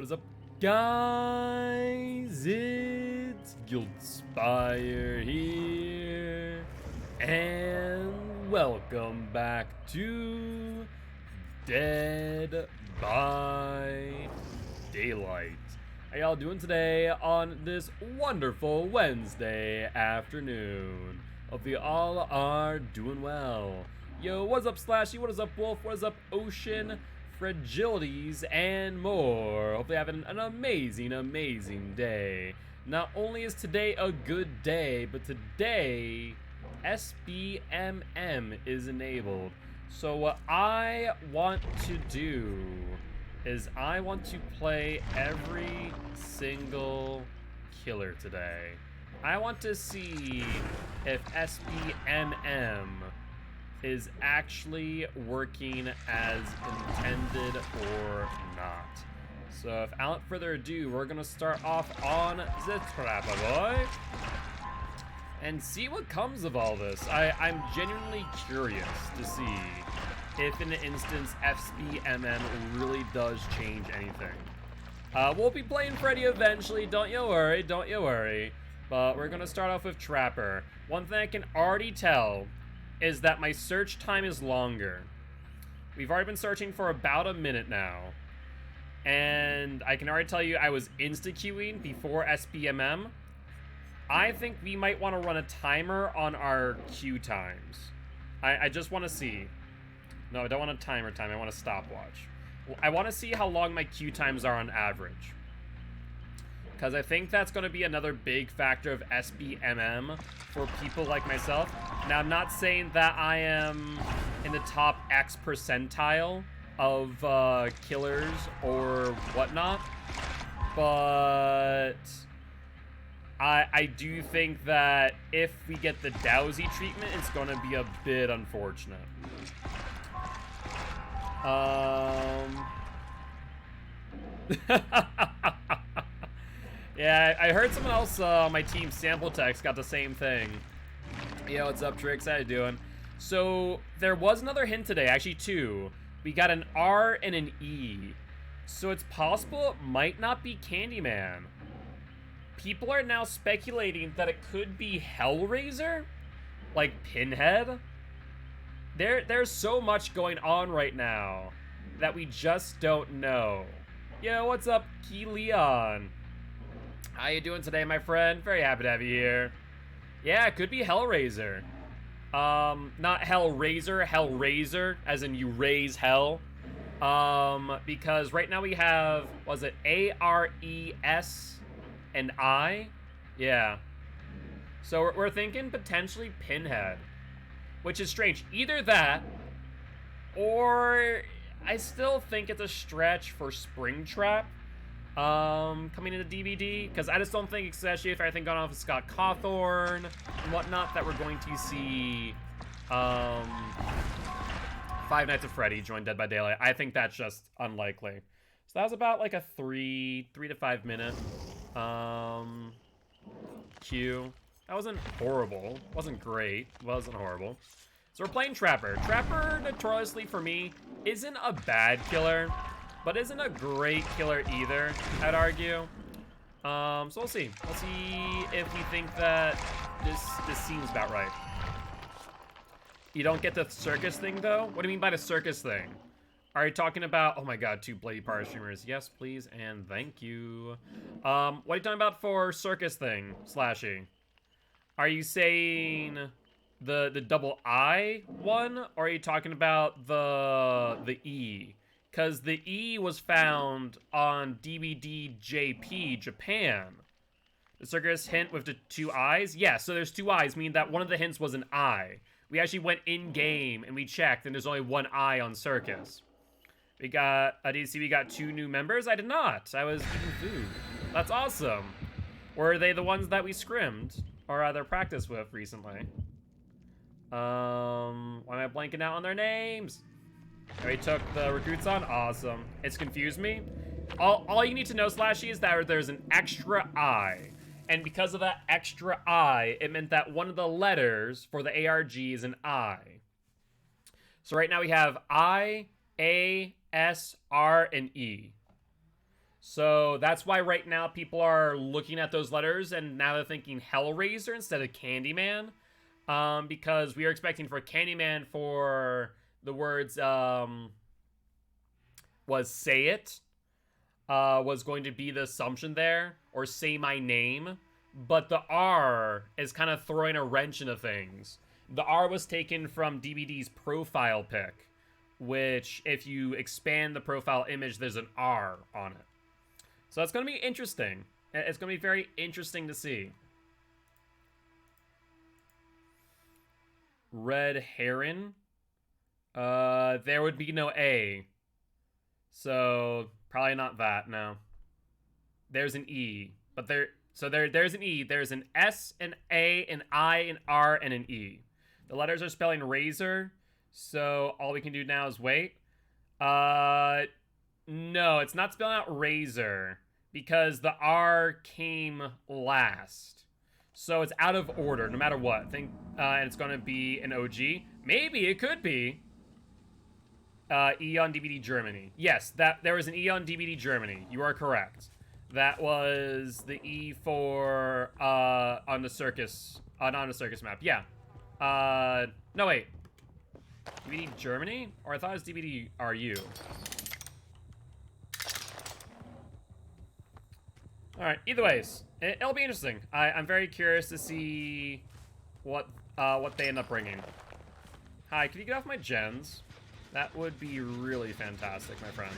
What is up, guys? It's Gilty here, and welcome back to Dead by Daylight. How y'all doing today on this wonderful Wednesday afternoon? Hope you all are doing well. Yo, what's up, Slashy? What is up, Wolf? What is up, Ocean? Fragilities and more. Hopefully having an amazing day. Not only is today a good day, but today SBMM is enabled. So what I want to do is I want to play every single killer today. I want to see if SBMM is actually working as intended or not. So without further ado, we're gonna start off on the Trapper Boy and see what comes of all this. I'm genuinely curious to see if in the instance SBMM really does change anything. We'll be playing Freddy eventually, don't you worry. But we're gonna start off with Trapper. One thing I can already tell is that my search time is longer. We've already been searching for about a minute now. And I can already tell you I was insta-queuing before SBMM. I think we might want to run a timer on our queue times. I just want to see. No, I don't want a timer time, I want a stopwatch. I want to see how long my queue times are on average. Because I think that's going to be another big factor of SBMM for people like myself. Now, I'm not saying that I am in the top X percentile of killers or whatnot, but I do think that if we get the Dowsy treatment, it's going to be a bit unfortunate. Yeah, I heard someone else on my team, Sample Text, got the same thing. Yo, what's up, Trix? How you doing? So, there was another hint today, actually two. We got an R and an E. So it's possible it might not be Candyman. People are now speculating that it could be Hellraiser? Like Pinhead? There's so much going on right now that we just don't know. Yo, what's up, Key Leon? How you doing today, my friend? Very happy to have you here. Yeah, it could be Hellraiser. Not Hellraiser, Hellraiser, as in you raise hell. Because right now we have, was it A-R-E-S and I? Yeah. So we're thinking potentially Pinhead, which is strange. Either that, or I still think it's a stretch for Springtrap. Coming into DVD, because I just don't think, especially if everything gone off of Scott Cawthorn and whatnot, that we're going to see Five Nights at Freddy join Dead by Daylight. I think that's just unlikely. So that was about like a 3 to 5 minute queue. That wasn't horrible, wasn't great, wasn't horrible. So we're playing Trapper. Trapper, notoriously for me, isn't a bad killer, but isn't a great killer either, I'd argue. So we'll see. We'll see if we think that this seems about right. You don't get the circus thing, though? What do you mean by the circus thing? Are you talking about... Oh my god, 2 Bloody Party streamers. Yes, please, and thank you. What are you talking about for circus thing, Slashy? Are you saying the double I one? Or are you talking about the E? Because the E was found on DVD JP Japan. The circus hint with the 2 eyes? Yeah, so there's 2 eyes, meaning that one of the hints was an eye. We actually went in-game and we checked, and there's only 1 eye on circus. We got, did you see we got 2 new members? I did not. I was eating food. That's awesome. Were they the ones that we scrimmed or rather practiced with recently? Why am I blanking out on their names? We took the recruits on? Awesome. It's confused me. All you need to know, Slashy, is that there's an extra I. And because of that extra I, it meant that one of the letters for the ARG is an I. So right now we have I, A, S, R, and E. So that's why right now people are looking at those letters and now they're thinking Hellraiser instead of Candyman. Because we are expecting for Candyman for the words, was say it, was going to be the assumption there, or say my name. But the R is kind of throwing a wrench into things. The R was taken from DBD's profile pic, which if you expand the profile image, there's an R on it. So it's going to be interesting. It's going to be very interesting to see. Red Heron. There would be no A. So probably not that, no. There's an E. But there's an E. There's an S, an A, an I, an R, and an E. The letters are spelling razor. So all we can do now is wait. No, it's not spelling out razor. Because the R came last. So it's out of order, no matter what. And it's going to be an OG. Maybe it could be E on DBD Germany. Yes, there was an E on DBD Germany. You are correct. That was the E for on the circus on the circus map. Yeah. No wait. DBD Germany? Or I thought it was DBD RU. All right. Either ways, it'll be interesting. I'm very curious to see what they end up bringing. Hi, can you get off my gens? That would be really fantastic, my friend.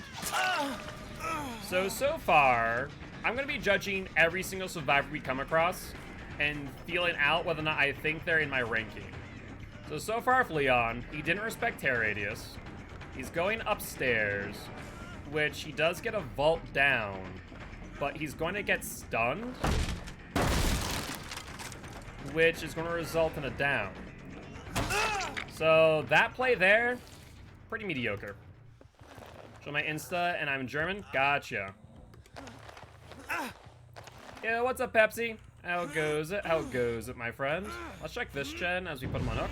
So far, I'm going to be judging every single survivor we come across and feeling out whether or not I think they're in my ranking. So far for Leon, he didn't respect Terror Radius. He's going upstairs, which he does get a vault down, but he's going to get stunned, which is going to result in a down. So that play there, pretty mediocre. Show my Insta, and I'm German. Gotcha. Yeah, what's up, Pepsi? How goes it? How goes it, my friend? Let's check this gen as we put him on hook.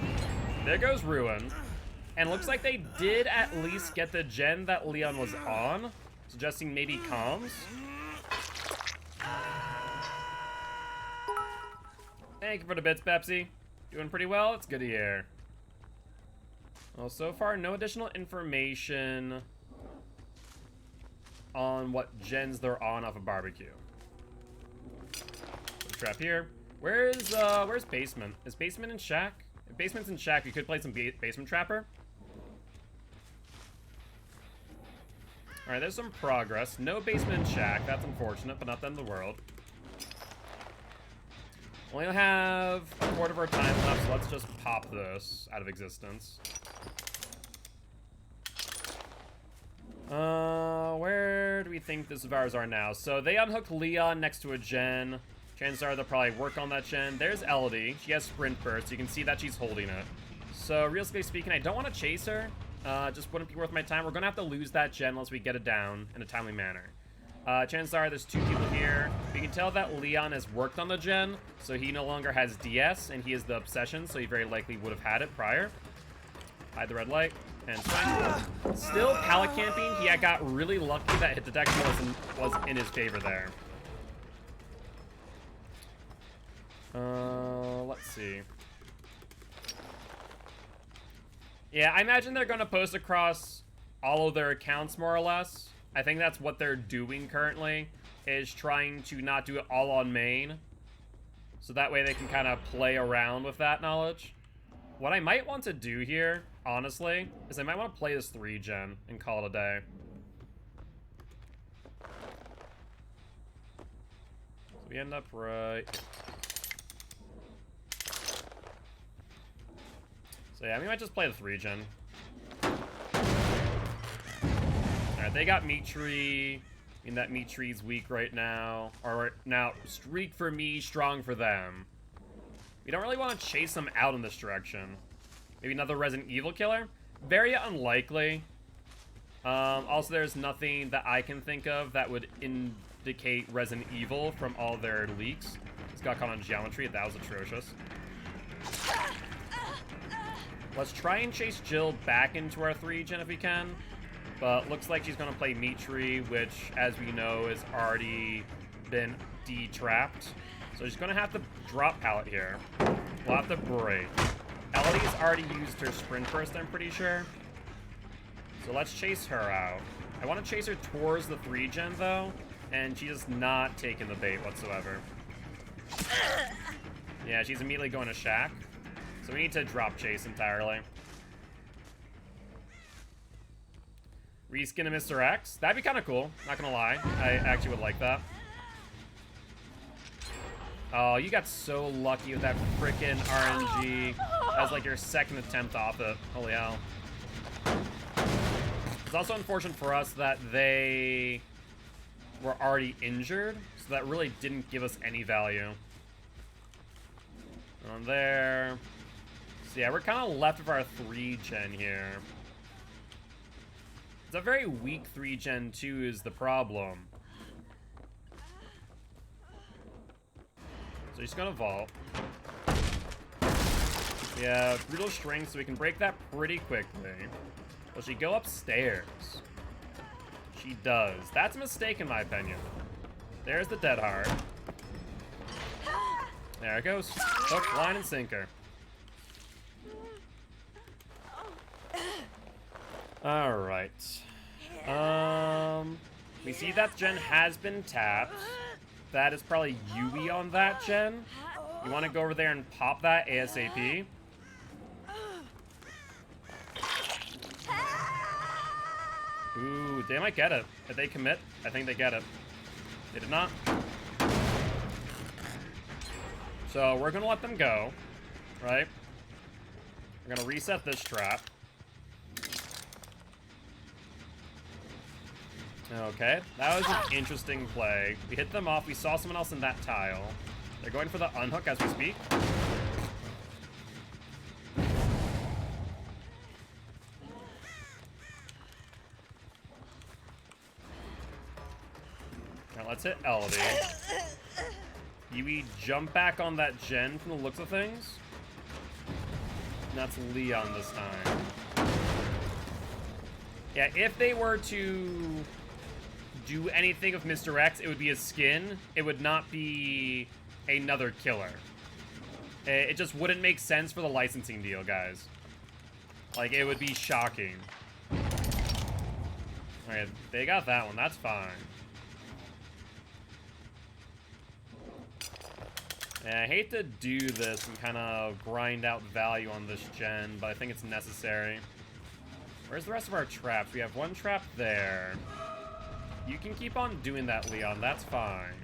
There goes Ruin. And looks like they did at least get the gen that Leon was on, suggesting maybe comms. Thank you for the bits, Pepsi. Doing pretty well. It's good to hear. Well, so far, no additional information on what gens they're on off of barbecue. Trap here. Where's basement? Is basement in shack? If basement's in shack, we could play some basement trapper. All right, there's some progress. No basement in shack. That's unfortunate, but not the end of the world. We only have a quarter of our time left, so let's just pop this out of existence. Where do we think the survivors are now? So they unhooked Leon next to a gen. Chances are they'll probably work on that gen. There's Elodie. She has sprint burst. You can see that she's holding it. So realistically speaking, I don't want to chase her. Just wouldn't be worth my time. We're going to have to lose that gen unless we get it down in a timely manner. Chances are there's two people here. We can tell that Leon has worked on the gen, so he no longer has DS, and he is the obsession, so he very likely would have had it prior. Hide the red light. And swing. Still pallet camping. He had got really lucky that hit detection was in his favor there. Let's see. Yeah, I imagine they're going to post across all of their accounts, more or less. I think that's what they're doing currently, is trying to not do it all on main. So that way they can kind of play around with that knowledge. What I might want to do here, honestly, is I might want to play this 3-gen and call it a day. So we end up right... So yeah, we might just play the 3-gen. Alright, they got meat tree. I mean, that meat tree's weak right now. Or now, streak for me, strong for them. We don't really want to chase them out in this direction. Maybe another Resident Evil killer? Very unlikely. Also, there's nothing that I can think of that would indicate Resident Evil from all their leaks. Just got caught on geometry. That was atrocious. Let's try and chase Jill back into our 3-gen if we can. But looks like she's going to play Mitri, which, as we know, has already been de-trapped. So she's going to have to drop pallet here. We'll have to break. Elodie's already used her sprint burst, I'm pretty sure. So let's chase her out. I want to chase her towards the 3-gen, though, and she's not taking the bait whatsoever. Yeah, she's immediately going to Shack. So we need to drop chase entirely. Reskin of Mr. X? That'd be kind of cool, not gonna lie. I actually would like that. Oh, you got so lucky with that frickin' RNG as like your second attempt off it. Holy hell. It's also unfortunate for us that they were already injured, so that really didn't give us any value. On there. So yeah, we're kind of left of our 3-gen here. It's a very weak 3-gen too is the problem. So he's gonna vault. Yeah, brutal strength, so we can break that pretty quickly. Will she go upstairs? She does. That's a mistake in my opinion. There's the dead heart. There it goes. Hook, line, and sinker. Alright. We see that gen has been tapped. That is probably Yui on that gen. You want to go over there and pop that ASAP. Ooh, they might get it. If they commit, I think they get it. They did not. So we're going to let them go, right? We're going to reset this trap. Okay, that was an interesting play. We hit them off. We saw someone else in that tile. They're going for the unhook as we speak. Now let's hit Elodie. Yui jump back on that gen from the looks of things. And that's Leon this time. Yeah, if they were to do anything with Mr. X, it would be a skin. It would not be another killer. It just wouldn't make sense for the licensing deal, guys. Like, it would be shocking. Alright, they got that one. That's fine. Yeah, I hate to do this and kind of grind out value on this gen, but I think it's necessary. Where's the rest of our traps? We have one trap there. You can keep on doing that, Leon. That's fine.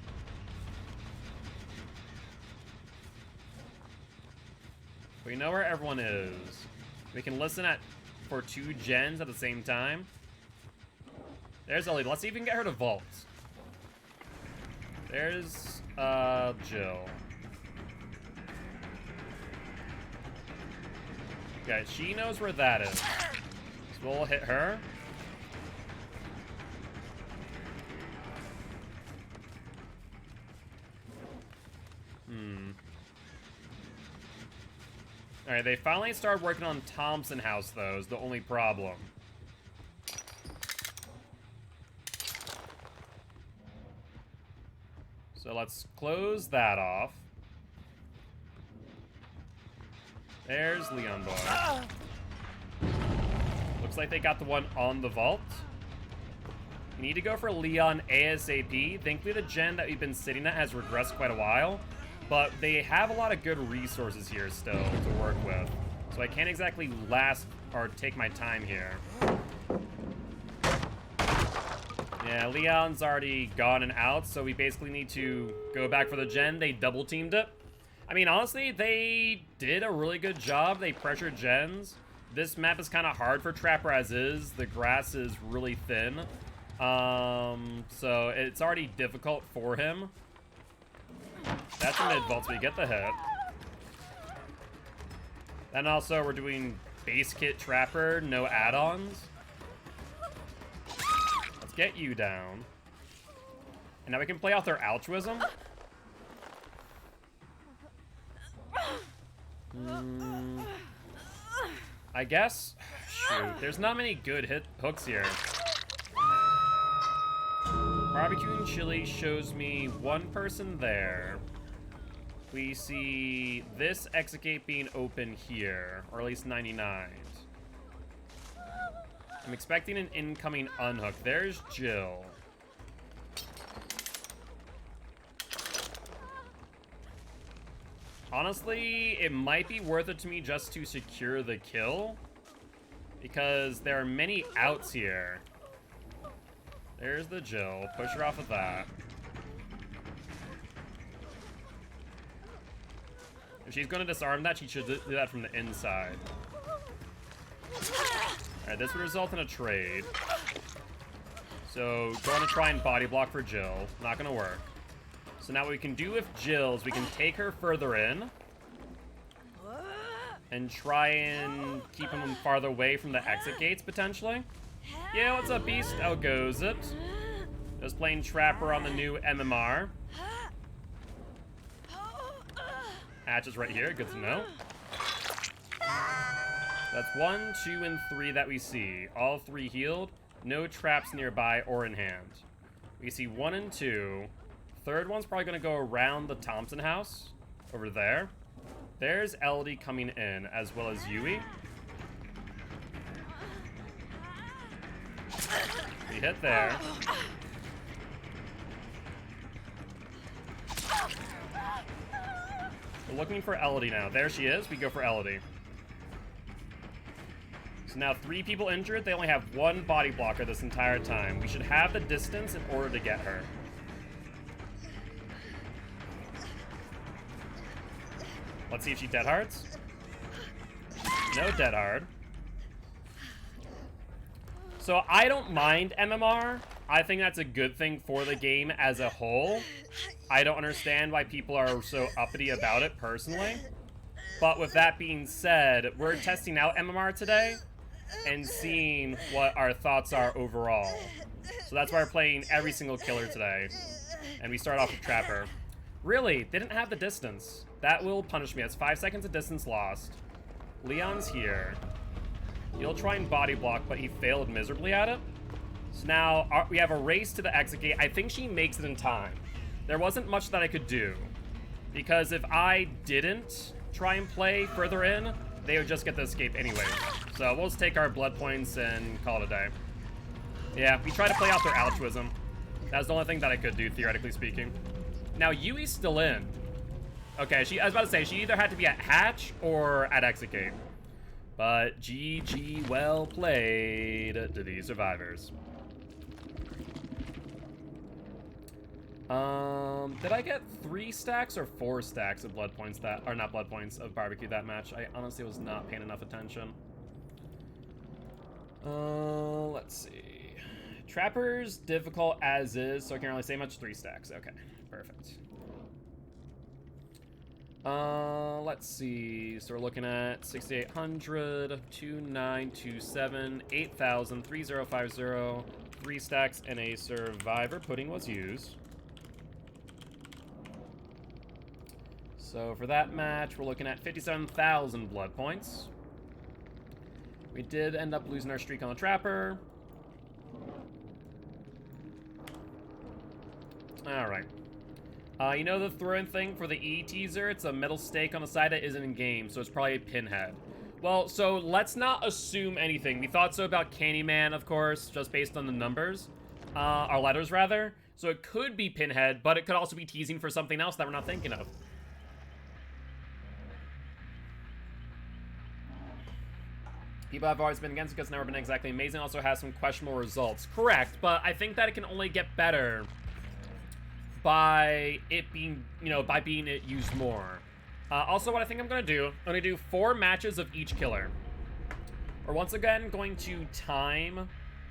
We know where everyone is. We can listen for 2 gens at the same time. There's Ellie. Let's see if we can get her to vault. There's Jill. Okay, she knows where that is. So we'll hit her. Alright, they finally started working on Thompson House, though, is the only problem. So let's close that off. There's Leon Boy. Looks like they got the one on the vault. We need to go for Leon ASAP. Thankfully, the gen that we've been sitting at has regressed quite a while. But they have a lot of good resources here still to work with. So I can't exactly last or take my time here. Yeah, Leon's already gone and out, so we basically need to go back for the gen. They double teamed it. I mean, honestly, they did a really good job. They pressured gens. This map is kind of hard for Trapper as is. The grass is really thin. So it's already difficult for him. That's a mid-vault, so we get the hit. And also, we're doing base kit Trapper, no add-ons. Let's get you down. And now we can play off their altruism. I guess. Shoot, there's not many good hooks here. Barbecue and chili shows me one person there. We see this exit gate being open here, or at least 99. I'm expecting an incoming unhook. There's Jill. Honestly, it might be worth it to me just to secure the kill, because there are many outs here. There's the Jill. Push her off of that. If she's going to disarm that, she should do that from the inside. Alright, this would result in a trade. So, going to try and body block for Jill. Not going to work. So now what we can do with Jill is we can take her further in. And try and keep him farther away from the exit gates, potentially. Yeah, what's up, Beast? How goes it? Just playing Trapper on the new MMR. Hatch is right here, good to know. That's 1, 2, and 3 that we see. All 3 healed. No traps nearby or in hand. We see 1 and 2. Third one's probably going to go around the Thompson house. Over there. There's LD coming in, as well as Yui. We hit there. We're looking for Elodie now. There she is. We go for Elodie. So now 3 people injured. They only have 1 body blocker this entire time. We should have the distance in order to get her. Let's see if she dead hards. No dead hard. So I don't mind MMR. I think that's a good thing for the game as a whole. I don't understand why people are so uppity about it personally. But with that being said, we're testing out MMR today and seeing what our thoughts are overall. So that's why we're playing every single killer today. And we start off with Trapper. Really, didn't have the distance. That will punish me. That's 5 seconds of distance lost. Leon's here. He'll try and body block, but he failed miserably at it. So now we have a race to the exit gate. I think she makes it in time. There wasn't much that I could do, because if I didn't try and play further in, they would just get the escape anyway. So we'll just take our blood points and call it a day. Yeah, we try to play out their altruism. That's the only thing that I could do, theoretically speaking. Now, Yui's still in. Okay, I was about to say, she either had to be at hatch or at exit gate. But GG, well played to these survivors. Did I get 3 stacks or 4 stacks of blood points that, or not blood points, of barbecue that match? I honestly was not paying enough attention. Let's see. Trapper's difficult as is, so I can't really say much. 3 stacks, okay, perfect. Let's see. So we're looking at 6,800, 2,927, 8,000, 3,050, 3 stacks, and a survivor. Pudding was used. So for that match, we're looking at 57,000 blood points. We did end up losing our streak on the Trapper. All right. You know the throw-in thing for the E teaser? It's a metal stake on the side that isn't in game, so it's probably a pinhead. Well, so let's not assume anything. We thought so about Candyman, of course, just based on the numbers. Our letters, rather. So it could be pinhead, but it could also be teasing for something else that we're not thinking of. People have always been against it because it's never been exactly amazing. Also has some questionable results. Correct, but I think that it can only get better by it being, by being it used more. Also, what I think I'm going to do, I'm going to do 4 matches of each killer. We're once again going to time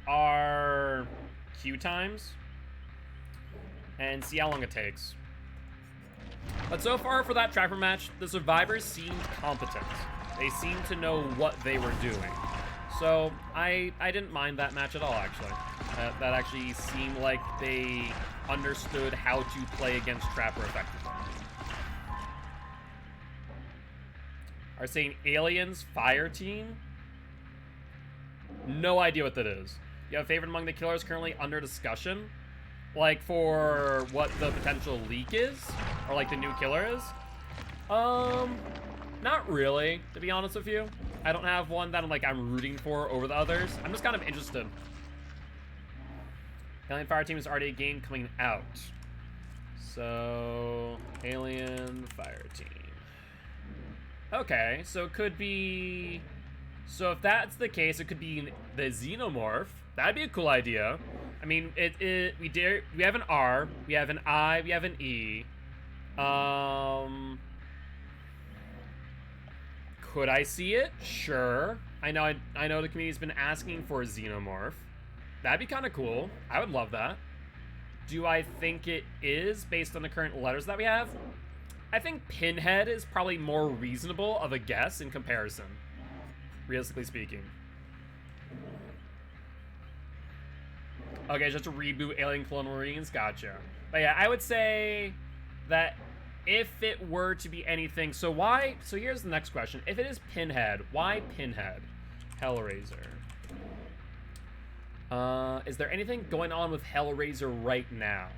our queue times and see how long it takes. But so far for that Trapper match, the survivors seemed competent. They seemed to know what they were doing. So I didn't mind that match at all, actually. That actually seemed like they understood how to play against Trapper effectively. Are saying Aliens Fire Team? No idea what that is. You have a favorite among the killers currently under discussion? Like, for what the potential leak is? Or, like, the new killer is? Not really, to be honest with you. I don't have one that I'm rooting for over the others. I'm just kind of interested. Alien Fire Team is already a game coming out. So, Alien Fire Team. Okay, so it could be... So if that's the case, it could be the Xenomorph. That'd be a cool idea. I mean, we have an R, we have an I, we have an E. Could I see it? Sure. I know the community's been asking for a Xenomorph. That'd be kind of cool. I would love that. Do I think it is based on the current letters that we have? I think Pinhead is probably more reasonable of a guess in comparison, realistically speaking. Okay, just to reboot Alien Colonial Marines, gotcha. But yeah, I would say that if it were to be anything, so here's the next question. If it is Pinhead, why Pinhead? Hellraiser. Is there anything going on with Hellraiser right now?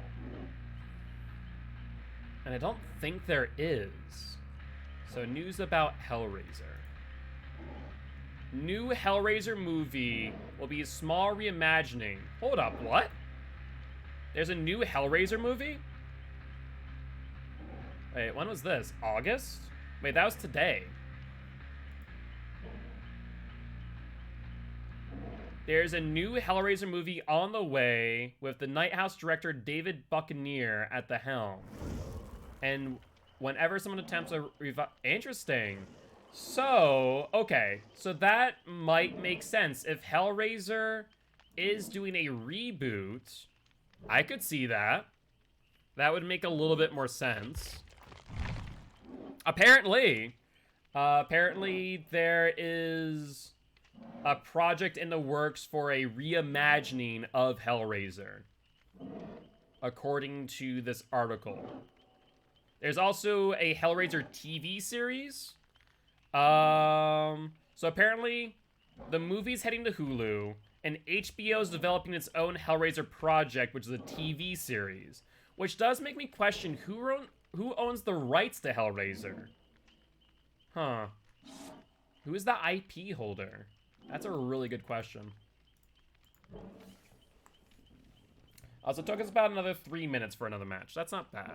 And I don't think there is. So news about Hellraiser. New Hellraiser movie will be a small reimagining. Hold up, what? There's a new Hellraiser movie? Wait, when was this? August? Wait, that was today. There's a new Hellraiser movie on the way with the Night House director David Buccaneer at the helm. And whenever someone attempts a interesting. So, okay. So that might make sense. If Hellraiser is doing a reboot, I could see that. That would make a little bit more sense. Apparently there is a project in the works for a reimagining of Hellraiser, according to this article. There's also a Hellraiser TV series. So apparently the movie's heading to Hulu, and HBO's developing its own Hellraiser project, which is a TV series, which does make me question who owns the rights to Hellraiser. Huh. Who is the IP holder? That's a really good question. Also, it took us about another 3 minutes for another match. That's not bad.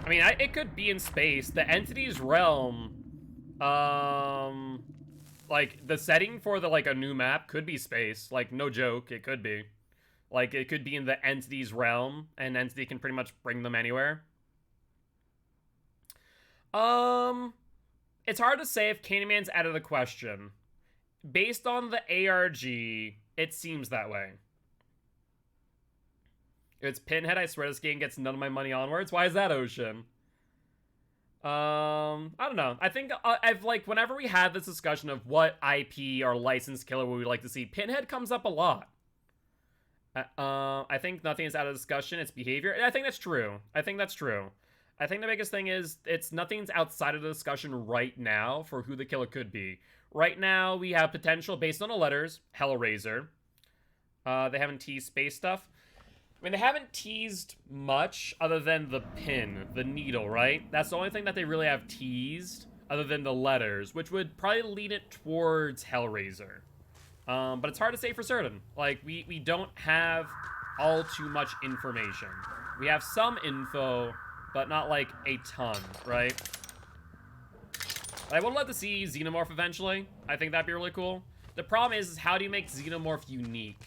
I mean, it could be in space. The entity's realm, like, the setting for a new map could be space. Like, no joke, it could be. Like, it could be in the entity's realm, and entity can pretty much bring them anywhere. It's hard to say if Candyman's out of the question. Based on the ARG, it seems that way. If it's Pinhead, I swear this game gets none of my money onwards. Why is that, Ocean? I don't know. I think whenever we had this discussion of what IP or licensed killer would we like to see, Pinhead comes up a lot. I think nothing is out of discussion. It's behavior. I think that's true. I think the biggest thing is nothing's outside of the discussion right now for who the killer could be. Right now, we have potential based on the letters, Hellraiser. They haven't teased space stuff. I mean, they haven't teased much other than the pin, the needle, right? That's the only thing that they really have teased other than the letters, which would probably lead it towards Hellraiser. But it's hard to say for certain. Like, we don't have all too much information. We have some info, but not, like, a ton, right? I would love to see Xenomorph eventually. I think that'd be really cool. The problem is how do you make Xenomorph unique?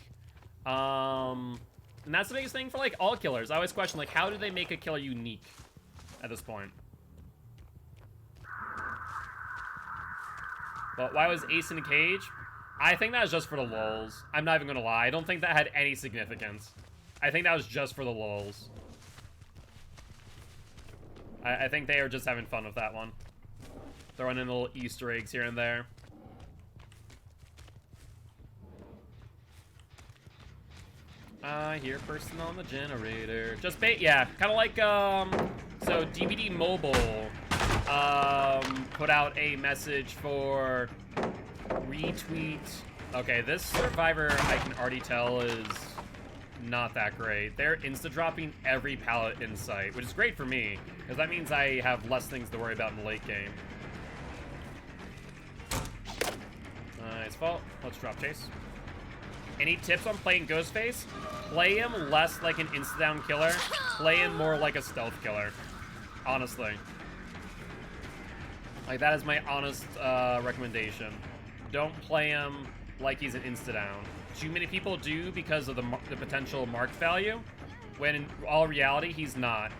And that's the biggest thing for, like, all killers. I always question, like, how do they make a killer unique at this point? But why was Ace in a cage? I think that was just for the lulz. I'm not even gonna lie. I don't think that had any significance. I think that was just for the lulz. I think they are just having fun with that one. Throwing in little Easter eggs here and there. I hear person on the generator. Just bait, yeah. Kind of like, so so DVD Mobile put out a message for retweet. Okay, this Survivor, I can already tell, is not that great. They're insta-dropping every pallet in sight, which is great for me, because that means I have less things to worry about in the late game. Nice fault. Let's drop chase. Any tips on playing Ghostface? Play him less like an insta-down killer. Play him more like a stealth killer. Honestly. Like, that is my honest recommendation. Don't play him like he's an insta-down. Too many people do because of the potential mark value, when in all reality, he's not.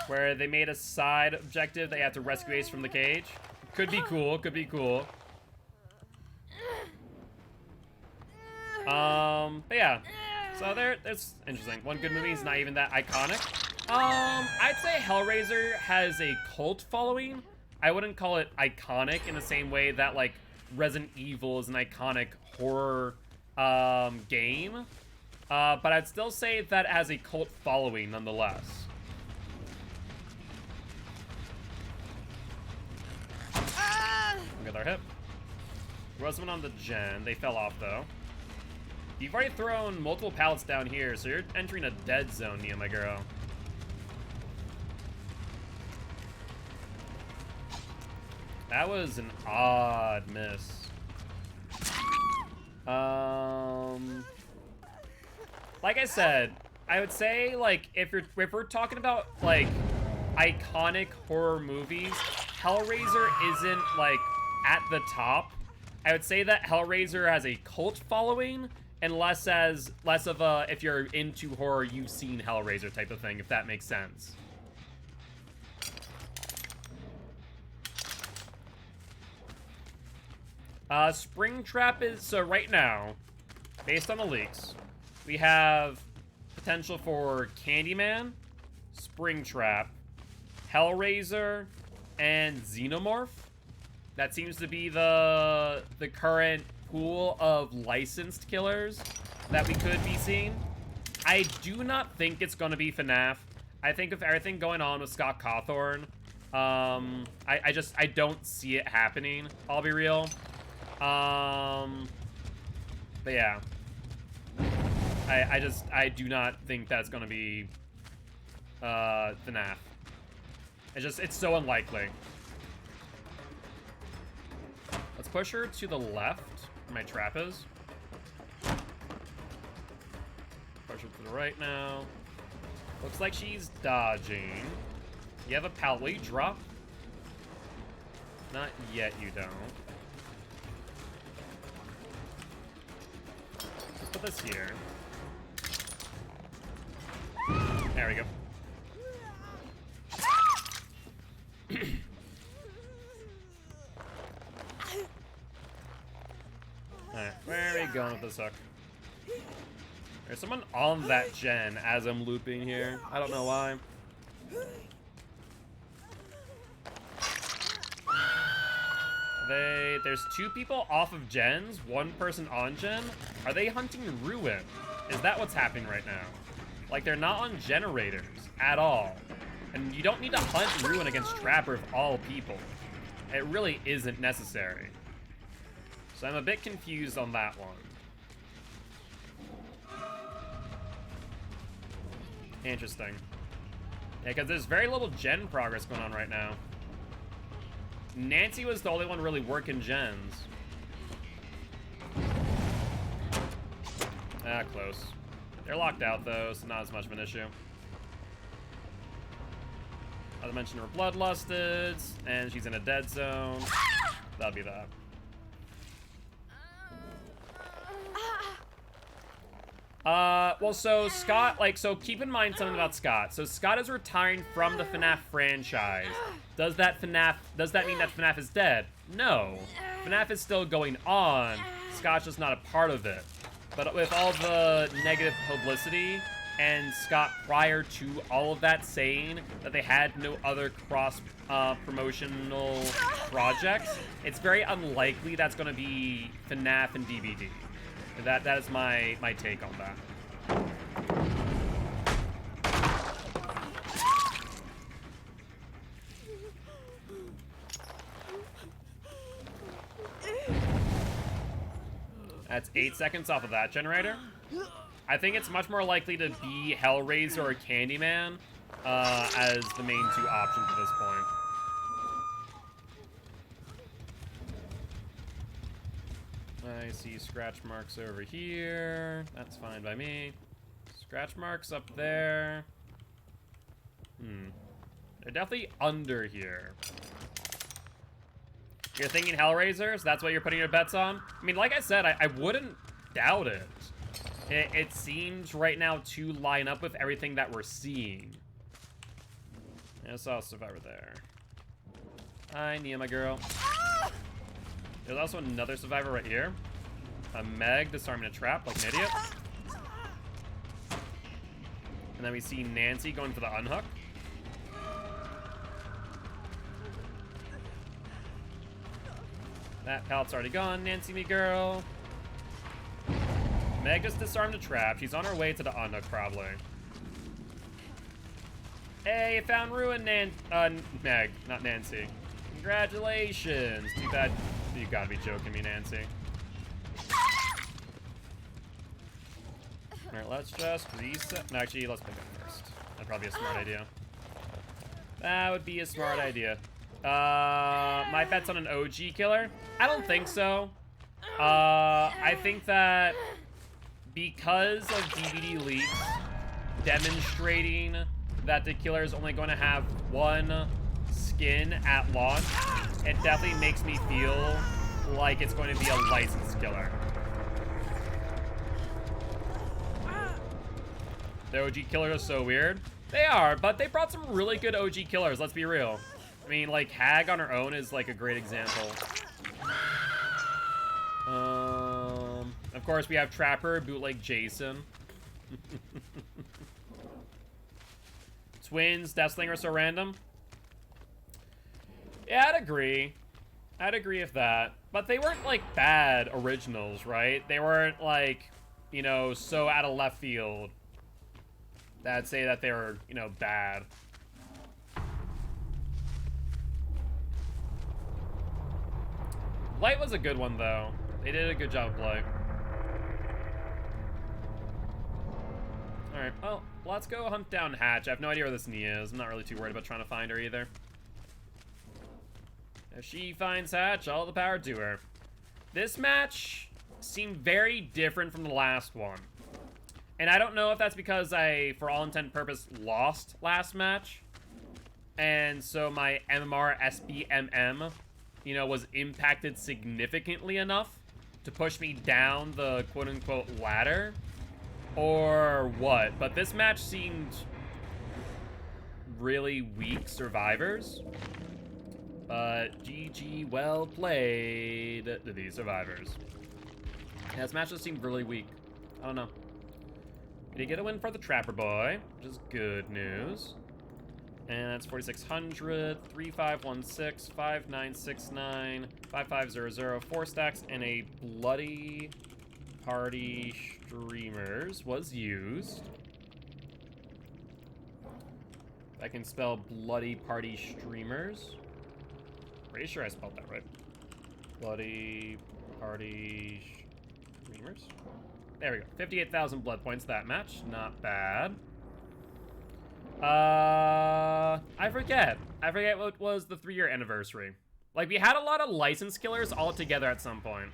Where they made a side objective, they have to rescue Ace from the cage. Could be cool, could be cool. But yeah. So it's interesting. One good movie is not even that iconic. I'd say Hellraiser has a cult following. I wouldn't call it iconic in the same way that, like, Resident Evil is an iconic horror game. But I'd still say that it has a cult following nonetheless. Look at our hip. There was one on the gen. They fell off, though. You've already thrown multiple pallets down here, so you're entering a dead zone, Nia, my girl. That was an odd miss. Like I said, I would say, like, if we're talking about, like, iconic horror movies, Hellraiser isn't, like, at the top. I would say that Hellraiser has a cult following, and less of a, if you're into horror, you've seen Hellraiser type of thing, if that makes sense. Springtrap is, so right now, based on the leaks, we have potential for Candyman, Springtrap, Hellraiser, and Xenomorph. That seems to be the current pool of licensed killers that we could be seeing. I do not think it's going to be FNAF. I think of everything going on with Scott Cawthorn, I don't see it happening, I'll be real. But yeah. I do not think that's gonna be FNAF. It's so unlikely. Let's push her to the left where my trap is. Push her to the right now. Looks like she's dodging. You have a pallet. Will you drop? Not yet, you don't. Let's put this here. There we go. Alright, where are we going with this hook? There's someone on that gen as I'm looping here. I don't know why. There's two people off of gens, one person on gen. Are they hunting Ruin? Is that what's happening right now? Like, they're not on generators at all. And you don't need to hunt Ruin against Trapper of all people. It really isn't necessary. So I'm a bit confused on that one. Interesting. Yeah, because there's very little gen progress going on right now. Nancy was the only one really working gens. Ah, close. They're locked out, though, so not as much of an issue. As I mentioned, we're bloodlusted, and she's in a dead zone. That'll be that. Well, so Scott, so keep in mind something about Scott. So Scott is retiring from the FNAF franchise. Does that mean that FNAF is dead? No. FNAF is still going on. Scott's just not a part of it. But with all the negative publicity, and Scott prior to all of that saying that they had no other cross-promotional projects, it's very unlikely that's going to be FNAF and DVD. That is my take on that. That's 8 seconds off of that generator. I think it's much more likely to be Hellraiser or Candyman as the main 2 options at this point. I see scratch marks over here. That's fine by me. Scratch marks up there. They're definitely under here. You're thinking Hellraisers? That's what you're putting your bets on? I mean, like I said, I wouldn't doubt it. It seems right now to line up with everything that we're seeing. I saw a survivor there. Hi, Nia, my girl. There's also another survivor right here. A Meg disarming a trap like an idiot. And then we see Nancy going for the unhook. That pallet's already gone, Nancy, me girl. Meg just disarmed a trap. She's on her way to the unhook, probably. Hey, you found Ruin, Meg, not Nancy. Congratulations. Too bad. You gotta be joking me, Nancy. Alright, let's just reset. No, actually, let's pick up first. That'd probably be a smart idea. That would be a smart idea. My bet's on an OG killer? I don't think so. I think that because of DVD leaks demonstrating that the killer is only going to have 1 skin at launch, it definitely makes me feel like it's going to be a licensed killer. The OG killers are so weird. They are, but they brought some really good OG killers, let's be real. I mean, like, Hag on her own is, like, a great example. Of course, we have Trapper, bootleg Jason. Twins, Deathslinger are so random. Yeah, I'd agree. I'd agree with that. But they weren't, like, bad originals, right? They weren't, like, you know, so out of left field that I'd say that they were, you know, bad. Light was a good one, though. They did a good job of Light. Alright, well, let's go hunt down Hatch. I have no idea where this Nia is. I'm not really too worried about trying to find her either. If she finds Hatch, all the power to her. This match seemed very different from the last one. And I don't know if that's because I, for all intent and purpose, lost last match. And so my MMR SBMM, you know, was impacted significantly enough to push me down the quote-unquote ladder. Or what? But this match seemed really weak survivors. But GG, well played to these survivors. Yeah, this match just seemed really weak. I don't know. Did he get a win for the Trapper Boy, which is good news. And that's 4,600, 3516, 5969, 5500, 4 stacks, and a Bloody Party Streamers was used. I can spell Bloody Party Streamers. Pretty sure I spelled that right. Bloody Party Streamers. There we go. 58,000 blood points that match. Not bad. I forget. I forget what was the 3-year anniversary. Like, we had a lot of licensed killers all together at some point.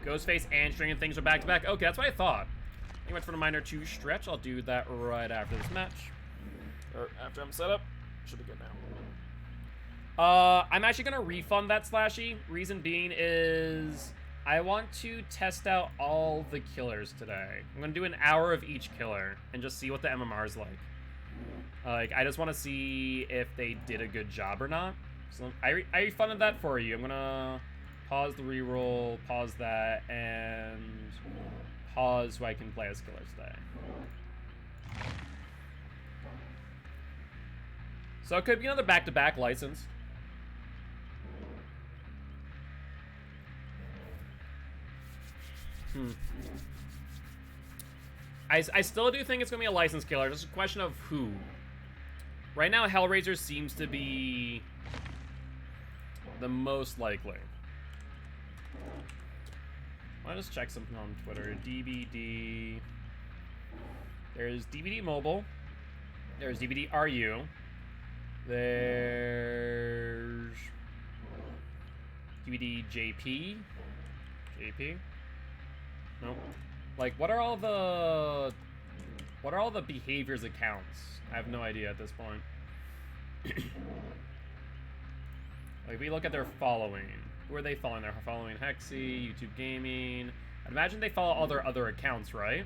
Ghostface and String and things were back to back. Okay, that's what I thought. He went for the minor 2 stretch. I'll do that right after this match. Or after I'm set up. Should be good now. I'm actually gonna refund that Slashy. Reason being is I want to test out all the killers today. I'm gonna do an hour of each killer and just see what the MMR is like. I just want to see if they did a good job or not. So I refunded that for you. I'm gonna pause the reroll, pause that, and pause so I can play as killers today. So it could be another back-to-back license. I still do think it's going to be a licensed killer. Just a question of who. Right now, Hellraiser seems to be the most likely. I'll just check something on Twitter. DBD. There's DBD Mobile. There's DBD RU. There's DBD JP. JP? Nope. Like, what are all the behaviors accounts? I have no idea at this point. Like, we look at their following. Who are they following? They're following Hexy, YouTube Gaming. I'd imagine they follow all their other accounts, right?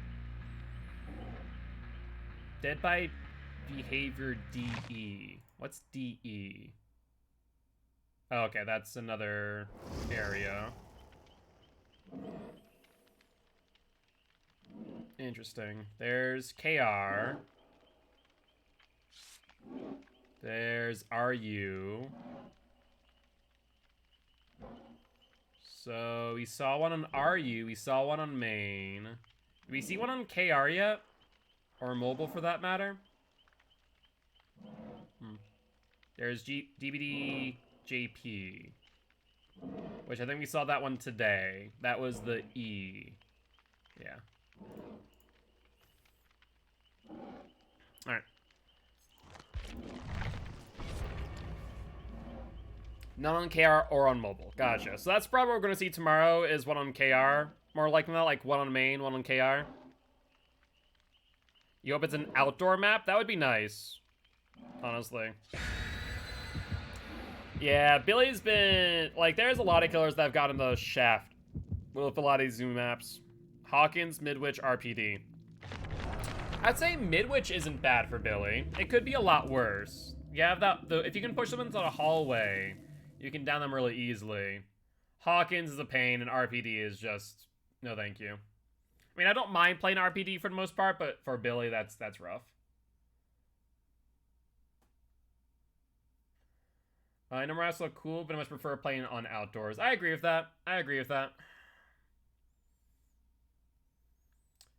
Dead by Behavior DE. What's DE? Oh, okay, that's another area. Interesting. There's KR. There's RU. So we saw one on RU, we saw one on main. Did we see one on KR yet? Or mobile for that matter? There's DBD JP. Which I think we saw that one today. That was the E. Yeah. Alright. None on KR or on mobile. Gotcha. So that's probably what we're going to see tomorrow is one on KR. More likely than that, like one on main, one on KR. You hope it's an outdoor map? That would be nice. Honestly. Yeah, Billy's been... Like, there's a lot of killers that have gotten the shaft with a lot of these Zoom maps. Hawkins, Midwich, RPD. I'd say Midwich isn't bad for Billy. It could be a lot worse. You have that... if you can push them into the hallway, you can down them really easily. Hawkins is a pain, and RPD is just... No, thank you. I mean, I don't mind playing RPD for the most part, but for Billy, that's rough. Numbers look cool, but I much prefer playing on outdoors. I agree with that. I agree with that.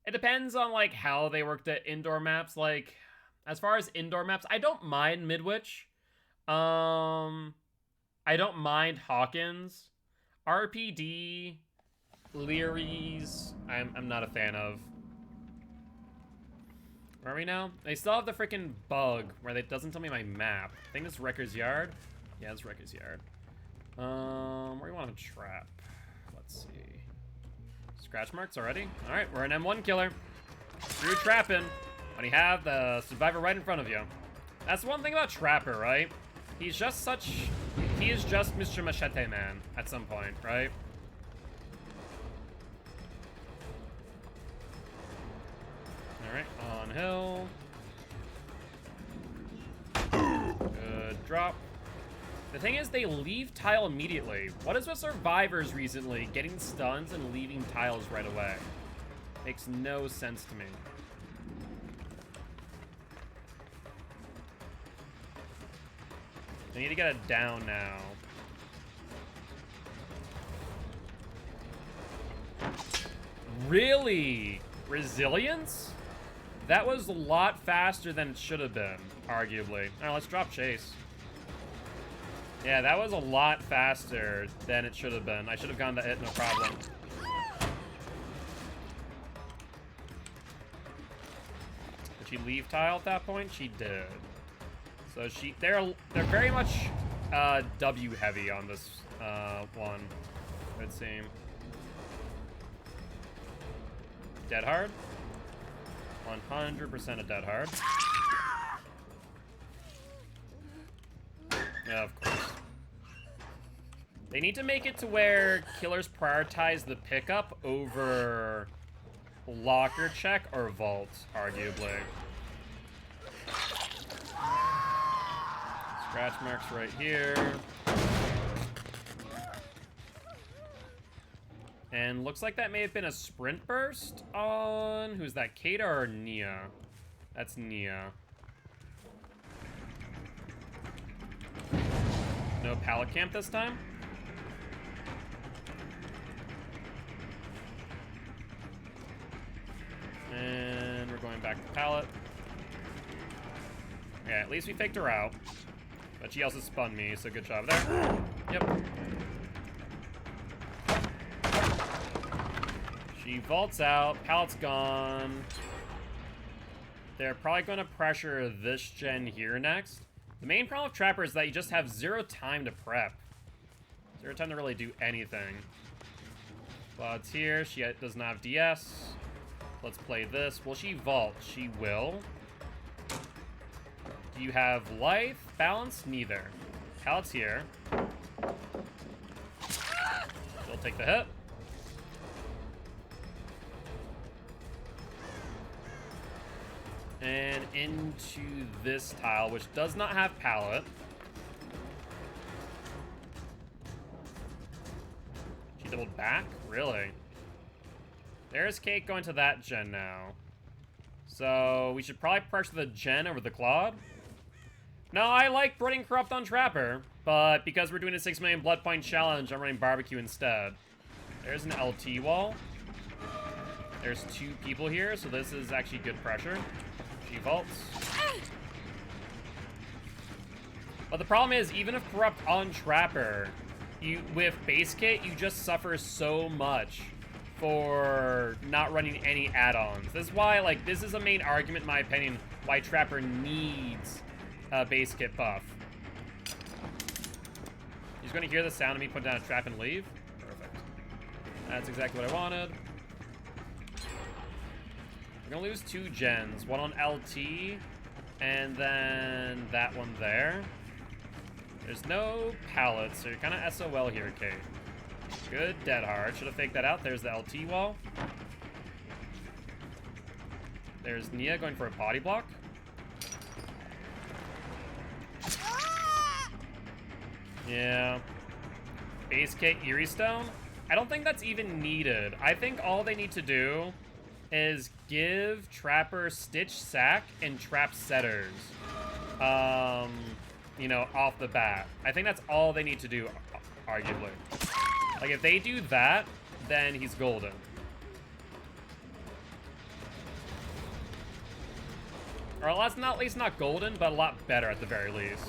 It depends on, like, how they worked at indoor maps. Like, as far as indoor maps, I don't mind Midwich. I don't mind Hawkins. RPD, Leary's, I'm not a fan of. Where are we now? They still have the freaking bug where it doesn't tell me my map. I think it's Wrecker's Yard. Yeah, it's Wrecker's Yard. Where do you want to trap? Let's see. Scratch marks already? Alright, we're an M1 killer. You're trapping when you have the survivor right in front of you. That's one thing about Trapper, right? He's just such... He is just Mr. Machete Man at some point, right? Alright, on hill. Good drop. The thing is, they leave tile immediately. What is with survivors recently getting stuns and leaving tiles right away? Makes no sense to me. I need to get it down now. Really? Resilience? That was a lot faster than it should have been, arguably. All right, let's drop chase. Yeah, that was a lot faster than it should have been. I should have gone to it, no problem. Did she leave tile at that point? She did. So they're very much W heavy on this one, it would seem. Dead hard? 100% a dead hard. Yeah, of course. They need to make it to where killers prioritize the pickup over locker check or vault, arguably. Scratch marks right here. And looks like that may have been a sprint burst on... Who's that, Kata or Nia? That's Nia. No pallet camp this time? And we're going back to pallet. Yeah, at least we faked her out. But she also spun me, so good job there. Yep. She vaults out. Pallet's gone. They're probably going to pressure this gen here next. The main problem with Trapper is that you just have 0 time to prep. 0 time to really do anything. Cloud's here. She does not have DS. Let's play this. Will she vault? She will. Do you have life? Balance? Neither. Pallet's here. She'll take the hit. And into this tile, which does not have pallet. She doubled back? Really? There's Cake going to that gen now. So we should probably pressure the gen over the Claude. No, I like running Corrupt on Trapper, but because we're doing a 6 million blood point challenge, I'm running Barbecue instead. There's an LT wall. There's 2 people here, so this is actually good pressure. She vaults. But the problem is, even if Corrupt on Trapper, with base kit, you just suffer so much for not running any add-ons. This is why, like, this is a main argument, in my opinion, why Trapper needs a base kit buff. He's going to hear the sound of me put down a trap and leave. Perfect. That's exactly what I wanted. We're gonna lose 2 gens, one on LT, and then that one there. There's no pallets, so you're kind of SOL here, Kate. Good, dead hard. Should have faked that out. There's the LT wall. There's Nia going for a body block. Yeah. Base kit Eerie Stone. I don't think that's even needed. I think all they need to do is give Trapper Stitch Sack and Trap Setters, you know, off the bat. I think that's all they need to do, arguably. Like, if they do that, then he's golden. Or at least not golden, but a lot better at the very least.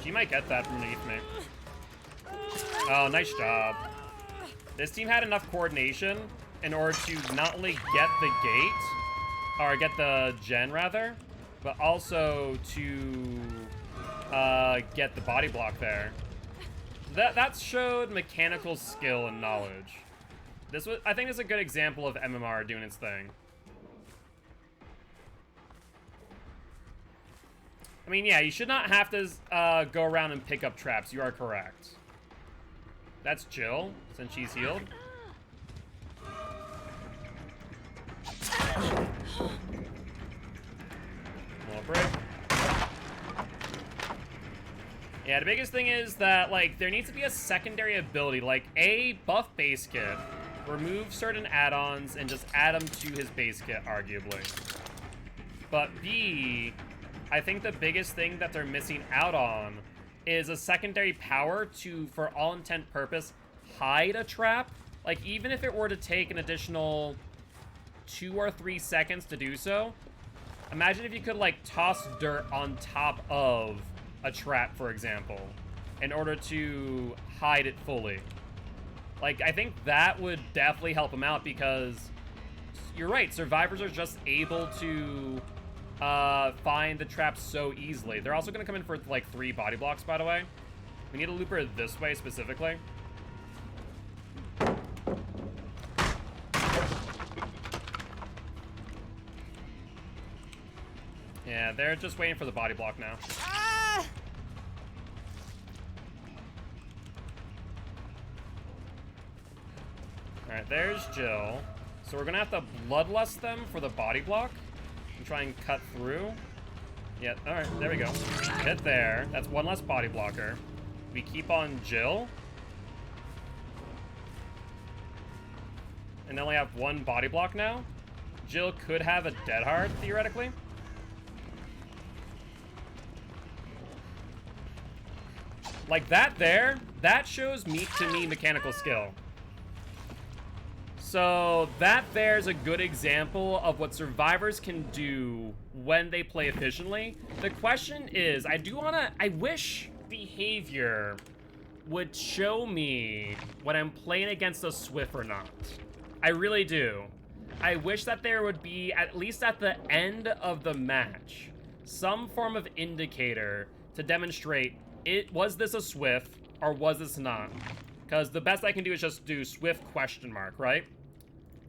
She might get that from underneath me. Oh, nice job. This team had enough coordination in order to not only get the gate, or get the gen rather, but also to get the body block there. That showed mechanical skill and knowledge. I think this is a good example of MMR doing its thing. I mean, yeah, you should not have to go around and pick up traps. You are correct. That's Jill, since she's healed. Little break. Yeah, the biggest thing is that, like, there needs to be a secondary ability. Like, A, buff base kit, remove certain add-ons, and just add them to his base kit, arguably. But B, I think the biggest thing that they're missing out on is a secondary power to, for all intent purpose, hide a trap. Like, even if it were to take an additional 2 or 3 seconds to do so, imagine if you could, like, toss dirt on top of a trap, for example, in order to hide it fully. Like, I think that would definitely help him out, because you're right, survivors are just able to find the traps so easily. They're also going to come in for, like, 3 body blocks, by the way. We need a looper this way, specifically. Yeah, they're just waiting for the body block now. Alright, there's Jill. So we're going to have to bloodlust them for the body block. Try and cut through. Yeah, alright, there we go. Hit there. That's 1 less body blocker. We keep on Jill. And then we have 1 body block now. Jill could have a dead hard, theoretically. Like that there, that shows to me mechanical skill. So that there's a good example of what survivors can do when they play efficiently. The question is, I wish behavior would show me when I'm playing against a Swift or not. I really do. I wish that there would be, at least at the end of the match, some form of indicator to demonstrate, was this a Swift or was this not? Because the best I can do is just do Swift ? Right?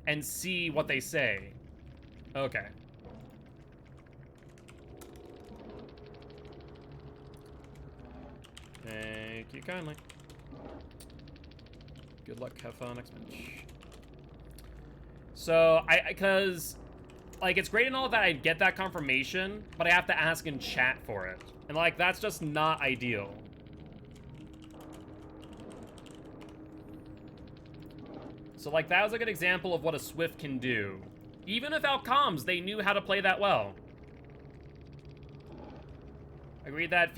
And see what they say. Okay. Thank you kindly. Good luck, have fun, next match. So, because, like, it's great and all that I get that confirmation, but I have to ask in chat for it. And, like, that's just not ideal. So, like, that was a good example of what a Swift can do. Even without comms, they knew how to play that well. Agree that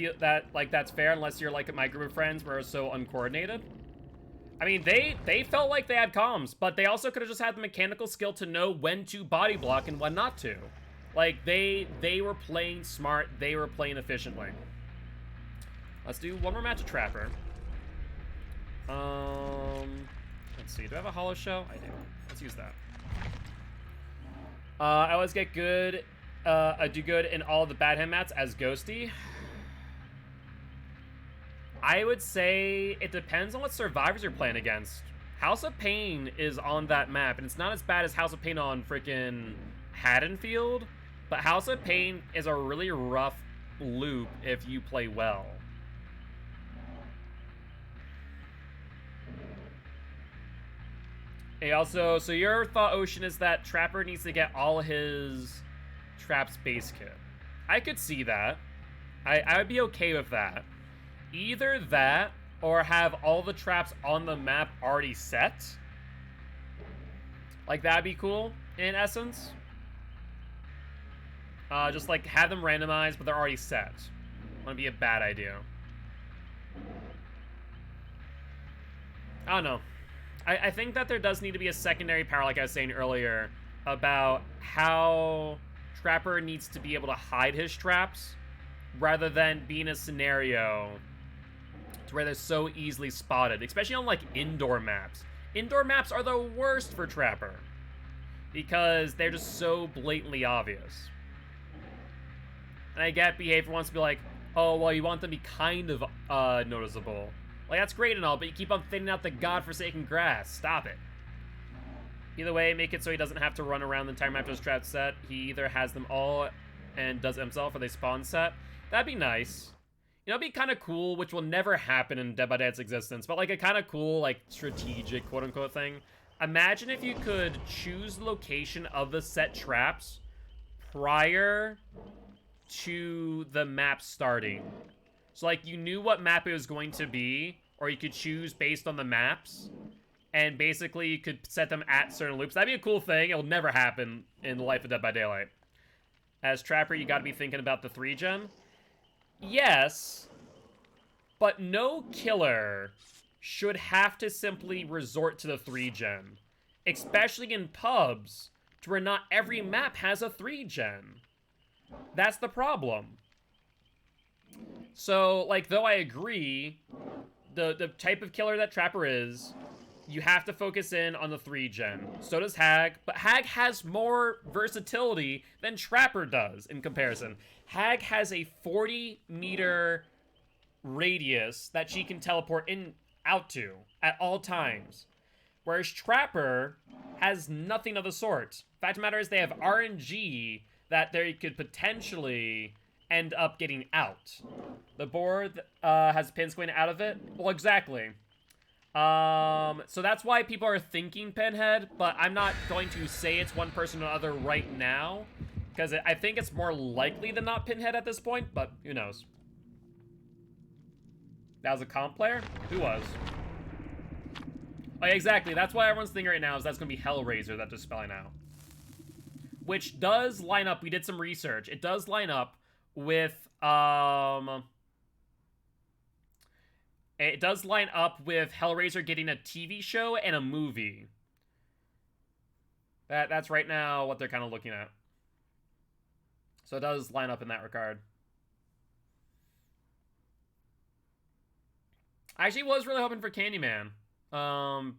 that's fair unless you're like my group of friends where it's so uncoordinated. I mean, they felt like they had comms, but they also could have just had the mechanical skill to know when to body block and when not to. Like, they were playing smart, they were playing efficiently. Let's do one more match of Trapper. Let's see, do I have a hollow shell? I do. Let's use that. I always get good, I do good in all the bad hand mats as Ghosty. I would say it depends on what survivors you're playing against. House of Pain is on that map, and it's not as bad as House of Pain on freaking Haddonfield, but House of Pain is a really rough loop if you play well. Hey, also, so your thought, Ocean, is that Trapper needs to get all his traps base kit. I could see that. I would be okay with that. Either that, or have all the traps on the map already set. Like, that'd be cool, in essence. Just, like, have them randomized, but they're already set. Wouldn't be a bad idea. I don't know. I think that there does need to be a secondary power, like I was saying earlier, about how Trapper needs to be able to hide his traps, rather than being a scenario to where they're so easily spotted, especially on, like, indoor maps. Indoor maps are the worst for Trapper, because they're just so blatantly obvious. And I get behavior wants to be like, oh, well, you want them to be kind of noticeable. Like, that's great and all, but you keep on thinning out the godforsaken grass. Stop it. Either way, make it so he doesn't have to run around the entire map to his trap set. He either has them all and does it himself, or they spawn set. That'd be nice. You know, it'd be kind of cool, which will never happen in Dead by Daylight's existence, but like a kind of cool, like, strategic, quote-unquote thing. Imagine if you could choose the location of the set traps prior to the map starting. So, like, you knew what map it was going to be, or you could choose based on the maps, and basically you could set them at certain loops. That'd be a cool thing. It'll never happen in the life of Dead by Daylight. As Trapper, you gotta be thinking about the 3-gen. Yes, but no killer should have to simply resort to the 3-gen, especially in pubs, to where not every map has a 3-gen. That's the problem. So, like, though I agree, the type of killer that Trapper is, you have to focus in on the 3-gen. So does Hag, but Hag has more versatility than Trapper does in comparison. Hag has a 40-meter radius that she can teleport out to at all times, whereas Trapper has nothing of the sort. Fact of the matter is they have RNG that they could potentially end up getting out. The board has pins going out of it. Well, exactly. So that's why people are thinking Pinhead, but I'm not going to say it's one person or other right now, because I think it's more likely than not Pinhead at this point, but who knows. That was a comp player? Who was? Oh, yeah, exactly. That's why everyone's thinking right now is that's going to be Hellraiser that they're spelling out. Which does line up. We did some research. It does line up with, it does line up with Hellraiser getting a TV show and a movie. That's right now what they're kind of looking at. So it does line up in that regard. I actually was really hoping for Candyman.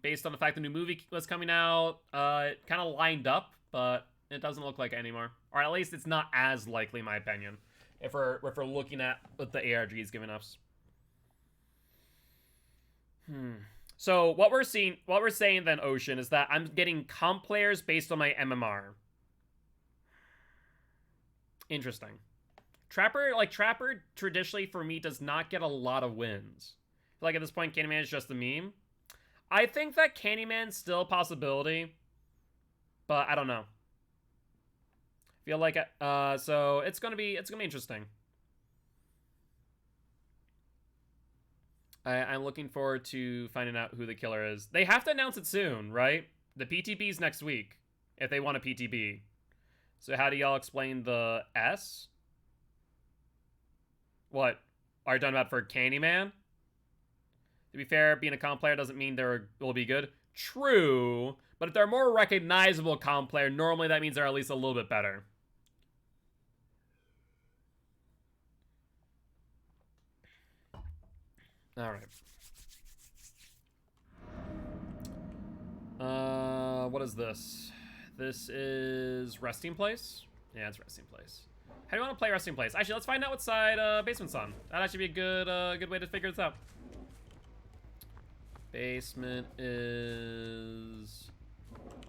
Based on the fact the new movie was coming out, it kind of lined up, but it doesn't look like it anymore. Or at least it's not as likely, in my opinion, if we're looking at what the ARG is giving us. So what we're saying then, Ocean, is that I'm getting comp players based on my MMR. Interesting. Trapper traditionally for me does not get a lot of wins. I feel like at this point, Candyman is just a meme. I think that Candyman's still a possibility, but I don't know. I feel like so it's gonna be interesting. I'm looking forward to finding out who the killer is. They have to announce it soon, right? The PTB's next week, if they want a PTB. So how do y'all explain the S? What? Are you talking about for Candyman? To be fair, being a comp player doesn't mean they will be good. True, but if they're a more recognizable comp player, normally that means they're at least a little bit better. All right. What is this? This is resting place? Yeah, it's resting place. How do you want to play resting place? Actually, let's find out what side basement's on. That'd actually be a good way to figure this out. Basement is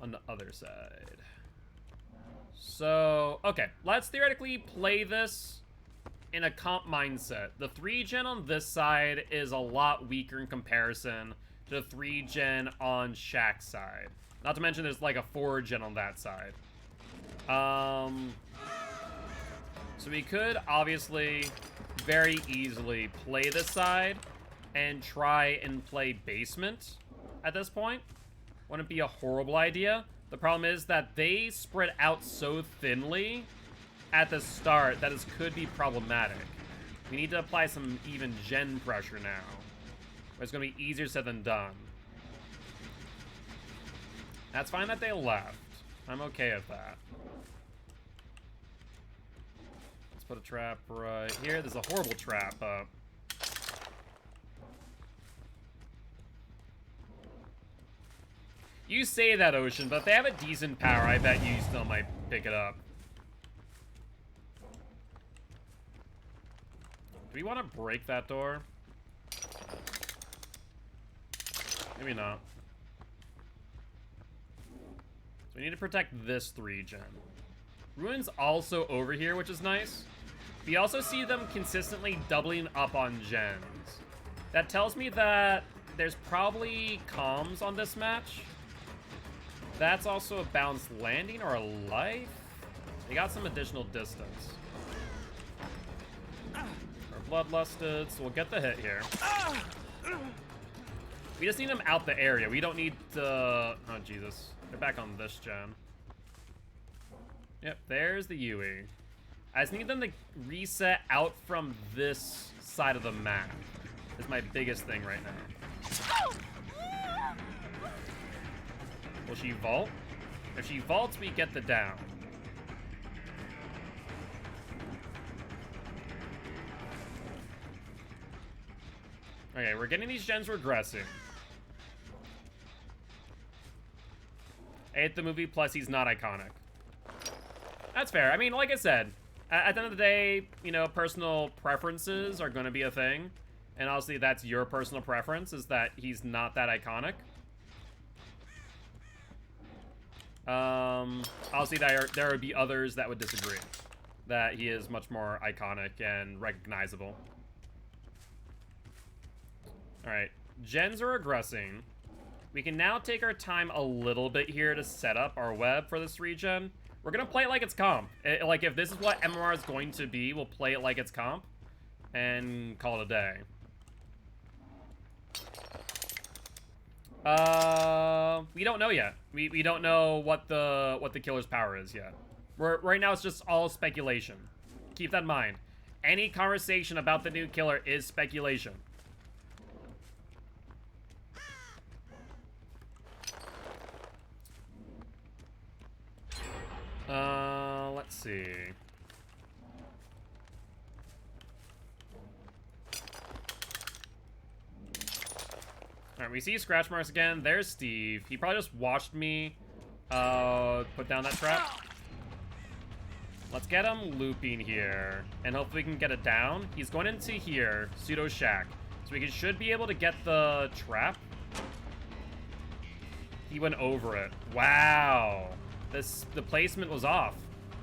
on the other side. So, okay. Let's theoretically play this in a comp mindset. The 3-gen on this side is a lot weaker in comparison to the 3-gen on Shaq's side. Not to mention there's like a 4-gen on that side. So we could obviously very easily play this side and try and play basement at this point. Wouldn't be a horrible idea. The problem is that they spread out so thinly at the start that this could be problematic. We need to apply some even gen pressure now. It's going to be easier said than done. That's fine that they left. I'm okay with that. Let's put a trap right here. There's a horrible trap up. You say that, Ocean, but if they have a decent power, I bet you still might pick it up. Do we want to break that door? Maybe not. So we need to protect this 3-gen. Ruin's also over here, which is nice. We also see them consistently doubling up on gens. That tells me that there's probably comms on this match. That's also a balanced landing or a life. They got some additional distance. We're bloodlusted, so we'll get the hit here. We just need them out the area. We don't need to... Oh, Jesus. They're back on this gen. Yep, there's the UE. I just need them to reset out from this side of the map. Is my biggest thing right now. Will she vault? If she vaults, we get the down. Okay, we're getting these gens regressing. I hate the movie, plus he's not iconic. That's fair. I mean, like I said, at the end of the day, you know, personal preferences are going to be a thing. And obviously that's your personal preference, is that he's not that iconic. Obviously there would be others that would disagree. That he is much more iconic and recognizable. Alright, gens are regressing. We can now take our time a little bit here to set up our web for this regen. We're gonna play it like it's comp. Like, if this is what MMR is going to be, we'll play it like it's comp. And call it a day. We don't know yet. We don't know what the killer's power is yet. Right now it's just all speculation. Keep that in mind. Any conversation about the new killer is speculation. Let's see. Alright, we see scratch marks again. There's Steve. He probably just watched me put down that trap. Let's get him looping here, and hopefully we can get it down. He's going into here, pseudo shack. So we should be able to get the trap. He went over it. Wow. The placement was off.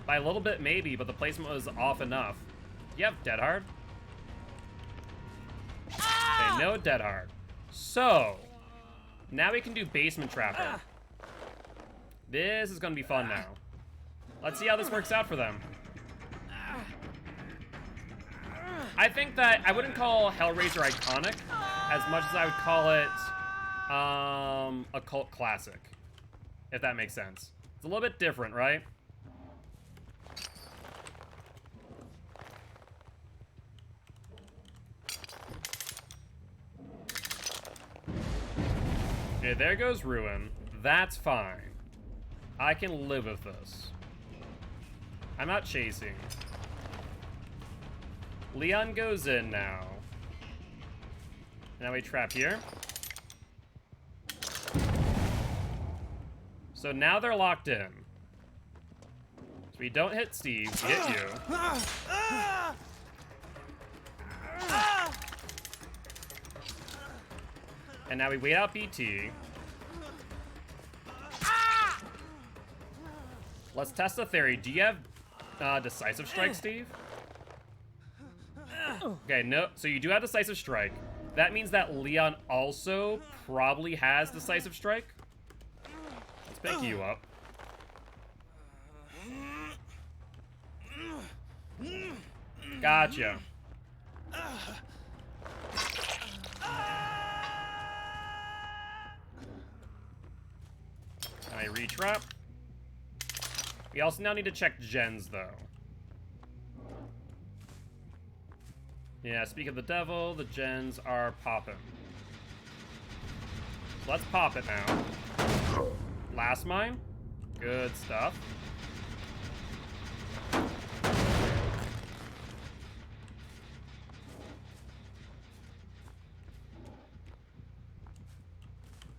By a little bit maybe, but the placement was off enough. You have Dead Hard? Okay, no Dead Hard. So, now we can do basement trapping. This is gonna be fun now. Let's see how this works out for them. I think that I wouldn't call Hellraiser iconic as much as I would call it a cult classic, if that makes sense. It's a little bit different, right? Okay, there goes Ruin. That's fine. I can live with this. I'm not chasing. Leon goes in now. Now we trap here. So now they're locked in. So we don't hit Steve, we hit you. And now we wait out BT. Let's test the theory. Do you have Decisive Strike, Steve? Okay, no. So you do have Decisive Strike. That means that Leon also probably has Decisive Strike. Let's pick you up. Gotcha. I retrap. We also now need to check gens, though. Yeah, speak of the devil, the gens are popping. So let's pop it now. Last mine. Good stuff.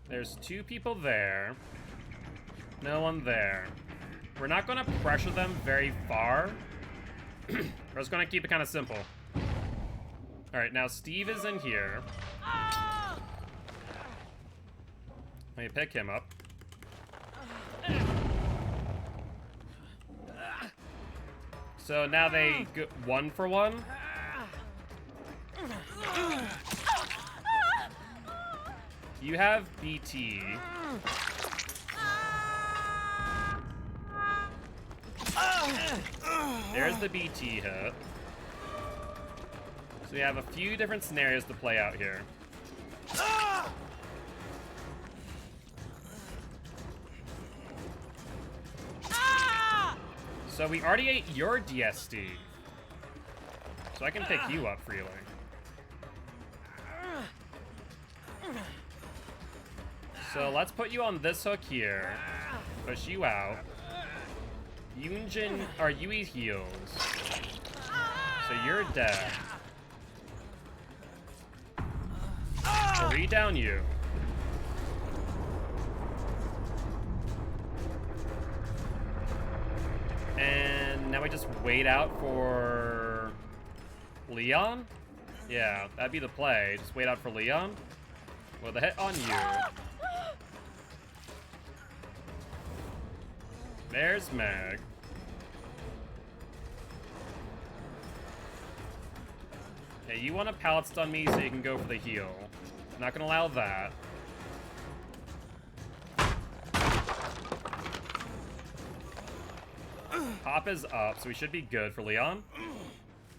There's 2 people there. No one there. We're not going to pressure them very far. We're just going to keep it kind of simple. Alright, now Steve is in here. Let me pick him up. So now they go 1 for 1. You have BT. There's the BT hit. So we have a few different scenarios to play out here. So we already ate your DS, Steve. So I can pick you up freely. So let's put you on this hook here. Push you out. Yunjin, or Yui heals. So you're dead. I'll re-down you. And now we just wait out for Leon? Yeah, that'd be the play. Just wait out for Leon. With a hit on you. There's Meg. Okay, you want to pallet stun me so you can go for the heal. Not gonna allow that. Pop is up, so we should be good for Leon.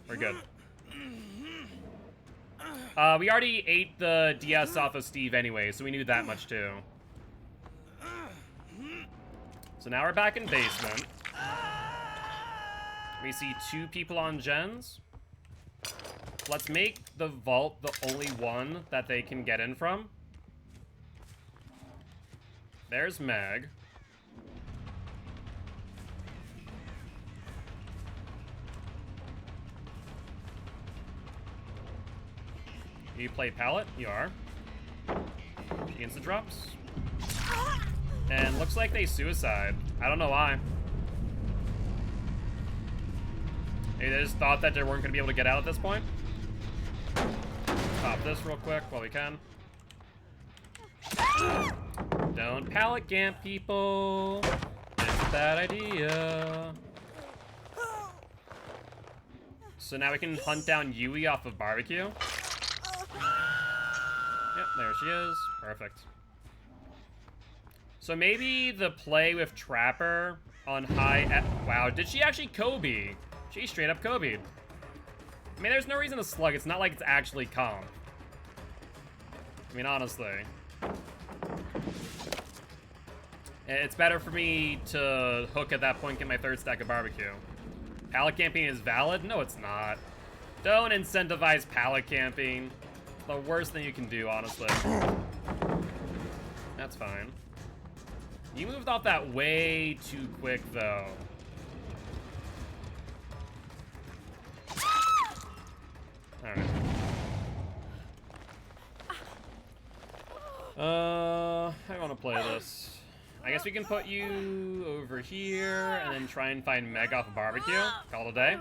We're good. We already ate the DS off of Steve anyway, so we knew that much too. So now we're back in basement. We see 2 people on gens. Let's make the vault the only one that they can get in from. There's Meg. You play pallet? You are. She instant drops. And looks like they suicide. I don't know why. Maybe they just thought that they weren't going to be able to get out at this point. Stop this real quick while we can. Don't pallet gamp, people. It's a bad idea. So now we can hunt down Yui off of barbecue. Yep, there she is. Perfect. So maybe the play with Trapper on high... Wow, did she actually Kobe? She straight up Kobe. I mean, there's no reason to slug. It's not like it's actually comp. I mean, honestly. It's better for me to hook at that point, get my third stack of barbecue. Pallet camping is valid? No, it's not. Don't incentivize pallet camping. It's the worst thing you can do, honestly. That's fine. You moved off that way too quick, though. Alright. I want to play this. I guess we can put you over here and then try and find Meg off of barbecue. Call it a day.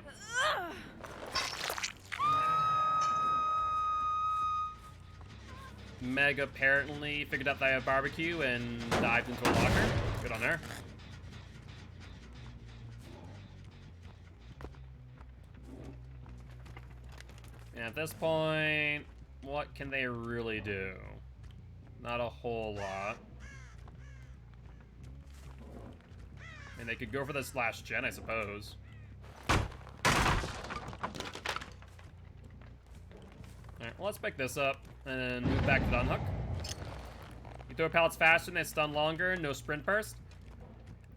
Meg apparently figured out that I have barbecue and dived into a locker. Good on her. And at this point, what can they really do? Not a whole lot. I mean, they could go for this last gen, I suppose. Alright, well, let's pick this up and then move back to the unhook. You throw pallets faster and they stun longer, no sprint burst.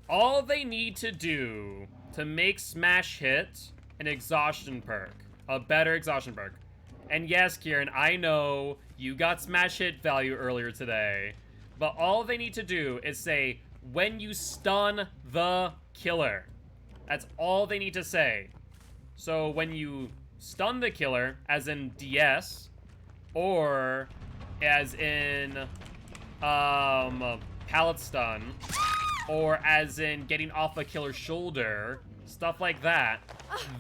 All they need to do to make Smash hit an exhaustion perk, a better exhaustion perk. And yes, Kieran, I know you got Smash hit value earlier today, but all they need to do is say, when you stun the killer. That's all they need to say. So when you stun the killer, as in DS, or as in pallet stun, or as in getting off a killer's shoulder, stuff like that,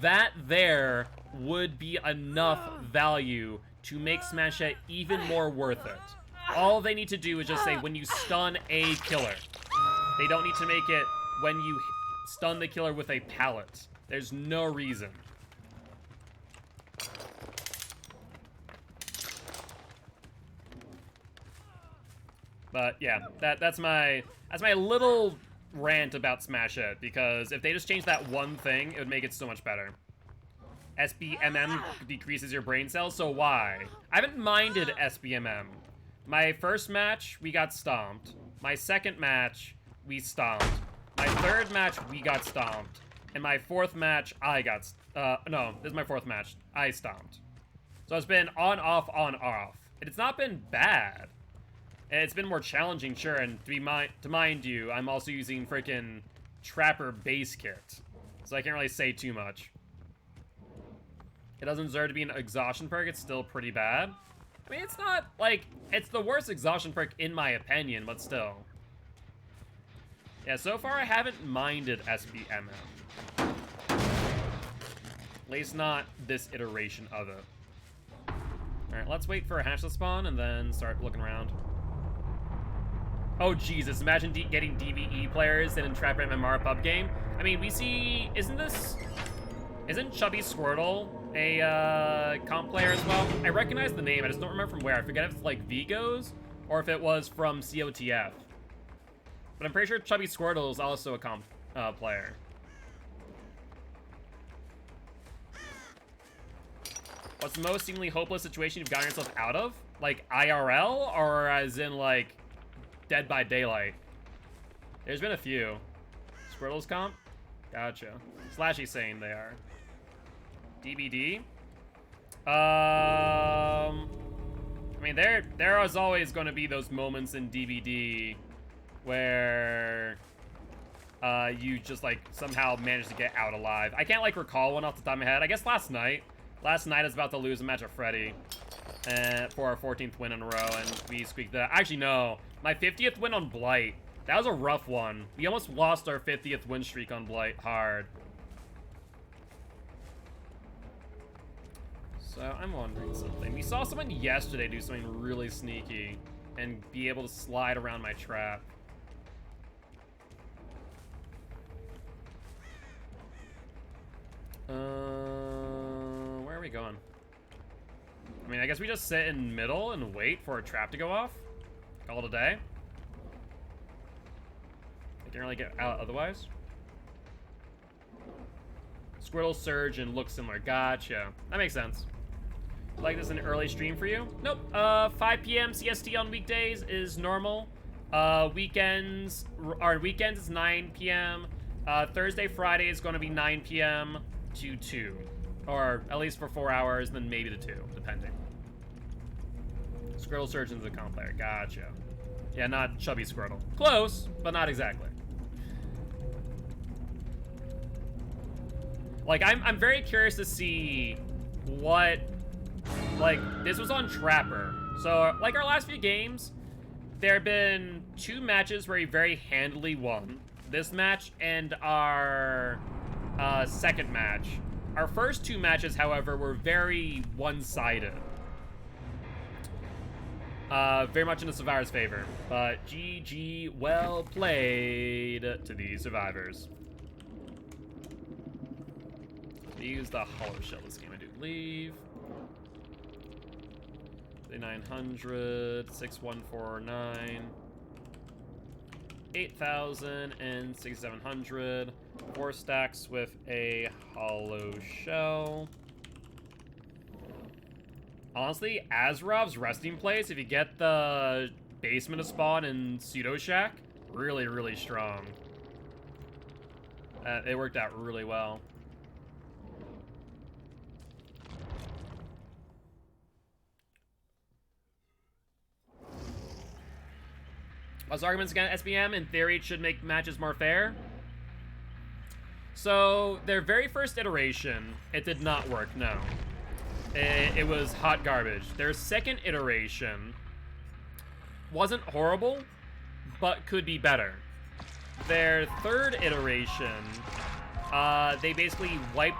that there would be enough value to make Smash Hit even more worth it. All they need to do is just say, when you stun a killer. They don't need to make it when you stun the killer with a pallet. There's no reason. But yeah, that's my little rant about Smash It, because if they just change that one thing, it would make it so much better. SBMM decreases your brain cells, so why? I haven't minded SBMM. My first match, we got stomped. My second match, we stomped. My third match, we got stomped. And my fourth match, I got... no, this is my fourth match. I stomped. So it's been on, off, on, off. It's not been bad. It's been more challenging, sure, and to mind you, I'm also using freaking Trapper base kit. So I can't really say too much. It doesn't deserve to be an exhaustion perk, it's still pretty bad. I mean, it's not, like, it's the worst exhaustion perk in my opinion, but still. Yeah, so far I haven't minded SBMM. At least not this iteration of it. Alright, let's wait for a hatch to spawn and then start looking around. Oh, Jesus, imagine getting DVE players in a Trapper MMR pub game. I mean, we see, isn't Chubby Squirtle a comp player as well? I recognize the name, I just don't remember from where. I forget if it's like Vigos or if it was from COTF. But I'm pretty sure Chubby Squirtle is also a comp player. What's the most seemingly hopeless situation you've gotten yourself out of? Like IRL, or as in like Dead by Daylight? There's been a few. Squirtle's comp? Gotcha. Slashy saying they are. DBD? I mean, there is always going to be those moments in DBD where you just like somehow manage to get out alive. I can't like recall one off the top of my head. I guess last night I was about to lose a match of Freddy. for our 14th win in a row, and we squeaked that. Actually, no. My 50th win on Blight. That was a rough one. We almost lost our 50th win streak on Blight hard. So, I'm wondering something. We saw someone yesterday do something really sneaky and be able to slide around my trap. Where are we going? I mean, I guess we just sit in middle and wait for a trap to go off. Call it a day. I can't really get out otherwise. Squirtle, Surge, and look similar. Gotcha. That makes sense. Like this an early stream for you? Nope. 5 p.m. CST on weekdays is normal. Weekends is 9 p.m. Thursday, Friday is going to be 9 p.m. to 2. Or at least for 4 hours, then maybe to 2, depending. Squirtle Surgeon's a comp player. Gotcha. Yeah, not Chubby Squirtle. Close, but not exactly. Like, I'm very curious to see what... Like, this was on Trapper. So, like our last few games, there have been 2 matches where he very handily won. This match and our second match. Our first 2 matches, however, were very one-sided. Very much in the survivor's favor. But GG, well played to the survivors. We use the hollow shell this game, I do believe. 900, 6149, 8,000, and 6,700. 4 stacks with a hollow shell. Honestly, Azerov's resting place, if you get the basement of spawn in Pseudo Shack, really, really strong. It worked out really well. As arguments against SBM, in theory, it should make matches more fair. So, their very first iteration, it did not work, no. It was hot garbage. Their second iteration wasn't horrible, but could be better. Their third iteration, they basically wiped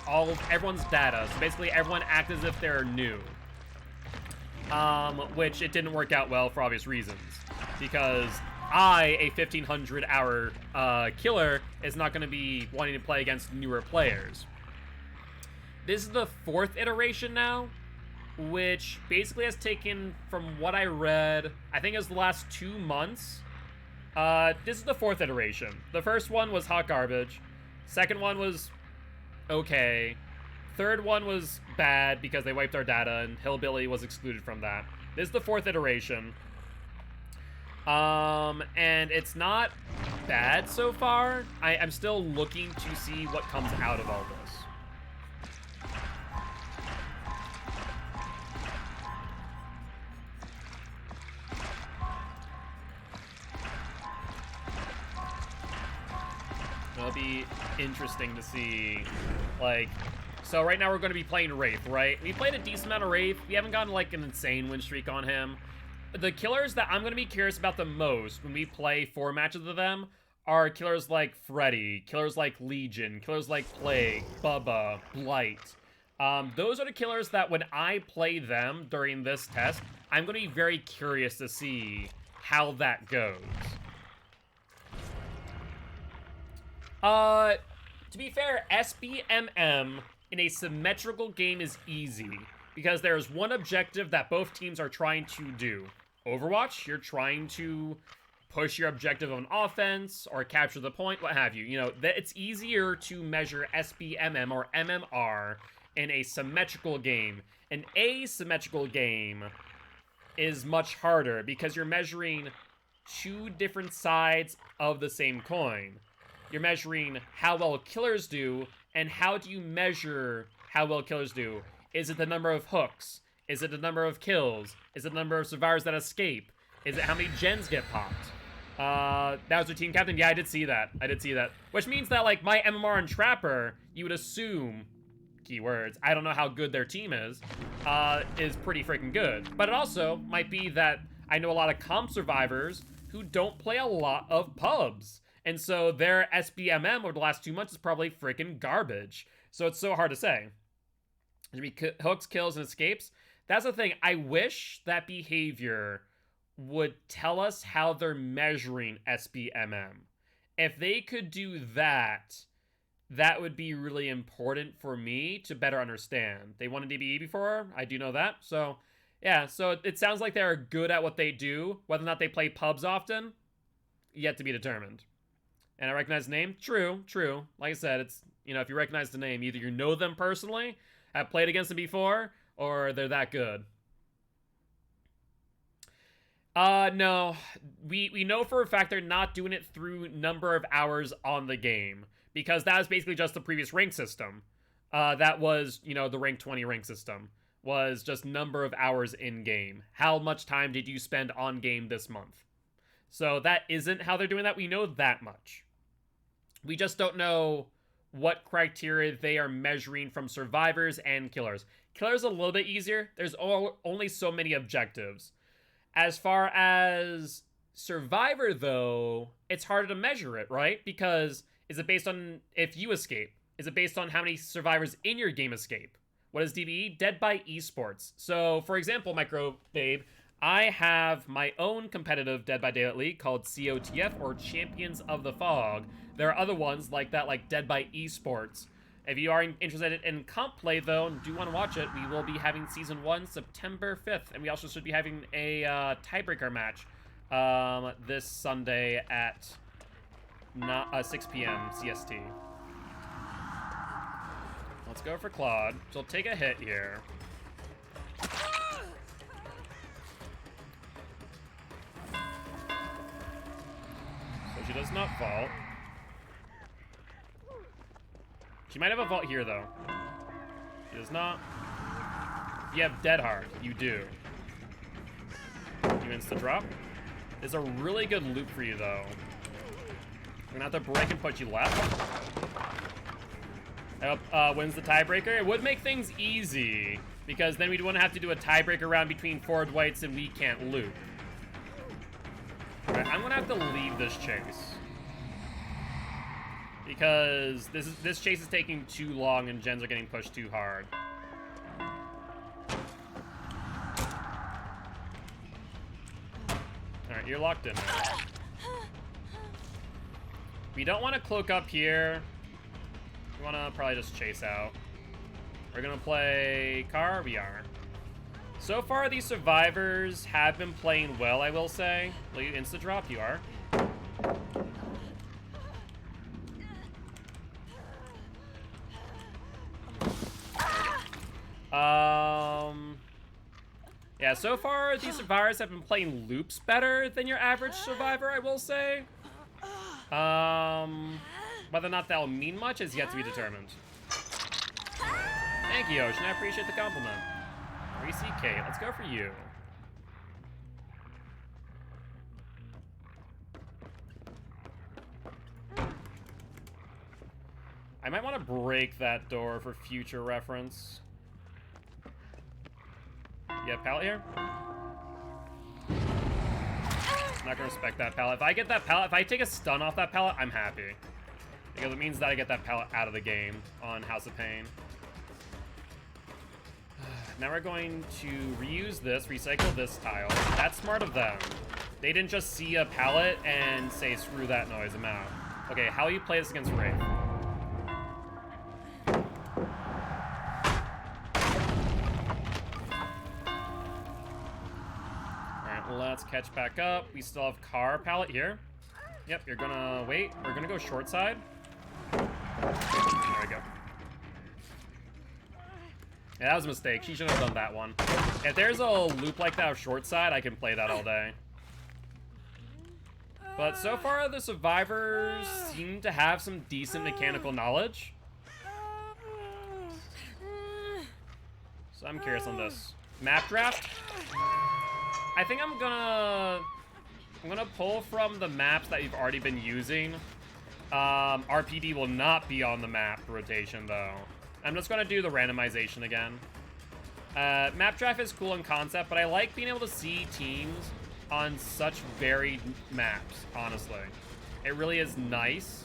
all of everyone's data. So basically, everyone acts as if they're new. Which it didn't work out well for obvious reasons. Because I, a 1,500-hour killer, is not going to be wanting to play against newer players. This is the 4th iteration now, which basically has taken, from what I read, I think it was the last 2 months. This is the 4th iteration. The first one was hot garbage. Second one was okay. Third one was bad because they wiped our data, and Hillbilly was excluded from that. This is the 4th iteration. And it's not bad so far. I'm still looking to see what comes out of all this. It'll be interesting to see, like... So right now we're going to be playing Wraith, right? We played a decent amount of Wraith. We haven't gotten, like, an insane win streak on him. The killers that I'm going to be curious about the most when we play 4 matches of them are killers like Freddy, killers like Legion, killers like Plague, Bubba, Blight. Those are the killers that when I play them during this test, I'm going to be very curious to see how that goes. To be fair, SBMM in a symmetrical game is easy because there's one objective that both teams are trying to do. Overwatch, you're trying to push your objective on offense or capture the point, what have you. You know, it's easier to measure SBMM or MMR in a symmetrical game. An asymmetrical game is much harder because you're measuring 2 different sides of the same coin. You're measuring how well killers do, and how do you measure how well killers do? Is it the number of hooks? Is it the number of kills? Is it the number of survivors that escape? Is it how many gens get popped? That was your team captain? Yeah, I did see that. I did see that. Which means that, like, my MMR and Trapper, you would assume, keywords, I don't know how good their team is pretty freaking good. But it also might be that I know a lot of comp survivors who don't play a lot of pubs. And so their SBMM over the last 2 months is probably freaking garbage. So it's so hard to say. Hooks, kills, and escapes. That's the thing. I wish that behavior would tell us how they're measuring SBMM. If they could do that, that would be really important for me to better understand. They won a DBE before. I do know that. So, yeah. So it sounds like they're good at what they do. Whether or not they play pubs often, yet to be determined. And I recognize the name? True, true. Like I said, it's, you know, if you recognize the name, either you know them personally, have played against them before, or they're that good. No. We know for a fact they're not doing it through number of hours on the game, because that was basically just the previous rank system. That was, you know, the rank 20 rank system. Was just number of hours in-game. How much time did you spend on game this month? So that isn't how they're doing that. We know that much. We just don't know what criteria they are measuring from survivors and killers. Killers a little bit easier. There's only so many objectives. As far as survivor, though, it's harder to measure it, right? Because is it based on if you escape? Is it based on how many survivors in your game escape? What is DBE? Dead by Esports. So, for example, Micro Babe, I have my own competitive Dead by Daylight League called COTF, or Champions of the Fog. There are other ones like that, like Dead by Esports. If you are interested in comp play, though, and do want to watch it, we will be having Season 1 September 5th, and we also should be having a tiebreaker match this Sunday at 6 p.m. CST. Let's go for Claude. She'll take a hit here. So she does not vault. She might have a vault here, though. She does not. You have Dead Hard. You do. You insta-drop. There's a really good loop for you, though. I'm gonna have to break and put you left. Wins the tiebreaker. It would make things easy, because then we wouldn't have to do a tiebreaker round between forward whites and we can't loop. Alright, I'm gonna have to leave this chase. Because this chase is taking too long and gens are getting pushed too hard. Alright, you're locked in now. We don't want to cloak up here. We want to probably just chase out. We're going to play car. We are. So far, these survivors have been playing well, I will say. Will you insta-drop? You are. Yeah, so far, these survivors have been playing loops better than your average survivor, I will say. Whether or not that'll mean much is yet to be determined. Thank you, Ocean. I appreciate the compliment. Reese Kate, let's go for you. I might want to break that door for future reference. You have pallet here? I'm not gonna respect that pallet. If I get that pallet, if I take a stun off that pallet, I'm happy. Because it means that I get that pallet out of the game on House of Pain. Now we're going to reuse this, recycle this tile. That's smart of them. They didn't just see a pallet and say, screw that noise, I'm out. Okay, how do you play this against Wraith? Let's catch back up. We still have car pallet here. Yep, you're gonna wait. We're gonna go short side. There we go. Yeah, that was a mistake. She should have done that one. If there's a loop like that of short side, I can play that all day. But so far, the survivors seem to have some decent mechanical knowledge. So I'm curious on this. Map draft? I think I'm gonna pull from the maps that you've already been using. RPD will not be on the map rotation, though. I'm just gonna do the randomization again. Map draft is cool in concept, but I like being able to see teams on such varied maps, honestly. It really is nice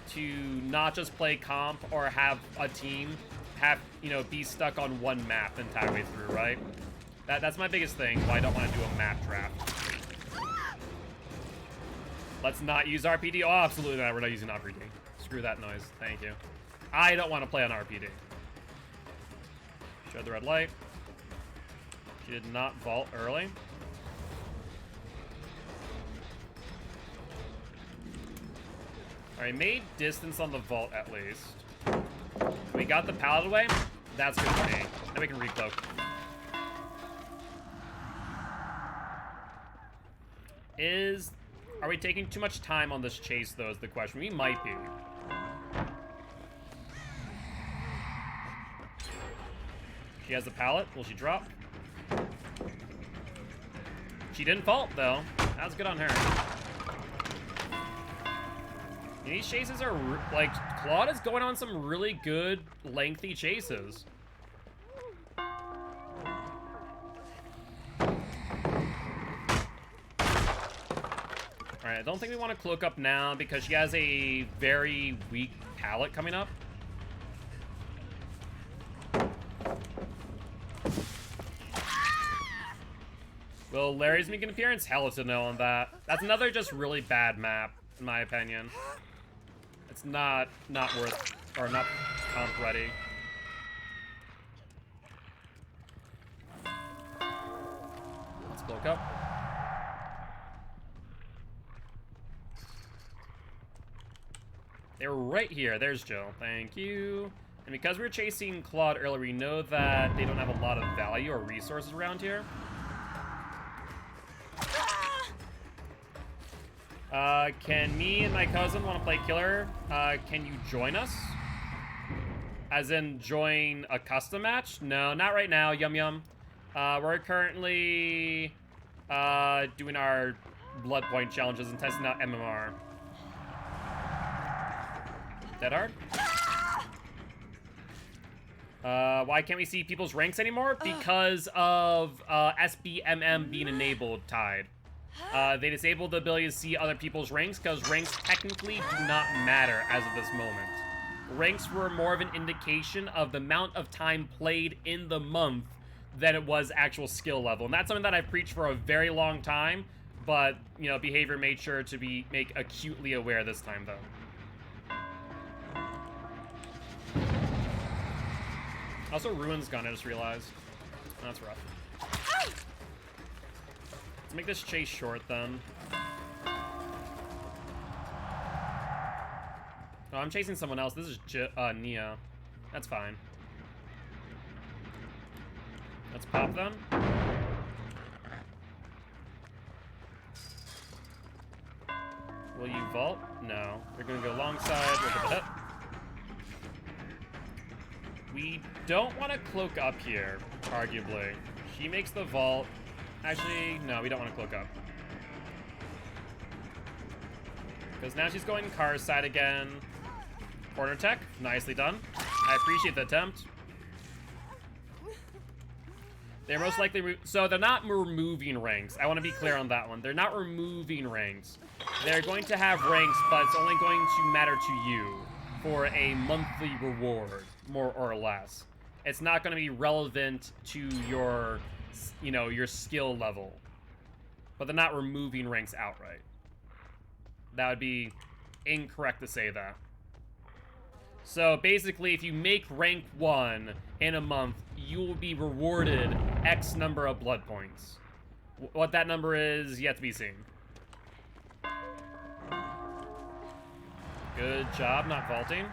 to not just play comp or have a team be stuck on one map the entire way through, right? That's my biggest thing why I don't want to do a map draft. Let's not use RPD. Oh, absolutely not. We're not using RPD. Screw that noise. Thank you. I don't want to play on RPD. Showed the red light. She did not vault early. Alright, made distance on the vault at least. We got the pallet away. That's good for me. Then we can recloak. Are we taking too much time on this chase, though, is the question. We might be. She has the pallet. Will she drop? She didn't fault, though. That's good on her. And these chases are, like, Claude is going on some really good, lengthy chases. Alright, I don't think we want to cloak up now because she has a very weak pallet coming up. Will Larry's make an appearance? Hell to no on that. That's another just really bad map, in my opinion. It's not worth, or not comp ready. Let's cloak up. They were right here. There's Jill. Thank you. And because we were chasing Claude earlier, we know that they don't have a lot of value or resources around here. Can me and my cousin want to play killer? Can you join us? As in, join a custom match? No, not right now, Yum Yum. We're currently doing our blood point challenges and testing out MMR. Dead hard? Why can't we see people's ranks anymore? Because of SBMM being enabled, Tide. They disabled the ability to see other people's ranks because ranks technically do not matter as of this moment. Ranks were more of an indication of the amount of time played in the month than it was actual skill level. And that's something that I've preached for a very long time, but, you know, behavior made sure to make acutely aware this time, though. Also, Ruin's gone, I just realized. That's rough. Let's make this chase short, then. Oh, I'm chasing someone else. This is Nia. That's fine. Let's pop them. Will you vault? No. We're gonna go long side, look at the hip. We don't want to cloak up here, arguably. She makes the vault. Actually, no, we don't want to cloak up. Because now she's going car side again. Corner tech, nicely done. I appreciate the attempt. They're most likely, so they're not removing ranks. I want to be clear on that one. They're not removing ranks. They're going to have ranks, but it's only going to matter to you for a monthly reward, more or less. It's not going to be relevant to your, you know, your skill level. But they're not removing ranks outright. That would be incorrect to say that. So basically, if you make rank 1 in a month, you will be rewarded X number of blood points. What that number is, yet to be seen. Good job not vaulting.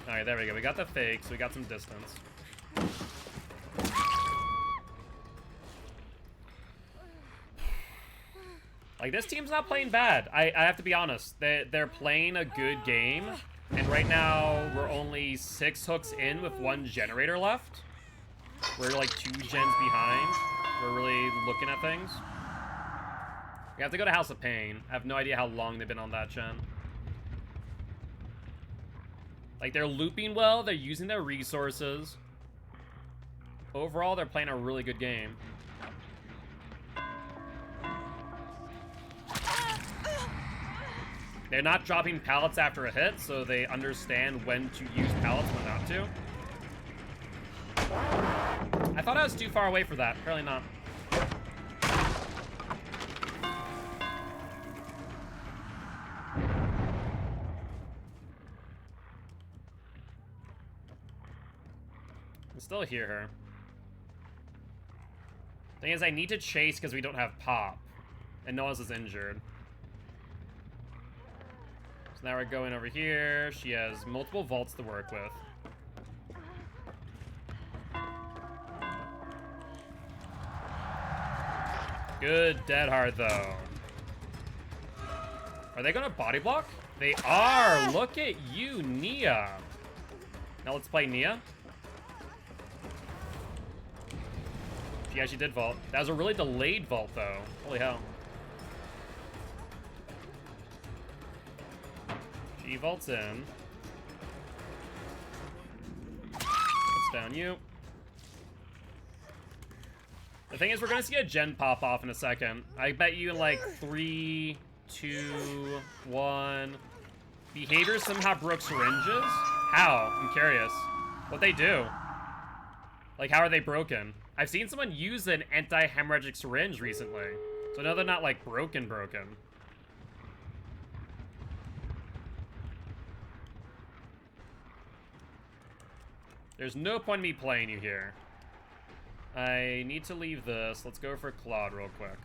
Alright, there we go. We got the fake, so we got some distance. Like, this team's not playing bad. I have to be honest. They're playing a good game. And right now, we're only 6 hooks in with 1 generator left. We're like 2 gens behind. We're really looking at things. We have to go to House of Pain. I have no idea how long they've been on that gen. Like, they're looping well. They're using their resources. Overall, they're playing a really good game. They're not dropping pallets after a hit, so they understand when to use pallets, when not to. I thought I was too far away for that. Apparently not. I still hear her. Thing is, I need to chase because we don't have pop. And no one else is injured. So now we're going over here. She has multiple vaults to work with. Good dead hard, though. Are they going to body block? They are! Look at you, Nia. Now let's play Nia. She actually did vault. That was a really delayed vault, though. Holy hell. She vaults in. Let's down you. The thing is, we're gonna see a gen pop off in a second. I bet you in like 3, 2, 1. Behavior somehow broke syringes? How? I'm curious. What they do? Like, how are they broken? I've seen someone use an anti-hemorrhagic syringe recently. So I know they're not like broken. There's no point in me playing you here. I need to leave this. Let's go for Claude real quick.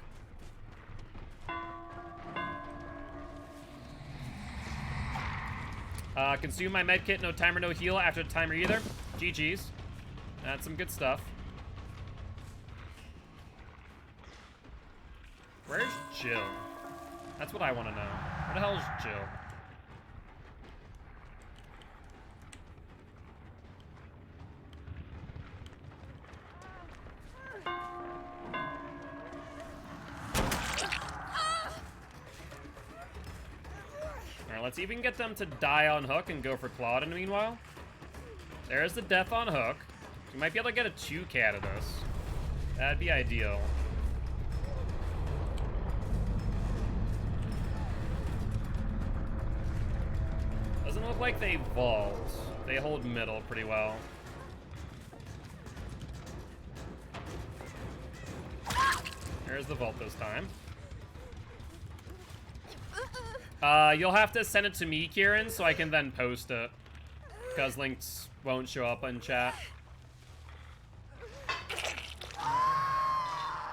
Consume my med kit, no timer, no heal after the timer either. GG's. That's some good stuff. Where's Jill? That's what I want to know. Where the hell is Jill? Alright, let's see if we can get them to die on hook and go for Claude in the meanwhile. There's the death on hook. We might be able to get a 2K out of this. That'd be ideal. Doesn't look like they vault. They hold middle pretty well. There's the vault this time. You'll have to send it to me, Kieran, so I can then post it. Because links won't show up in chat.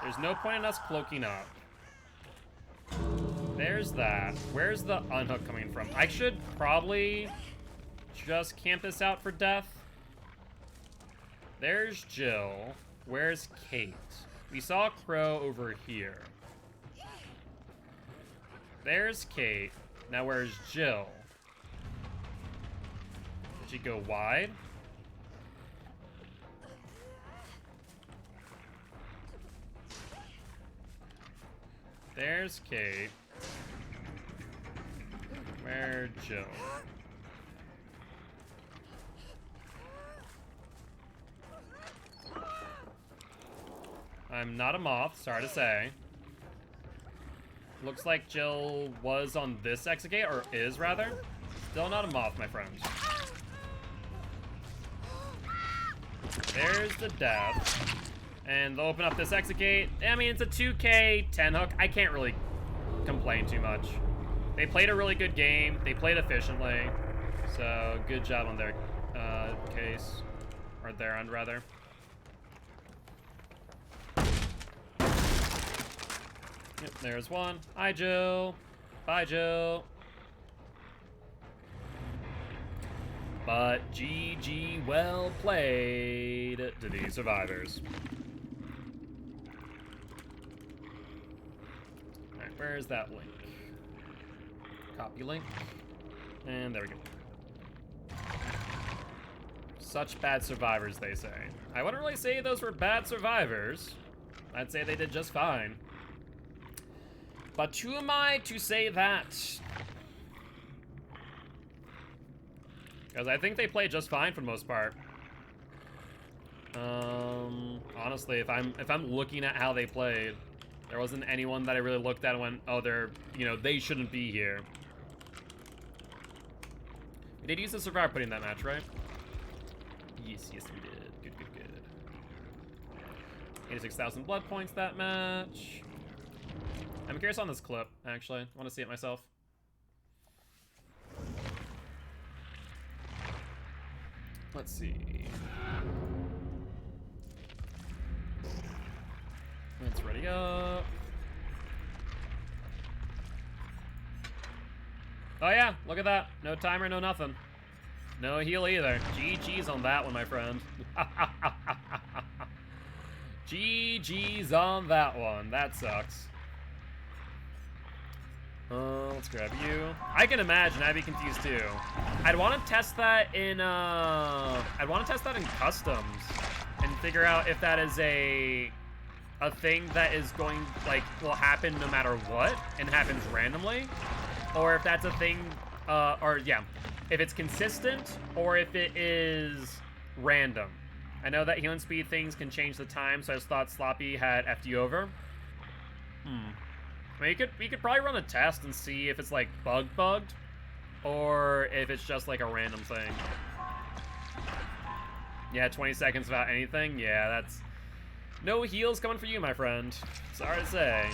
There's no point in us cloaking up. There's that. Where's the unhook coming from? I should probably just camp this out for death. There's Jill. Where's Kate? We saw Crow over here. There's Kate. Now where's Jill? Did she go wide? There's Kate. Where's Jill? I'm not a moth, sorry to say. Looks like Jill was on this exit gate, or is rather. Still not a moth, my friends. There's the death. And they'll open up this exit gate. I mean, it's a 2K 10 hook. I can't really complain too much. They played a really good game. They played efficiently. So, good job on their case. Or their end, rather. Yep, there's one. Hi, Jill. Bye, Jill. But GG, well played to these survivors. Alright, where is that link? Copy link. And there we go. Such bad survivors, they say. I wouldn't really say those were bad survivors. I'd say they did just fine. But who am I to say that? Because I think they play just fine for the most part. Honestly, if I'm looking at how they played, there wasn't anyone that I really looked at and went, oh, they're, you know, they shouldn't be here. We did use the survivor putting that match, right? Yes, yes, we did. Good, good, good. 86,000 blood points that match. I'm curious on this clip, actually. I want to see it myself. Let's see. Let's ready up. Oh yeah, look at that. No timer, no nothing. No heal either. GG's on that one, my friend. GG's on that one. That sucks. Let's grab you. I can imagine I'd be confused too. I'd want to test that in customs and figure out if that is a thing that is going, like, will happen no matter what and happens randomly, or if that's a thing, or yeah, if it's consistent or if it is random. I know that healing speed things can change the time, so I just thought Sloppy had FD over. I mean, we could probably run a test and see if it's like bugged, or if it's just like a random thing. Yeah, 20 seconds without anything. Yeah, that's no heals coming for you, my friend. Sorry to say.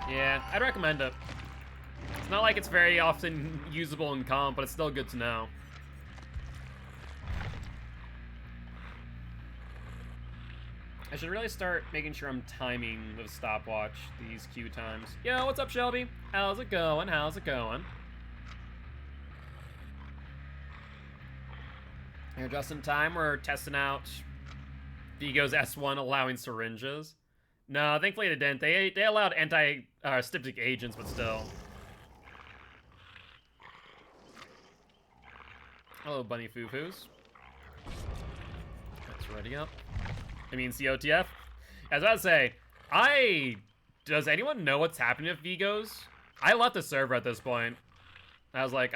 Yeah, I'd recommend it. It's not like it's very often usable in comp, but it's still good to know. I should really start making sure I'm timing with stopwatch these queue times. Yo, what's up, Shelby? How's it going? How's it going? Here, just in time, we're testing out Vigo's S1 allowing syringes. No, thankfully they didn't. They allowed anti-styptic agents, but still. Hello, bunny foo-foos. That's ready up. I mean, COTF. As I was about to say, does anyone know what's happening with Vigos? I left the server at this point. I was like,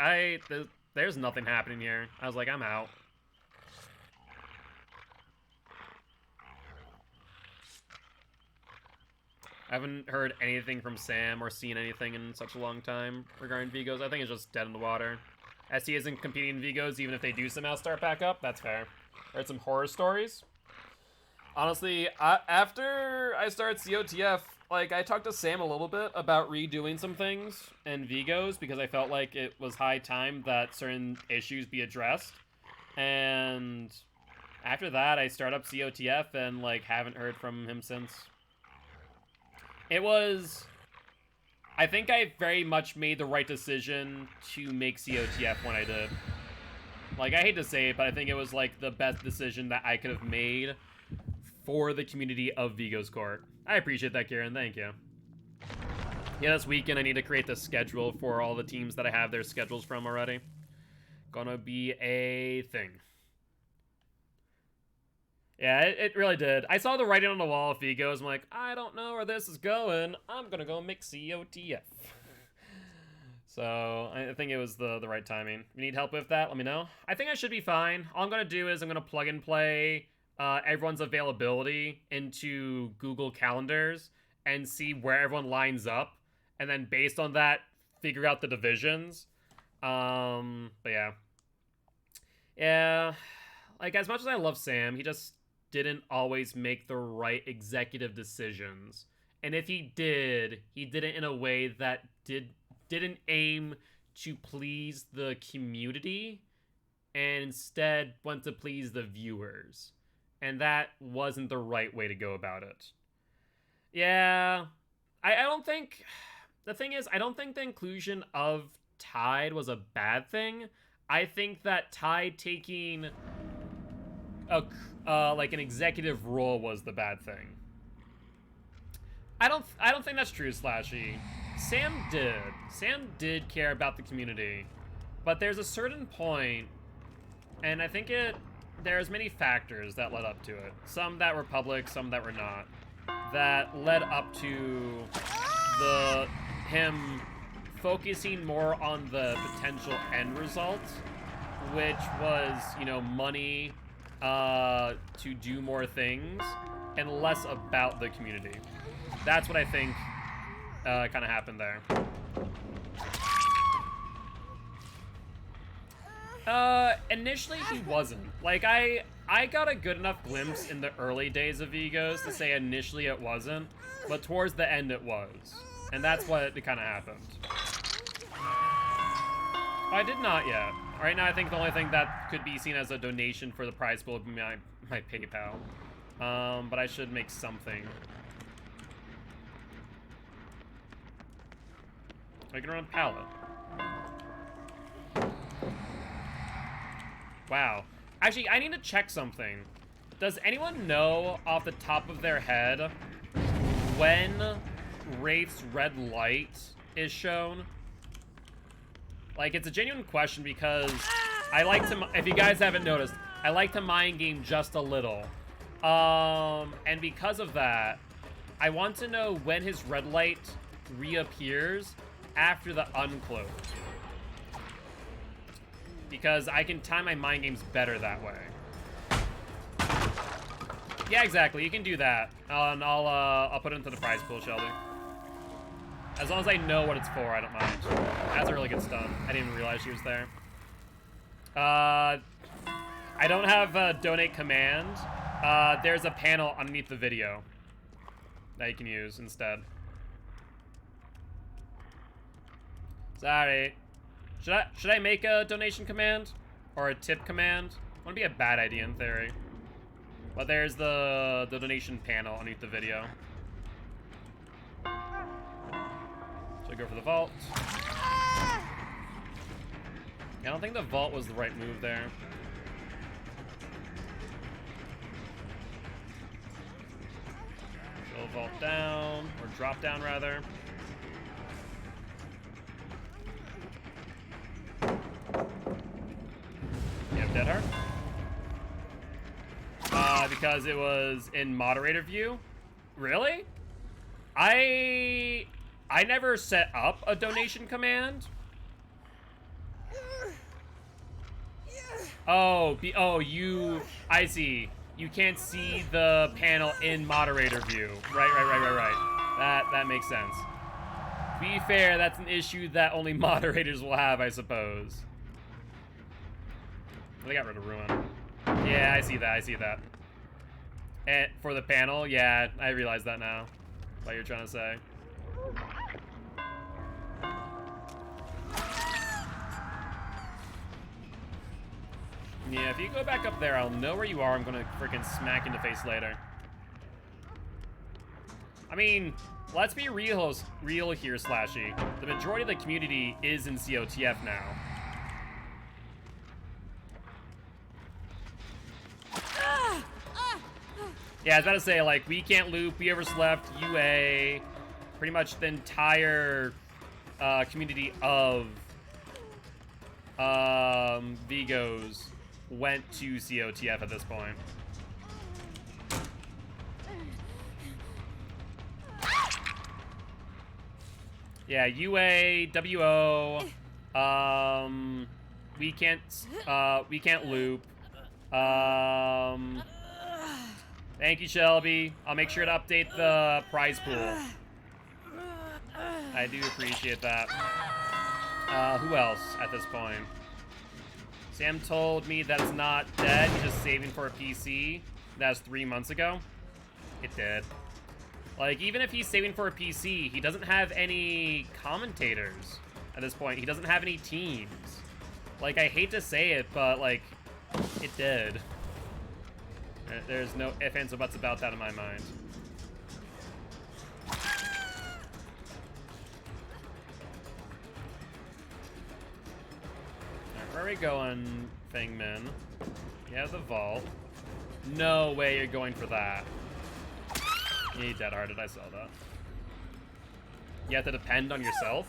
there's nothing happening here. I was like, I'm out. I haven't heard anything from Sam or seen anything in such a long time regarding Vigos. I think it's just dead in the water. SC isn't competing in Vigos, even if they do somehow start back up. That's fair. Heard some horror stories. Honestly, after I started COTF, like, I talked to Sam a little bit about redoing some things in Vigos because I felt like it was high time that certain issues be addressed. And after that, I started up COTF and, like, haven't heard from him since. It was... I think I very much made the right decision to make COTF when I did. Like, I hate to say it, but I think it was, like, the best decision that I could have made for the community of Vigos Court. I appreciate that, Kieran. Thank you. Yeah, this weekend I need to create the schedule for all the teams that I have their schedules from already. Gonna be a thing. Yeah, it really did. I saw the writing on the wall of Vigos. I'm like, I don't know where this is going. I'm gonna go make COTF. So, I think it was the right timing. If you need help with that, let me know. I think I should be fine. All I'm gonna do is I'm gonna plug and play everyone's availability into Google Calendars and see where everyone lines up. And then based on that, figure out the divisions. But yeah. Yeah. Like, as much as I love Sam, he just didn't always make the right executive decisions. And if he did it in a way that didn't aim to please the community and instead went to please the viewers. And that wasn't the right way to go about it. Yeah, I don't think... The thing is, I don't think the inclusion of Tide was a bad thing. I think that Tide taking like an executive role was the bad thing. I don't think that's true, Slashy. Sam did. Sam did care about the community. But there's a certain point, and I think there's many factors that led up to it. Some that were public, some that were not. That led up to him focusing more on the potential end result, which was, you know, money to do more things, and less about the community. That's what I think kind of happened there. Initially he wasn't. Like, I got a good enough glimpse in the early days of Egos to say initially it wasn't, but towards the end it was. And that's what kind of happened. Oh, I did not yet. Right now I think the only thing that could be seen as a donation for the prize pool would be my PayPal. But I should make something. I can run pallet. Wow. Actually, I need to check something. Does anyone know off the top of their head when Wraith's red light is shown? Like, it's a genuine question because I like to, if you guys haven't noticed, I like to mind game just a little. And because of that, I want to know when his red light reappears after the uncloak. Because I can time my mind games better that way. Yeah, exactly. You can do that. And I'll put it into the prize pool, Shelby. As long as I know what it's for, I don't mind. That's a really good stun. I didn't even realize she was there. I don't have a donate command. There's a panel underneath the video that you can use instead. Sorry. Should I make a donation command? Or a tip command? Wouldn't be a bad idea in theory. But there's the donation panel underneath the video. So I go for the vault. I don't think the vault was the right move there. So vault down, or drop down rather. You have Dead Heart? Because it was in moderator view? Really? I never set up a donation command. Oh, I see. You can't see the panel in moderator view. Right. That makes sense. To be fair, that's an issue that only moderators will have, I suppose. They got rid of Ruin. Yeah, I see that. And for the panel, yeah, I realize that now. What you're trying to say. Yeah, if you go back up there, I'll know where you are. I'm gonna freaking smack you in the face later. I mean, let's be real here, Slashy. The majority of the community is in COTF now. Yeah, I was about to say, like, we can't loop, we overslept, UA, pretty much the entire community of Vigos went to COTF at this point. Yeah, UA, WO, we can't loop. Thank you, Shelby. I'll make sure to update the prize pool. I do appreciate that. Who else at this point? Sam told me that it's not dead. He's just saving for a PC. That's 3 months ago. It did. Like, even if he's saving for a PC, he doesn't have any commentators at this point. He doesn't have any teams. Like, I hate to say it, but, like, it did. There's no ifs, ands, or buts about that in my mind. Alright, where are we going, Fangman? You have the vault. No way you're going for that. You dead-hearted, I saw that. You have to depend on yourself.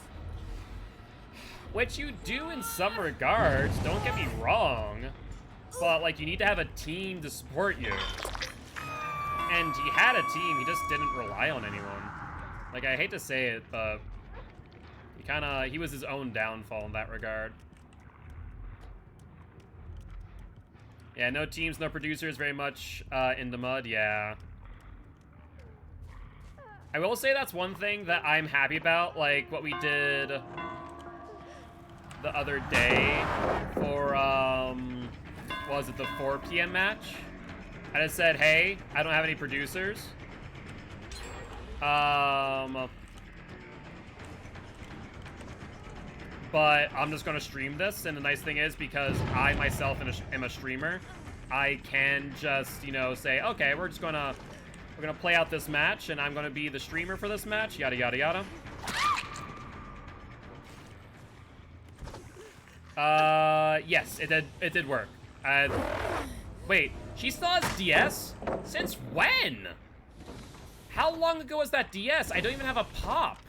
Which you do in some regards, don't get me wrong. But, like, you need to have a team to support you. And he had a team, he just didn't rely on anyone. Like, I hate to say it, but he was his own downfall in that regard. Yeah, no teams, no producers, very much in the mud, yeah. I will say that's one thing that I'm happy about, like what we did the other day for, what was it, the 4 p.m. match? I just said, hey, I don't have any producers. But I'm just gonna stream this, and the nice thing is, because I myself am a streamer, I can just, you know, say, okay, we're gonna play out this match, and I'm gonna be the streamer for this match, yada yada yada. Yes, it did work. Wait, she still has DS? Since when? How long ago was that DS? I don't even have a pop.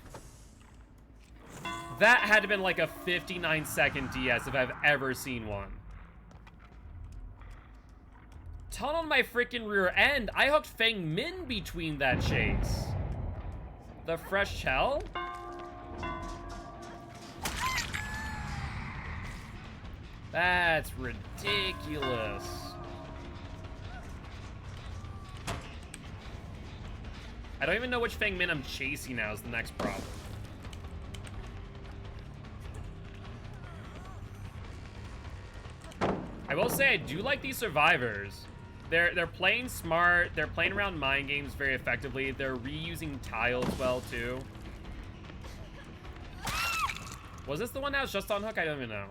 That had to have been like a 59-second DS if I've ever seen one. Ton on my freaking rear end. I hooked Feng Min between that chase. The fresh shell? That's ridiculous. I don't even know which Feng Min I'm chasing now is the next problem. I will say I do like these survivors. They're playing smart. They're playing around mind games very effectively. They're reusing tiles well too. Was this the one that was just on hook? I don't even know.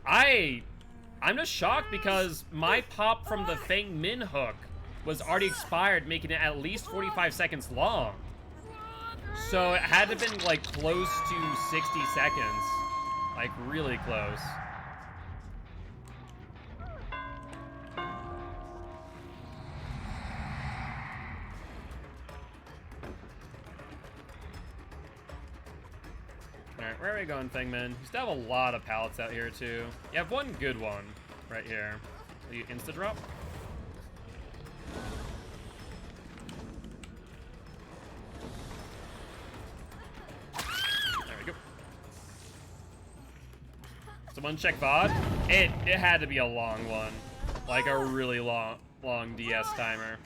I'm just shocked because my pop from the Feng Min hook was already expired, making it at least 45 seconds long. So it had to have been like close to 60 seconds. Like really close. Alright, where are we going, Feng Min? You still have a lot of pallets out here too. You have one good one right here. So you insta drop? There we go. Someone check VOD? It had to be a long one. Like a really long DS timer.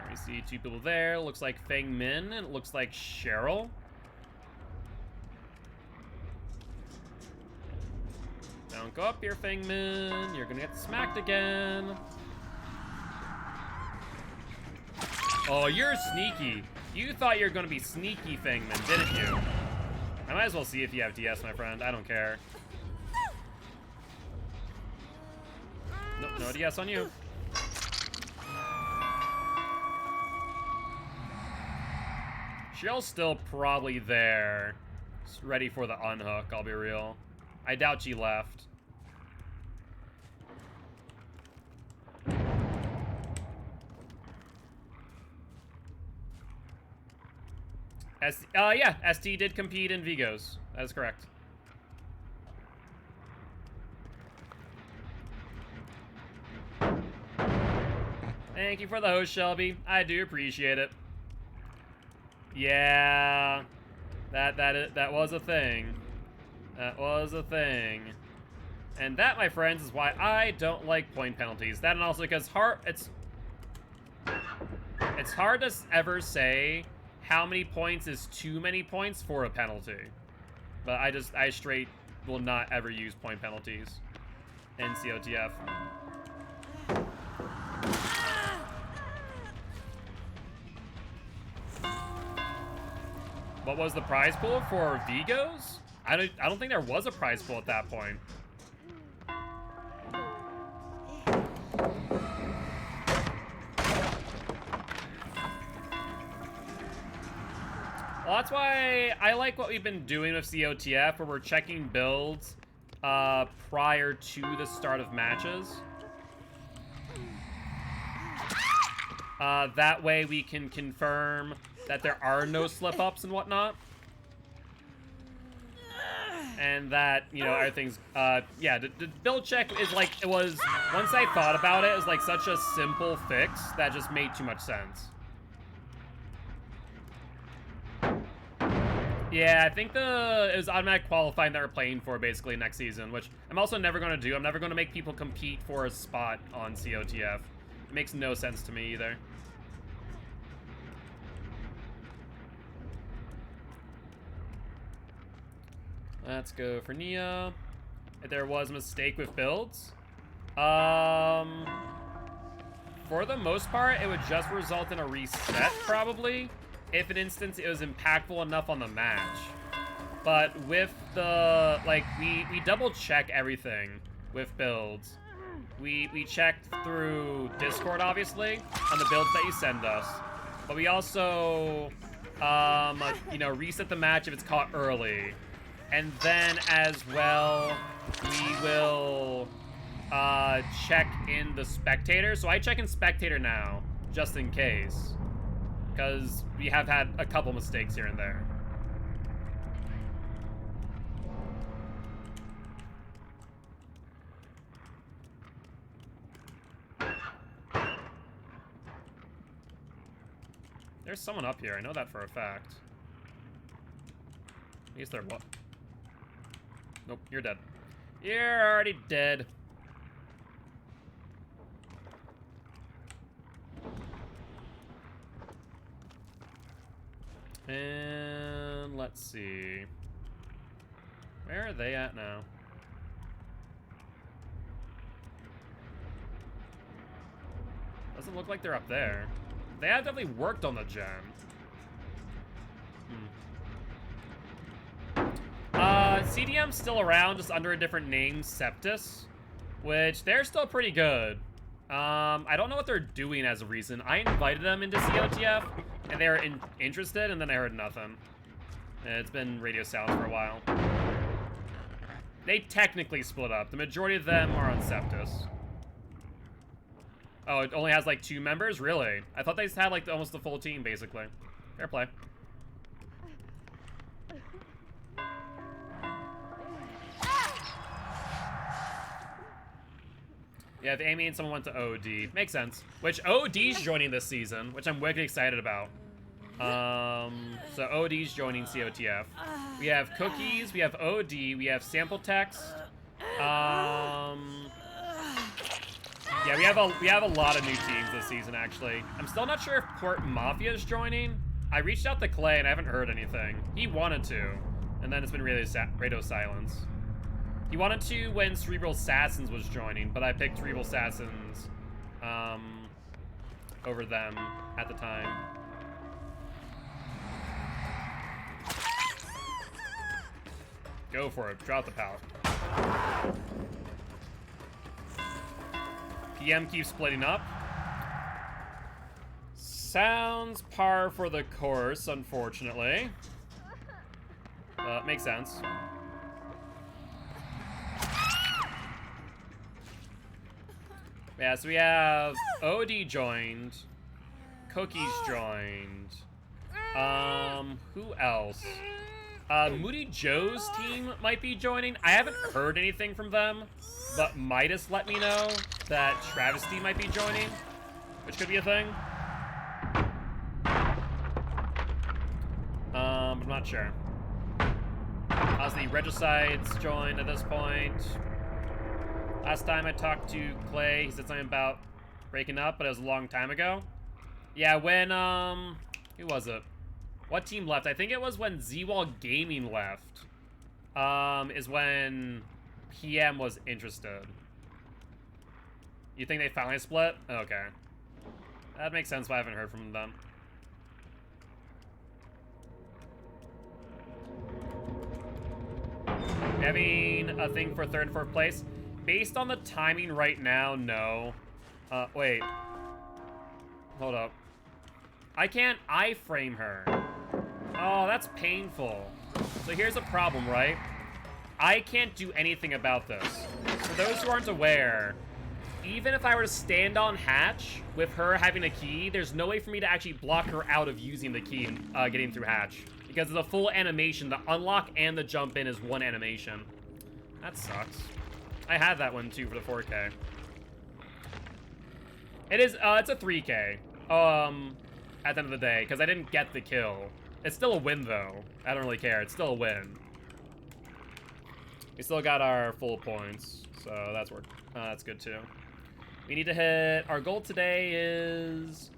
We see 2 people there. Looks like Feng Min, and it looks like Cheryl. Don't go up here, Feng Min. You're gonna get smacked again. Oh, you're sneaky. You thought you were gonna be sneaky, Feng Min, didn't you? I might as well see if you have DS, my friend. I don't care. Nope, no DS on you. Cheryl's still probably there. Just ready for the unhook, I'll be real. I doubt she left. Yeah, ST did compete in Vigos. That is correct. Thank you for the host, Shelby. I do appreciate it. Yeah, that was a thing. That was a thing. And that, my friends, is why I don't like point penalties. That, and also because it's hard to ever say how many points is too many points for a penalty. But I straight will not ever use point penalties in COTF. What was the prize pool for Vigos? I don't think there was a prize pool at that point. Well, that's why I like what we've been doing with COTF, where we're checking builds prior to the start of matches. That way we can confirm that there are no slip-ups and whatnot. And that, you know, everything's, yeah, the build check is like, it was, once I thought about it, it was like such a simple fix that just made too much sense. Yeah, I think it was automatic qualifying that we're playing for basically next season, which I'm also never going to do. I'm never going to make people compete for a spot on COTF. It makes no sense to me either. Let's go for Nia. If there was a mistake with builds, for the most part, it would just result in a reset, probably. If, in instance, it was impactful enough on the match. But with the, like, we double check everything with builds. We checked through Discord, obviously, on the builds that you send us. But we also, you know, reset the match if it's caught early. And then, as well, we will check in the spectator. So I check in spectator now, just in case. Because we have had a couple mistakes here and there. There's someone up here. I know that for a fact. At least they're what? Nope, you're dead. You're already dead. And let's see. Where are they at now? Doesn't look like they're up there. They have definitely worked on the gem. CDM's still around, just under a different name, Septus, which they're still pretty good. I don't know what they're doing as a reason. I invited them into COTF, and they were interested, and then I heard nothing. It's been radio silent for a while. They technically split up. The majority of them are on Septus. Oh, it only has like 2 members? Really? I thought they just had like almost the full team, basically. Fair play. Yeah, if Amy and someone went to OD. Makes sense. Which OD's joining this season, which I'm wicked excited about. So OD's joining COTF. We have Cookies, we have OD, we have Sample Text. Yeah, we have a lot of new teams this season, actually. I'm still not sure if Port Mafia is joining. I reached out to Clay and I haven't heard anything. He wanted to, and then it's been radio silence. He wanted to when Cerebral Assassins was joining, but I picked Cerebral Assassins over them at the time. Go for it. Drop the pallet. PM keeps splitting up. Sounds par for the course, unfortunately. Makes sense. Yeah, so we have OD joined, Cookies joined. Who else? Moody Joe's team might be joining. I haven't heard anything from them, but Midas let me know that Travesty might be joining, which could be a thing. I'm not sure. Obviously, Regicide's joined at this point. Last time I talked to Clay, he said something about breaking up, but it was a long time ago. Yeah, when, who was it? What team left? I think it was when Z-Wall Gaming left, is when PM was interested. You think they finally split? Okay. That makes sense why I haven't heard from them. Having a thing for 3rd and 4th place? Based on the timing right now, no. Wait. Hold up. I can't iframe her. Oh, that's painful. So here's a problem, right? I can't do anything about this. For those who aren't aware, even if I were to stand on hatch with her having a key, there's no way for me to actually block her out of using the key and getting through hatch. Because it's a full animation. The unlock and the jump in is one animation. That sucks. I had that one too for the 4K. It is, it's a 3K. At the end of the day, because I didn't get the kill. It's still a win though. I don't really care. It's still a win. We still got our full points, so that's good too. We need to hit, our goal today is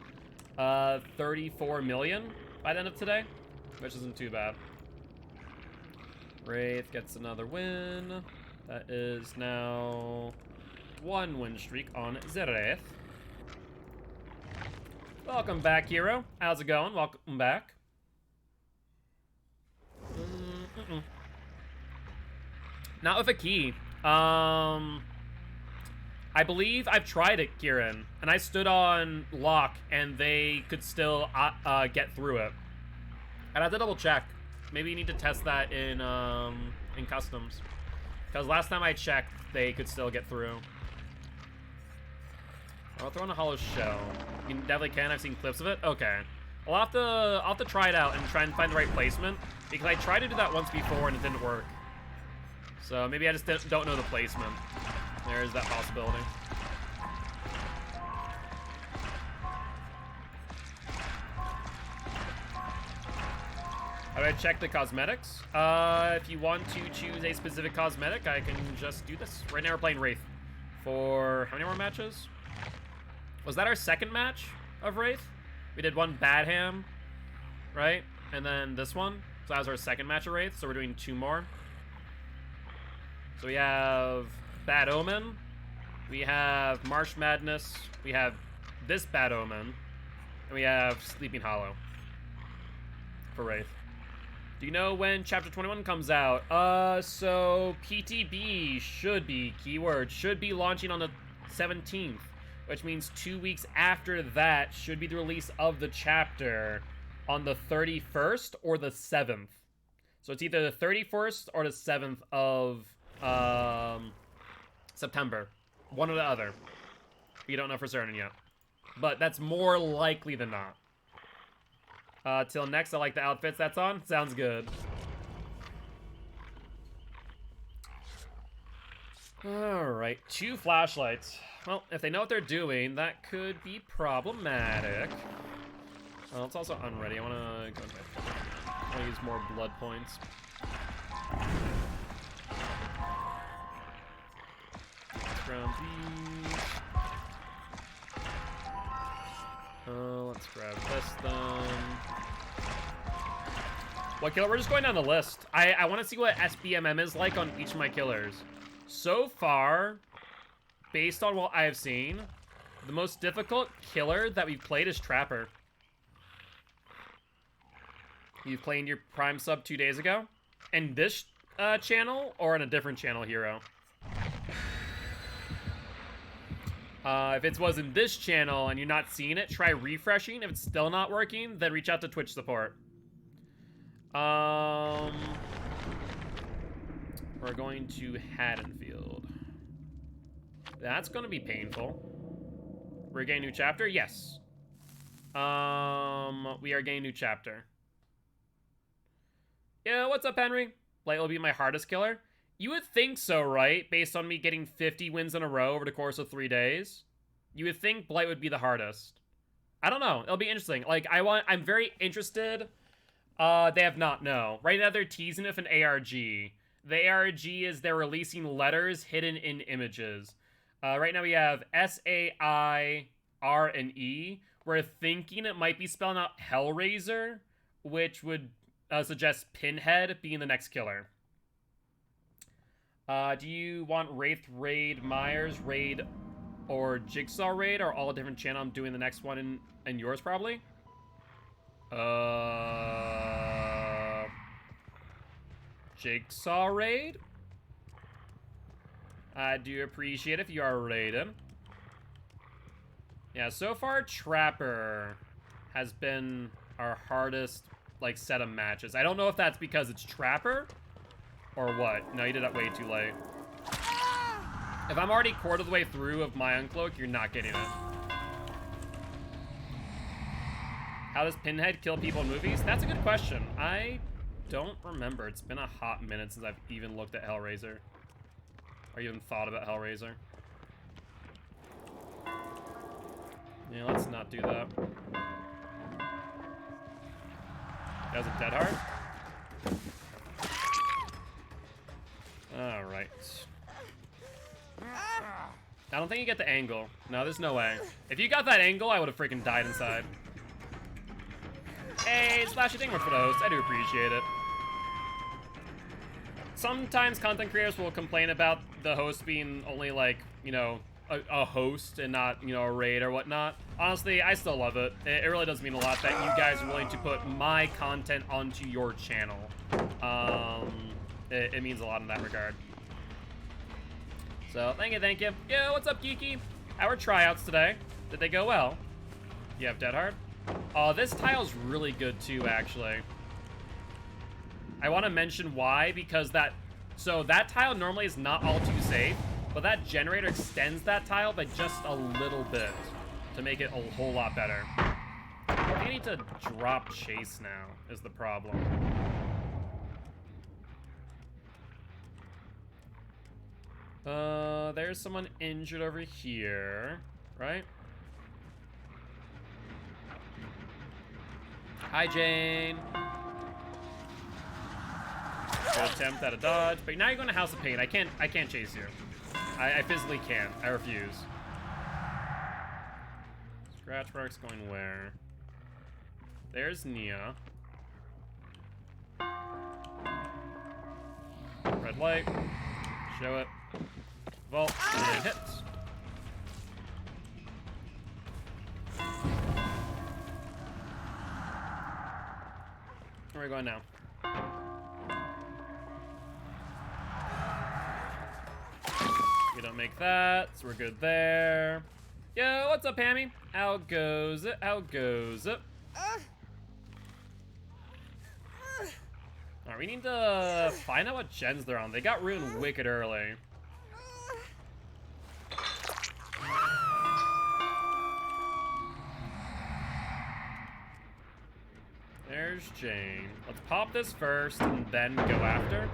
34 million by the end of today, which isn't too bad. Wraith gets another win. That is now 1 win streak on the Wraith. Welcome back, hero. How's it going? Welcome back. Not with a key. I believe I've tried it, Kieran, and I stood on lock, and they could still get through it. I'd have to double check. Maybe you need to test that in customs, because last time I checked, they could still get through. I'll throw in a hollow shell. You definitely can. I've seen clips of it. Okay. I'll have to try it out and try and find the right placement, because I tried to do that once before and it didn't work. So maybe I just don't know the placement. There is that possibility. How do I check the cosmetics? If you want to choose a specific cosmetic, I can just do this. Right now we're playing Wraith. For how many more matches? Was that our second match of Wraith? We did one Bad Ham, right? And then this one. So that was our second match of Wraith, so we're doing 2 more. So we have Bad Omen, we have Marsh Madness, we have this Bad Omen, and we have Sleeping Hollow for Wraith. Do you know when Chapter 21 comes out? So PTB should be, keyword, should be launching on the 17th, which means 2 weeks after that should be the release of the chapter on the 31st or the 7th. So it's either the 31st or the 7th of September. One or the other. We don't know for certain yet. But that's more likely than not. Till next, I like the outfits that's on. Sounds good. Alright, 2 flashlights. Well, if they know what they're doing, that could be problematic. Oh, it's also unready. I wanna use more blood points. Let's grab these. Let's grab this then. What killer? We're just going down the list. I want to see what SBMM is like on each of my killers. So far, based on what I've seen, the most difficult killer that we've played is Trapper. You've played your Prime sub 2 days ago? In this channel, or in a different channel, hero? If it was in this channel and you're not seeing it, try refreshing. If it's still not working, then reach out to Twitch support. We're going to Haddonfield. That's going to be painful. We're getting a new chapter? Yes. We are getting a new chapter. Yeah, what's up, Henry? Blight will be my hardest killer. You would think so, right? Based on me getting 50 wins in a row over the course of 3 days. You would think Blight would be the hardest. I don't know. It'll be interesting. Like, I'm very interested. They have not, no. Right now they're teasing it with an ARG. The ARG is they're releasing letters hidden in images. Right now we have S-A-I-R-N-E. We're thinking it might be spelling out Hellraiser, which would suggest Pinhead being the next killer. Do you want Wraith, Raid, Myers, Raid, or Jigsaw Raid, or all a different channel? I'm doing the next one in yours, probably. Jigsaw Raid? I do appreciate if you are raiding. Yeah, so far, Trapper has been our hardest like, set of matches. I don't know if that's because it's Trapper or what. No, you did that way too late. If I'm already quarter of the way through of my Uncloak, you're not getting it. How does Pinhead kill people in movies? That's a good question. I don't remember. It's been a hot minute since I've even looked at Hellraiser. Or even thought about Hellraiser. Yeah, let's not do that. That was a dead heart? Alright. I don't think you get the angle. No, there's no way. If you got that angle, I would have freaking died inside. Hey, Splashy Dingward for the host. I do appreciate it. Sometimes content creators will complain about the host being only like, you know, a host and not, you know, a raid or whatnot. Honestly, I still love it. It really does mean a lot that you guys are willing to put my content onto your channel. It means a lot in that regard. So, thank you, thank you. Yo, what's up, Geeky? How are tryouts today? Did they go well? You have Dead Hard? Oh, this tile's really good too, actually. I want to mention why, because that tile normally is not all too safe, but that generator extends that tile by just a little bit to make it a whole lot better. I need to drop Chase now, is the problem. There's someone injured over here, right? Hi, Jane. Good attempt at a dodge, but now you're going to House of Pain. I can't chase you. I physically can't. I refuse. Scratch marks going where? There's Nia. Red light. Show it. Vault. And hit. Where are we going now? We don't make that, so we're good there. Yo, what's up, Hammy? How goes it? How goes it? Alright, we need to find out what gens they're on. They got ruined wicked early. There's Jane. Let's pop this first and then go after.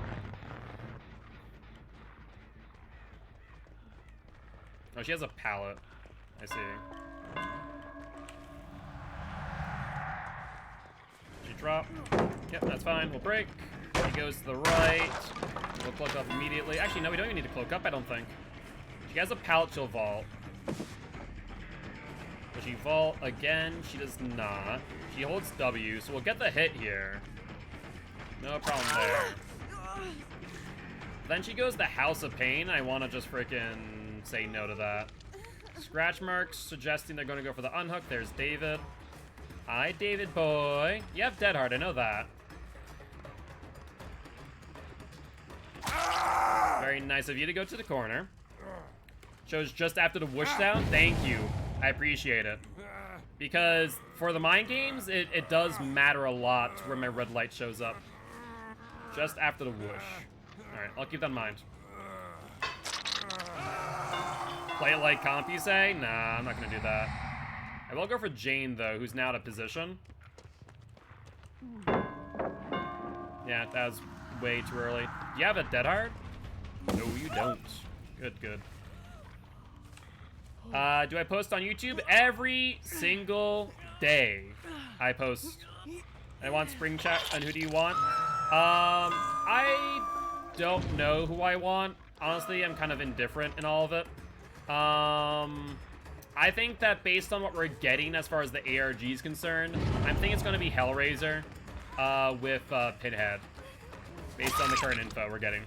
Oh, she has a pallet. I see. She dropped. Yep, that's fine. We'll break. She goes to the right. We'll cloak up immediately. Actually, no, we don't even need to cloak up, I don't think. She has a pallet, she'll vault. Will she vault again? She does not. She holds W, so we'll get the hit here. No problem there. Then she goes to House of Pain. I want to just freaking say no to that. Scratch marks suggesting they're going to go for the unhook. There's David. Hi, David boy. You have Dead Hard, I know that. Very nice of you to go to the corner. Shows just after the whoosh sound. Thank you. I appreciate it. Because for the mind games, it does matter a lot where my red light shows up. Just after the whoosh. Alright, I'll keep that in mind. Play it like comp, you say? Nah, I'm not gonna do that. I will go for Jane, though, who's now out of position. Yeah, that was way too early. Do you have a Dead Hard? No, you don't. Good, good. Do I post on YouTube? Every single day I post. I want spring chat, and who do you want? I don't know who I want. Honestly, I'm kind of indifferent in all of it. I think that based on what we're getting as far as the ARG is concerned, I think it's going to be Hellraiser with Pinhead, based on the current info we're getting.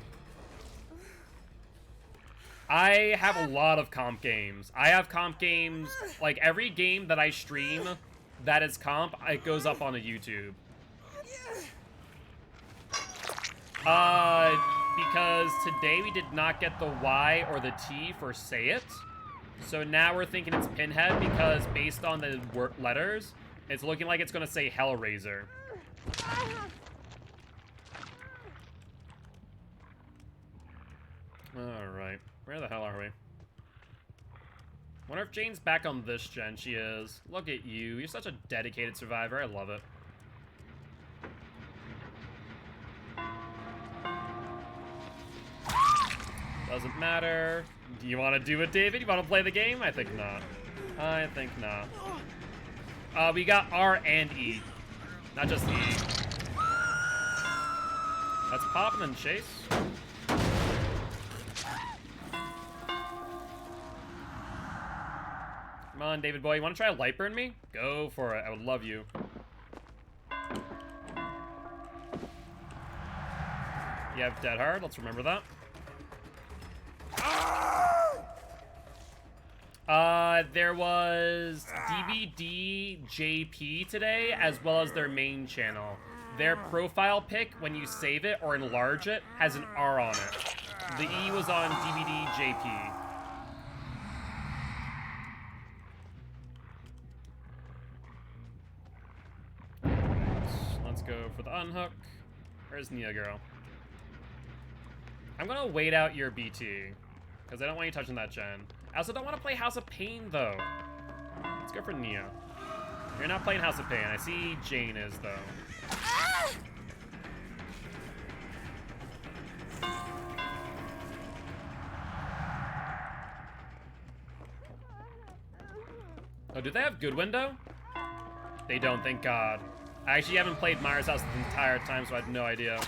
I have a lot of comp games. I have comp games, like every game that I stream that is comp, it goes up on a YouTube. Because today we did not get the Y or the T for Say It. So now we're thinking it's Pinhead because based on the letters, it's looking like it's going to say Hellraiser. Alright. Where the hell are we? Wonder if Jane's back on this gen. She is. Look at you. You're such a dedicated survivor. I love it. Doesn't matter. Do you want to do it, David? You want to play the game? I think not. I think not. We got R and E. Not just E. Let's pop and then chase. Come on, David boy. You want to try a light burn me? Go for it. I would love you. You have dead hard. Let's remember that. There was DVD JP today, as well as their main channel. Their profile pic, when you save it or enlarge it, has an R on it. The E was on DVD JP. Let's go for the unhook. Where's Nia girl? I'm gonna wait out your BT, because I don't want you touching that gen. I also don't want to play House of Pain, though. Let's go for Nia. You're not playing House of Pain. I see Jane is, though. Oh, do they have good window? They don't, thank God. I actually haven't played Myers House the entire time, so I had no idea.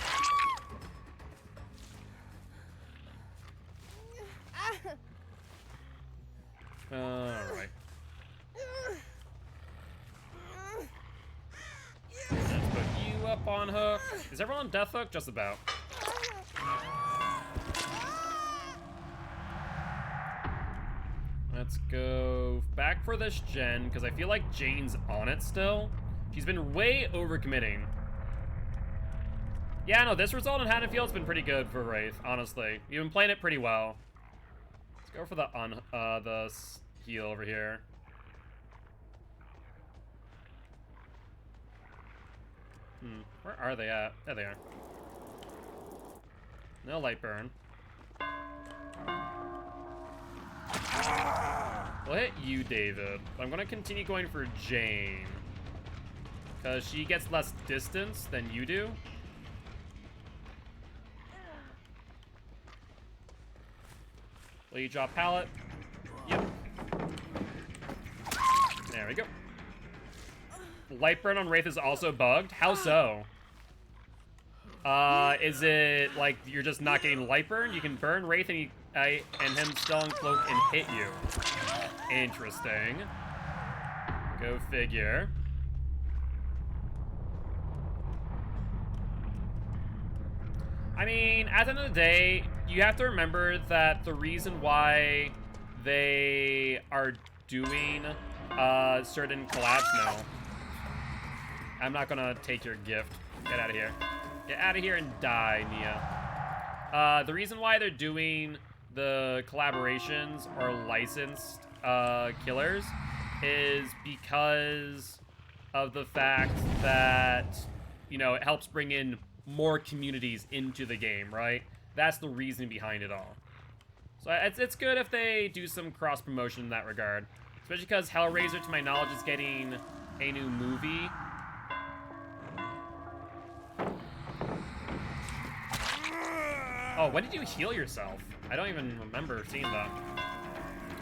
Alright. Let's put you up on hook. Is everyone on death hook? Just about. Let's go back for this gen, because I feel like Jane's on it still. She's been way overcommitting. Yeah, no, this result in Haddonfield's been pretty good for Wraith, honestly. You've been playing it pretty well. Let's go for the heal over here. Where are they at? There they are. No light burn. We'll hit you, David. But I'm gonna continue going for Jane, because she gets less distance than you do. Will you drop pallet? Yep. There we go. Light burn on Wraith is also bugged? How so? Is it like you're just not getting light burn? You can burn Wraith and him still on cloak and hit you. Interesting. Go figure. I mean, at the end of the day, you have to remember that the reason why they are doing certain collabs now. I'm not gonna take your gift. Get out of here. Get out of here and die, Nia. The reason why they're doing the collaborations or licensed killers is because of the fact that, you know, it helps bring in more communities into the game, right? That's the reason behind it all. So it's good if they do some cross-promotion in that regard. Especially because Hellraiser, to my knowledge, is getting a new movie. Oh, when did you heal yourself? I don't even remember seeing that.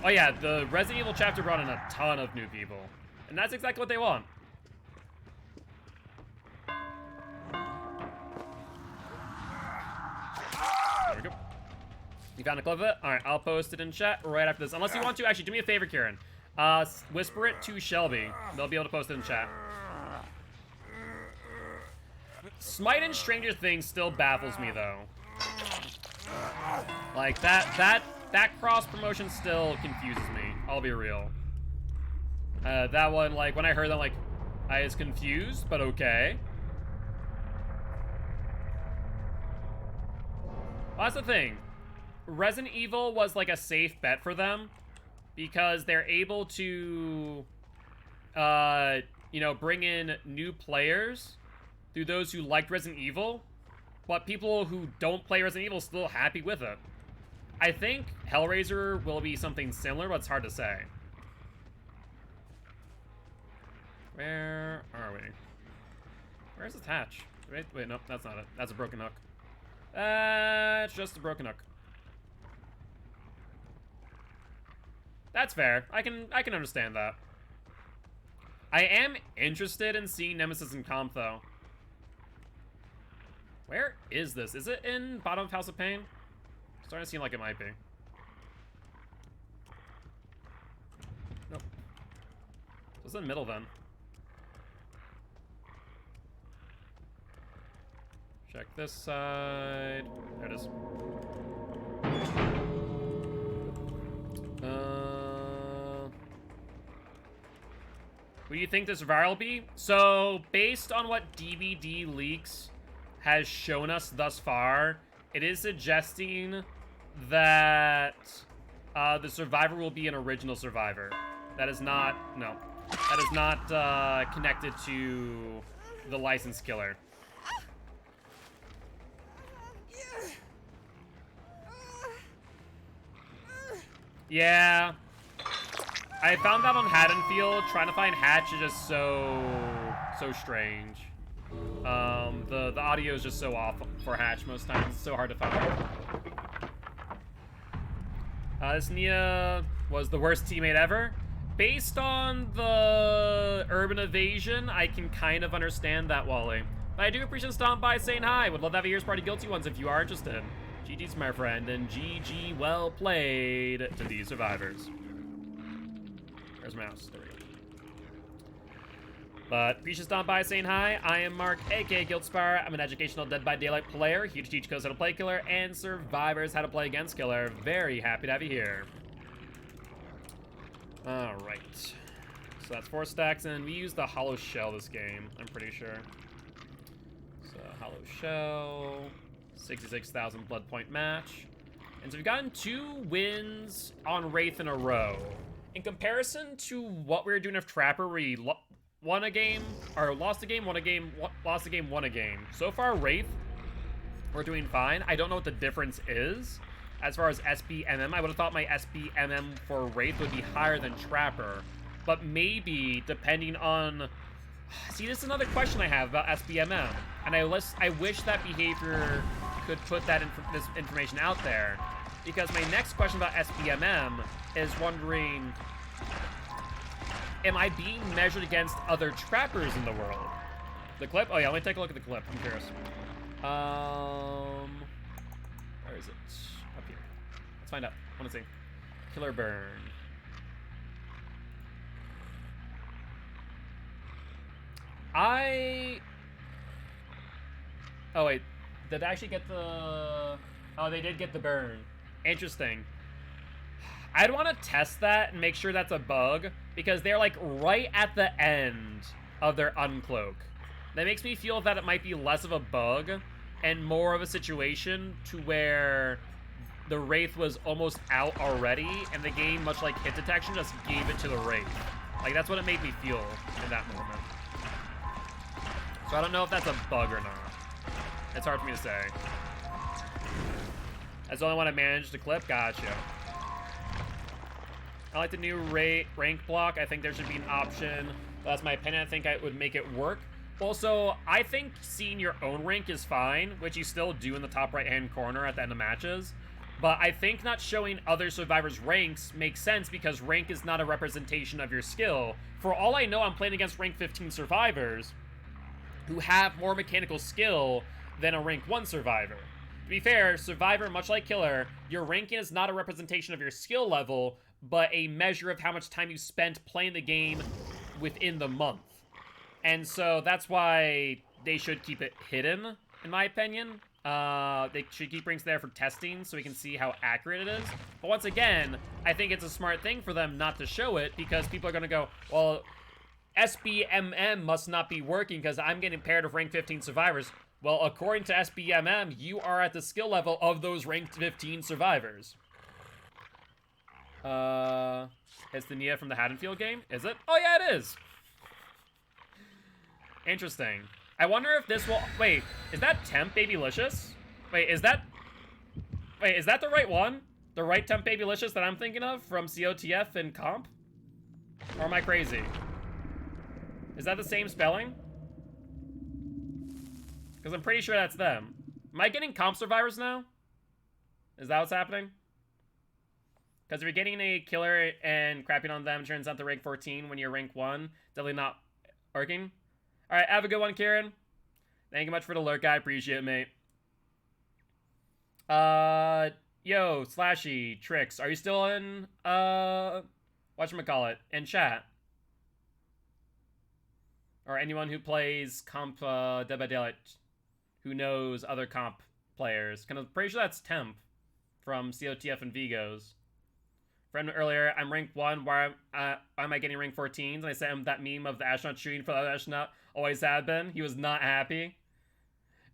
Oh yeah, the Resident Evil chapter brought in a ton of new people. And that's exactly what they want. There we go. You found a clip of it? Alright, I'll post it in chat right after this. Unless you want to, actually, do me a favor, Kieran. Whisper it to Shelby. They'll be able to post it in chat. Smite and Stranger Things still baffles me, though. Like, that cross-promotion still confuses me. I'll be real. That one, like, when I heard that, like, I was confused, but okay. Well, that's the thing. Resident Evil was, like, a safe bet for them, because they're able to, you know, bring in new players through those who liked Resident Evil, but people who don't play Resident Evil still happy with it. I think Hellraiser will be something similar, but it's hard to say. Where are we? Where's this hatch? Wait, no, that's not it. That's a broken hook. It's just a broken hook. That's fair. I can understand that. I am interested in seeing Nemesis and Comp, though. Where is this? Is it in bottom of House of Pain? Starting to seem like it might be. Nope. So it's in the middle then. Check this side. There it is. What do you think this survivor will be? So, based on what DVD leaks has shown us thus far, it is suggesting that the survivor will be an original survivor. That is not, no. That is not connected to the licensed killer. Yeah. I found that on Haddonfield. Trying to find Hatch is just so strange. The audio is just so off for Hatch most times. It's so hard to find. This Nia was the worst teammate ever. Based on the urban evasion, I can kind of understand that, Wally. But I do appreciate stopping by saying hi. Would love to have a Year's Party Guilty ones if you are interested. GG's, my friend, and GG well played to these survivors. Where's my mouse? There we go. But appreciate stopping by saying hi. I am Mark, aka Guildspire. I'm an educational Dead by Daylight player, here to teach codes how to play Killer and survivors how to play against Killer. Very happy to have you here. Alright. So that's 4 stacks, and we use the hollow shell this game, I'm pretty sure. So hollow shell, 66,000 blood point match. And so we've gotten 2 wins on Wraith in a row. In comparison to what we were doing with Trapper, we won a game, or lost a game, won a game, lost a game, won a game. So far, Wraith, we're doing fine. I don't know what the difference is. As far as SBMM, I would have thought my SBMM for Wraith would be higher than Trapper. But maybe, depending on... See, this is another question I have about SBMM. And I wish that Behavior could put that this information out there. Because my next question about SBMM is wondering, am I being measured against other trappers in the world? The clip? Oh yeah, let me take a look at the clip. I'm curious. Where is it? Up here. Let's find out. I want to see. Killer burn. Oh wait, did they actually get the... Oh, they did get the burn. Interesting. I'd want to test that and make sure that's a bug, because they're like right at the end of their uncloak. That makes me feel that it might be less of a bug and more of a situation to where the Wraith was almost out already, and the game, much like hit detection, just gave it to the Wraith. Like, that's what it made me feel in that moment. So I don't know if that's a bug or not. It's hard for me to say. That's the only one I managed to clip. Gotcha. I like the new rank block. I think there should be an option. That's my opinion. I think I would make it work. Also, I think seeing your own rank is fine, which you still do in the top right-hand corner at the end of matches. But I think not showing other survivors' ranks makes sense because rank is not a representation of your skill. For all I know, I'm playing against rank 15 survivors who have more mechanical skill than a rank 1 survivor. To be fair, survivor, much like killer, your ranking is not a representation of your skill level, but a measure of how much time you spent playing the game within the month. And so that's why they should keep it hidden, in my opinion. They should keep ranks there for testing so we can see how accurate it is. But once again, I think it's a smart thing for them not to show it because people are going to go, well, SBMM must not be working because I'm getting paired with rank 15 survivors. Well, according to SBMM, you are at the skill level of those ranked 15 survivors. It's the Nia from the Haddonfield game? Is it? Oh, yeah, it is. Interesting. I wonder if this will... Wait, is that Temp Babylicious? Wait, is that the right one? The right Temp Babylicious that I'm thinking of from COTF and Comp? Or am I crazy? Is that the same spelling? Because I'm pretty sure that's them. Am I getting Comp Survivors now? Is that what's happening? Because if you're getting a killer and crapping on them turns out to rank 14 when you're rank 1, definitely not working. Alright, have a good one, Kieran. Thank you much for the alert, guy. Appreciate it, mate. Yo, Slashy, Tricks, are you still in, whatchamacallit, in chat? Or anyone who plays Comp, Dead by Daylight, who knows other Comp players. Kind of pretty sure that's Temp from COTF and Vigos. Friend earlier, I'm rank 1, why am I getting rank 14s? And I sent him that meme of the astronaut shooting for the other astronaut, always had been. He was not happy.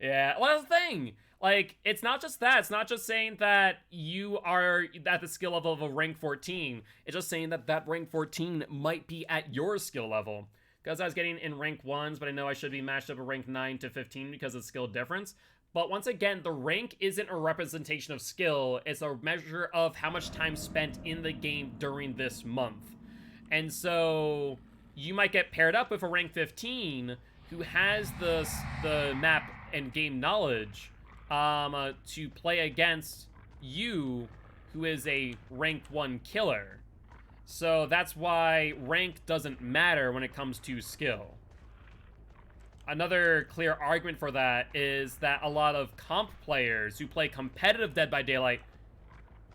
Yeah, well, that's the thing. Like, it's not just that. It's not just saying that you are at the skill level of a rank 14. It's just saying that that rank 14 might be at your skill level. Because I was getting in rank 1s, but I know I should be matched up a rank 9 to 15 because of skill difference. But once again, the rank isn't a representation of skill. It's a measure of how much time spent in the game during this month. And so you might get paired up with a rank 15 who has the map and game knowledge to play against you, who is a rank 1 killer. So that's why rank doesn't matter when it comes to skill. Another clear argument for that is that a lot of comp players who play competitive Dead by Daylight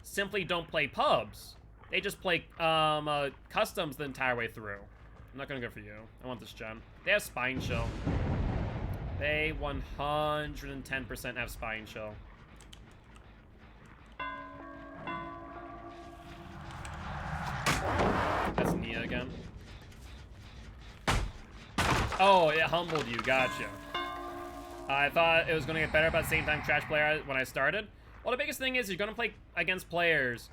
simply don't play pubs. They just play customs the entire way through. I'm not gonna go for you. I want this gem. They have Spine Chill. They 110% have Spine Chill. That's Nia again. Oh, it humbled you. Gotcha. I thought it was going to get better, but at the same time, trash player when I started. Well, the biggest thing is you're going to play against players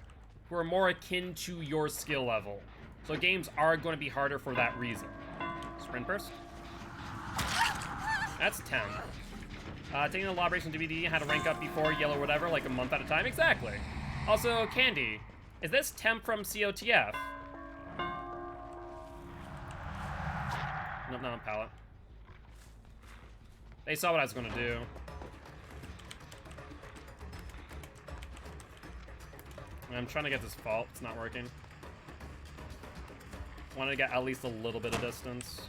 who are more akin to your skill level. So games are going to be harder for that reason. Sprint burst. That's 10. Taking the law breaks from DVD, had to rank up before yellow whatever, like a month at a time. Exactly. Also, Candy, is this Temp from COTF? Nope, not on pallet. They saw what I was going to do. I'm trying to get this fault. It's not working. Wanted to get at least a little bit of distance.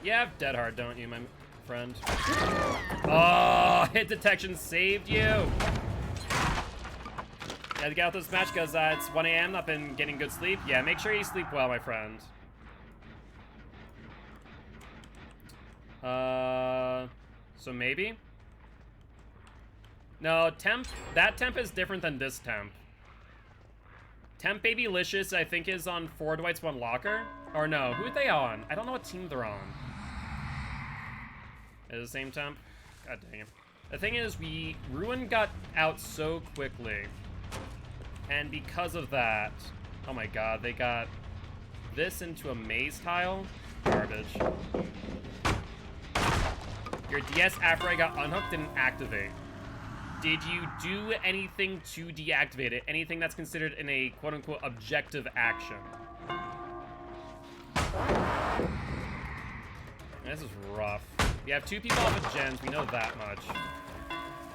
You have Dead Hard, don't you, my friend? Oh, hit detection saved you. Yeah, to get out this match because it's 1 a.m. I've been getting good sleep. Yeah, make sure you sleep well, my friend. So maybe? No, Temp. That Temp is different than this Temp. Temp Babylicious, I think, is on 4 Dwights 1 Locker. Or no, who are they on? I don't know what team they're on. Is it the same Temp? God dang it. The thing is, Ruin got out so quickly. And because of that, oh my god, they got this into a maze tile. Garbage. Your DS after I got unhooked didn't activate. Did you do anything to deactivate it? Anything that's considered in a quote-unquote objective action? This is rough. We have 2 people off of gens, we know that much.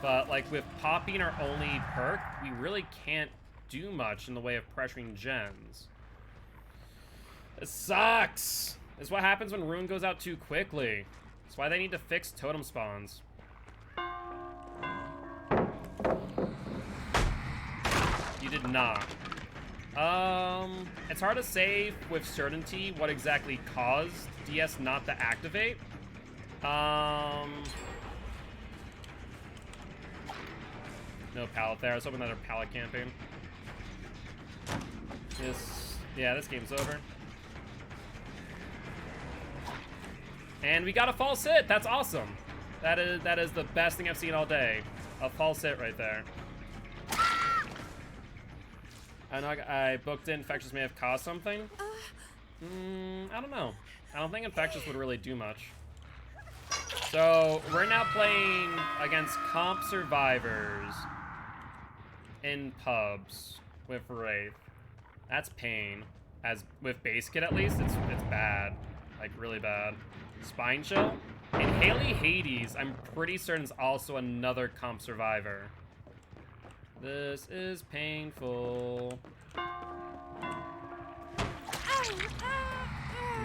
But like with Pop being our only perk, we really can't do much in the way of pressuring gens. This sucks! This is what happens when Ruin goes out too quickly. That's why they need to fix totem spawns. You did not. It's hard to say with certainty what exactly caused DS not to activate. No pallet there. I was hoping that they're pallet camping. Yeah, this game's over. And we got a false hit. That's awesome. That is the best thing I've seen all day. A false hit right there. I know I booked in Infectious may have caused something. I don't know. I don't think Infectious would really do much. So, we're now playing against comp survivors in pubs with Wraith. That's pain. As with base kit at least, it's bad. Like, really bad. Spine Chill? And Haley Hades, I'm pretty certain is also another comp survivor. This is painful.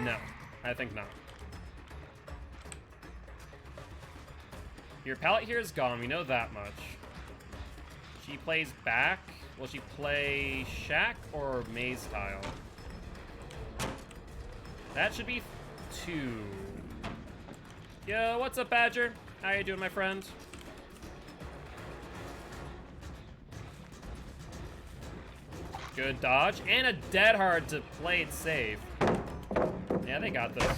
No, I think not. Your palette here is gone, we know that much. She plays back. Will she play Shack or Maze Tile? That should be 2. Yo, what's up, Badger? How you doing, my friend? Good dodge. And a dead hard to play it safe. Yeah, they got this.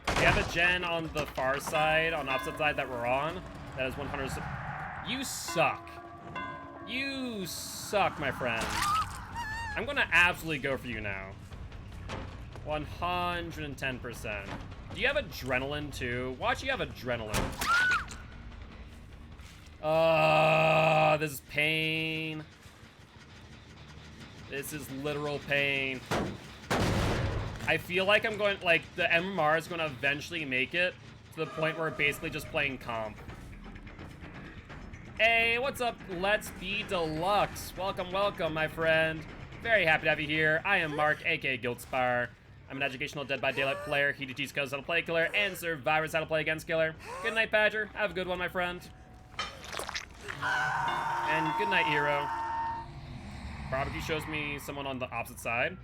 We have a gen on the far side, on the opposite side that we're on. That is 100. You suck. You suck, my friend. I'm gonna absolutely go for you now. 110%. Do you have adrenaline too? Watch you have adrenaline. This is pain. This is literal pain. I feel like I'm going, like, the MMR is going to eventually make it to the point where we're basically just playing comp. Hey, what's up? Let's Be Deluxe. Welcome, welcome, my friend. Very happy to have you here. I am Mark, aka Gilty. I'm an educational Dead by Daylight player. He teaches codes how to play killer and survivors how to play against killer. Good night, Badger. Have a good one, my friend. And good night, Hero. Barbecue shows me someone on the opposite side.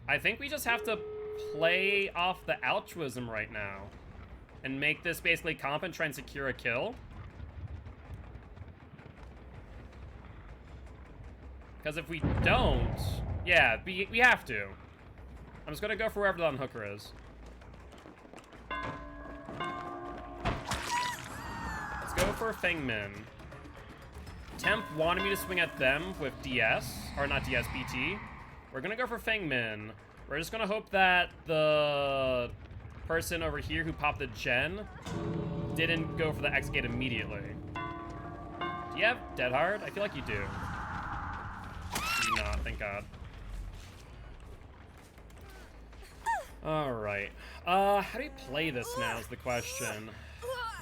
I think we just have to play off the altruism right now and make this basically comp and try and secure a kill. Because if we don't, yeah, we have to. I'm just gonna go for wherever the unhooker is. Let's go for Feng Min. Temp wanted me to swing at them with DS, or not DS, BT. We're gonna go for Feng Min. We're just gonna hope that the person over here who popped the gen didn't go for the X gate immediately. Do you have Dead Hard? I feel like you do. You do not, thank God. Alright. How do we play this now is the question.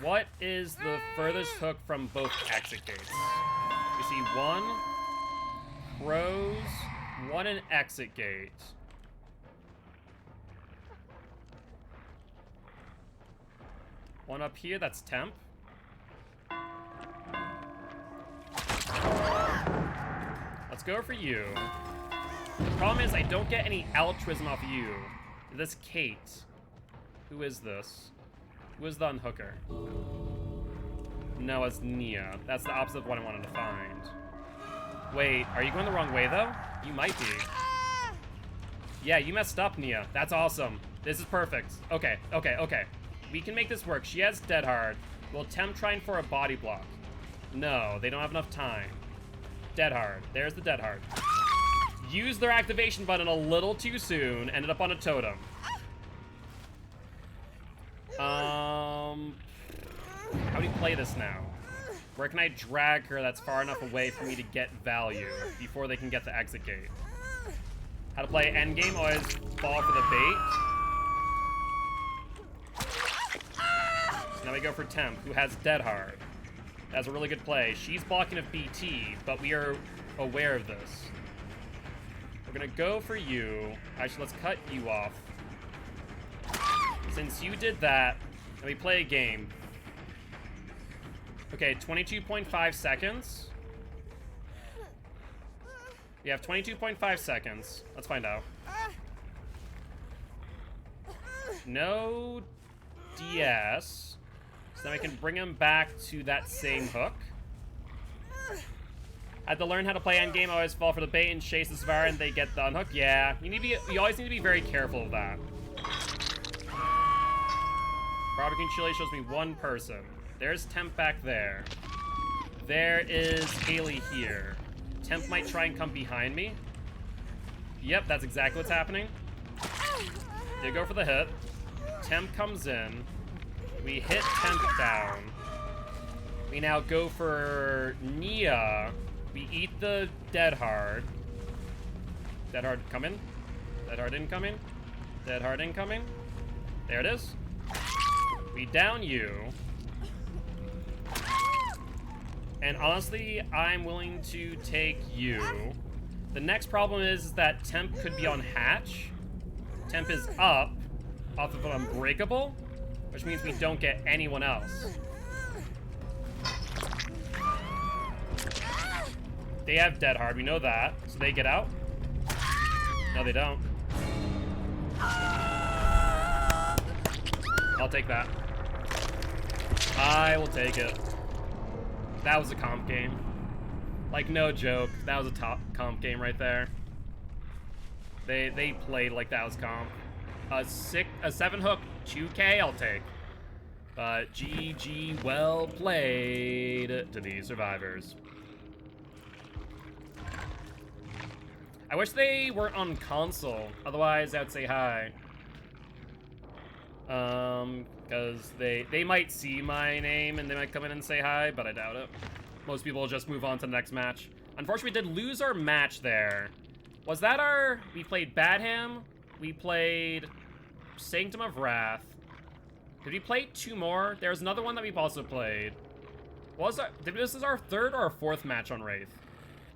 What is the furthest hook from both exit gates? We see one, crows, one an exit gate. One up here, that's temp. Let's go for you. The problem is I don't get any altruism off you. This Kate. Who is this? Who is the unhooker? No, it's Nia. That's the opposite of what I wanted to find. Wait, are you going the wrong way, though? You might be. Yeah, you messed up, Nia. That's awesome. This is perfect. Okay, okay, okay. We can make this work. She has Dead Hard. We'll temp trying for a body block. No, they don't have enough time. Dead Hard. There's the Dead Hard. Used their activation button a little too soon. Ended up on a totem. How do you play this now? Where can I drag her that's far enough away for me to get value before they can get the exit gate? How to play endgame, always fall for the bait. So now we go for Temp, who has Dead Hard. That's a really good play. She's blocking a BT, but we are aware of this. We're gonna go for you. Actually, let's cut you off. Since you did that, let me play a game. Okay, 22.5 seconds. We have 22.5 seconds. Let's find out. No DS. So then we can bring him back to that same hook. I had to learn how to play endgame. I always fall for the bait and chase the survivor and they get the unhook. Yeah, you always need to be very careful of that. Barbecue Chili shows me one person. There's Temp back there. There is Haley here. Temp might try and come behind me. Yep, that's exactly what's happening. They go for the hit. Temp comes in. We hit Temp down. We now go for Nia. We eat the Dead Hard. Dead Hard coming. Dead Hard incoming. Dead Hard incoming. There it is. We down you. And honestly, I'm willing to take you. The next problem is that Temp could be on Hatch. Temp is up off of an Unbreakable, which means we don't get anyone else. They have Dead Hard, we know that. So they get out? No, they don't. I'll take that. I will take it. That was a comp game. Like, no joke. That was a top comp game right there. They played like that was comp. A 7-hook 2K, I'll take. But GG, well played to the survivors. I wish they weren't on console. Otherwise, I'd say hi. Because they might see my name and they might come in and say hi, but I doubt it. Most people will just move on to the next match. Unfortunately, we did lose our match there. Was that our... We played Badham. We played Sanctum of Wrath. Did we play 2 more? There's another one that we've also played. This is our 3rd or our 4th match on Wraith.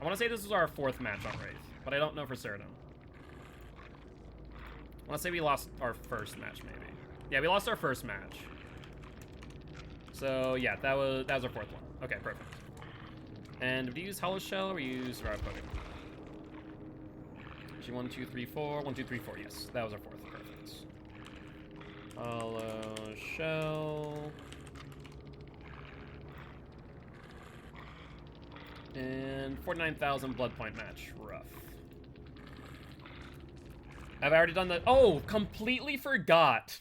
I want to say this was our 4th match on Wraith, but I don't know for certain. I want to say we lost our 1st match, maybe. Yeah, we lost our 1st match. So, yeah, that was our 4th one. Okay, perfect. And did we use Hollow Shell or we use Survive Podium? Actually, 1, 2, 3, 4. 1, 2, 3, 4. Yes, that was our 4th. Perfect. Hollow Shell. And 49,000 blood point match. Rough. Have I already done the... Oh, completely forgot.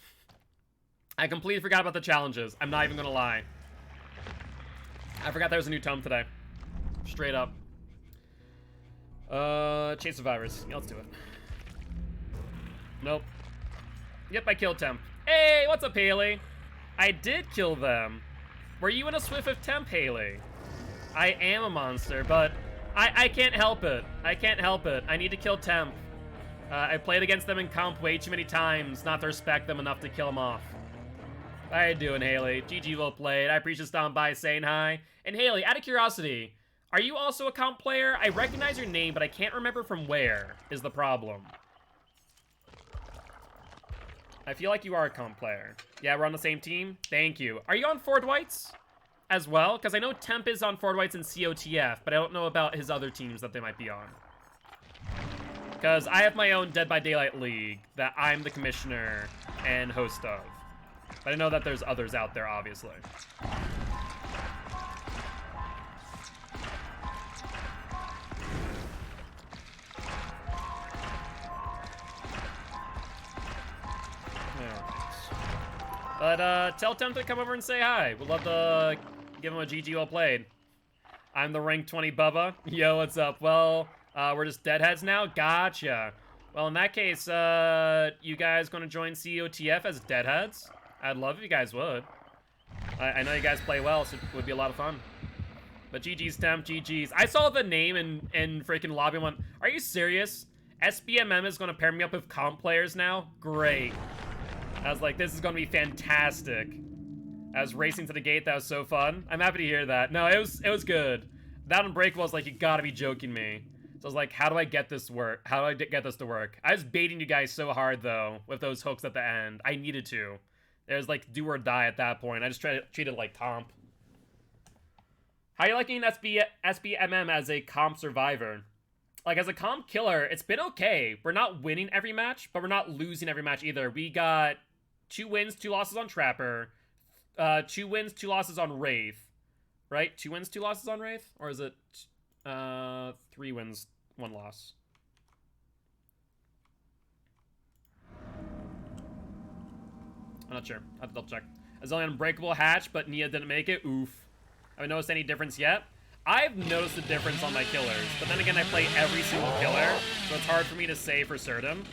I completely forgot about the challenges. I'm not even gonna lie. I forgot there was a new tome today. Straight up. Chase survivors. Yeah, let's do it. Nope. Yep, I killed Temp. Hey, what's up, Haley? I did kill them. Were you in a Swift of Temp, Haley? I am a monster, but I can't help it. I can't help it. I need to kill Temp. I played against them in comp way too many times not to respect them enough to kill them off. How you doing, Haley? GG, well played. I appreciate you stopping by saying hi. And Haley, out of curiosity, are you also a comp player? I recognize your name, but I can't remember from where is the problem. I feel like you are a comp player. Yeah, we're on the same team. Thank you. Are you on Ford Whites as well? Because I know Temp is on Ford Whites and COTF, but I don't know about his other teams that they might be on. Because I have my own Dead by Daylight League that I'm the commissioner and host of. But I know that there's others out there, obviously. But tell Temp to come over and say hi. We'd love to give him a GG well played. I'm the rank 20 Bubba. Yo, what's up? Well, we're just deadheads now? Gotcha. Well, in that case, you guys gonna join COTF as deadheads? I'd love if you guys would. I know you guys play well, so it would be a lot of fun. But GG's Temp, GG's. I saw the name in freaking lobby and went, are you serious? SBMM is gonna pair me up with comp players now? Great. I was like, this is gonna be fantastic. I was racing to the gate, that was so fun. I'm happy to hear that. No, it was good. That Unbreakable was like, you gotta be joking me. So I was like, how do I get this to work? How do I get this to work? I was baiting you guys so hard though, with those hooks at the end. I needed to. It was like do or die at that point. I just treated it like comp. How are you liking SBMM as a comp survivor? Like, as a comp killer, it's been okay. We're not winning every match, but we're not losing every match either. We got 2 wins, 2 losses on Trapper. 2 wins, 2 losses on Wraith. Right? 2 wins, 2 losses on Wraith? Or is it 3 wins, 1 loss? I'm not sure. I have to double check. It's only an Unbreakable hatch, but Nia didn't make it. Oof. Haven't noticed any difference yet. I've noticed a difference on my killers, but then again, I play every single killer, so it's hard for me to say for certain.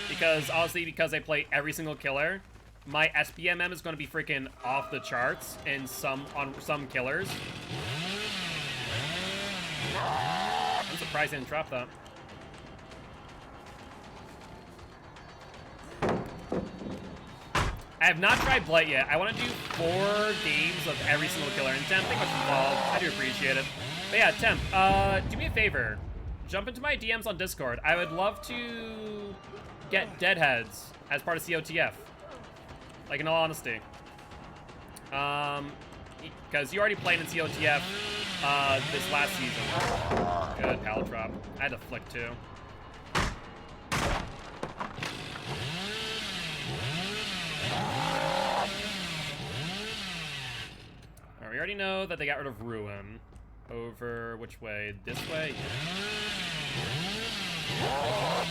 Because, honestly, because I play every single killer, my SPMM is going to be freaking off the charts on some killers. I'm surprised I didn't drop that. I have not tried Blight yet. I want to do 4 games of every single killer. And Temp, thank you much for the follow. I do appreciate it. But yeah, Temp, do me a favor. Jump into my DMs on Discord. I would love to get Deadheads as part of COTF. Like, in all honesty. Because you already played in COTF this last season. Good, pallet drop. I had to flick too. Alright, we already know that they got rid of Ruin. Over which way? This way? Yeah.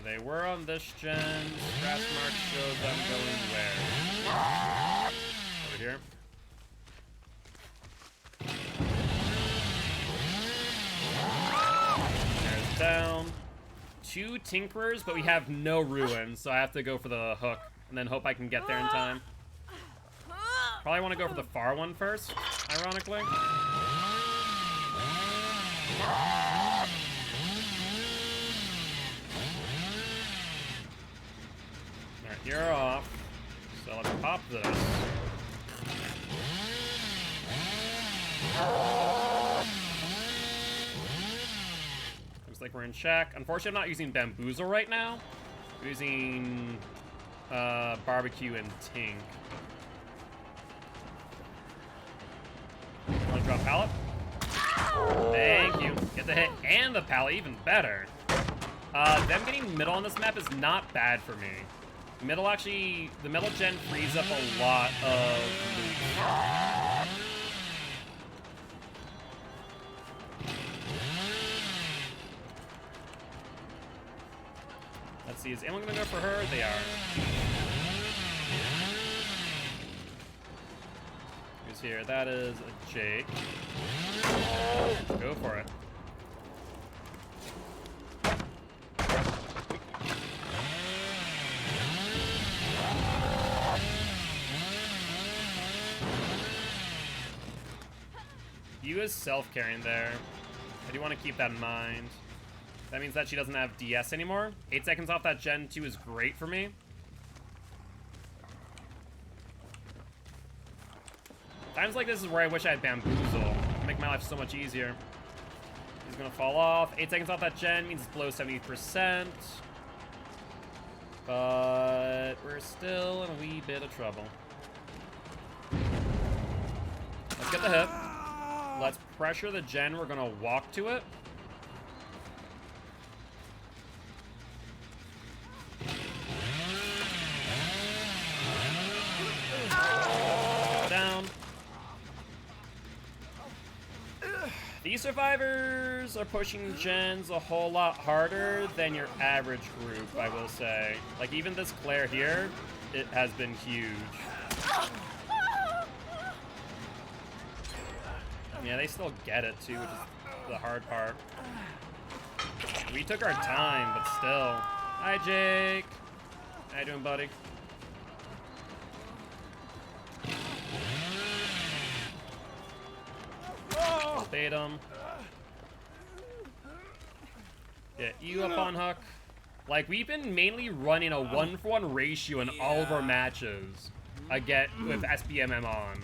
They were on this gen. Scratch mark shows them going where? Over here. There's down. 2 Tinkerers, but we have no Ruin, so I have to go for the hook and then hope I can get there in time. Probably want to go for the far one first, ironically. Alright, you're off. So let's pop this. Looks like we're in check. Unfortunately, I'm not using Bamboozle right now. I'm using Barbecue and Tink. Want to drop pallet? Thank you. Get the hit and the pallet, even better. Them getting middle on this map is not bad for me. Middle actually, the middle gen frees up a lot of loot. Let's see, is anyone gonna go for her? They are. Who's here? That is a Jake. Go for it. You is self-carrying there. I do want to keep that in mind. That means that she doesn't have DS anymore. 8 seconds off that Gen 2 is great for me. Times like this is where I wish I had Bamboozle. It'd make my life so much easier. He's gonna fall off. 8 seconds off that Gen means it's below 70%. But we're still in a wee bit of trouble. Let's get the hit. Let's pressure the Gen. We're gonna walk to it. Down. These survivors are pushing gens a whole lot harder than your average group, I will say. Like, even this Claire here, it has been huge. Yeah, they still get it, too, which is the hard part. We took our time, but still. Hi, Jake. How you doing, buddy? Bait him. Get you up on hook. Like, we've been mainly running a 1-for-1 ratio in all of our matches. Again, with SBMM on.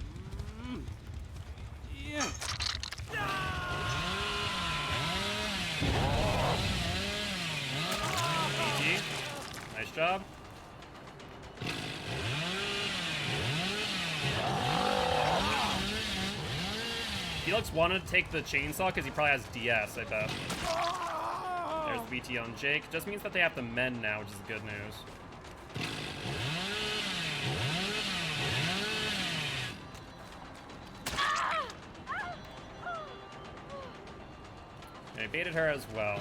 GG. Nice job. Felix wanted to take the chainsaw because he probably has DS, I bet. There's the BT on Jake. Just means that they have the men now, which is good news. I baited her as well.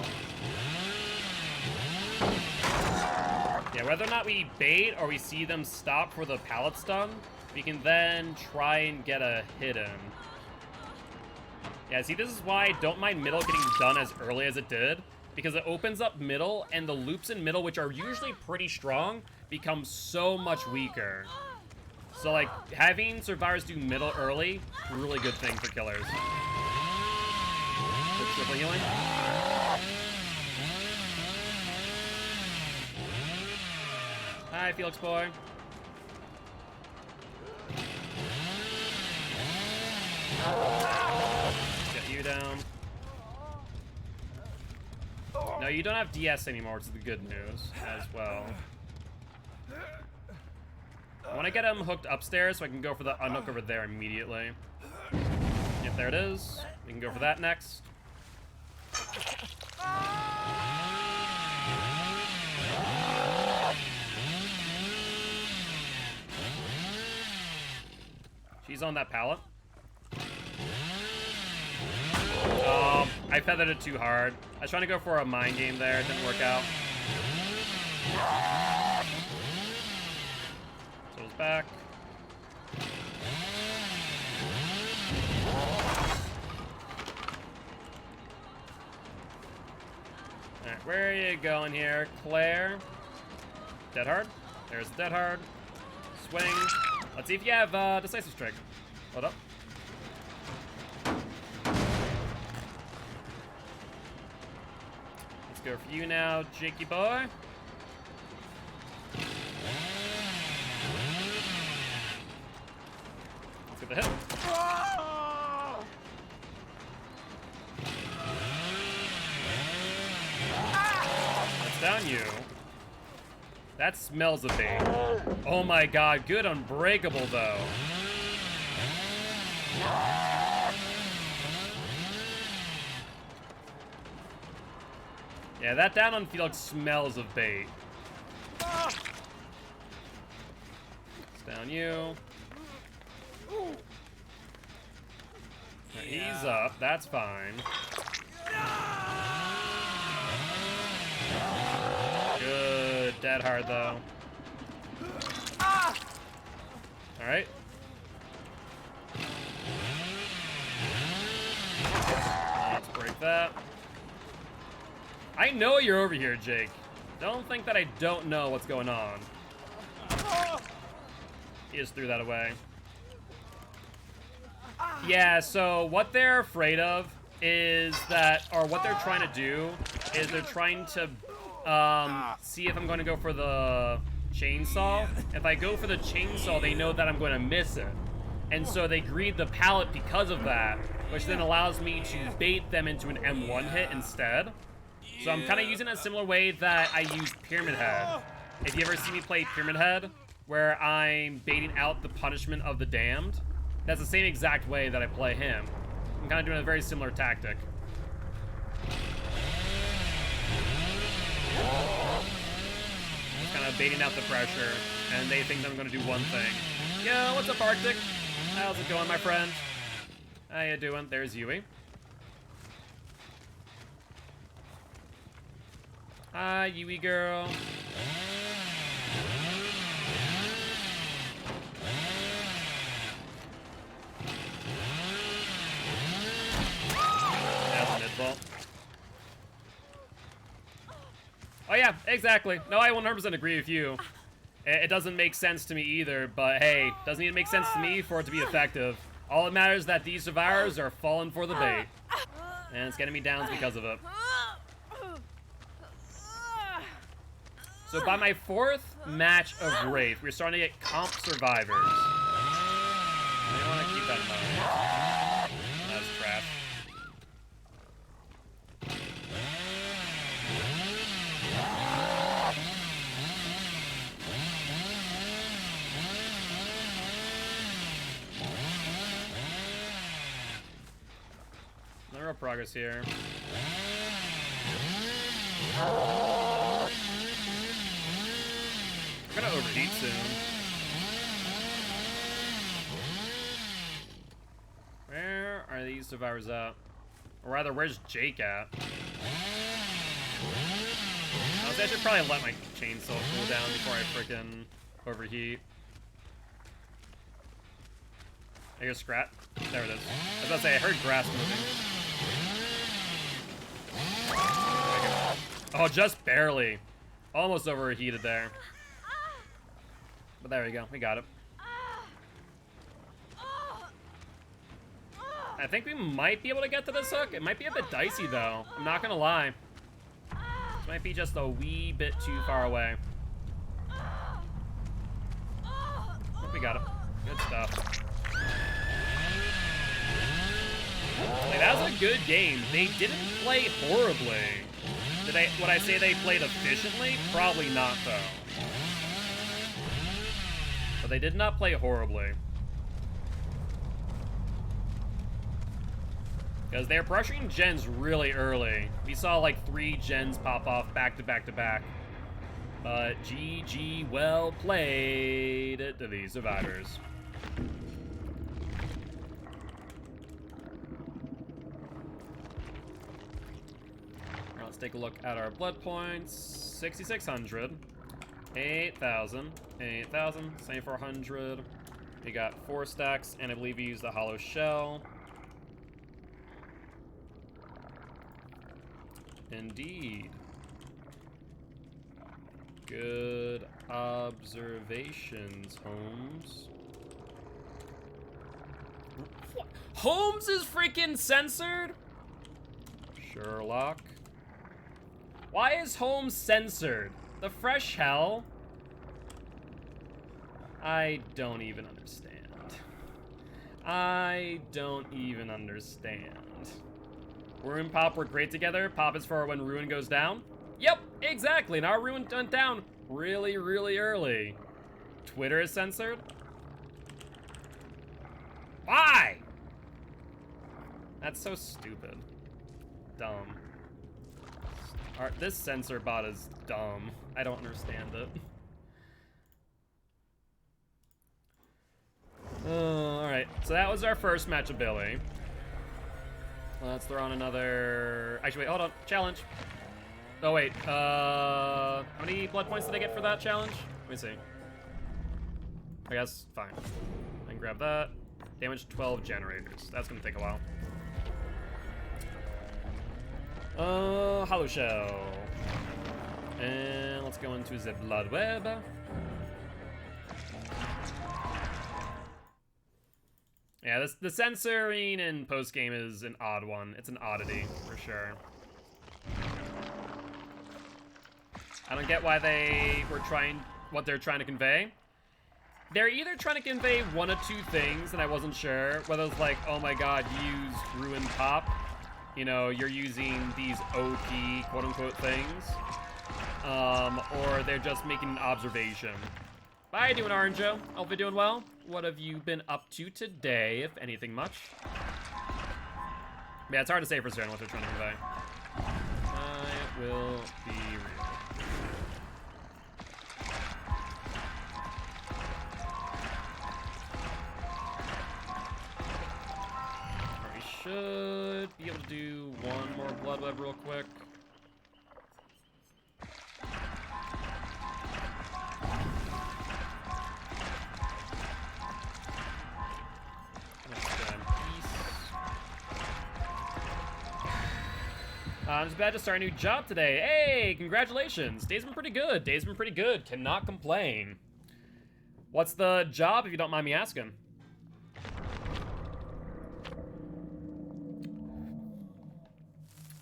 Yeah, whether or not we bait or we see them stop for the pallet stun, we can then try and get a hit in. Yeah, see, this is why I don't mind middle getting done as early as it did, because it opens up middle, and the loops in middle, which are usually pretty strong, become so much weaker. So, like, having survivors do middle early, really good thing for killers. Good triple healing. Hi, Felix boy. Get you down. No, you don't have DS anymore, which is the good news as well. I want to get him hooked upstairs so I can go for the unhook over there immediately. Yep, there it is. We can go for that next. She's on that pallet. I feathered it too hard. I was trying to go for a mind game there. It didn't work out. So it's back. Alright, where are you going here, Claire? Dead hard. There's the dead hard. Swing. Let's see if you have decisive strike. Hold up. Let's go for you now, Jakey boy. Let's get the hit. That's down you. That smells of bait. Oh my god, good unbreakable though. Yeah, that down on Felix smells of bait. It's down you. Right, he's up, that's fine. Good, dead hard though. Alright. Let's break that. I know you're over here, Jake. Don't think that I don't know what's going on. He just threw that away. Yeah, so what they're afraid of is that, or what they're trying to do is they're trying to see if I'm going to go for the chainsaw. If I go for the chainsaw, they know that I'm going to miss it. And so they greed the pallet because of that, which then allows me to bait them into an M1 hit instead. So I'm kind of using a similar way that I use Pyramid Head. If you ever see me play Pyramid Head, where I'm baiting out the punishment of the damned, that's the same exact way that I play him. I'm kind of doing a very similar tactic. Just kind of baiting out the pressure, and they think that I'm going to do one thing. Yo, what's up, Arctic? How's it going, my friend? How you doing? There's Yui. Hi, Yui girl. That's a mid-vault. Oh yeah, exactly. No, I 100% agree with you. It doesn't make sense to me either, but hey, doesn't need to make sense to me for it to be effective. All that matters is that these survivors are falling for the bait. And it's getting me downs because of it. So by my fourth match of Wraith, we're starting to get comp survivors. I want to keep that in mind. That's trash. No real progress here. I'm gonna overheat soon. Where are these survivors at? Or rather, where's Jake at? Honestly, Actually, I should probably let my chainsaw cool down before I frickin' overheat. I hear scrat. There it is. I was about to say, I heard grass moving. Oh, just barely. Almost overheated there. But there we go. We got it. I think we might be able to get to this hook. It might be a bit dicey, though. I'm not gonna lie. This might be just a wee bit too far away. We got it. Good stuff. Like, that was a good game. They didn't play horribly. Would I say they played efficiently? Probably not, though. But they did not play horribly. Because they're pressuring gens really early. We saw like 3 gens pop off back to back to back. But GG, well played to these survivors. Now let's take a look at our blood points. 6,600, 8,000, 8,000, 7,400. We got 4 stacks, and I believe we used the hollow shell. Indeed. Good observations, Holmes. What? Holmes is freaking censored? Sherlock. Why is Holmes censored? The fresh hell? I don't even understand. I don't even understand. Ruin Pop work great together. Pop is for when Ruin goes down. Yep, exactly. And our Ruin went down really, really early. Twitter is censored? Why? That's so stupid. Dumb. This censor bot is dumb. I don't understand it. Alright, so that was our first match of Billy. Let's throw on another... Actually, wait, hold on. Challenge. Oh, wait. How many blood points did I get for that challenge? Let me see. I guess, fine. I can grab that. Damage 12 generators. That's gonna take a while. Hollow Shell. And let's go into the Blood Web. Yeah, the censoring in post-game is an odd one. It's an oddity, for sure. I don't get why what they're trying to convey. They're either trying to convey one of two things, and I wasn't sure. Whether it's like, oh my god, use Ruin Pop. You know, you're using these OP, quote-unquote, things. Or they're just making an observation. How you doing, Oranjo? Hope you're doing well. What have you been up to today, if anything much? Yeah, it's hard to say for certain what they're trying to convey. I will be real. We should be able to do one more blood web real quick. I'm just about to start a new job today. Hey, congratulations. Day's been pretty good. Day's been pretty good. Cannot complain. What's the job, if you don't mind me asking?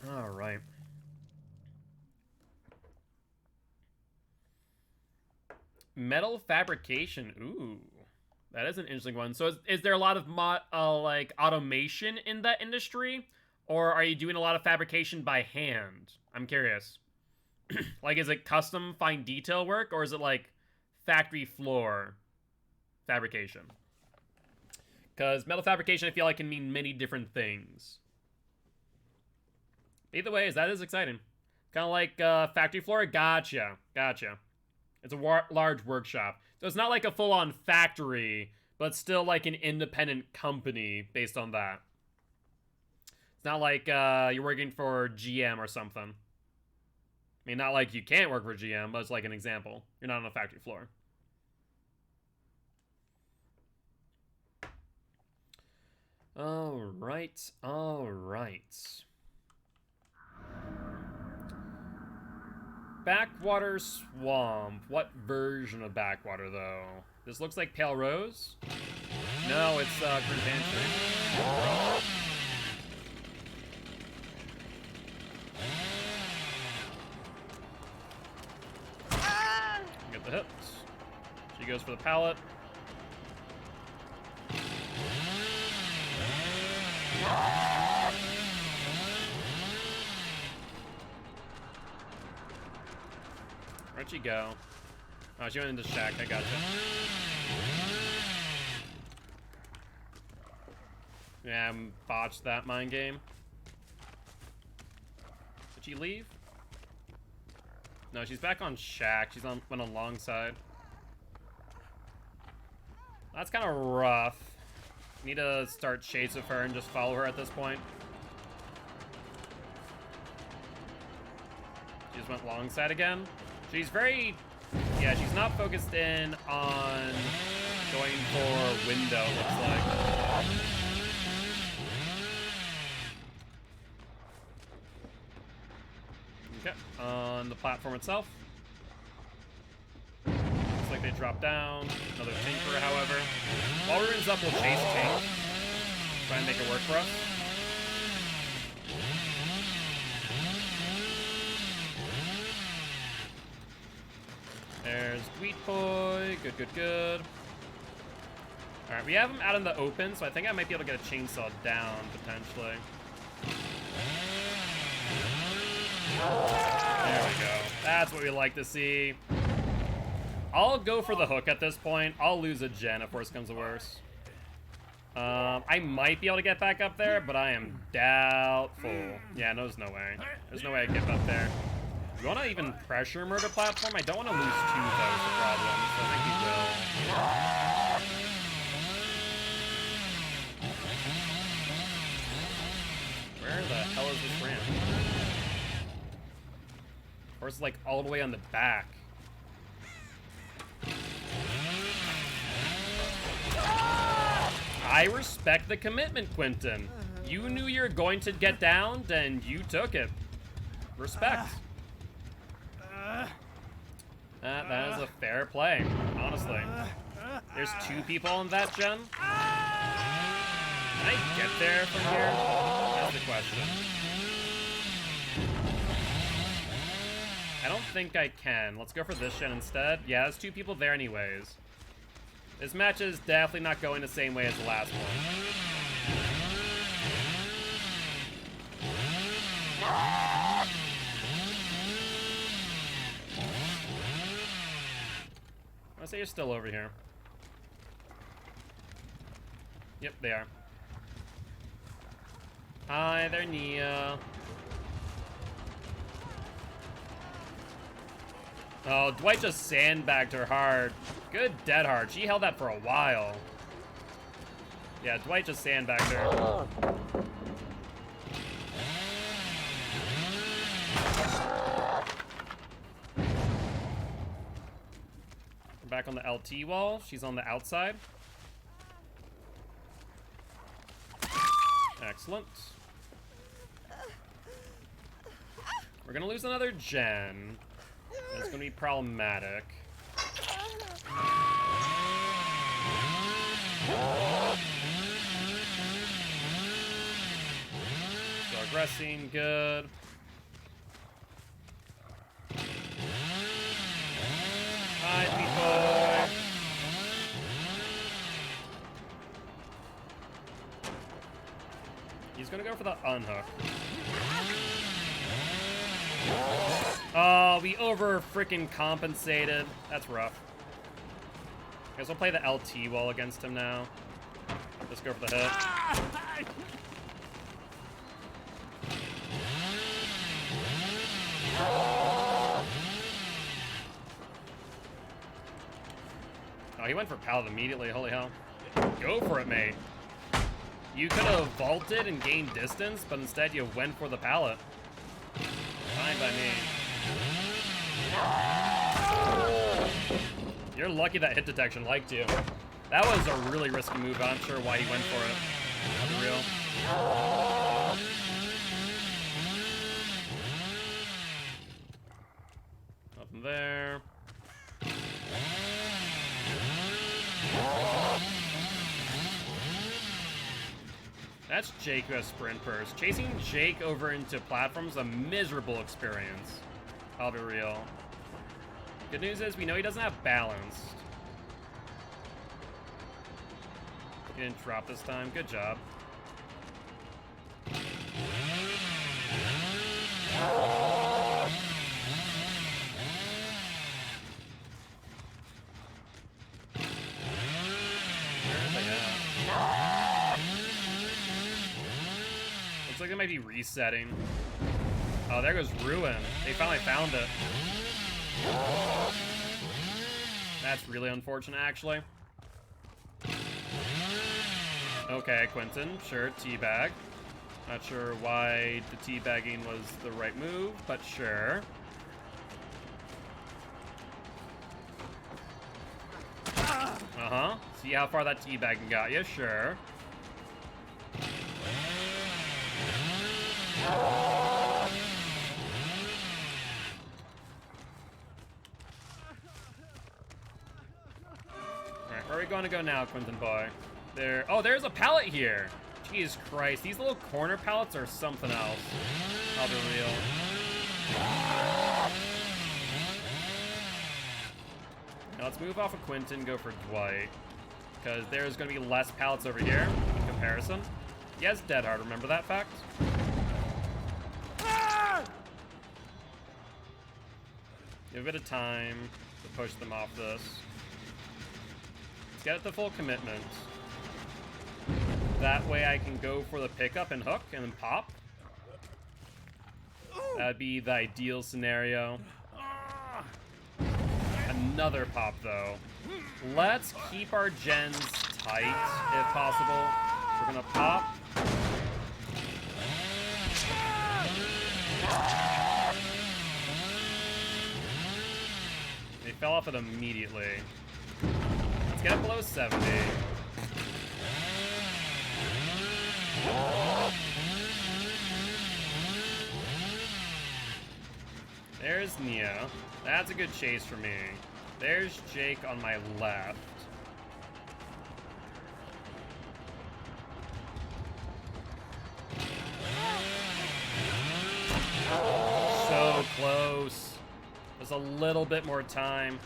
All right. Metal fabrication. Ooh, that is an interesting one. So is there a lot of like automation in that industry? Or are you doing a lot of fabrication by hand? I'm curious. Like, is it custom fine detail work, or is it like factory floor fabrication? Because metal fabrication, I feel like, can mean many different things. Either way, that is exciting. Kind of like factory floor. Gotcha. Gotcha. It's a large workshop. So it's not like a full-on factory, but still like an independent company based on that. It's not like you're working for GM or something. I mean, not like you can't work for GM, but it's like an example. You're not on the factory floor. Alright, alright. Backwater Swamp. What version of Backwater, though? This looks like Pale Rose? No, it's Green Pantry. Get the hits. She goes for the pallet. Where'd she go? Oh, she went into shack. I gotcha. Yeah, I botched that mind game. Did she leave? No, she's back on shack. She's went alongside. That's kind of rough. Need to start chase with her and just follow her at this point. She just went longside again. She's very... Yeah, she's not focused in on going for window, it looks like. Okay, on the platform itself. Looks like they drop down. Another tinker, however. While Ruin's up, we'll chase Tink. Try and make it work for us. There's Sweet Boy. Good, good, good. Alright, we have him out in the open, so I think I might be able to get a chainsaw down, potentially. There we go. That's what we like to see. I'll go for the hook at this point. I'll lose a gen if worse comes to worse. I might be able to get back up there, but I am doubtful. Yeah, no, there's no way. There's no way I can get up there. We want to even pressure murder platform. I don't want to lose two, though, is the problem. So I think we will. Where the hell is this ramp? Or is it like all the way on the back? I respect the commitment, Quentin. You knew you were going to get down, then you took it. Respect. That is a fair play, honestly. There's two people on that gen. Can I get there from here? That's the question. I don't think I can. Let's go for this gen instead. Yeah, there's two people there anyways. This match is definitely not going the same way as the last one. I say you're still over here. Yep, they are. Hi there, Nia. Oh, Dwight just sandbagged her hard. Good dead hard. She held that for a while. Yeah, Dwight just sandbagged her. We're back on the LT wall. She's on the outside. Excellent. We're gonna lose another gen. That's gonna be problematic. So aggressing, good. Hi, people. He's gonna go for the unhook. Oh, we over freaking compensated. That's rough. Guess we'll play the LT wall against him now. Let's go for the hit. Oh, he went for pallet immediately. Holy hell. Go for it, mate. You could have vaulted and gained distance, but instead you went for the pallet. Fine by me. You're lucky that hit detection liked you. That was a really risky move. I'm not sure why he went for it. For real. Nothing there. That's Jake who has sprint burst. Chasing Jake over into platforms is a miserable experience. I'll be real. Good news is we know he doesn't have balanced. He didn't drop this time. Good job. Looks like they might be resetting. Oh, there goes Ruin. They finally found it. That's really unfortunate, actually. Okay, Quentin. Sure, teabag. Not sure why the teabagging was the right move, but sure. Uh-huh. See how far that teabagging got you? Sure. Alright, where are we going to go now, Quentin boy? There. Oh, there's a pallet here. Jesus Christ. These little corner pallets are something else. I'll be real. Now let's move off of Quentin, go for Dwight. Because there's going to be less pallets over here in comparison. He has Dead Hard, remember that fact? Give it a bit of time to push them off this. Let's get it the full commitment. That way I can go for the pickup and hook and then pop. That'd be the ideal scenario. Another pop though. Let's keep our gens tight if possible. We're gonna pop. They fell off it immediately. Let's get it below 70. There's Nia. That's a good chase for me. There's Jake on my left. So close. There's a little bit more time.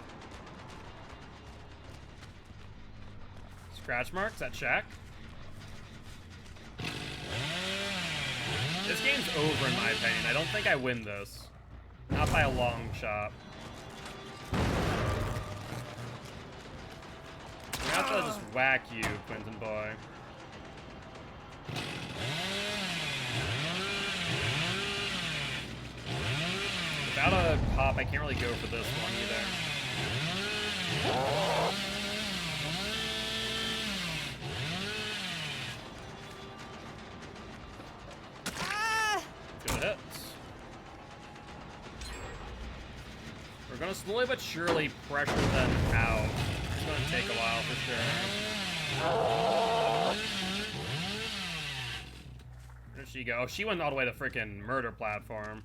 Scratch marks at check. This game's over in my opinion. I don't think I win this. Not by a long shot. I'm gonna have to just whack you, Quentin boy. Without a pop, I can't really go for this one either. Good hit. We're gonna slowly but surely pressure them out. It's gonna take a while for sure. Where did she go? Oh, she went all the way to freaking murder platform.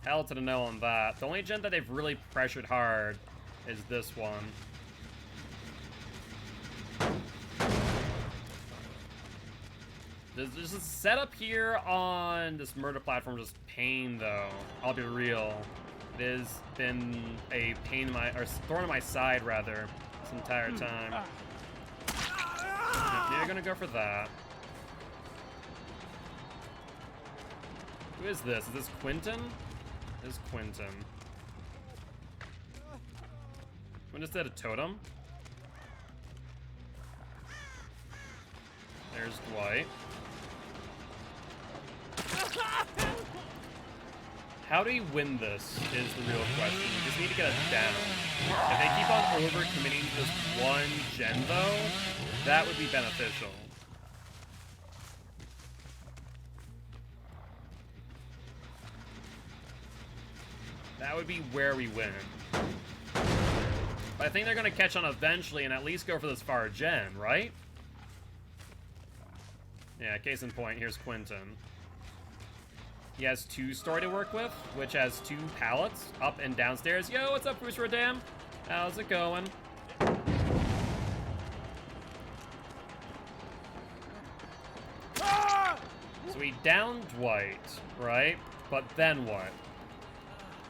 Hell to the no on that. The only gen that they've really pressured hard is this one. There's a setup here on this murder platform, just pain though. I'll be real. It has been a pain in my, or thorn in my side rather, this entire time. You're gonna go for that. Who is this? Is this Quentin? This is Quentin. Someone just did a totem. There's Dwight. How do you win this is the real question. You just need to get it down. If they keep on over-committing to this one gen, though, that would be beneficial. That would be where we win. But I think they're going to catch on eventually and at least go for this far gen, right? Yeah, case in point, here's Quentin. He has 2 story to work with, which has 2 pallets up and downstairs. Yo, what's up, Bruce Rodam? How's it going? So we downed Dwight, right? But then what?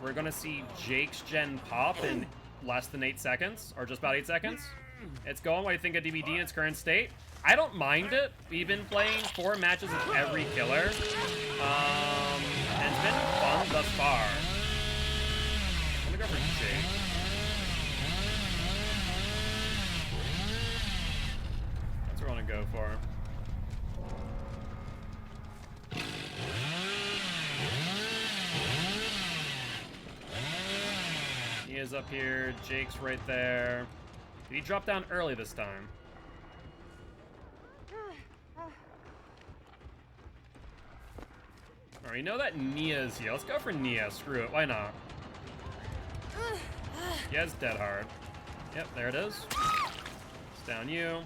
We're gonna see Jake's gen pop in less than 8 seconds, or just about 8 seconds. It's going. What do you think of DBD in its current state? I don't mind it. We've been playing 4 matches with every killer. And it's been fun thus far. I'm gonna go for Jake. That's what I want to go for. He is up here. Jake's right there. Did he drop down early this time? Alright, you know that Nia's here. Let's go for Nia. Screw it. Why not? He has Dead Hard. Yep, there it is. It's down you.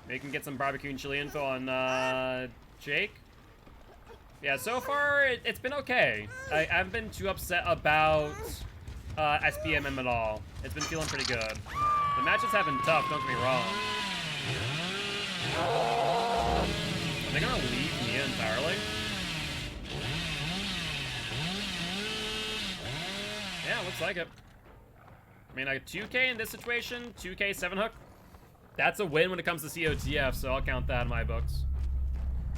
Maybe you can get some barbecue and chili info on Jake. Yeah, so far it's been okay. I haven't been too upset about SBMM at all. It's been feeling pretty good. The matches have been tough, don't get me wrong. Are they gonna leave Nia entirely? Yeah, looks like it. I mean, like 2K in this situation, 2K 7 hook, that's a win when it comes to COTF, so I'll count that in my books.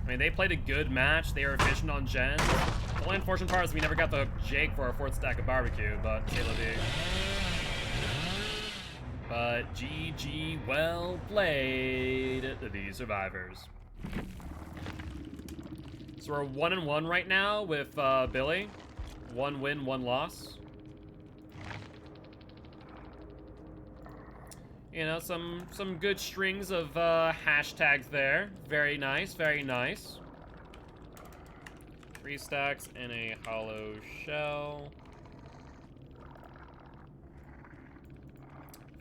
I mean, they played a good match. They were efficient on gen. The only unfortunate part is we never got the hook Jake for our 4th stack of barbecue, but c'est la vie. But GG, well played, the survivors. So we're 1-1 right now with Billy. 1 win, 1 loss. You know, some good strings of hashtags there. Very nice, very nice. 3 stacks and a hollow shell.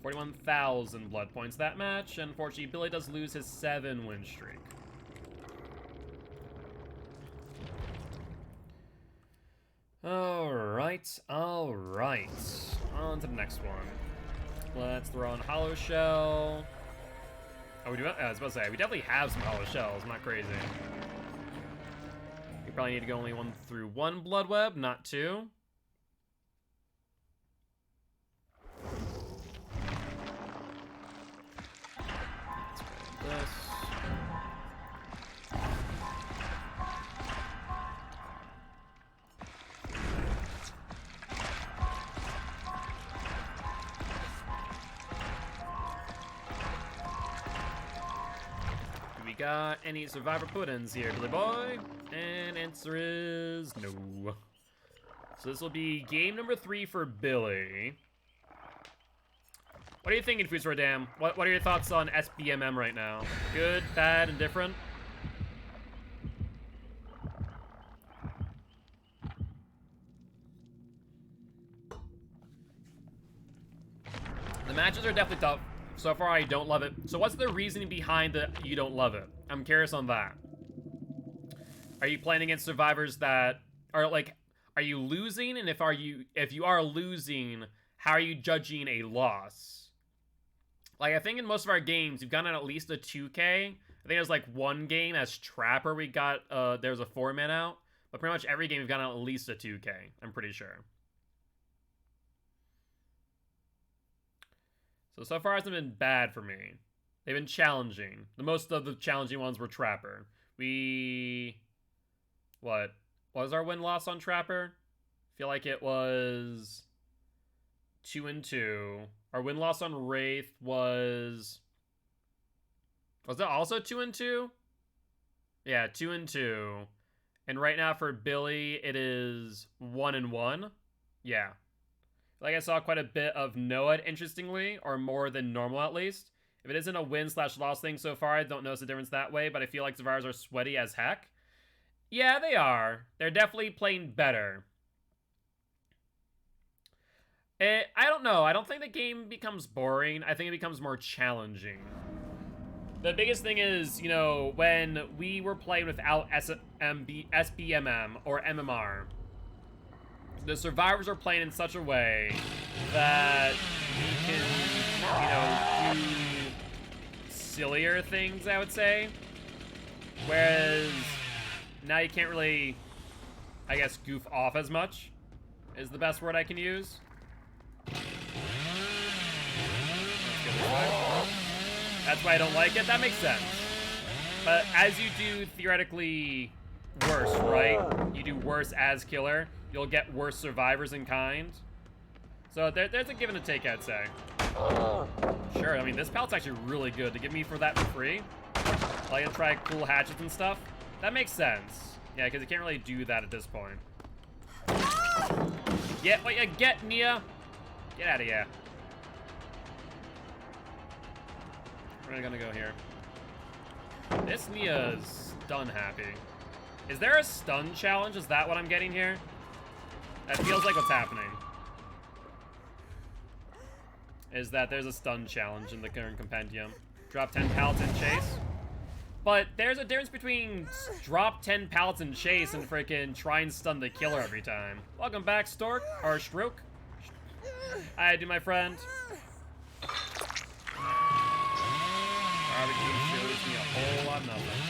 41,000 blood points that match. Unfortunately, Billy does lose his 7-win streak. Alright, alright. On to the next one. Let's throw on hollow shell. Oh, we do. I was about to say, we definitely have some hollow shells. I'm not crazy. We probably need to go only 1 through 1 blood web, not 2. Let's grab this. Got any survivor put-ins here, Billy boy? And answer is no. So this will be game number 3 for Billy. What are you thinking, Foods Rodam? What are your thoughts on SBMM right now? Good, bad, indifferent? The matches are definitely tough. So far, I don't love it. So what's the reasoning behind the you don't love it? I'm curious on that. Are you playing against survivors that are like, are you losing? And if you are losing, how are you judging a loss? Like, I think in most of our games, we've gotten at least a 2K. I think there's like 1 game as Trapper we got, there's a 4-man out. But pretty much every game we've gotten at least a 2K, I'm pretty sure. So far, it hasn't been bad for me. They've been challenging. The most of the challenging ones were Trapper. What was our win-loss on Trapper? I feel like it was 2-2. Our win-loss on Wraith was it also 2-2? Yeah, 2-2. And right now for Billy, it is 1-1. Yeah. Like, I saw quite a bit of Noah, interestingly, or more than normal at least. If it isn't a win/loss thing so far, I don't notice the difference that way, but I feel like survivors are sweaty as heck. Yeah, they are. They're definitely playing better. I don't know. I don't think the game becomes boring. I think it becomes more challenging. The biggest thing is, you know, when we were playing without SBMM or MMR, the survivors are playing in such a way that you can, you know, do sillier things, I would say. Whereas now you can't really, I guess, goof off as much, is the best word I can use. Let's go this way. That's why I don't like it. That makes sense. But as you do theoretically worse, right? You do worse as killer, you'll get worse survivors in kind. So there's a give and a take, I'd say. Sure, I mean, this pallet's actually really good. To give me for that for free, like to try cool hatchets and stuff, that makes sense. Yeah, because you can't really do that at this point. Get what you get, Nia. Get out of here. We're gonna go here. This Nia's stun happy. Is there a stun challenge? Is that what I'm getting here? That feels like what's happening. Is that there's a stun challenge in the current compendium. Drop 10 pallets and chase. But there's a difference between drop 10 pallets and chase and freaking try and stun the killer every time. Welcome back, Stork, or Stroke. How you do, my friend? Barbecue shows me a whole lot of nothing.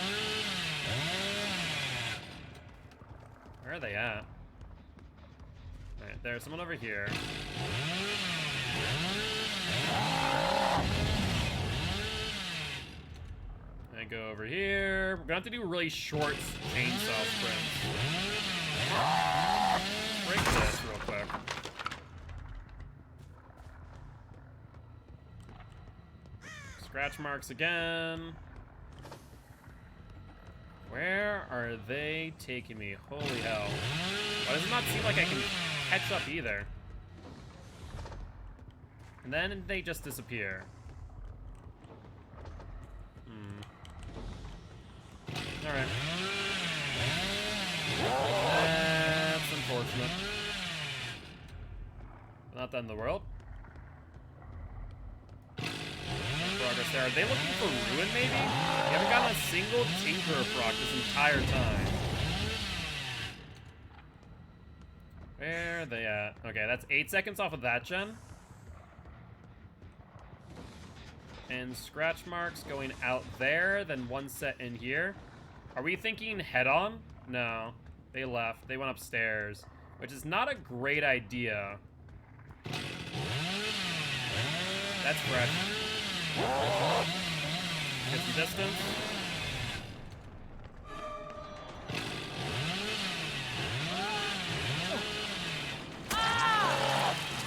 Where are they at? Alright, there's someone over here. I go over here. We're gonna have to do really short chainsaw sprints. Break this real quick. Scratch marks again. Where are they taking me? Holy hell. Why does it not seem like I can catch up either? And then they just disappear. Alright. That's unfortunate. Not the end of the world. Progress there. Are they looking for Ruin, maybe? We haven't gotten a single Tinkerer proc this entire time. Where are they at? Okay, that's 8 seconds off of that gen. And scratch marks going out there, then one set in here. Are we thinking head-on? No. They left. They went upstairs, which is not a great idea. That's fresh. Get some distance.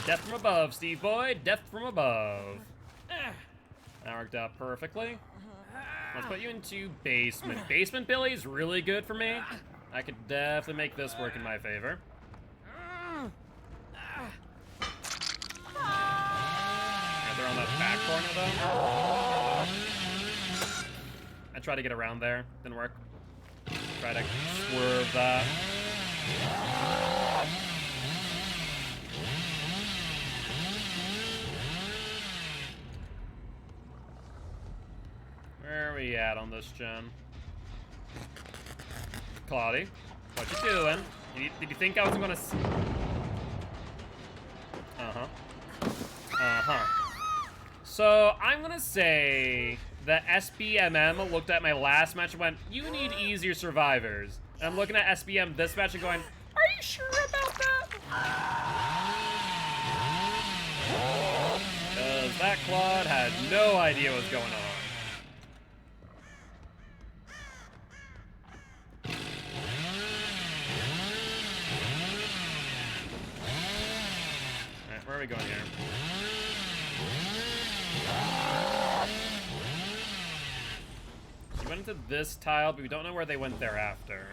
Death from above, Steve boy. Death from above. That worked out perfectly. Let's put you into basement. Basement Billy's really good for me. I could definitely make this work in my favor. Yeah, they're on that back corner, though. I tried to get around there. Didn't work. Try to swerve that. Where are we at on this gen? Claudie, what you doing? Did you think I was gonna So, I'm gonna say that SBMM looked at my last match and went, you need easier survivors. And I'm looking at SBM this match and going, are you sure about that? Because that Claude had no idea what was going on. Alright, where are we going here? We went into this tile, but we don't know where they went thereafter.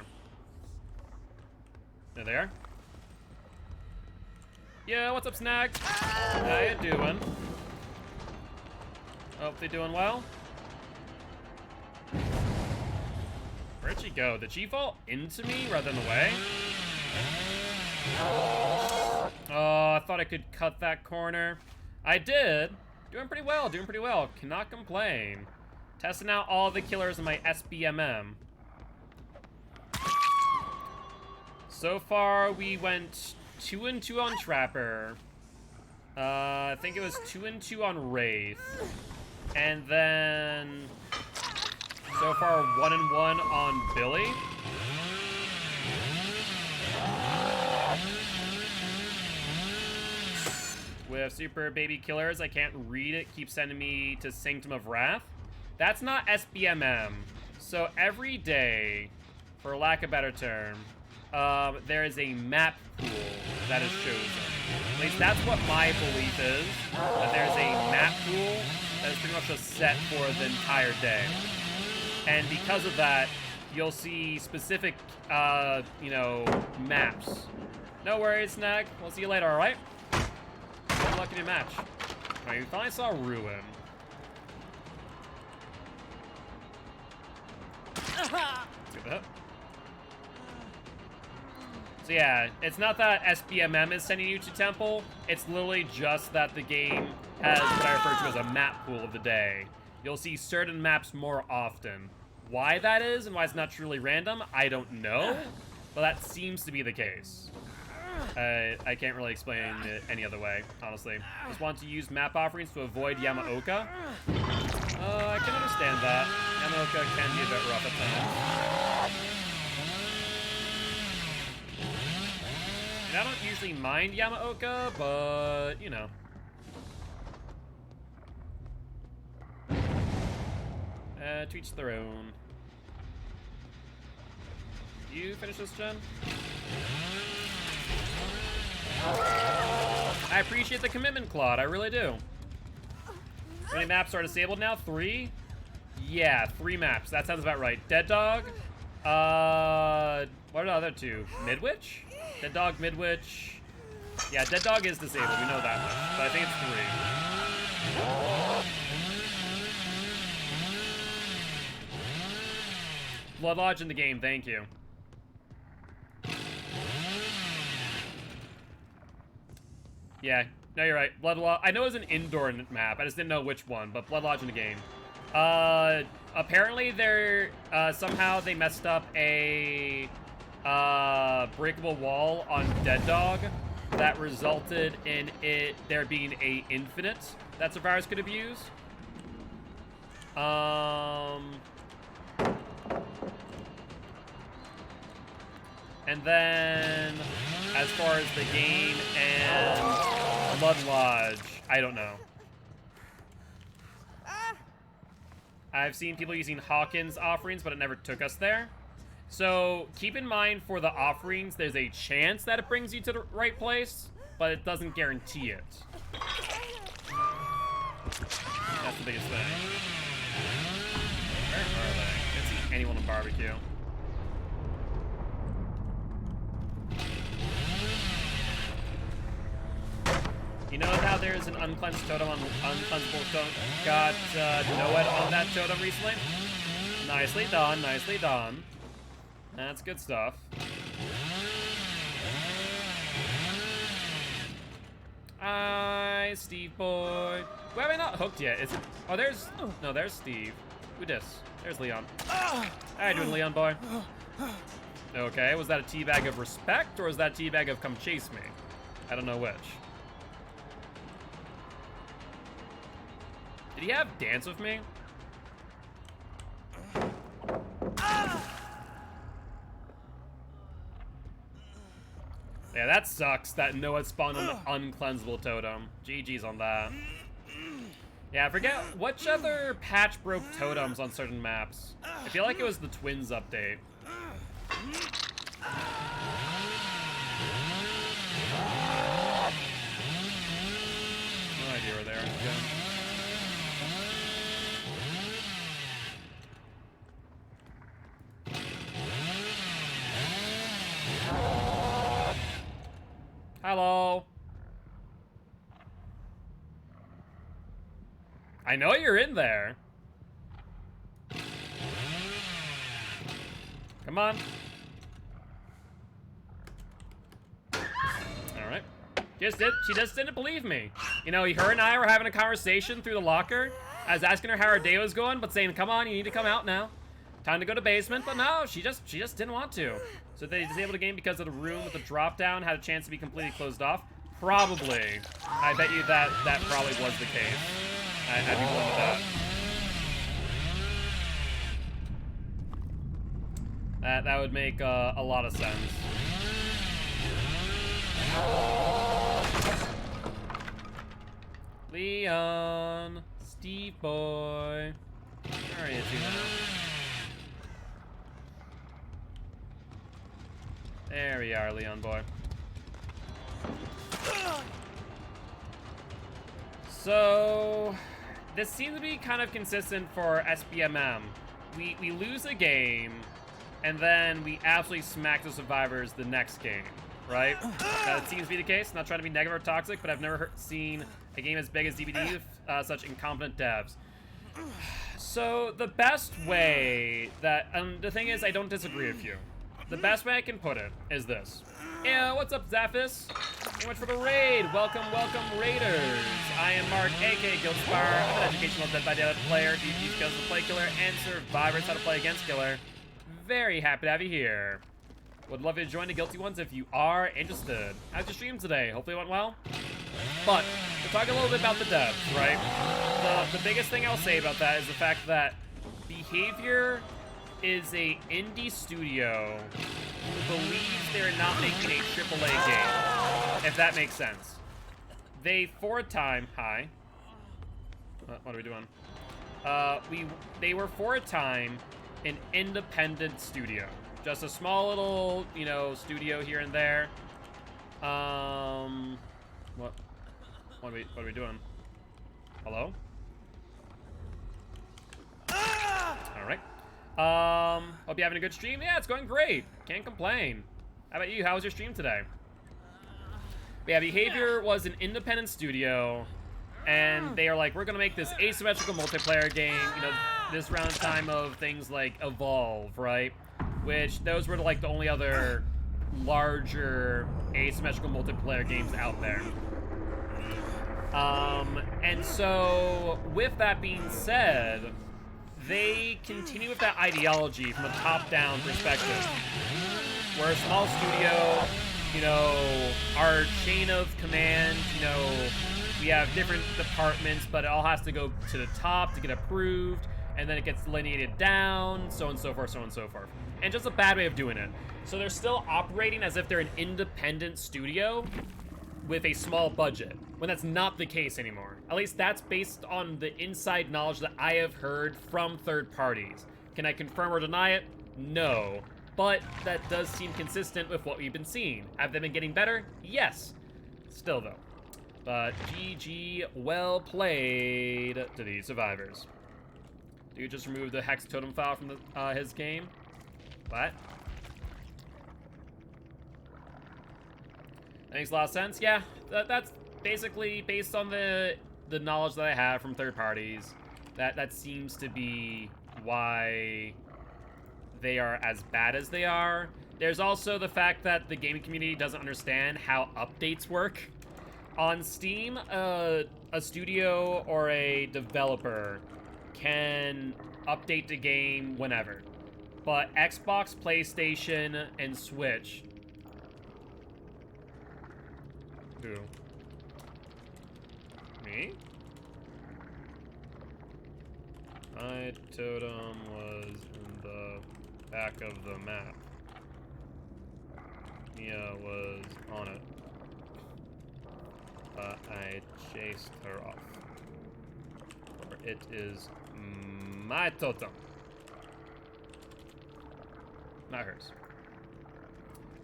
There they are. Yeah, what's up, Snag? How you doing? Hope they're doing well. Where'd she go? Did she fall into me rather than away? Oh, I thought I could cut that corner. I did. Doing pretty well, doing pretty well. Cannot complain. Testing out all the killers in my SBMM. So far, we went 2 and 2 on Trapper. I think it was 2 and 2 on Wraith. And then so far 1 and 1 on Billy. With Super Baby Killers, I can't read it. Keeps sending me to Sanctum of Wrath. That's not SBMM. So every day, for lack of a better term, there is a map pool that is chosen. At least that's what my belief is. That there's a map pool that is pretty much just set for the entire day. And because of that, you'll see specific, you know, maps. No worries, Snag. We'll see you later, alright? Good luck in your match. Alright, we finally saw Ruin. Let's get that. So yeah, it's not that SBMM is sending you to Temple. It's literally just that the game has what I refer to as a map pool of the day. You'll see certain maps more often. Why that is and why it's not truly random, I don't know. But that seems to be the case. I can't really explain it any other way, honestly. Just want to use map offerings to avoid Yamaoka. I can understand that. Yamaoka can be a bit rough at times. And I don't usually mind Yamaoka, but, you know. To each their own. You finish this, Jen? I appreciate the commitment, Claude. I really do. How many maps are disabled now? 3? Yeah, 3 maps. That sounds about right. Dead Dog. What are the other 2? Midwich? Dead Dog, Midwich. Yeah, Dead Dog is disabled. We know that much. But I think it's 3. Blood Lodge in the game. Thank you. Yeah, no, you're right. Blood Lodge. I know it was an indoor map. I just didn't know which one, but Blood Lodge in the game. Apparently they're, somehow they messed up a, breakable wall on Dead Dog that resulted in there being a infinite that survivors could have used. And then, as far as the game and Blood Lodge, I don't know. I've seen people using Hawkins offerings, but it never took us there. So, keep in mind for the offerings, there's a chance that it brings you to the right place, but it doesn't guarantee it. That's the biggest thing. Where are they? I can't see anyone on barbecue. You know how there's an uncleansed totem on uncleansable totem? Got Noed on that totem recently? Nicely done, nicely done. That's good stuff. Hi, Steve boy. Why have I not hooked yet? Is it? Oh, there's. No, there's Steve. Who dis? There's Leon. How you doing, Leon boy? Okay, was that a teabag of respect or was that a teabag of come chase me? I don't know which. Did he have dance with me? Yeah, that sucks that Noah spawned on an uncleansable totem. GG's on that. Yeah, I forget which other patch broke totems on certain maps. I feel like it was the Twins update. No idea where they are. Again. Hello. I know you're in there. Come on. All right. She just didn't believe me. You know, her and I were having a conversation through the locker. I was asking her how her day was going, but saying, come on, you need to come out now. Time to go to basement, but no, she just didn't want to. So they disabled the game because of the room with the drop down had a chance to be completely closed off. Probably. I bet you that probably was the case. I'd be willing with that. That would make a lot of sense. Leon, Steve boy. Where are you two now? There we are, Leon boy. So, this seems to be kind of consistent for SBMM. We lose a game, and then we absolutely smack the survivors the next game, right? That seems to be the case. Not trying to be negative or toxic, but I've never seen a game as big as DBD with such incompetent devs. So, the best way that... the thing is, I don't disagree with you. The best way I can put it is this. Yeah, what's up, Zaphis? You went for the raid. Welcome, welcome, Raiders. I am Mark, aka Gilty. I'm an educational Dead by Daylight player, teach skills to play killer and survivors how to play against killer. Very happy to have you here. Would love you to join the Guilty ones if you are interested. How's your stream today? Hopefully it went well. But to talk a little bit about the devs, right? The biggest thing I'll say about that is the fact that Behavior is a indie studio who believes they're not making a AAA game, if that makes sense. They, for a time, hi. What are we doing? They were, for a time, an independent studio. Just a small little, you know, studio here and there. What are we doing? Hello? All right. Hope you're having a good stream. Yeah, it's going great. Can't complain. How about you? How was your stream today? But yeah, Behavior was an independent studio, and they are like, we're gonna make this asymmetrical multiplayer game. You know, this round time of things like Evolve, right? Which those were like the only other larger asymmetrical multiplayer games out there. And so with that being said, they continue with that ideology from a top-down perspective. We're a small studio, you know, our chain of command, you know, we have different departments, but it all has to go to the top to get approved, and then it gets lineated down, so on and so forth, so on and so forth. And just a bad way of doing it. So they're still operating as if they're an independent studio with a small budget, when that's not the case anymore. At least that's based on the inside knowledge that I have heard from third parties. Can I confirm or deny it? No. But that does seem consistent with what we've been seeing. Have they been getting better? Yes. Still though. But GG, well played to these survivors. Dude just removed the hex totem file from the, his game. What? That makes a lot of sense. Yeah, that's basically based on the knowledge that I have from third parties. That seems to be why they are as bad as they are. There's also the fact that the gaming community doesn't understand how updates work. On Steam, a studio or a developer can update the game whenever. But Xbox, PlayStation, and Switch... Who? Me? My totem was in the back of the map. Mia was on it. But I chased her off. For it is my totem. Not hers.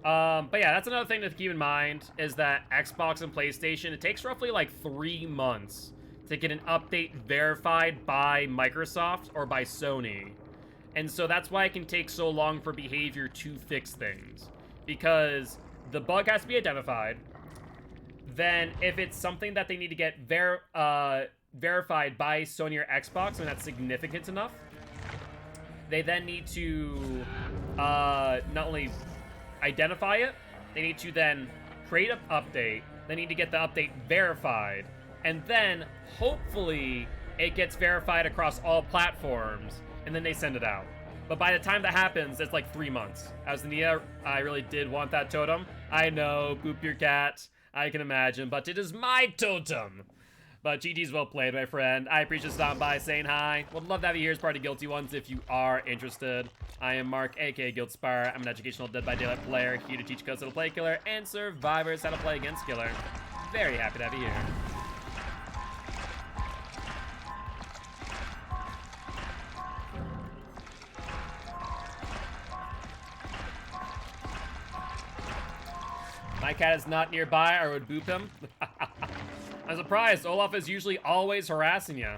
But yeah, that's another thing to keep in mind, is that Xbox and PlayStation, it takes roughly like 3 months to get an update verified by Microsoft or by Sony. And so that's why it can take so long for Behavior to fix things. Because the bug has to be identified. Then if it's something that they need to get verified by Sony or Xbox, and that's significant enough, they then need to not only identify it, they need to then create an update, they need to get the update verified. And then, hopefully, it gets verified across all platforms, and then they send it out. But by the time that happens, it's like 3 months. As Nia, I really did want that totem. I know, boop your cat. I can imagine, but it is my totem. But GG's well played, my friend. I appreciate you stopping by, saying hi. Would love to have you here as part of Guilty Ones if you are interested. I am Mark, aka Guildspire. I'm an educational Dead by Daylight player, here to teach codes how to play Killer and survivors how to play against Killer. Very happy to have you here. My cat is not nearby, or I would boop him. I'm surprised. Olaf is usually always harassing you.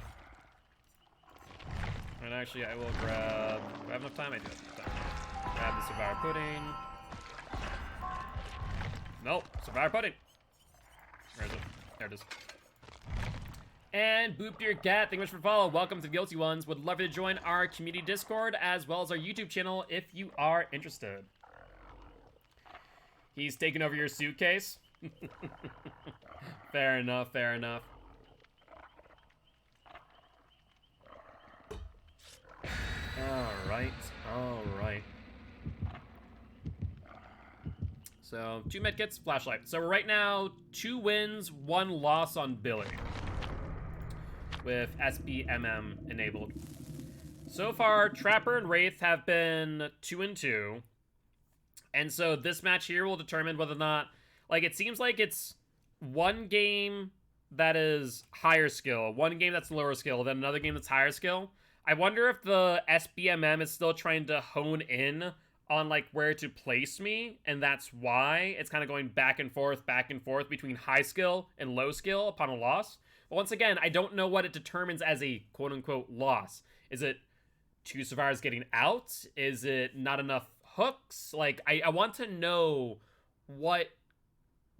And actually, I will grab... Do I have enough time? I do have enough time. Grab the Survivor Pudding. Nope. Survivor Pudding. Where is it? There it is. And Boop Your Cat, thank you much for follow. Welcome to Guilty Ones. Would love you to join our community Discord as well as our YouTube channel if you are interested. He's taking over your suitcase. Fair enough, fair enough. Alright, alright. So, 2 medkits, flashlight. So right now, 2 wins, 1 loss on Billy. With SBMM enabled. So far, Trapper and Wraith have been 2-2. And so this match here will determine whether or not, like, it seems like it's 1 game that is higher skill, 1 game that's lower skill, then another game that's higher skill. I wonder if the SBMM is still trying to hone in on, like, where to place me, and that's why it's kind of going back and forth between high skill and low skill upon a loss. But once again, I don't know what it determines as a quote-unquote loss. Is it 2 survivors getting out? Is it not enough hooks? Like, I want to know what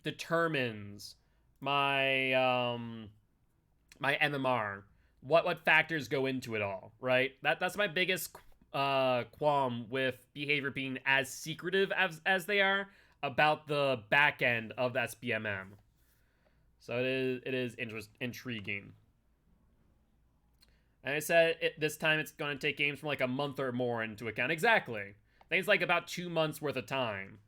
determines my my MMR. What factors go into it all, right? That's my biggest qualm with behavior being as secretive as they are about the back end of the SBMM. So it is intriguing. And I said this time it's going to take games from like a month or more into account. Exactly. I think it's like about 2 months worth of time.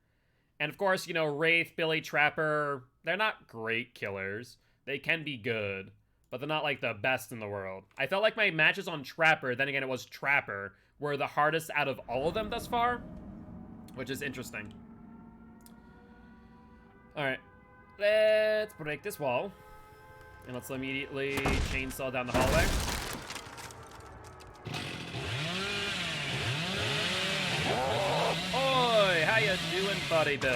And of course, you know, Wraith, Billy, Trapper, they're not great killers. They can be good, but they're not like the best in the world. I felt like my matches on Trapper, then again it was Trapper, were the hardest out of all of them thus far, which is interesting. Alright, let's break this wall. And let's immediately chainsaw down the hallway. Oi, how you doing, buddy Bill?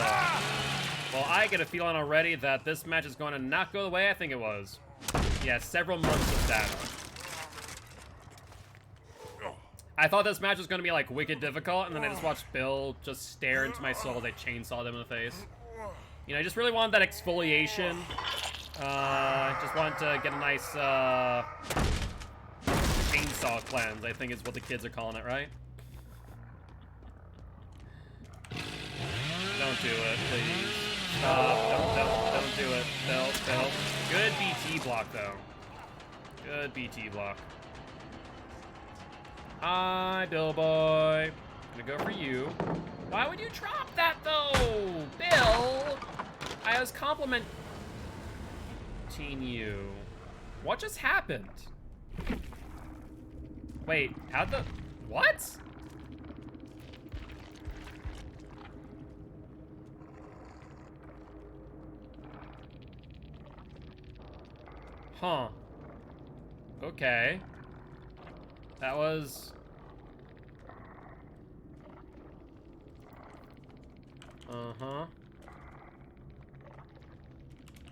Well, I get a feeling already that this match is going to not go the way I think it was. Yeah, several months of data. I thought this match was going to be, like, wicked difficult, and then I just watched Bill just stare into my soul as I chainsaw them in the face. You know, I just really wanted that exfoliation. Just wanted to get a nice, chainsaw cleanse, I think is what the kids are calling it, right? Don't do it, please. Don't do it. Bill. Good BT block, though. Good BT block. Hi, Bill boy. Gonna go for you. Why would you drop that, though? Bill! I was complimenting you. What just happened? Wait, how'd the... What? Huh. Okay. That was... Uh-huh.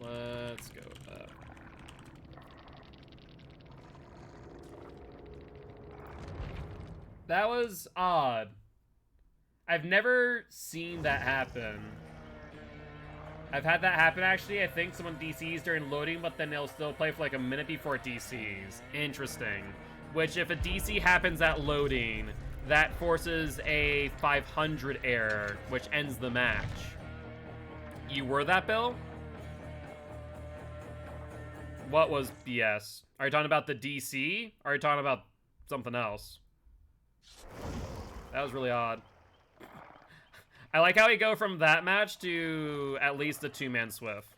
Let's go with that. That was odd. I've never seen that happen. I've had that happen, actually. I think someone DCs during loading, but then they'll still play for like a minute before it DCs. Interesting. Which, if a DC happens at loading, that forces a 500 error, which ends the match. You were that, Bill? What was BS? Are you talking about the DC? Or are you talking about something else? That was really odd. I like how we go from that match to at least the 2-man Swift.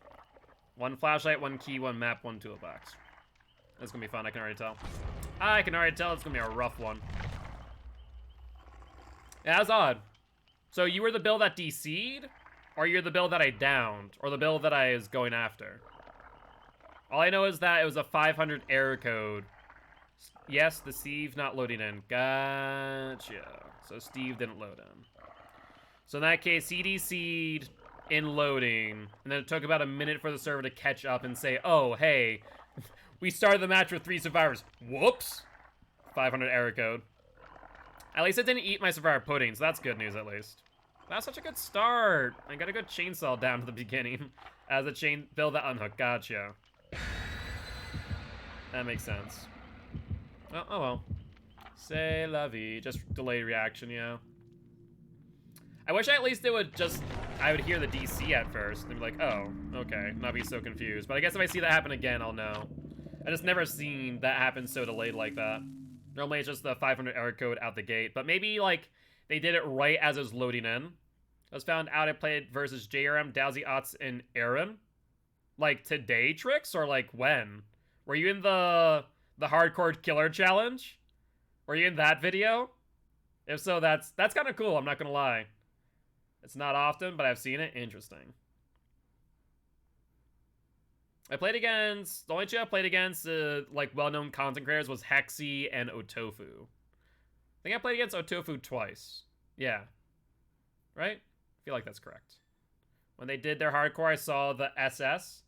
1 flashlight, 1 key, 1 map, 1 toolbox. That's gonna be fun, I can already tell. I can already tell it's gonna be a rough one. Yeah, that's odd. So you were the build that DC'd? Or you're the build that I downed? Or the build that I was going after? All I know is that it was a 500 error code. Yes, the Steve not loading in. Gotcha. So Steve didn't load in. So in that case, he DC'd in loading, and then it took about a minute for the server to catch up and say, oh, hey, we started the match with 3 survivors. Whoops. 500 error code. At least it didn't eat my survivor pudding, so that's good news at least. That's such a good start. I got a good chainsaw down to the beginning as a chain build that unhook. Gotcha. That makes sense. Oh well. C'est la vie. Just delayed reaction, yeah. I wish at least it would just... I would hear the DC at first and be like, oh, okay. Not be so confused. But I guess if I see that happen again, I'll know. I just never seen that happen so delayed like that. Normally it's just the 500 error code out the gate. But maybe, like, they did it right as it was loading in. I was found out I played versus JRM, Dowsy, Otts, and Aaron. Like, today, Tricks? Or, like, when? Were you in the hardcore killer challenge? Were you in that video? If so, that's kind of cool, I'm not gonna lie. It's not often, but I've seen it. Interesting. I played against... The only two I played against, like, well-known content creators was Hexy and Otofu. I think I played against Otofu twice. Yeah. Right? I feel like that's correct. When they did their hardcore, I saw the SS.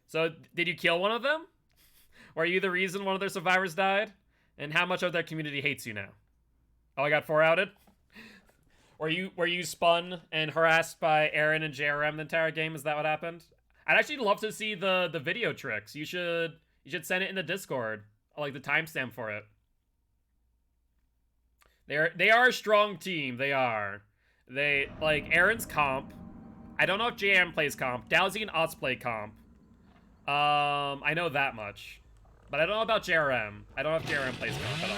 So, did you kill one of them? Were you the reason one of their survivors died? And how much of their community hates you now? Oh, I got 4 outed? Were you spun and harassed by Aaron and JRM the entire game? Is that what happened? I'd actually love to see the video Tricks. You should send it in the Discord. I like the timestamp for it. They are a strong team. They are. They, like, Aaron's comp. I don't know if JM plays comp. Dowsy and Otts play comp. I know that much. But I don't know about JRM. I don't know if JRM plays comp at all.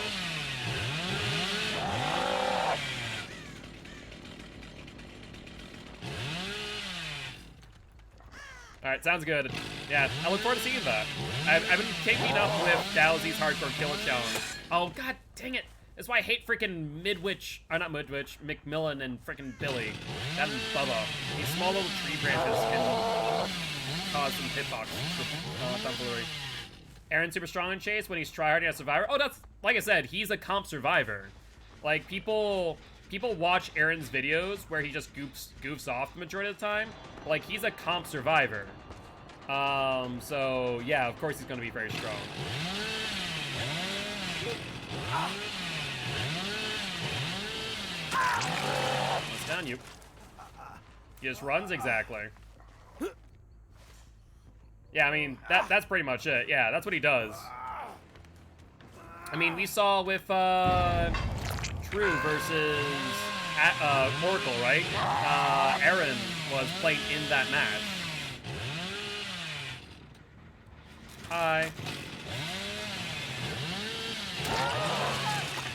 Alright, sounds good. Yeah, I look forward to seeing that. I've been keeping up with Dowsy's Hardcore Killer Challenge. Oh, god dang it. That's why I hate freaking Midwich, or not Midwich, McMillan and freaking Billy. That and Bubba. These small little tree branches can cause some hitbox. Tomfoolery. Aaron's super strong in Chase when he's tryharding as Survivor. Oh, that's, like I said, he's a comp Survivor. Like, people watch Aaron's videos where he just goofs off the majority of the time. Like, he's a comp Survivor. So, yeah, of course he's gonna be very strong. Let's down you. He just runs exactly. Yeah, I mean, that's pretty much it. Yeah, that's what he does. I mean, we saw with True versus Oracle, right? Aaron was playing in that match. Hi.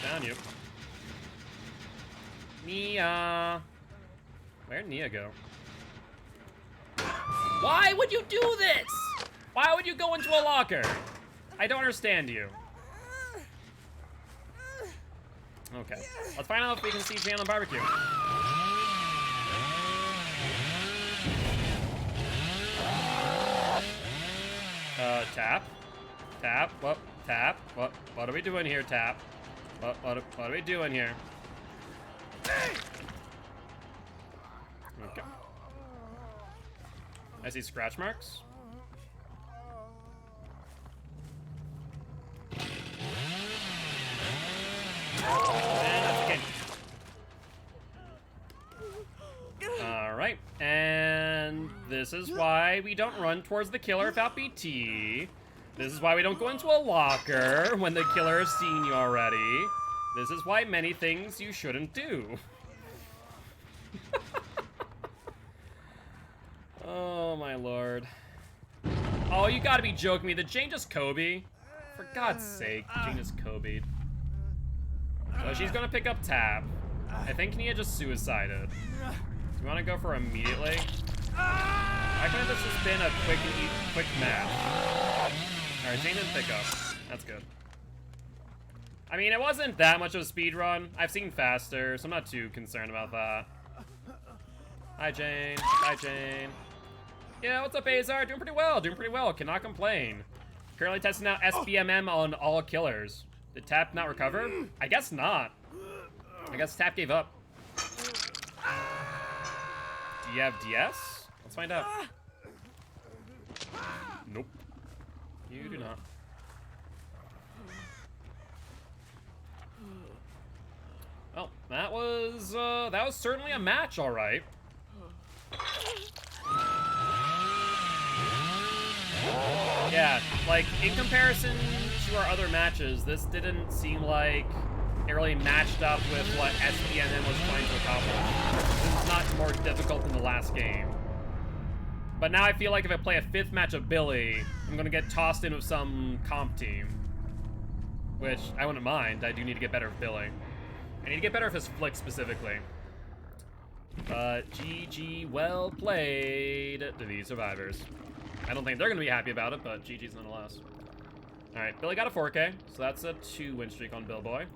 Down you. Nia. Where'd Nia go? Why would you do this? Why would you go into a locker? I don't understand you. Okay. Let's find out if we can see Jay on the barbecue. Tap. Tap. What? Tap. What are we doing here, Tap? What are we doing here? Okay. I see scratch marks. And that's okay. Alright, and this is why we don't run towards the killer without BT. This is why we don't go into a locker when the killer has seen you already. This is why many things you shouldn't do. Oh my lord. Oh, you gotta be joking me. Did Jane just Kobe? For God's sake, Jane just Kobe'd. So she's gonna pick up Tap. I think Nia just suicided. Do you wanna go for immediately? Why couldn't this just been a quick match? Alright, Jane didn't pick up. That's good. I mean, it wasn't that much of a speed run. I've seen faster, so I'm not too concerned about that. Hi, Jane. Hi, Jane. Yeah, what's up, Azar? Doing pretty well. Cannot complain. Currently testing out SBMM on all killers. Did Tap not recover? I guess not. I guess Tap gave up. Do you have DS? Let's find out. Nope. You do not. Well, that was certainly a match, all right. Yeah, like, in comparison to our other matches, this didn't seem like it really matched up with what SPNM was trying to accomplish. This is not more difficult than the last game. But now I feel like if I play a 5th match of Billy, I'm gonna get tossed in with some comp team. Which, I wouldn't mind. I do need to get better with Billy. I need to get better with his flick specifically. But GG, well played to these survivors. I don't think they're gonna be happy about it, but GG's nonetheless. Alright, Billy got a 4K, so that's a 2-win streak on Billboy.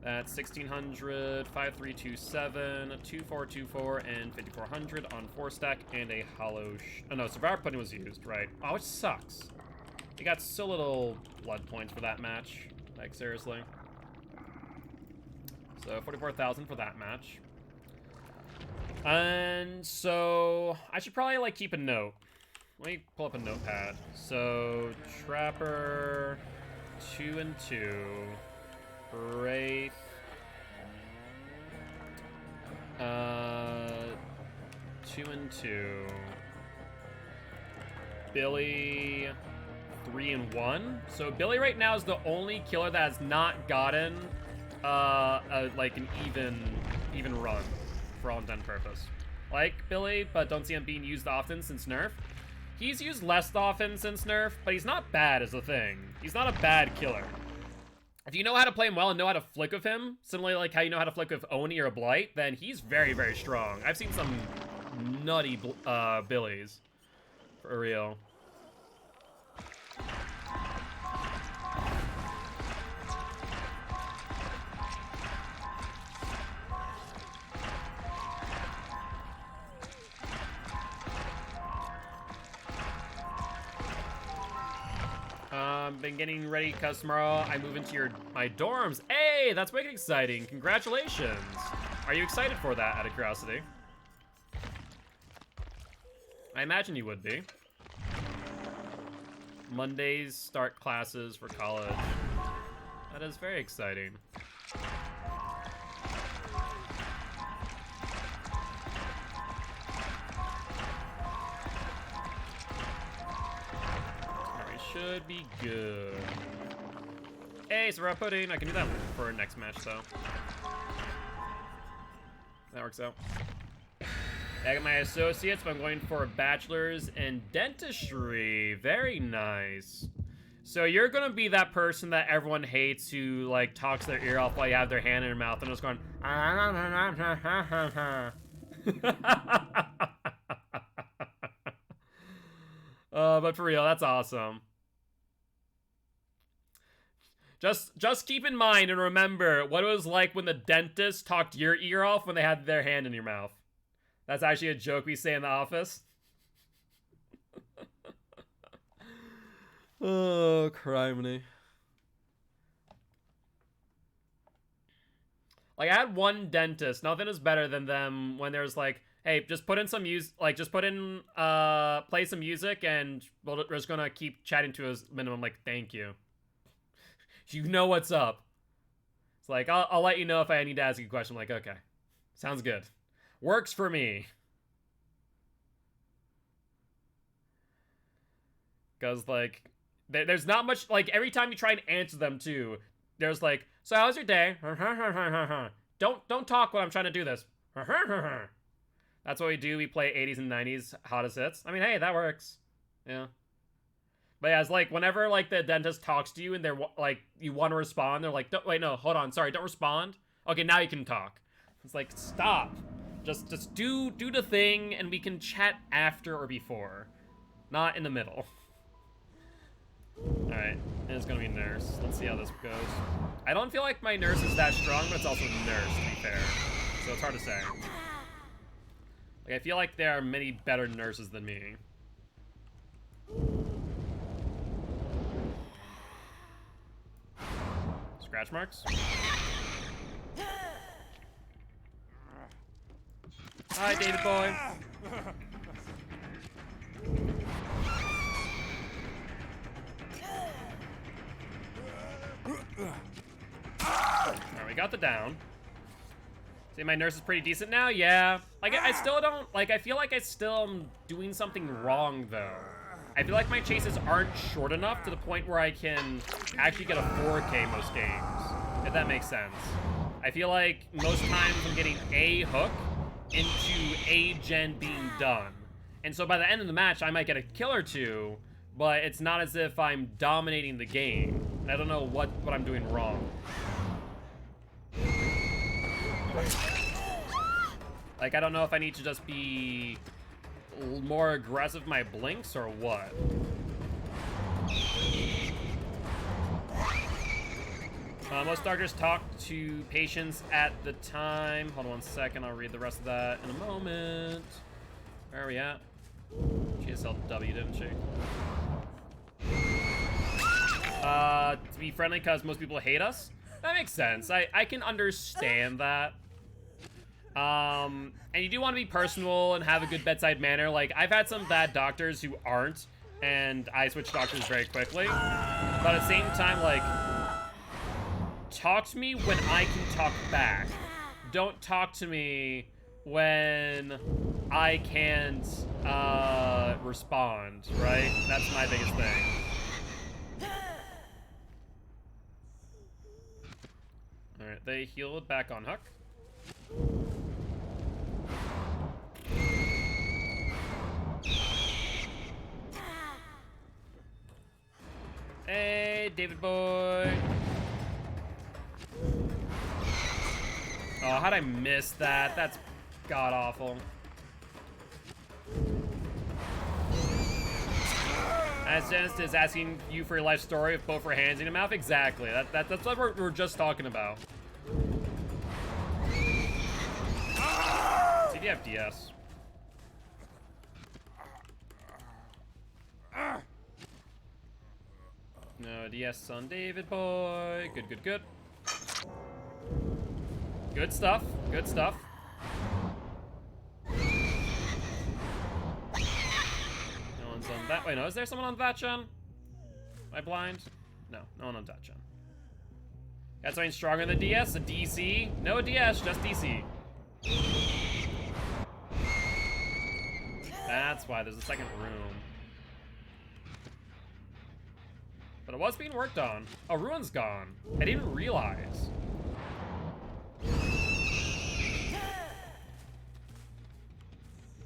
That's 1600, 5327, 2424, and 5400 on 4-stack, and a hollow oh no, Survivor Pudding was used, right? Oh, which sucks. You got so little blood points for that match. Like, seriously. So, 44,000 for that match. And so, I should probably, like, keep a note. Let me pull up a notepad. So, Trapper, 2 and 2. Wraith. 2 and 2. Billy, 3 and 1. So Billy right now is the only killer that has not gotten like an even run for all intent and purpose. Like Billy, but don't see him being used often since nerf. He's used less often since nerf, but he's not bad as a thing. He's not a bad killer. If you know how to play him well and know how to flick with him, similarly like how you know how to flick with Oni or Blight, then he's very, very strong. I've seen some nutty Billies. For real. Been getting ready, cause tomorrow I move into my dorms. Hey, that's wicked exciting. Congratulations. Are you excited for that, out of curiosity? I imagine you would be. Mondays start classes for college. That is very exciting. Should be good. Hey, Survivor Pudding. I can do that for our next match, though. That works out. I got my associates, but I'm going for a bachelor's in dentistry. Very nice. So you're gonna be that person that everyone hates who like talks their ear off while you have their hand in your mouth and just going. But for real, that's awesome. Just keep in mind and remember what it was like when the dentist talked your ear off when they had their hand in your mouth. That's actually a joke we say in the office. Oh, criminy. Like, I had one dentist. Nothing is better than them when there's like, hey, just put in some music, like, just put in, play some music, and we're just gonna keep chatting to a minimum, like, thank you. You know what's up. It's like, I'll let you know if I need to ask you a question. I'm like, okay. Sounds good. Works for me. Because, like, there's not much, like, every time you try and answer them, too, there's like, so how was your day? Don't talk when I'm trying to do this. That's what we do. We play 80s and 90s hottest hits. I mean, hey, that works. Yeah. But yeah, it's like whenever like the dentist talks to you and they're like, you want to respond, they're like, wait, no, hold on, sorry, don't respond. Okay, now you can talk. It's like, stop. Just do the thing and we can chat after or before. Not in the middle. Alright, and it's gonna be nurse. Let's see how this goes. I don't feel like my nurse is that strong, but it's also nurse, to be fair. So it's hard to say. Like, I feel like there are many better nurses than me. Scratch marks? Hi, David boy. Alright, we got the down. See, my nurse is pretty decent now? Yeah. Like, I still don't... Like, I feel like I still am doing something wrong, though. I feel like my chases aren't short enough to the point where I can actually get a 4K most games, if that makes sense. I feel like most times I'm getting a hook into a gen being done. And so by the end of the match, I might get a kill or two, but it's not as if I'm dominating the game. I don't know what I'm doing wrong. Like, I don't know if I need to just be more aggressive with my blinks or what. Most doctors talk to patients at the time. Hold on 1 second, I'll read the rest of that in a moment. Where are we at? She just held W, didn't she? To be friendly because most people hate us? That makes sense. I can understand that. And you do want to be personal and have a good bedside manner. Like, I've had some bad doctors who aren't, and I switch doctors very quickly. But at the same time, like, talk to me when I can talk back. Don't talk to me when I can't respond, right? That's my biggest thing. Alright, they healed back on Huck. Hey, David boy. Oh, how'd I miss that? That's god-awful. As Dennis is asking you for your life story with both her hands in your mouth. Exactly. That's what we're just talking about. See if you have DS. No DS on David boy. Good, good, good. Good stuff. Good stuff. No one's on that. Wait, no. Is there someone on that gen? Am I blind? No, no one on that gen. Got something stronger than DS? A DC? No DS, just DC. That's why there's a second room. But it was being worked on. Oh, Ruin's gone. I didn't even realize.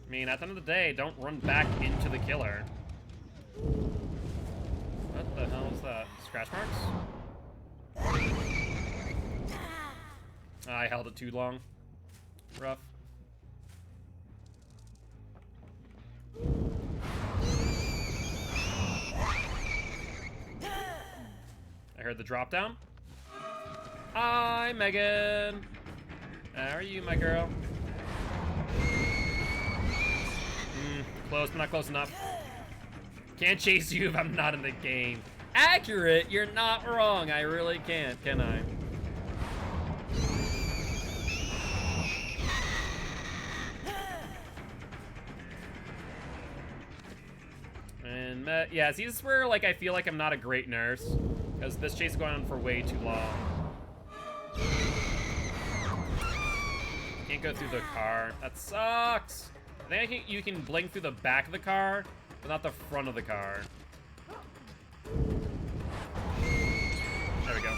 I mean, at the end of the day, don't run back into the killer. What the hell is that? Scratch marks? I held it too long. Rough. I heard the drop down. Hi, Megan. How are you, my girl? Close, but not close enough. Can't chase you if I'm not in the game. Accurate, you're not wrong. I really can't, can I? And, yeah, see, this is where, like, I feel like I'm not a great nurse. Because this chase is going on for way too long. Can't go through the car. That sucks. I think you can blink through the back of the car, but not the front of the car. There we go.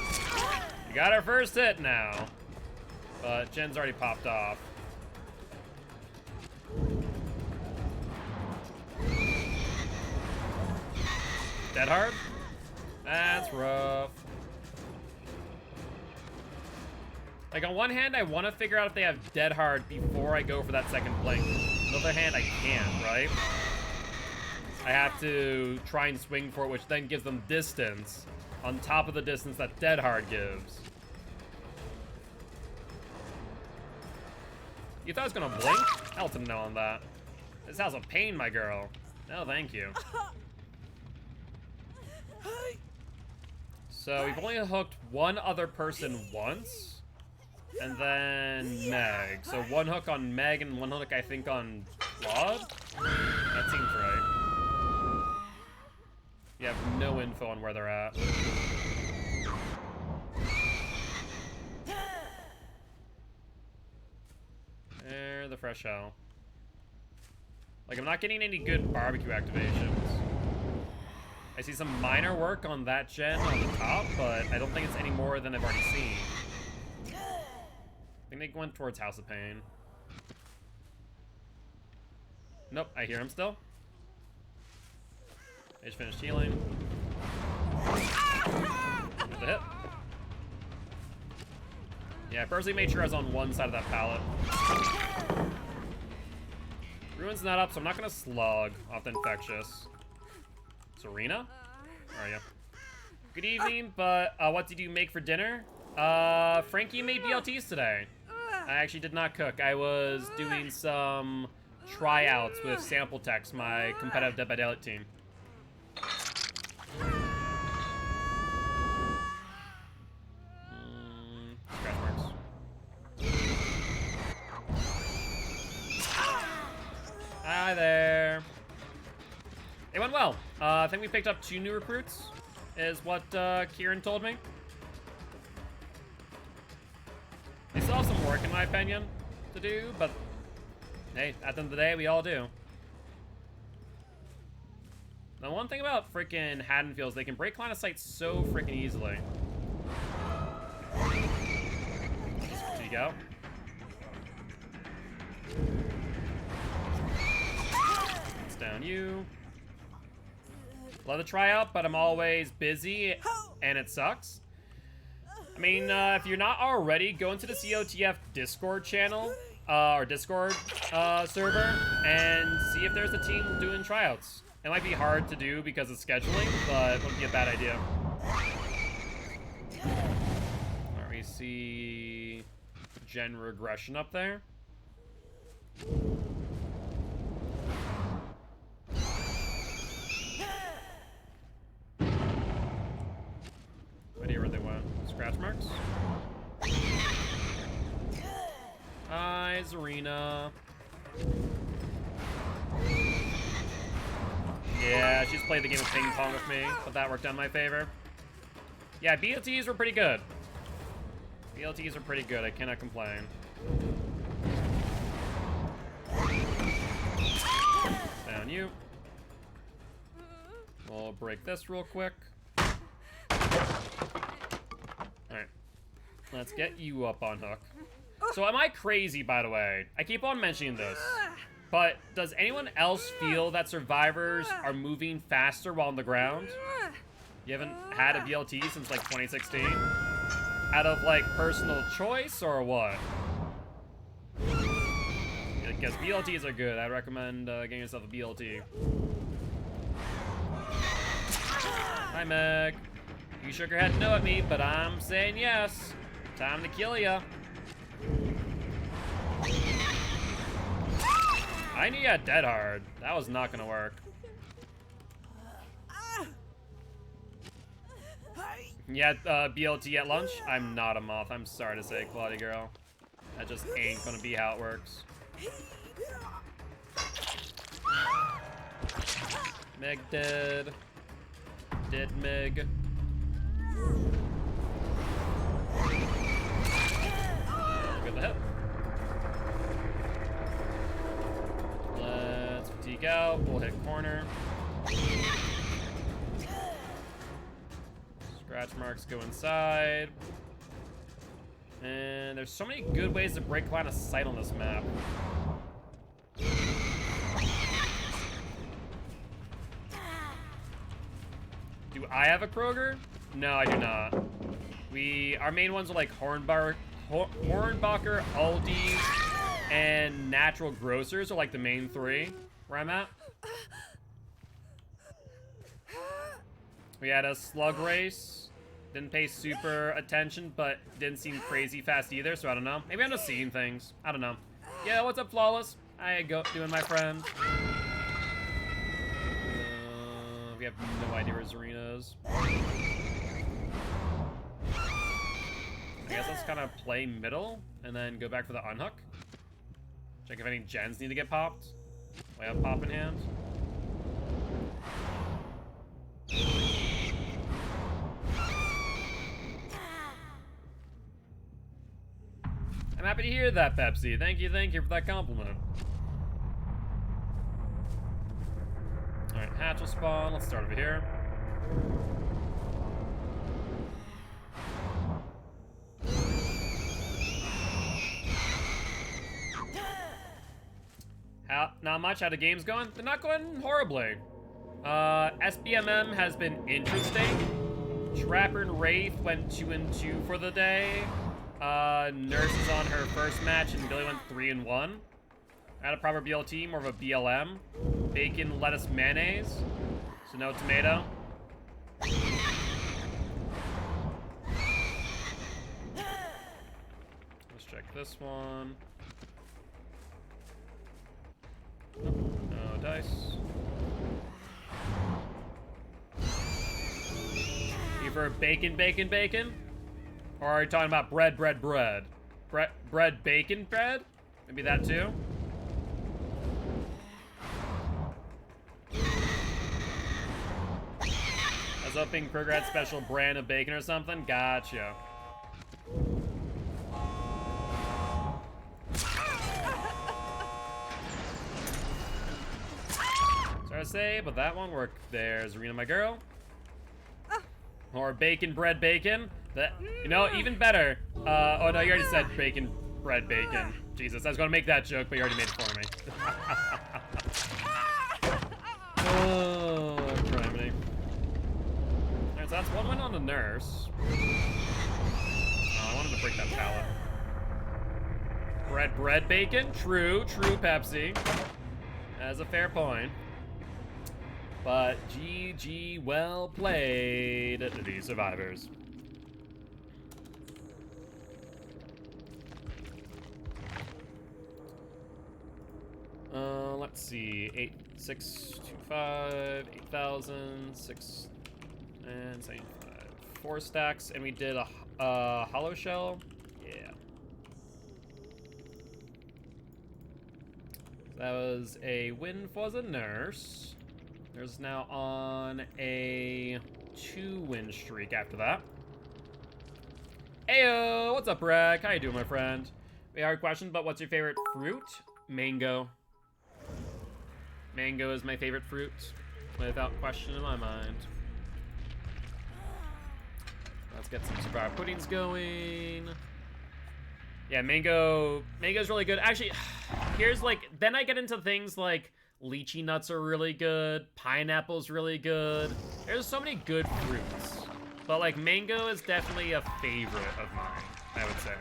We got our first hit now. But Jen's already popped off. Dead hard? That's rough. Like, on one hand, I want to figure out if they have dead hard before I go for that second blink. On the other hand, I can't, right? I have to try and swing for it, which then gives them distance on top of the distance that dead hard gives. You thought I was gonna blink? Hell to no on that. This house a pain, my girl. No, thank you. So we've only hooked one other person once, and then Meg. So one hook on Meg and one hook, I think, on Claude? That seems right. You have no info on where they're at. There, the fresh hell. Like, I'm not getting any good barbecue activations. I see some minor work on that gen on the top, but I don't think it's any more than I've already seen. I think they went towards House of Pain. Nope, I hear him still. I just finished healing. There's the hit. Yeah, I personally made sure I was on one side of that pallet. Ruin's not up, so I'm not gonna slug off the infectious. Serena? Where are you? Good evening, but what did you make for dinner? Frankie made BLTs today. I actually did not cook. I was doing some tryouts with Sample Text, my competitive Dead by Daylight team. Scratch marks. Hi there. It went well. I think we picked up 2 new recruits, is what Kieran told me. They still have some work, in my opinion, to do, but hey, at the end of the day, we all do. The one thing about freaking Haddonfield is they can break line of sight so freaking easily. There you go. It's down you. Love the tryout, but I'm always busy, and it sucks. I mean, if you're not already, go into the COTF Discord channel, or Discord server, and see if there's a team doing tryouts. It might be hard to do because of scheduling, but it wouldn't be a bad idea. Alright, we see gen regression up there. Idea where they went. Scratch marks. Hi, Zarina. Yeah, she's played the game of ping pong with me, but that worked out in my favor. Yeah, BLTs were pretty good. BLTs are pretty good. I cannot complain. Down you. We'll break this real quick. Alright. Let's get you up on hook. So am I crazy, by the way? I keep on mentioning this. But does anyone else feel that survivors are moving faster while on the ground? You haven't had a BLT since like 2016? Out of like personal choice or what? Because BLTs are good. I recommend getting yourself a BLT. Hi, Meg. You shook your head no at me, but I'm saying yes. Time to kill ya. I knew you had dead hard. That was not gonna work. Yeah, BLT at lunch? I'm not a moth. I'm sorry to say, Claudia girl. That just ain't gonna be how it works. Meg dead. Dead Meg. Good the hit. Let's fatigue out. We'll hit corner. Scratch marks go inside. And there's so many good ways to break line of sight on this map. Do I have a Kroger? No, I do not. Our main ones are like Hornbacher, Aldi, and Natural Grocers are like the main three where I'm at. We had a slug race. Didn't pay super attention, but didn't seem crazy fast either, so I don't know. Maybe I'm just seeing things. I don't know. Yeah, what's up, Flawless? I go doing my friend. We have no idea where Zarina is. I guess let's kind of play middle and then go back for the unhook. Check if any gens need to get popped. We have pop in hand. I'm happy to hear that, Pepsi. Thank you for that compliment. Alright, hatch will spawn. Let's start over here. Not much. How the game's going? They're not going horribly. SBMM has been interesting. Trapper and Wraith went 2-2 for the day. Nurse is on her first match, and Billy went 3-1. I had a proper BLT, more of a BLM. Bacon, lettuce, mayonnaise. So no tomato. Let's check this one. No dice. You for bacon, bacon, bacon? Or are you talking about bread, bread, bread? Bread, bacon, bread? Maybe that too? I was hoping Kroger had special brand of bacon or something. Gotcha. Sorry to say, but that won't work. There's Arena, my girl. Or bacon, bread, bacon. That, you know, even better. Oh no, you already said bacon, bread, bacon. Jesus, I was gonna make that joke, but you already made it for me. Oh, criminy. Alright, so that's one win on the nurse. Oh, I wanted to break that pallet. Bread, bread, bacon. True, Pepsi. That's a fair point. But GG, well played, the survivors. Let's see, 8625, 8,000, 6, and 75. 4 stacks, and we did a hollow shell. Yeah. That was a win for the nurse. There's now on a 2-win streak after that. Heyo, what's up, Bragg? How you doing, my friend? We hard question, but what's your favorite fruit? Mango. Mango is my favorite fruit, without question in my mind. Let's get some survivor puddings going. Yeah, mango's really good. Actually, here's like, then I get into things like lychee nuts are really good, pineapple's really good. There's so many good fruits. But like mango is definitely a favorite of mine, I would say.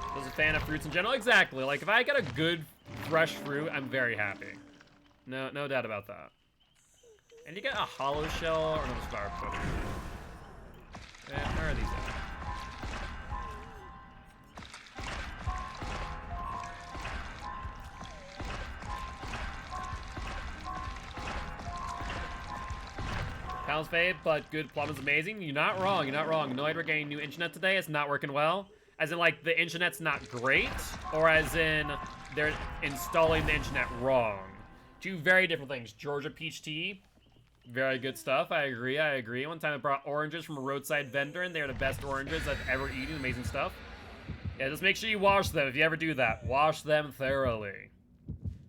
I was a fan of fruits in general. Exactly. Like if I get a good fresh fruit, I'm very happy. No doubt about that. And you get a hollow shell or no flower pudding. Yeah, where are these at? Pounds fade, but good plum is amazing. You're not wrong, you're not wrong. Annoyed we're getting new internet today. It's not working well. As in, like, the internet's not great, or as in, they're installing the internet wrong. Two very different things. Georgia peach tea, very good stuff. I agree. One time I brought oranges from a roadside vendor, and they're the best oranges I've ever eaten. Amazing stuff. Yeah, just make sure you wash them if you ever do that. Wash them thoroughly.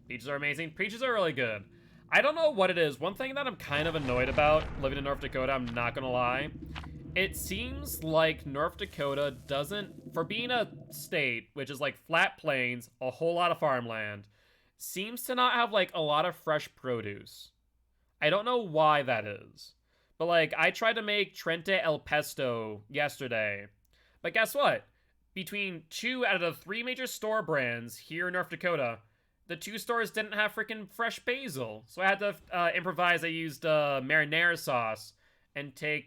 Peaches are amazing. Peaches are really good. I don't know what it is. One thing that I'm kind of annoyed about living in North Dakota, I'm not gonna lie, It seems like North Dakota doesn't, for being a state, which is like flat plains, a whole lot of farmland, seems to not have like a lot of fresh produce. I don't know why that is. But like, I tried to make Trente El Pesto yesterday. But guess what? Between 2 out of the 3 major store brands here in North Dakota, the 2 stores didn't have freaking fresh basil. So I had to improvise. I used marinara sauce and took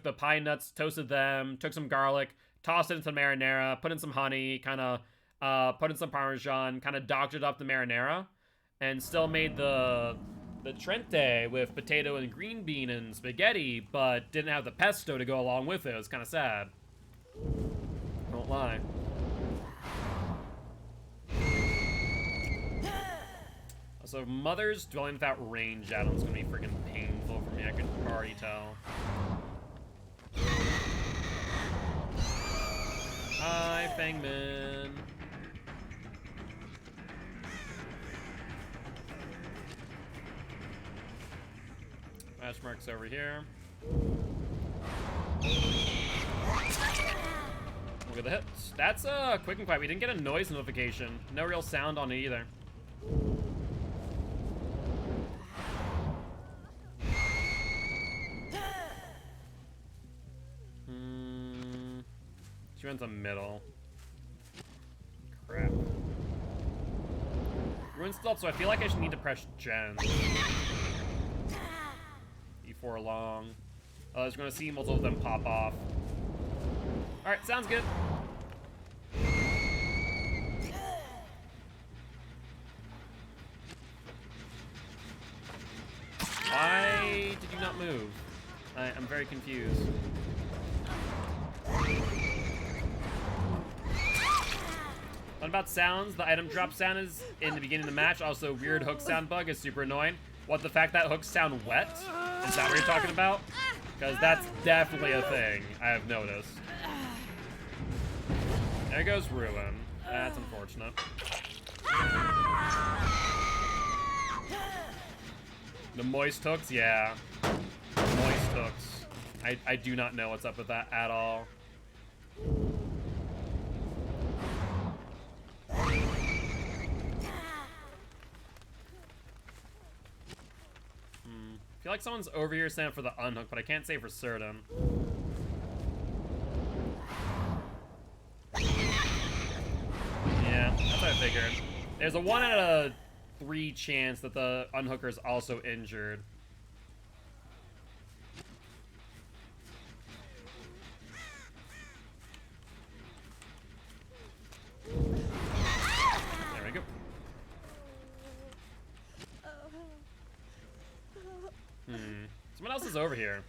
the pine nuts, toasted them, took some garlic, tossed it into marinara, put in some honey, kind of put in some Parmesan, kind of doctored up the marinara, and still made the Trente with potato and green bean and spaghetti, but didn't have the pesto to go along with it. It was kind of sad. Don't lie. So Mother's Dwelling Without Range add-on's gonna be freaking painful for me, I can already tell. Hi, Fangman. Match marks over here. Look at the hits. That's quick and quiet. We didn't get a noise notification. No real sound on it either. She went to middle. Crap. Ruin's still up, so I feel like I should need to press Gen. E4 long. Otherwise, we're gonna see multiple of them pop off. Alright, sounds good. Why did you not move? I'm very confused. What about sounds? The item drop sound is in the beginning of the match. Also, weird hook sound bug is super annoying. What, the fact that hooks sound wet? Is that what you're talking about? Because that's definitely a thing I have noticed. There goes Ruin. That's unfortunate. The moist hooks? Yeah. Moist hooks. I do not know what's up with that at all. I feel like someone's over here saying for the unhook, but I can't say for certain. Yeah, that's what I figured. There's a 1 out of 3 chance that the unhooker is also injured. There we go. Someone else is over here.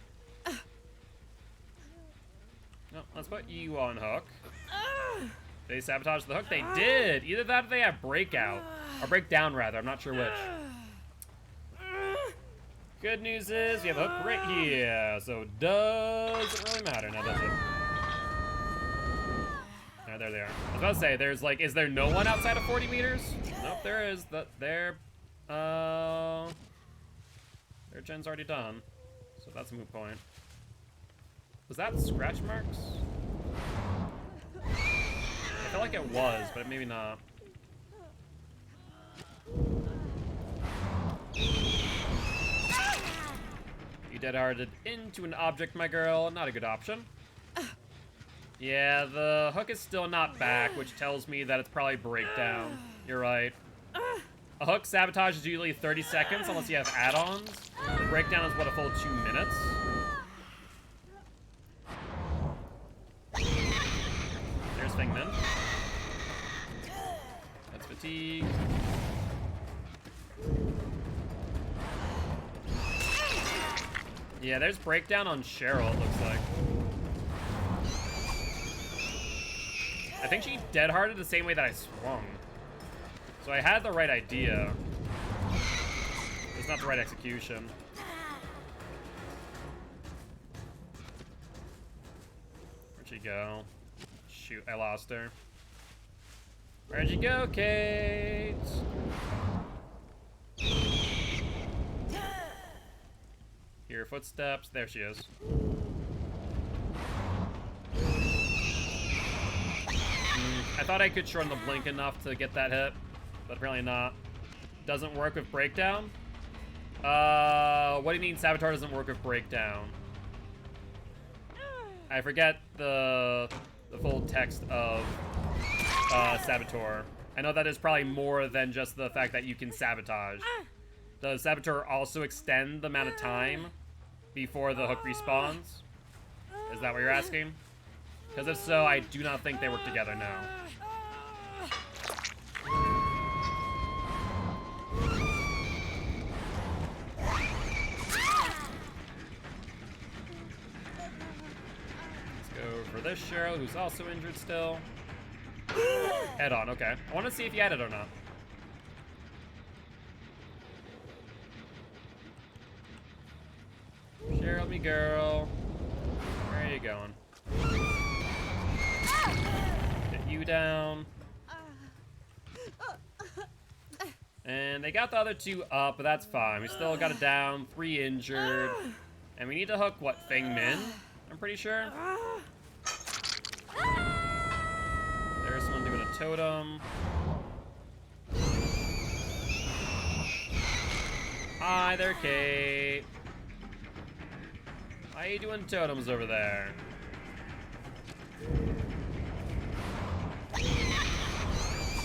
No, let's put you on hook. Did they sabotage the hook? They did! Either that or they have breakout. Or breakdown, rather. I'm not sure which. Good news is we have a hook right here. So it doesn't really matter now, does it? Oh, there they are. I was about to say, there's like, is there no one outside of 40 meters? Nope, there is. Their gen's already done. So that's a moot point. Was that scratch marks? I feel like it was, but maybe not. You dead-hearted into an object, my girl. Not a good option. Yeah, the hook is still not back, which tells me that it's probably breakdown. You're right. A hook sabotage is usually 30 seconds unless you have add-ons. The breakdown is, what, a full 2 minutes? There's Fingman. That's fatigue. Yeah, there's breakdown on Cheryl, it looks like. I think she dead-hearted the same way that I swung. So I had the right idea. It's not the right execution. Where'd she go? Shoot, I lost her. Where'd you go, Kate? Hear footsteps. There she is. I thought I could shorten the blink enough to get that hit, but apparently not. Doesn't work with breakdown? What do you mean Saboteur doesn't work with breakdown? I forget the full text of Saboteur. I know that is probably more than just the fact that you can sabotage. Does Saboteur also extend the amount of time before the hook respawns? Is that what you're asking? Because if so, I do not think they work together now. Let's go for this Cheryl, who's also injured still. Head on, okay. I want to see if you had it or not. Cheryl, me girl. Where are you going? Get you down. And they got the other two up, but that's fine. We still got it down. 3 injured. And we need to hook, what, Feng Min? I'm pretty sure. There's someone doing a totem. Hi there, Kate. How you doing totems over there?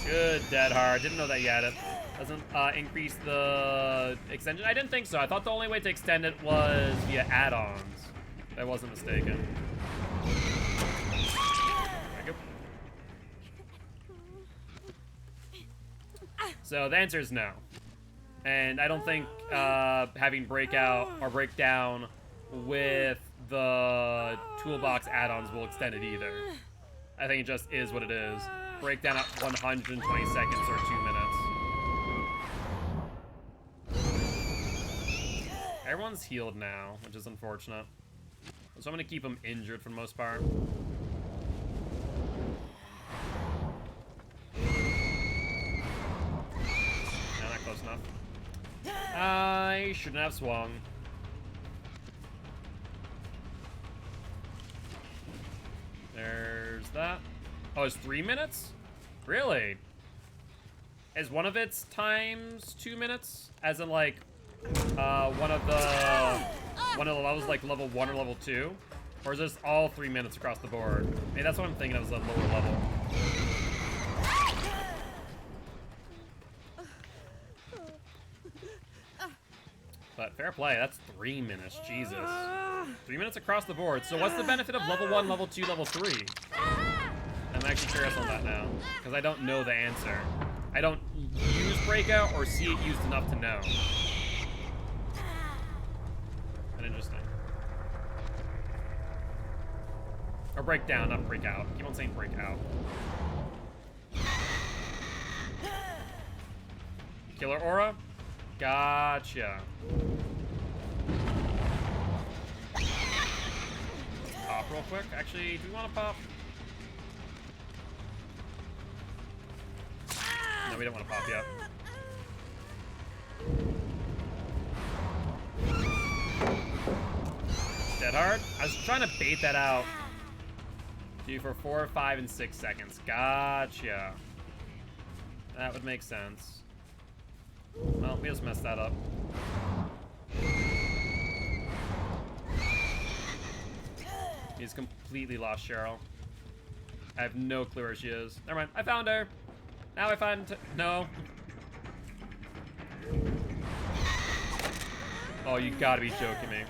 Good, Dead Hard. Didn't know that you had it. Doesn't increase the extension. I didn't think so. I thought the only way to extend it was via add-ons. If I wasn't mistaken. There we go. So the answer is no. And I don't think having breakout or breakdown with the toolbox add-ons will extend it either. I think it just is what it is. Breakdown at 120 seconds or 2 minutes. Everyone's healed now, which is unfortunate. So I'm gonna keep them injured for the most part. No, not close enough. I shouldn't have swung. There's that. Oh, it's 3 minutes? Really? Is one of its times 2 minutes? As in, like, one of the levels, like level 1 or level 2? Or is this all 3 minutes across the board? Maybe that's what I'm thinking of as a lower level. But fair play, that's 3 minutes, Jesus. 3 minutes across the board. So what's the benefit of level 1, level 2, level 3? I'm actually curious on that now, because I don't know the answer. I don't use Breakout or see it used enough to know. But interesting. Or Breakdown, not Breakout. Keep on saying Breakout. Killer Aura? Gotcha. Pop real quick. Actually, do we want to pop? No, we don't want to pop yet. Dead hard? I was trying to bait that out. Do for 4, 5, and 6 seconds. Gotcha. That would make sense. Well, we just messed that up. He's completely lost Cheryl. I have no clue where she is. Never mind. I found her. Now I find... No. Oh, you gotta be joking me.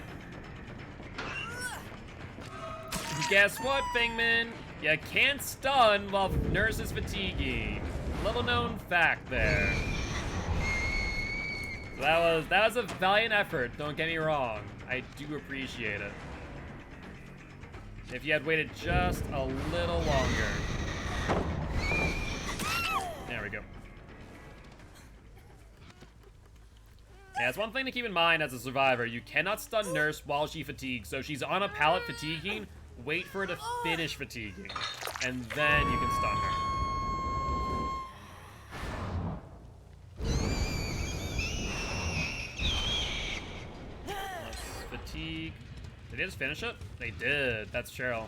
Guess what, Fingman? You can't stun while Nurse is fatiguing. Little known fact there. So that was a valiant effort, don't get me wrong. I do appreciate it. If you had waited just a little longer. There we go. Yeah, it's one thing to keep in mind as a survivor. You cannot stun Nurse while she fatigues. So if she's on a pallet fatiguing, wait for her to finish fatiguing. And then you can stun her. Fatigue. Did they just finish it? They did. That's Cheryl.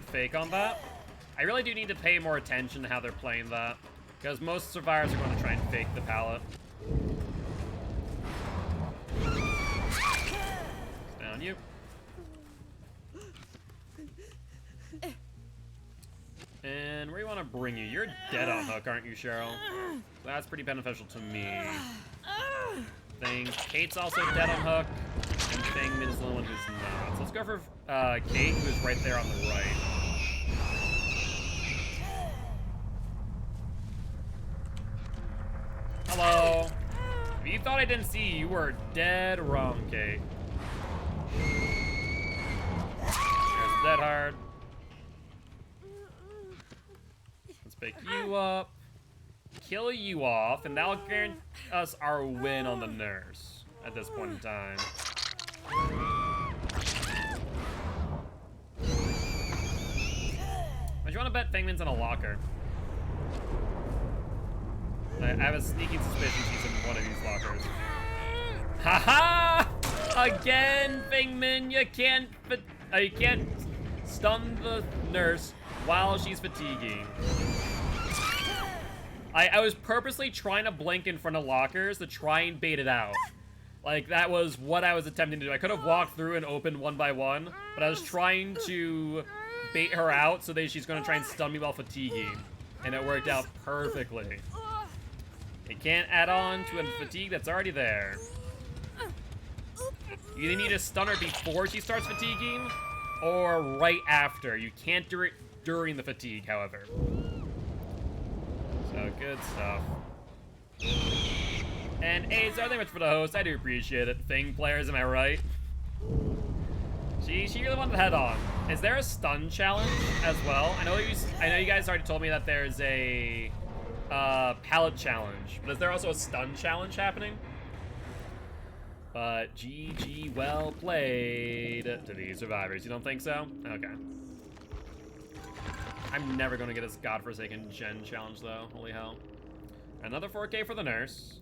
good fake on that. I really do need to pay more attention to how they're playing that, because most survivors are going to try and fake the pallet. Down you. And where do you want to bring you? You're dead on hook, aren't you, Cheryl? That's pretty beneficial to me. Kate's also dead on hook, and Fangman is the only one who's not. So let's go for Kate, who's right there on the right. Hello. If you thought I didn't see you, you were dead wrong, Kate. There's dead hard. Let's pick you up, kill you off, and that'll guarantee us our win on the nurse at this point in time. But you want to bet Fangman's in a locker? I have a sneaky suspicion he's in one of these lockers. Haha! Again, Fangman, you can't stun the nurse while she's fatiguing. I was purposely trying to blink in front of lockers to try and bait it out. Like, that was what I was attempting to do. I could have walked through and opened one by one, but I was trying to bait her out so that she's going to try and stun me while fatiguing. And it worked out perfectly. You can't add on to a fatigue that's already there. You either need to stun her before she starts fatiguing, or right after. You can't do it during the fatigue, however. So, good stuff. And hey, so thank you much for the host. I do appreciate it. Thing players, am I right? She really wanted the head on. Is there a stun challenge as well? I know you guys already told me that there's a pallet challenge, but is there also a stun challenge happening? But GG, well played to these survivors. You don't think so? Okay. I'm never gonna get this godforsaken gen challenge though. Holy hell. Another 4K for the nurse.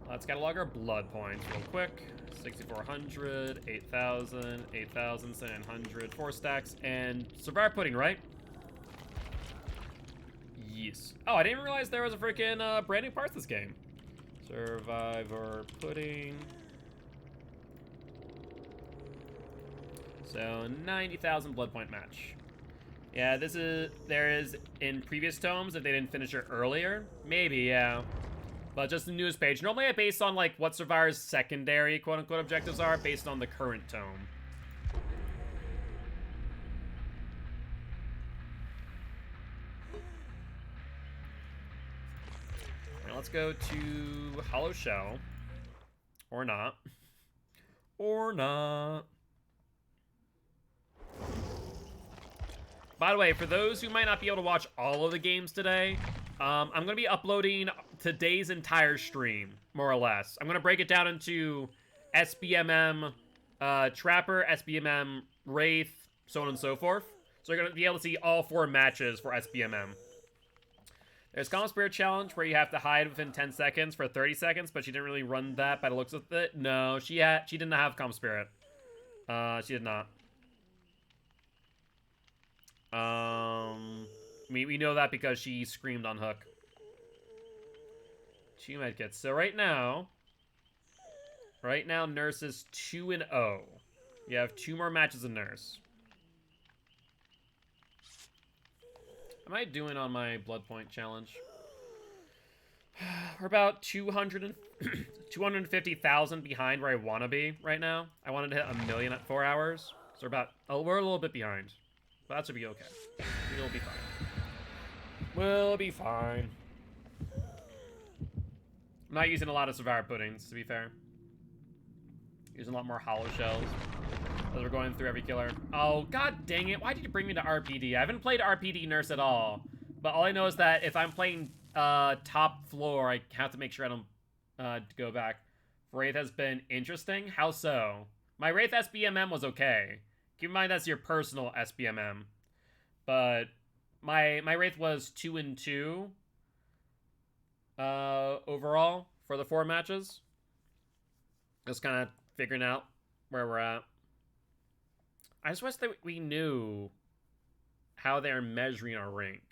Let's catalog our blood points real quick. 6,400, 8,000, 8,700, 4 stacks, and Survivor Pudding, right? Yes. Oh, I didn't realize there was a freaking brand new part to this game. Survivor Pudding. So 90,000 blood point match. Yeah, there is in previous tomes if they didn't finish it earlier. Maybe, yeah. But just the news page. Normally I base on like what Survivor's secondary quote-unquote objectives are based on the current tome. Now let's go to Hollow Shell. Or not. Or not. By the way, for those who might not be able to watch all of the games today, I'm going to be uploading today's entire stream, more or less. I'm going to break it down into SBMM Trapper, SBMM Wraith, so on and so forth. So you're going to be able to see all 4 matches for SBMM. There's Calm Spirit Challenge, where you have to hide within 10 seconds for 30 seconds, but she didn't really run that by the looks of it. No, she didn't have Calm Spirit. She did not. We know that because she screamed on hook. 2 medkits. So right now, Nurse is 2-0. You have 2 more matches of Nurse. Am I doing on my blood point challenge? We're about 250,000 behind where I want to be right now. I wanted to hit 1 million at 4 hours. So we're a little bit behind. But that should be okay. We'll be fine. We'll be fine. I'm not using a lot of Survivor Puddings, to be fair. Using a lot more Hollow Shells as we're going through every killer. Oh, god dang it. Why did you bring me to RPD? I haven't played RPD Nurse at all. But all I know is that if I'm playing top floor, I have to make sure I don't go back. Wraith has been interesting. How so? My Wraith SBMM was okay. Keep in mind that's your personal SBMM. But my Wraith was 2-2 overall for the 4 matches. Just kind of figuring out where we're at. I just wish that we knew how they're measuring our rank,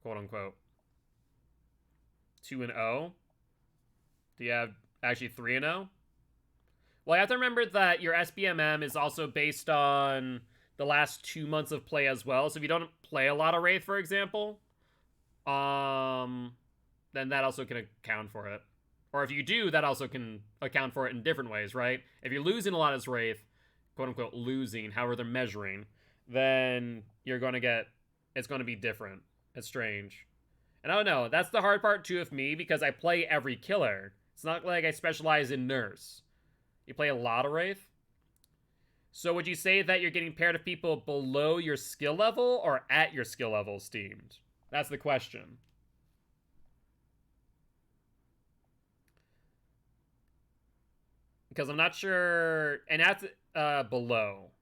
quote unquote. 2-0. Do you have actually 3-0? Well, you have to remember that your SBMM is also based on the last 2 months of play as well. So if you don't play a lot of Wraith, for example, then that also can account for it. Or if you do, that also can account for it in different ways, right? If you're losing a lot as Wraith, quote-unquote losing, however they're measuring, then you're going to get... It's going to be different. It's strange. And I don't know. That's the hard part, too, of me, because I play every killer. It's not like I specialize in Nurse. You play a lot of Wraith? So would you say that you're getting paired with people below your skill level or at your skill level, Steamed? That's the question. Because I'm not sure... And that's below.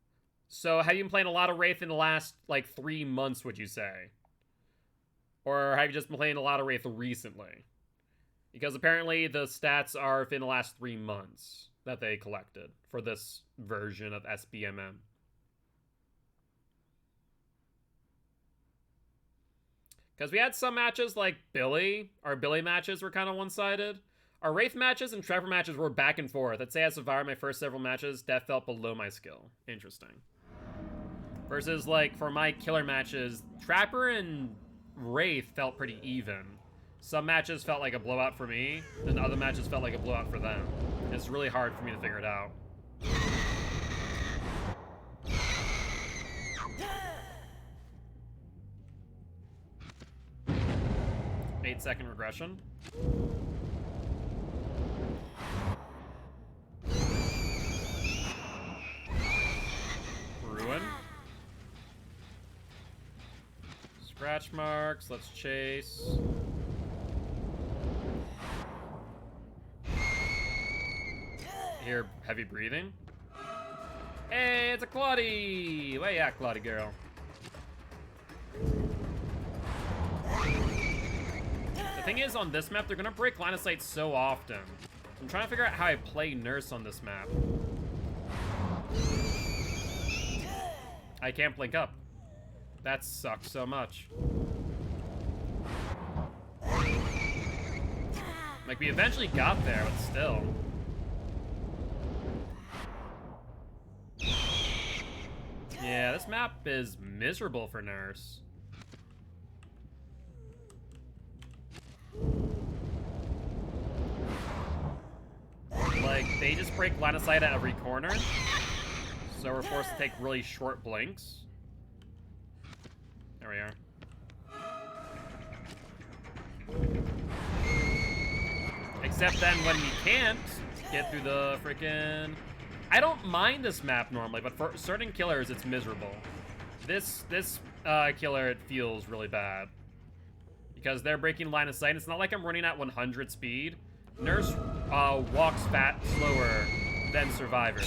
So have you been playing a lot of Wraith in the last, like, 3 months, would you say? Or have you just been playing a lot of Wraith recently? Because apparently the stats are within the last 3 months that they collected for this version of SBMM. Because we had some matches like Billy. Our Billy matches were kind of one-sided. Our Wraith matches and Trevor matches were back and forth. I'd say as survived my first several matches, Death felt below my skill. Interesting. Versus, like, for my killer matches, Trapper and Wraith felt pretty even. Some matches felt like a blowout for me, then other matches felt like a blowout for them. It's really hard for me to figure it out. 8-second regression. Ruin. Scratch marks, let's chase. Hear heavy breathing. Hey, it's a Claudie! Where you at, Claudie girl? The thing is, on this map, they're gonna break line of sight so often. I'm trying to figure out how I play Nurse on this map. I can't blink up. That sucks so much. Like, we eventually got there, but still. Yeah, this map is miserable for Nurse. Like, they just break line of sight at every corner. So we're forced to take really short blinks. There we are. Except then when we can't get through the freaking... I don't mind this map normally, but for certain killers, it's miserable. This killer, it feels really bad. Because they're breaking line of sight. It's not like I'm running at 100 speed. Nurse walks slower than Survivor.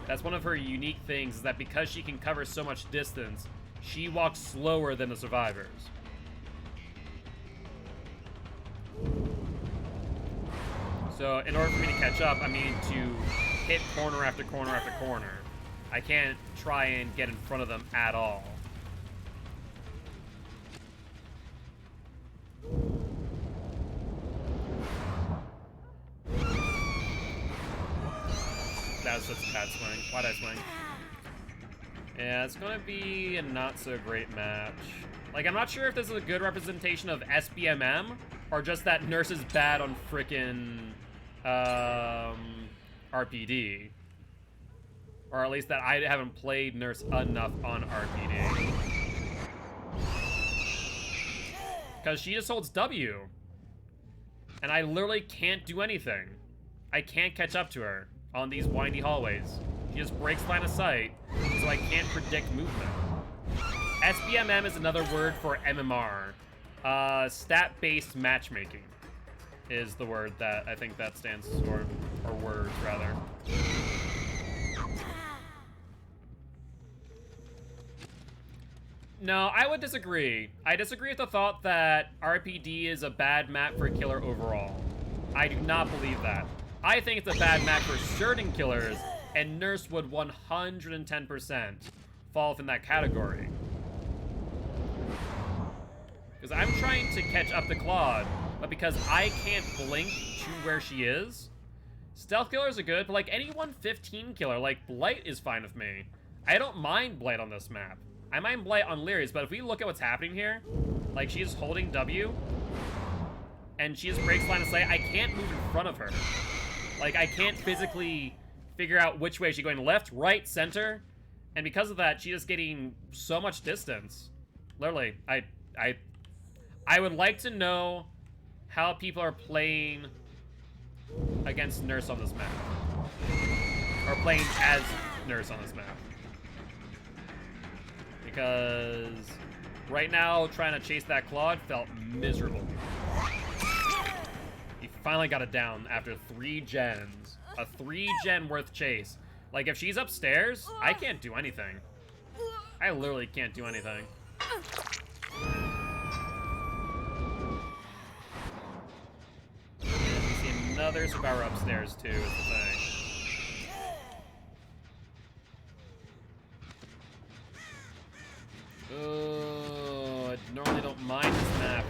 That's one of her unique things, is that because she can cover so much distance, she walks slower than the Survivors. So in order for me to catch up, I need to hit corner after corner after corner. I can't try and get in front of them at all. That was such a bad swing. Why'd I swing? Yeah, it's gonna be a not so great match. Like, I'm not sure if this is a good representation of SBMM or just that Nurse is bad on frickin' RPD. Or at least that I haven't played Nurse enough on RPD. Because she just holds W. And I literally can't do anything. I can't catch up to her on these windy hallways. She just breaks line of sight, so I can't predict movement. SBMM is another word for MMR. Stat-based matchmaking is the word that I think that stands for, or words, rather. No, I would disagree. I disagree with the thought that RPD is a bad map for a killer overall. I do not believe that. I think it's a bad map for certain killers, and Nurse would 110% fall within that category. Because I'm trying to catch up to Claude, but because I can't blink to where she is, stealth killers are good, but like any 115 killer, like Blight is fine with me. I don't mind Blight on this map. I mind Blight on Lyria's, but if we look at what's happening here, like she's holding W, and she just breaks line of sight, I can't move in front of her. Like I can't physically figure out which way she's going, left, right, center, and because of that, she's just getting so much distance. Literally, I would like to know how people are playing against Nurse on this map. Or playing as Nurse on this map. Because right now, trying to chase that Claude felt miserable. He finally got it down after 3 gens. A 3-gen worth chase. Like, if she's upstairs, I can't do anything. I literally can't do anything. You see another survivor upstairs, too, is the thing. Oh, I normally don't mind this map.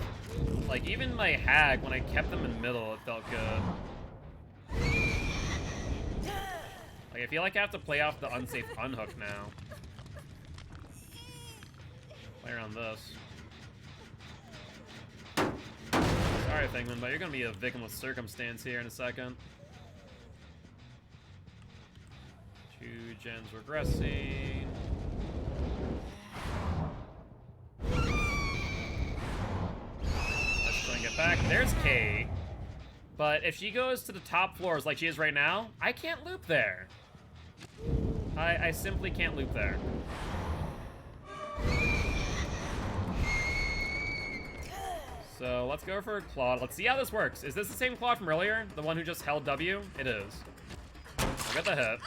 Like, even my hag, when I kept them in the middle, it felt good. Like, I feel like I have to play off the unsafe unhook now. Play around this. Sorry, Thingman, but you're gonna be a victim of circumstance here in a second. 2 gens regressing. Let's try and get back. There's Kay. But if she goes to the top floors like she is right now, I can't loop there. I simply can't loop there. So let's go for Claude. Let's see how this works. Is this the same Claude from earlier? The one who just held W? It is. I'll get the hit.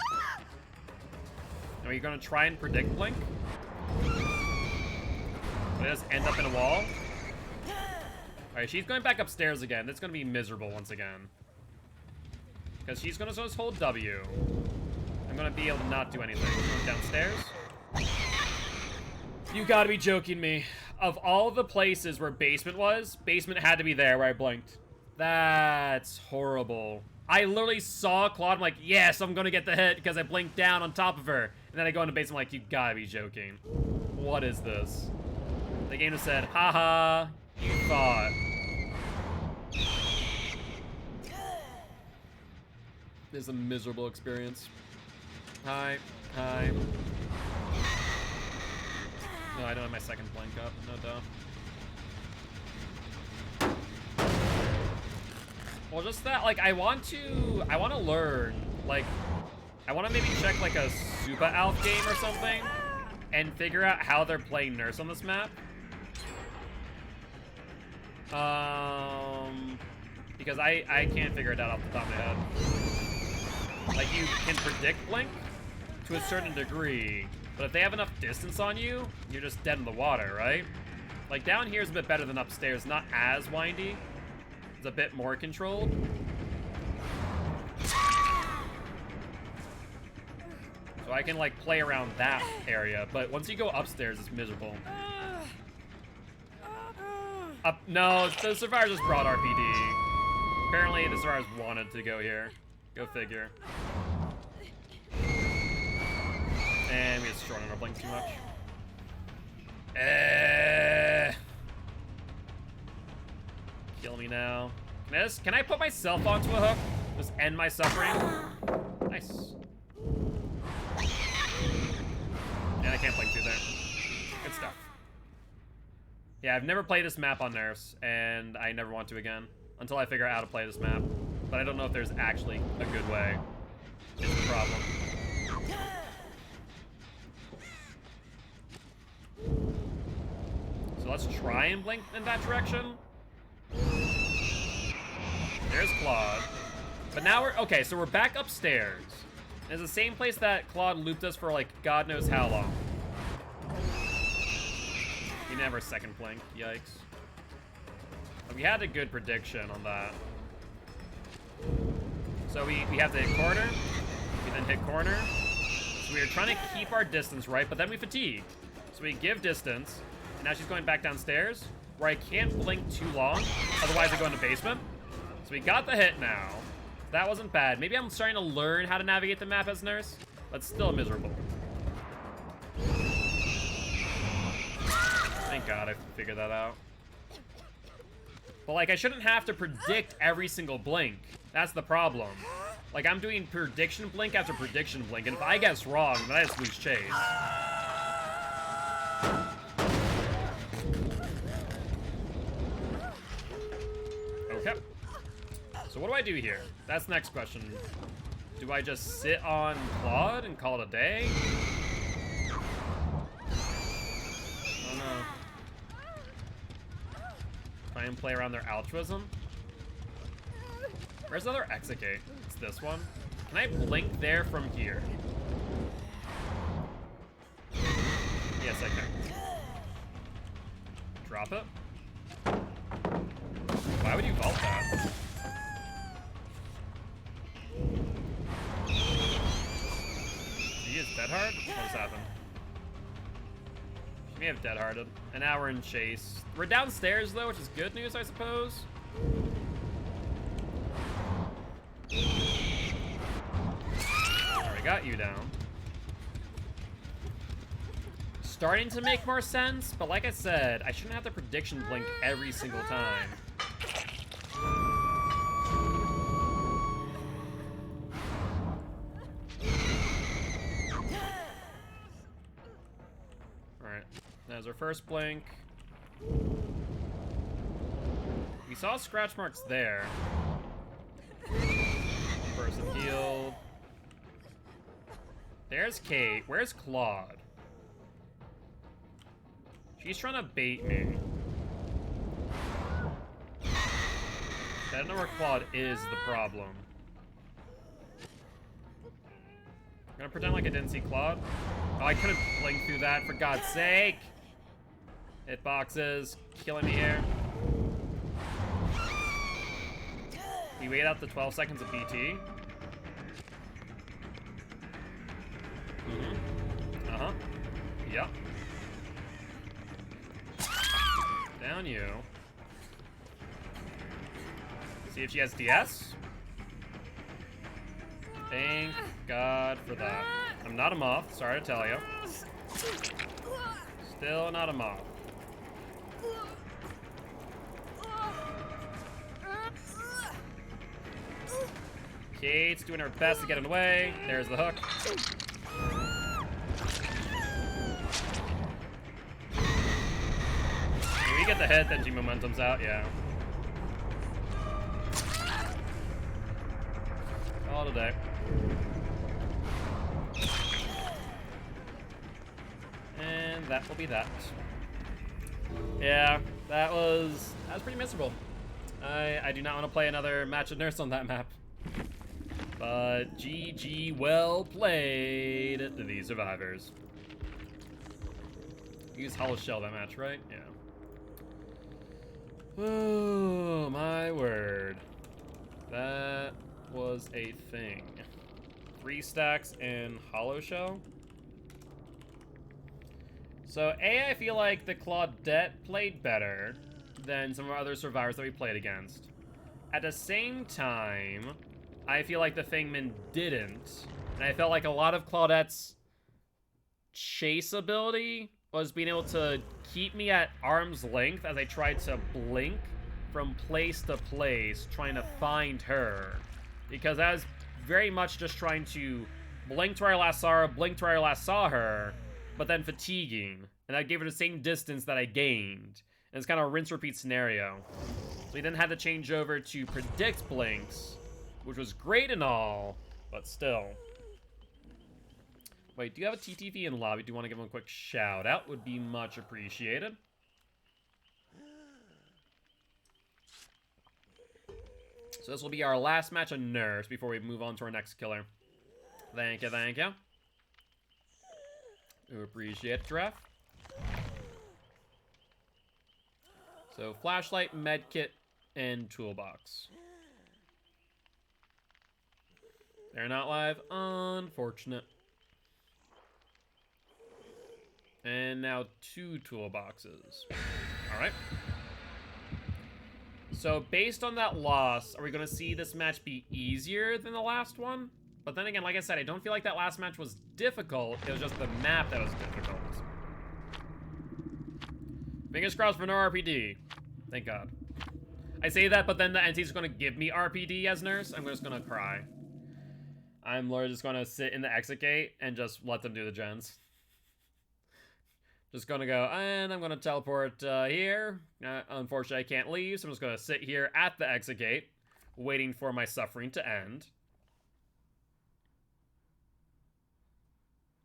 Are you going to try and predict Blink? Will it just end up in a wall? Alright, she's going back upstairs again. That's going to be miserable once again. Because she's going to just hold W. I'm going to be able to not do anything. Going downstairs. You gotta be joking me. Of all the places where basement was, basement had to be there where I blinked. That's horrible. I literally saw Claude, I'm like, yes, I'm gonna get the hit because I blinked down on top of her. And then I go into basement, I'm like, you gotta be joking. What is this? The game just said, haha, you thought. This is a miserable experience. Hi. No, I don't have my second blink up. No duh. Well, just that, like, I want to learn, like, I want to maybe check, like, a Super Alf game or something and figure out how they're playing Nurse on this map. Because I can't figure it out off the top of my head. Like, you can predict Blink to a certain degree, but if they have enough distance on you, you're just dead in the water, right? Like, down here is a bit better than upstairs. Not as windy. It's a bit more controlled. So I can, like, play around that area. But once you go upstairs, it's miserable. No, the survivors just brought RPD. Apparently, the survivors wanted to go here. Go figure. And we get strong on our blink too much. Kill me now. Can I put myself onto a hook? Just end my suffering? Nice. And I can't blink through there. Good stuff. Yeah, I've never played this map on Nurse, and I never want to again. Until I figure out how to play this map. But I don't know if there's actually a good way. It's the problem. So let's try and blink in that direction. There's Claude. But now okay, so we're back upstairs. It's the same place that Claude looped us for, like, God knows how long. We never have our second blink. Yikes. But we had a good prediction on that. So we have to hit corner. We then hit corner. So we were trying to keep our distance right, but then we fatigued. So we give distance. And now she's going back downstairs. where I can't blink too long, otherwise I go into basement. So we got the hit now. That wasn't bad. Maybe I'm starting to learn how to navigate the map as Nurse, but still miserable. Thank God I figured that out. But like, I shouldn't have to predict every single blink. That's the problem. Like, I'm doing prediction blink after prediction blink, and if I guess wrong, then I just lose chase. Okay. So what do I do here? That's the next question. Do I just sit on Claude and call it a day? Oh no. Try and play around their altruism? Where's the other exit gate? It's this one. Can I blink there from here? Yes, I can. Drop it? Why would you vault that? He is dead hard? What just happened? She may have dead hearted. And now we're in chase. We're downstairs though, which is good news, I suppose. Alright, got you down. Starting to make more sense, but like I said, I shouldn't have to prediction blink every single time. Alright, there's our first blink. We saw scratch marks there. Person healed. There's Kate. Where's Claude? She's trying to bait me. I don't know where Claude is the problem. I'm gonna pretend like I didn't see Claude. Oh, I couldn't blink through that, for God's sake! Hitboxes, killing me here. We wait out the 12 seconds of BT. Uh-huh. Yep. Down you. See if she has DS. Thank God for that. I'm not a moth, sorry to tell you. Still not a moth. Kate's doing her best to get in the way. There's the hook. When we get the hit, then G momentum's out, yeah. All today. And that will be that. Yeah, that was pretty miserable. I do not want to play another match of Nurse on that map. But GG, well played to these survivors. Use Hollow Shell that match, right? Yeah. Oh, my word. That was a thing. 3 stacks and Hollow Shell. So, I feel like the Claudette played better than some of our other survivors that we played against. At the same time, I feel like the Fangman didn't. And I felt like a lot of Claudette's chase ability was being able to keep me at arm's length as I tried to blink from place to place, trying to find her. Because I was very much just trying to blink to where I last saw her, blink to where I last saw her, but then fatiguing. And that gave her the same distance that I gained. And it's kind of a rinse-repeat scenario. So we then had to change over to predict blinks, which was great and all, but still. Wait, do you have a TTV in lobby? Do you want to give him a quick shout out? Would be much appreciated. So this will be our last match of Nurse before we move on to our next killer. Thank you, thank you. We appreciate it, Giraffe. So flashlight, medkit, and toolbox. They're not live. Unfortunate. And now 2 toolboxes. All right. So based on that loss, are we going to see this match be easier than the last one? But then again, like I said, I don't feel like that last match was difficult. It was just the map that was difficult. Fingers crossed for no RPD. Thank God. I say that, but then the NT's going to give me RPD as nurse. I'm just going to cry. I'm literally just going to sit in the exit gate and just let them do the gens. Just going to go, and I'm going to teleport here. Unfortunately, I can't leave, so I'm just going to sit here at the exit gate, waiting for my suffering to end.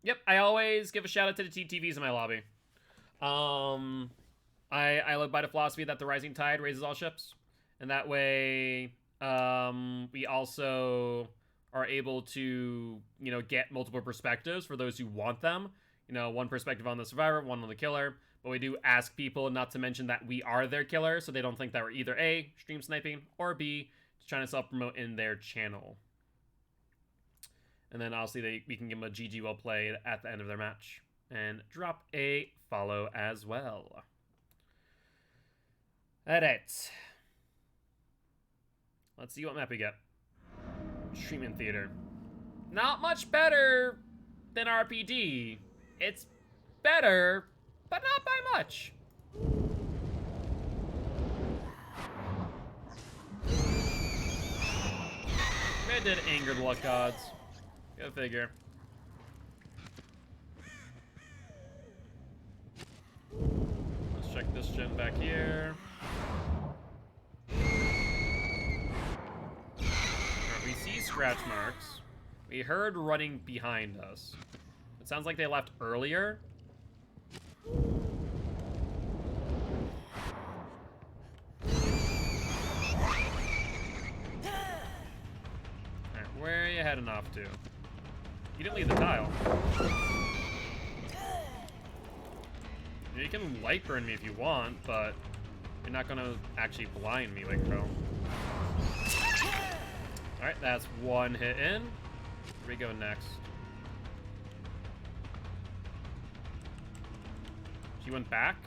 Yep, I always give a shout out to the TTVs in my lobby. I live by the philosophy that the rising tide raises all ships. And that way, we also are able to, you know, get multiple perspectives for those who want them. You know, one perspective on the survivor, one on the killer. But we do ask people not to mention that we are their killer, so they don't think that we're either A, stream sniping, or B, just trying to self-promote in their channel. And then obviously we can give them a GG well played at the end of their match. And drop a follow as well. Alright. Let's see what map we get. Treatment Theater. Not much better than RPD. It's better, but not by much. Maybe I did anger the luck gods. Go figure. Let's check this gen back here. We see scratch marks. We heard running behind us. It sounds like they left earlier. Alright, where are you heading off to? You didn't leave the tile. You can light burn me if you want, but you're not gonna actually blind me like hell. Alright, that's one hit in. Where we go next? She went back.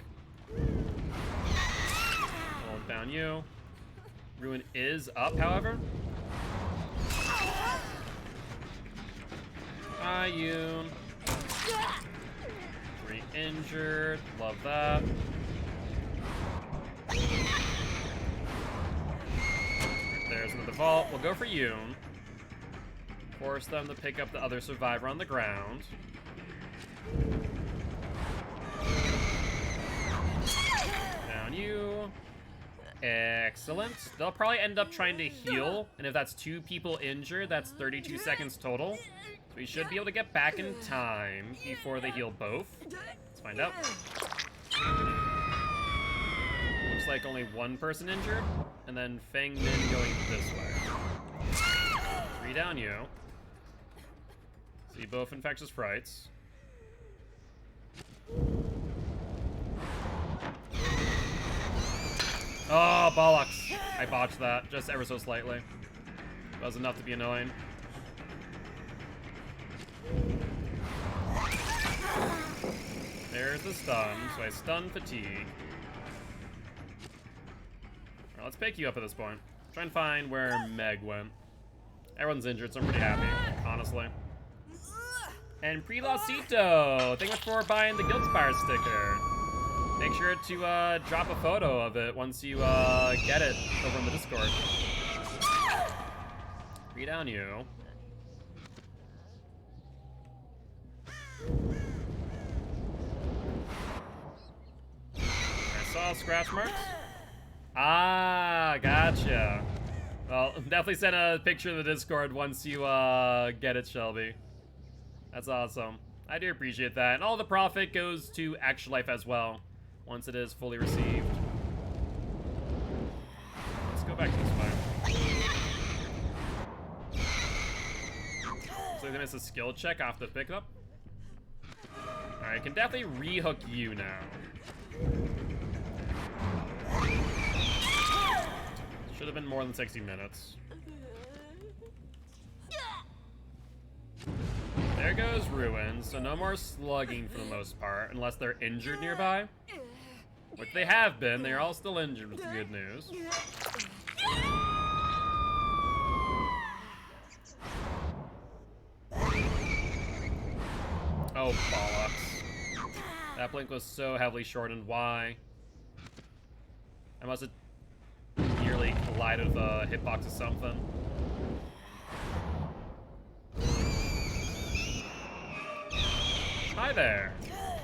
Hold down you. Ruin is up, however. Yoon. 3 injured. Love that. There's another vault. We'll go for Yoon. Force them to pick up the other survivor on the ground. Down you. Excellent. They'll probably end up trying to heal, and if that's 2 people injured, that's 32 seconds total. So we should be able to get back in time before they heal both. Let's find out. Looks like only 1 person injured, and then Feng Min going this way. 3 down you. See both infectious frights. Oh, bollocks. I botched that, just ever so slightly. That was enough to be annoying. There's the stun, so I stun fatigue. Alright, let's pick you up at this point. Try and find where Meg went. Everyone's injured, so I'm pretty happy, honestly. And Prilosito! Thank you for buying the Gilty sticker. Make sure to drop a photo of it once you get it over in the Discord. 3 down you. I saw scratch marks. Ah, gotcha. Well, definitely send a picture in the Discord once you get it, Shelby. That's awesome. I do appreciate that. And all the profit goes to Extra Life as well, once it is fully received. Let's go back to this way. So they missed a skill check off the pickup. Alright, I can definitely rehook you now. Should have been more than 60 minutes. There goes Ruin, so no more slugging for the most part, unless they're injured nearby. Which they have been. They're all still injured with the good news. Oh, bollocks. That blink was so heavily shortened. Why? I must have nearly collided with a hitbox or something. Hi there.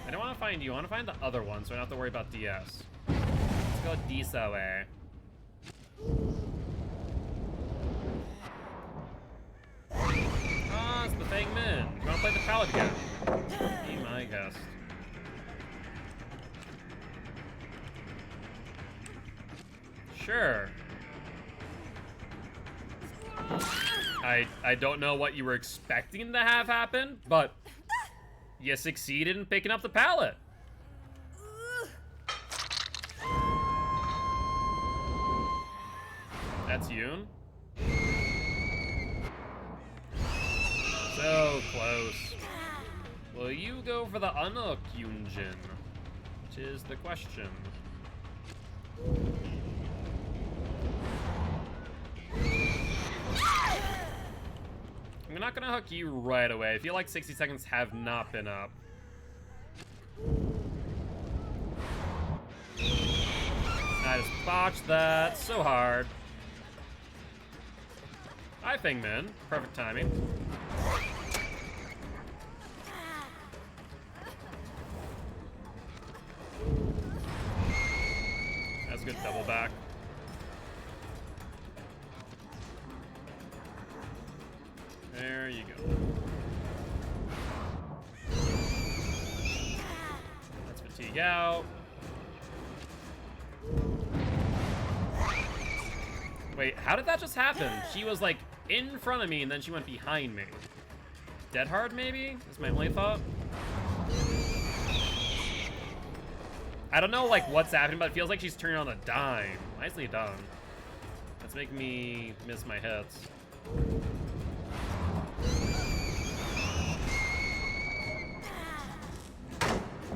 I don't want to find you. I want to find the other one, so I don't have to worry about DS. Let's go Disa way. Ah, it's the Fang Min. You want to play the pallet again? Be my guest. Sure. I don't know what you were expecting to have happen, but you succeeded in picking up the pallet. That's Yoon. So close. Will you go for the unhook, Yoonjin? Which is the question. I'm not gonna hook you right away. I feel like 60 seconds have not been up. I just botched that so hard. Hi, Fingman. Perfect timing. That's a good double back. There you go. Let's fatigue out. Wait, how did that just happen? She was like in front of me and then she went behind me. Dead hard maybe? Is my only thought. I don't know like what's happening, but it feels like she's turning on a dime. Nicely done. That's making me miss my hits.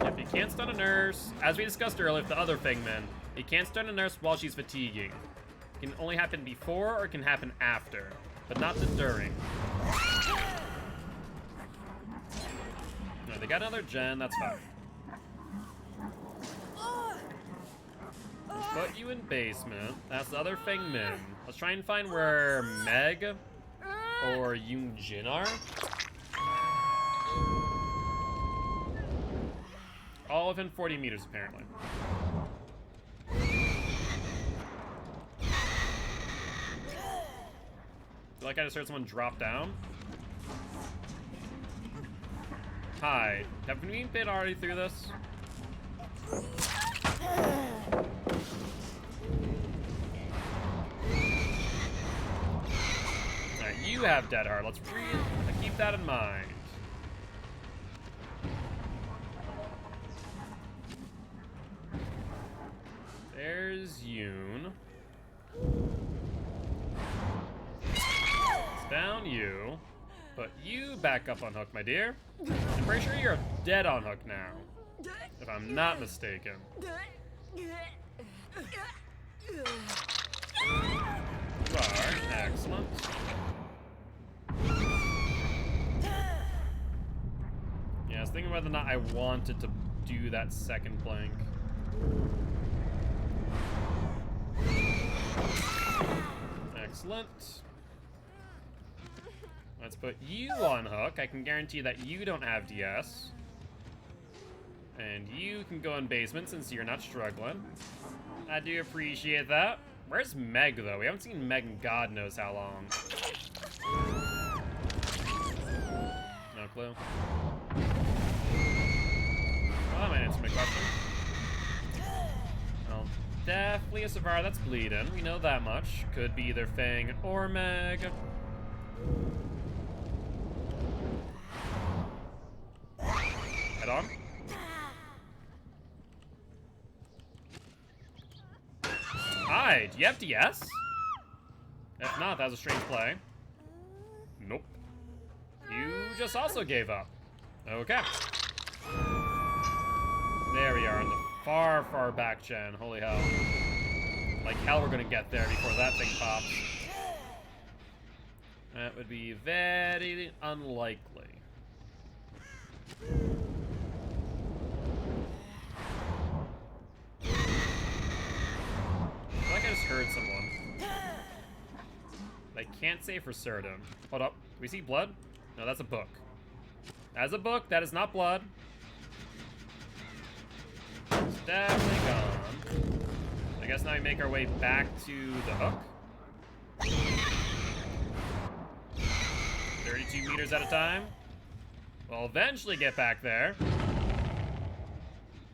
Yep, you can't stun a nurse. As we discussed earlier with the other Fingman, you can't stun a nurse while she's fatiguing. It can only happen before or it can happen after, but not the during. No, they got another gen, that's fine. Let's put you in basement. That's the other Fingman. Let's try and find where Meg or Yoonjin are. All within 40 meters, apparently. Feel like I just heard someone drop down. Hi. Have we been already through this? Alright, you have dead hard. Let's keep that in mind. There's Yoon. It's down you. But you back up on hook, my dear. I'm pretty sure you're dead on hook now, if I'm not mistaken. You are. Excellent. Yeah, I was thinking whether or not I wanted to do that second blink. Excellent. Let's put you on hook. I can guarantee that you don't have DS. And you can go in basement since you're not struggling. I do appreciate that. Where's Meg, though? We haven't seen Meg in God knows how long. No clue. Well, that might answer my question. Well, definitely a survivor that's bleeding. We know that much. Could be either Fang or Meg. Head on. Hi, do you have DS? If not, that was a strange play. Nope. You just also gave up. Okay. There we are in the far, far back gen. Holy hell. Like hell we're gonna get there before that thing pops. That would be very unlikely. I feel like I just heard someone. I can't say for certain. Hold up. Do we see blood? No, that's a book. That's a book. That is not blood. It's definitely gone. I guess now we make our way back to the hook. 32 meters at a time. We'll eventually get back there.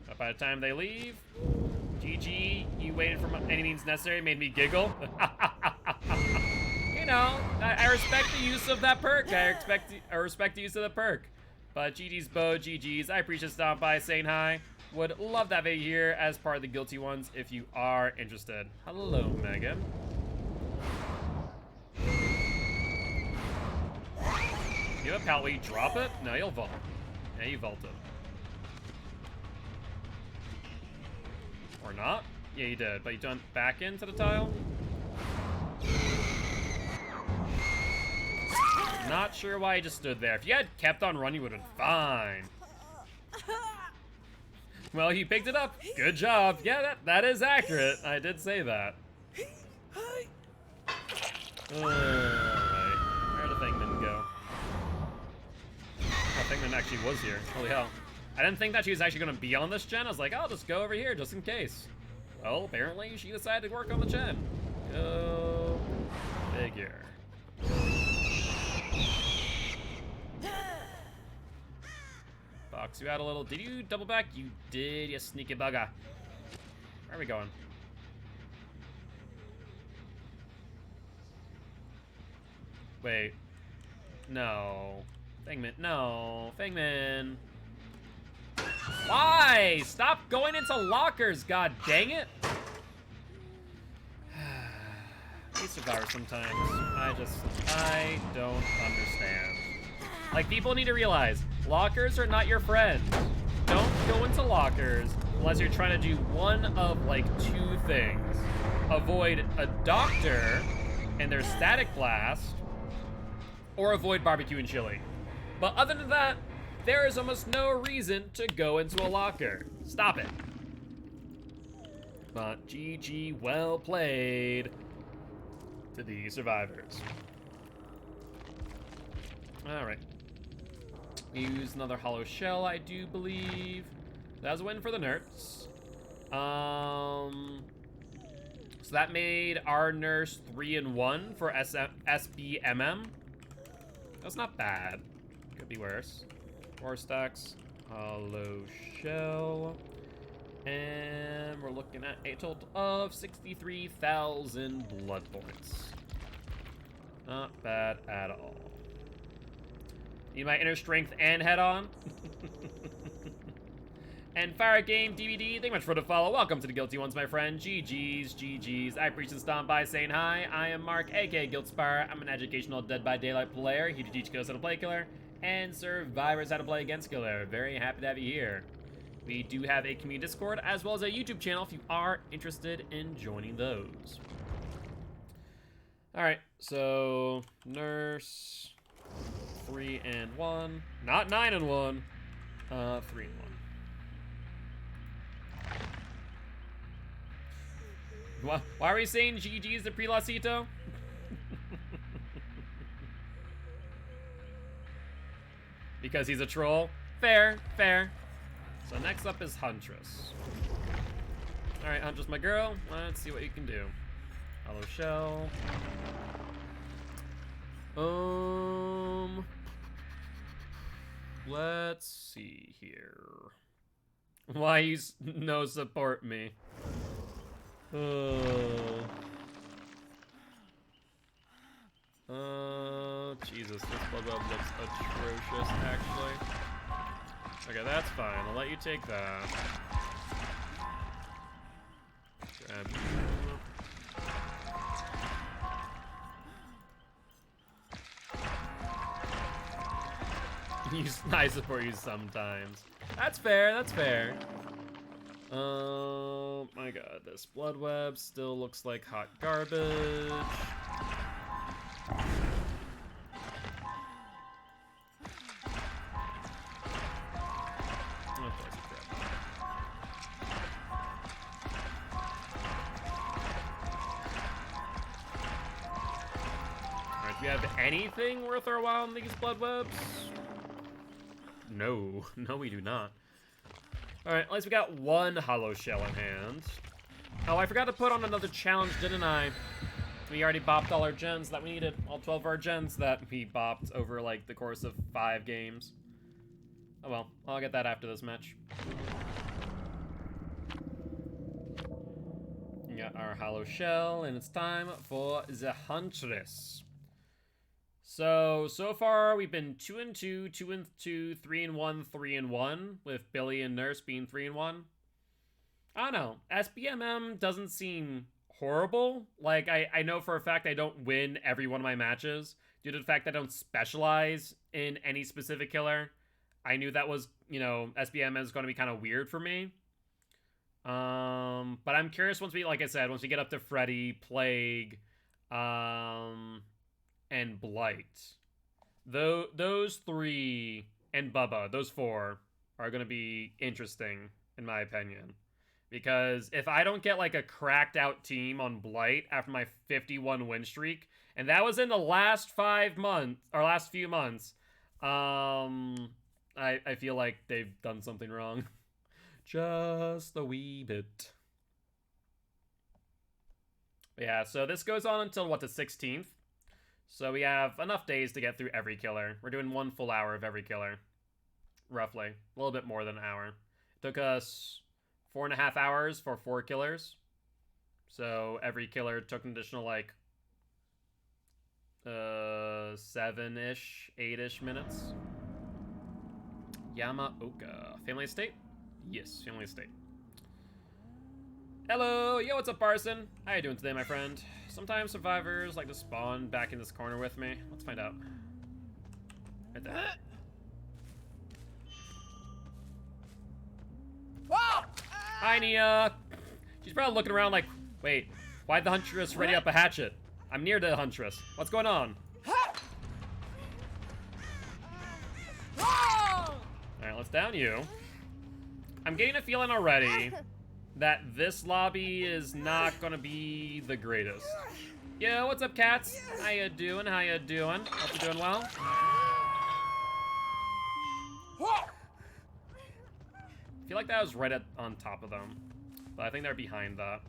But by the time they leave, GG, you waited for any means necessary, made me giggle. You know, I respect the use of that perk. I respect the use of the perk. But GG's Bo, GG's. I appreciate stopping by, saying hi. Would love to have you here as part of the Guilty ones if you are interested. Hello, Megan. You have a pallet where you drop it? No, you'll vault. Yeah, you vaulted. Or not? Yeah, you did. But you done back into the tile? Not sure why you just stood there. If you had kept on running, you would have been fine. Well, you picked it up. Good job. Yeah, that is accurate. I did say that. Alright. Where'd the Thingman go? Oh, Thingman actually was here. Holy hell. I didn't think that she was actually going to be on this gen. I was like, I'll just go over here just in case. Well, apparently she decided to work on the gen. Go figure. Box you out a little. Did you double back? You did, you sneaky bugger. Where are we going? Wait. No. Fangman. No. Fangman. Why? Stop going into lockers, god dang it. We survive sometimes. I don't understand. Like, people need to realize, lockers are not your friends. Don't go into lockers unless you're trying to do one of, like, two things. Avoid a doctor and their static blast, or avoid barbecue and chili. But other than that, there is almost no reason to go into a locker. Stop it. But GG, well played to the survivors. All right. We used another hollow shell, I do believe. That was a win for the nerds. So that made our nurse 3-1 for SBMM. That's not bad. Could be worse. 4 stacks, hollow shell, and we're looking at a total of 63,000 blood points. Not bad at all. Need my inner strength and head on. And Fire Game DVD, thank you much for the follow. Welcome to the Guilty Ones, my friend. GG's, GG's. I appreciate the stomp by saying hi. I am Mark, aka Guiltspire. I'm an educational Dead by Daylight player. Here to teach kills how to play killer and survivors how to play against killer. Very happy to have you here. We do have a community Discord as well as a YouTube channel if you are interested in joining those. All right, so nurse 3-1, not 9-1, 3-1. Why are we saying GG's the Prelacito? Because he's a troll? Fair, fair. So next up is Huntress. Alright, Huntress, my girl. Let's see what you can do. Hollow shell. Let's see here. Why you no support me? Jesus, this bug up looks atrocious, actually. Okay, that's fine. I'll let you take that. Grab you. I support you sometimes. That's fair, that's fair. Oh my god, this blood web still looks like hot garbage. Alright, do we have anything worth our while in these blood webs? No, no we do not. Alright, at least we got one hollow shell in hand. Oh, I forgot to put on another challenge, didn't I? We already bopped all our gens that we needed. All 12 of our gens that we bopped over, like, the course of 5 games. Oh well, I'll get that after this match. We got our hollow shell, and it's time for the Huntress. So far we've been 2-2, 2-2, 3-1, 3-1, with Billy and Nurse being 3-1. I don't know. SBMM doesn't seem horrible. Like, I know for a fact I don't win every one of my matches due to the fact that I don't specialize in any specific killer. I knew that was, you know, SBMM is going to be kind of weird for me. But I'm curious once we, like I said, once we get up to Freddy, Plague, and Blight. Those 3 and Bubba, those 4 are going to be interesting, in my opinion. Because if I don't get, like, a cracked out team on Blight after my 51 win streak, and that was in the last 5 months, or last few months, I feel like they've done something wrong. Just a wee bit. But yeah, so this goes on until, what, the 16th? So we have enough days to get through every killer. We're doing 1 full hour of every killer. Roughly. A little bit more than an hour. It took us 4.5 hours for 4 killers. So every killer took an additional, like, 7-ish, 8-ish minutes. Yamaoka. Family estate? Yes, family estate. Hello! Yo, what's up, Parson? How you doing today, my friend? Sometimes survivors like to spawn back in this corner with me. Let's find out. Right there. Hi, Nia! She's probably looking around like, wait, why'd the Huntress ready up a hatchet? I'm near the Huntress. What's going on? Alright, let's down you. I'm getting a feeling already that this lobby is not gonna be the greatest. Yo, what's up, cats? How you doing? How you doing? Hope you're doing well. I feel like that was right on top of them, but I think they're behind that.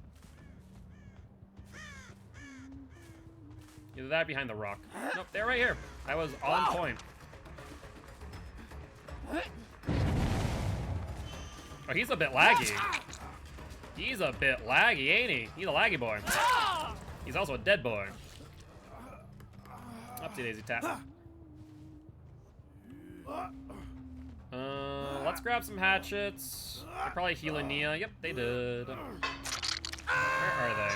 Either that or behind the rock. Nope, they're right here. That was on point. Oh, he's a bit laggy. He's a bit laggy, ain't he? He's a laggy boy. He's also a dead boy. Upsy daisy tap. Let's grab some hatchets. They're probably healing Nia. Yep, they did. Where are they?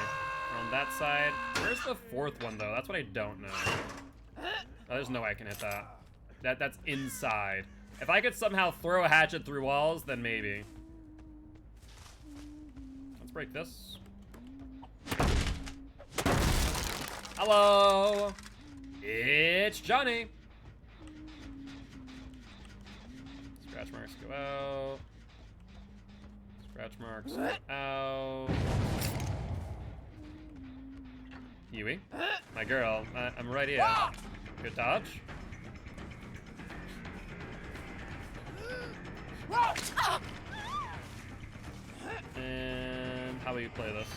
On that side. Where's the 4th one, though? That's what I don't know. Oh, there's no way I can hit that. That's inside. If I could somehow throw a hatchet through walls, then maybe. Let's break this. Hello! It's Johnny! Scratch marks go out. Scratch marks go out. Yui, my girl, I'm right here. Good dodge. And how will you play this?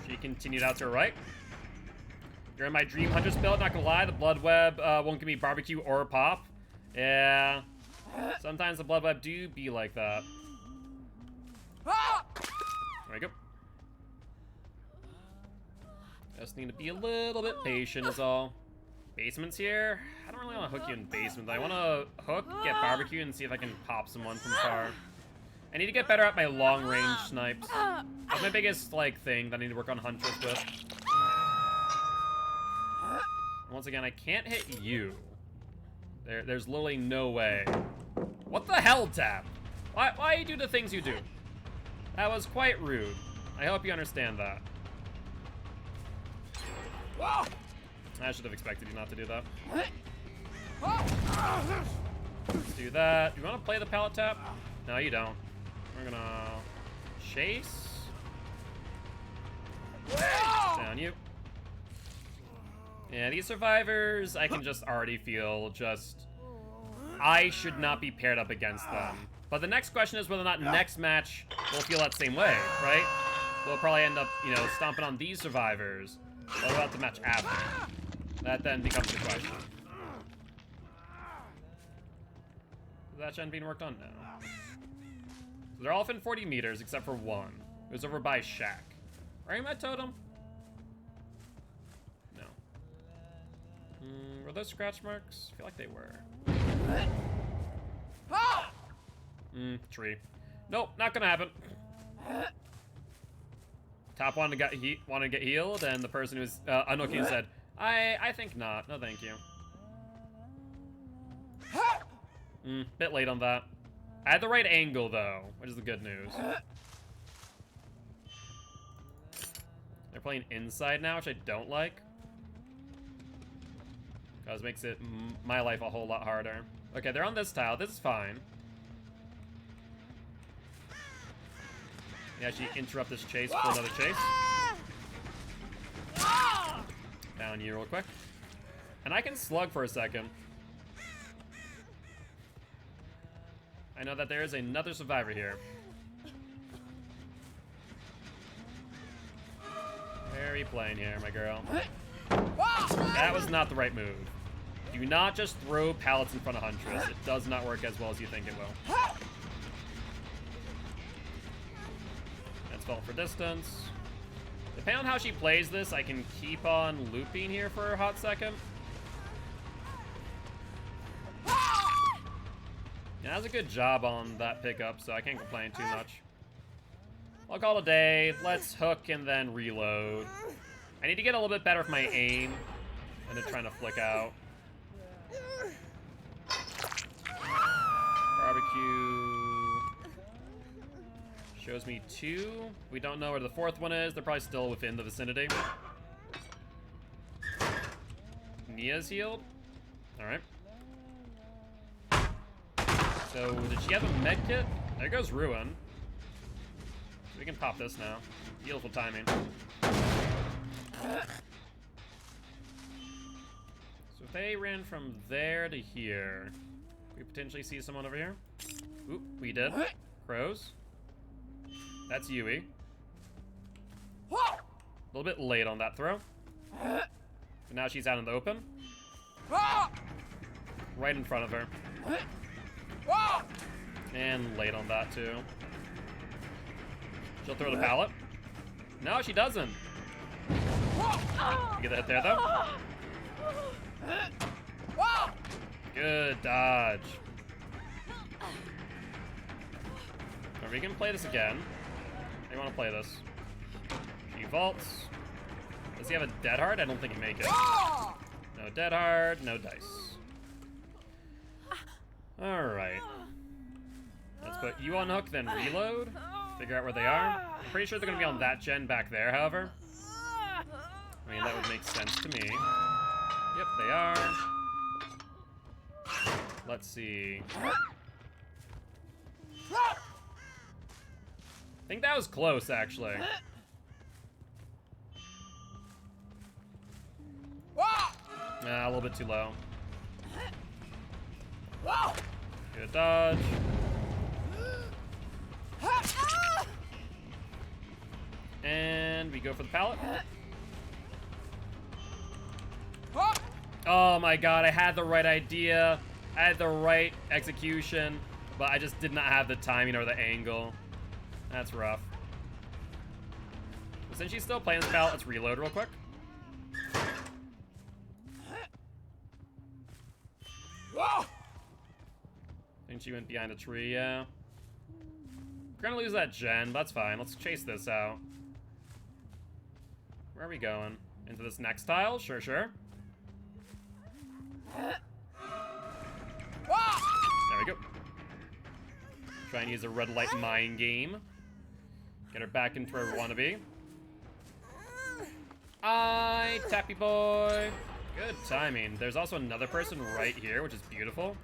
She continued out to her right. You're in my dream Huntress build, not gonna lie, the blood web won't give me barbecue or pop. Yeah. Sometimes the blood web do be like that. There we go. Just need to be a little bit patient is all. Basements here? I don't really want to hook you in basement. I want to hook, get barbecue, and see if I can pop someone from far. I need to get better at my long-range snipes. That's my biggest, like, thing that I need to work on Huntress with. Once again, I can't hit you. There's literally no way. What the heck? hell tap? Why you do the things you do? That was quite rude. I hope you understand that. I should have expected you not to do that. Let's do that. You want to play the pallet tap? No, you don't. We're gonna chase. Down you. Yeah, these survivors, I can just already feel just... I should not be paired up against them. But the next question is whether or not next match will feel that same way, right? We'll probably end up, you know, stomping on these survivors. What about the match after? That then becomes the question. Is that gen being worked on? No. So they're all within 40 meters except for one. It was over by Shack. Are you my totem? No. Were those scratch marks? I feel like they were. Tree. Nope, not gonna happen. Top wanted to get healed, and the person who was unhooking said, I think not. No, thank you. Bit late on that. I had the right angle though, which is the good news. They're playing inside now, which I don't like. Because it makes it my life a whole lot harder. Okay, they're on this tile. This is fine. Yeah, actually interrupt this chase for another chase. Down you real quick. And I can slug for a second. I know that there is another survivor here. Where are you playing here, my girl? That was not the right move. Do not just throw pallets in front of Huntress. It does not work as well as you think it will. Let's fall for distance. Depending on how she plays this, I can keep on looping here for a hot second. Yeah, that was a good job on that pickup, so I can't complain too much. I'll call it a day. Let's hook and then reload. I need to get a little bit better with my aim. And then trying to flick out. Barbecue. Shows me 2. We don't know where the 4th one is. They're probably still within the vicinity. Nia's healed. Alright. So, did she have a med kit? There goes Ruin. We can pop this now. Beautiful timing. So if they ran from there to here, we potentially see someone over here. Oop, we did. Crows. That's Yui. A little bit late on that throw. So now she's out in the open. Right in front of her. And late on that too. She'll throw the pallet. No, she doesn't. You get that there though. Good dodge. Now we can play this again. I want to play this. She vaults. Does he have a dead hard? I don't think he make it. No dead hard, no dice. Alright. Let's put you on hook, then reload. Figure out where they are. I'm pretty sure they're gonna be on that gen back there, however. I mean, that would make sense to me. Yep, they are. Let's see. I think that was close, actually. Nah, a little bit too low. Good dodge. And we go for the pallet. Oh my god, I had the right idea. I had the right execution, but I just did not have the timing or the angle. That's rough. But since she's still playing this pallet, let's reload real quick. I think she went behind a tree, yeah. We're gonna lose that gen, but that's fine. Let's chase this out. Where are we going? Into this next tile? Sure, sure. There we go. Try and use a red light mind game. Get her back into where we want to be. Aye, Tappy boy. Good timing. There's also another person right here, which is beautiful.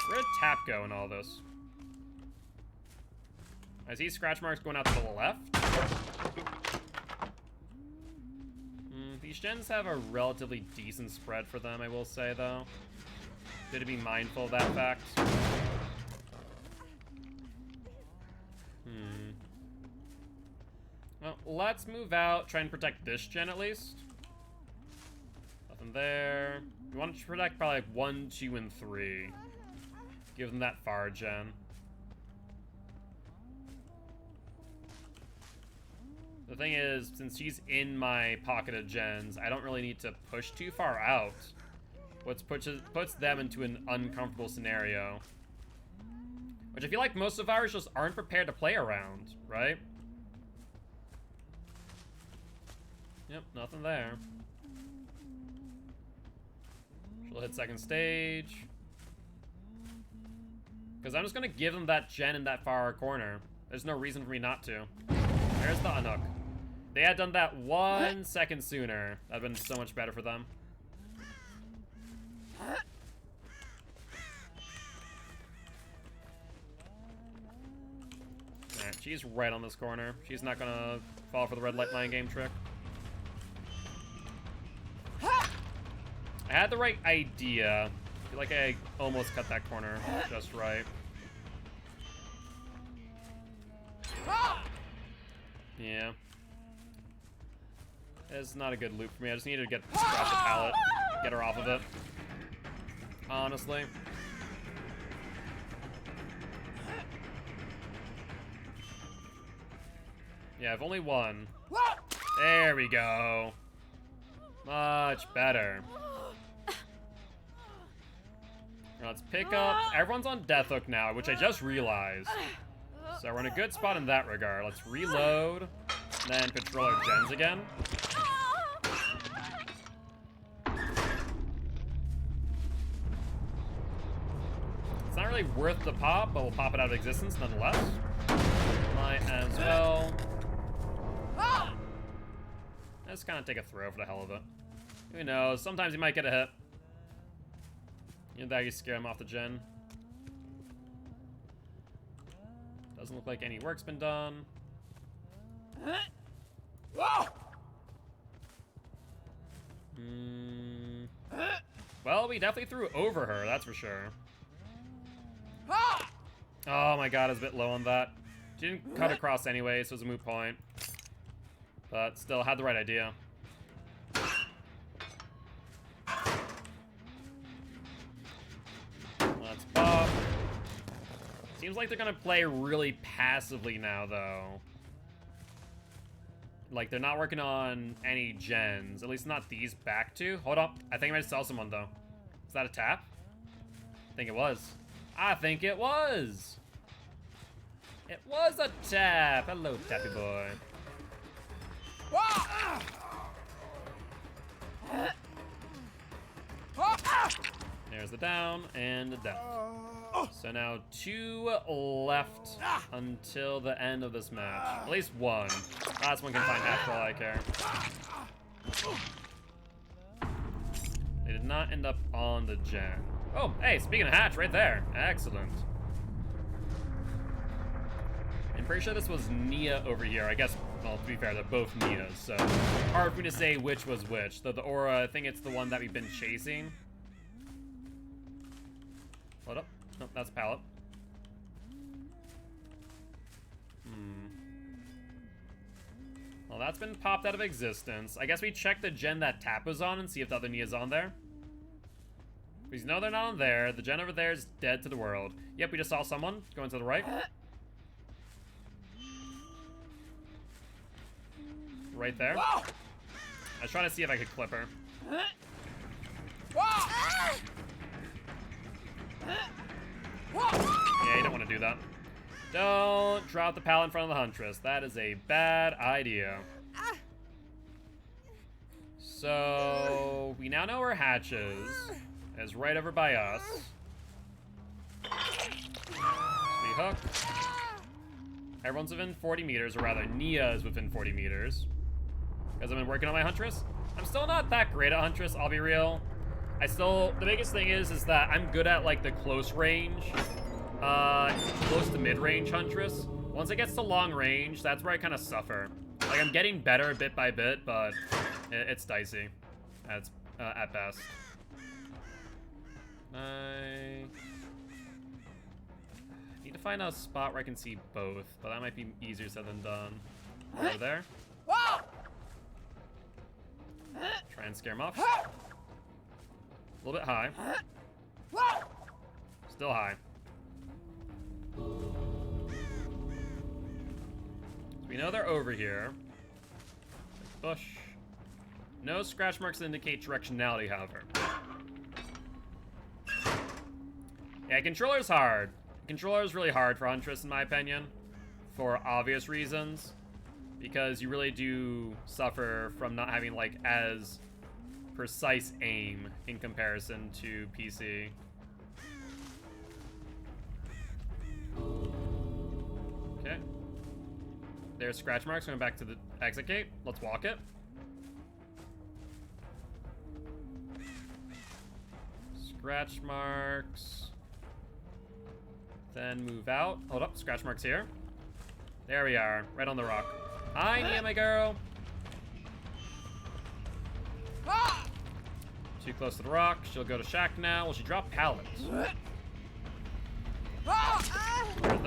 Where did Tap go in all this? I see scratch marks going out to the left. These gens have a relatively decent spread for them, I will say, though. Good to be mindful of that fact. Well, let's move out. Try and protect this gen at least. Nothing there. We want to protect probably like 1, 2, and 3. Give them that far gen. The thing is, since she's in my pocket of gens, I don't really need to push too far out. Which puts them into an uncomfortable scenario. Which I feel like most of ours just aren't prepared to play around, right? Yep, nothing there. She'll hit second stage. Because I'm just going to give them that gen in that far corner. There's no reason for me not to. There's the unhook. They had done that 1 second sooner. That'd been so much better for them. Alright, she's right on this corner. She's not gonna fall for the red light line game trick. I had the right idea. I feel like I almost cut that corner just right. Yeah. It's not a good loop for me. I just needed to get scratch the pallet, get her off of it. Honestly. Yeah, I've only one. There we go. Much better. Now let's pick up. Everyone's on death hook now, which I just realized. So we're in a good spot in that regard. Let's reload, then patrol our gens again. It's not really worth the pop, but we'll pop it out of existence nonetheless. Might as well. Let's kind of take a throw for the hell of it. Who knows? Sometimes you might get a hit. You know that you scare him off the gen. Doesn't look like any work's been done. Well, we definitely threw over her, that's for sure. Oh my god, I was a bit low on that. She didn't cut across anyway, so it was a moot point. But still, had the right idea. Let's pop. Seems like they're gonna play really passively now, though. Like, they're not working on any gens. At least not these back two. Hold up. I think I might sell someone, though. Is that a tap? I think it was. I think it was. It was a tap. Hello, Tappy boy. There's the down and the death. So now 2 left until the end of this match. At least 1. Last one can find half for all I care. They did not end up on the gen. Oh, hey, speaking of hatch, right there. Excellent. I'm pretty sure this was Nia over here. I guess, well, to be fair, they're both Nias, so hard for me to say which was which. Though the aura, I think it's the one that we've been chasing. Hold up. Nope, that's a pallet. Well, that's been popped out of existence. I guess we check the gen that Tap was on and see if the other Nia's on there. Because no, they're not on there. The gen over there is dead to the world. Yep, we just saw someone going to the right. Right there. I was trying to see if I could clip her. Yeah, you don't want to do that. Don't drop the pallet in front of the Huntress. That is a bad idea. So, we now know where Hatch is. It's right over by us. Sweet hook. Everyone's within 40 meters, or rather, Nia is within 40 meters. Because I've been working on my Huntress. I'm still not that great at Huntress, I'll be real. The biggest thing is that I'm good at, like, the close range. Close to mid-range Huntress. Once it gets to long range, that's where I kind of suffer. Like, I'm getting better bit by bit, but it's dicey. At best. I need to find a spot where I can see both, but that might be easier said than done. Over there. Try and scare him off. A little bit high. Still high. We know they're over here. Bush. No scratch marks indicate directionality, however. Yeah, controller's hard. Controller's really hard for Huntress, in my opinion. For obvious reasons. Because you really do suffer from not having, like, as precise aim in comparison to PC. Okay. There's scratch marks going back to the exit gate. Let's walk it. Scratch marks. Then move out. Hold up, scratch marks here. There we are, right on the rock. Hi, Nia, my girl. Too close to the rock. She'll go to shack now. Will she drop pallets? Worth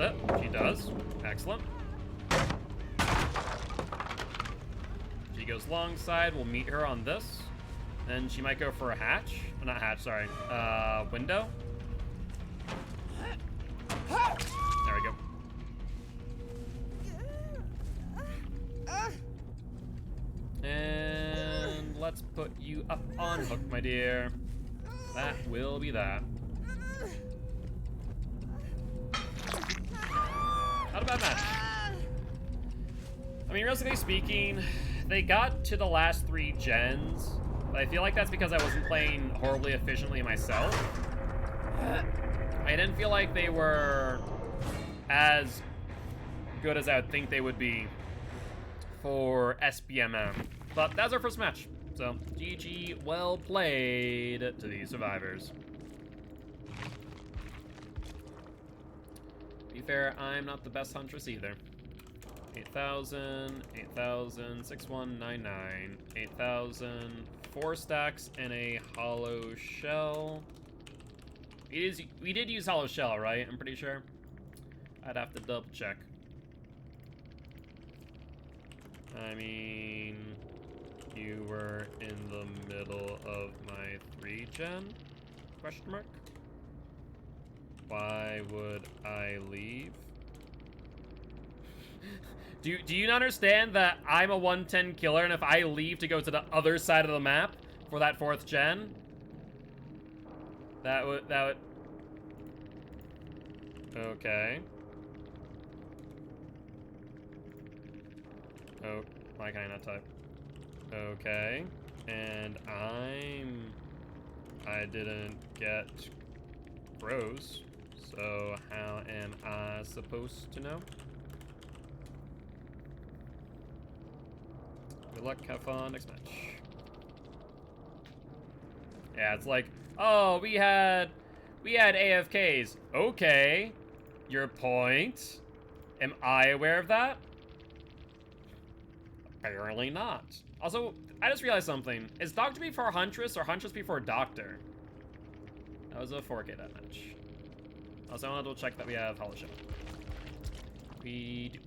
it. She does. Excellent. She goes long side. We'll meet her on this. Then she might go for a hatch. Well, not hatch, sorry. Window. There we go. And let's put you up on hook, my dear. That will be that. Not a bad match. I mean, realistically speaking, they got to the last 3 gens, but I feel like that's because I wasn't playing horribly efficiently myself. I didn't feel like they were as good as I would think they would be for SBMM. But that's our first match. So, GG, well played to the survivors. To be fair, I'm not the best Huntress either. 8,000, 8,000, 6199, 8,000, 4 stacks and a hollow shell. We did use hollow shell, right? I'm pretty sure. I'd have to double check. I mean, you were in the middle of my 3-gen? Question mark. Why would I leave? Do you not understand that I'm a 110 killer, and if I leave to go to the other side of the map for that 4th gen, that would... Okay. Oh, why can I not type? Okay. And I didn't get bros, so how am I supposed to know? Good luck, have fun, next match. Yeah, it's like, oh, we had AFKs. Okay, your point. Am I aware of that? Apparently not. Also, I just realized something. Is Doctor before Huntress or Huntress before Doctor? That was a 4K that match. Also, I want to double check that we have Hollow Shell. We do.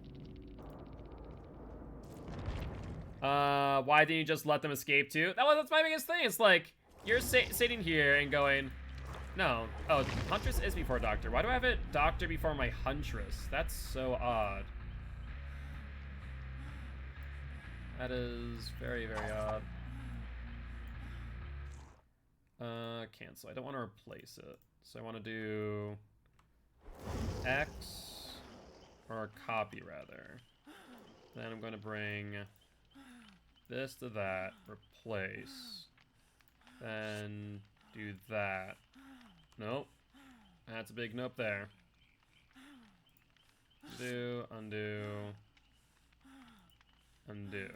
Why didn't you just let them escape too? That's my biggest thing. It's like, you're sitting here and going, no. Oh, Huntress is before Doctor. Why do I have it Doctor before my Huntress? That's so odd. That is very, very odd. Cancel. I don't want to replace it. So I want to do X, or copy rather. Then I'm going to bring this to that, replace. Then do that. Nope. That's a big nope there. Undo, undo, undo.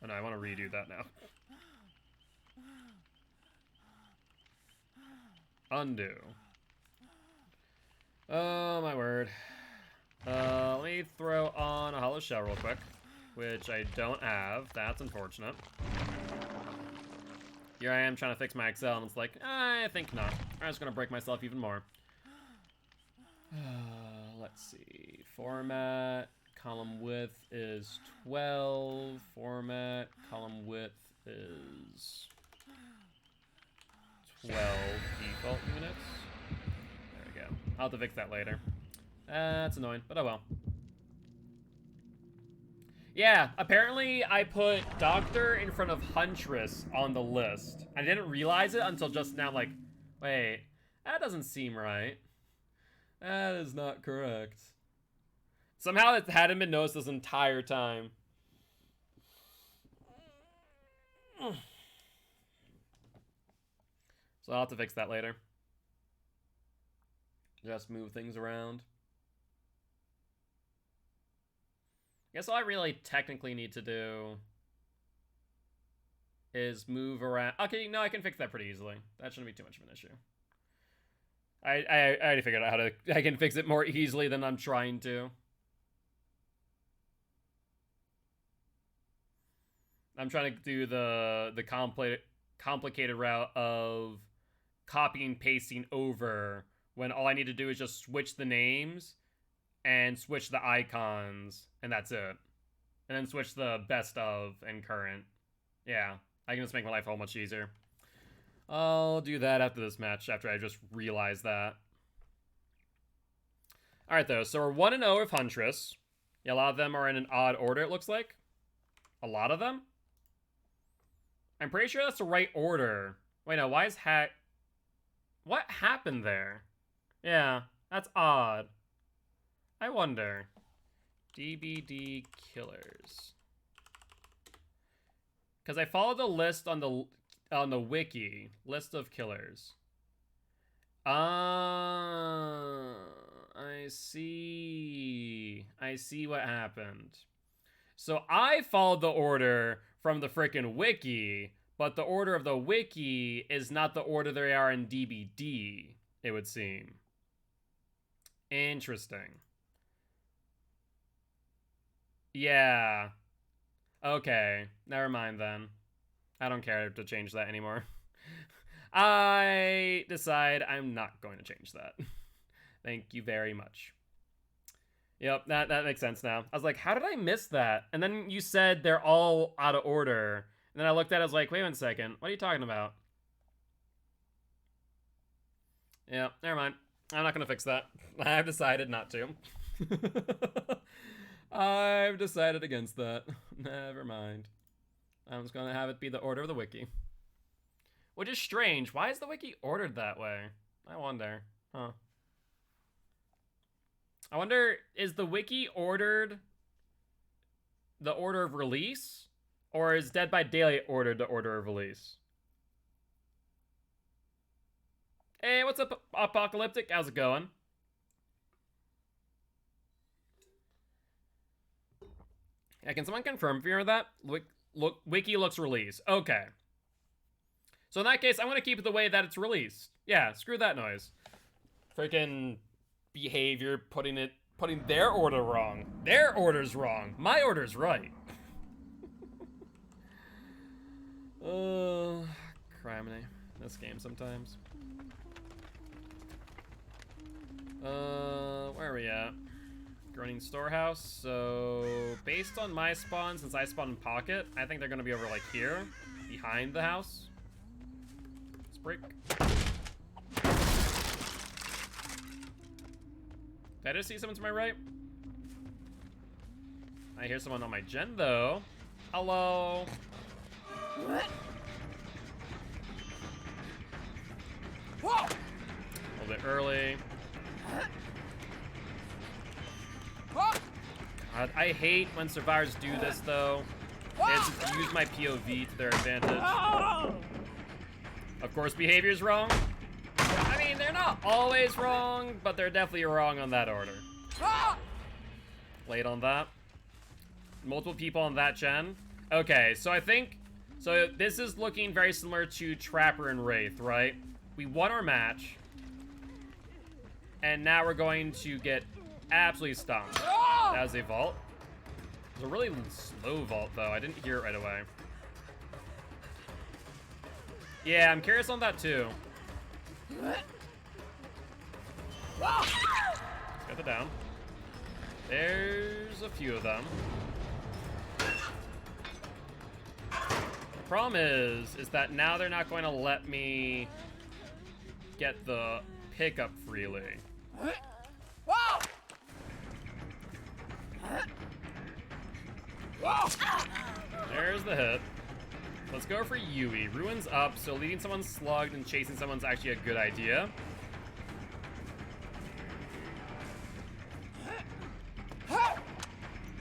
Oh no, I want to redo that now. Undo. Oh my word. Let me throw on a hollow shell real quick, which I don't have. That's unfortunate. Here I am trying to fix my Excel, and it's like, I think not. I'm just gonna break myself even more. Let's see. Format, column width is 12. Format, column width is 12 default units. There we go. I'll have to fix that later. That's annoying, but oh well. Yeah, apparently I put Doctor in front of Huntress on the list. I didn't realize it until just now. I'm like, wait, that doesn't seem right. That is not correct. Somehow it hadn't been noticed this entire time. So I'll have to fix that later. Just move things around. Guess all I really technically need to do is move around. Okay, no, I can fix that pretty easily. That shouldn't be too much of an issue. I already figured out how to. I can fix it more easily than I'm trying to. I'm trying to do the complicated route of copying and pasting over when all I need to do is just switch the names and switch the icons, and that's it. And then switch the best of and current. Yeah, I can just make my life a whole much easier. I'll do that after this match, after I just realize that. Alright, though, so we're 1-0 with Huntress. Yeah, a lot of them are in an odd order, it looks like. A lot of them? I'm pretty sure that's the right order. Wait, no, why is Hat... What happened there? Yeah, that's odd. I wonder. DBD killers. Because I followed the list on the wiki. List of killers. I see. I see what happened. So I followed the order from the frickin' wiki, but the order of the wiki is not the order they are in DBD, it would seem. Interesting. Yeah. Okay. Never mind then. I don't care to change that anymore. I decide I'm not going to change that. Thank you very much. Yep, that makes sense now. I was like, how did I miss that? And then you said they're all out of order. And then I looked at it, I was like, wait 1 second. What are you talking about? Yeah, never mind. I'm not going to fix that. I've decided not to. I've decided against that. Never mind. I'm just going to have it be the order of the wiki. Which is strange. Why is the wiki ordered that way? I wonder. Huh. I wonder, is the wiki ordered the order of release? Or is Dead by Daylight ordered the order of release? Hey, what's up, Apocalyptic? How's it going? Yeah, can someone confirm for you that? Wiki looks released. Okay. So in that case, I'm going to keep it the way that it's released. Yeah, screw that noise. Freaking behavior, putting their order wrong. Their order's wrong. My order's right. Criminy. This game sometimes. Where are we at? Groaning Storehouse. So, based on my spawn, since I spawned in Pocket, I think they're gonna be over like here, behind the house. Let's break. Did I just see someone to my right? I hear someone on my gen though. Hello. A little bit early. God, I hate when survivors do this though. They just use my POV to their advantage. Of course, behavior's wrong. I mean, they're not always wrong, but they're definitely wrong on that order. Late on that. Multiple people on that gen. Okay, so I think... So this is looking very similar to Trapper and Wraith, right? We won our match. And now we're going to get absolutely stumped. That was a vault. It was a really slow vault, though. I didn't hear it right away. Yeah, I'm curious on that, too. Let's get it down. There's a few of them. The problem is that now they're not going to let me get the pickup freely. There's the hit. Let's go for Yui. Ruin's up, so leaving someone slugged and chasing someone's actually a good idea.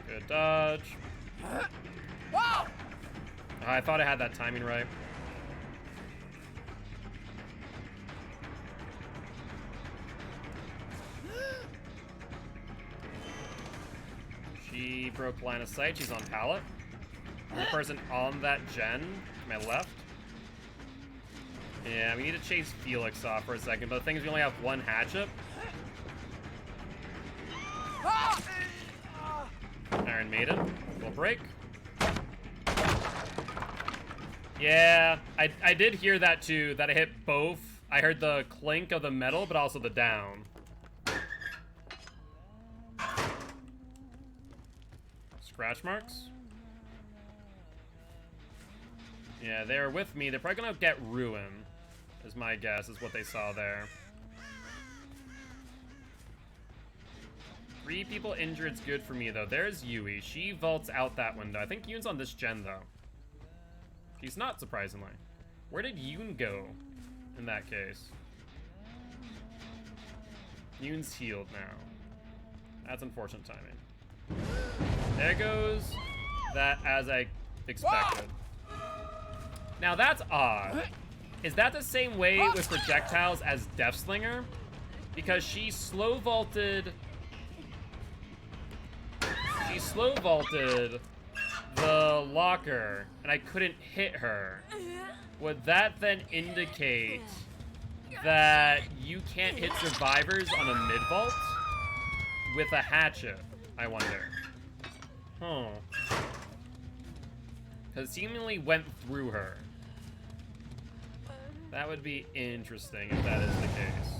Good dodge. I thought I had that timing right. She broke line of sight. She's on pallet. The person on that gen, to my left. Yeah, we need to chase Felix off for a second, but the thing is we only have one hatchet. Iron Maiden, will break. Yeah, I did hear that too, that I hit both. I heard the clink of the metal, but also the down. Scratch marks? Yeah, they're with me. They're probably gonna get Ruin, is my guess, is what they saw there. 3 people injured's good for me, though. There's Yui. She vaults out that window. I think Yoon's on this gen, though. She's not, surprisingly. Where did Yoon go in that case? Yoon's healed now. That's unfortunate timing. There goes that as I expected. Now that's odd. Is that the same way with projectiles as Deathslinger? Because she slow vaulted the locker and I couldn't hit her. Would that then indicate that you can't hit survivors on a mid-vault with a hatchet, I wonder? Huh. Because it seemingly went through her. That would be interesting if that is the case.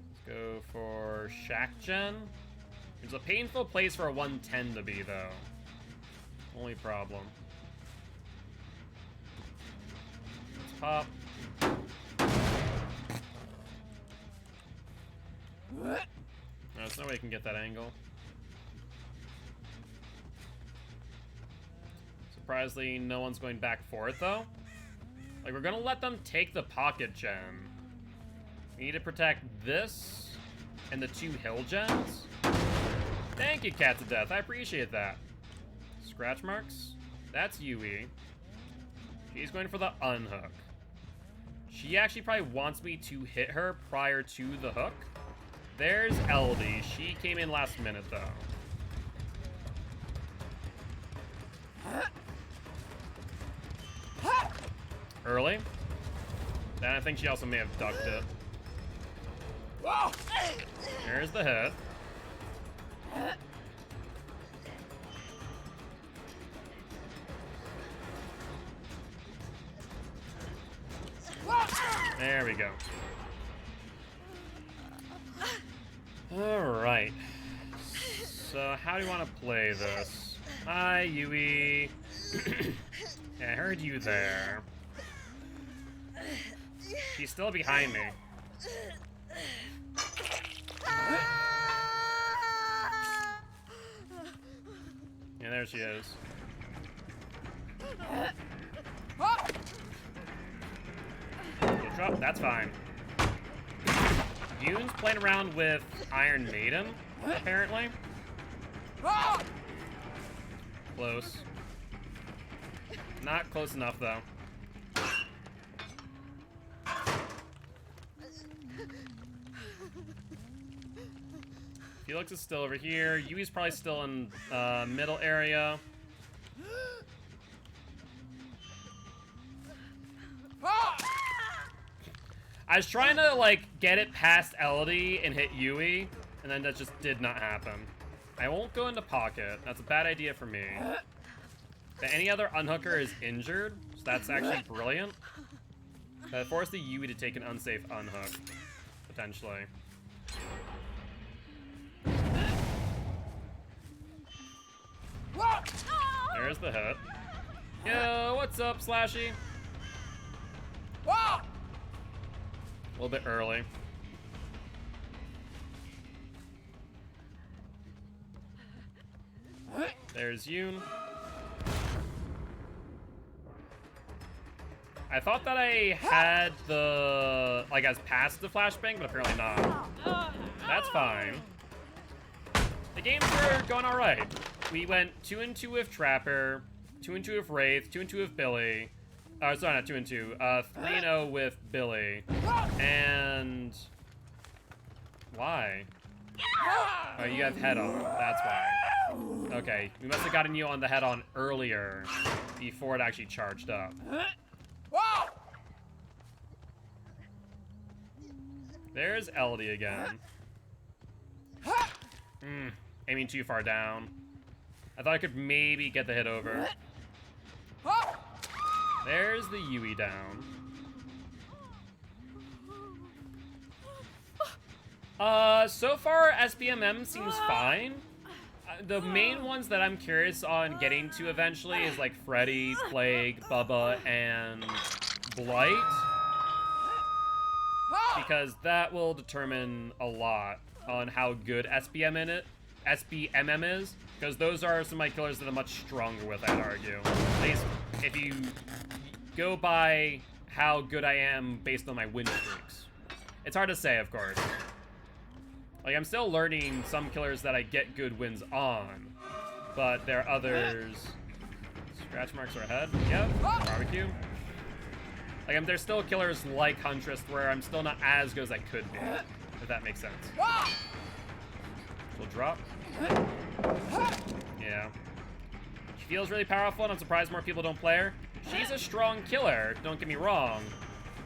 Let's go for Shack Gen. It's a painful place for a 110 to be, though. Only problem. Let's pop. No, there's no way you can get that angle. Surprisingly, no one's going back for it, though. Like, we're gonna let them take the pocket gen. We need to protect this and the 2 hill gens. Thank you, Cat to Death. I appreciate that. Scratch marks. That's Yui. She's going for the unhook. She actually probably wants me to hit her prior to the hook. There's LD. She came in last minute, though. Early. Then I think she also may have ducked it. There's the hit. There we go. Alright. So, how do you want to play this? Hi, Yui. Yeah, I heard you there. She's still behind me. Yeah, there she is. Good drop. That's fine. Yoon's playing around with Iron Maiden, apparently. Close. Not close enough, though. Felix is still over here. Yui's probably still in middle area. I was trying to, like, get it past Elodie and hit Yui, and then that just did not happen. I won't go into pocket. That's a bad idea for me. But any other unhooker is injured, so that's actually brilliant. That forced the Yui to take an unsafe unhook, potentially. There's the hit. Yo, what's up, Slashy? A little bit early. There's Yoon. I thought that I had the, like, I was past the flashbang, but apparently not. That's fine. The games were going all right. We went 2 and 2 with Trapper, 2 and 2 with Wraith, 2 and 2 with Billy. Sorry, not 2 and 2. 3 and 0 with Billy. And why? Oh, you have head on. That's why. Okay, we must have gotten you on the head on earlier before it actually charged up. There's Elodie again. Aiming too far down. I thought I could maybe get the hit over. There's the Yui down. So far, SBMM seems fine. The main ones that I'm curious on getting to eventually is like Freddy, Plague, Bubba, and Blight. Because that will determine a lot on how good SBMM is. Because those are some of my killers that I'm much stronger with, I'd argue. At least if you go by how good I am based on my win streaks. It's hard to say, of course. Like, I'm still learning some killers that I get good wins on, but there are others. Scratch marks are ahead. Yep. Barbecue. Like, there's still killers like Huntress where I'm still not as good as I could be, if that makes sense. We'll drop. Yeah. She feels really powerful, and I'm surprised more people don't play her. She's a strong killer, don't get me wrong,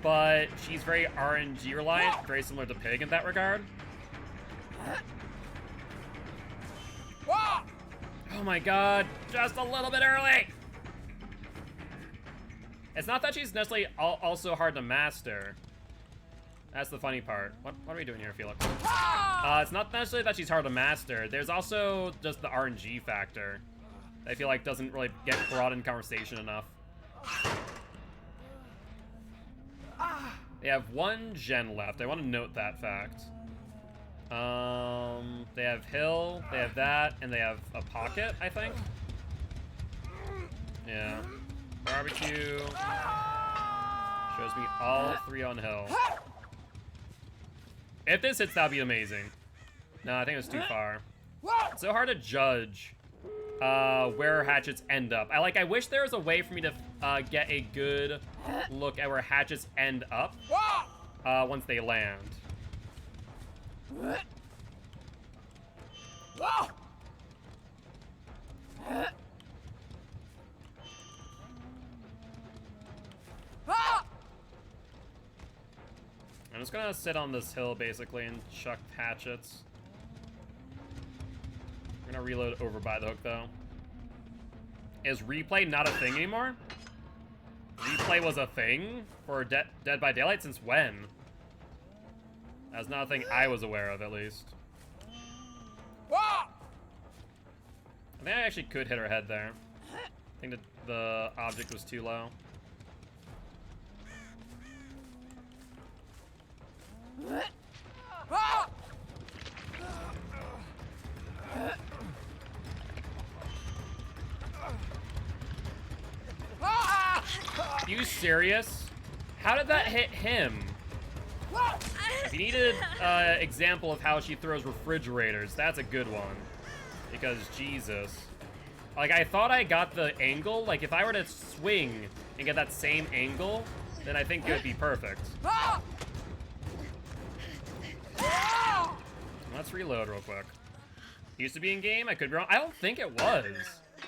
but she's very RNG reliant, very similar to Pig in that regard. Oh my god, just a little bit early! It's not that she's necessarily also hard to master. That's the funny part. What are we doing here, Felix? It's not necessarily that she's hard to master. There's also just the RNG factor. I feel like doesn't really get brought in conversation enough. They have 1 gen left. I want to note that fact. They have Hill, they have that, and they have a pocket, I think. Yeah. Barbecue. Shows me all 3 on Hill. If this hits, that'd be amazing. No, I think it's too far. It's so hard to judge where hatchets end up. I wish there was a way for me to get a good look at where hatchets end up once they land. I'm just gonna sit on this hill basically and chuck hatchets. I'm gonna reload over by the hook though. Is replay not a thing anymore? Replay was a thing for Dead by Daylight since when? That's not a thing I was aware of, at least. I think I actually could hit her head there. I think that the object was too low. You serious? How did that hit him? If you needed an example of how she throws refrigerators, that's a good one. Because, Jesus. Like, I thought I got the angle. Like, if I were to swing and get that same angle, then I think it would be perfect. Let's reload real quick. Used to be in game. I could be wrong. I don't think it was.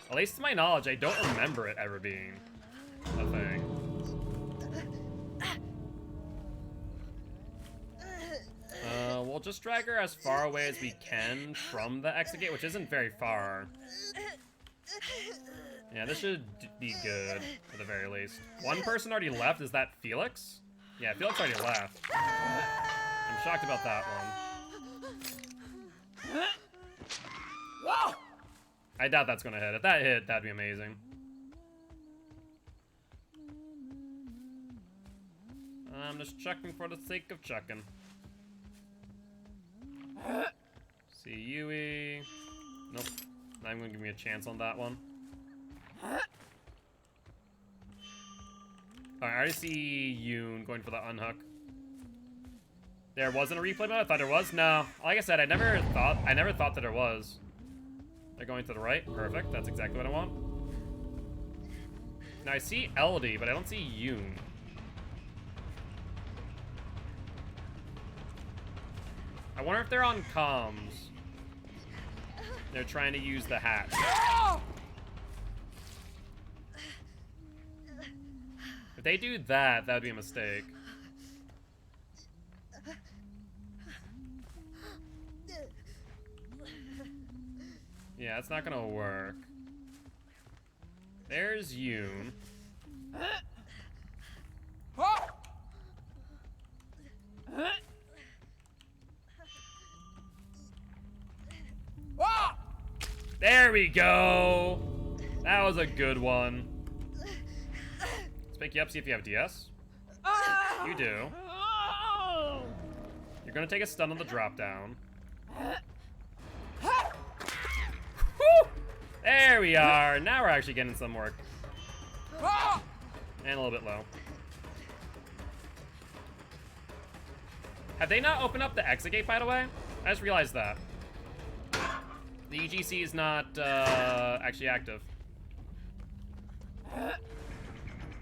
At least to my knowledge, I don't remember it ever being a thing. We'll just drag her as far away as we can from the exit gate, which isn't very far. Yeah, this should be good, at the very least. One person already left. Is that Felix? Yeah, Felix already left. I'm shocked about that one. I doubt that's gonna hit. If that hit, that'd be amazing. I'm just checking for the sake of checking. See Yui. Nope. Not even gonna give me a chance on that one. Alright, I already see Yoon going for the unhook. There wasn't a replay mode? I thought there was. No. Like I said, I never thought that there was. They're going to the right. Perfect. That's exactly what I want. Now I see LD, but I don't see Yoon. I wonder if they're on comms. They're trying to use the hat. If they do that, that'd be a mistake. Yeah, it's not gonna work. There's Yoon. There we go! That was a good one. Let's pick you up, see if you have DS. You do. You're gonna take a stun on the drop down. Woo! There we are. Now we're actually getting some work. And a little bit low. Have they not opened up the exit gate, by the way? I just realized that. The EGC is not actually active.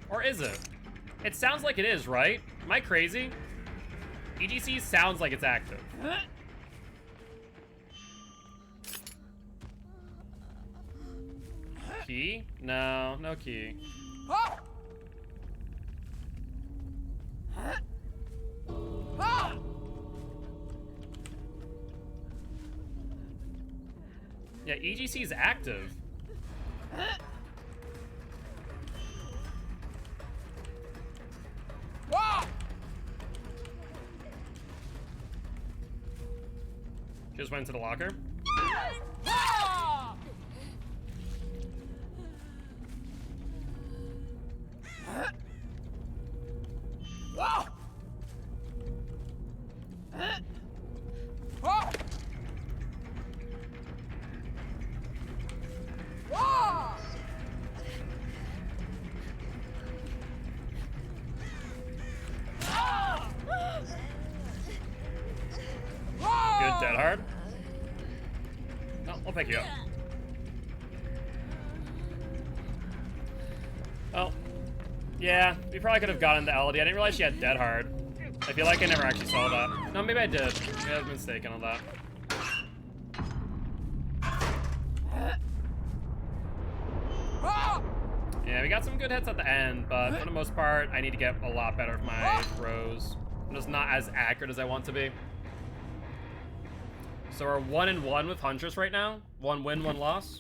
Or is it? It sounds like it is, right? Am I crazy? EGC sounds like it's active. Key? No, no key. Yeah, EGC is active. Just went to the locker. Good, dead hard. No, I'll pick you up. Oh. Yeah, we probably could have gotten the LD. I didn't realize she had dead hard. I feel like I never actually saw that. No, maybe I did. Maybe I was mistaken on that. Yeah, we got some good hits at the end, but for the most part, I need to get a lot better with my throws. I'm just not as accurate as I want to be. So we're 1-1 with Huntress right now. 1 win, 1 loss.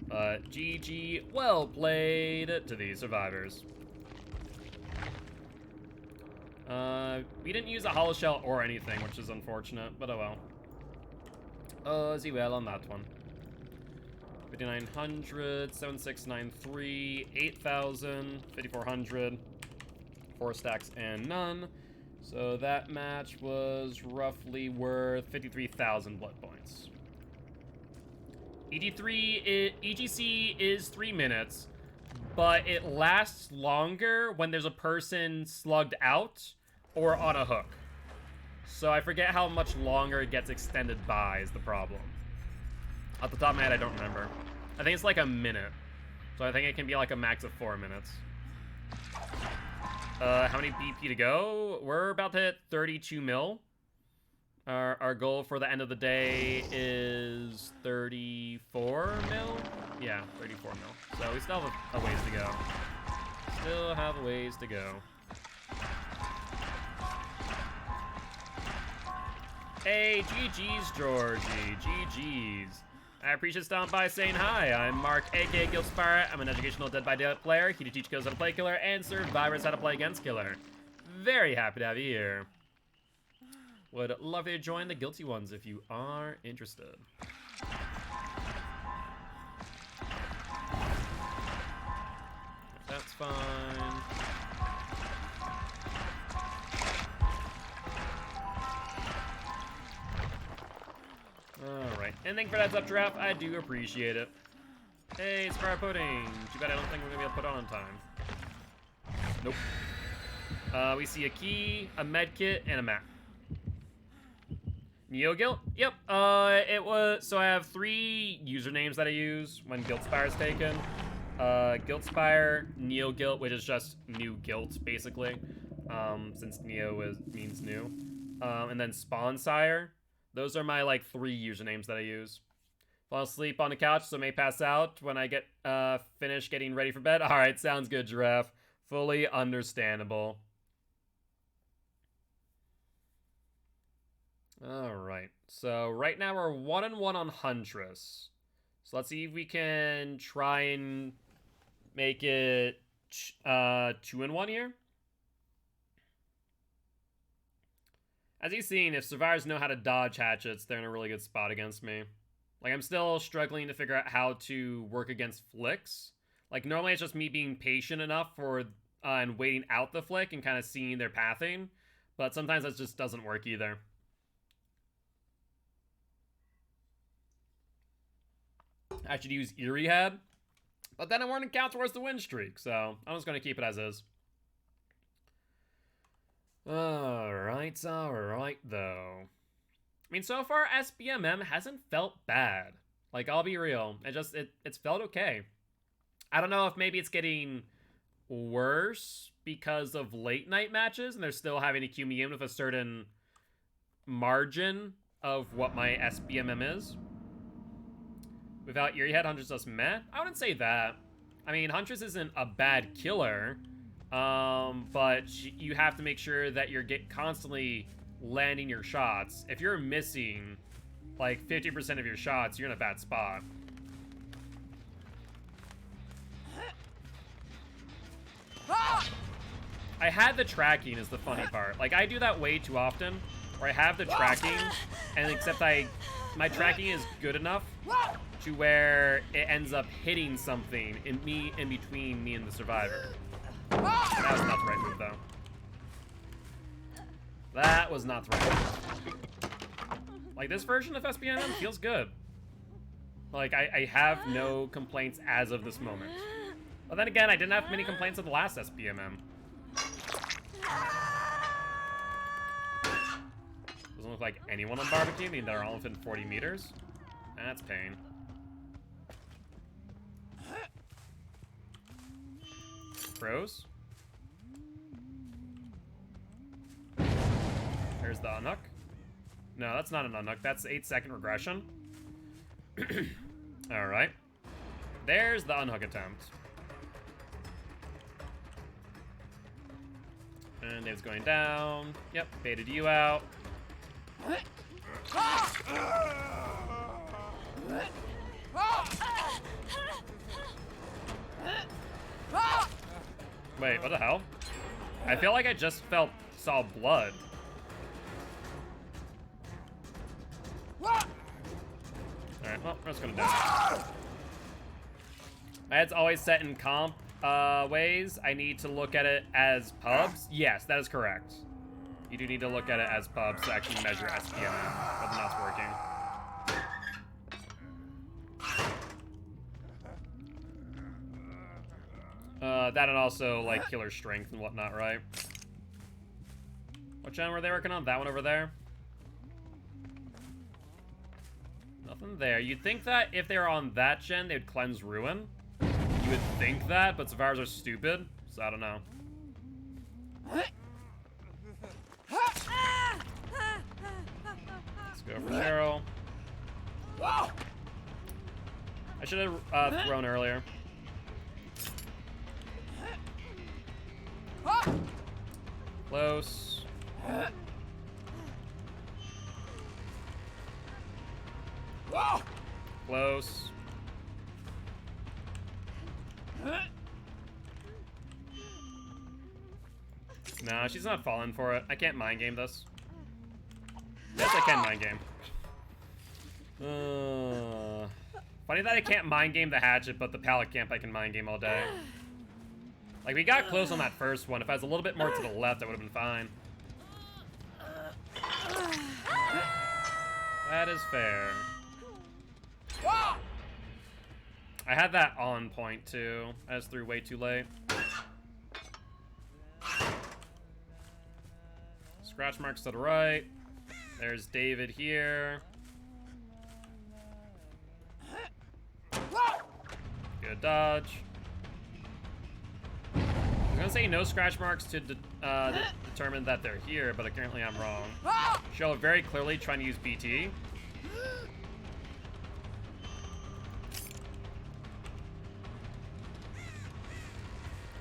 But GG, well played to these survivors. We didn't use a hollow shell or anything, which is unfortunate, but oh well. well on that one. 5,900, 7,693, 8,000, 5,400, 4 stacks and none. So that match was roughly worth 53,000 blood points. EGC is 3 minutes, but it lasts longer when there's a person slugged out or on a hook. So I forget how much longer it gets extended by is the problem. Off the top of my head, I don't remember. I think it's like a minute. So I think it can be like a max of 4 minutes. How many BP to go? We're about to hit 32 mil. Our goal for the end of the day is 34 mil? Yeah, 34 mil. So we still have a ways to go. Still have a ways to go. Hey, GG's, Georgie. GG's. I appreciate stopping by saying hi. I'm Mark, aka Gilty. I'm an educational Dead by Daylight player. Here to teach kills how to play killer and survivors how to play against killer. Very happy to have you here. Would love you to join the Guilty ones if you are interested. That's fine. Alright, and thank you for that up draft. I do appreciate it. Hey, Spire Pudding. Too bad I don't think we're gonna be able to put on time. Nope. We see a key, a med kit, and a map. NeoGilt? Yep. It was, so I have 3 usernames that I use when Guiltspire is taken. Guiltspire, NeoGilt, which is just new guilt, basically. Since Neo means new. And then Spawnsire. Those are my, like, 3 usernames that I use. Fall asleep on the couch, so may pass out when I get, finished getting ready for bed. Alright, sounds good, Giraffe. Fully understandable. Alright, so right now we're 1-1 on Huntress. So let's see if we can try and make it 2-1 here. As you've seen, if survivors know how to dodge hatchets, they're in a really good spot against me. Like, I'm still struggling to figure out how to work against flicks. Like, normally it's just me being patient enough for and waiting out the flick and kind of seeing their pathing. But sometimes that just doesn't work either. I should use Eerie Head, but then it won't count towards the win streak, so I'm just going to keep it as is. Alright, though. I mean, so far, SBMM hasn't felt bad. Like, I'll be real. It's felt okay. I don't know if maybe it's getting worse because of late night matches, and they're still having to queue me in with a certain margin of what my SBMM is. Without Eerie Head, Huntress just meh? I wouldn't say that. I mean, Huntress isn't a bad killer, but you have to make sure that you're constantly landing your shots. If you're missing, like, 50% of your shots, you're in a bad spot. I had the tracking is the funny part. Like, I do that way too often, where I have the tracking, and except my tracking is good enough to where it ends up hitting something in between me and the survivor. That was not the right move, though. That was not the right move. Like, this version of SBMM feels good. Like, I have no complaints as of this moment. But then again, I didn't have many complaints of the last SBMM. Doesn't look like anyone on barbecue. I mean, they're all within 40 meters. That's pain. Pros. There's the unhook. No, that's not an unhook. That's 8-second regression. Alright. There's the unhook attempt. And Dave's going down. Yep, baited you out. Wait, what the hell? I feel like I just saw blood. Alright, well, I'm just gonna die. My head's always set in comp ways. I need to look at it as pubs. Yes, that is correct. You do need to look at it as pubs to actually measure SPM, whether or not it's working. That and also, like, killer strength and whatnot, right? What gen were they working on? That one over there? Nothing there. You'd think that if they were on that gen, they'd cleanse Ruin. You would think that, but survivors are stupid, so I don't know. Go for Cheryl. I should have thrown earlier. Close. Close. No, she's not falling for it. I can't mind game this. Yes, I can mind game. Funny that I can't mind game the hatchet, but the pallet camp I can mind game all day. Like, we got close on that first one. If I was a little bit more to the left, I would have been fine. That is fair. I had that on point, too. I just threw way too late. Scratch marks to the right. There's David here. Good dodge. I was gonna say no scratch marks to determine that they're here, but apparently I'm wrong. Show very clearly trying to use BT.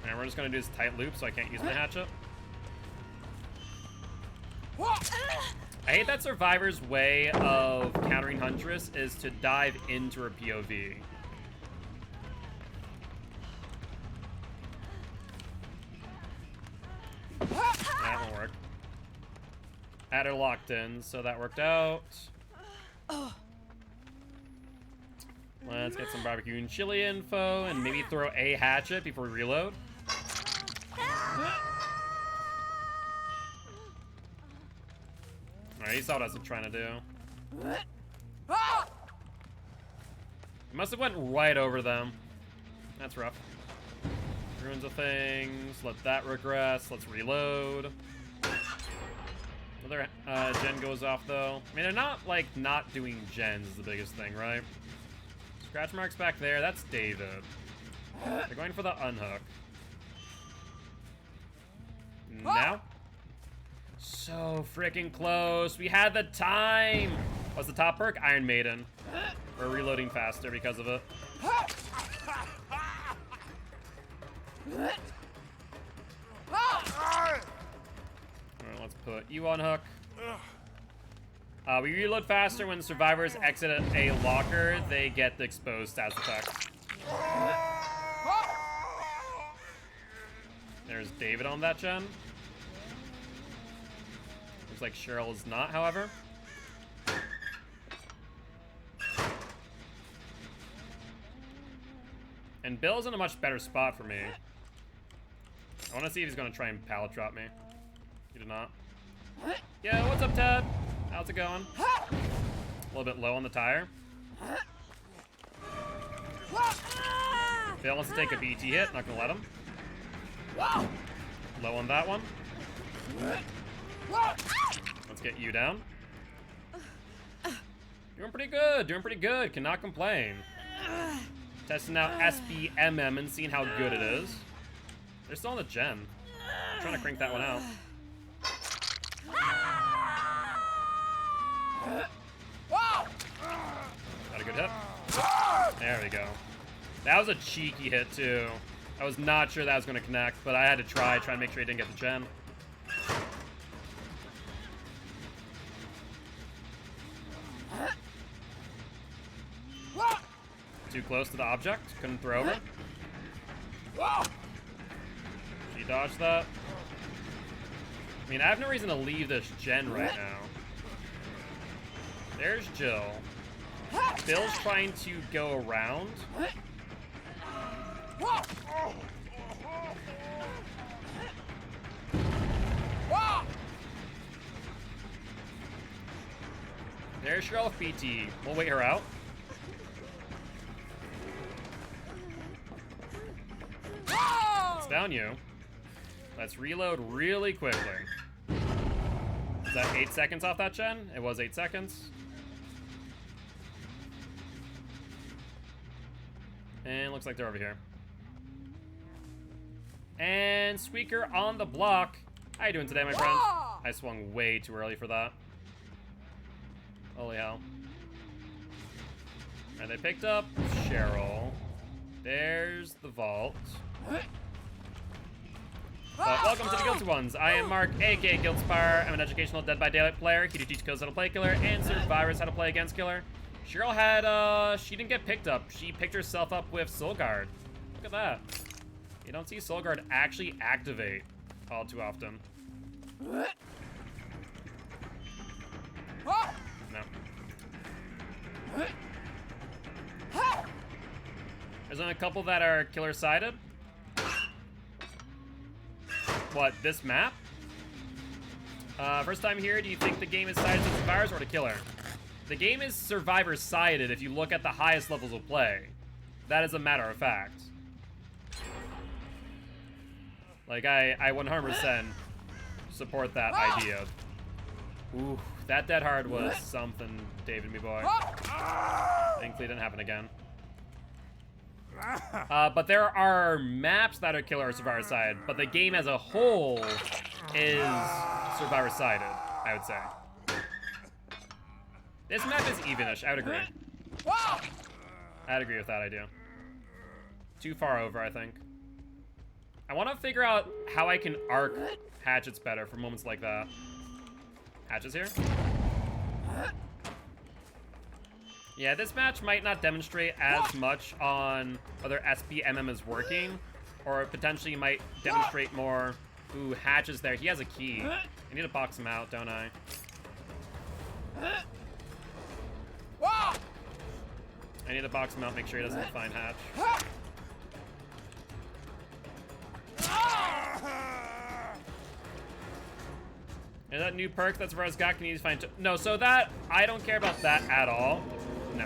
And we're just gonna do this tight loop so I can't use my hatchet. I hate that Survivor's way of countering Huntress is to dive into her POV. That won't work. Had her locked in, so that worked out. Let's get some barbecue and chili info and maybe throw a hatchet before we reload. Alright, he saw what I was trying to do. He must have went right over them. That's rough. Ruins of things. Let that regress. Let's reload. Another gen goes off, though. I mean, they're not, like, not doing gens is the biggest thing, right? Scratch marks back there. That's David. They're going for the unhook. Now? So freaking close. We had the time. What's the top perk? Iron Maiden. We're reloading faster because of it. Alright, let's put you on hook. We reload faster when survivors exit a locker. They get the exposed status effect. There's David on that gen. Looks like Cheryl is not, however. And Bill's in a much better spot for me. I want to see if he's going to try and pallet drop me. He did not. Yo, what's up, Ted? How's it going? A little bit low on the tire. Bill wants to take a BT hit. Not going to let him. Low on that one. Let's get you down. Doing pretty good. Doing pretty good. Cannot complain. Testing out SBMM and seeing how good it is. They're still on the gen. I'm trying to crank that one out. Got a good hit. There we go. That was a cheeky hit, too. I was not sure that was going to connect, but I had to try and make sure he didn't get the gen. Too close to the object. Couldn't throw over. She dodged that. I mean, I have no reason to leave this gen right now. There's Jill. Bill's trying to go around. There's Cheryl BT. We'll wait her out. It's down you. Let's reload really quickly. Is that 8 seconds off that gen? It was 8 seconds. And looks like they're over here. And Squeaker on the block. How you doing today, my friend? I swung way too early for that. Holy hell. Alright, they picked up Cheryl. There's the vault. But welcome to the Guilty Ones. I am Mark, aka Guildspire. I'm an educational Dead by Daylight player. He teaches codes how to play killer and survivors how to play against killer. Cheryl had, she didn't get picked up. She picked herself up with Soul Guard. Look at that. You don't see Soul Guard actually activate all too often. No. There's only a couple that are killer-sided. What, this map? First time here, do you think the game is sided to survivors or to killer? The game is survivor-sided if you look at the highest levels of play. That is a matter of fact. Like, I 100% support that idea. Ooh, that dead hard was something, David, me boy. Thankfully, it didn't happen again. But there are maps that are killer or survivor side, but the game as a whole is survivor sided, I would say. This map is evenish, I would agree. I'd agree with that idea. Too far over, I think. I want to figure out how I can arc hatchets better for moments like that. Hatches here? Yeah, this match might not demonstrate as much on whether SBMM is working, or potentially might demonstrate more. Ooh, Hatch is there. He has a key. I need to box him out, don't I? I need to box him out, make sure he doesn't find Hatch. And that new perk that's Vars got, can you find? No, so that, I don't care about that at all. No.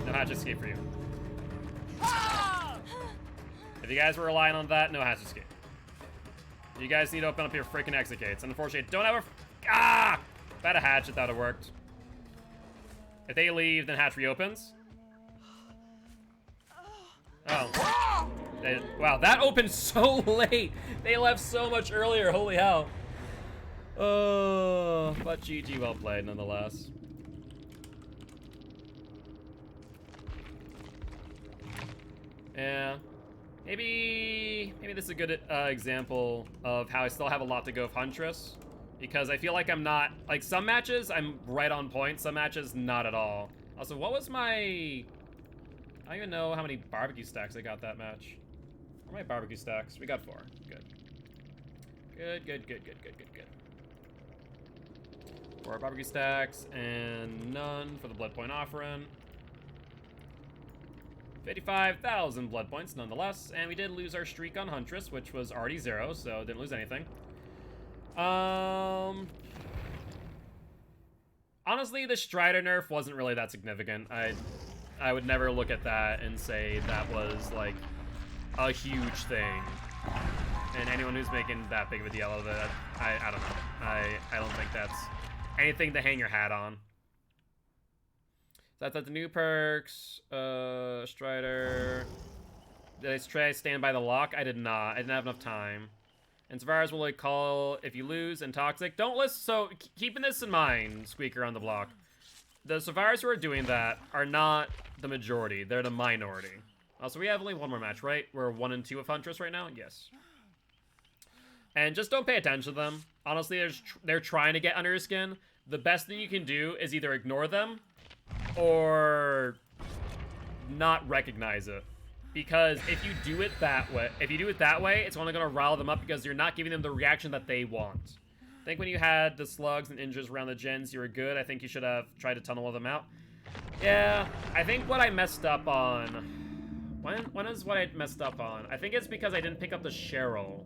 No hatch escape for you. If you guys were relying on that, no hatch escape. You guys need to open up your freaking exit gates. Unfortunately, I don't have a... If I had a hatchet, that would have worked. If they leave, then hatch reopens. Oh. Wow, that opened so late. They left so much earlier. Holy hell. Oh, but GG, well played nonetheless. Yeah, maybe this is a good example of how I still have a lot to go with Huntress, because I feel like I'm not, like, some matches I'm right on point, some matches not at all. Also, what was my, I don't even know how many barbecue stacks I got that match. Where are my barbecue stacks? We got 4. Good. Good. 4 barbecue stacks and none for the blood point offering. 55,000 blood points nonetheless, and we did lose our streak on Huntress, which was already 0, so didn't lose anything. Honestly, the Strider nerf wasn't really that significant. I would never look at that and say that was like a huge thing. And anyone who's making that big of a deal of it, I don't know. I don't think that's anything to hang your hat on. So that's the new perks. Strider. Did I try to stand by the lock? I did not. I didn't have enough time. And survivors will like call if you lose and toxic. Don't listen. So keeping this in mind, Squeaker on the block. The survivors who are doing that are not the majority. They're the minority. Also, we have only one more match, right? We're 1 and 2 with Huntress right now. Yes. And just don't pay attention to them. Honestly, they're trying to get under your skin. The best thing you can do is either ignore them or not recognize it. Because if you do it that way, it's only going to rile them up because you're not giving them the reaction that they want. I think when you had the slugs and injures around the gens, you were good. I think you should have tried to tunnel them out. Yeah, I think what I messed up on... When is what I messed up on? I think it's because I didn't pick up the Cheryl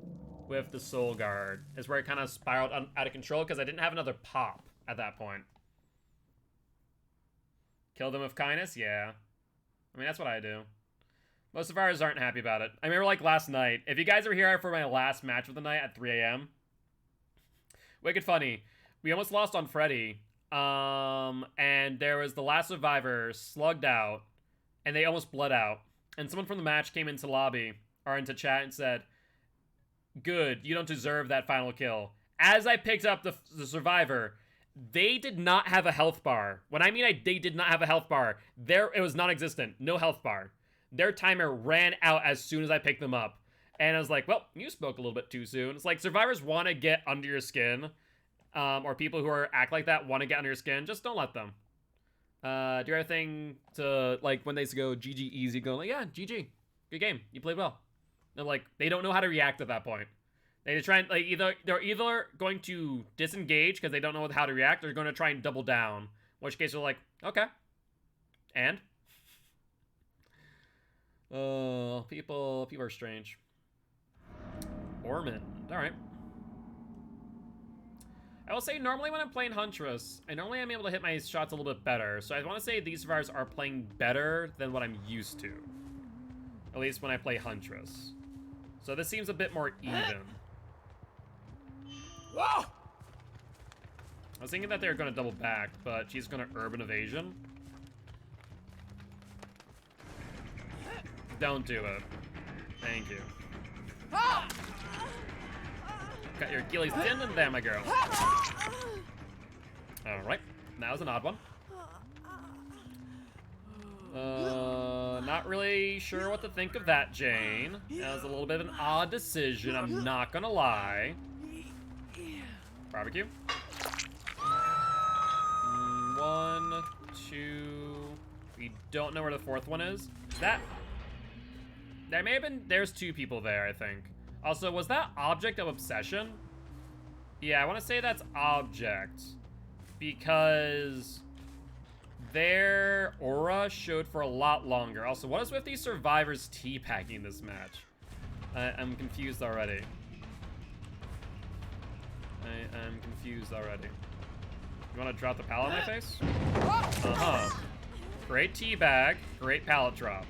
with the Soul Guard. Is where it kind of spiraled out of control because I didn't have another pop at that point. Kill them with kindness? Yeah. I mean, that's what I do. Most survivors aren't happy about it. I remember, like, last night. If you guys were here for my last match of the night at 3 a.m. Wicked funny. We almost lost on Freddy. And there was the last survivor slugged out. And they almost bled out. And someone from the match came into lobby, or into chat, and said, "Good, you don't deserve that final kill." As I picked up the survivor, They did not have a health bar. When I mean they did not have a health bar, it was non-existent. No health bar. Their timer ran out as soon as I picked them up. And I was like, well, you spoke a little bit too soon. It's like survivors want to get under your skin. Or people who act like that want to get under your skin. Just don't let them. Do everything to, like, when they go GG easy, go like, yeah, GG. Good game. You played well. And, like, they don't know how to react at that point. They try and, like, they're either going to disengage because they don't know how to react, or they're going to try and double down. In which case they're like, okay. And? People are strange. Ormond. Alright. I will say, normally when I'm playing Huntress, I normally am able to hit my shots a little bit better. So I want to say these survivors are playing better than what I'm used to. At least when I play Huntress. So this seems a bit more even. I was thinking that they were going to double back, but she's going to urban evasion. Don't do it. Thank you. Got your Achilles tendon there, my girl. Alright. That was an odd one. Not really sure what to think of that, Jane. That was a little bit of an odd decision, I'm not gonna lie. Barbecue. 1, 2... We don't know where the fourth one is. There may have been... There's 2 people there, I think. Also, was that Object of Obsession? Yeah, I want to say that's Object. Because their aura showed for a lot longer. Also, what is with these survivors teabagging this match? I'm confused already. I'm confused already. You want to drop the pallet in my face? Uh-huh. Great teabag, great pallet drop.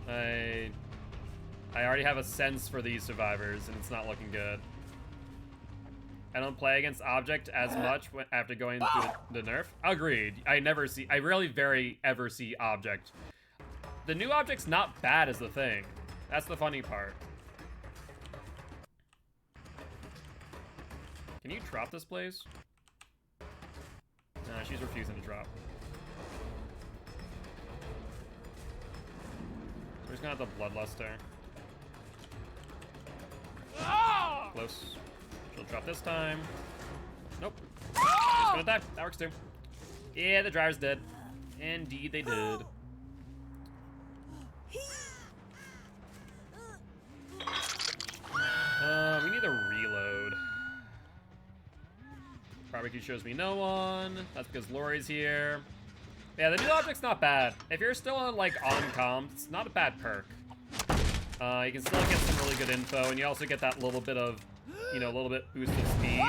I already have a sense for these survivors, and it's not looking good. I don't play against Object as much after going through the nerf. Agreed. I rarely very ever see Object. The new Object's not bad is the thing. That's the funny part. Can you drop this, please? Nah, she's refusing to drop. We're just gonna have the Bloodluster. Close. She'll drop this time. Nope. She's gonna die. That works too. Yeah, the driver's dead. Indeed, they did. We need a reload. Barbecue shows me no one. That's because Lori's here. Yeah, the new Object's not bad. If you're still on, like, on comms, it's not a bad perk. You can still get some really good info, and you also get that little bit of, you know, a little bit boost of speed.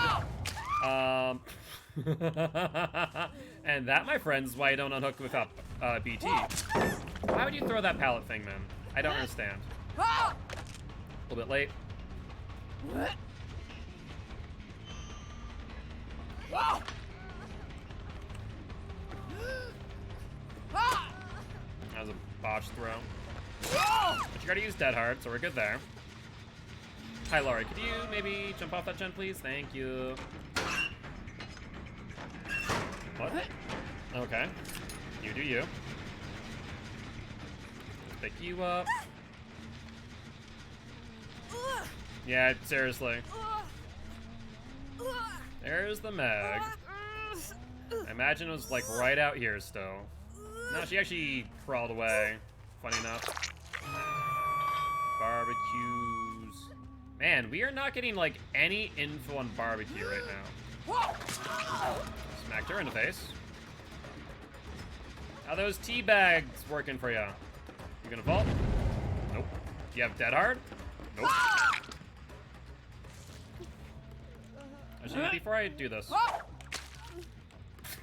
And that, my friends, is why you don't unhook without BT. Why would you throw that pallet thing, man? I don't understand. A little bit late. That was a botched throw. But you gotta use Dead Hard, so we're good there. Hi, Laurie. Could you maybe jump off that gen, please? Thank you. What? Okay. You do you. Pick you up. Yeah, seriously. There's the Meg. I imagine it was like right out here still. No, she actually crawled away. Funny enough. Barbecues. Man, we are not getting like any info on barbecue right now. Smacked her in the face. How those tea bags working for you? You gonna vault? Nope. Do you have Dead Hard? Nope. Actually, before I do this.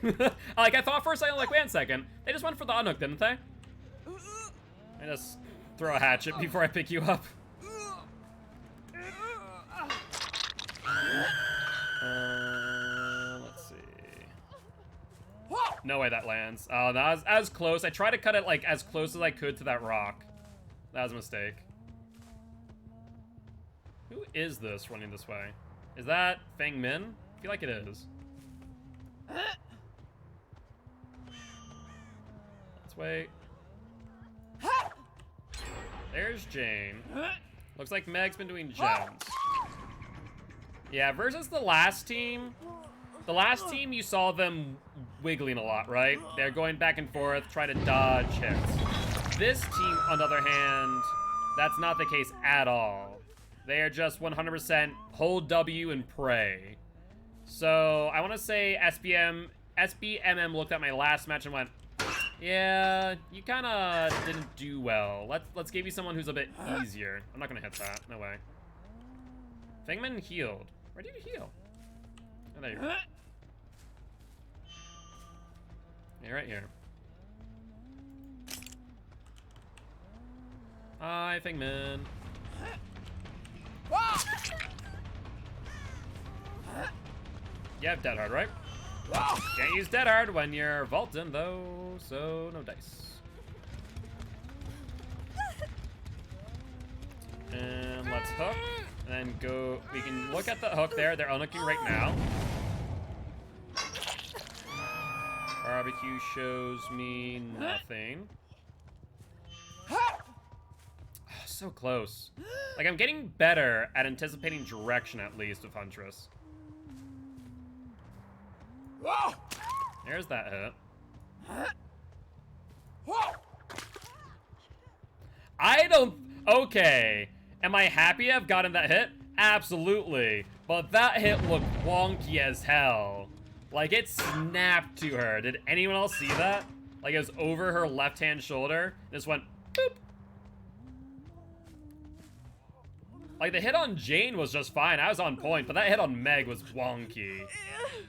Like, I thought for a second, like, wait a second. They just went for the unhook, didn't they? I just throw a hatchet before I pick you up. Let's see. No way that lands. Oh, that was as close. I tried to cut it, like, as close as I could to that rock. That was a mistake. Who is this running this way? Is that Fang Min? I feel like it is. Let's wait. There's Jane. Looks like Meg's been doing gems. Yeah, versus the last team. The last team, you saw them wiggling a lot, right? They're going back and forth, trying to dodge hits. This team, on the other hand, that's not the case at all. They are just 100% hold W and pray. So I want to say SBMM looked at my last match and went, yeah, you kind of didn't do well. Let's give you someone who's a bit easier. I'm not gonna hit that. No way. Fingman healed. Where did you heal? Oh, there you go. Yeah, right here. Hi, Fingman. You have Dead Hard, right? Can't use Dead Hard when you're vaulting, though, so no dice. And let's hook, and then go. We can look at the hook there. They're unhooking right now. Barbecue shows me nothing. Oh, so close. Like, I'm getting better at anticipating direction, at least, with Huntress. There's that hit. I don't... Okay. Am I happy I've gotten that hit? Absolutely. But that hit looked wonky as hell. Like, it snapped to her. Did anyone else see that? Like, it was over her left-hand shoulder. Just went, boop. Like, the hit on Jane was just fine. I was on point, but that hit on Meg was wonky.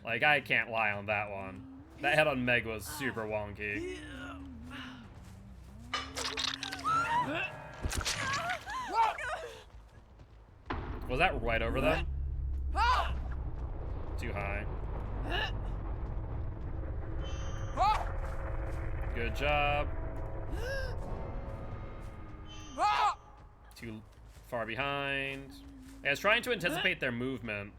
Like, I can't lie on that one. That hit on Meg was super wonky. Was that right over them? Too high. Good job. Too far behind. I was trying to anticipate their movement.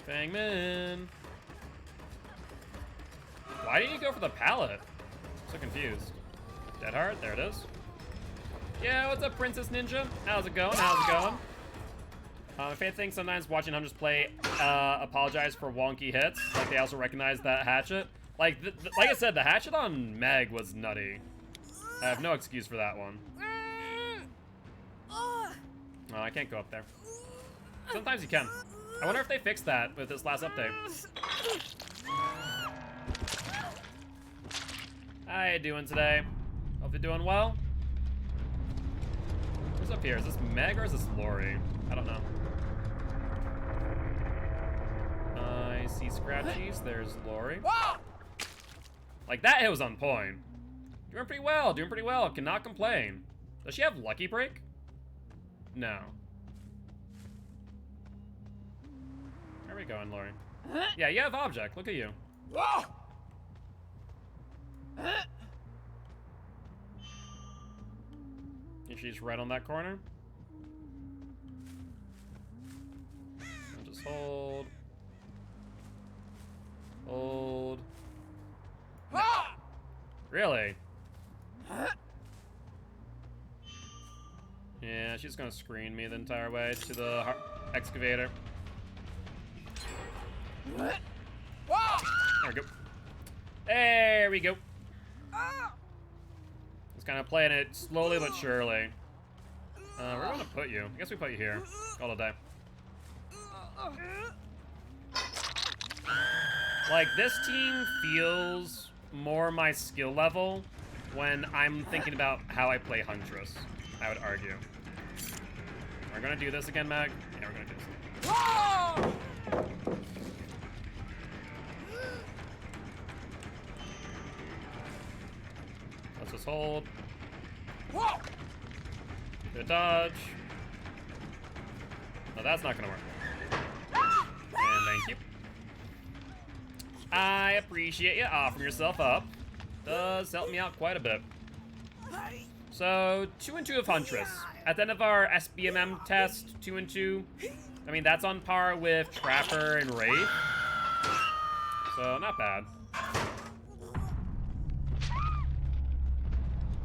Fangman. Why didn't you go for the pallet? I'm so confused. Dead Hard, there it is. Yeah, what's up, Princess Ninja? How's it going? How's it going? My favorite thing sometimes watching hunters play apologize for wonky hits. Like, they also recognize that hatchet. Like I said, the hatchet on Meg was nutty. I have no excuse for that one. Oh, I can't go up there. Sometimes you can. I wonder if they fixed that with this last update. How you doing today? Hope you're doing well. Who's up here? Is this Meg or is this Lori? I don't know. I see Scratchies. There's Lori. Like, that hit was on point. Doing pretty well. Doing pretty well. Cannot complain. Does she have Lucky Break? No. Where are we going, Lori? Yeah, you have Object. Look at you. She's right on that corner. I'll just hold. Hold. No. Really? Yeah, she's gonna screen me the entire way to the excavator. There we go. There we go. Just kind of playing it slowly but surely. Where are we gonna put you? I guess we put you here. Call it a day. Like, this team feels more my skill level when I'm thinking about how I play Huntress, I would argue. We're gonna do this again, Meg? Yeah, we're gonna do this. Let's just hold. Good dodge. No, that's not gonna work. And thank you. I appreciate you offering yourself up. Does help me out quite a bit. So 2 and 2 of Huntress. At the end of our SBMM test, 2 and 2. I mean, that's on par with Trapper and Wraith. So not bad.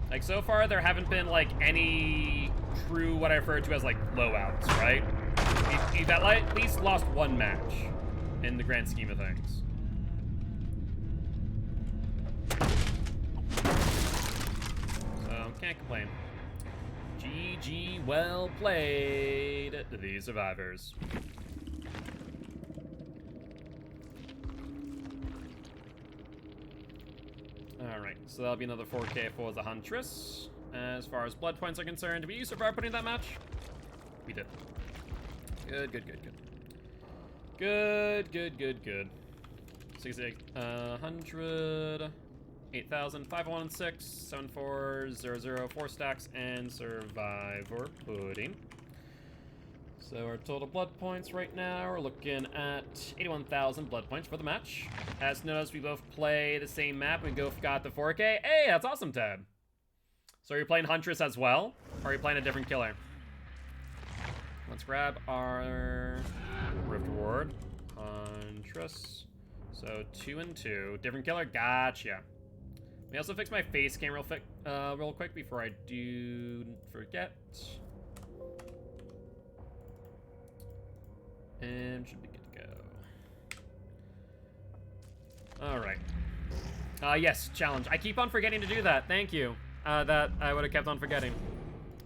Like, so far, there haven't been, like, any true what I refer to as, like, blowouts, right? We've at least lost one match in the grand scheme of things. So, can't complain. GG, well played, the survivors. Alright, so that'll be another 4K for the Huntress. As far as blood points are concerned, did we survive putting that match? We did. Good, good, good, good. Good, good, good, good. 68, 100, 8,000, 516, 7400, 4 stacks, and survivor pudding. So our total blood points right now, we're looking at 81,000 blood points for the match. As noticed, we both play the same map. We both got the 4K. Hey, that's awesome, Ted. So are you playing Huntress as well? Or are you playing a different killer? Let's grab our Rift Ward. Huntress. So 2 and 2. Different killer? Gotcha. Let me also fix my face cam real quick before I do forget. And should be good to go. Alright. Yes, challenge. I keep on forgetting to do that. Thank you. That I would have kept on forgetting.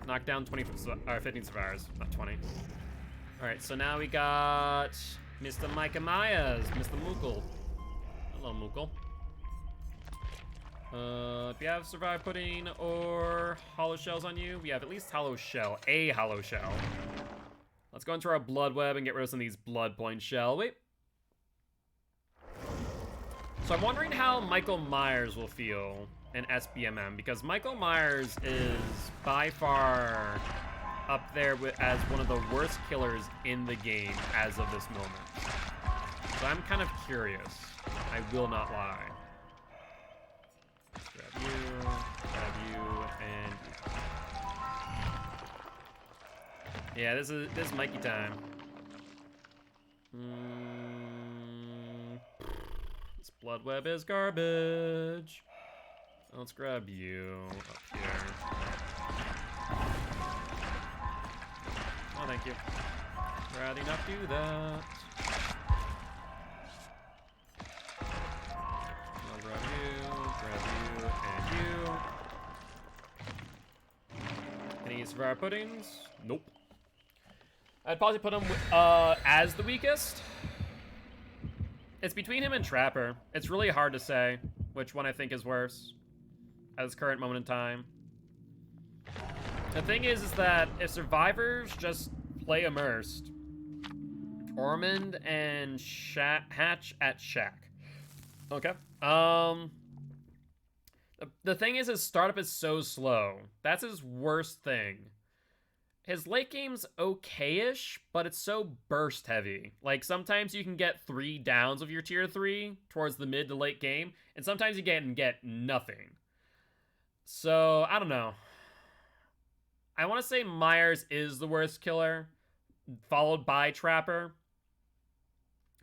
Knock down 15 survivors, not 20. Alright, so now we got Mr. Micah Myers, Mr. Mookle. Hello, Mookle. Do you have Survive Pudding or Hollow Shells on you? We have at least Hollow Shell, a Hollow Shell. Let's go into our Blood Web and get rid of some of these blood points, shall we? So I'm wondering how Michael Myers will feel in SBMM, because Michael Myers is by far up there as one of the worst killers in the game as of this moment. So I'm kind of curious. I will not lie. Grab you, and yeah, this is Mikey time. This blood web is garbage. Let's grab you up here. Oh, thank you. Rather not do that. I'll grab you, and you. Any Survivor Puddings? Nope. I'd probably put him as the weakest. It's between him and Trapper. It's really hard to say which one I think is worse at this current moment in time. The thing is that if survivors just play immersed, Ormond and Hatch at Shack. Okay. The thing is his startup is so slow. That's his worst thing. His late game's okay-ish, but it's so burst heavy. Like, sometimes you can get 3 downs of your tier 3 towards the mid to late game, and sometimes you can get nothing. So, I don't know. I want to say Myers is the worst killer, followed by Trapper.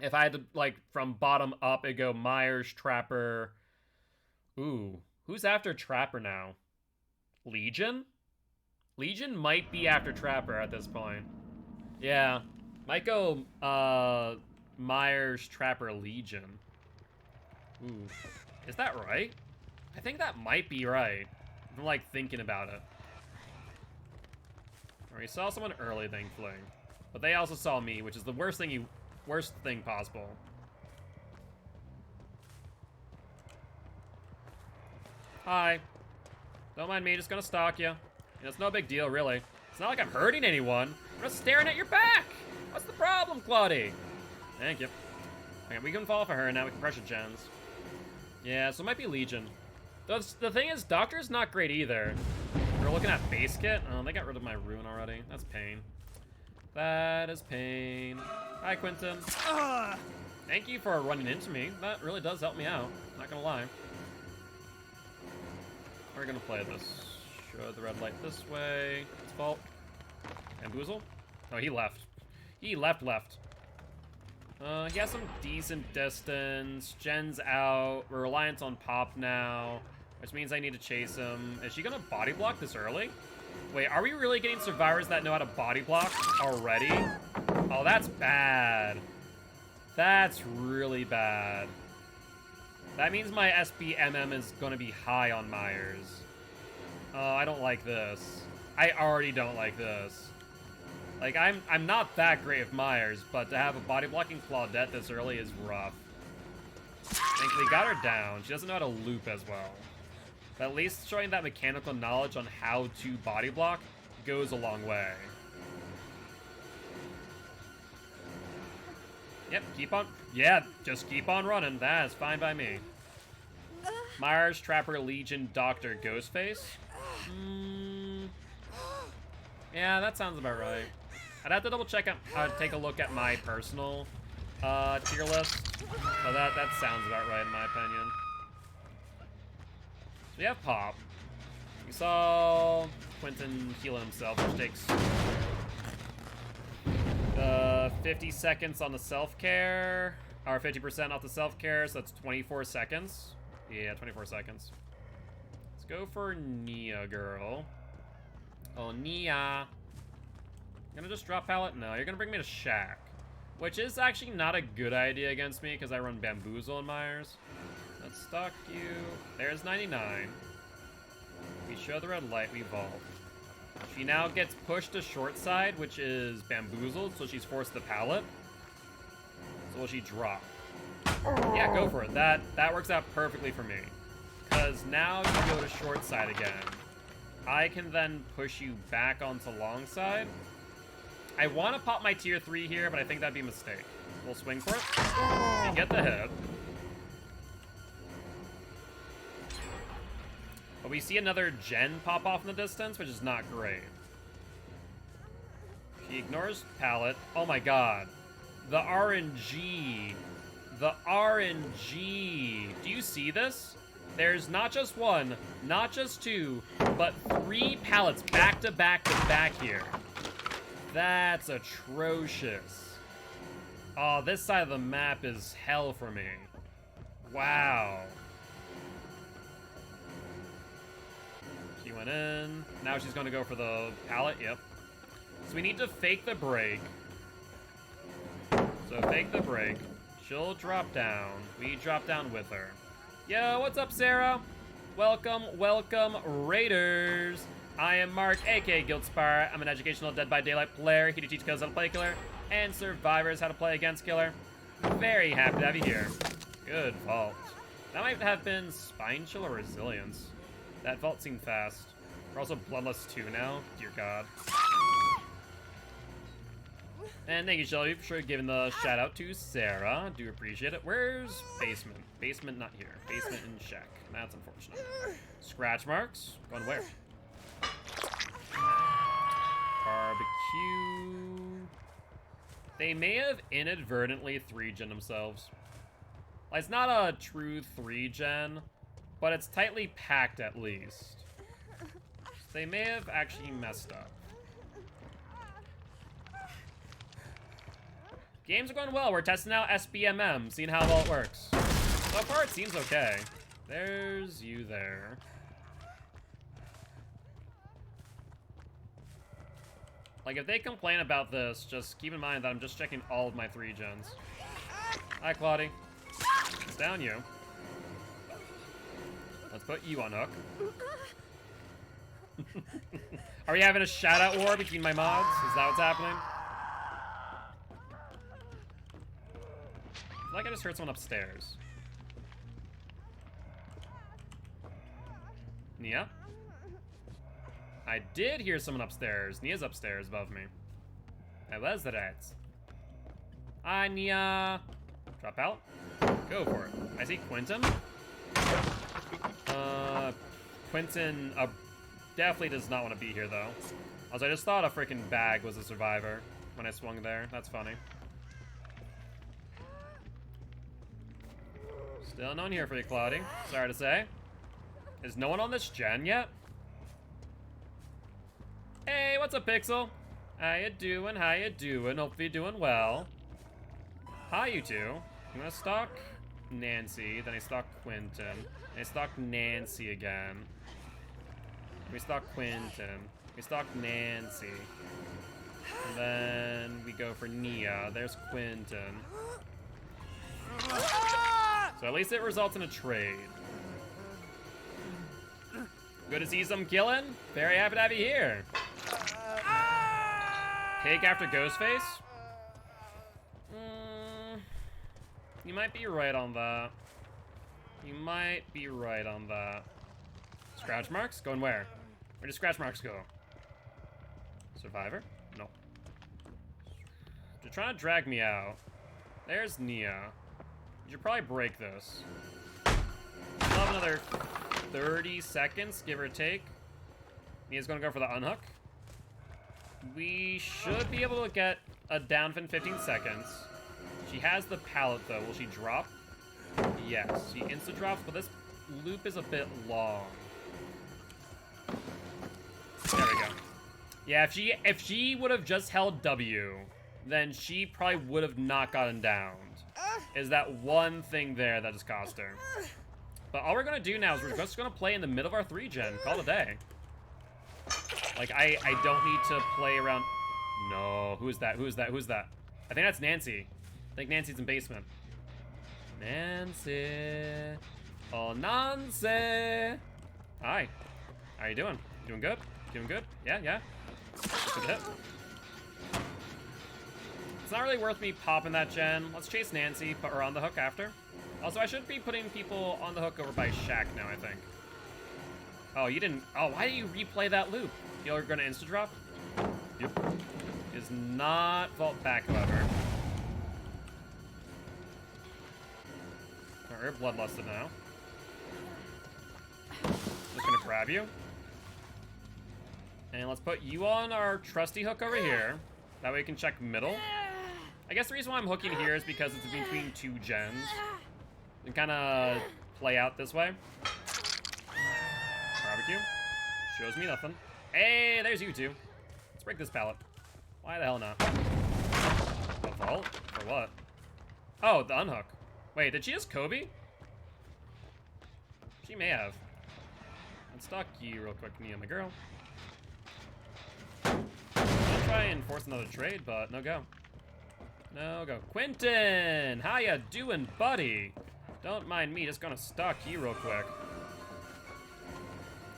If I had to, like, from bottom up, it'd go Myers, Trapper. Ooh, who's after Trapper now? Legion? Legion might be after Trapper at this point. Yeah, might go Myers, Trapper, Legion. Ooh, is that right? I think that might be right. I'm like thinking about it. Or we saw someone early, thankfully, but they also saw me, which is the worst thing possible. Hi. Don't mind me, just gonna stalk you. It's no big deal, really. It's not like I'm hurting anyone. I'm just staring at your back. What's the problem, Claudie? Thank you. Okay, we can fall for her, and now we can pressure gens. Yeah, so it might be Legion. The thing is, Doctor's not great either. We're looking at base kit. Oh, they got rid of my rune already. That's pain. That is pain. Hi, Quentin. Thank you for running into me. That really does help me out. Not gonna lie. We're gonna play this. Show the red light this way. It's fault. Bamboozle? Oh, he left. He left. He has some decent distance. Jen's out. We're reliant on Pop now, which means I need to chase him. Is she gonna body block this early? Wait, are we really getting survivors that know how to body block already? Oh, that's bad. That's really bad. That means my SBMM is gonna be high on Myers. I don't like this. I already don't like this. Like, I'm not that great with Myers, but to have a body blocking Claudette this early is rough. Thankfully, got her down. She doesn't know how to loop as well. But at least showing that mechanical knowledge on how to body block goes a long way. Yep, keep on. Yeah, just keep on running. That is fine by me. Myers, Trapper, Legion, Doctor, Ghostface. Yeah, that sounds about right. I'd have to double check out, take a look at my personal tier list. But that sounds about right in my opinion. So we have Pop. We saw Quentin healing himself, which takes 50 seconds on the self-care, or 50% off the self-care, so that's 24 seconds. Yeah, 24 seconds. Let's go for Nia, girl. Oh, Nia. Gonna just drop pallet? No, you're gonna bring me to Shack. Which is actually not a good idea against me, because I run Bamboozle and Myers. Let's stalk you. There's 99. We show the red light, we vault. She now gets pushed to short side, which is bamboozled, so she's forced to pallet. So will she drop? Yeah, go for it. That works out perfectly for me. Because now you go to short side again. I can then push you back onto long side. I want to pop my tier 3 here, but I think that'd be a mistake. We'll swing for it. We get the hit. But we see another Gen pop off in the distance, which is not great. She ignores pallet. Oh my god. The RNG. The RNG. Do you see this? There's not just one, not just two, but 3 pallets back to back to back here. That's atrocious. Oh, this side of the map is hell for me. Wow. She went in. Now she's going to go for the pallet. Yep. So we need to fake the break. So fake the break. She'll drop down. We drop down with her. Yo, what's up, Sarah? Welcome, welcome, Raiders. I am Mark, aka Guildspire. I'm an educational Dead by Daylight player. Here to teach kills how to play killer and survivors how to play against killer. Very happy to have you here. Good vault. That might have been Spine Chill or Resilience. That vault seemed fast. We're also Bloodlust 2 now. Dear God. And thank you, Shelby, for giving the shout out to Sarah. Do appreciate it. Where's Basement? Basement not here. Basement in Shack. That's unfortunate. Scratch marks. Going where? Barbecue. They may have inadvertently 3-gen themselves. Like, it's not a true 3-gen, but it's tightly packed at least. They may have actually messed up. Games are going well. We're testing out SBMM, seeing how well it works. So far, it seems okay. There's you there. Like, if they complain about this, just keep in mind that I'm just checking all of my 3-gens. Hi, Claudie. It's down you. Let's put you on hook. Are we having a shout-out war between my mods? Is that what's happening? I feel like I just heard someone upstairs. Nia? I did hear someone upstairs. Nia's upstairs above me. I was the rats. Hi, Nia. Drop out. Go for it. I see Quentin. Quentin definitely does not want to be here, though. Also, I just thought a freaking bag was a survivor when I swung there. That's funny. Still no one here for you, Claudie. Sorry to say. Is no one on this gen yet? Hey, what's up, Pixel? How you doing? How you doing? Hope you're doing well. Hi, you two. You wanna stalk Nancy, then I stalk Quentin. I stalk Nancy again. We stalk Quentin. We stalk Nancy. And then we go for Nia. There's Quentin. So at least it results in a trade. Good to see some killing. Very happy to have you here. Cake after Ghostface? You might be right on that. You might be right on that. Scratch marks? Going where? Where do scratch marks go? Survivor? No. They're trying to drag me out. There's Nia. You should probably break this. We'll have another 30 seconds, give or take. Nia's gonna go for the unhook. We should be able to get a down in 15 seconds. She has the pallet though. Will she drop? Yes, she insta drops, but this loop is a bit long. There we go. Yeah, if she would have just held W, then she probably would have not gotten downed. Is that one thing there that just cost her. But all we're gonna do now is we're just gonna play in the middle of our 3-gen. Call it a day. Like, I don't need to play around. No, who's that? Who's that? Who's that? I think that's Nancy. I think Nancy's in basement. Nancy. Oh, Nancy. Hi. How you doing? Doing good? Doing good? Yeah, yeah. Good hit. It's not really worth me popping that gen. Let's chase Nancy, put her on the hook after. Also, I should be putting people on the hook over by Shaq now, I think. Oh, you didn't. Oh, why did you replay that loop? You're gonna insta drop? Yep. Is not vault back, however. Alright, we're bloodlusted now. Just gonna grab you. And let's put you on our trusty hook over here. That way we can check middle. I guess the reason why I'm hooking here is because it's between 2 gens. And kind of play out this way. Barbecue. Shows me nothing. Hey, there's you two. Let's break this pallet. Why the hell not? A vault? For what? Oh, the unhook. Wait, did she just Kobe? She may have. Let's stalk you real quick, Nia, my girl. I'll try and force another trade, but no go. No go. Quentin! How ya doing, buddy? Don't mind me, just gonna stalk you real quick.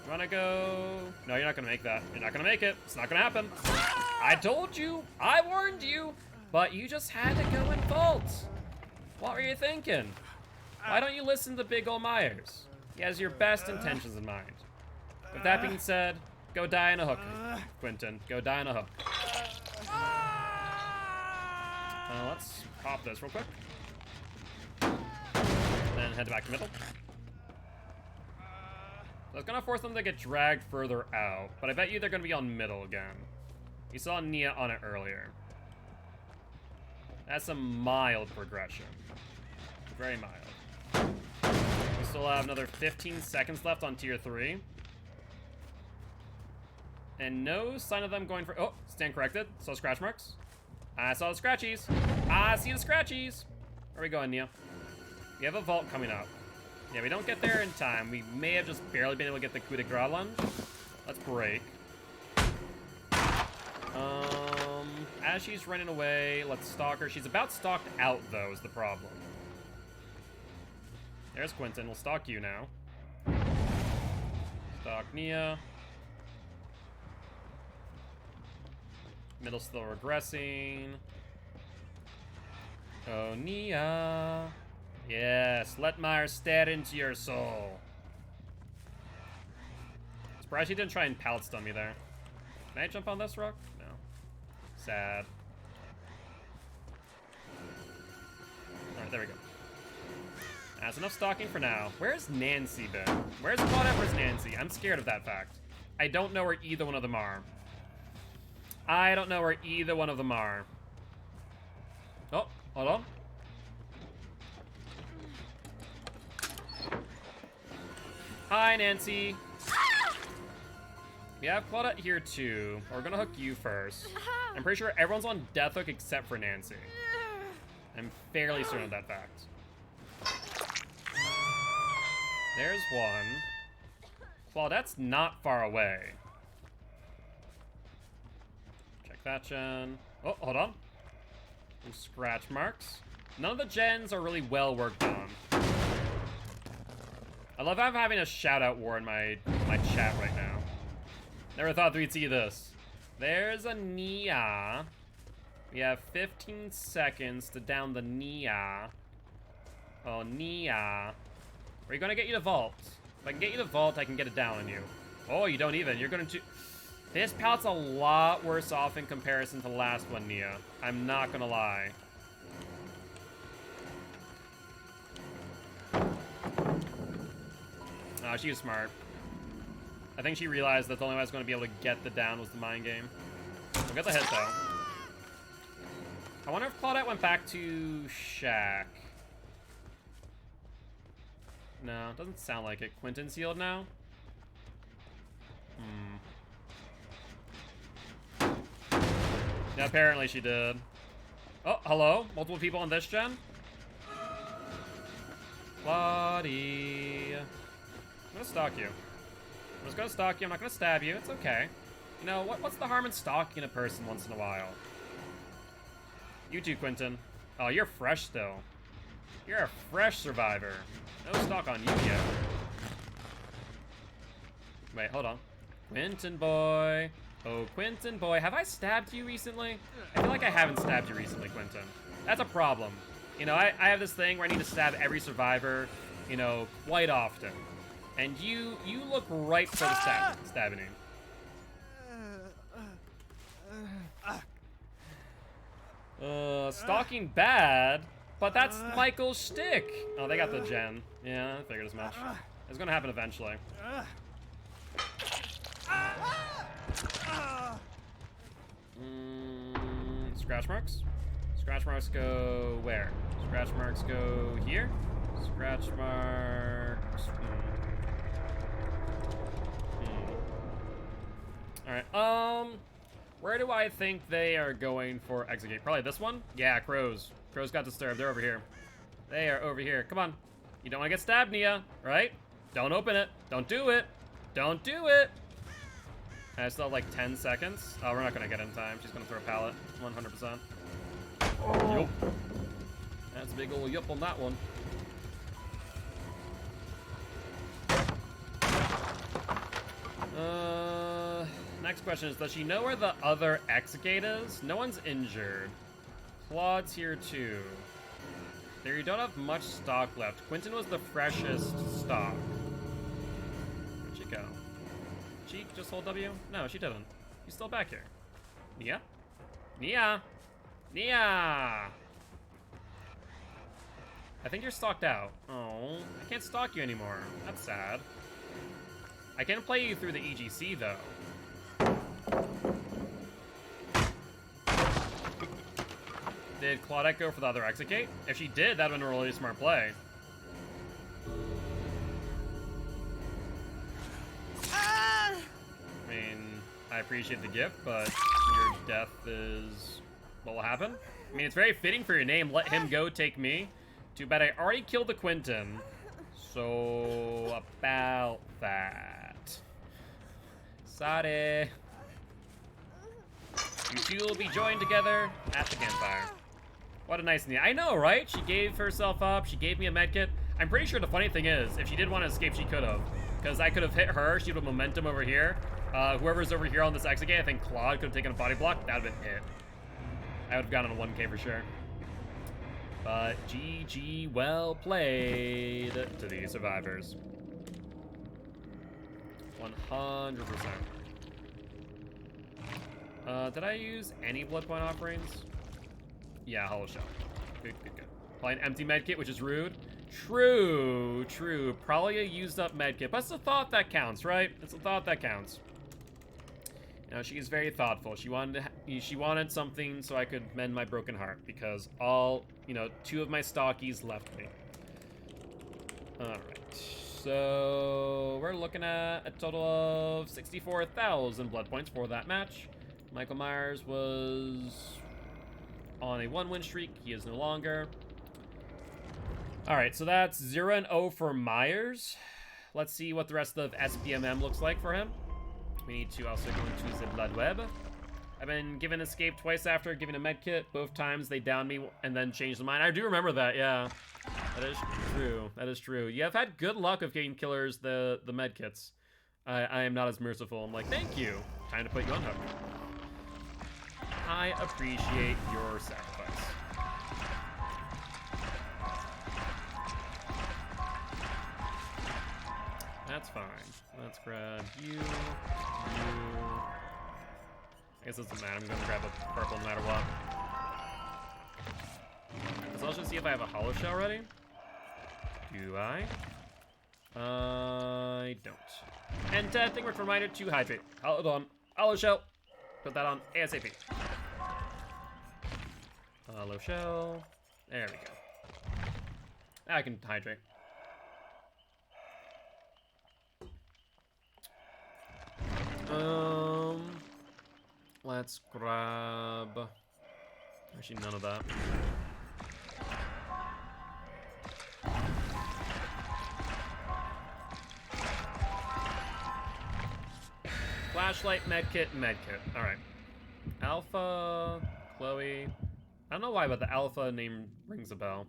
You wanna go? No, you're not gonna make that. You're not gonna make it. It's not gonna happen. I told you. I warned you. But you just had to go in vault. What were you thinking? Why don't you listen to Big Ol' Myers? He has your best intentions in mind. With that being said, go die in a hook, Quentin. Go die in a hook. Let's pop this real quick. Then head back to middle. So it's gonna force them to get dragged further out, but I bet you they're gonna be on middle again. You saw Nia on it earlier. That's a mild progression. Very mild. We still have another 15 seconds left on tier 3. And no sign of them going for, oh, stand corrected. Saw scratch marks. I saw the scratchies. I see the scratchies. Where are we going, Nia? We have a vault coming up. Yeah, we don't get there in time. We may have just barely been able to get the coup de grace lunge. Let's break. As she's running away, let's stalk her. She's about stalked out, though, is the problem. There's Quentin. We'll stalk you now. Stalk Nia. Middle still regressing. Oh, Nia. Yes, let Myers stare into your soul. Surprised he didn't try and pallet stun me there. Can I jump on this rock? No. Sad. Alright, there we go. That's enough stalking for now. Where's Nancy been? Where's whatever's Nancy? I'm scared of that fact. I don't know where either one of them are. I don't know where either one of them are. Oh, hold on. Hi, Nancy. We have Claudette here too. We're gonna hook you first. I'm pretty sure everyone's on death hook except for Nancy. I'm fairly certain of that fact. There's one. Claudette's not far away. Check that gen. Oh, hold on. Some scratch marks. None of the gens are really well worked on. I love how I'm having a shout-out war in my chat right now. Never thought we'd see this. There's a Nia. We have 15 seconds to down the Nia. Oh, Nia. We're gonna get you to vault. If I can get you to vault, I can get it down on you. Oh, you don't even. You're gonna do... This pallet's a lot worse off in comparison to the last one, Nia. I'm not gonna lie. Oh, she was smart. I think she realized that the only way I was going to be able to get the down was the mind game. We'll get the hit, though. I wonder if Claudette went back to Shaq. No, doesn't sound like it. Quentin's healed now? Yeah, apparently she did. Oh, hello? Multiple people on this gen? Claudie. I'm gonna stalk you. I'm just gonna stalk you. I'm not gonna stab you. It's okay. You know, what's the harm in stalking a person once in a while? You too, Quentin. Oh, you're fresh still. You're a fresh survivor. No stalk on you yet. Wait, hold on. Quentin boy. Oh, Quentin boy. Have I stabbed you recently? I feel like I haven't stabbed you recently, Quentin. That's a problem. You know, I have this thing where I need to stab every survivor, you know, quite often. And you look ripe for the stabbing. Stalking bad, but that's Michael's shtick. Oh, they got the gen. Yeah, I figured as much. It's gonna happen eventually. Scratch marks? Scratch marks go where? Scratch marks go here? Scratch marks... Alright, where do I think they are going for exit gate? Probably this one? Yeah, crows. Crows got disturbed. They're over here. They are over here. Come on. You don't want to get stabbed, Nia, right? Don't open it. Don't do it. Don't do it. I still have like 10 seconds. Oh, we're not going to get in time. She's going to throw a pallet. 100%. Yup. That's a big old yup on that one. Next question is, does she know where the other exit gate is? No one's injured. Claude's here too. There, you don't have much stock left. Quentin was the freshest stock. Where'd she go? Did she just hold W? No, she didn't. She's still back here. Nia? Nia! Nia! I think you're stalked out. Oh, I can't stalk you anymore. That's sad. I can play you through the EGC, though. Did Claudette go for the other exit gate? If she did, that would have been a really smart play. I mean, I appreciate the gift, but your death is what will happen. I mean, it's very fitting for your name. Let him go, take me. Too bad I already killed the Quentin. So, about that. Sorry. You two will be joined together at the campfire. What a nice Nia. I know, right? She gave herself up. She gave me a medkit. I'm pretty sure the funny thing is, if she did want to escape, she could have. Because I could have hit her. She would have momentum over here. Whoever's over here on this exit gate, I think Claude could have taken a body block. That would have been it. I would have gotten a 1K for sure. But GG, well played to these survivors. 100%. Did I use any blood point offerings? Yeah, hollow shell. Good, good, good. Probably an empty medkit, which is rude. True, true. Probably a used up medkit, but it's a thought that counts, right? It's a thought that counts. You know, she is very thoughtful. She wanted something so I could mend my broken heart because all, you know, 2 of my stockies left me. All right. So we're looking at a total of 64,000 blood points for that match. Michael Myers was on a 1-win streak. He is no longer. All right, so that's 0-0 for Myers. Let's see what the rest of SPMM looks like for him. We need to also go into the blood web. I've been given escape twice after giving a med kit. Both times they downed me and then changed the mind. I do remember that, yeah. That is true. That is true. You have had good luck of getting killers the med kits. I am not as merciful. I'm like, thank you. Time to put you on hook. I appreciate your sacrifice. That's fine. Let's grab you. I guess it doesn't matter. I'm gonna grab a purple no matter what. Let's also see if I have a hollow shell ready. Do I? I don't. And thing worth reminder to hydrate. Hold on. Hollow shell. Put that on ASAP. Hollow shell. There we go. I can hydrate. Let's grab... Actually, none of that. Flashlight, medkit, medkit. Alright. Alpha, Chloe. I don't know why, but the Alpha name rings a bell.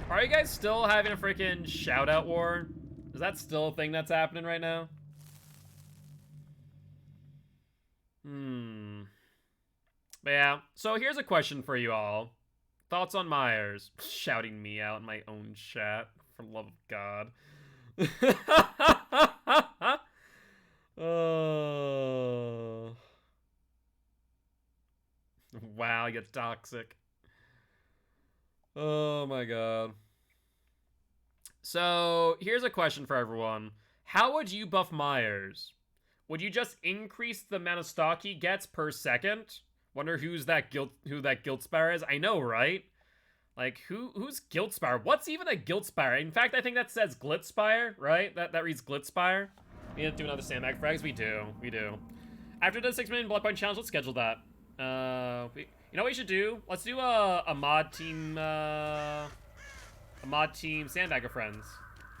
Are you guys still having a freaking shout-out war? Is that still a thing that's happening right now? But yeah, so here's a question for you all. Thoughts on Myers? Shouting me out in my own chat, for the love of God. Oh. Wow, you're toxic. Oh my God. So, here's a question for everyone. How would you buff Myers? Would you just increase the amount of stock he gets per second? Wonder who that Guilt Spire is? I know, right? Like, who's Guilt Spire? What's even a Guilt Spire? In fact, I think that says Glit Spire, right? That reads Glit Spire. We need to do another sandbag frags. We do. After the 6 minute blood point challenge, let's schedule that. You know what we should do? Let's do a mod team sandbagger friends.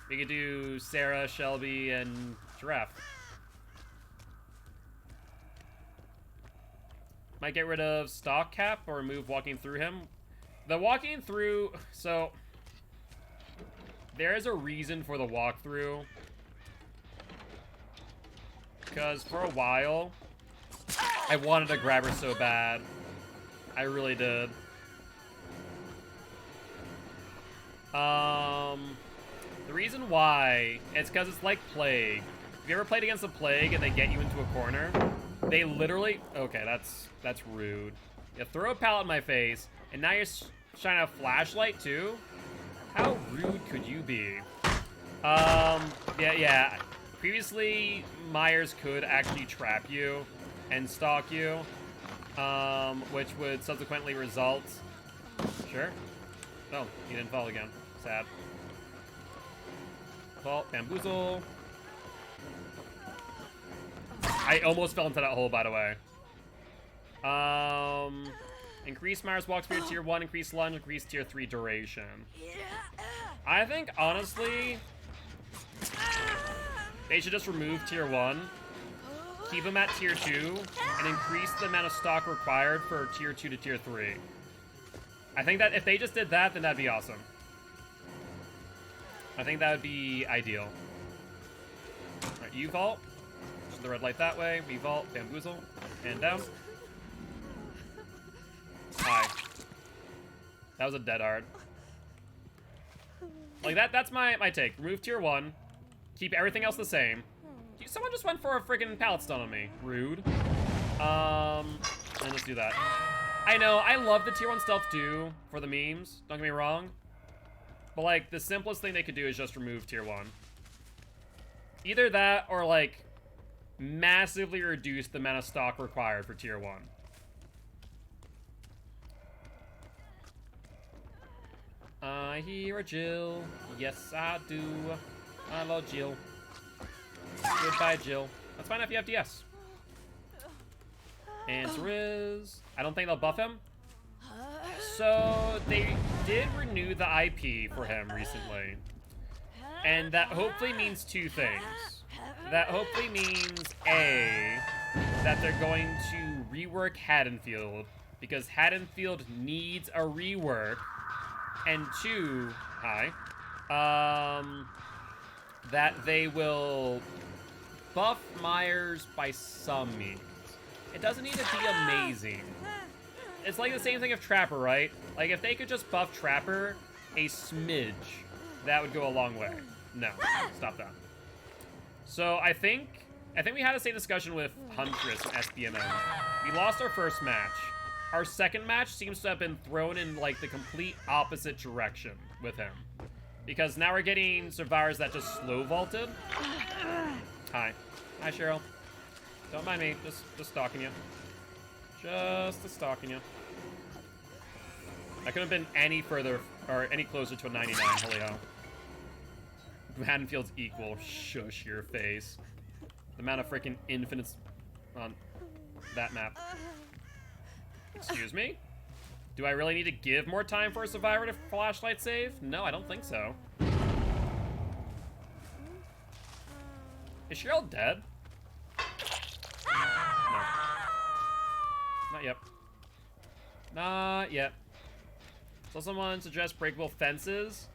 We could do Sarah, Shelby, and Giraffe. Might get rid of stock cap or remove walking through him. The walking through, so there is a reason for the walkthrough. Because for a while, I wanted to grab her so bad. I really did. The reason why, it's because it's like Plague. Have you ever played against the Plague and they get you into a corner? They literally, okay, that's rude. You throw a pallet in my face, and now you're shining a flashlight too? How rude could you be? Yeah. Previously, Myers could actually trap you and stalk you, which would subsequently result... Sure? Oh, he didn't fall again. Sad. Fall, bamboozle. I almost fell into that hole, by the way. Increase Myers walk speed tier 1, increase lunge, increase tier 3 duration. I think, honestly, they should just remove tier 1, keep him at tier 2, and increase the amount of stock required for tier 2 to tier 3. I think that if they just did that, then that'd be awesome. I think that would be ideal. Alright, you vault. The red light that way. We vault, bamboozle, and down. Hi. That was a dead hard. Like that's my take. Remove tier 1. Keep everything else the same. Someone just went for a freaking pallet stun on me. Rude. And let's do that. I know, I love the tier 1 stealth too for the memes. Don't get me wrong. But like the simplest thing they could do is just remove tier 1. Either that or like massively reduce the amount of stock required for tier 1. I hear a Jill. Yes, I do. I love Jill. Goodbye, Jill. Let's find out if you have DS. Answer is... I don't think they'll buff him. So, they did renew the IP for him recently. And that hopefully means two things. That hopefully means, A, that they're going to rework Haddonfield, because Haddonfield needs a rework. And two, that they will buff Myers by some means. It doesn't need to be amazing. It's like the same thing of Trapper, right? Like, if they could just buff Trapper a smidge, that would go a long way. No, stop that. So I think we had the same discussion with Huntress and SBMM. We lost our first match. Our second match seems to have been thrown in, like, the complete opposite direction with him. Because now we're getting survivors that just slow vaulted. Hi. Hi, Cheryl. Don't mind me. Just stalking you. Just stalking you. I couldn't have been any further, or any closer to a 99. Holy hell. Haddonfield's equal. Shush your face. The amount of freaking infinites on that map. Excuse me? Do I really need to give more time for a survivor to flashlight save? No, I don't think so. Is Cheryl dead? No. Not yet. Not yet. So someone suggests breakable fences.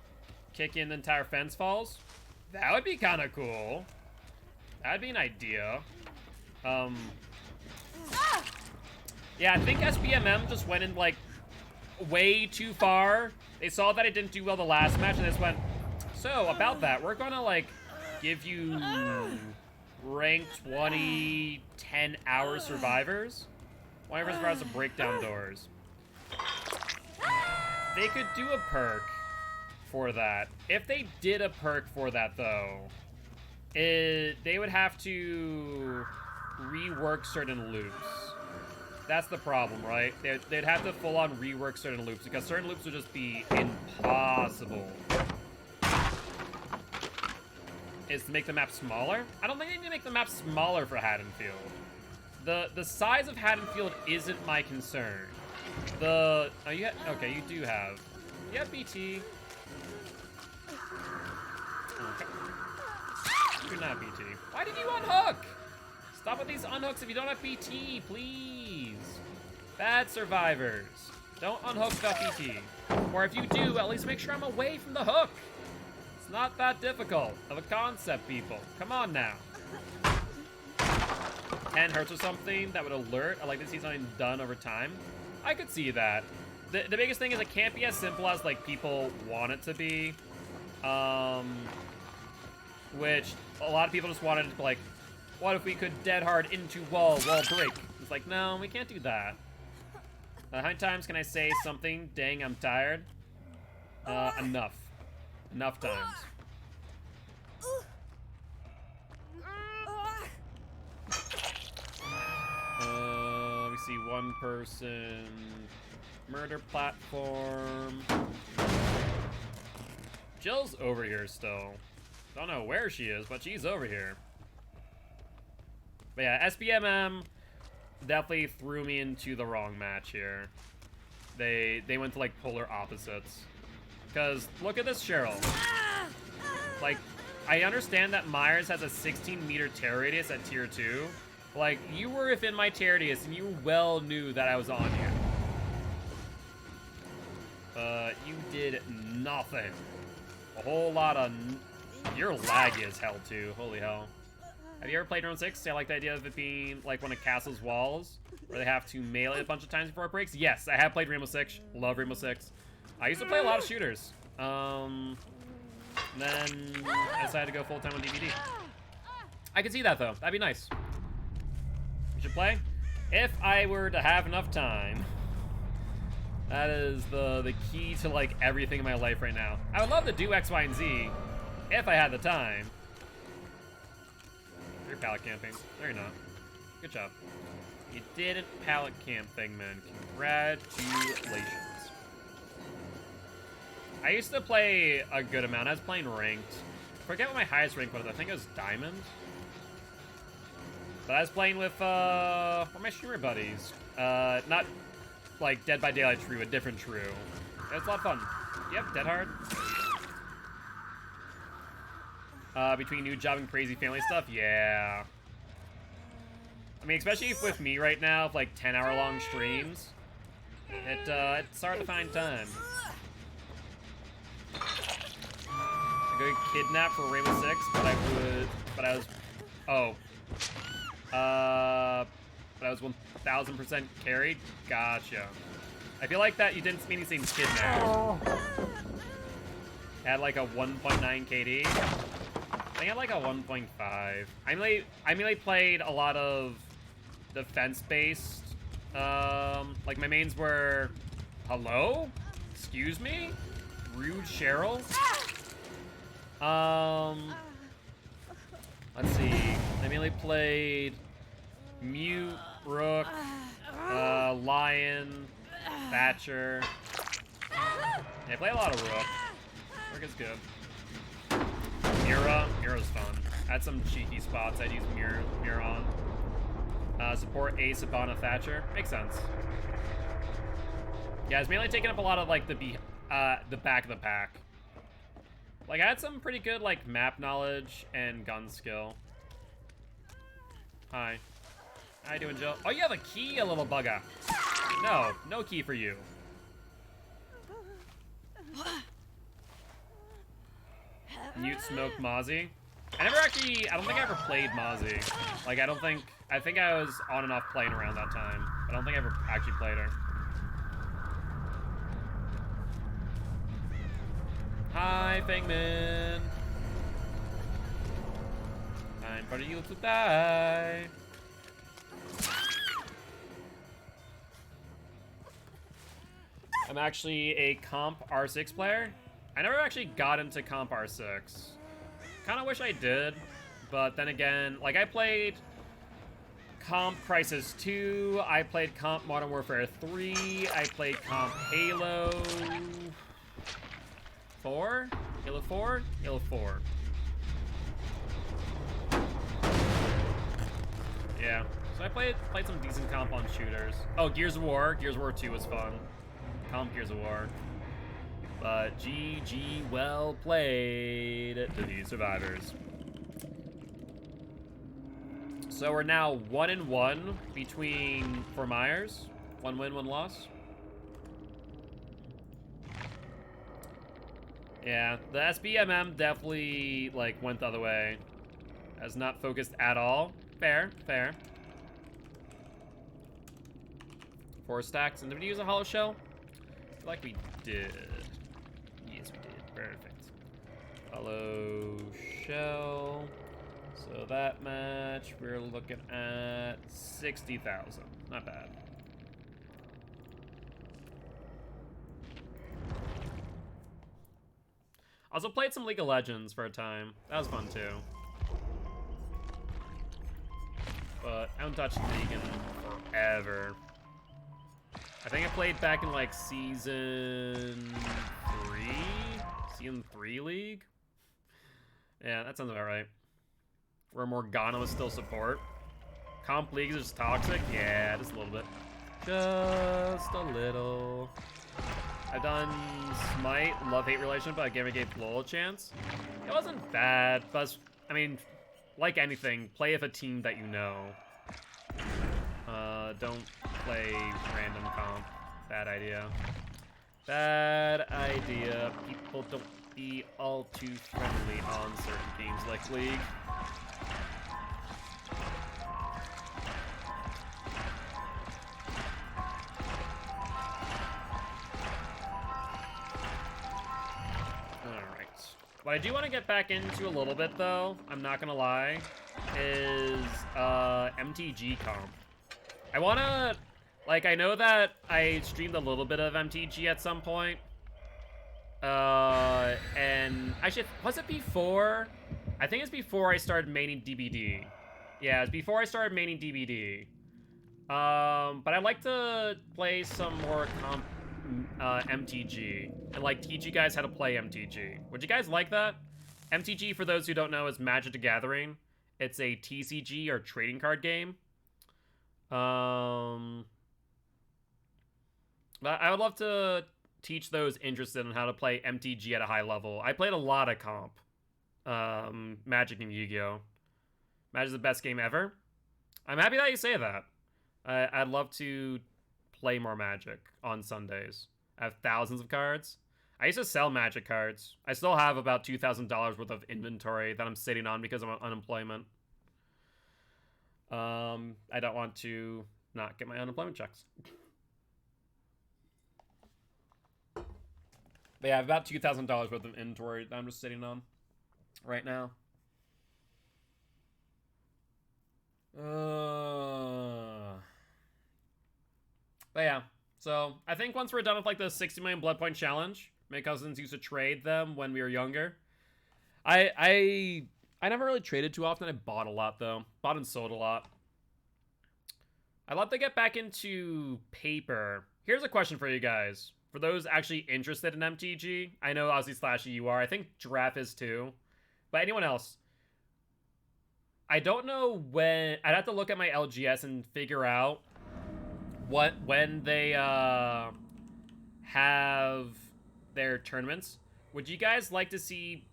Kick in the entire fence falls. That would be kind of cool. That'd be an idea. Yeah, I think SBMM just went in, like, way too far. They saw that it didn't do well the last match, and they just went, so, about that, we're gonna, like, give you rank 20, 10-hour survivors. 1 hour survivors to break down doors. They could do a perk for that. If they did a perk for that, though, they would have to rework certain loops. That's the problem, right? They'd have to full-on rework certain loops, because certain loops would just be impossible. Is to make the map smaller? I don't think they need to make the map smaller for Haddonfield. The size of Haddonfield isn't my concern. Okay, you do have. You have BT. Okay. You're not BT. Why did you unhook? Stop with these unhooks if you don't have BT, please. Bad survivors. Don't unhook without BT. Or if you do, at least make sure I'm away from the hook. It's not that difficult of a concept, people. Come on now. 10 hertz or something that would alert. I'd like to see something done over time. I could see that. The biggest thing is it can't be as simple as, like, people want it to be. Which a lot of people just wanted to, like, what if we could dead hard into wall break? It's like, no, we can't do that. How many times can I say something? Dang, I'm tired. Enough. Enough times. We see one person. Murder platform. Jill's over here still. Don't know where she is, but she's over here. But yeah, SBMM definitely threw me into the wrong match here. They went to, like, polar opposites. Because look at this Cheryl. Like, I understand that Myers has a 16-meter tear radius at tier 2. Like, you were within my tear radius, and you well knew that I was on you. You did nothing. A whole lot of... You're laggy as hell, too. Holy hell. Have you ever played Rainbow Six? I like the idea of it being like one of Castle's walls, where they have to melee a bunch of times before it breaks. Yes, I have played Rainbow Six. Love Rainbow Six. I used to play a lot of shooters. Then I decided to go full-time on DVD. I could see that, though. That'd be nice. We should play? If I were to have enough time. That is the key to, like, everything in my life right now. I would love to do X, Y, and Z if I had the time. You're pallet camping. No, you're not. Good job. You didn't pallet camp, Thingman. Congratulations. I used to play a good amount. I was playing ranked. I forget what my highest rank was. I think it was diamond. But I was playing with my streamer buddies. Not like Dead by Daylight True, a different True. It was a lot of fun. Yep, Dead Hard. Between new job and crazy family stuff, yeah. I mean, especially with me right now, like 10-hour-long streams, it's hard to find time. I go kidnap for Rainbow Six, but I was 1000% carried. Gotcha. I feel like that you didn't mean anything kidnap. Had like a 1.9 KD. I think I had like a 1.5. I mainly played a lot of defense-based. Like my mains were, hello? Excuse me? Rude Cheryl? Let's see. I mainly played Mute, Rook, Lion, Thatcher. Yeah, I play a lot of Rook. Rook is good. Mira's fun. I had some cheeky spots I'd use Mira on. Support Ace, Sabana, Thatcher. Makes sense. Yeah, it's mainly taking up a lot of like the back of the pack. Like I had some pretty good like map knowledge and gun skill. Hi. How you doing, Jill? Oh, you have a key, a little bugger. No key for you. Mute Smoke Mozzie. I don't think I ever played Mozzie. Like, I think I was on and off playing around that time. I don't think I ever actually played her. Hi, Fangman. Time for you to die. I'm actually a comp R6 player. I never actually got into comp R6. Kind of wish I did, but then again, like I played comp Crisis 2, I played comp Modern Warfare 3, I played comp Halo 4? Halo 4? Halo 4. Yeah, so I played some decent comp on shooters. Oh, Gears of War 2 was fun. Comp Gears of War. But GG, well played to these survivors. So we're now 1-1 between Fort Myers. 1 win, 1 loss. Yeah, the SBMM definitely like went the other way. Has not focused at all. Fair. 4 stacks. And did we use a hollow shell? I feel like we did. Yes, we did. Perfect. Hollow shell. So that match, we're looking at 60,000. Not bad. Also played some League of Legends for a time. That was fun too. But I haven't touched League in forever. I think I played back in like season 3? Season 3 League? Yeah, that sounds about right. Where Morgana was still support. Comp leagues are just toxic? Yeah, just a little bit. Just a little. I've done Smite, love-hate relationship, but I gave LoL a chance. It wasn't bad, but I mean, like anything, play with a team that you know. Don't play random comp. Bad idea. Bad idea. People don't be all too friendly on certain games like League. Alright. What I do want to get back into a little bit, though, I'm not gonna lie, is MTG comp. I wanna, like, I know that I streamed a little bit of MTG at some point. And actually, was it before? I think it's before I started maining DBD. Yeah, it's before I started maining DBD. But I'd like to play some more comp MTG and like teach you guys how to play MTG. Would you guys like that? MTG, for those who don't know, is Magic the Gathering. It's a TCG or trading card game. I would love to teach those interested in how to play MTG at a high level. I played a lot of comp. Magic and Yu-Gi-Oh! Magic is the best game ever. I'm happy that you say that. I'd love to play more Magic on Sundays. I have thousands of cards. I used to sell Magic cards. I still have about $2,000 worth of inventory that I'm sitting on because I'm on unemployment. I don't want to not get my unemployment checks. But yeah, I have about $2,000 worth of inventory that I'm just sitting on right now. But yeah, so I think once we're done with like the 60 million blood point challenge, my cousins used to trade them when we were younger. I never really traded too often. I bought a lot though. Bought and sold a lot. I'd love to get back into paper. Here's a question for you guys. For those actually interested in MTG, I know Ozzy Slashy you are. I think Giraffe is too. But anyone else? I don't know when. I'd have to look at my LGS and figure out when they have their tournaments. Would you guys like to see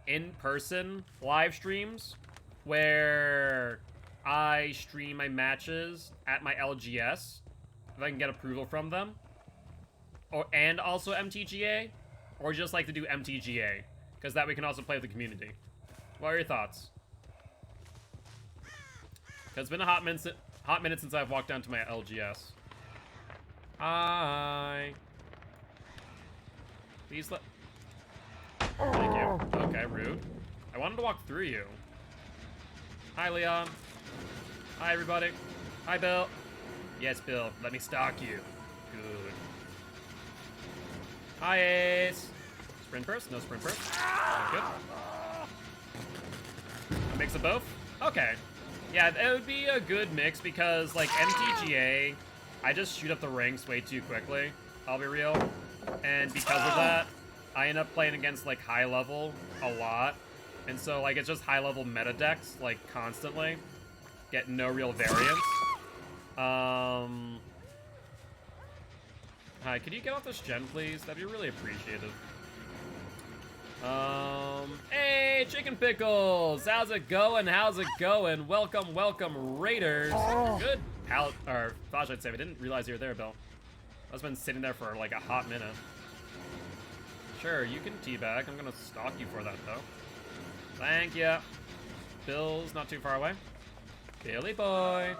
in-person live streams where I stream my matches at my LGS if I can get approval from them? And also MTGA? Or just like to do MTGA? Because that we can also play with the community. What are your thoughts? Because it's been a hot minute since I've walked down to my LGS. Hi. Please let... Thank you. Okay, rude. I wanted to walk through you. Hi, Leon. Hi, everybody. Hi, Bill. Yes, Bill. Let me stalk you. Good. Hi, Ace. Sprint first? No sprint first. Good. A mix of both? Okay. Yeah, it would be a good mix because, like, MTGA, I just shoot up the ranks way too quickly. I'll be real. And because of that, I end up playing against, like, high level a lot. And so, like, it's just high level meta decks, like, constantly. Get no real variance. Hi, could you get off this gen, please? That'd be really appreciated. Hey, Chicken Pickles! How's it going? How's it going? Welcome, welcome, Raiders. Good pal, or thought I'd say. I didn't realize you were there, Bill. I've been sitting there for like a hot minute. Sure, you can teabag. I'm gonna stalk you for that, though. Thank you. Bill's not too far away. Billy boy.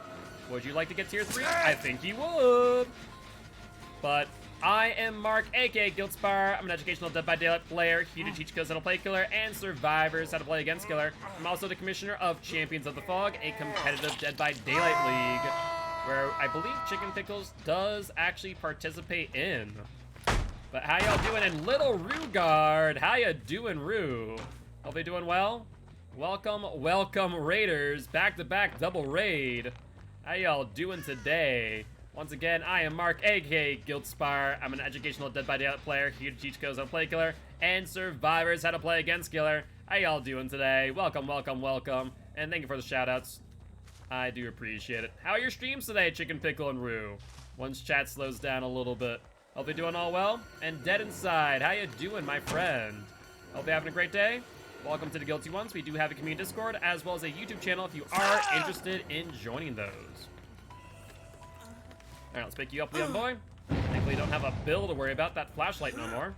Would you like to get tier 3? I think you would. But I am Mark, aka Giltspar. I'm an educational Dead by Daylight player, here to teach kids how to play Killer and survivors how to play against Killer. I'm also the commissioner of Champions of the Fog, a competitive Dead by Daylight league, where I believe Chicken Pickles does actually participate in. But how y'all doing? And Little Rugard, how ya doing, Rue? Hope you're doing well. Welcome, welcome, Raiders. Back-to-back double raid. How y'all doing today? Once again, I am Mark, aka Giltspar. I'm an educational Dead by Daylight player, here to teach kids how to play Killer and survivors how to play against Killer. How y'all doing today? Welcome, welcome, welcome. And thank you for the shoutouts. I do appreciate it. How are your streams today, Chicken Pickle and Rue? Once chat slows down a little bit. Hope you're doing all well. And Dead Inside, how you doing, my friend? Hope you're having a great day. Welcome to the Guilty Ones. We do have a community Discord as well as a YouTube channel if you are interested in joining those. Alright, let's pick you up, Leon boy. Thankfully, you don't have a bill to worry about, that flashlight no more.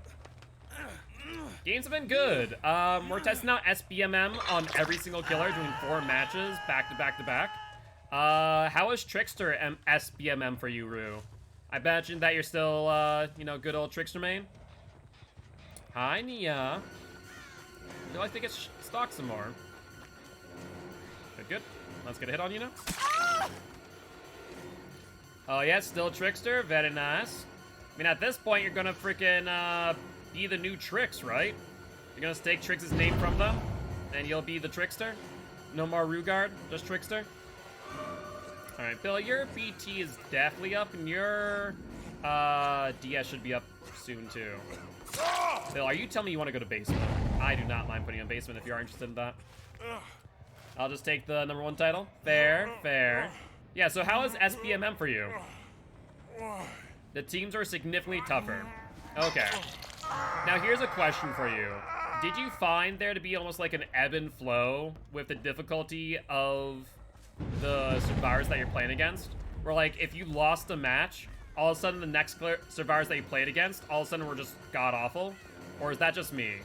Games have been good. We're testing out SBMM on every single killer, doing 4 matches back to back to back. How is Trickster SBMM for you, Rue? I imagine that you're still, you know, good old Trickster main. Hi, Nia. Would you like to get stalked some more? Good, good. Let's get a hit on you now. Oh, yeah, still Trickster. Very nice. I mean, at this point, you're gonna freaking, be the new Trix, right? You're gonna take Trix's name from them, and you'll be the Trickster? No more Rugard, just Trickster? Alright, Bill, your BT is definitely up, and your DS should be up soon, too. Bill, are you telling me you want to go to basement? I do not mind putting you in basement if you are interested in that. I'll just take the #1 title. Fair, fair. Yeah, so how is SBMM for you? The teams are significantly tougher. Okay. Now here's a question for you. Did you find there to be almost like an ebb and flow with the difficulty of the survivors that you're playing against? Where like, if you lost a match, all of a sudden the next survivors that you played against, all of a sudden were just god-awful? Or is that just me?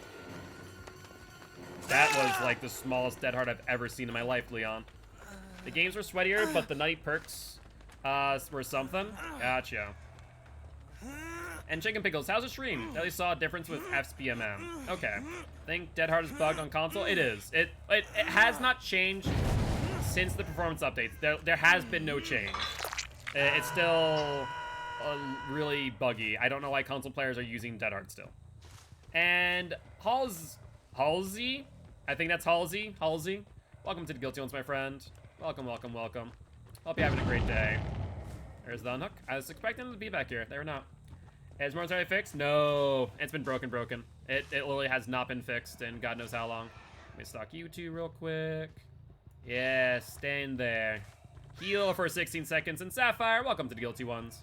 That was like the smallest dead heart I've ever seen in my life, Leon. The games were sweatier, but the nutty perks were something. Gotcha. And Chicken Pickles, how's the stream? At least saw a difference with FSBMM. Okay. Think Dead Heart is bugged on console? It is. It has not changed since the performance updates. There has been no change. It's still really buggy. I don't know why console players are using Dead Heart still. And Halsey? I think that's Halsey. Halsey. Welcome to the Guilty Ones, my friend. Welcome, welcome, welcome. Hope you're having a great day. There's the unhook. I was expecting them to be back here. They were not. Is momentarily fixed? No. It's been broken. It literally has not been fixed in God knows how long. Let me stock you two real quick. Yeah, stand there. Heal for 16 seconds. And Sapphire, welcome to the Guilty Ones.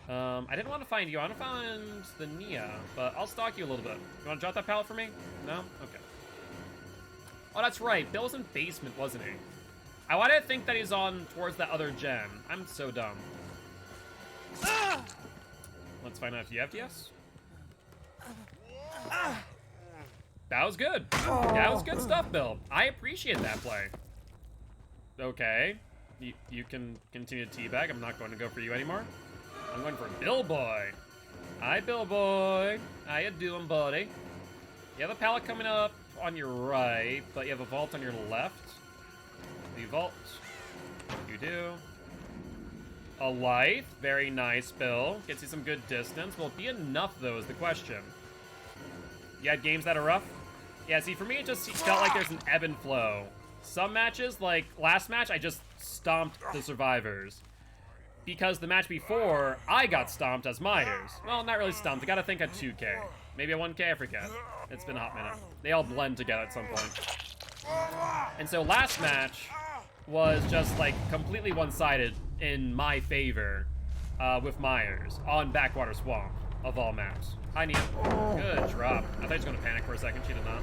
I didn't want to find you. I want to find the Nia, but I'll stalk you a little bit. You want to drop that pallet for me? No? Okay. Oh, that's right. Bill was in basement, wasn't he? I wanted to think that he's on towards that other gen. I'm so dumb. Let's find out if you have DS. That was good. That was good stuff, Bill. I appreciate that play. Okay. You can continue to teabag. I'm not going to go for you anymore. I'm going for Bill Boy. Hi, Bill Boy. How you doing, buddy? You have a pallet coming up on your right, but you have a vault on your left. The vault. You do. A light. Very nice, Bill. Gets you some good distance. Will it be enough, though, is the question. You had games that are rough? Yeah, see, for me, it just felt like there's an ebb and flow. Some matches, like last match, I just stomped the survivors. Because the match before, I got stomped as Myers. Well, not really stomped. I gotta think at 2K. Maybe at 1K, I forget. It's been a hot minute. They all blend together at some point. And so last match was just like completely one-sided in my favor with Myers on Backwater Swamp of all maps. Hi, Nia. Good drop. I thought she was gonna panic for a second. She did not.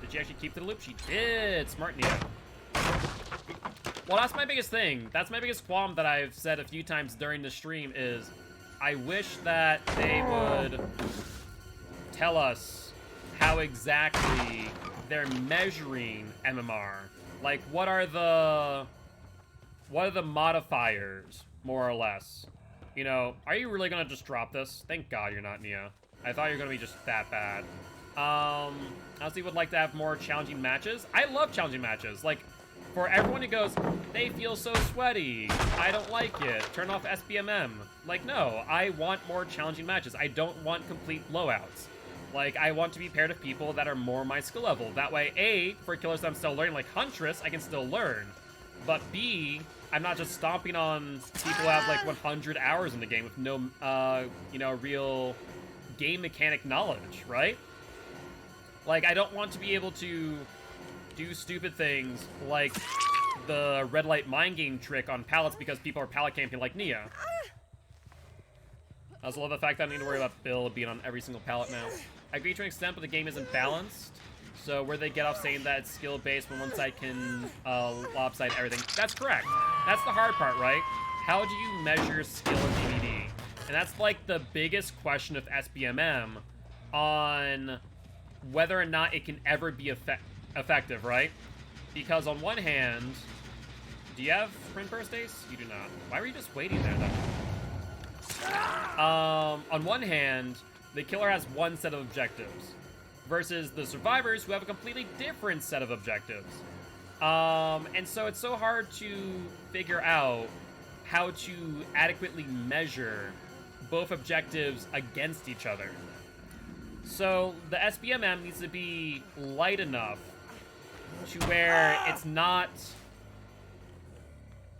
Did she actually keep to the loop? She did. Smart Nia. Well, that's my biggest thing. That's my biggest qualm that I've said a few times during the stream is I wish that they would tell us how exactly they're measuring MMR. Like, what are the modifiers, more or less? You know, are you really gonna just drop this? Thank God you're not, Nia. I thought you were gonna be just that bad. Honestly, would like to have more challenging matches. I love challenging matches. Like, for everyone who goes, they feel so sweaty, I don't like it, turn off SBMM. Like, no, I want more challenging matches. I don't want complete blowouts. Like, I want to be paired with people that are more my skill level. That way, A, for killers that I'm still learning, like Huntress, I can still learn. But B, I'm not just stomping on people who have like 100 hours in the game with no, you know, real game mechanic knowledge, right? Like, I don't want to be able to do stupid things like the red light mind game trick on pallets because people are pallet camping like Nia. I also love the fact that I don't need to worry about Bill being on every single pallet now. I agree to an extent, but the game isn't balanced. So where they get off saying that it's skill-based when one side can lopside everything. That's correct. That's the hard part, right? How do you measure skill in DVD? And that's like the biggest question of SBMM on whether or not it can ever be effective, right? Because on one hand, do you have sprint burst Ace? You do not. Why were you just waiting there, though? On one hand, the killer has one set of objectives versus the survivors who have a completely different set of objectives. And so it's so hard to figure out how to adequately measure both objectives against each other. So the SBMM needs to be light enough to where it's not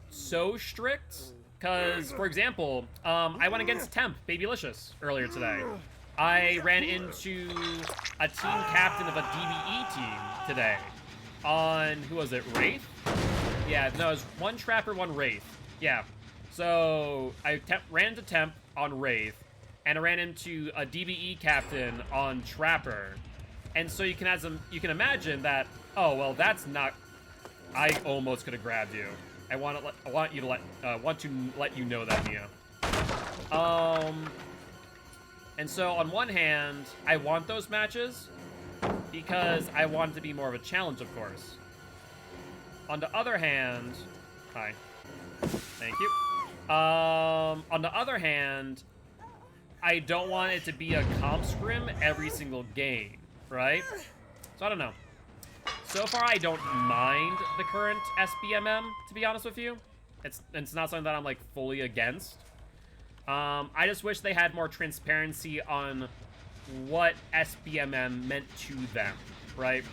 so strict, Because, for example, I went against Temp, Babylicious, earlier today. I ran into a team captain of a DBE team today on, who was it, Wraith? Yeah, no, it was one Trapper, one Wraith. Yeah. So, I ran into Temp on Wraith, and I ran into a DBE captain on Trapper. And so you can imagine that, oh, well, that's not... I almost could have grabbed you. I want to let you know that, Mia. And so on one hand, I want those matches because I want it to be more of a challenge, of course. On the other hand, hi, thank you. On the other hand, I don't want it to be a comp scrim every single game, right? So I don't know. So far, I don't mind the current SBMM, to be honest with you. It's not something that I'm, like, fully against. I just wish they had more transparency on what SBMM meant to them, right?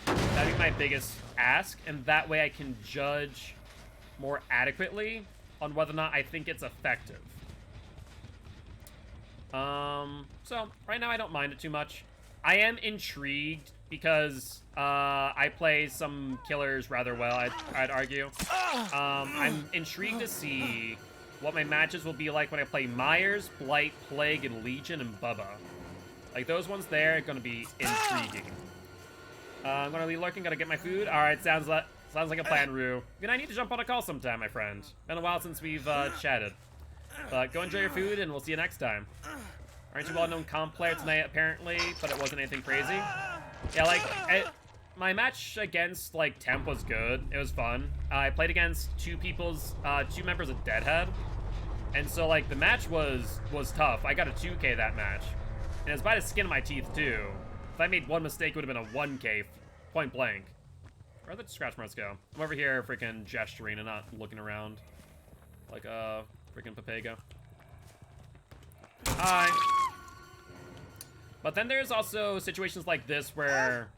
That'd be my biggest ask, and that way I can judge more adequately on whether or not I think it's effective. So, right now I don't mind it too much. I am intrigued because I play some killers rather well, I'd argue. I'm intrigued to see what my matches will be like when I play Myers, Blight, Plague, and Legion, and Bubba. Like, those ones there are going to be intriguing. I'm going to be lurking, gotta get my food. Alright, sounds like a plan, Rue. I need to jump on a call sometime, my friend. Been a while since we've chatted. But go enjoy your food, and we'll see you next time. Aren't you well-known comp player tonight, apparently, but it wasn't anything crazy? Yeah, like, my match against, like, Temp was good. It was fun. I played against two members of Deadhead. And so, like, the match was tough. I got a 2K that match. And it was by the skin of my teeth, too. If I made one mistake, it would have been a 1K, point blank. Where'd the scratch marks go? I'm over here freaking gesturing and not looking around. Like a freaking Papago. Hi. But then there's also situations like this where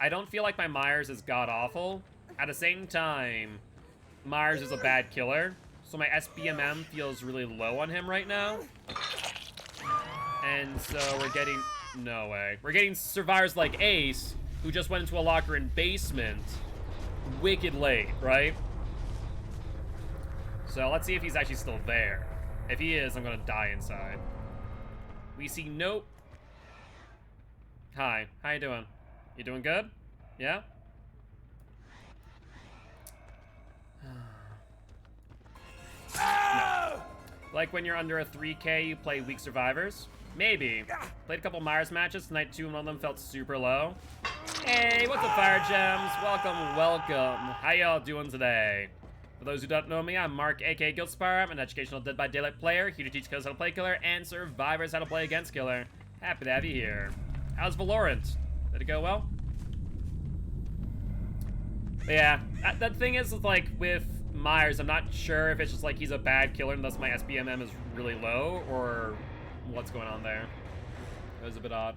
I don't feel like my Myers is god-awful. At the same time, Myers is a bad killer. So my SBMM feels really low on him right now. And so we're getting... No way. We're getting survivors like Ace, who just went into a locker in basement, wicked late, right? So let's see if he's actually still there. If he is, I'm gonna die inside. We see nope. Hi, how you doing? You doing good? Yeah? No. Like when you're under a 3K, you play weak survivors? Maybe. Played a couple Myers matches tonight too, and one of them felt super low. Hey, what's up, Fire Gems? Welcome, welcome. How y'all doing today? For those who don't know me, I'm Mark, aka Guildspire. I'm an educational Dead by Daylight player, here to teach killers how to play killer and survivors how to play against killer. Happy to have you here. How's Valorant? Did it go well? But yeah, that thing is, like, with Myers, I'm not sure if it's just like he's a bad killer and thus my SBMM is really low, or what's going on there. It was a bit odd.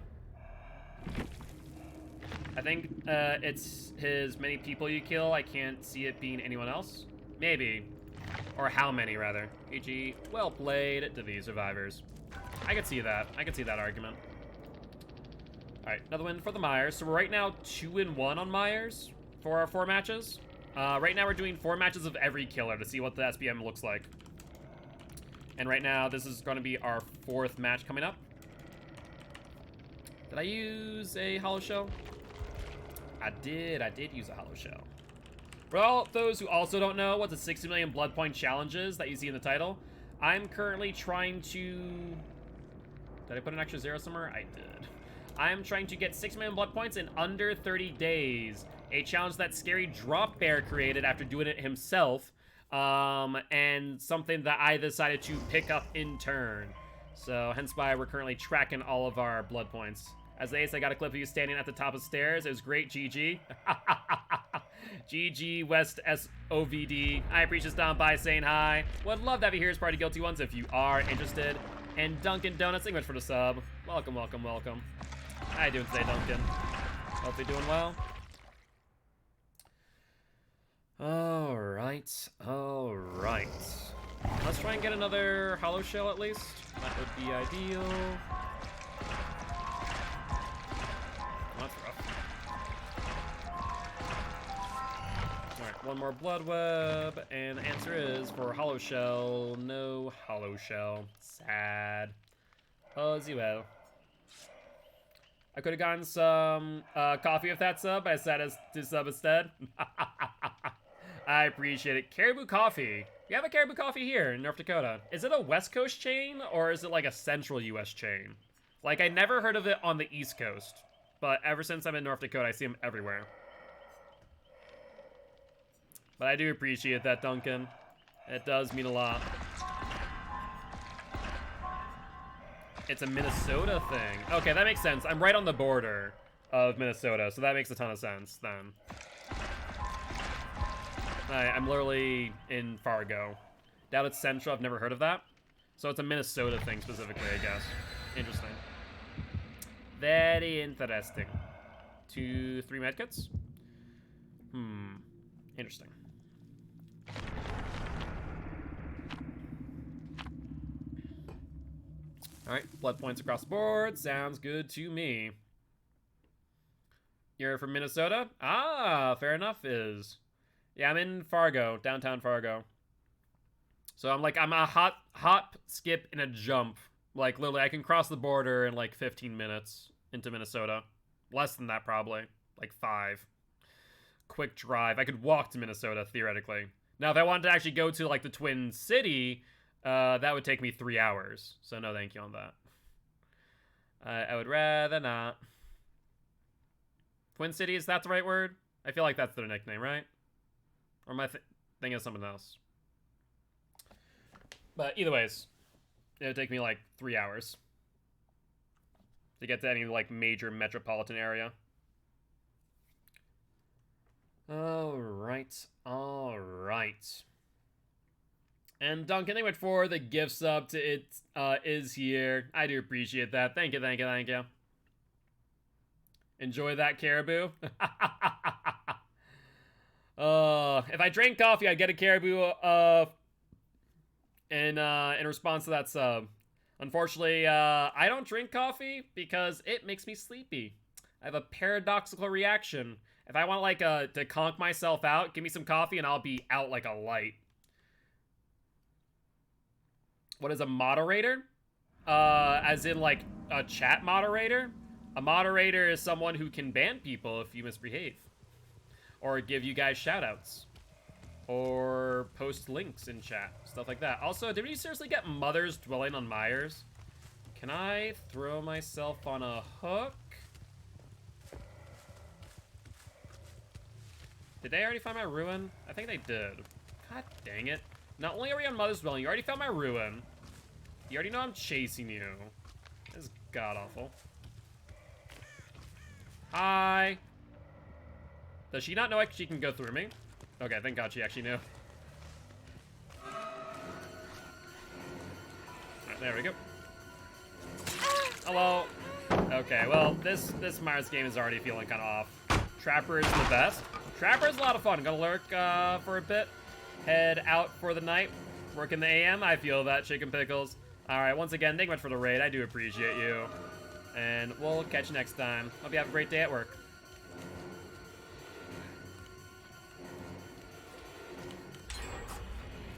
I think it's his many people you kill. I can't see it being anyone else. Maybe. Or how many, rather. GG, well played to these survivors. I could see that. I could see that argument. Alright, another win for the Myers. So we're right now 2-1 on Myers for our 4 matches. Right now we're doing 4 matches of every killer to see what the SBM looks like. And right now, this is going to be our 4th match coming up. Did I use a hollow shell? I did use a hollow shell. For all those who also don't know what the 60 million blood point challenge is that you see in the title, I'm currently trying to... Did I put an extra 0 somewhere? I did. I'm trying to get 6 million blood points in under 30 days. A challenge that Scary Drop Bear created after doing it himself. And something that I decided to pick up in turn. So, hence why we're currently tracking all of our blood points. As Ace, I got a clip of you standing at the top of stairs. It was great, GG. GG West SOVD. I appreciate stopping by saying hi. Would love to have you here as part of Guilty Ones if you are interested. And Dunkin' Donuts, thank you much for the sub. Welcome, welcome, welcome. How you doing today, Duncan? Hope you're doing well. Alright, alright. Let's try and get another hollow shell at least. That would be ideal. That's rough. Alright, one more blood web, and the answer is for hollow shell, no hollow shell. Sad. Oh, well. I could have gotten some coffee with that sub. I decided to sub instead. I appreciate it. Caribou Coffee. We have a Caribou Coffee here in North Dakota. Is it a West Coast chain, or is it like a central US chain? Like, I never heard of it on the East Coast, but ever since I'm in North Dakota, I see them everywhere. But I do appreciate that, Duncan. It does mean a lot. It's a Minnesota thing. Okay, that makes sense. I'm right on the border of Minnesota, so that makes a ton of sense then. I'm literally in Fargo. Doubt it's central. I've never heard of that. So it's a Minnesota thing specifically, I guess. Interesting. Very interesting. 2, 3 medkits? Interesting. Alright, blood points across the board. Sounds good to me. You're from Minnesota? Ah, fair enough is. Yeah, I'm in Fargo, downtown Fargo. So I'm a hop, skip, and a jump. Like, literally, I can cross the border in like 15 minutes into Minnesota. Less than that, probably. Like 5. Quick drive. I could walk to Minnesota, theoretically. Now, if I wanted to actually go to, like, the Twin City, that would take me 3 hours. So no thank you on that. I would rather not. Twin City, is that the right word? I feel like that's their nickname, right? Or am I thinking of something else? But either ways, it would take me like 3 hours to get to any like major metropolitan area. Alright. And Duncan, they went for the gift sub to it is here. I do appreciate that. Thank you. Enjoy that, Caribou. If I drank coffee, I'd get a Caribou in response to that sub. Unfortunately, I don't drink coffee because it makes me sleepy. I have a paradoxical reaction. If I want like to conk myself out, give me some coffee and I'll be out like a light. What is a moderator? As in like a chat moderator? A moderator is someone who can ban people if you misbehave. Or give you guys shoutouts. Or post links in chat. Stuff like that. Also, did we seriously get mothers dwelling on Myers? Can I throw myself on a hook? Did they already find my ruin? I think they did. God dang it. Not only are we on Mother's Dwelling, you already found my ruin. You already know I'm chasing you. This is god-awful. Hi. Does she not know she can go through me? Okay, thank God she actually knew. Alright, there we go. Hello. Okay, well, this Myers game is already feeling kind of off. Trapper is the best. Trapper is a lot of fun. Gonna lurk for a bit. Head out for the night. Work in the AM. I feel that, Chicken Pickles. Alright, once again, thank you much for the raid. I do appreciate you. And we'll catch you next time. Hope you have a great day at work.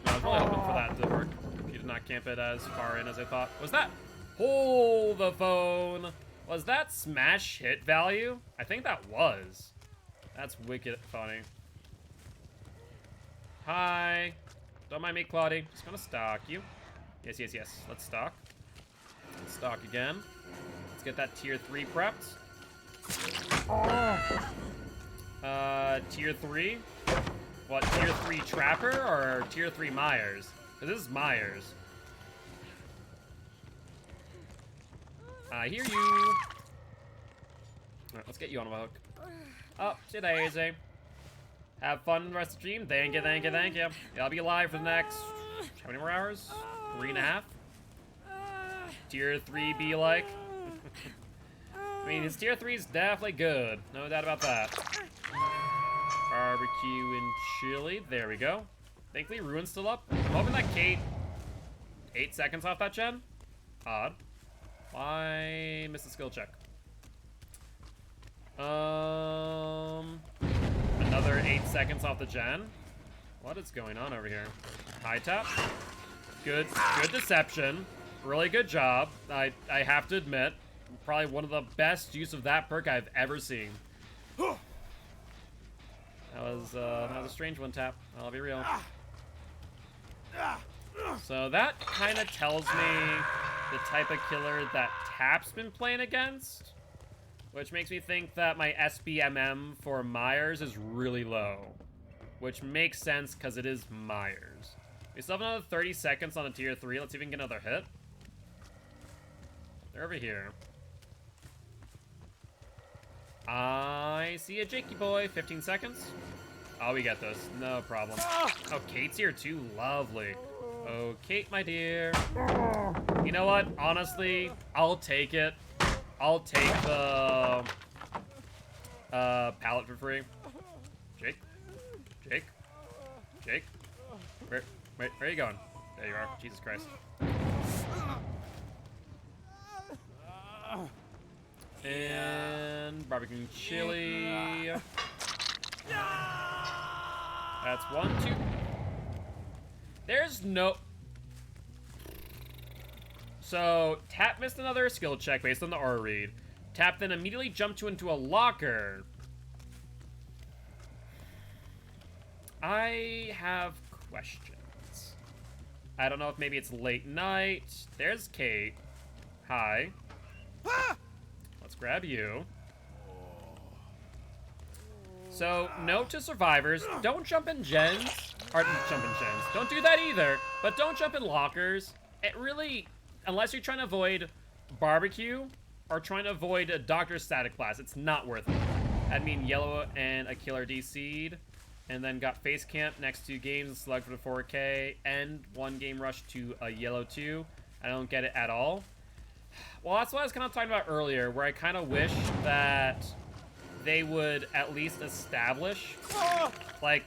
I was really hoping for that to work. He did not camp it as far in as I thought. Was that? Hold the phone. Was that smash hit value? I think that was. That's wicked funny. Hi. Don't mind me, Claudie. Just gonna stalk you. Yes. Let's stalk. Let's stalk again. Let's get that tier 3 prepped. Tier 3? What, tier 3 Trapper or tier 3 Myers? Because this is Myers. I hear you. Alright, let's get you on a hook. Oh, today, Daisy. Have fun the rest of the stream. Thank you. Yeah, I'll be live for the next, how many more hours? 3.5? Tier 3 be like? I mean, his tier 3 is definitely good. No doubt about that. Barbecue and chili. There we go. Thankfully, Ruin's still up. I'm hoping that Kate 8 seconds off that gen? Odd. Why miss the skill check? Another 8 seconds off the gen? What is going on over here? High tap. Good deception. Really good job. I have to admit, probably one of the best use of that perk I've ever seen. That was a strange one, Tap. I'll be real. So that kind of tells me the type of killer that Tap's been playing against, which makes me think that my SBMM for Myers is really low, which makes sense because it is Myers. We still have another 30 seconds on a tier 3. Let's see if we can get another hit. They're over here. I see a Jakey boy. 15 seconds. Oh, we get this. No problem. Oh, Kate's here too. Lovely. Oh, Kate, my dear. You know what? Honestly, I'll take it. I'll take the pallet for free. Jake? Jake? Jake? Where are you going? There you are. Jesus Christ. And barbecue chili. That's 1, 2. There's no... So, Tap missed another skill check based on the aura read. Tap then immediately jumped into a locker. I have questions. I don't know if maybe it's late night. There's Kate. Hi. Let's grab you. So, note to survivors, don't jump in gens. Or jump in gens. Don't do that either. But don't jump in lockers. It really, unless you're trying to avoid barbecue or trying to avoid a doctor static blast, it's not worth it. I mean, yellow and a killer DC'd. And then got face camp next 2 games and slug for the 4K. And 1 game rush to a yellow 2. I don't get it at all. Well, that's what I was kind of talking about earlier, where I kind of wish that they would at least establish, like,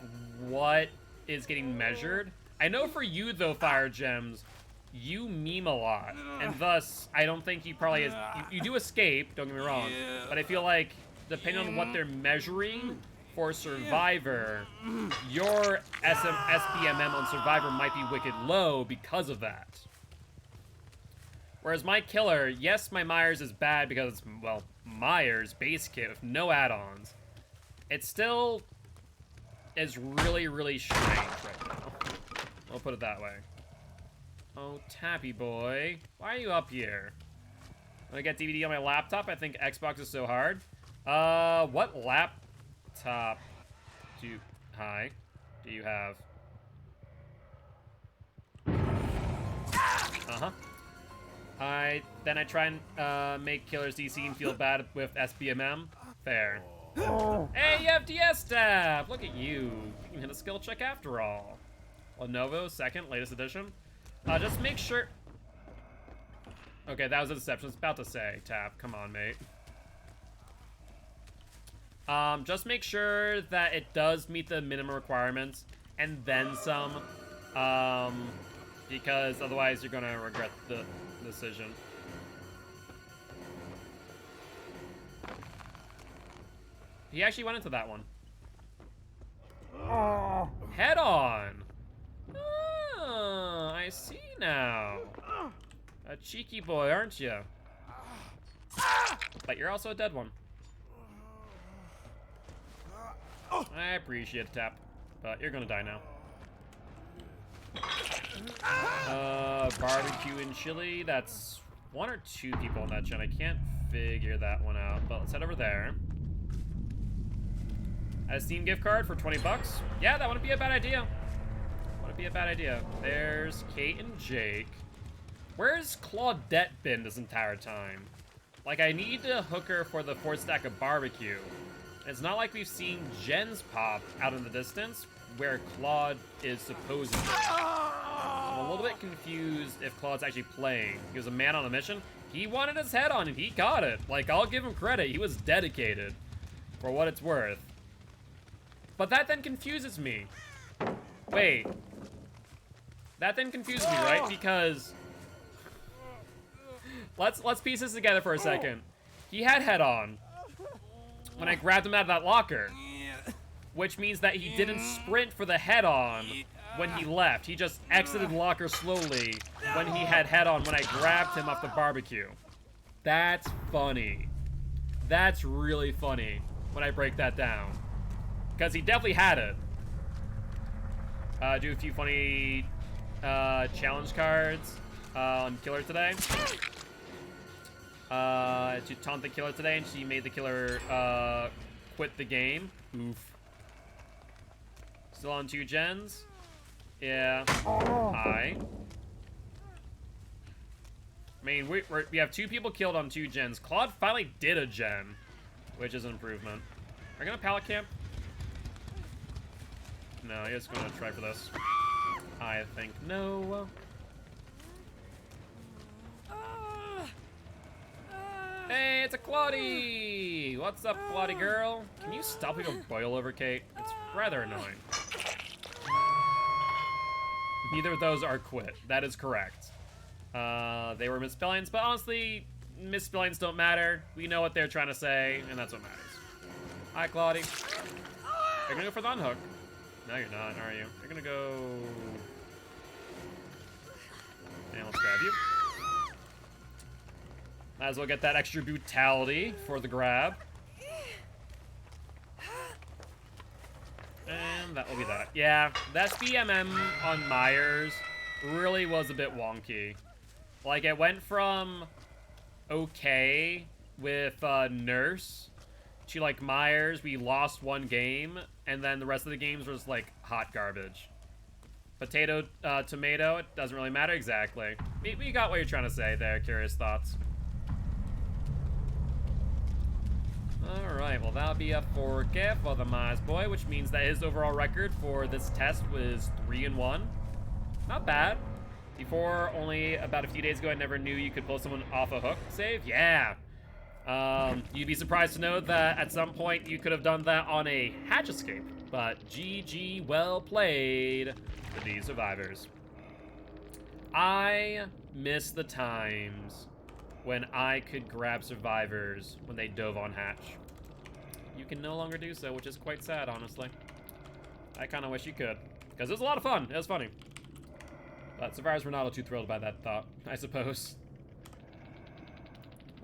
what is getting measured. I know for you, though, Fire Gems, you meme a lot, and thus, I don't think you probably... You do escape, don't get me wrong, but I feel like, depending on what they're measuring for Survivor, your SBMM on Survivor might be wicked low because of that. Whereas my killer, yes, my Myers is bad because it's, well, Myers base kit with no add-ons. It still is really, really strange right now. I'll put it that way. Oh, Tappy boy. Why are you up here? When I get DVD on my laptop, I think Xbox is so hard. What laptop do you... Hi. Do you have? Uh-huh. Then I try and make killers DC and feel bad with SBMM. Fair. Hey, you have DS staff! Look at you. You can hit a skill check after all. Lenovo, 2nd, latest edition. Just make sure... Okay, that was a deception. I was about to say, Tap. Come on, mate. Just make sure that it does meet the minimum requirements, and then some. Because otherwise you're gonna regret the decision. He actually went into that one. Head on! Oh, I see now. A cheeky boy, aren't you? But you're also a dead one. I appreciate it, Tap. But you're gonna die now. Barbecue and chili. That's 1 or 2 people in that gen. I can't figure that one out. But let's head over there. A Steam gift card for 20 bucks. Yeah, that wouldn't be a bad idea. Wouldn't be a bad idea. There's Kate and Jake. Where's Claudette been this entire time? Like, I need to hook her for the 4th stack of barbecue. It's not like we've seen gens pop out in the distance where Claude is supposedly. I'm a little bit confused if Claude's actually playing. He was a man on a mission. He wanted his head on and he got it. Like, I'll give him credit. He was dedicated for what it's worth. But that then confuses me. Wait. That then confuses me, right? Because let's piece this together for a second. He had head on when I grabbed him out of that locker, which means that he didn't sprint for the head on when he left. He just exited the locker slowly when he had head on when I grabbed him off the barbecue. That's funny. That's really funny when I break that down. Because he definitely had it. Do a few funny challenge cards on Killer today. To taunt the Killer today, and she made the Killer quit the game. Oof. Still on 2 gens. Yeah. Hi. I mean, we have 2 people killed on 2 gens. Claude finally did a gen, which is an improvement. Are you gonna pallet camp? No, you're just gonna try for this. I think no. Hey, it's a Claudie! What's up, Claudie girl? Can you stop being a boil over Kate? It's rather annoying. Neither of those are quit. That is correct. They were misspellings, but honestly, misspellings don't matter. We know what they're trying to say, and that's what matters. Hi, Claudie. You're gonna go for the unhook. No, you're not, are you? You're gonna go... And let's grab you. Might as well get that extra brutality for the grab. And that will be that. Yeah, that SBMM on Myers really was a bit wonky. Like, it went from okay with Nurse to, like, Myers. We lost 1 game, and then the rest of the games was, like, hot garbage. Potato, tomato, it doesn't really matter exactly. We got what you're trying to say there, Curious Thoughts. Alright, well that'll be a 4K for the Myers boy, which means that his overall record for this test was 3-1. Not bad. Before, only about a few days ago, I never knew you could pull someone off a hook save. Yeah. You'd be surprised to know that at some point you could have done that on a hatch escape. But GG, well played for these survivors. I miss the times when I could grab survivors when they dove on hatch. You can no longer do so, which is quite sad, honestly. I kind of wish you could, because it was a lot of fun. It was funny. But survivors were not too thrilled by that thought, I suppose.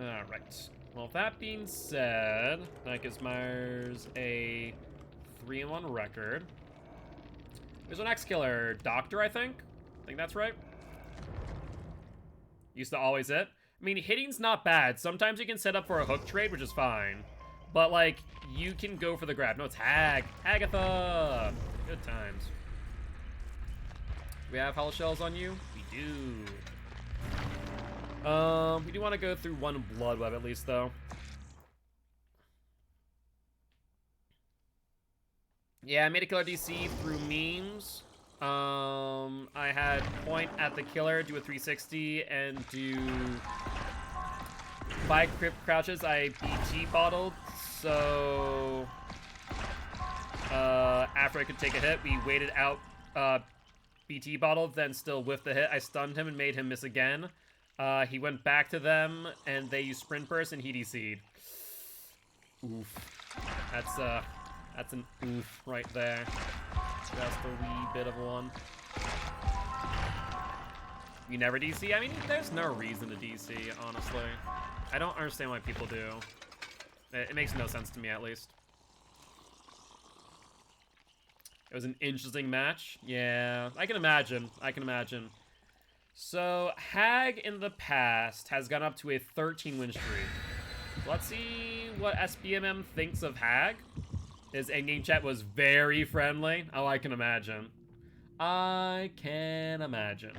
Alright. Well, with that being said, that gives Myers a 3-1 record. There's an X-Killer Doctor, I think. I think that's right. Used to always hit. I mean, hitting's not bad. Sometimes you can set up for a hook trade, which is fine. But, like, you can go for the grab. No, it's Hag. Agatha! Good times. We have hollow shells on you? We do. We do want to go through 1 blood web at least, though. Yeah, I made a killer DC through memes. I had point at the killer, do a 360, and do 5 crypt crouches. I BT bottled, so after I could take a hit, we waited out, BT bottled, then still whiffed the hit. I stunned him and made him miss again. He went back to them, and they used sprint burst, and he DC'd. Oof. That's an oof right there. Just a wee bit of one. You never DC? I mean, there's no reason to DC, honestly. I don't understand why people do. It makes no sense to me, at least. It was an interesting match. Yeah, I can imagine. I can imagine. So, Hag in the past has gone up to a 13-win streak. Let's see what SBMM thinks of Hag. His in-game chat was very friendly. Oh, I can imagine. I can imagine.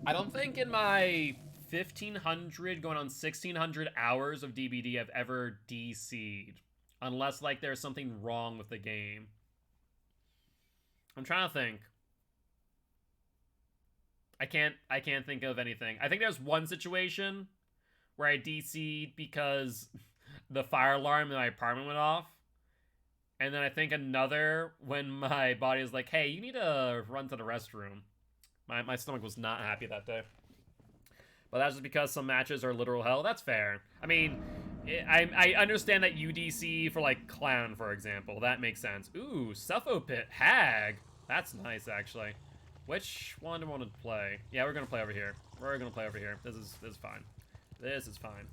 I don't think in my 1,500 going on 1,600 hours of DBD I've ever DC'd. Unless, like, there's something wrong with the game. I'm trying to think. I can't think of anything. I think there's one situation where I DC'd because the fire alarm in my apartment went off. And then I think another when my body is like, hey, you need to run to the restroom. My stomach was not happy that day. But that's just because some matches are literal hell. That's fair. I mean, I understand that UDC for, like, Clown, for example. That makes sense. Ooh, Suffopit Hag. That's nice, actually. Which one do I want to play? Yeah, we're going to play over here. We're going to play over here. This is fine. This is fine.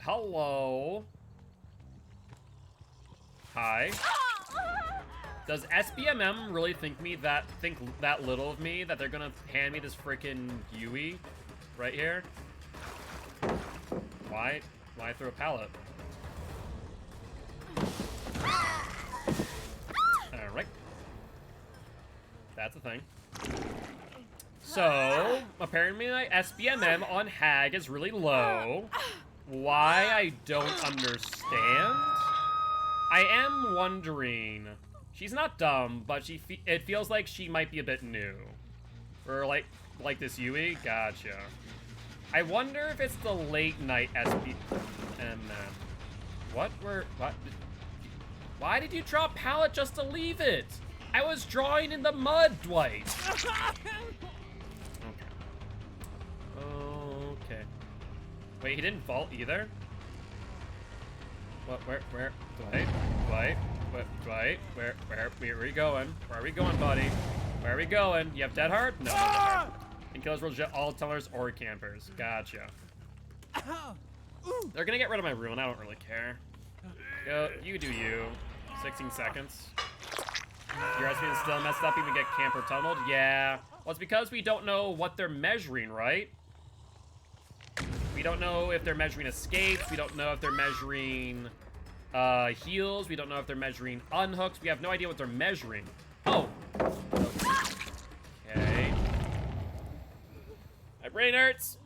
Hello. Hi. Does SBMM really think that little of me that they're gonna hand me this freaking Yui right here? Why throw a pallet? Alright. That's a thing. So, apparently my SBMM on Hag is really low. Why, I don't understand. I am wondering. She's not dumb, but it feels like she might be a bit new. Or like this Yui? Gotcha. I wonder if it's the late night SBMM. What? Why did you draw a pallet just to leave it? I was drawing in the mud, Dwight. Okay. Wait, he didn't vault either? What, where, Dwight, Dwight, where are we going? Where are we going, buddy? Where are we going? You have Dead Hard? No, no Dead Hard. And killers will reject all tellers or campers. Gotcha. They're gonna get rid of my rule, and I don't really care. Go, you do you. 16 seconds. Your SP is still messed up, even get camper tunneled? Yeah. Well, it's because we don't know what they're measuring, right? We don't know if they're measuring escapes. We don't know if they're measuring heals. We don't know if they're measuring unhooks. We have no idea what they're measuring. Oh. Okay. My brain hurts.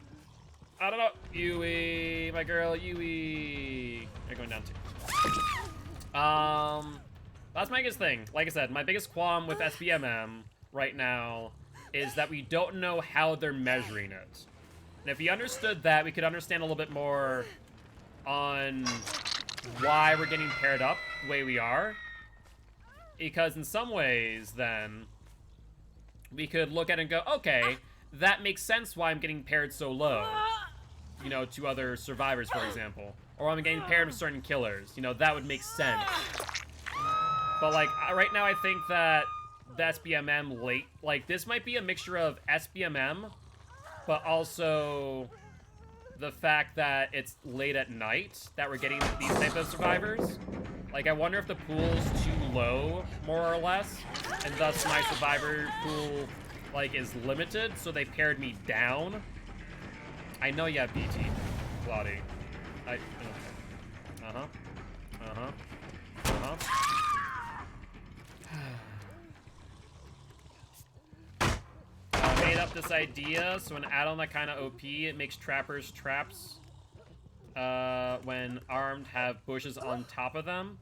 I don't know. Yui, my girl, Yui. They're going down too. That's my biggest thing. Like I said, my biggest qualm with SBMM right now is that we don't know how they're measuring it. And if we understood that, we could understand a little bit more on why we're getting paired up the way we are. Because in some ways, then, we could look at it and go, okay, that makes sense why I'm getting paired so low. You know, to other survivors, for example. Or I'm getting paired with certain killers. You know, that would make sense. But, like, right now I think that the SBMM late, like, this might be a mixture of SBMM, but also the fact that it's late at night that we're getting these type of survivors. Like, I wonder if the pool's too low, more or less, and thus my survivor pool, like, is limited, so they paired me down. I know you have BT, Claudie. Made up this idea, so when add on that kind of OP, it makes trappers traps when armed have bushes on top of them.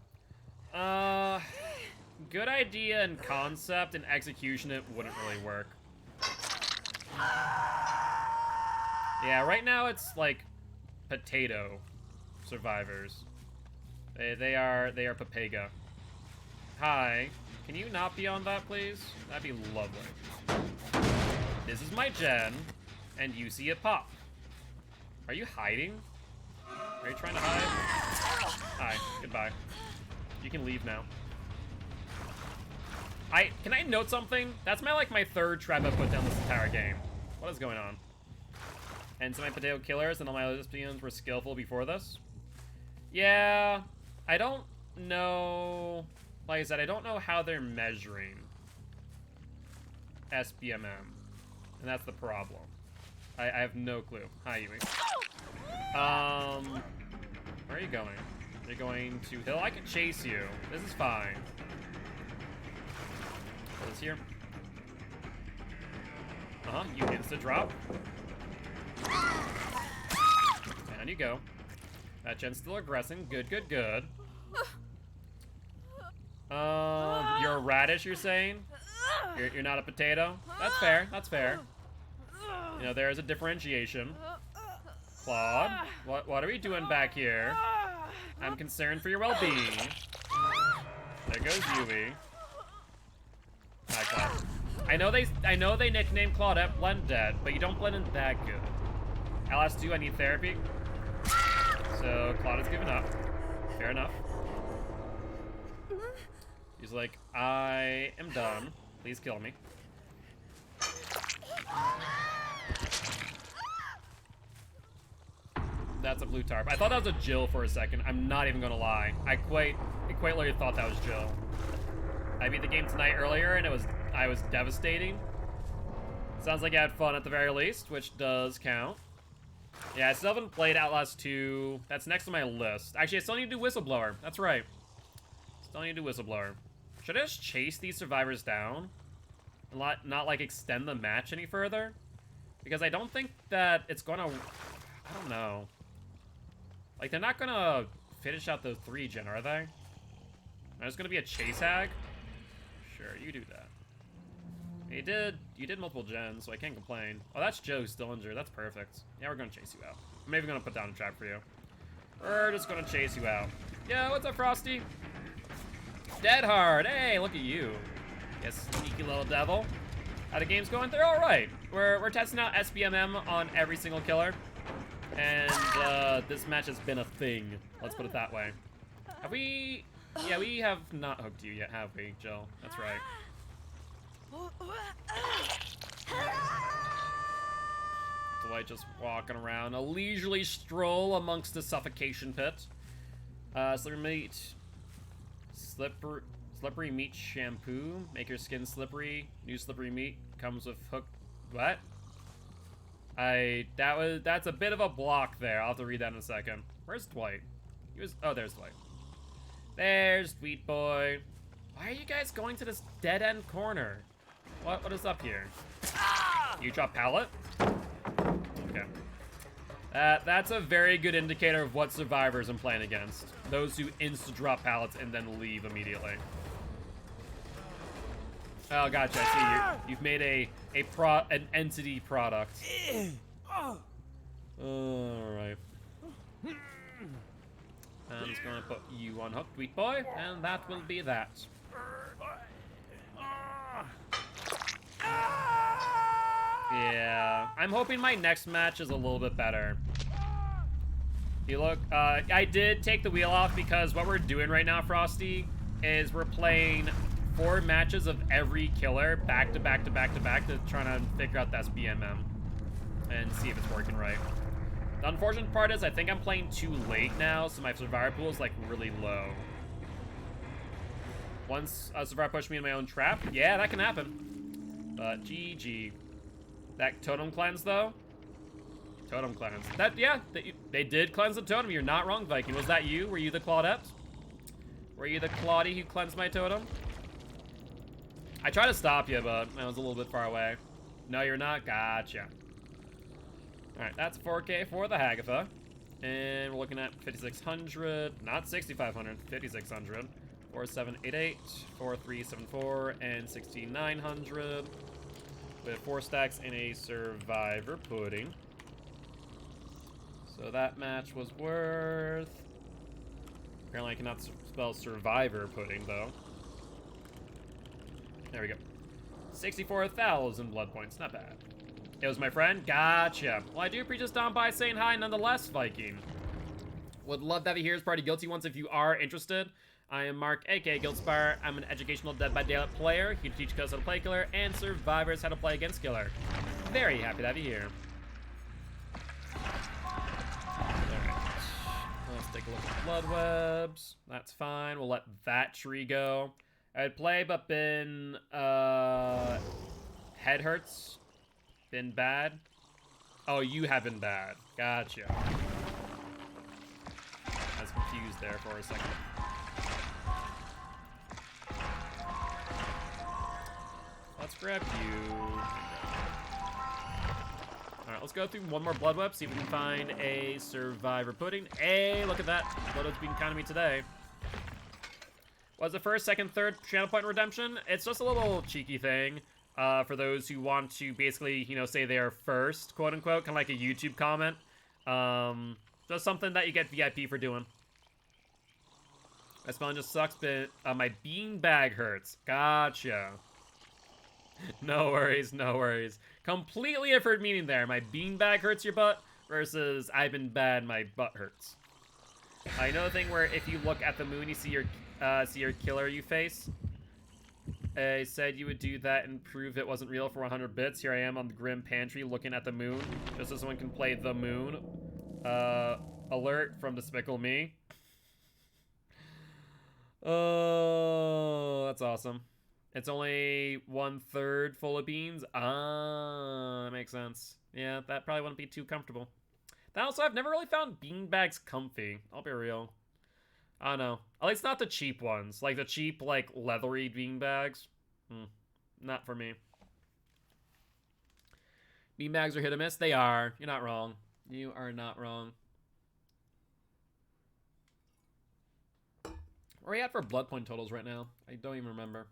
Good idea in concept, and execution it wouldn't really work. Yeah, right now it's like potato survivors. They are Papega. Hi, can you not be on that, please? That'd be lovely. This is my gen, and you see it pop. Are you hiding? Are you trying to hide? Hi, goodbye. You can leave now. Can I note something? That's my third trap I put down this entire game. What is going on? And so my potato killers and all my lesbians were skillful before this? Yeah, I don't know. Like I said, I don't know how they're measuring SBMM. And that's the problem. I have no clue. Hi, Yui. Where are you going? You're going to hill? I can chase you. This is fine. What is here? You insta drop. Down you go. That gen's still aggressing. Good, good, good. You're a radish, you're saying? You're not a potato? That's fair, that's fair. You know, there is a differentiation. Claude. What are we doing back here? I'm concerned for your well-being. There goes Yui. Hi, Claude. I know they nicknamed Claudette Blend Dead, but you don't blend in that good. LS2, I need therapy. So Claude has given up. Fair enough. He's like, I am done. Please kill me. That's a blue tarp. I thought that was a Jill for a second. I'm not even gonna lie. I quite literally thought that was Jill. I beat the game tonight earlier, and I was devastating. Sounds like I had fun at the very least, which does count. Yeah, I still haven't played Outlast 2. That's next on my list. Actually, I still need to do Whistleblower. That's right. Still need to do Whistleblower. Should I just chase these survivors down? And not like, extend the match any further? Because I don't think that it's gonna... I don't know. Like, they're not gonna finish out the 3 gen, are they? There's gonna be a chase hag? Sure, you do that. You did multiple gens, so I can't complain. Oh, that's Joe who's still injured. That's perfect. Yeah, we're gonna chase you out. I'm maybe gonna put down a trap for you. We're just gonna chase you out. Yeah, what's up, Frosty? Dead hard. Hey, look at you. You sneaky little devil. How the game's going? They're all right. We're testing out SBMM on every single killer. And this match has been a thing. Let's put it that way. Have we... Yeah, we have not hooked you yet, have we, Jill? That's right. Dwight just walking around. A leisurely stroll amongst the suffocation pit. Slippery meat. Slippery meat shampoo. Make your skin slippery. New slippery meat comes with hook... What? That's a bit of a block there. I'll have to read that in a second. Where's Dwight? Oh, there's Dwight. There's Sweet Boy. Why are you guys going to this dead-end corner? What is up here? You drop pallet? Okay. That's a very good indicator of what survivors I'm playing against. Those who insta-drop pallets and then leave immediately. Oh, gotcha. I see. You've made an entity product. Alright. I'm just gonna put you on hook, Sweet Boy, and that will be that. Yeah, I'm hoping my next match is a little bit better. You look, I did take the wheel off because what we're doing right now, Frosty, is we're playing 4 matches of every killer back to back to back to back to try to figure out that SBMM and see if it's working right. The unfortunate part is I think I'm playing too late now, so my survivor pool is like really low. Once a survivor pushed me in my own trap, yeah, that can happen. But GG. That totem cleanse though? Totem cleanse. Yeah, they did cleanse the totem. You're not wrong, Viking. Was that you? Were you the Claudette? Were you the Claudie who cleansed my totem? I tried to stop you, but I was a little bit far away. No, you're not? Gotcha. Alright, that's 4K for the Hagatha. And we're looking at 5,600, not 6,500, 5,600. 4788, 4374, and 6,900. With 4 stacks in a survivor pudding. So that match was worth... Apparently I cannot spell survivor pudding, though. There we go. 64,000 blood points, not bad. It was my friend? Gotcha. Well, I do appreciate just down by saying hi nonetheless, Viking. Would love to have you here as part of Guilty ones if you are interested. I am Mark, aka Guildspire. I'm an educational Dead by Daylight player. Here to teach us how to play killer and survivors how to play against killer. Very happy to have you here. Alright. Let's take a look at blood webs. That's fine. We'll let that tree go. I'd play, but been head hurts. Been bad. Oh, you have been bad. Gotcha. I was confused there for a second. Let's grab you. Alright, let's go through one more blood web, see if we can find a survivor pudding. Hey, look at that. Blood web's being kind of me today. Was the first, second, third channel point redemption? It's just a little cheeky thing for those who want to basically, you know, say they are first, quote unquote, kind of like a YouTube comment. Just something that you get VIP for doing. My spelling just sucks, but my beanbag hurts. Gotcha. No worries, no worries. Completely different meaning there. My beanbag hurts your butt versus I've been bad, my butt hurts. I know the thing where if you look at the moon, you see your killer you face. I said you would do that and prove it wasn't real for 100 bits. Here I am on the Grim Pantry looking at the moon, just so someone can play the moon. Alert from Despicable Me. Oh, that's awesome. It's only 1/3 full of beans. Ah, that makes sense. Yeah, that probably wouldn't be too comfortable. Then also, I've never really found beanbags comfy. I'll be real. I don't know. At least not the cheap ones. Like the cheap, like, leathery beanbags. Not for me. Beanbags are hit or miss. They are. You're not wrong. You are not wrong. Where are we at for blood point totals right now? I don't even remember.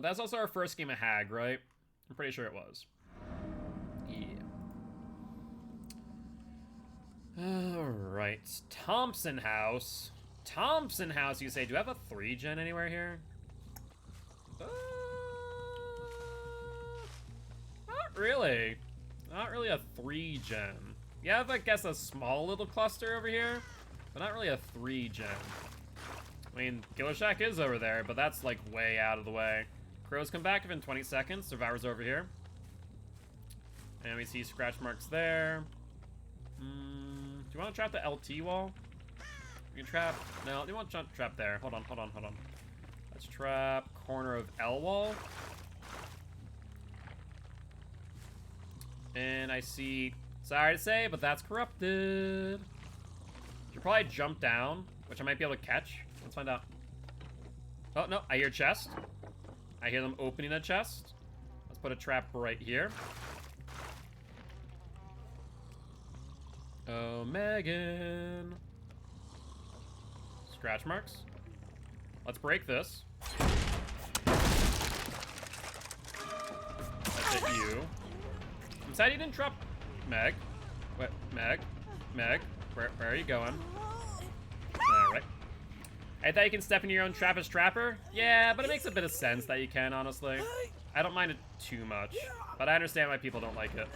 That's also our first game of Hag, right? I'm pretty sure it was. Yeah. Alright. Thompson House. Thompson House, you say. Do I have a 3-gen anywhere here? Not really. Not really a 3-gen. You have, I guess, a small little cluster over here, but not really a 3-gen. I mean, Killer Shack is over there, but that's, like, way out of the way. Crows come back within 20 seconds. Survivor's over here. And we see scratch marks there. Do you want to trap the LT wall? You can trap... No, you want to trap there. Hold on. Let's trap corner of L wall. And I see... Sorry to say, but that's corrupted. Should probably jump down, which I might be able to catch. Let's find out. Oh, no, I hear chest. I hear them opening a chest. Let's put a trap right here. Oh, Megan. Scratch marks. Let's break this. Let's hit you. I'm sad you didn't drop Meg. What? Meg? Where are you going? Alright. I thought you can step into your own trap as trapper? Yeah, but it makes a bit of sense that you can, honestly. I don't mind it too much, but I understand why people don't like it.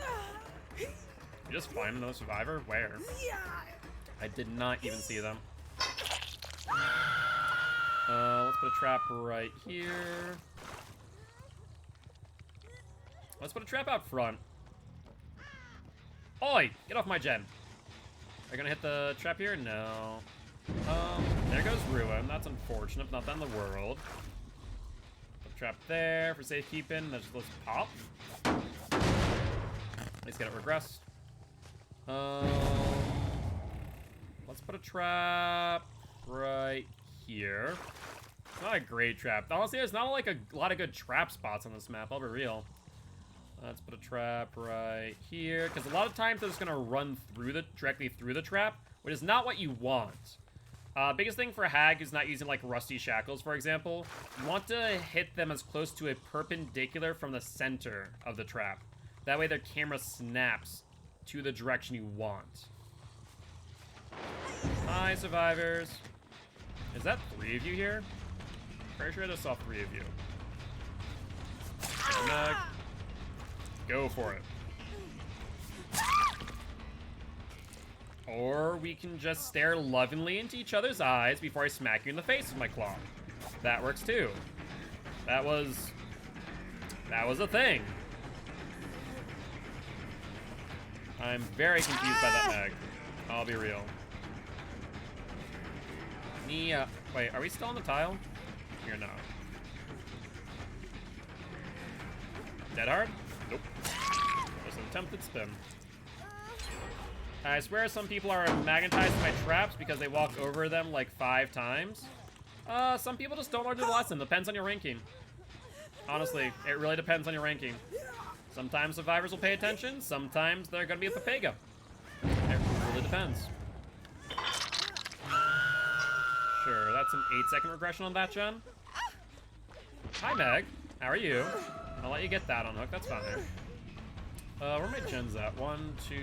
You just find another survivor? Where? I did not even see them. Let's put a trap right here. Let's put a trap out front. Oi! Get off my gen. Are you gonna hit the trap here? No. There goes Ruin. That's unfortunate, not that in the world. Put a trap there for safekeeping. Let's pop. At least get it regressed. Let's put a trap right here. It's not a great trap. Honestly, there's not like a lot of good trap spots on this map. I'll be real. Let's put a trap right here, because a lot of times they're just gonna run through directly through the trap, which is not what you want. Biggest thing for Hag who's not using like Rusty Shackles, for example, you want to hit them as close to a perpendicular from the center of the trap. That way their camera snaps to the direction you want. Hi, survivors. Is that 3 of you here? Pretty sure I just saw 3 of you. Meg. Go for it. Or we can just stare lovingly into each other's eyes before I smack you in the face with my claw. That works too. That was a thing. I'm very confused by that Meg. I'll be real. Nia. Wait, are we still on the tile? You're not. Dead hard? Nope. Just an attempted spin. I swear some people are magnetized to my traps because they walk over them like 5 times. Some people just don't learn the lesson. Depends on your ranking. Honestly, it really depends on your ranking. Sometimes survivors will pay attention. Sometimes they're gonna be a Papega. It really depends. Sure, that's an 8-second regression on that, Jen. Hi, Meg. How are you? I'll let you get that on hook. That's fine. Where are my gens at? 1, 2,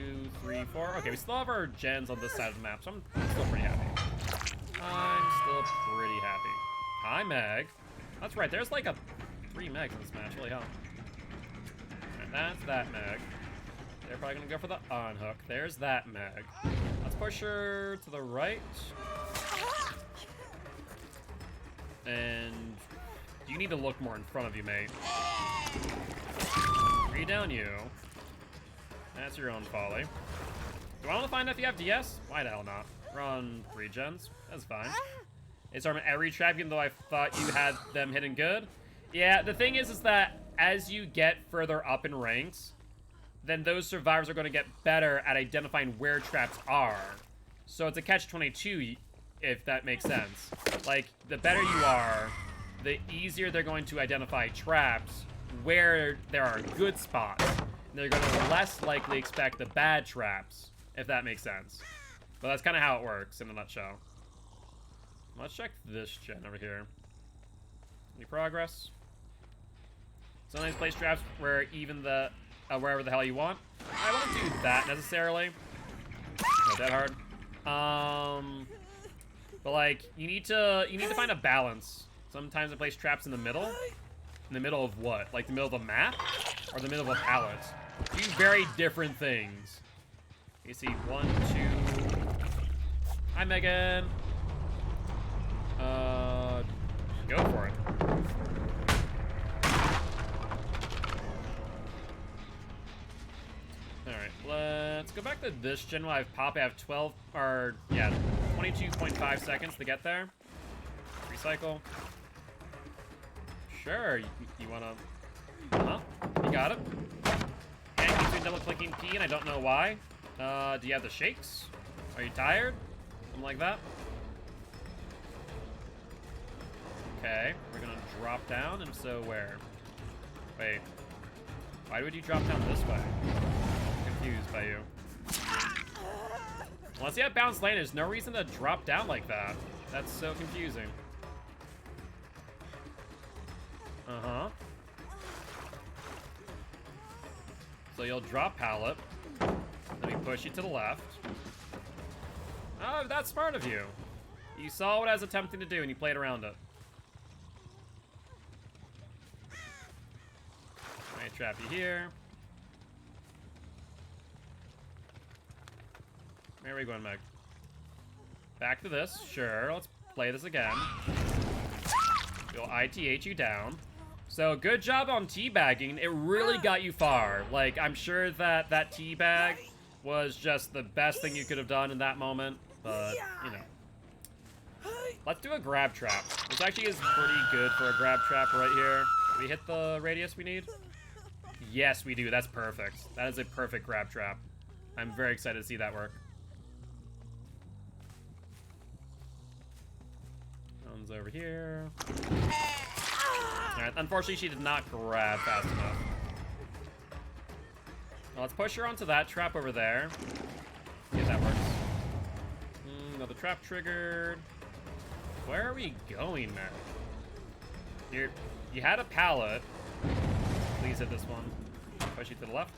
3, 4. Okay, we still have our gens on this side of the map, so I'm still pretty happy. I'm still pretty happy. Hi, Meg. That's right, there's like 3 Megs in this match. Holy hell. Alright, that's that Meg. They're probably gonna go for the on-hook. There's that Meg. Let's push her to the right. And you need to look more in front of you, mate. 3 down you. That's your own folly. Do I want to find out if you have DS? Why the hell not? We're on 3 gens. That's fine. It's armor every trap, even though I thought you had them hidden good. Yeah, the thing is that as you get further up in ranks, then those survivors are going to get better at identifying where traps are. So it's a catch-22, if that makes sense. Like, the better you are, the easier they're going to identify traps where there are good spots. And they're going to less likely expect the bad traps, if that makes sense. But that's kind of how it works in a nutshell. Let's check this gen over here. Any progress? Sometimes place traps where even the wherever the hell you want. I won't do that necessarily. Not that hard. But like you need to find a balance. Sometimes I place traps in the middle. In the middle of what? Like the middle of the map, or the middle of a pallet? Two very different things. You see 1, 2. Hi, Megan. Go for it. Alright, let's go back to this gen. I have Pop. I have 22.5 seconds to get there. Recycle. Sure, you wanna... you got it. And keep doing double clicking P, and I don't know why. Do you have the shakes? Are you tired? Something like that. Okay, we're gonna drop down, and so where? Wait. Why would you drop down this way? I'm confused by you. Unless you have bounce lane, there's no reason to drop down like that. That's so confusing. Uh-huh. So you'll drop pallet. Let me push you to the left. Oh, that's smart of you. You saw what I was attempting to do and you played around it. Let me trap you here. Where are we going, Meg? Back to this. Sure, let's play this again. We'll ITH you down. So, good job on teabagging. It really got you far. Like, I'm sure that that teabag was just the best thing you could have done in that moment. But, you know. Let's do a grab trap. This actually is pretty good for a grab trap right here. Do we hit the radius we need? Yes, we do. That's perfect. That is a perfect grab trap. I'm very excited to see that work. One's over here. Alright, unfortunately she did not grab fast enough. Well, let's push her onto that trap over there. See if that works. Another trap triggered. Where are we going, man? You had a pallet. Please hit this one. Push you to the left.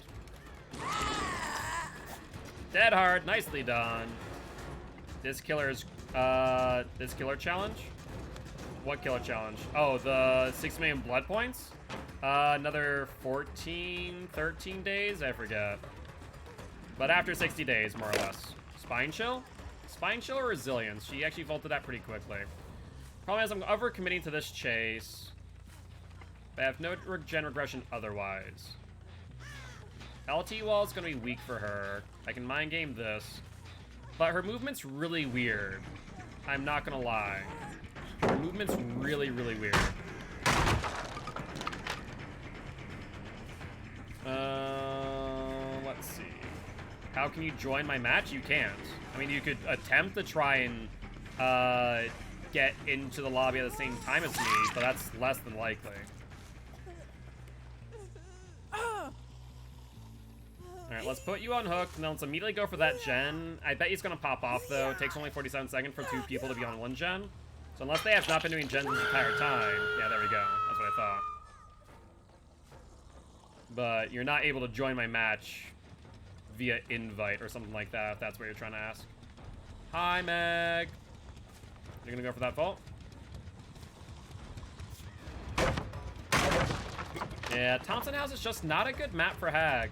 Dead hard. Nicely done. This killer's this killer challenge? What killer challenge? Oh, the 6 million blood points? Another 14, 13 days? I forget. But after 60 days, more or less. Spine chill? Spine chill or resilience? She actually vaulted that pretty quickly. Problem is I'm over-committing to this chase. But I have no gen regression otherwise. LT wall is going to be weak for her. I can mind game this. But her movement's really weird. I'm not going to lie. Her movement's really, really weird. Let's see. How can you join my match? You can't. I mean, you could attempt to try and get into the lobby at the same time as me, but that's less than likely. Alright, let's put you on hook, and then let's immediately go for that gen. I bet he's gonna pop off, though. It takes only 47 seconds for 2 people to be on 1 gen. So unless they have not been doing gens this entire time... Yeah, there we go. That's what I but you're not able to join my match via invite or something like that, if that's what you're trying to ask. Hi, Meg. You're gonna go for that vault? Yeah, Thompson House is just not a good map for Hag.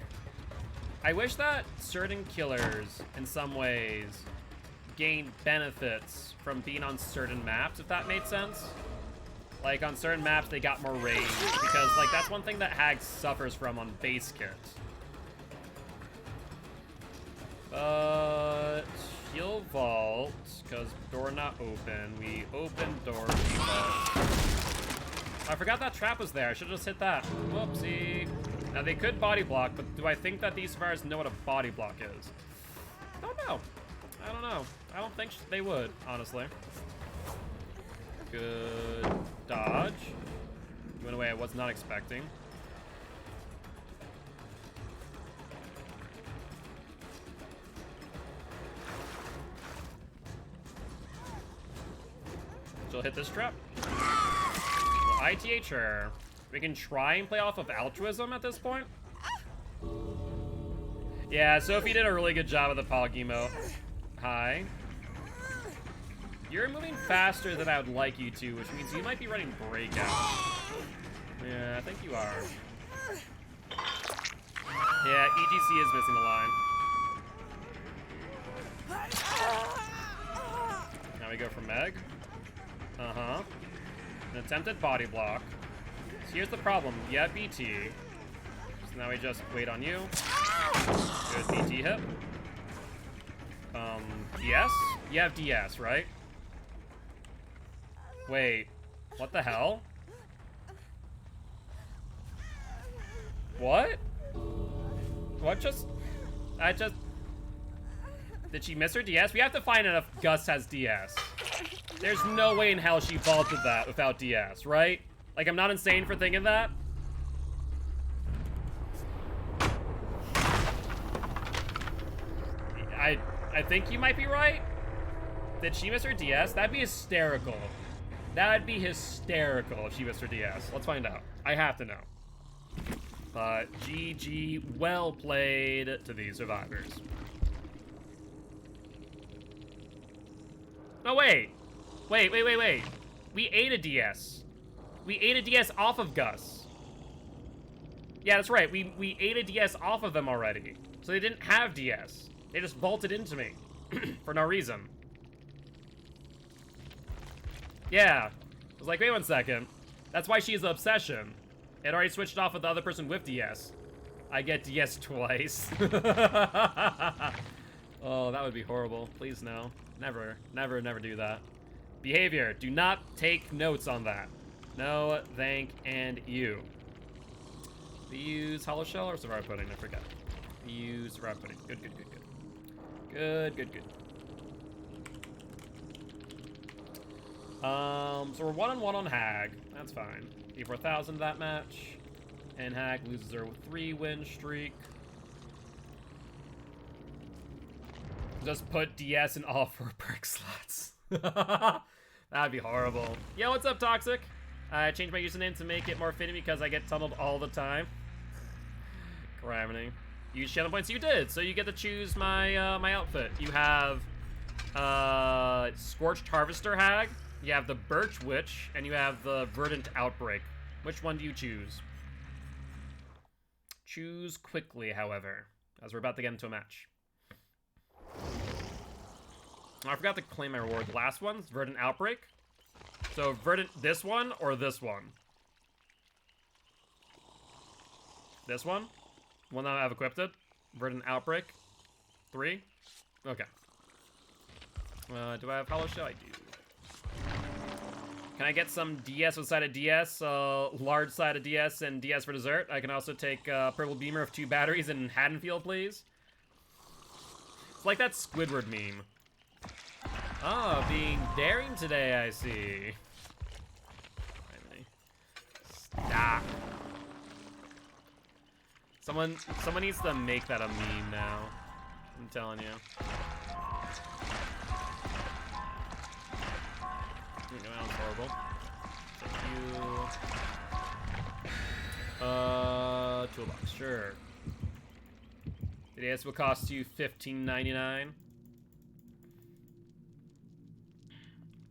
I wish that certain killers, in some ways, gained benefits from being on certain maps, if that made sense. Like, on certain maps, they got more range, because, like, that's one thing that Hag suffers from on base kit. But he'll vault, because door not open. We open door, we vault. I forgot that trap was there. I should have just hit that. Whoopsie. Now, they could body block, but do I think that these survivors know what a body block is? I don't know. I don't know. I don't think they would, honestly. Good dodge. Went away I was not expecting. She'll hit this trap. We'll ITH her. We can try and play off of altruism at this point. Yeah, Sophie did a really good job of the Polygemo. Hi. You're moving faster than I would like you to, which means you might be running breakout. Yeah, I think you are. Yeah, EGC is missing a line. Now we go for Meg. Uh-huh. An attempted body block. So here's the problem. You have BT. So now we just wait on you. Good BT hit. DS? You have DS, right? Wait. What the hell? What? What just... Did she miss her DS? We have to find out if Gus has DS. There's no way in hell she vaulted that without DS, right? Like, I'm not insane for thinking that. I think you might be right. Did she miss her DS? That'd be hysterical. That'd be hysterical if she missed her DS. Let's find out. I have to know. But GG, well played to these survivors. No, wait. Wait. We ate a DS. We ate a DS off of Gus. Yeah, that's right. We ate a DS off of them already. So they didn't have DS. They just vaulted into me. For no reason. Yeah. I was like, wait 1 second. That's why she's the obsession. It already switched off with the other person with DS. I get DS twice. Oh, that would be horrible. Please no. Never do that. Behavior. Do not take notes on that. No, thank, and you. We use Hollow Shell or Survivor Pudding? I forget. We use Survivor Pudding. Good. Good. So we're 1-on-1 on Hag. That's fine. E4000 that match. And Hag loses her 3-win streak. Just put DS in all 4 perk slots. That'd be horrible. Yo, what's up, Toxic? I changed my username to make it more fitting because I get tunneled all the time. Criminy. Use channel points. You did, so you get to choose my my outfit. You have Scorched Harvester Hag, you have the Birch Witch, and you have the Verdant Outbreak. Which one do you choose? Choose quickly, however, as we're about to get into a match. Oh, I forgot to claim my reward. The last one's Verdant Outbreak. So Verdant, this one or this one? This one? One that I have equipped it. Verdant Outbreak. 3. Okay. Do I have Hollow Shell? I do. Can I get some DS with side of DS, large side of DS, and DS for dessert? I can also take Purple Beamer of 2 batteries in Haddonfield, please. It's like that Squidward meme. Oh, being daring today, I see. Stop. Someone needs to make that a meme now. I'm telling you. That was horrible. Thank you. toolbox, sure. The DS will cost you $15.99.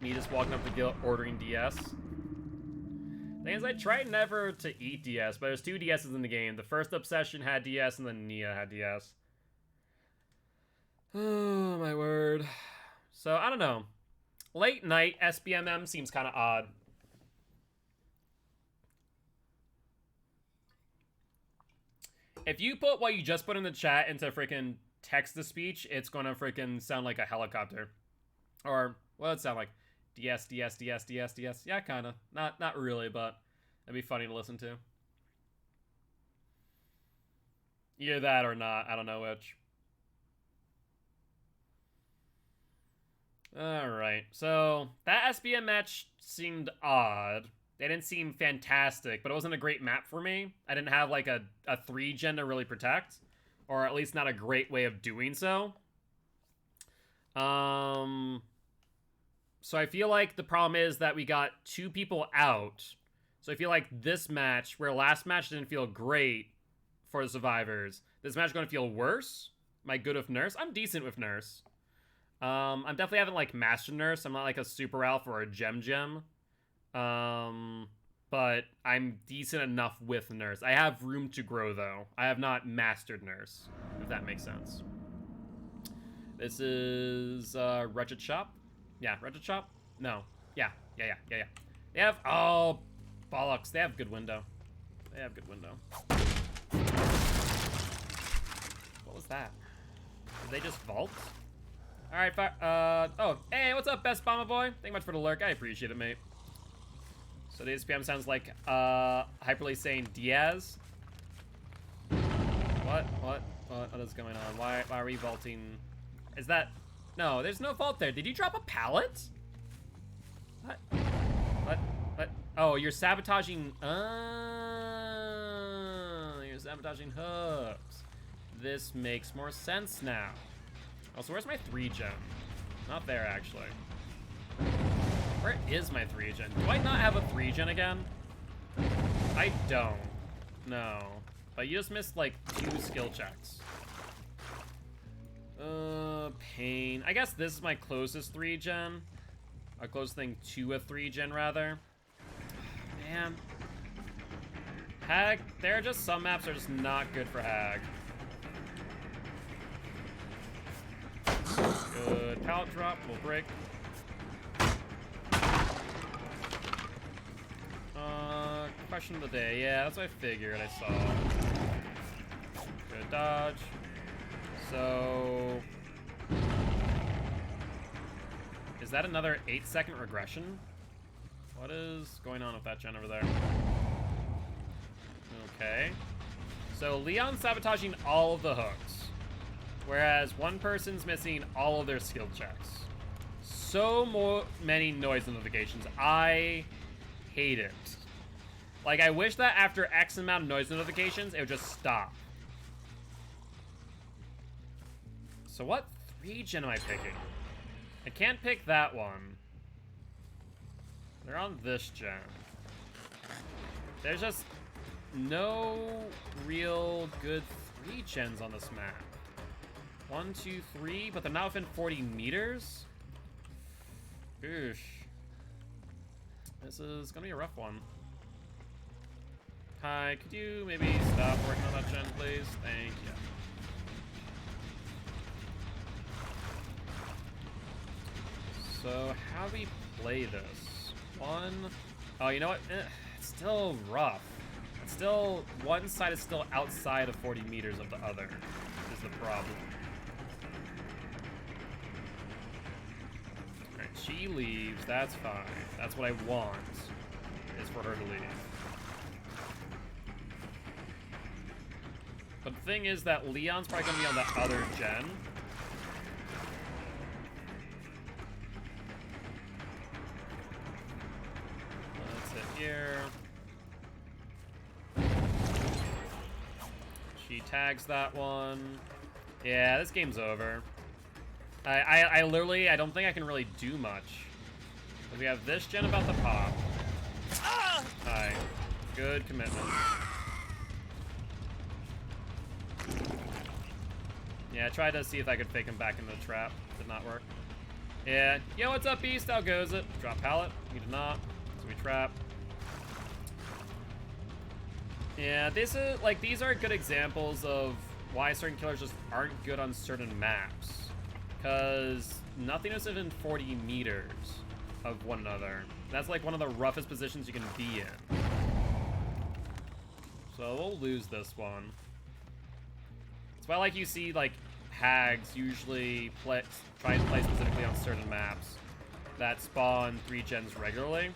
Me just walking up the guild ordering DS. Thing is, I try never to eat DS, but there's 2 DSs in the game. The first Obsession had DS, and then Nia had DS. Oh, my word. So, I don't know. Late night SBMM seems kind of odd. If you put what you just put in the chat into freaking text-to-speech, it's gonna freaking sound like a helicopter. Or, what would it sound like? DS, DS, DS, DS, DS. Yeah, kinda. Not really, but it'd be funny to listen to. Either that or not. I don't know which. Alright, so that SBM match seemed odd. They didn't seem fantastic, but it wasn't a great map for me. I didn't have like a 3-gen to really protect, or at least not a great way of doing so. So I feel like the problem is that we got 2 people out. So I feel like this match, where last match didn't feel great for the survivors, this match is going to feel worse. Am I good with Nurse? I'm decent with Nurse. I'm definitely haven't like mastered Nurse. I'm not like a Super Alpha or a Gem. But I'm decent enough with Nurse. I have room to grow though. I have not mastered Nurse, if that makes sense. This is Wretched Shop. Yeah, Wretched Shop? No. Yeah. They have, oh, bollocks. They have good window. They have good window. What was that? Did they just vault? All right, oh, hey, what's up, Best Bomber Boy? Thank you much for the lurk. I appreciate it, mate. So the SPM sounds like, Hyperly saying Diaz. What is going on? Why are we vaulting? Is that, no, there's no vault there. Did you drop a pallet? What? Oh, you're sabotaging, you're sabotaging hooks. This makes more sense now. Also, where's my 3-gen? Not there, actually. Where is my 3-gen? Do I not have a 3-gen again? I don't. No. But you just missed, like, 2 skill checks. Pain. I guess this is my closest 3-gen. Our closest thing to a 3-gen, rather. Man. Hag, there are just some maps that are just not good for Hag. Good. Pallet drop will break. Question of the day. Yeah, that's what I figured I saw. Good dodge. So... is that another 8-second regression? What is going on with that gen over there? Okay. So Leon's sabotaging all of the hooks, whereas one person's missing all of their skill checks. So many noise notifications. I hate it. Like, I wish that after X amount of noise notifications, it would just stop. So what 3-gen am I picking? I can't pick that one. They're on this gen. There's just no real good 3-gens on this map. 1, 2, 3, but they're not within 40 meters? Oosh. This is gonna be a rough one. Hi, could you maybe stop working on that gen, please? Thank you. So, how do we play this? Oh, you know what? It's still rough. It's still, one side is still outside of 40 meters of the other, is the problem. Alright, she leaves, that's fine. That's what I want, is for her to leave. But the thing is that Leon's probably gonna be on that other gen. Let's hit here. She tags that one. Yeah, this game's over. I literally, I don't think I can really do much. But we have this gen about to pop. Hi. Good commitment. Yeah, I tried to see if I could fake him back into the trap. Did not work. Yeah. Yo, what's up, Beast? How goes it? Drop pallet. You did not. So we trap. Yeah, this is like these are good examples of why certain killers just aren't good on certain maps. Because nothing is within 40 meters of one another. That's like one of the roughest positions you can be in. So we'll lose this one. It's why like you see like hags usually try and play specifically on certain maps that spawn 3 gens regularly.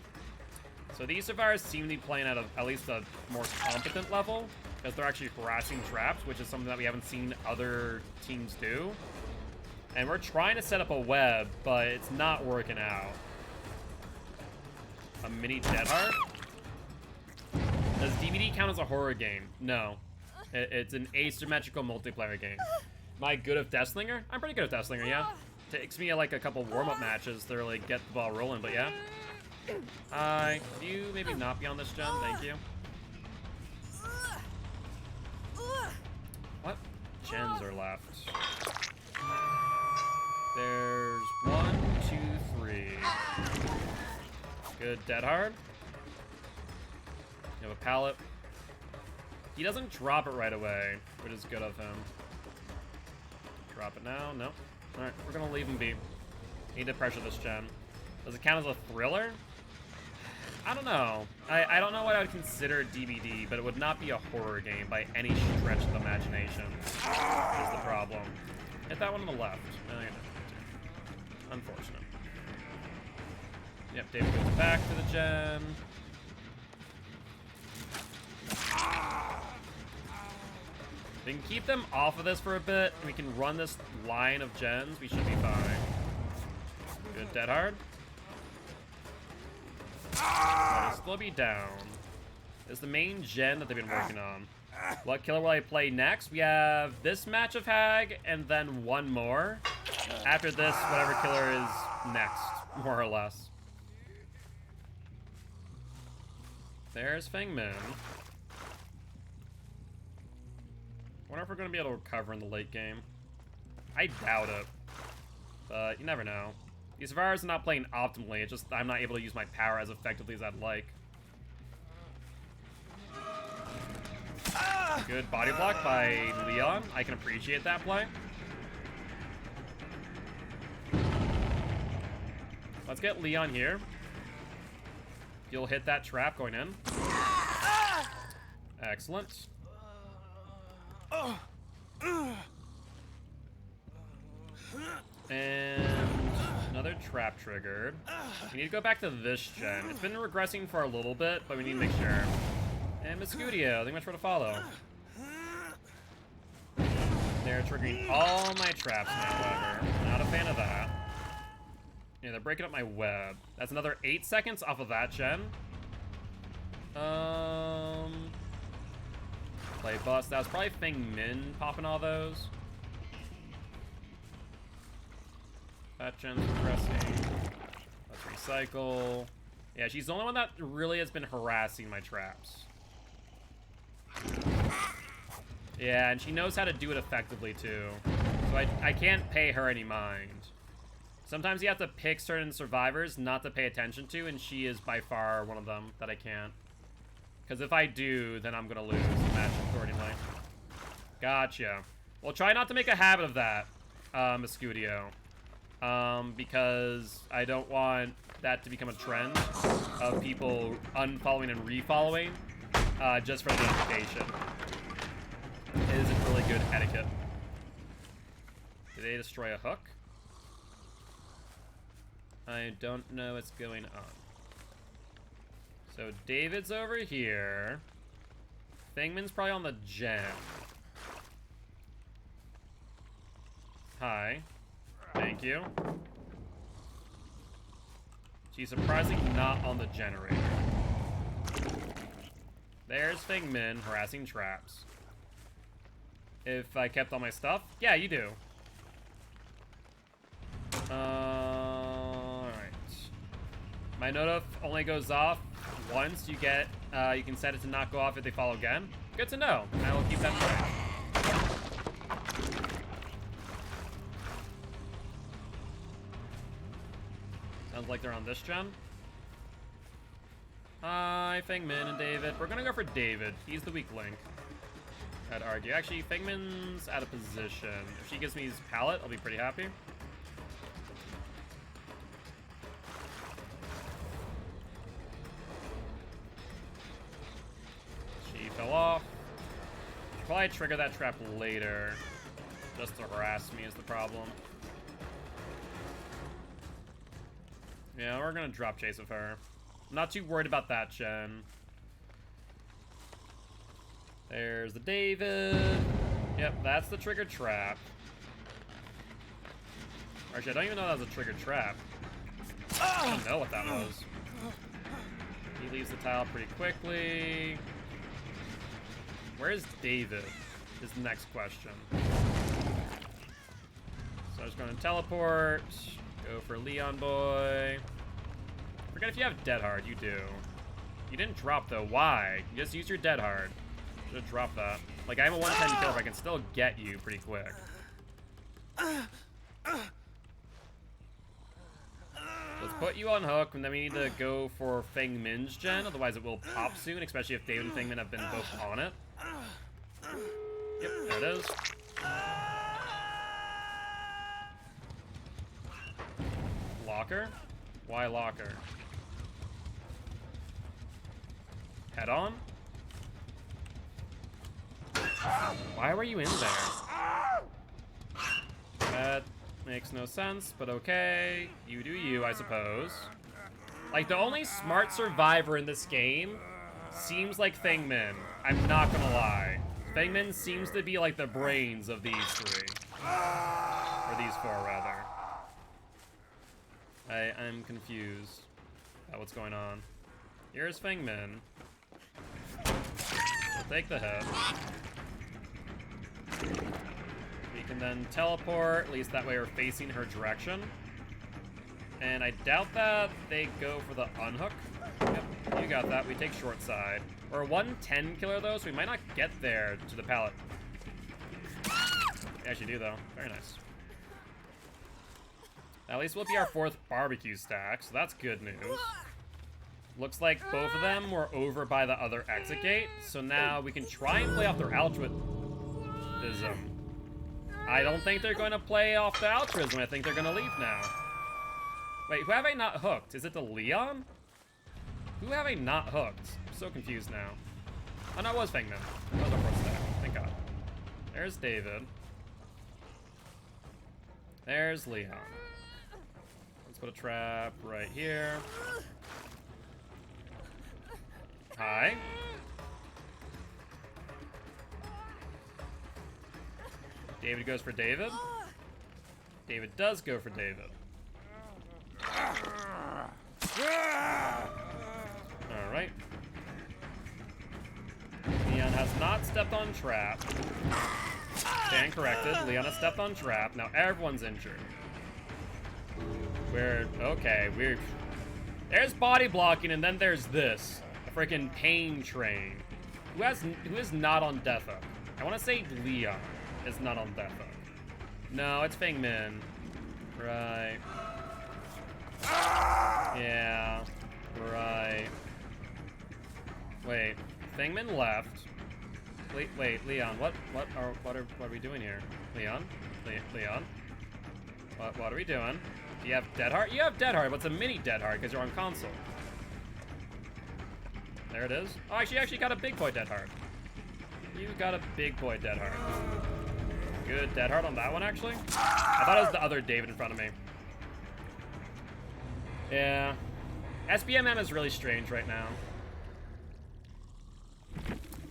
So these survivors seem to be playing at at least a more competent level because they're actually harassing traps, which is something that we haven't seen other teams do. And we're trying to set up a web, but it's not working out. A mini Dead Heart? Does DVD count as a horror game? No. It's an asymmetrical multiplayer game. Am I good at Deathslinger? I'm pretty good at Deathslinger, yeah. Takes me like a couple warm-up matches to really get the ball rolling, but yeah. Could you maybe not be on this gen? Thank you. What gens are left? There's 1, 2, 3. Good Dead Hard. You have a pallet. He doesn't drop it right away, which is good of him. Drop it now? No. Alright, we're gonna leave him be. Need to pressure this gen. Does it count as a thriller? I don't know. I don't know what I would consider DBD, but it would not be a horror game by any stretch of the imagination. Is the problem. Hit that one on the left. Oh, yeah. Unfortunate. Yep, David goes back to the gen. We can keep them off of this for a bit, and we can run this line of gens. We should be fine. Good Dead Hard. Slow me down. Is the main gen that they've been working on. What killer will I play next? We have this match of Hag, and then one more. After this, whatever killer is next, more or less. There's Fangman. Wonder if we're going to be able to recover in the late game. I doubt it. But you never know. These survivors are not playing optimally. It's just I'm not able to use my power as effectively as I'd like. Good body block by Leon. I can appreciate that play. Let's get Leon here. You'll hit that trap going in. Excellent. And another trap triggered. We need to go back to this gen. It's been regressing for a little bit, but we need to make sure. And Miscudio, I think much for to follow. They're triggering all my traps now, however. Not a fan of that. Yeah, they're breaking up my web. That's another 8 seconds off of that gen. Play bust. That was probably Feng Min popping all those. That gen's progressing. Let's recycle. Yeah, she's the only one that really has been harassing my traps. Yeah, and she knows how to do it effectively too. So I can't pay her any mind. Sometimes you have to pick certain survivors not to pay attention to, and she is by far one of them that I can't. Because if I do, then I'm going to lose the match accordingly. Gotcha. Well, try not to make a habit of that, Miscudio. Because I don't want that to become a trend of people unfollowing and refollowing just for the notification. It isn't really good etiquette. Did they destroy a hook? I don't know what's going on. So David's over here. Fangman's probably on the gen. Hi. Thank you. She's surprisingly not on the generator. There's Fangman harassing traps. If I kept all my stuff? Yeah, you do. Alright. My notif only goes off once. You can set it to not go off if they follow again. Good to know. I will keep that in mind. Sounds like they're on this gen. Hi, Fengmin and David. We're gonna go for David. He's the weak link, I'd argue. Actually, Fengmin's out of position. If she gives me his pallet, I'll be pretty happy. She fell off. Should probably trigger that trap later. Just to harass me is the problem. Yeah, we're gonna drop chase with her. I'm not too worried about that gen. There's the David. Yep, that's the triggered trap. Actually, I don't even know that was a triggered trap. I don't know what that was. He leaves the tile pretty quickly. Where's David? Is the next question. So I'm just going to teleport. Go for Leon Boy. Forget if you have Dead Hard, you do. You didn't drop though, why? You just used your Dead Hard. Should have dropped that. Like, I have a 110 kill, but I can still get you pretty quick. Let's put you on hook, and then we need to go for Feng Min's gen, otherwise it will pop soon, especially if David and Feng Min have been both on it. Yep, there it is. Locker? Why locker? Head on? Why were you in there? That makes no sense, but okay. You do you, I suppose. Like, the only smart survivor in this game seems like Feng Min. I'm not gonna lie. Feng Min seems to be like the brains of these three. Or these four, rather. I'm confused about what's going on. Here's Feng Min. We'll take the hit. We can then teleport, at least that way we're facing her direction. And I doubt that they go for the unhook. Yep, you got that. We take short side. We're a 110 killer though, so we might not get there to the pallet. We actually do though. Very nice. At least will be our 4th barbecue stack, so that's good news. Looks like both of them were over by the other exit gate, so now we can try and play off their altruism. I don't think they're going to play off the altruism. I think they're going to leave now. Wait, who have I not hooked? Is it the Leon? Who have I not hooked? I'm so confused now. Oh, no, it was Feng Min. That was our 4th stack. Thank God. There's David. There's Leon. Let's put a trap right here. Hi. David goes for David. David does go for David. Alright. Leon has not stepped on trap. Stand corrected. Leon has stepped on trap. Now everyone's injured. There's body blocking, and then there's this. A freaking pain train. Who is not on death hook? I want to say Leon is not on death hook. No, it's Feng Min. Right. Yeah. Right. Wait. Feng Min left. Wait, Leon. What are we doing here? Leon. What are we doing? Do you have Dead Hard? You have Dead Hard, but it's a mini Dead Hard because you're on console. There it is. Oh, she actually got a big boy Dead Hard. You got a big boy Dead Hard. Good Dead Hard on that one, actually. I thought it was the other David in front of me. Yeah. SBMM is really strange right now.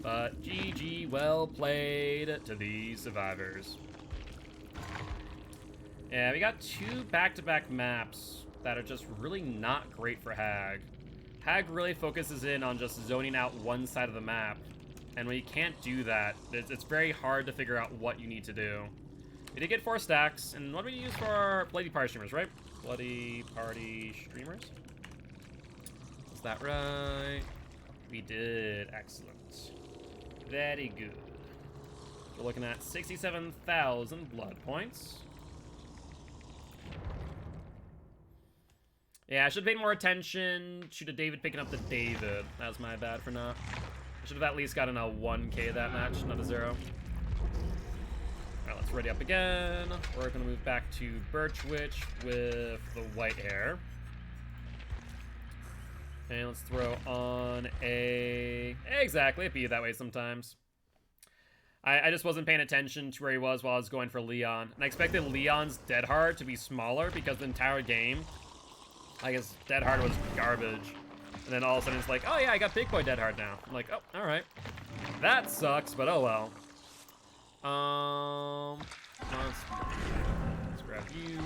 But GG, well played to these survivors. Yeah, we got 2 back-to-back maps that are just really not great for Hag. Hag really focuses in on just zoning out one side of the map. And when you can't do that, it's very hard to figure out what you need to do. We did get 4 stacks, and what do we use for our Bloody Party streamers, right? Bloody Party streamers? Is that right? We did. Excellent. Very good. We're looking at 67,000 blood points. Yeah, I should have paid more attention to the David picking up the David. That was my bad for now. I should have at least gotten a 1k that match, not a 0. Alright, let's ready up again. We're gonna move back to Birch Witch with the white hair. And let's throw on a... Exactly, it be that way sometimes. I just wasn't paying attention to where he was while I was going for Leon. And I expected Leon's Dead Hard to be smaller because the entire game, I guess Dead Hard was garbage. And then all of a sudden it's like, oh yeah, I got Big Boy Dead Hard now. I'm like, oh, alright. That sucks, but oh well. Let's grab you.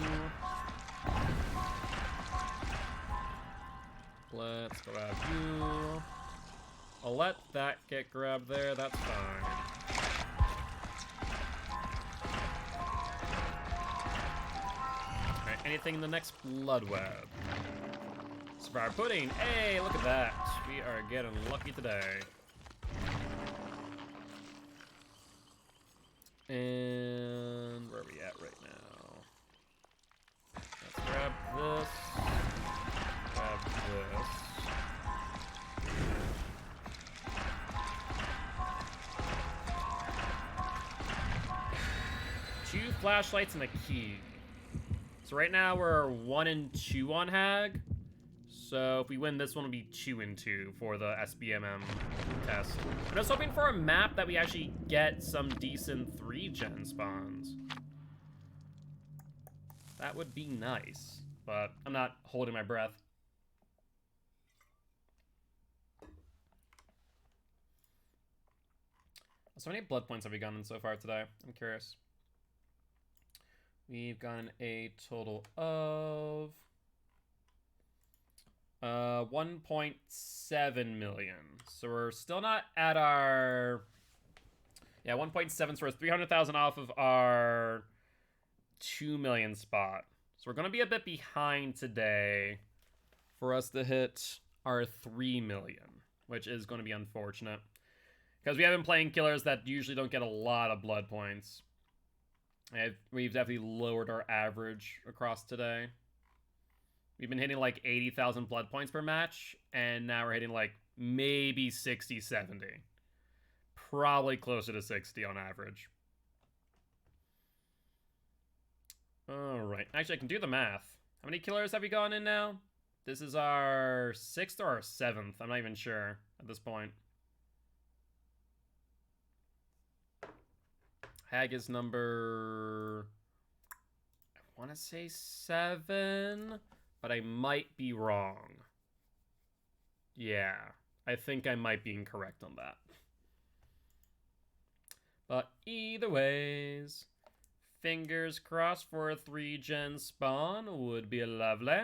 Let's grab you. I'll let that get grabbed there, that's fine. Alright, anything in the next Blood Web? Survivor Pudding, hey, look at that. We are getting lucky today. And where are we at right now? Let's grab this. Grab this. Two flashlights and a key. So right now we're 1 and 2 on Hag. So if we win this one, it'll be 2 and 2 for the SBMM test. And I was hoping for a map that we actually get some decent 3-gen spawns. That would be nice, but I'm not holding my breath. So many blood points have we gotten so far today? I'm curious. We've gotten a total of 1.7 million. So we're still not at our... Yeah, 1.7, so we're 300,000 off of our 2 million spot. So we're going to be a bit behind today for us to hit our 3 million, which is going to be unfortunate. Because we have been playing killers that usually don't get a lot of blood points. We've definitely lowered our average across today. We've been hitting like 80,000 blood points per match, and now we're hitting like maybe 60, 70. Probably closer to 60 on average. Alright, actually I can do the math. How many killers have we gone in now? This is our 6th or our 7th, I'm not even sure at this point. Hag is number... I want to say 7... but I might be wrong. Yeah, I think I might be incorrect on that. But either ways, fingers crossed for a 3-gen spawn would be lovely.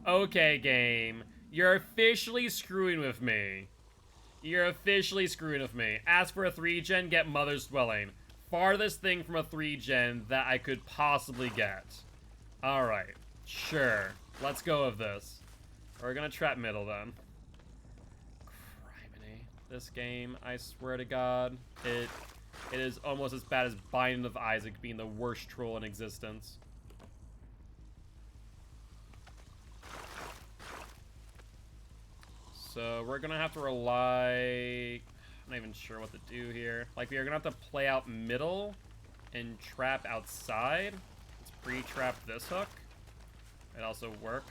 Okay, game. You're officially screwing with me. You're officially screwing with me. Ask for a 3-gen, get Mother's Dwelling. Farthest thing from a 3-gen that I could possibly get. Alright, sure. Let's go with this. We're gonna trap middle then. Criminy. This game, I swear to God, it is almost as bad as Binding of Isaac being the worst troll in existence. So we're gonna have to rely... I'm not even sure what to do here. Like, we are gonna have to play out middle and trap outside. Let's pre-trap this hook. It'd also work.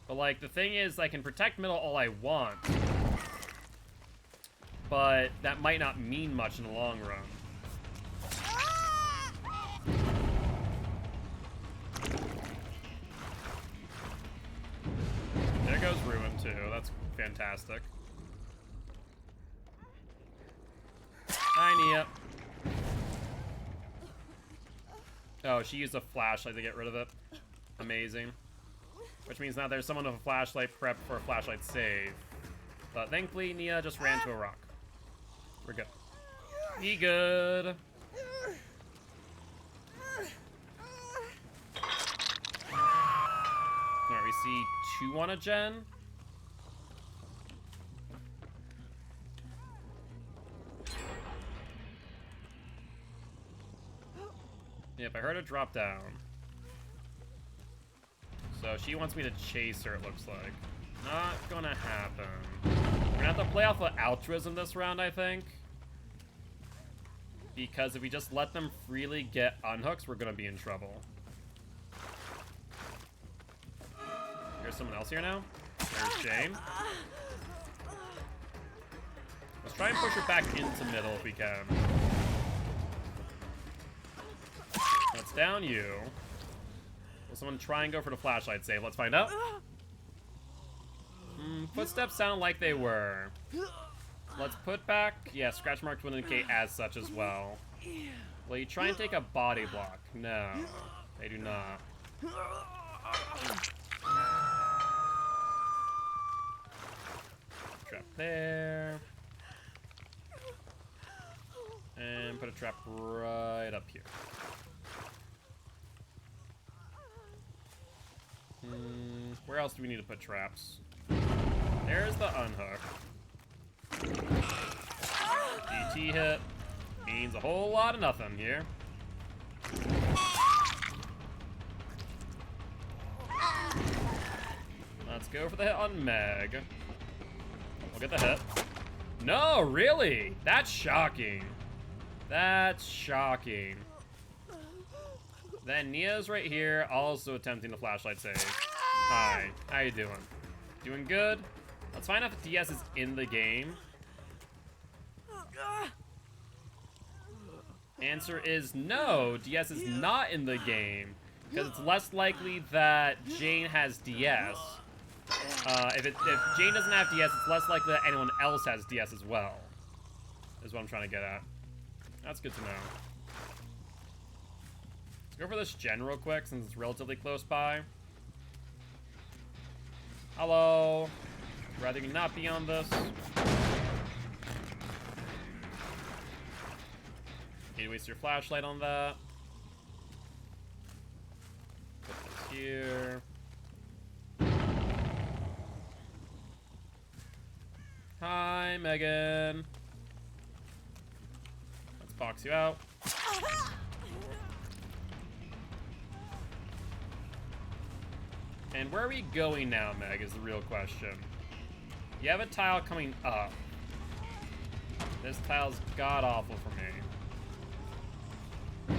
But, like, the thing is, I can protect middle all I want. But that might not mean much in the long run. There goes Ruin, too. That's fantastic. Hi, Nia. Oh, she used a flashlight to get rid of it. Amazing. Which means now there's someone with a flashlight prep for a flashlight save. But thankfully, Nia just ran to a rock. We're good. Be good. Alright, we see 2 on a gen. Yep, I heard her drop down. So she wants me to chase her, it looks like. Not gonna happen. We're gonna have to play off of altruism this round, I think. Because if we just let them freely get unhooks, we're gonna be in trouble. There's someone else here now. There's Jane. Let's try and push her back into middle if we can. That's down you. Will someone try and go for the flashlight save? Let's find out. Footsteps sound like they were. Let's put back. Yeah, scratch marks would indicate as such as well. Will you try and take a body block? No, they do not. Trap there. And put a trap right up here. Where else do we need to put traps? There's the unhook. DT hit. Means a whole lot of nothing here. Let's go for the hit on Meg. We'll get the hit. No, really? That's shocking. That's shocking. Then Nia's right here, also attempting the flashlight save. Hi, how you doing? Doing good? Let's find out if DS is in the game. Answer is no, DS is not in the game. Because it's less likely that Jane has DS. If Jane doesn't have DS, it's less likely that anyone else has DS as well. Is what I'm trying to get at. That's good to know. Let's go for this gen real quick since it's relatively close by. Hello. Rather you not be on this. Need to waste your flashlight on that. Put this here. Hi, Megan. Let's box you out. And where are we going now, Meg, is the real question. You have a tile coming up. This tile's god-awful for me.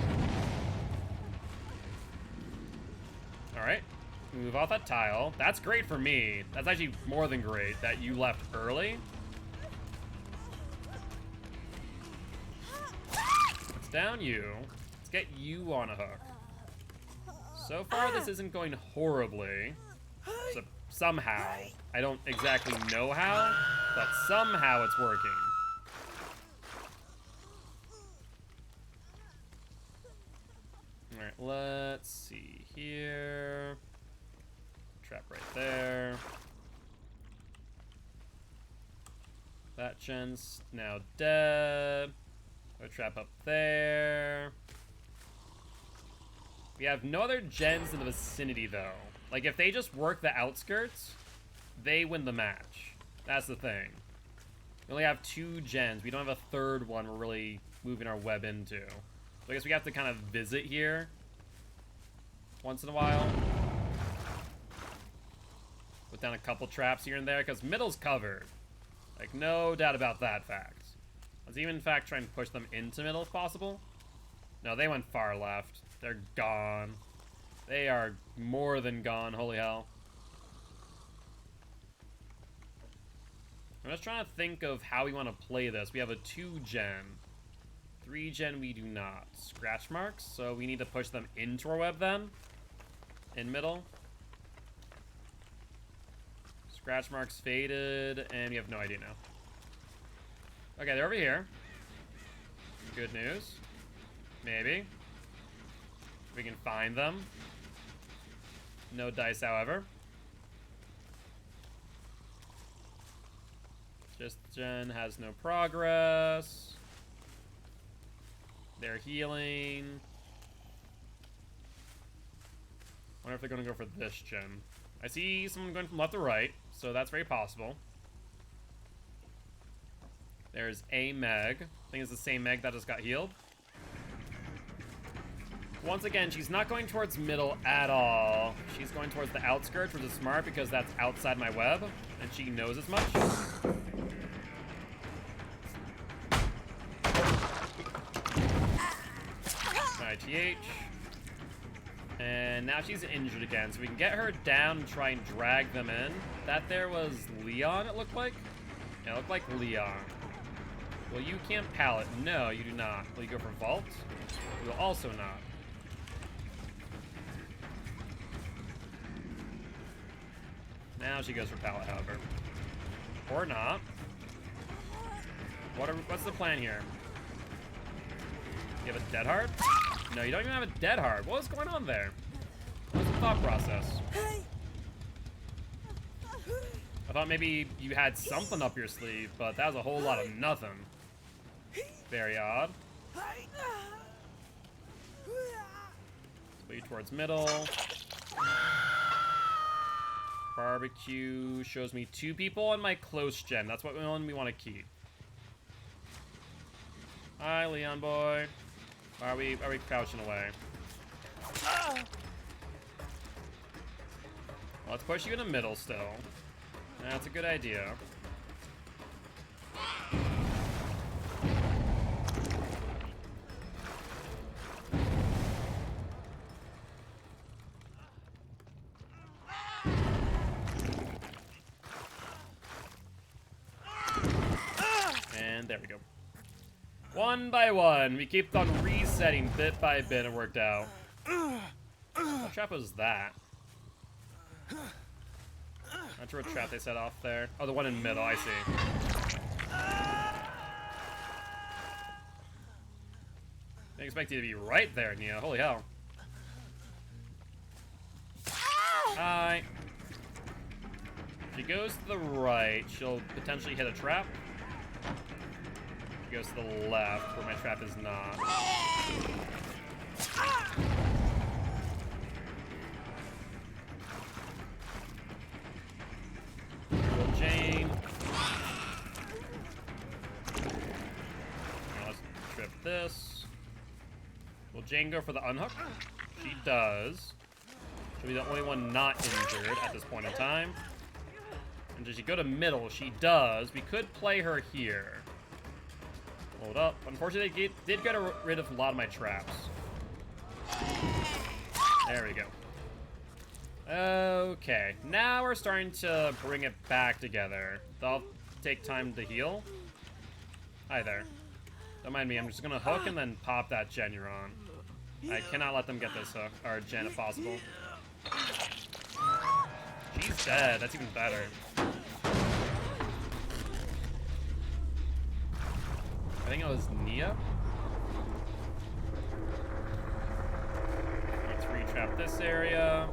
Alright. Move off that tile. That's great for me. That's actually more than great that you left early. It's down you. Let's get you on a hook. So far, this isn't going horribly. So somehow. I don't exactly know how, but somehow it's working. Alright, let's see here. Trap right there. That gen's now dead. A trap up there. We have no other gens in the vicinity, though. Like, if they just work the outskirts, they win the match. That's the thing. We only have 2 gens. We don't have a third one we're really moving our web into. So I guess we have to kind of visit here once in a while. Put down a couple traps here and there, because middle's covered. Like, no doubt about that fact. Let's even, in fact, try and push them into middle if possible. No, they went far left. They're gone. They are more than gone, holy hell. I'm just trying to think of how we want to play this. We have a 2-gen. 3-gen we do not. Scratch marks, so we need to push them into our web then. In middle. Scratch marks faded, and we have no idea now. Okay, they're over here. Good news. Maybe. We can find them. No dice, however. Just Jen has no progress. They're healing. Wonder if they're going to go for this gen. I see someone going from left to right, so that's very possible. There's a Meg. I think it's the same Meg that just got healed. Once again, she's not going towards middle at all. She's going towards the outskirts, which is smart because that's outside my web, and she knows as much. ITH. And now she's injured again, so we can get her down and try and drag them in. That there was Leon, it looked like? Yeah, it looked like Leon. Well, you can't pallet. No, you do not. Will you go for vault? You will also not. Now she goes for pallet, however. Or not. What's the plan here? You have a dead hard? No, you don't even have a dead hard. What was going on there? What was the thought process? I thought maybe you had something up your sleeve, but that was a whole lot of nothing. Very odd. Lead towards middle. Barbecue shows me 2 people on my close gen. That's what one we want to keep. Hi, Leon boy. Are we crouching away? Well, let's push you in the middle still. That's a good idea. And there we go. One by one, we keep on resetting bit by bit. It worked out. What trap was that? Not sure what trap they set off there. Oh, the one in middle, I see. Didn't expect you to be right there, Nia. Holy hell. Hi. She goes to the right. She'll potentially hit a trap. She goes to the left, where my trap is not. Jane. Now let's trip this. Will Jane go for the unhook? She does. She'll be the only one not injured at this point in time. And does she go to middle? She does. We could play her here. Hold up. Unfortunately, they did get rid of a lot of my traps. There we go. Okay, now we're starting to bring it back together. They'll take time to heal. Hi there. Don't mind me, I'm just gonna hook and then pop that gen you're on. I cannot let them get this hook, or gen if possible. She's dead, that's even better. I think it was Nia. Let's retrap this area.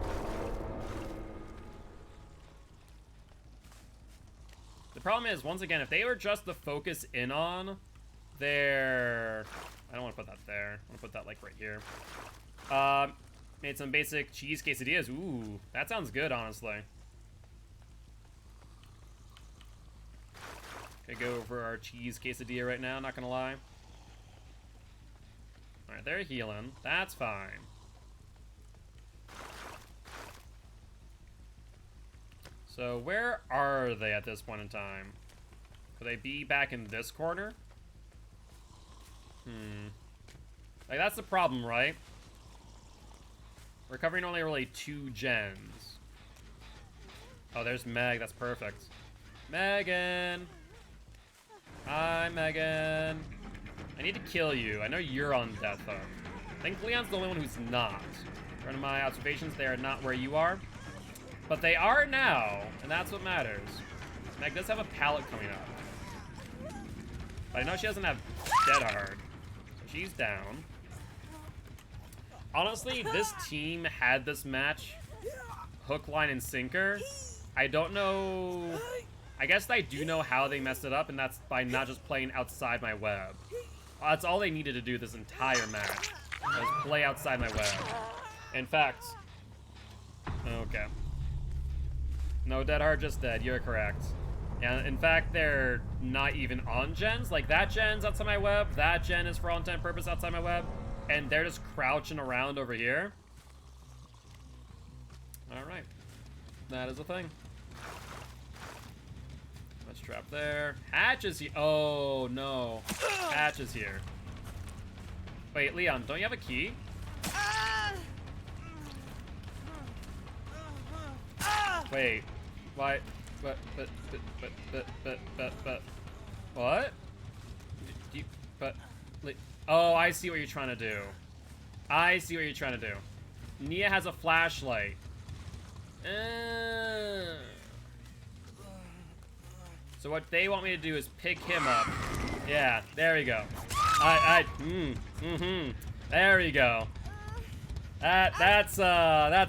The problem is, once again, if they were just to focus in on their... I don't want to put that there. I want to put that, like, right here. Made some basic cheese quesadillas. Ooh, that sounds good, honestly. Okay, go over our cheese quesadilla right now, not gonna lie. Alright, they're healing. That's fine. So, where are they at this point in time? Could they be back in this corner? Like, that's the problem, right? We're covering only really 2 gens. Oh, there's Meg. That's perfect. Megan! Hi, Megan. I need to kill you. I know you're on death hook. I think Leon's the only one who's not. According to my observations, they are not where you are. But they are now, and that's what matters. Meg does have a pallet coming up. But I know she doesn't have dead hard. So she's down. Honestly, this team had this match hook, line, and sinker. I don't know... I guess I do know how they messed it up, and that's by not just playing outside my web. That's all they needed to do this entire match, was play outside my web. In fact... Okay. No, dead hard, just dead. You're correct. And in fact, they're not even on gens. Like, that gen's outside my web. That gen is, for all intent and purpose, outside my web. and they're just crouching around over here. Alright. That is a thing. Let's trap there. Hatch is here. Oh, no. Hatch is here. Wait, Leon, don't you have a key? Wait. Why? But. What? Oh, I see what you're trying to do. I see what you're trying to do. Nia has a flashlight. So what they want me to do is pick him up. Yeah, there we go. There we go. That's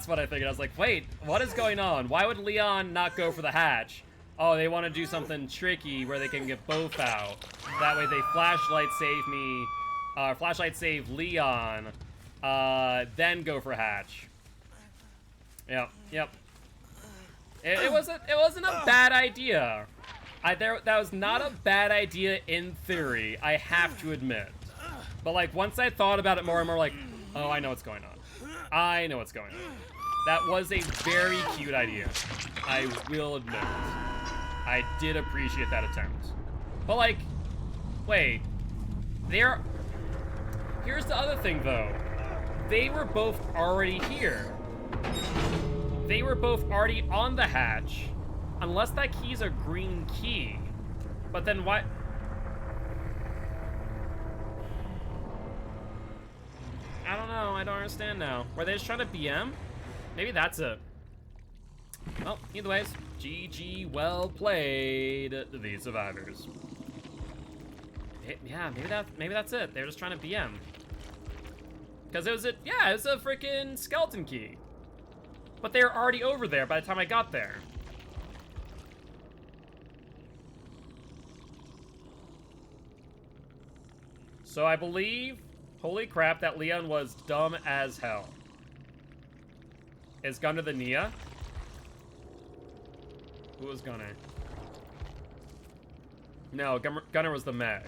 what I figured. I was like, wait, what is going on? Why would Leon not go for the hatch? Oh, they want to do something tricky where they can get both out. That way they flashlight save me, flashlight save Leon, then go for hatch. Yep. It wasn't a bad idea. That was not a bad idea in theory, I have to admit. But like once I thought about it more and more, like, oh, I know what's going on. I know what's going on. That was a very cute idea. I will admit. I did appreciate that attempt. But like, wait. Here's the other thing though. They were both already here. They were both already on the hatch. Unless that key's a green key. But then what? I don't know. I don't understand now. Were they just trying to BM? Maybe that's it. Well, either ways, GG, well played, the survivors. Yeah, maybe that's it. They were just trying to BM. Because it was a freaking skeleton key. But they were already over there by the time I got there. So I believe, holy crap, that Leon was dumb as hell. Is Gunnar the Nia? Who was Gunnar? No, Gunnar was the Meg.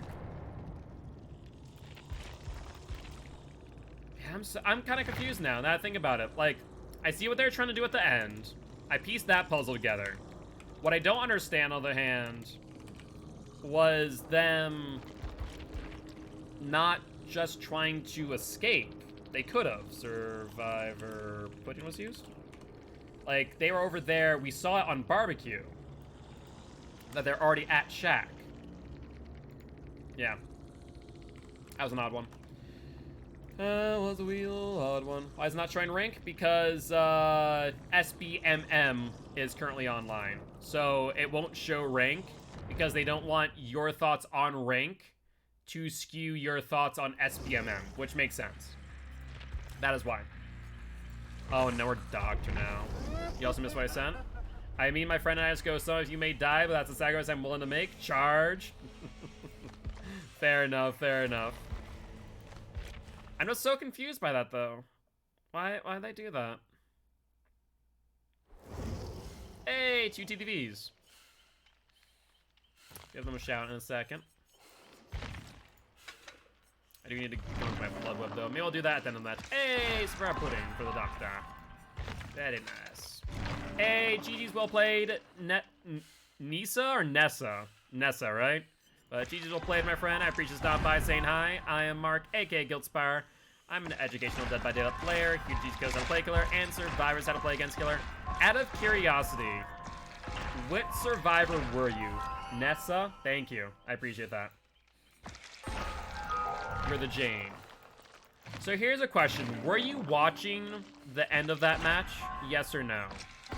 Yeah, I'm kind of confused now that I think about it. Like, I see what they're trying to do at the end. I pieced that puzzle together. What I don't understand, on the other hand, was them not just trying to escape. They could have. Survivor pudding was used? Like, they were over there. We saw it on barbecue. That they're already at shack. Yeah. That was an odd one. Was a real odd one. Why is it not showing rank? Because SBMM is currently online. So it won't show rank because they don't want your thoughts on rank to skew your thoughts on SBMM, which makes sense. That is why. Oh, no, we're doctor now. You also missed what I sent? I mean, my friend and I just go, some of you may die, but that's a sacrifice I'm willing to make. Charge. Fair enough, fair enough. I'm just so confused by that, though. Why'd they do that? Hey, 2 TVs. Give them a shout in a second. I do need to go with my blood web, though. Maybe I'll do that at the end of the match. Hey, sprout pudding for the doctor. Very nice. Hey, GG's well played. Nisa or Nessa? Nessa, right? But GG's well played, my friend. I appreciate you stopping by saying hi. I am Mark, aka Guiltspire. I'm an educational Dead by Daylight player. Huge GG codes how to play killer and survivors how to play against killer. Out of curiosity, what survivor were you? Nessa? Thank you. I appreciate that. You're the Jane. So here's a question. Were you watching the end of that match? Yes or no?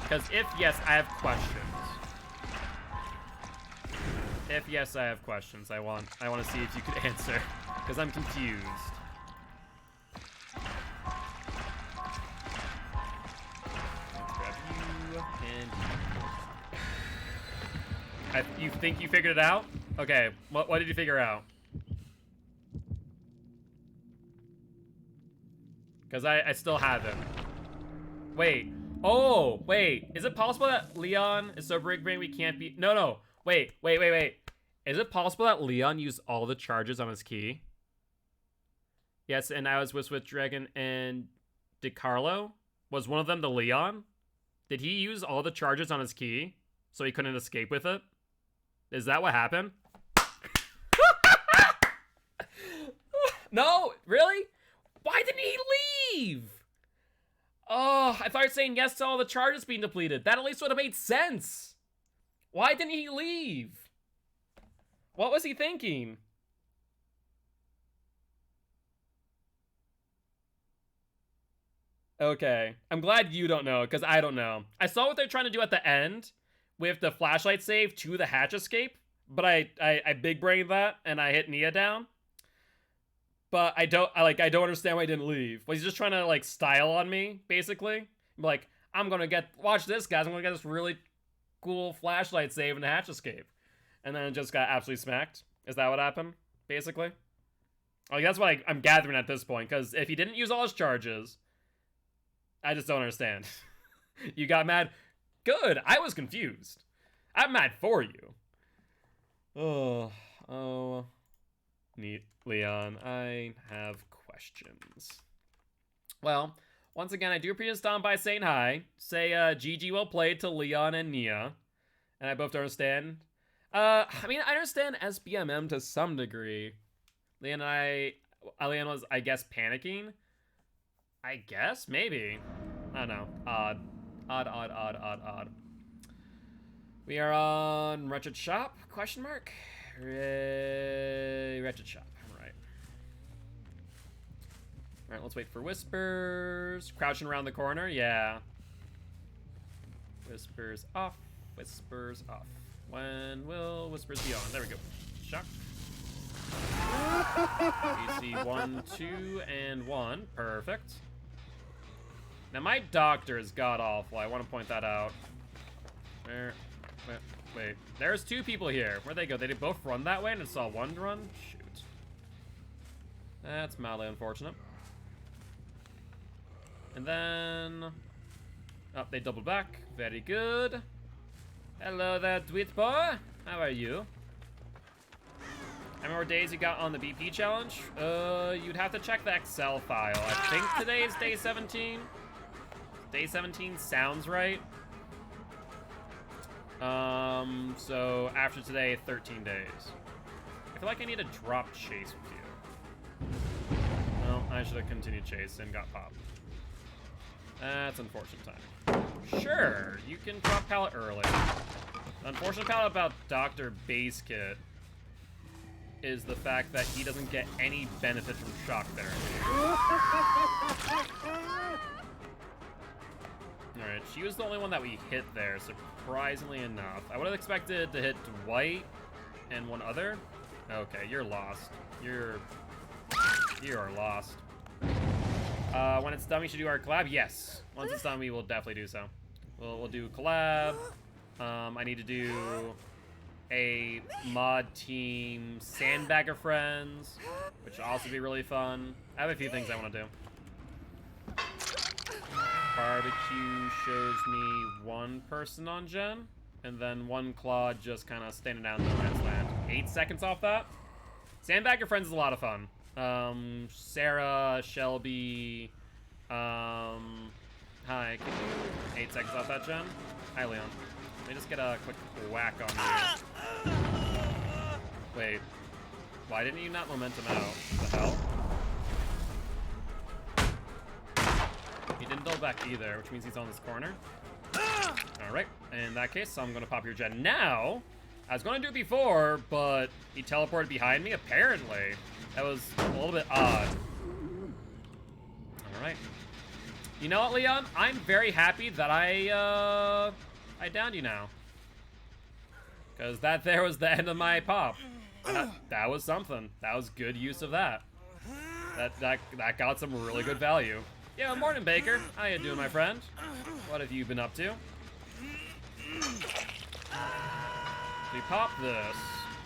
Because if yes, I have questions. If yes, I have questions. I want to see if you could answer. Because I'm confused. Let's grab you and you think you figured it out? Okay, what did you figure out? Because I still haven't. Wait. Oh, wait. Is it possible that Leon is so big brain we can't be... No. Wait. Is it possible that Leon used all the charges on his key? Yes, and I was with Dragon and DiCarlo. Was one of them the Leon? Did he use all the charges on his key so he couldn't escape with it? Is that what happened? No, really? Why didn't he leave? Oh, I thought you were saying yes to all the charges being depleted. That at least would have made sense. Why didn't he leave? What was he thinking? Okay, I'm glad you don't know, because I don't know. I saw what they're trying to do at the end with the flashlight save to the hatch escape, but I big brained that and I hit Nia down. But I don't understand why he didn't leave. Was he just trying to like style on me, basically? Like, I'm gonna watch this, guys. I'm gonna get this really cool flashlight save and hatch escape, and then it just got absolutely smacked. Is that what happened, basically? Like that's what I'm gathering at this point. Because if he didn't use all his charges, I just don't understand. You got mad? Good. I was confused. I'm mad for you. Oh. Neat, Leon. I have questions. Well, once again, I do appreciate Stomp by saying hi. Say, GG well played to Leon and Nia. And I both understand. I mean, I understand SBMM to some degree. Leon was, I guess, panicking. I guess? Maybe. I don't know. Odd. Odd. We are on Wretched Shop? Question mark? Wretched Shop. Right. Alright, let's wait for Whispers. Crouching around the corner? Yeah. Whispers off. Whispers off. When will Whispers be on? There we go. Shock. AC 1, 2, and 1. Perfect. Now my doctor is god-awful. I want to point that out. Wait. There's two people here. Where'd they go? They did both run that way and I saw one run? Shoot. That's mildly unfortunate. And then... Oh, they doubled back. Very good. Hello there, Tweet Boy. How are you? How many more days you got on the BP challenge? You'd have to check the Excel file. I think today is day 17. Day 17 sounds right. So after today, 13 days. I feel like I need a drop chase with you. No, I should have continued chase and got popped. That's unfortunate time. Sure, you can drop pallet early. The unfortunate part about Dr. Base Kit is the fact that he doesn't get any benefit from shock therapy. Alright, she was the only one that we hit there, surprisingly enough. I would have expected to hit Dwight and one other. Okay, you're lost. You are lost. When it's done, we should do our collab? Yes. Once it's done, we will definitely do so. We'll do collab. I need to do a mod team Sandbagger Friends, which will also be really fun. I have a few things I want to do. Barbecue shows me one person on Gen, and then one Claude just kind of standing down in the man's land. 8 seconds off that. Sandbagger Friends is a lot of fun. Sarah, Shelby, hi, can you 8 seconds off that, Gen? Hi, Leon. Let me just get a quick whack on you. Wait, why didn't you not momentum out? What the hell? He didn't double back either, which means he's on this corner. Alright, in that case, I'm gonna pop your Gen now. I was gonna do it before, but he teleported behind me, apparently. That was a little bit odd. Alright. You know what, Leon? I'm very happy that I downed you now. Because that there was the end of my pop. That was something. That was good use of that. That got some really good value. Yeah, morning, Baker. How you doing, my friend? What have you been up to? We pop this,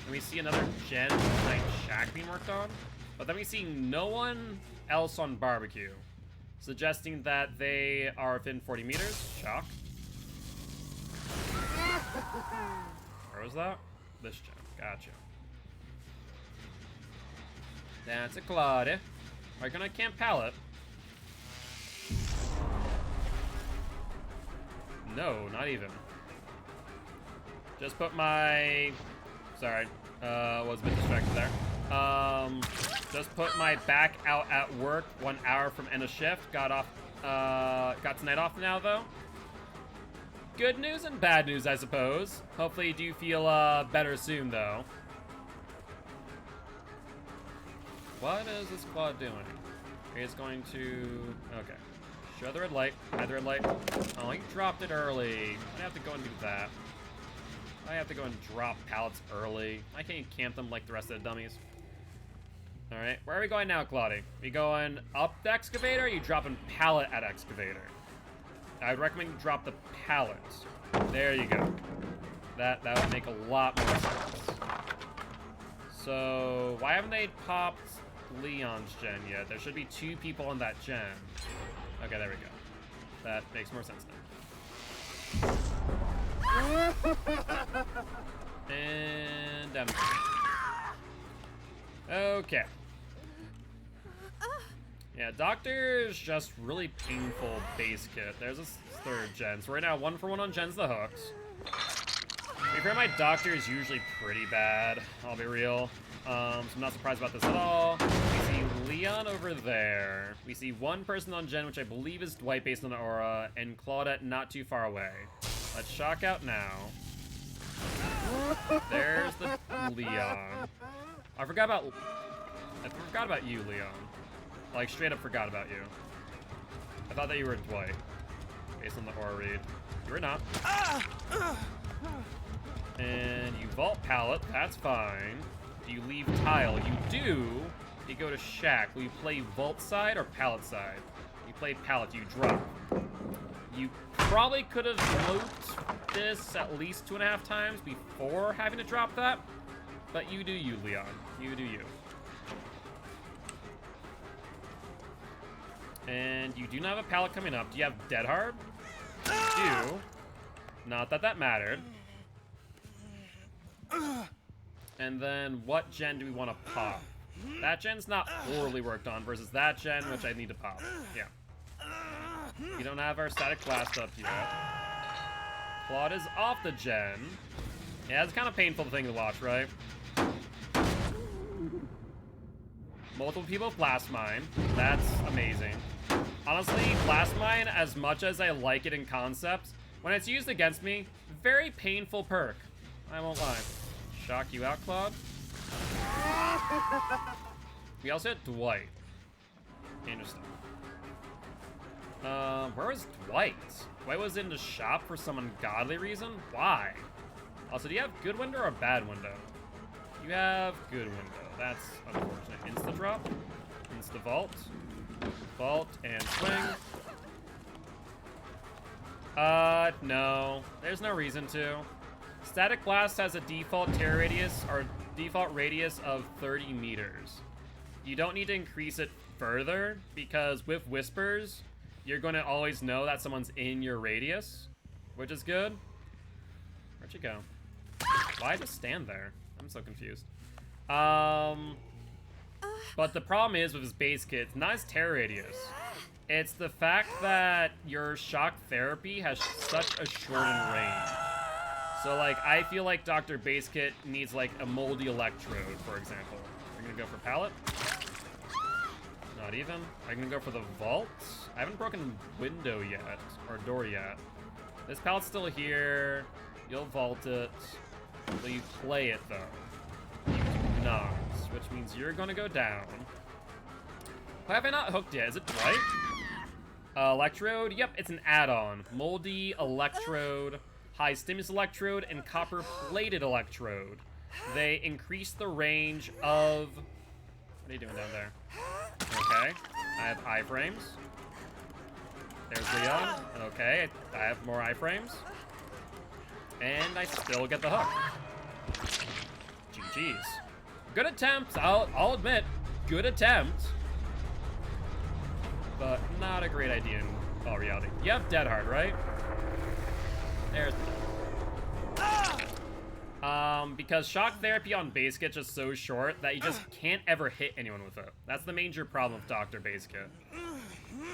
and we see another Gen Night Shack being worked on, but then we see no one else on barbecue, suggesting that they are within 40 meters. Shock. Where was that? This Gen. Gotcha. That's a Claude. Are you gonna camp pallet? No, not even. Just put my... Sorry. Was a bit distracted there. Just put my back out at work 1 hour from end of shift. Got tonight off now, though. Good news and bad news, I suppose. Hopefully you do feel better soon, though. What is this quad doing? It's going to... Okay. Show the red light. Hide the red light. Oh, you dropped it early. I have to go and do that. I have to go and drop pallets early. I can't camp them like the rest of the dummies. Alright, where are we going now, Claudie? We going up the excavator, or are you dropping pallet at excavator? I would recommend you drop the pallets. There you go. That would make a lot more sense. So, why haven't they popped Leon's gen yet? There should be 2 people on that gen. Okay, there we go. That makes more sense now. And down. Okay. Yeah, Doctor's just really painful base kit. There's a 3rd gen. So right now, 1 for 1 on gens the hooks. To be fair, my Doctor is usually pretty bad, I'll be real. So I'm not surprised about this at all. We see Leon over there. We see 1 person on gen, which I believe is Dwight based on the aura, and Claudette not too far away. Let's shock out now. There's the Leon. I forgot about you, Leon. Like, straight up forgot about you. I thought that you were Dwight, based on the aura read. You were not. And you vault pallet, that's fine. Do you leave tile? You do. You go to shack. Will you play vault side or pallet side? You play pallet, you drop. You probably could have looped this at least 2.5 times before having to drop that. But you do you, Leon. You do you. And you do not have a pallet coming up. Do you have Dead Hard? You do. Not that that mattered. And then what gen do we want to pop? That gen's not poorly worked on versus that gen, which I need to pop. Yeah. We don't have our static blast up yet. Claude is off the gen. Yeah, it's kind of painful thing to watch, right? Multiple people blast mine. That's amazing. Honestly, blast mine, as much as I like it in concept, when it's used against me, very painful perk. I won't lie. Shock you out, Claude. We also had Dwight. Interesting. Where was Dwight? Dwight was in the shop for some ungodly reason? Why? Also, do you have good window or bad window? You have good window. That's unfortunate. Insta drop. Insta vault. Vault and swing. No. There's no reason to. Static Blast has a default tear radius or default radius of 30 meters. You don't need to increase it further because with Whispers, you're going to always know that someone's in your radius, which is good. Where'd you go? Why just stand there? I'm so confused. But the problem is with his base kit, it's not his tear radius. It's the fact that your shock therapy has such a shortened range. So, like, I feel like Dr. Base Kit needs, like, a moldy electrode, for example. Are you gonna go for pallet? Not even. Are you gonna go for the vault? I haven't broken window yet, or door yet. This pallet's still here. You'll vault it. Will you play it, though? You do not, which means you're gonna go down. Why have I not hooked yet? Is it Dwight? Electrode? Yep, it's an add-on. Moldy electrode. High stimulus electrode and copper plated electrode. They increase the range of... What are you doing down there? Okay. I have iframes. There's Leon. Okay, I have more iframes. And I still get the hook. GG's. Good attempt, I'll admit. Good attempt. But not a great idea in all reality. You have Dead Hard, right? There's the Because shock therapy on base kit is so short that you just can't ever hit anyone with it. That's the major problem with Dr. Base Kit.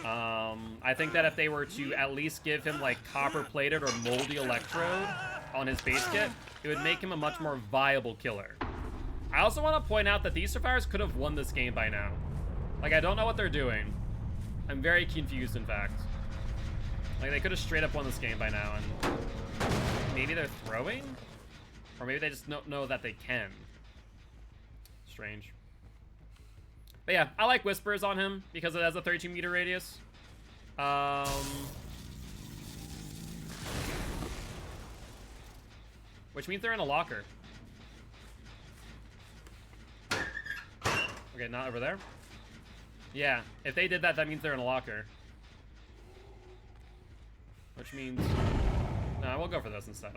I think that if they were to at least give him like copper-plated or moldy electrode on his base kit, it would make him a much more viable killer. I also want to point out that these survivors could have won this game by now. Like, I don't know what they're doing. I'm very confused, in fact. Like, they could have straight up won this game by now, and maybe they're throwing? Or maybe they just don't know that they can. Strange. But yeah, I like Whispers on him because it has a 32-meter radius. Which means they're in a locker. Okay, not over there. Yeah, if they did that, that means they're in a locker. Which means... No, we'll go for this instead.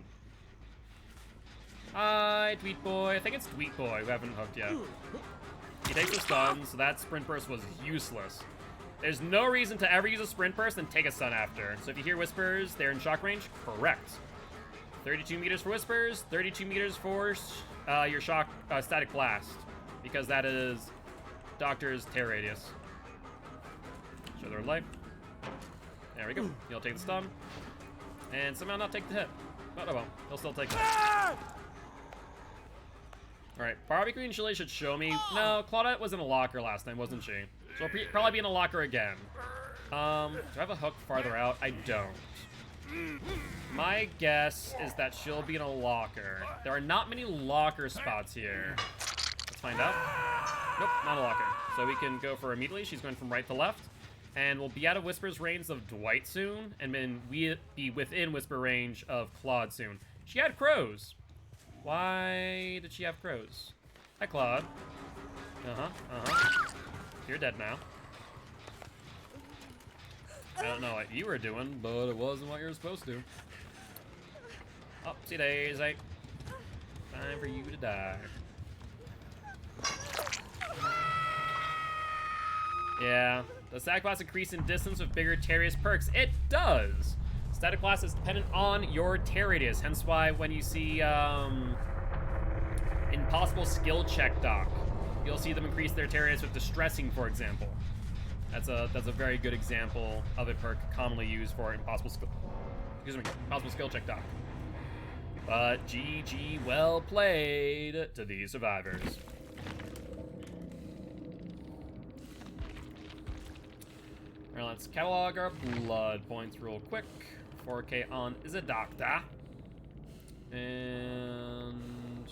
Hi, Tweet Boy. I think it's Tweet Boy who haven't hooked yet. He takes a stun, so that sprint burst was useless. There's no reason to ever use a sprint burst and take a stun after. So if you hear Whispers, they're in shock range, correct. 32 meters for Whispers, 32 meters for your shock static blast. Because that is Doctor's tear radius. Show their light. There we go. He'll take the stun. And somehow not take the hit. But oh well, he'll still take the hit. Alright, Barbecue and Chili should show me. No, Claudette was in a locker last time, wasn't she? She'll probably be in a locker again. Do I have a hook farther out? I don't. My guess is that she'll be in a locker. There are not many locker spots here. Let's find out. Nope, not a locker. So we can go for immediately. She's going from right to left. And we'll be out of Whisper's range of Dwight soon. And then we'll be within Whisper range of Claude soon. She had crows. Why did she have crows? Hi, Claude. You're dead now. I don't know what you were doing, but it wasn't what you were supposed to. Upsy daisy. Time for you to die. Yeah. Does Static Blast increase in distance with bigger tear radius perks? It does! Static Blast is dependent on your tear radius, hence why when you see Impossible Skill Check Doc, you'll see them increase their tear radius with Distressing, for example. That's a very good example of a perk commonly used for Impossible Skill Check Doc. But GG, well played to these survivors. Alright, let's catalog our blood points real quick. 4K on is a doctor. And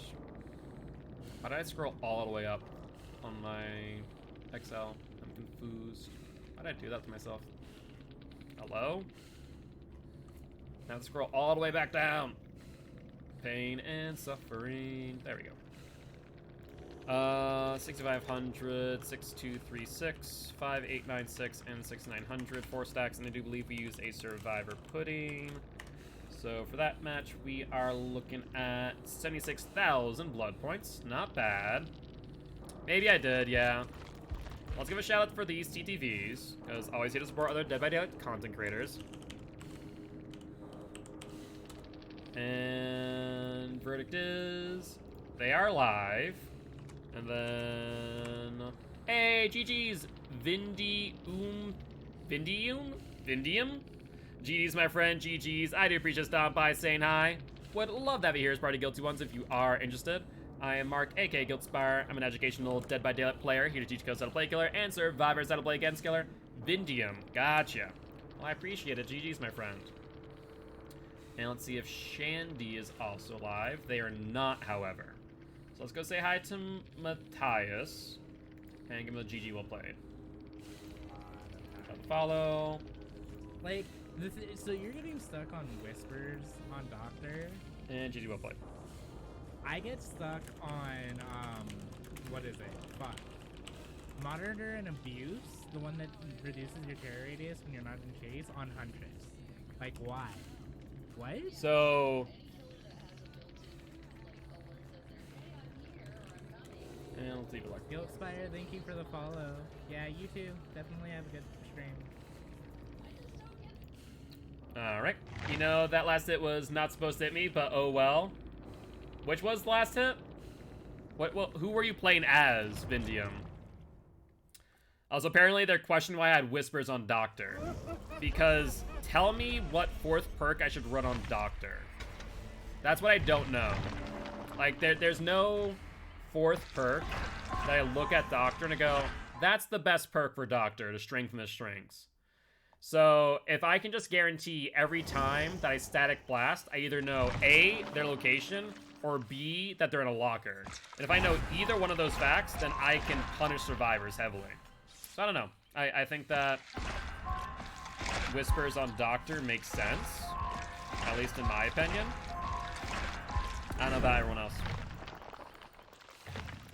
how did I scroll all the way up on my XL? I'm confused. How did I do that to myself? Hello? Now to scroll all the way back down. Pain and suffering. There we go. 6500, 6236, 5896, and 6900. 4 stacks, and I do believe we used a survivor pudding. So for that match, we are looking at 76,000 blood points. Not bad. Maybe I did, yeah. Let's give a shout out for these TTVs, because always here to support other Dead by Daylight content creators. And verdict is they are live. And then, hey, GG's Vindium? GG's, my friend, GG's. I do appreciate stopping by, saying hi. Would love to have you here as part of Guilty Ones if you are interested. I am Mark, aka Guiltspire. I'm an educational Dead by Daylight player, here to teach codes how to play killer and survivors how to play against killer. Vindium, gotcha. Well, I appreciate it. GG's, my friend. And let's see if Shandy is also live. They are not, however. So let's go say hi to Matthias and give him a GG well played. Follow. Like, so you're getting stuck on Whispers on Doctor. And GG well played. I get stuck on, what is it? Fuck. Monitor and Abuse, the one that reduces your terror radius when you're not in chase, on Huntress. Like, why? What? So... And let's leave it like Guiltspire, thank you for the follow. Yeah, you too. Definitely have a good stream. Alright. You know, that last hit was not supposed to hit me, but oh well. Which was the last hit? Who were you playing as, Vindium? Also, apparently they're questioning why I had Whispers on Doctor. Because tell me what 4th perk I should run on Doctor. That's what I don't know. Like, there's no 4th perk that I look at Doctor and I go, that's the best perk for Doctor to strengthen his strengths. So if I can just guarantee every time that I static blast, I either know A, their location, or B, that they're in a locker. And if I know either one of those facts, then I can punish survivors heavily. So I don't know. I think that Whispers on Doctor makes sense, at least in my opinion. I don't know about everyone else.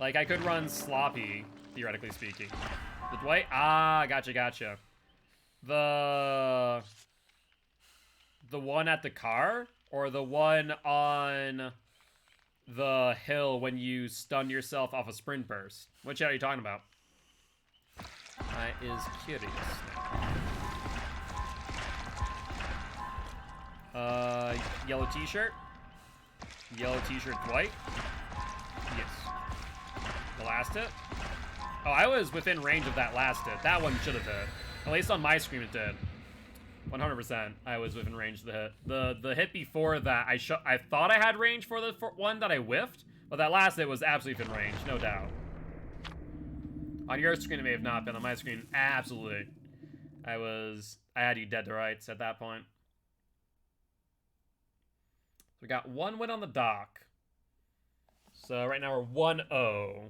Like, I could run Sloppy, theoretically speaking. The Dwight? Ah, gotcha. The one at the car? Or the one on the hill when you stun yourself off a sprint burst? Which are you talking about? I is curious now. Yellow t-shirt. Yellow t-shirt Dwight. Yes. The last hit? Oh, I was within range of that last hit. That one should have hit. At least on my screen it did. 100%. I was within range of the hit. The hit before that, I thought I had range for the one that I whiffed, but that last hit was absolutely within range, no doubt. On your screen it may have not been. On my screen, absolutely. I had you dead to rights at that point. So we got 1 win on the dock. So right now we're 1-0.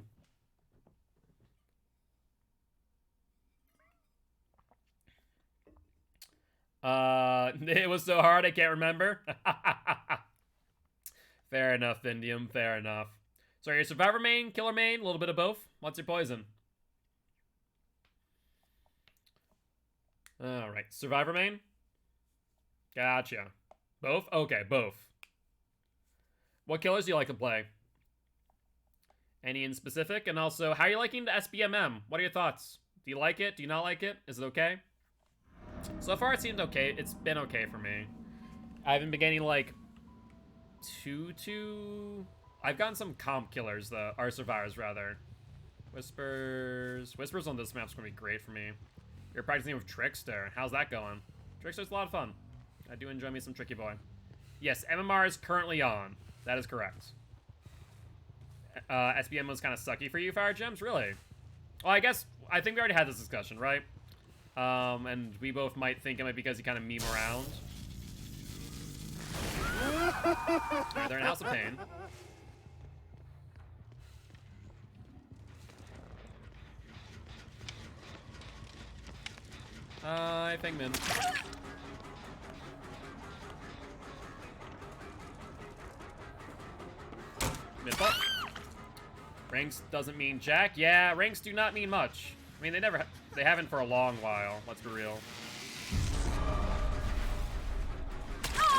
It was so hard I can't remember. Fair enough, Vindium. Fair enough. So are you survivor main, killer main, a little bit of both? What's your poison? Alright, survivor main? Gotcha. Both? Okay, both. What killers do you like to play? Any in specific? And also, how are you liking the SBMM? What are your thoughts? Do you like it? Do you not like it? Is it okay? So far, it seems okay. It's been okay for me. I haven't been getting, like, I've gotten some comp killers, though. Or survivors, rather. Whispers on this map's gonna be great for me. You're practicing with Trickster. How's that going? Trickster's a lot of fun. I do enjoy me some Tricky Boy. Yes, MMR is currently on. That is correct. SBM was kind of sucky for you, Fire Gems? Really? Well, I think we already had this discussion, right? And we both might think it might be because you kind of meme around. Alright, they're in House of Pain. I think mid. Mid-bot. Ranks doesn't mean jack. Yeah, ranks do not mean much. I mean, they haven't for a long while. Let's be real.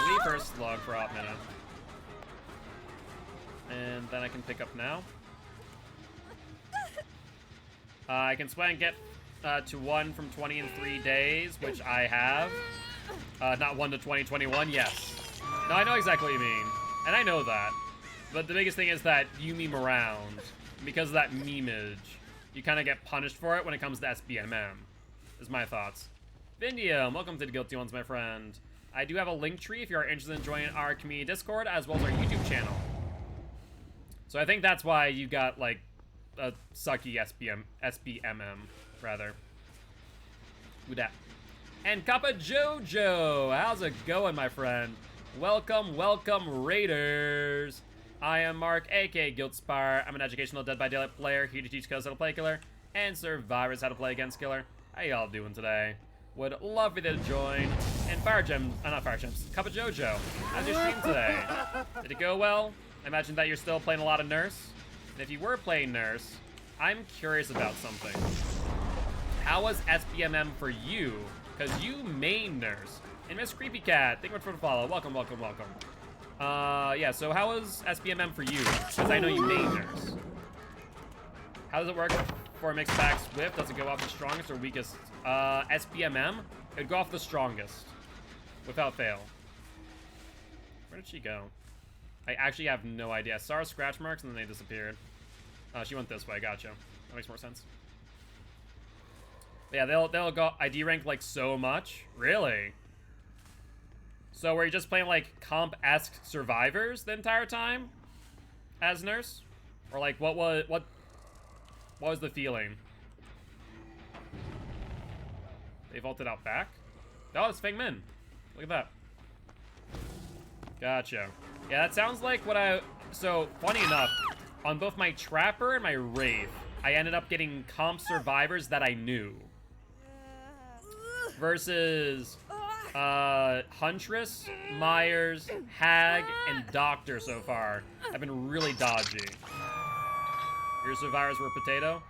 Leave her slug for a hot minute. And then I can pick up now. I can sweat and get to 1 from 20 in 3 days, which I have. Not 1 to 20, 21, yes. No, I know exactly what you mean. And I know that. But the biggest thing is that you meme around. Because of that memeage, you kind of get punished for it when it comes to SBMM. Is my thoughts. Vindium, welcome to the Guilty Ones, my friend. I do have a link tree if you are interested in joining our community Discord, as well as our YouTube channel. So I think that's why you got, like, a sucky SBMM, rather. Who dat? And Kappa Jojo, how's it going, my friend? Welcome, welcome, Raiders. I am Mark, aka Guildspire. I'm an educational Dead by Daylight player here to teach Kills how to play Killer and survivors how to play against Killer. How y'all doing today? Would love for you to join. And Fire Gems, not Fire Gems, Kappa Jojo, how's your stream today? Did it go well? I imagine that you're still playing a lot of Nurse. And if you were playing Nurse, I'm curious about something. How was SBMM for you? Because you main Nurse. And Miss Creepy Cat, thank you for the follow. Welcome, welcome, welcome. Yeah, so how was SBMM for you? Because I know you main Nurse. How does it work for mixed packs whip? Does it go off the strongest or weakest? SBMM, it would go off the strongest. Without fail. Where did she go? I actually have no idea. I saw scratch marks and then they disappeared. Oh, she went this way. Gotcha. That makes more sense. But yeah, they'll go ID rank like so much. Really? So were you just playing like comp-esque survivors the entire time as nurse, or like what was the feeling? They vaulted out back. Oh, it's Feng Min. Look at that. Gotcha. Yeah, that sounds like what I... So, funny enough, on both my Trapper and my Wraith, I ended up getting comp survivors that I knew. Versus Huntress, Myers, Hag, and Doctor so far have been really dodgy. Your survivors were Potato?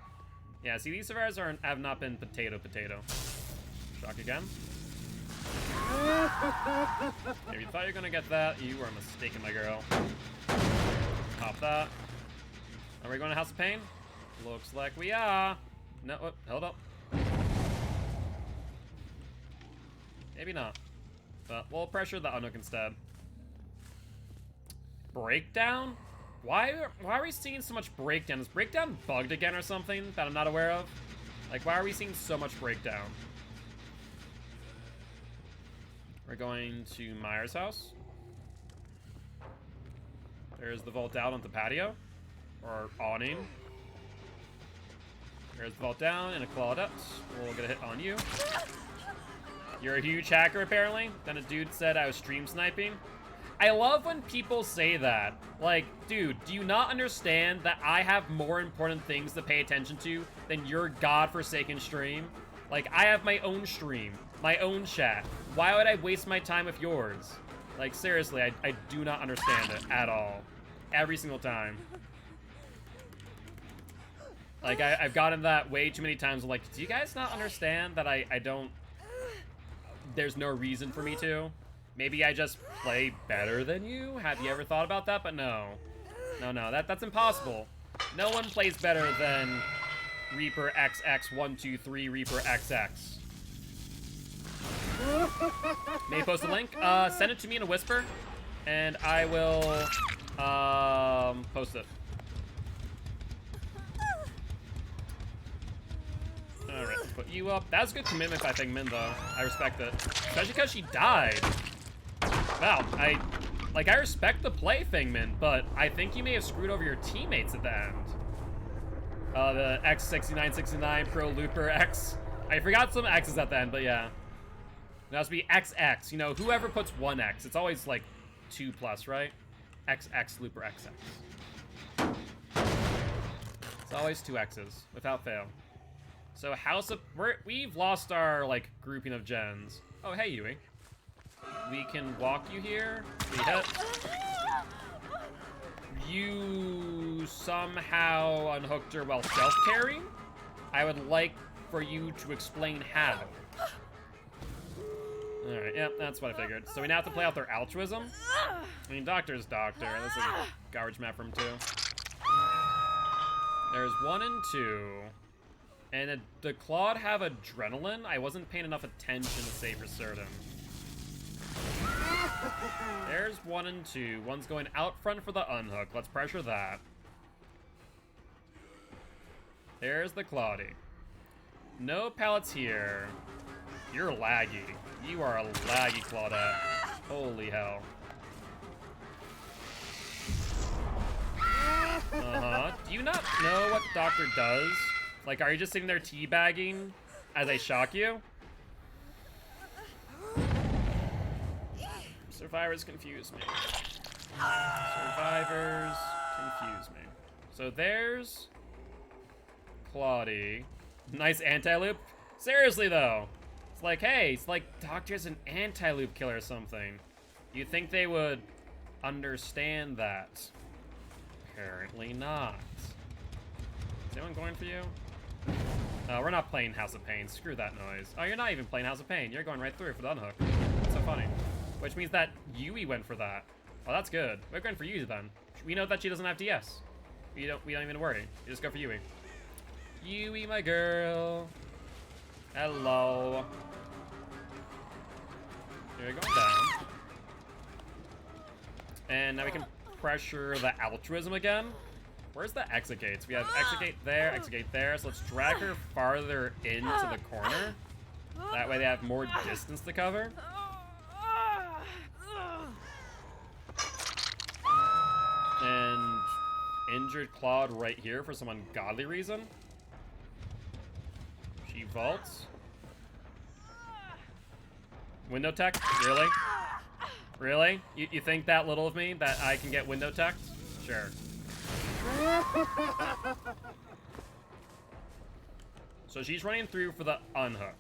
Yeah, see, these survivors have not been Potato. Shock again. If you thought you were gonna get that, you were mistaken, my girl. Pop that. Are we going to House of Pain? Looks like we are. No, oh, hold up. Maybe not. But we'll pressure the Unhook instead. Breakdown? Why are we seeing so much breakdown? Is breakdown bugged again or something that I'm not aware of? Like, why are we seeing so much breakdown? We're going to Myers' house. There's the vault out on the patio. Or awning. There's the vault down and a Claudette. We'll get a hit on you. You're a huge hacker, apparently. Then a dude said I was stream sniping. I love when people say that. Like, dude, do you not understand that I have more important things to pay attention to than your godforsaken stream? Like, I have my own stream, my own chat. Why would I waste my time with yours? Like, seriously, I do not understand it at all. Every single time. Like, I've gotten that way too many times. I'm like, do you guys not understand that I don't... There's no reason for me to? Maybe I just play better than you? Have you ever thought about that? But no. No, that's impossible. No one plays better than Reaper XX123 Reaper XX. May post a link. Send it to me in a whisper, and I will post it. Alright, put you up. That was a good commitment by Feng Min, though. I respect it. Especially because she died. Wow, I respect the play, Feng Min, but I think you may have screwed over your teammates at the end. The X6969 Pro Looper X. I forgot some X's at the end, but yeah. It has to be XX. You know, whoever puts one X, it's always like 2 plus, right? XX Looper XX. It's always 2 X's, without fail. So House of... We've lost our, like, grouping of gens. Oh, hey, Yui. We can walk you here. We hit. You somehow unhooked her while self-carrying? I would like for you to explain how. Alright, yeah, that's what I figured. So we now have to play out their altruism? I mean, Doctor's Doctor. This is a garbage map from 2. There's 1 and 2. And did Claude have adrenaline? I wasn't paying enough attention to say for certain. There's 1 and 2. One's going out front for the unhook. Let's pressure that. There's the Claudie. No pallets here. You're laggy. You are a laggy Claudette. Holy hell. Uh-huh. Do you not know what Doctor does? Like, are you just sitting there teabagging as I shock you? Survivors confuse me. Survivors confuse me. So there's Claudie. Nice anti-loop. Seriously, though. It's like, hey, it's like Doctor's an anti-loop killer or something. You'd think they would understand that. Apparently not. Is anyone going for you? We're not playing House of Pain. Screw that noise. Oh, you're not even playing House of Pain. You're going right through for the unhook. That's so funny. Which means that Yui went for that. Oh, that's good. We're going for Yui then. We know that she doesn't have DS. We don't even worry. You just go for Yui. Yui, my girl. Hello. Here we go down. And now we can pressure the altruism again. Where's the exit gates? We have exit gate there, so let's drag her farther into the corner. That way they have more distance to cover. And injured Claude right here for some ungodly reason. She vaults. Window tech? Really? Really? You think that little of me, that I can get window teched? Sure. So she's running through for the unhook.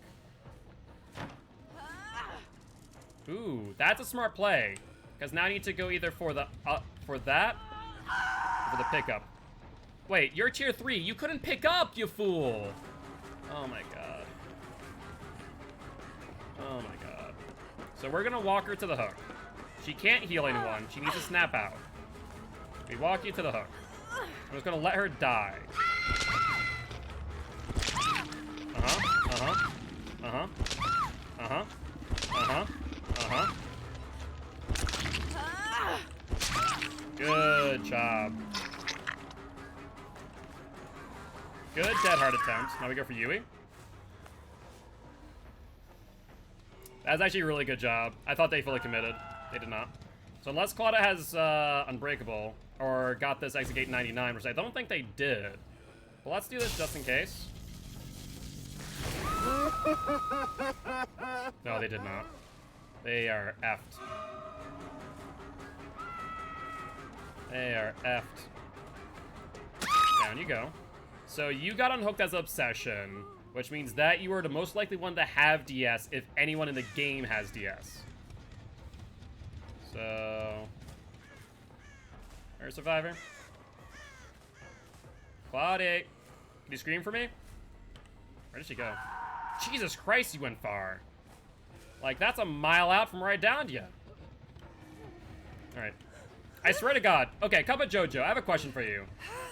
Ooh, that's a smart play. Because now I need to go either for the for that or for the pickup. Wait, you're tier 3. You couldn't pick up, you fool. Oh my god. Oh my god. So we're gonna walk her to the hook. She can't heal anyone. She needs to snap out. We walk you to the hook. I'm just gonna let her die. Good job. Good dead heart attempt. Now we go for Yui. That's actually a really good job. I thought they fully committed. They did not. So unless Claudia has Unbreakable or got this exit gate 99, which I don't think they did. But let's do this just in case. No, they did not. They are effed. They are effed. Down you go. So you got unhooked as Obsession, which means that you are the most likely one to have DS if anyone in the game has DS. So... Where's Survivor? Claudia! Can you scream for me? Where did she go? Jesus Christ, you went far. Like, that's a mile out from where I downed you. Alright. I swear to God. Okay, Cup of Jojo, I have a question for you.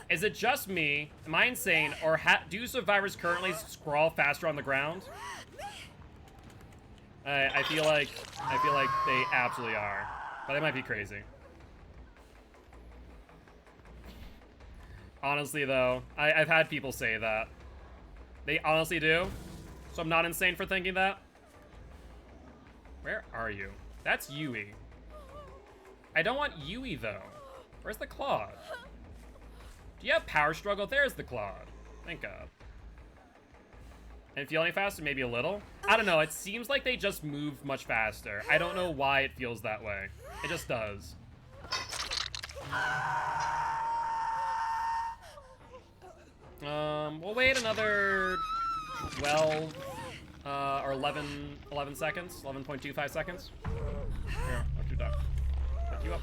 Is it just me? Am I insane? Or do survivors currently scrawl faster on the ground? I feel like they absolutely are. But they might be crazy. Honestly, though, I've had people say that. They honestly do. So I'm not insane for thinking that. Where are you? That's Yui. I don't want Yui, though. Where's the Claude? Do you have power struggle? There's the Claude. Thank God. And feel any faster? Maybe a little? I don't know. It seems like they just move much faster. I don't know why it feels that way. It just does. We'll wait another 12 or 11 seconds. 11.25 seconds. Here, watch your duck. Pick you up.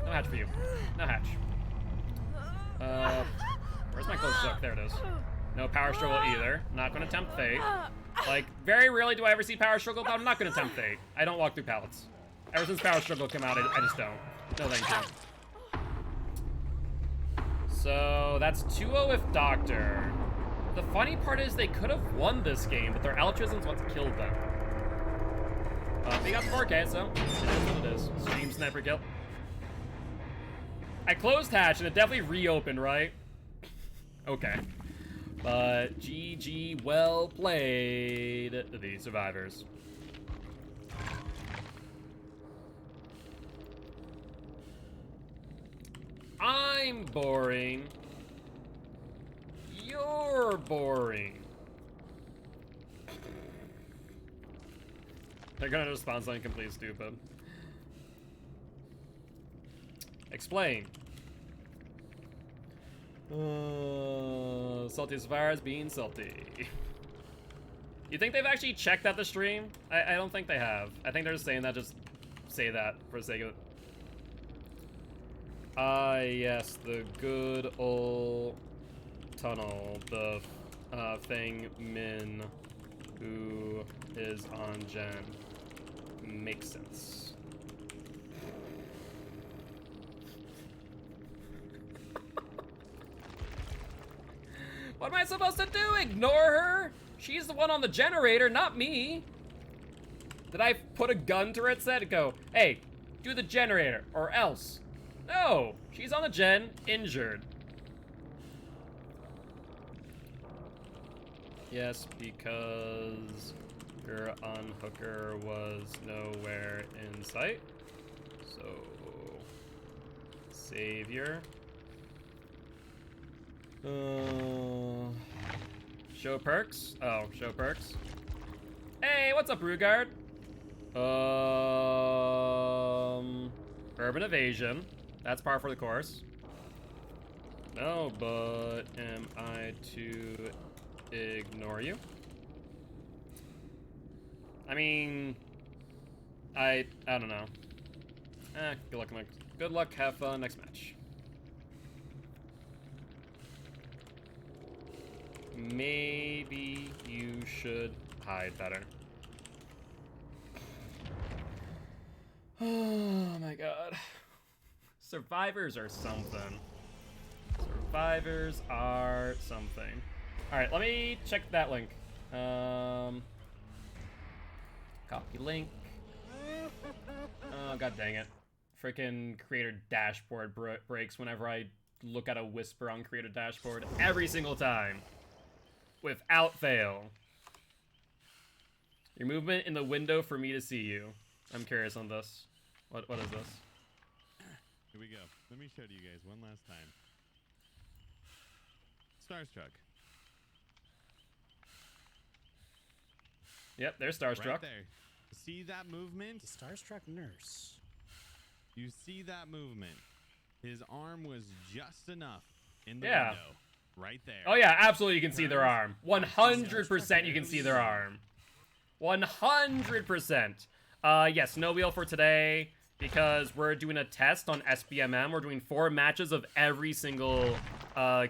No hatch for you. No hatch. Where's my closest hook? There it is. No power struggle either. Not gonna tempt fate. Like, very rarely do I ever see power struggle, but I'm not gonna tempt fate. I don't walk through pallets. Ever since power struggle came out, I just don't. No thank you. So, that's 2-0 with Doctor. The funny part is they could have won this game, but their altruism's what killed them. We got the 4K, so it is what it is. Stream sniper kill. I closed hatch and it definitely reopened, right? Okay. But GG, well played, the survivors. I'm boring. You're boring. They're gonna respond something completely stupid. Explain. Salty survivors being salty. You think they've actually checked out the stream? I don't think they have. I think they're just saying that, just say that for the sake of it. Ah, yes, the good old tunnel. The Fang Min who is on Gen. Makes sense. What am I supposed to do? Ignore her? She's the one on the generator, not me. Did I put a gun to her head and go, hey, do the generator, or else? No, she's on the gen, injured. Yes, because her unhooker was nowhere in sight. So, savior. Show perks. Oh, show perks. Hey, what's up, Rugard? Urban evasion. That's par for the course. No, but am I to ignore you? I mean, I don't know. Good luck, have fun, next match. Maybe you should hide better. Oh my god. Survivors are something. Survivors are something. Alright, let me check that link. Copy link. Oh, god dang it. Freaking creator dashboard breaks whenever I look at a whisper on creator dashboard every single time. Without fail. Your movement in the window for me to see you. I'm curious on this. What is this? Here we go. Let me show it to you guys one last time. Starstruck. Yep, there's Starstruck. Right there. See that movement? The Starstruck nurse. You see that movement? His arm was just enough in the Yeah. window. Right there. Oh yeah, absolutely you can see their arm. 100% you can see their arm. 100%. Yes, no wheel for today because we're doing a test on SBMM. We're doing 4 matches of every single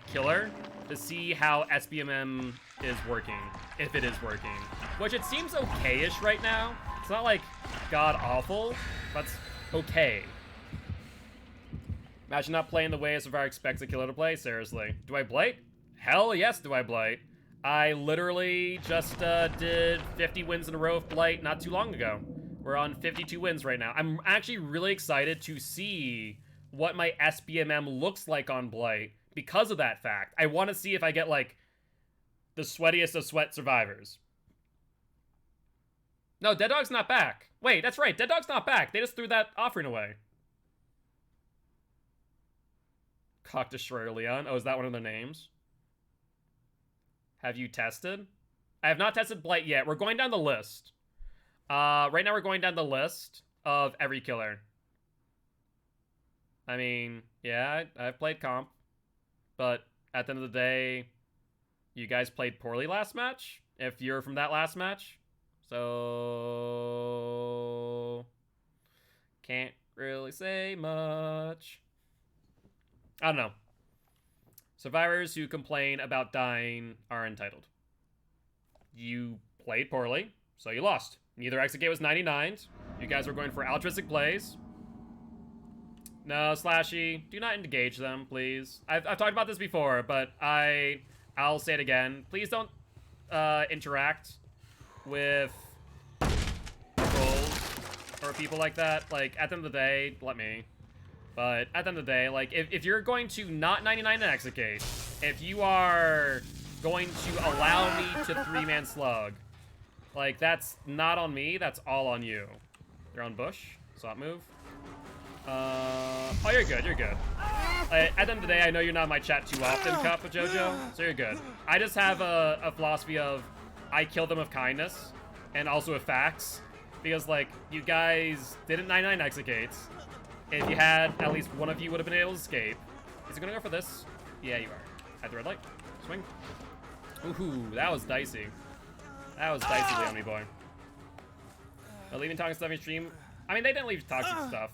killer to see how SBMM is working, if it is working. Which it seems okay-ish right now. It's not like god-awful, but it's okay. Imagine not playing the way a survivor expects a killer to play, seriously. Do I blight? Hell yes, do I blight. I literally just did 50 wins in a row of blight not too long ago. We're on 52 wins right now. I'm actually really excited to see what my SBMM looks like on blight because of that fact. I want to see if I get, like, the sweatiest of sweat survivors. No, Dead Dog's not back. Wait, that's right, Dead Dog's not back. They just threw that offering away. Cock Destroyer Leon. Oh, is that one of their names? Have you tested? I have not tested Blight yet. We're going down the list. Right now we're going down the list of every killer. I mean, yeah, I've played comp. But at the end of the day, you guys played poorly last match, if you're from that last match. So... can't really say much. I don't know. Survivors who complain about dying are entitled. You played poorly, so you lost. Neither exit gate was 99s. You guys were going for altruistic plays. No, Slashy, do not engage them, please. I've talked about this before, but I'll say it again. Please don't interact with trolls or people like that. Like, at the end of the day, let me. But at the end of the day, like, if you're going to not 99 an exit gate, if you are going to allow me to 3-man slug, like, that's not on me, that's all on you. They're on bush. Swap move. Oh, you're good, you're good. At the end of the day, I know you're not in my chat too often, Cup of JoJo, so you're good. I just have a philosophy of I kill them with kindness and also with facts, because, like, you guys didn't 99 exit gates. If you had, at least one of you would have been able to escape. Is it gonna go for this? Yeah, you are. At the red light. Swing. Ooh, that was dicey. That was dicey, Leonie boy. But leaving toxic stuff in stream. I mean, they didn't leave toxic stuff.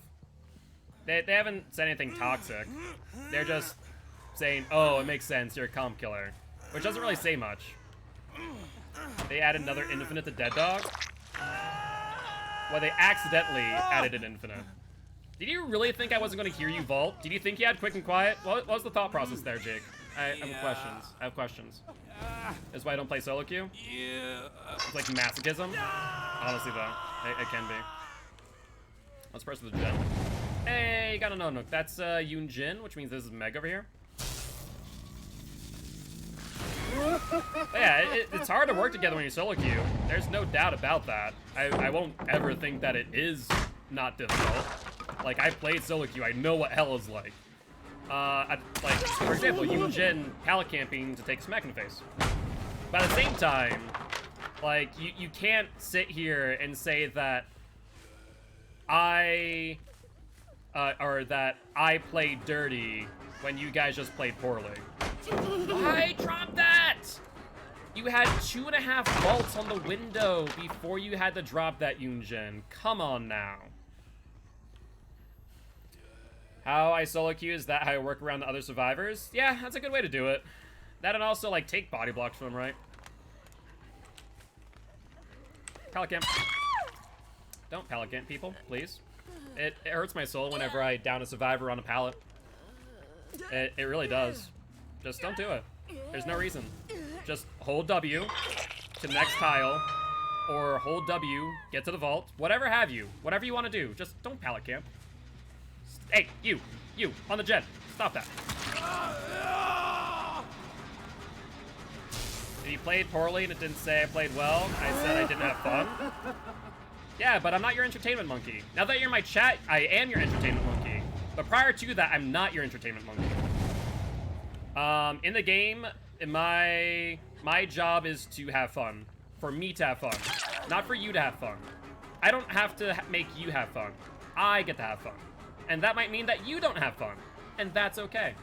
They haven't said anything toxic. They're just saying, oh, it makes sense, you're a comp killer. Which doesn't really say much. They added another infinite to Dead Dog. Well, they accidentally added an infinite. Did you really think I wasn't going to hear you vault? Did you think you had quick and quiet? What was the thought process there, Jake? I have questions. I have questions. That's why I don't play solo queue? Yeah. It's like masochism? Honestly, though. It can be. Let's press the gen. Hey, got a no-nook. That's Yoon Jin, which means this is Meg over here. But yeah, it's hard to work together when you solo queue. There's no doubt about that. I won't ever think that it is not difficult. Like, I played solo queue. I know what hell is like. Like, for example, Yoon Jin pallet camping to take a smack in the face. But at the same time, like, you can't sit here and say that or that I played dirty when you guys just played poorly. Why drop that? You had 2.5 vaults on the window before you had to drop that, Yoonjin. Come on now. How I solo queue, is that how I work around the other survivors? Yeah, that's a good way to do it. That and also, like, take body blocks from them, right? Pallet camp. Don't pallet camp, people, please. It hurts my soul whenever I down a survivor on a pallet. It really does. Just don't do it. There's no reason. Just hold W to next tile, or hold W, get to the vault, whatever have you. Whatever you want to do. Just don't pallet camp. Hey, you, on the jet. Stop that. If you played poorly and it didn't say I played well, I said I didn't have fun. Yeah, but I'm not your entertainment monkey. Now that you're in my chat, I am your entertainment monkey. But prior to that, I'm not your entertainment monkey. In the game, my job is to have fun. For me to have fun. Not for you to have fun. I don't have to make you have fun. I get to have fun. And that might mean that you don't have fun. And that's okay.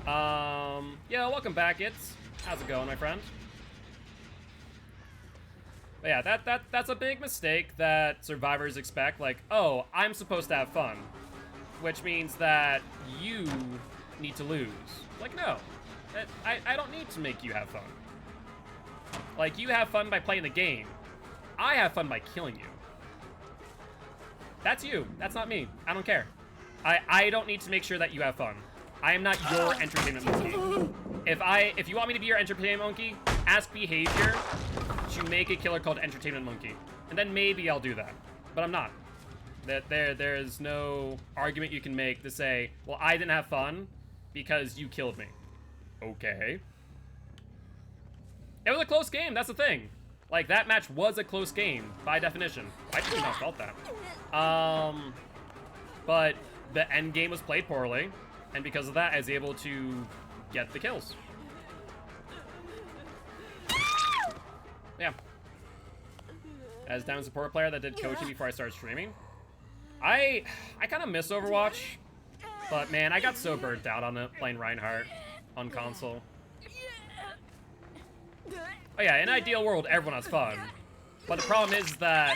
Yeah, welcome back, how's it going, my friend? But yeah, that's a big mistake that survivors expect. Like, oh, I'm supposed to have fun. Which means that you need to lose. Like, no. I don't need to make you have fun. Like, you have fun by playing the game. I have fun by killing you. That's you. That's not me. I don't care. I don't need to make sure that you have fun. I am not your entertainment monkey. If you want me to be your entertainment monkey, ask Behavior to make a killer called Entertainment Monkey. And then maybe I'll do that. But I'm not. There's no argument you can make to say, well, I didn't have fun because you killed me. Okay. It was a close game, that's the thing. Like, that match was a close game, by definition. I did not felt that. But the end game was played poorly, and because of that, I was able to get the kills. Yeah. As down support player that did coaching before I started streaming, I kind of miss Overwatch, but man, I got so burnt out on it playing Reinhardt on console. Oh yeah, in an ideal world, everyone has fun, but the problem is that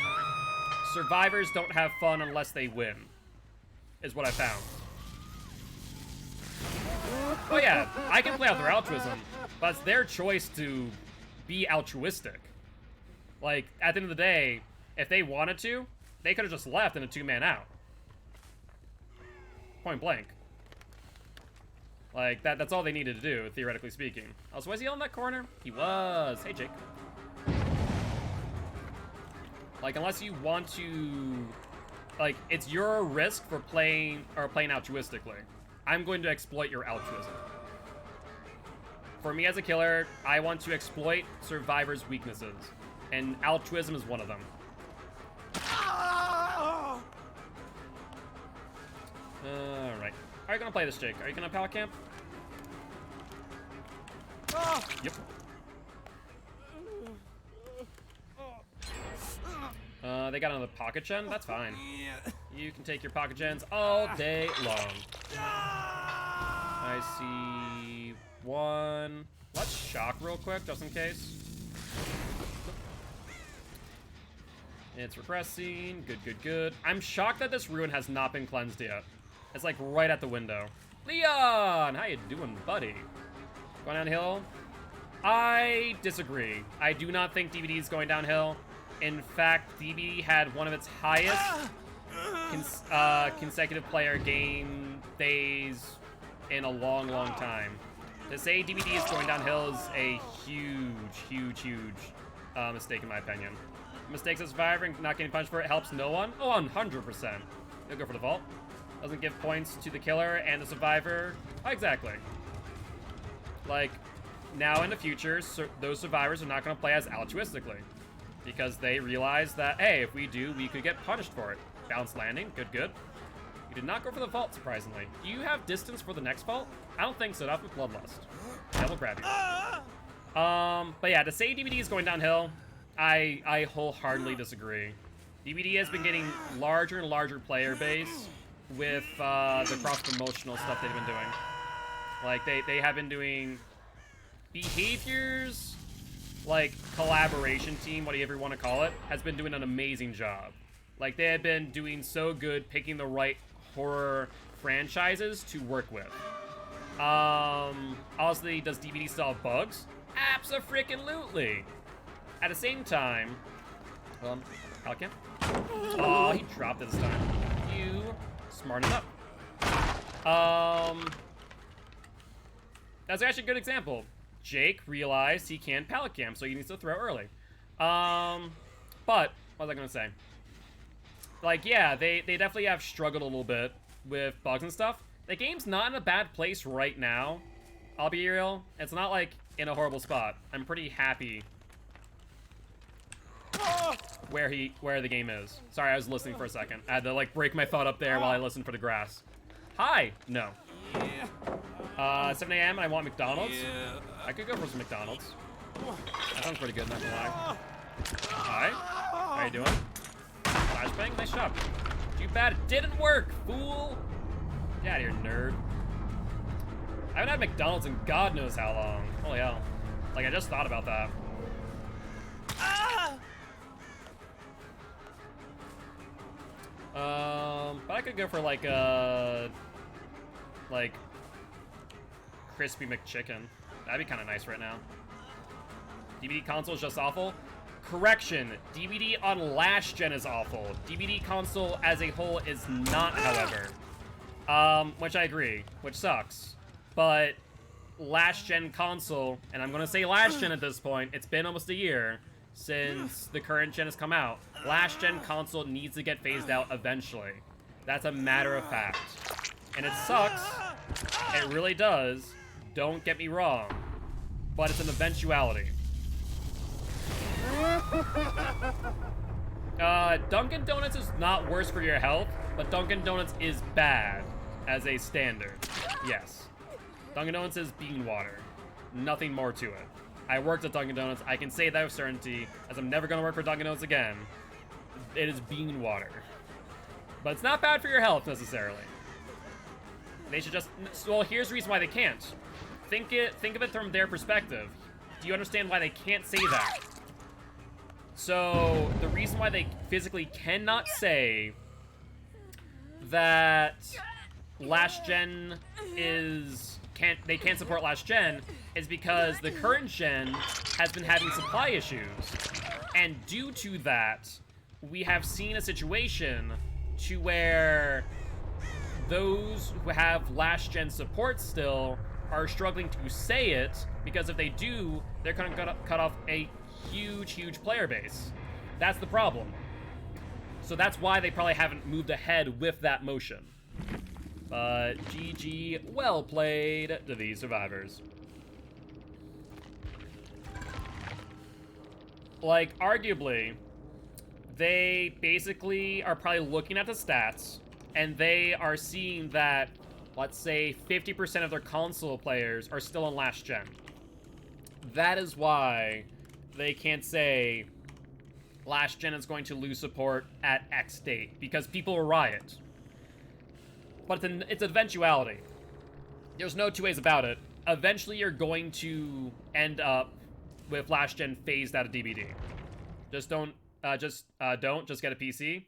survivors don't have fun unless they win, is what I found. Oh yeah, I can play out their altruism, but it's their choice to be altruistic. Like, at the end of the day, if they wanted to, they could have just left in a 2-man out. Point blank. Like, that's all they needed to do, theoretically speaking. Also, was he on that corner? He was. Hey, Jake. Like, unless you want to... Like, it's your risk for playing altruistically. I'm going to exploit your altruism. For me as a killer, I want to exploit survivors' weaknesses. And altruism is one of them. Alright. Are you gonna play this, Jake? Are you gonna power camp? Yep. They got another pocket gen? That's fine. You can take your pocket gens all day long. I see one. Let's shock real quick, just in case. It's regressing. Good, good, good. I'm shocked that this ruin has not been cleansed yet. It's like right at the window. Leon! How you doing, buddy? Going downhill? I disagree. I do not think DBD is going downhill. In fact, DBD had one of its highest consecutive player game days in a long, long time. To say DBD is going downhill is a huge mistake in my opinion. Mistakes as a survivor and not getting punished for it helps no one. Oh, 100%. You'll go for the vault. Doesn't give points to the killer and the survivor. Exactly. Like, now in the future, those survivors are not going to play as altruistically. Because they realize that, hey, if we do, we could get punished for it. Bounce landing, good, good. You did not go for the vault, surprisingly. Do you have distance for the next vault? I don't think so, not with Bloodlust. Yeah, we'll grab you. But yeah, to say DBD is going downhill, I wholeheartedly disagree. DBD has been getting larger and larger player base with the cross-promotional stuff they've been doing. Like, they have been doing behaviors, like collaboration team, whatever you want to call it, has been doing an amazing job. Like, they have been doing so good picking the right horror franchises to work with. Honestly, does DBD still have bugs? Abso-freaking-lutely. At the same time, Pelican? Oh, he dropped it this time. You smartened up. That's actually a good example. Jake realized he can't pallet cam, so he needs to throw early. But what was I gonna say? Like, yeah, they definitely have struggled a little bit with bugs and stuff. The game's not in a bad place right now. I'll be real. It's not like in a horrible spot. I'm pretty happy where the game is. Sorry, I was listening for a second. I had to like break my thought up there while I listened for the grass. Hi. No. 7 a.m. and I want McDonald's. I could go for some McDonald's. That sounds pretty good, not gonna lie. Hi. How you doing? Flashbang? Nice job. Too bad it didn't work, fool. Get out of here, nerd. I haven't had McDonald's in God knows how long. Holy hell. Like, I just thought about that. But I could go for like crispy McChicken. That'd be kind of nice right now. DVD console is just awful. Correction, DVD on last gen is awful. DVD console as a whole is not, however. Which I agree, which sucks. But last gen console, and I'm gonna say last gen at this point, it's been almost a year since the current gen has come out. Last gen console needs to get phased out eventually. That's a matter of fact. And it sucks. It really does. Don't get me wrong. But it's an eventuality. Dunkin' Donuts is not worse for your health, but Dunkin' Donuts is bad as a standard. Yes. Dunkin' Donuts is bean water. Nothing more to it. I worked at Dunkin' Donuts. I can say that with certainty, as I'm never going to work for Dunkin' Donuts again. It is bean water. But it's not bad for your health, necessarily. They should just... Well, here's the reason why they can't. Think of it from their perspective. Do you understand why they can't say that? So, the reason why they physically cannot say that last gen is... they can't support last gen is because the current gen has been having supply issues. And due to that, we have seen a situation to where those who have last gen support still are struggling to say it, because if they do, they're going to cut off a huge player base. That's the problem. So that's why they probably haven't moved ahead with that motion. But GG, well played to these survivors. Like, arguably, they basically are probably looking at the stats, and they are seeing that, let's say, 50% of their console players are still on last gen. That is why they can't say last gen is going to lose support at X date, because people will riot. But it's an eventuality. There's no two ways about it. Eventually, you're going to end up with last gen phased out of DBD. Just don't just get a PC.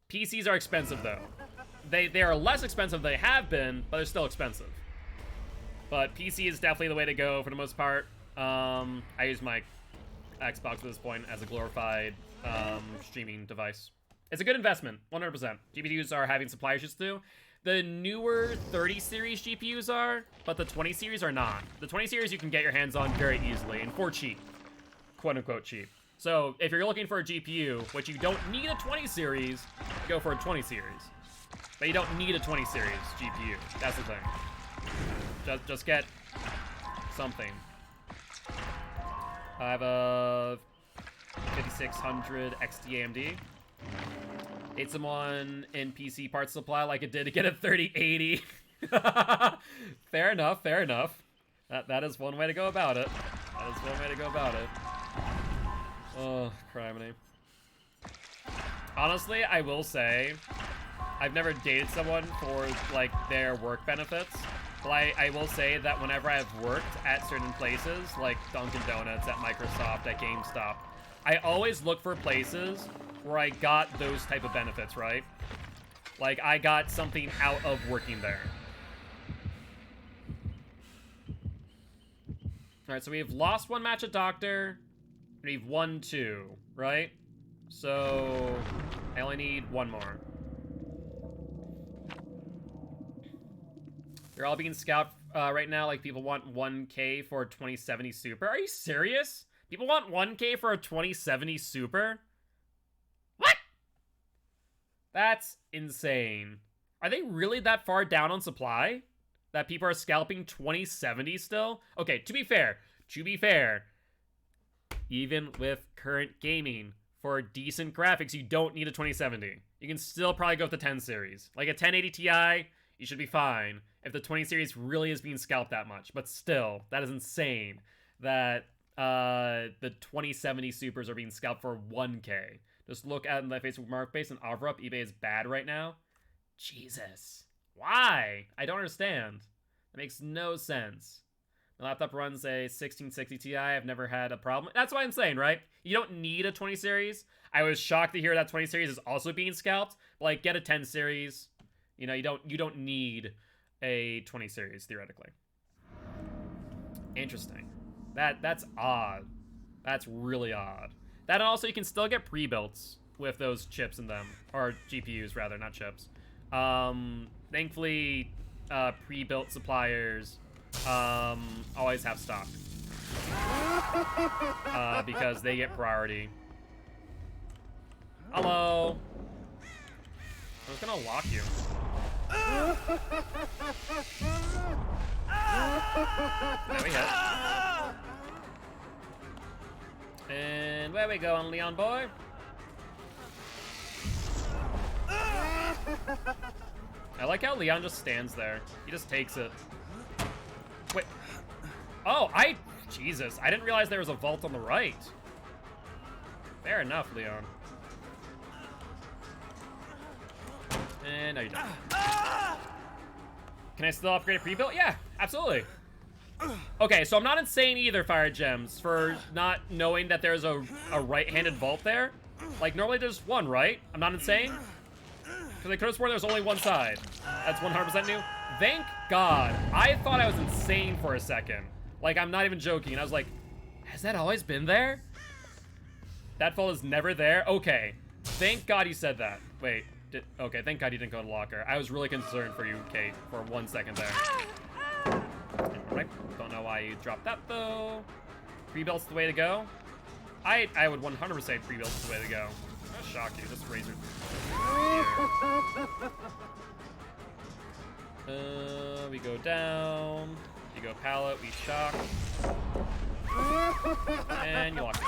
PCs are expensive though. They are less expensive than they have been, but they're still expensive. But PC is definitely the way to go for the most part. I use my Xbox at this point as a glorified streaming device. It's a good investment, 100%. GPUs are having supply issues too. The newer 30 series GPUs are, but the 20 series are not. The 20 series you can get your hands on very easily and for cheap. Quote unquote cheap. So if you're looking for a GPU, which you don't need a 20 series, go for a 20 series. But you don't need a 20 series GPU. That's the thing. Just get something. I have a 5600 XT AMD. Ate someone in PC parts supply like it did to get a 3080. Fair enough, fair enough. That is one way to go about it. That is one way to go about it. Oh, criminy. Honestly, I will say, I've never dated someone for, like, their work benefits. But I will say that whenever I've worked at certain places, like Dunkin' Donuts, at Microsoft, at GameStop, I always look for places where I got those type of benefits, right? Like, I got something out of working there. Alright, so we've lost one match at Doctor. We've won 2, right? So, I only need 1 more. They're all being scalped right now, like people want 1K for a 2070 Super. Are you serious? People want 1K for a 2070 Super? What? That's insane. Are they really that far down on supply? That people are scalping 2070 still? Okay, to be fair, even with current gaming, for decent graphics, you don't need a 2070. You can still probably go with the 10 series. Like a 1080 Ti, you should be fine if the 20 series really is being scalped that much. But still, that is insane that the 2070 Supers are being scalped for 1K. Just look at the Facebook Marketplace and OfferUp. eBay is bad right now. Jesus. Why? I don't understand. That makes no sense. My laptop runs a 1660 Ti. I've never had a problem. That's what I'm saying, right? You don't need a 20 series. I was shocked to hear that 20 series is also being scalped. But, like, get a 10 series. You know, you don't need a 20 series, theoretically. Interesting. That's odd. That's really odd. That, and also you can still get pre-builts with those chips in them. Or GPUs, rather, not chips. Thankfully, pre-built suppliers always have stock. Because they get priority. Hello. I was gonna lock you. There we hit. And where we going, Leon boy? I like how Leon just stands there. He just takes it. Wait. Oh, Jesus. I didn't realize there was a vault on the right. Fair enough, Leon. And now you're done. Can I still upgrade a pre-built? Yeah, absolutely. Okay, so I'm not insane either, Fire Gems, for not knowing that there's a right-handed vault there. Like, normally there's one, right? I'm not insane? Because I could have sworn there's only one side. That's 100% new. Thank God. I thought I was insane for a second. Like, I'm not even joking. I was like, has that always been there? That vault is never there? Okay. Thank God he said that. Wait. Okay, thank God he didn't go to locker. I was really concerned for you, Kate, for 1 second there. Alright. Don't know why you dropped that, though. Pre-built's the way to go. I would 100% say pre-built's the way to go. I'll shock you. Just razor. We go down. You go pallet. We shock. And you lock it.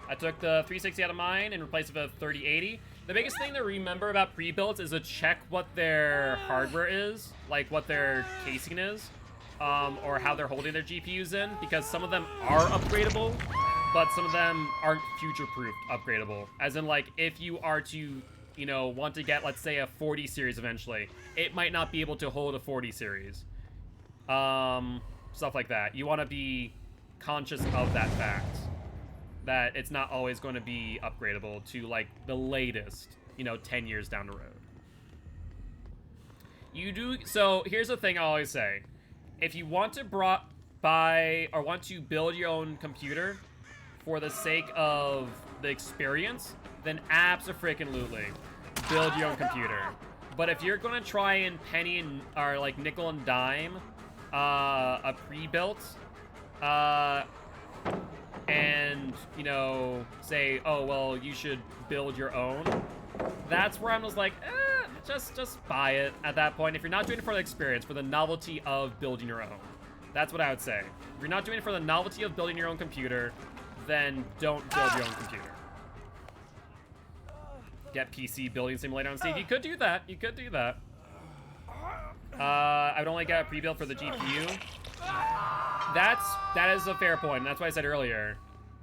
I took the 360 out of mine and replaced it with a 3080. The biggest thing to remember about pre-builds is to check what their hardware is, like what their casing is, or how they're holding their GPUs in, because some of them are upgradable, but some of them aren't future-proofed upgradable. As in, like, if you are to, you know, want to get, let's say, a 40 series eventually, it might not be able to hold a 40 series. Stuff like that. You want to be conscious of that fact. That it's not always going to be upgradable to, like, the latest, you know, 10 years down the road. You do, so here's the thing I always say. If you want to buy or want to build your own computer for the sake of the experience, then abso-freaking-lutely build your own computer. But if you're going to try and penny and, or like nickel and dime a pre-built, and, you know, say, oh, well, you should build your own, that's where I'm just like, just buy it at that point. If you're not doing it for the experience, for the novelty of building your own. That's what I would say. If you're not doing it for the novelty of building your own computer, then don't build your own computer. Get PC building simulator on Steam. You could do that. You could do that. I would only get a pre-built for the GPU. That is a fair point. And that's why I said earlier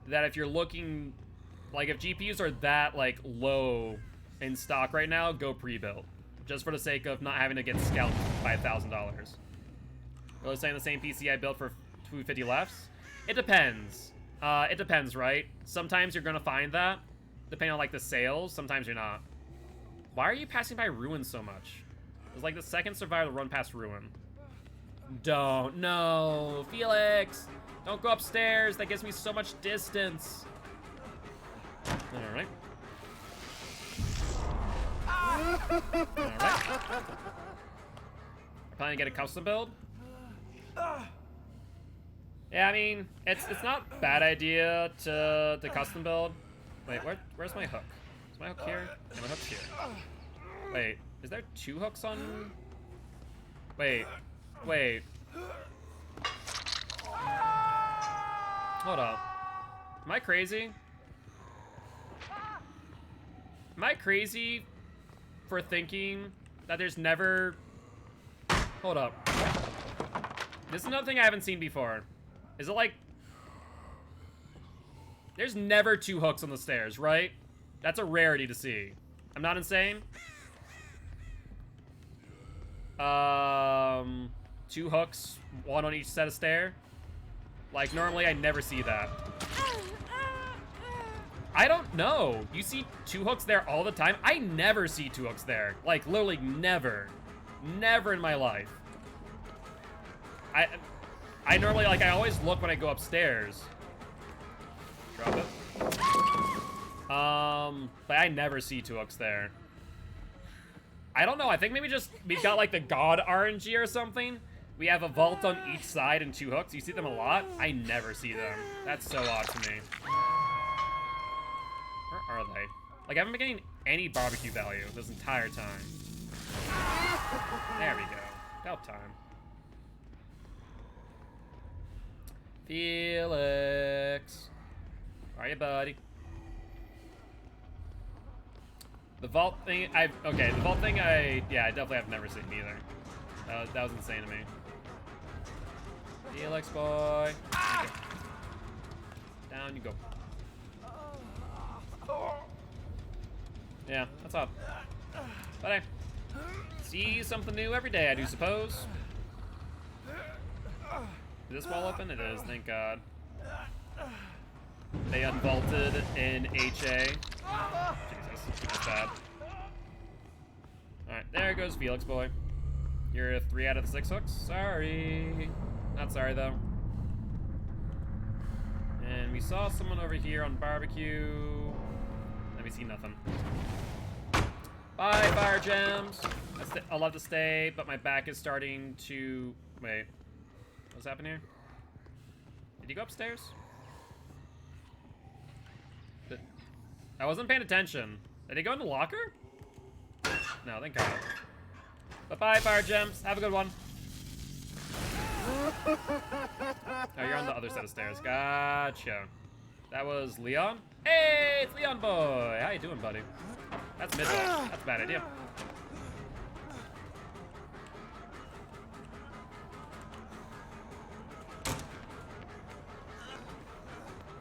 that if you're looking, like, if GPUs are that, like, low in stock right now, go pre-built, just for the sake of not having to get scalped by $1,000. I was saying the same PC I built for 250 lefts. It depends. It depends, right? Sometimes you're gonna find that, depending on, like, the sales. Sometimes you're not. Why are you passing by Ruin so much? It's like the second survivor to run past Ruin. Don't. No. Felix! Don't go upstairs. That gives me so much distance. Alright. Alright. Planning to get a custom build? Yeah, I mean, it's not a bad idea to custom build. Wait, where's my hook? Is my hook here? Yeah, my hook's here. Wait, is there 2 hooks on? Wait. Hold up. Am I crazy? Am I crazy for thinking that there's never... Hold up. This is another thing I haven't seen before. Is it like... There's never 2 hooks on the stairs, right? That's a rarity to see. I'm not insane. 2 hooks, 1 on each set of stair. Like, normally I never see that. I don't know. You see 2 hooks there all the time? I never see 2 hooks there. Like, literally never. Never in my life. I normally, like, I always look when I go upstairs. Drop it. But I never see 2 hooks there. I don't know. I think maybe just we've got, like, the God RNG or something. We have a vault on each side and 2 hooks. You see them a lot. I never see them. That's so odd to me. Where are they? Like, I haven't been getting any barbecue value this entire time. There we go. About time. Felix. Where are you, buddy? The vault thing, okay, the vault thing, I definitely have never seen either. That was insane to me. Felix, boy. Down you go. Yeah, that's up. But I see something new every day, I do suppose. Is this wall open? It is, thank God. They unvaulted in HA. Jesus, that's bad. Alright, there goes Felix, boy. You're 3 out of the 6 hooks. Sorry. Not sorry, though. And we saw someone over here on barbecue. Let me see nothing. Bye, fire gems. I'll love to stay, but my back is starting to... Wait. What's happening here? Did you go upstairs? I wasn't paying attention. Did he go in the locker? No, thank God. Bye-bye, fire gems. Have a good one. Oh, you're on the other set of stairs. Gotcha. That was Leon? Hey, it's Leon boy. How you doing, buddy? That's mid-wall. That's a bad idea.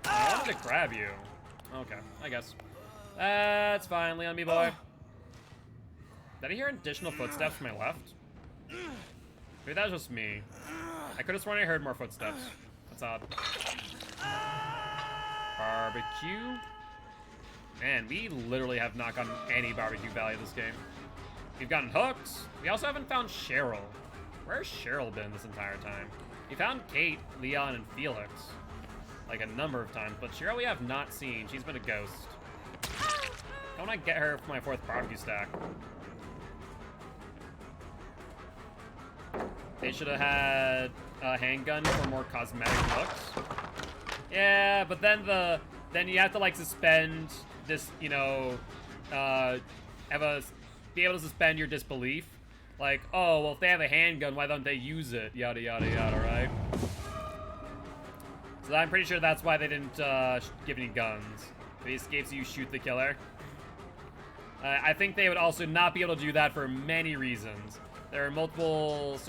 I wanted to grab you. Okay, I guess. That's fine, Leon me boy. Did I hear additional footsteps from my left? Maybe that was just me. I could have sworn I heard more footsteps. That's odd. Barbecue. Man, we literally have not gotten any barbecue value this game. We've gotten hooks. We also haven't found Cheryl. Where's Cheryl been this entire time? We found Kate, Leon, and Felix. Like a number of times, but Cheryl we have not seen. She's been a ghost. I want to get her for my 4th barbecue stack. They should have had a handgun for more cosmetic looks. Yeah, but then you have to like suspend this, you know, have a be able to suspend your disbelief. Like, oh, well, if they have a handgun, why don't they use it? Yada, yada, yada, right? So I'm pretty sure that's why they didn't give any guns. If he escapes, you shoot the killer. I think they would also not be able to do that for many reasons. There are multiple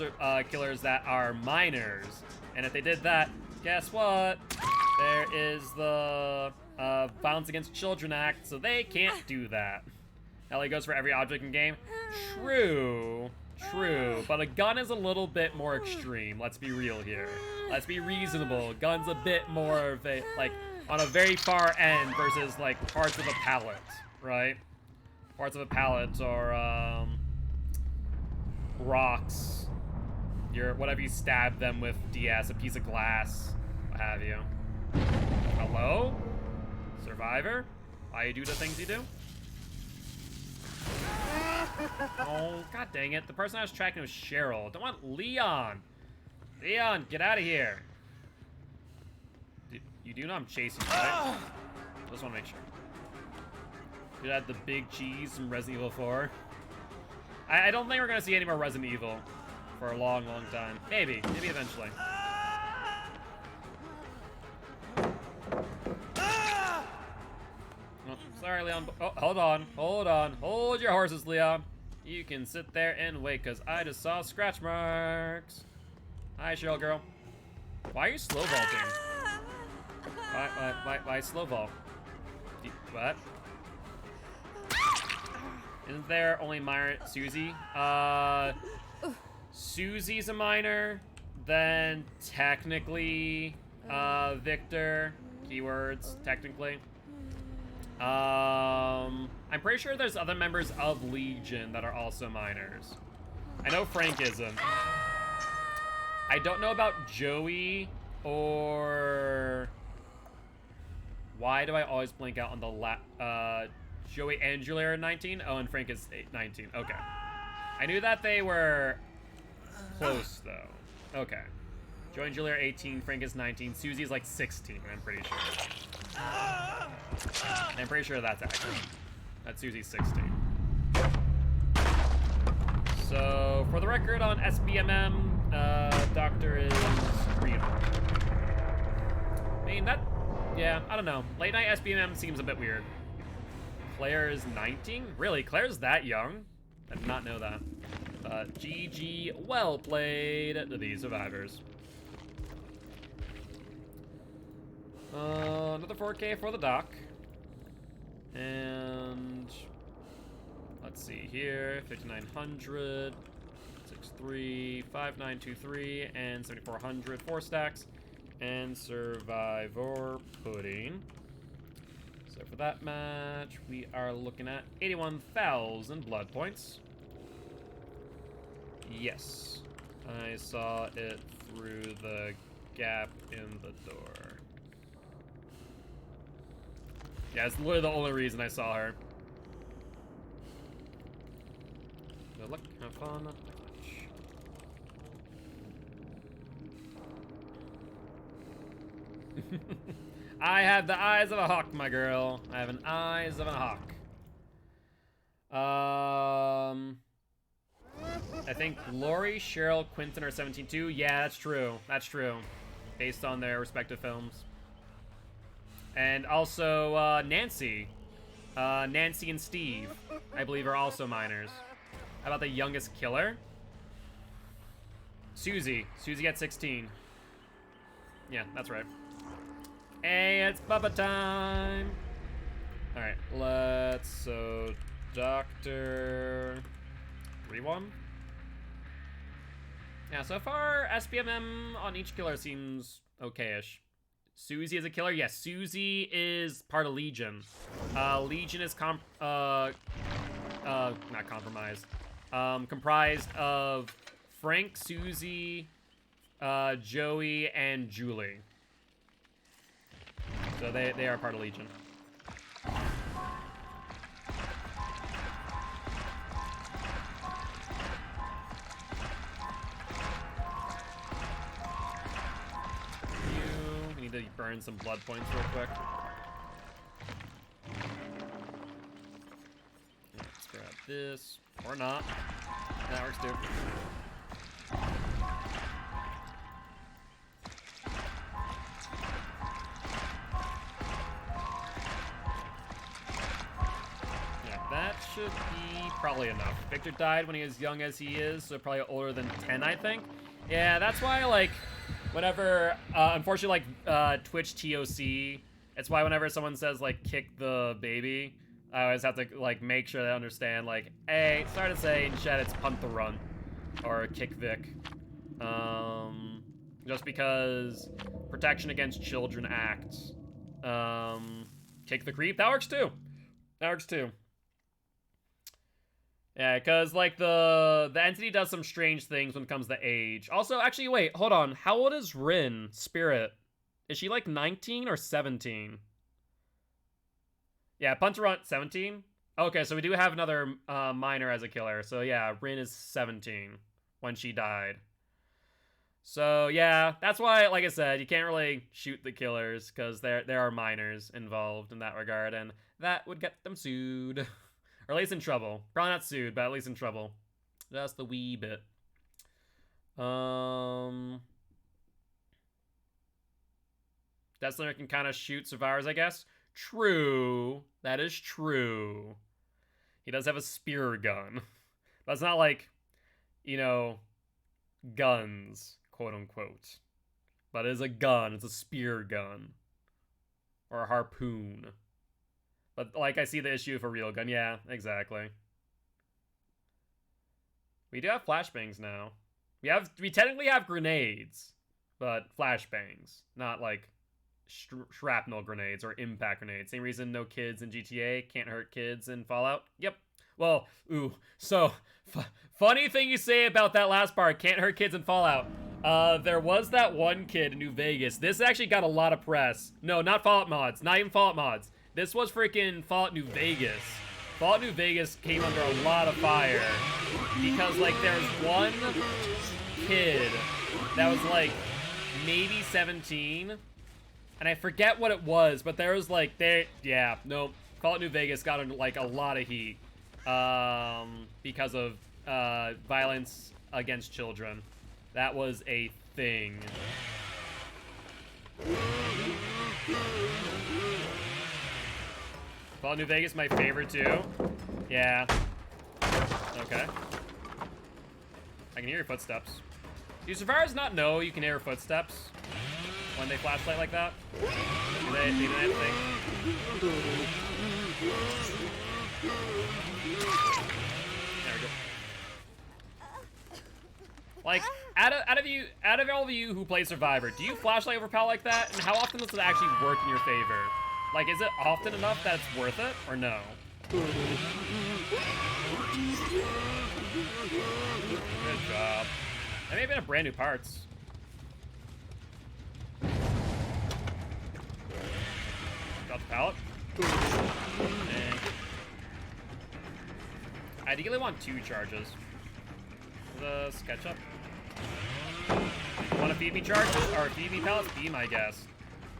killers that are minors. And if they did that, guess what? There is the Violence Against Children Act, so they can't do that. LA goes for every object in game. True, true, but a gun is a little bit more extreme. Let's be real here. Let's be reasonable. Gun's a bit more of a, like, on a very far end versus, like, parts of a pallet, right? Parts of a pallet or, rocks. Whatever you stab them with, DS, a piece of glass, what have you. Hello? Survivor? Why you do the things you do? Oh, god dang it. The person I was tracking was Cheryl. Don't want Leon. Leon, get out of here. You do know I'm chasing you, right? Just want to make sure. You had the big cheese from Resident Evil 4. I don't think we're going to see any more Resident Evil for a long, long time. Maybe. Maybe eventually. Oh, sorry, Leon. Oh, hold on. Hold on. Hold your horses, Leon. You can sit there and wait, because I just saw scratch marks. Hi, Cheryl girl. Why are you slow vaulting? Why slow vault? What? Isn't there only minor Susie? Susie's a minor. Then technically, Victor. Keywords, technically. I'm pretty sure there's other members of Legion that are also minors. I know Frank isn't. I don't know about Joey or... Why do I always blink out on the Joey and Julia are 19? Oh, and Frank is 19. Okay. I knew that they were close, though. Okay. Joey and Julia are 18, Frank is 19, Susie is like 16, I'm pretty sure. I'm pretty sure that's accurate. That Susie's 16. So, for the record on SBMM, Doctor is real. I mean, that... Yeah, I don't know. Late night SBMM seems a bit weird. Claire is 19? Really? Claire's that young? I did not know that. GG, well played to these survivors. Another 4K for the doc. And... Let's see here. 5,900, 6,3, 5,923, and 7,400. 4 stacks. And Survivor Pudding. So for that match, we are looking at 81,000 blood points. Yes. I saw it through the gap in the door. Yeah, it's literally the only reason I saw her. Good luck, have fun. I have the eyes of a hawk, my girl. I have an eyes of a hawk. I think Lori, Cheryl, Quentin are 17 too. Yeah, that's true. That's true. Based on their respective films. And also Nancy. Nancy and Steve, I believe, are also minors. How about the youngest killer? Susie. Susie at 16. Yeah, that's right. Hey, it's Bubba time! Alright, so Dr. 3-1? Yeah, so far, SPMM on each killer seems okay-ish. Susie is a killer? Yes, Susie is part of Legion. Legion is not compromised. Comprised of Frank, Susie, Joey, and Julie. So they are part of Legion. We need to burn some blood points real quick. Let's grab this. Or not. That works too. Yeah, that should be probably enough. Victor died when he was young as he is, so probably older than 10, I think. Yeah, that's why, like, whenever, unfortunately, like, Twitch TOC, it's why whenever someone says, like, kick the baby, I always have to, like, make sure they understand, like, hey, sorry to say, in chat, it's punt the run, or kick Vic. Just because Protection Against Children Act. Kick the creep, that works too. That works too. Yeah, because, like, the entity does some strange things when it comes to age. Also, actually, wait, hold on. How old is Rin, Spirit? Is she, like, 19 or 17? Yeah, Punter Run, 17? Okay, so we do have another minor as a killer. So, yeah, Rin is 17 when she died. So, yeah, that's why, like I said, you can't really shoot the killers because there are minors involved in that regard, and that would get them sued. Or at least in trouble. Probably not sued, but at least in trouble. Just the wee bit. Deathslinger can kind of shoot survivors, I guess. True. That is true. He does have a spear gun. But it's not like, you know, guns, quote unquote. But it is a gun. It's a spear gun. Or a harpoon. But, like, I see the issue of a real gun. Yeah, exactly. We do have flashbangs now. We technically have grenades, but flashbangs, not, like, shrapnel grenades or impact grenades. Same reason no kids in GTA can't hurt kids in Fallout. Yep. Well, ooh. So, funny thing you say about that last part, can't hurt kids in Fallout. There was that one kid in New Vegas. This actually got a lot of press. No, not Fallout mods. Not even Fallout mods. This was freaking Fallout New Vegas. Fallout New Vegas came under a lot of fire because, like, there's one kid that was, like, maybe 17, and I forget what it was, but there was, like, yeah, no, Fallout New Vegas got under, like, a lot of heat because of violence against children. That was a thing. Fallout New Vegas, my favorite too. Yeah. Okay. I can hear your footsteps. Do survivors not know you can hear footsteps when they flashlight like that? Do they have to think? There we go. Like, out of all of you who play Survivor, do you flashlight overpower like that? And how often does it actually work in your favor? Like, is it often enough that it's worth it, or no? Good job. I may have been a brand new parts. Got the pallet. And I ideally want 2 charges. The SketchUp. Want to feed me charges? Or feed me pallets? Be my guest.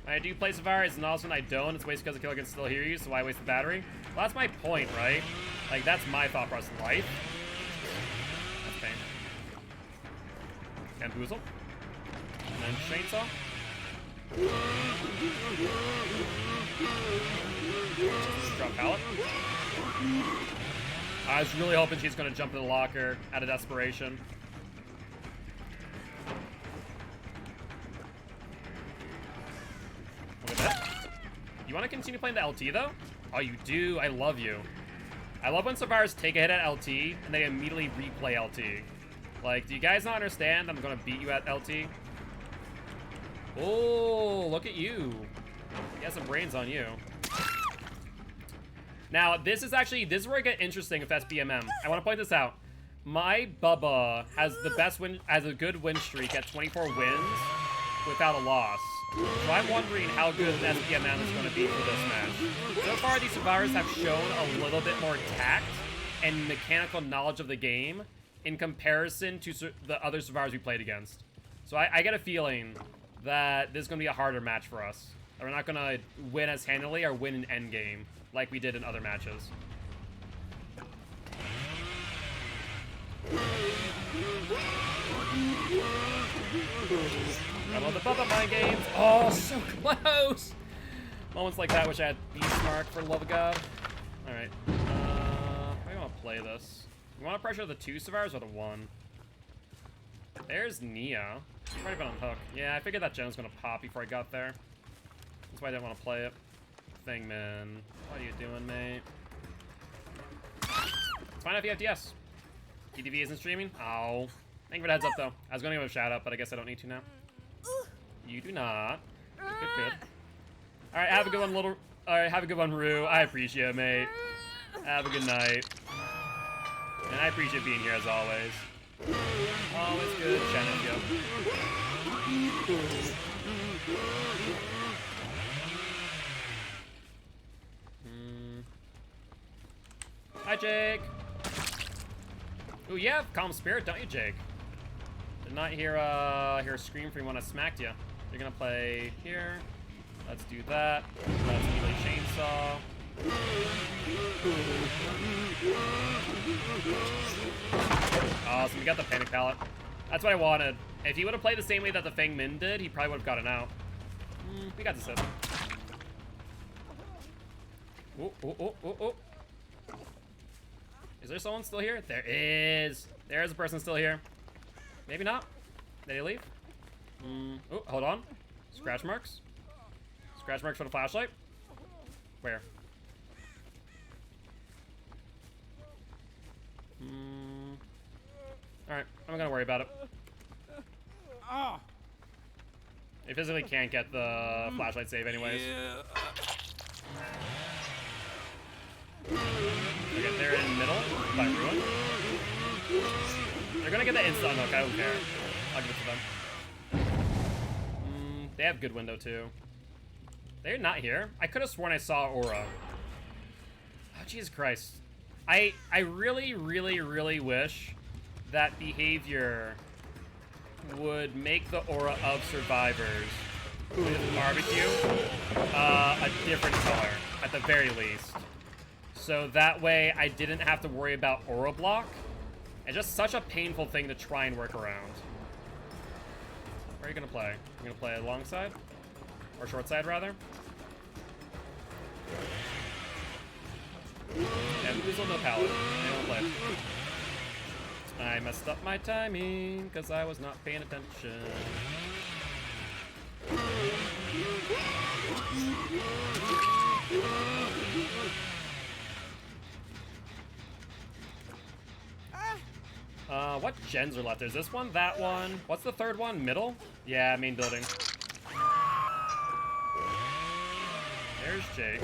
I do play Survivor, and also when I don't, it's wasted because the killer can still hear you, so why waste the battery? Well, that's my point, right? Like, that's my thought process in life. That's pain. Bamboozle. And then chainsaw. Drop pallet. I was really hoping she's going to jump in the locker out of desperation. Look at that. You want to continue playing the LT, though? Oh, you do? I love you. I love when survivors take a hit at LT and they immediately replay LT. Like, do you guys not understand I'm going to beat you at LT? Oh, look at you. You got some brains on you. Now, this is where it gets interesting with SBMM. I want to point this out. My Bubba has a good win streak at 24 wins without a loss. So I'm wondering how good SBMM is going to be for this match. So far, these survivors have shown a little bit more tact and mechanical knowledge of the game in comparison to the other survivors we played against. So I get a feeling that this is going to be a harder match for us. We're not going to win as handily or win in endgame like we did in other matches. I love the Bubba mind games. Oh, so close. Moments like that, wish I had Beast Mark for the love of God. All right. How do you want to play this? You want to pressure the 2 survivors or the 1? There's Nia. She's already been on hook. Yeah, I figured that gen was gonna pop before I got there. That's why I didn't want to play it. Thingman, what are you doing, mate? It's fine if you have DS. TDV isn't streaming? Oh. Thank you for the heads up, though. I was going to give a shout out, but I guess I don't need to now. You do not. Good, good. Alright, have a good one, little... Alright, have a good one, Rue. I appreciate it, mate. Have a good night. And I appreciate being here, as always. Always good. Shannon, go. Hi, Jake. Ooh, you have Calm Spirit, don't you, Jake? Did not hear a scream from when I smacked you. You're gonna play here. Let's do that. Let's melee chainsaw. Awesome, we got the panic pallet. That's what I wanted. If he would have played the same way that the Fang Min did, he probably would have gotten out. We got this hit. Oh, oh, oh, oh, oh. Is there someone still here? There is. There is a person still here. Maybe not. Did he leave? Oh, hold on. Scratch marks. Scratch marks for the flashlight. Where? Alright, I'm not gonna worry about it. Oh. They physically can't get the flashlight save anyways. Okay, they're in middle by Ruin. They're gonna get the instant unhook, I don't care. I'll give it to them. They have good window too. They're not here. I could have sworn I saw Aura. Oh, Jesus Christ. I really, really, really wish that behavior would make the aura of survivors with barbecue a different color, at the very least. So that way I didn't have to worry about aura block. It's just such a painful thing to try and work around. Where are you gonna play? You're gonna play long side? Or short side, rather? And who's on the pallet? They won't play. I messed up my timing because I was not paying attention. What gens are left? There's this one, that one. What's the third one? Middle? Yeah, main building. There's Jake.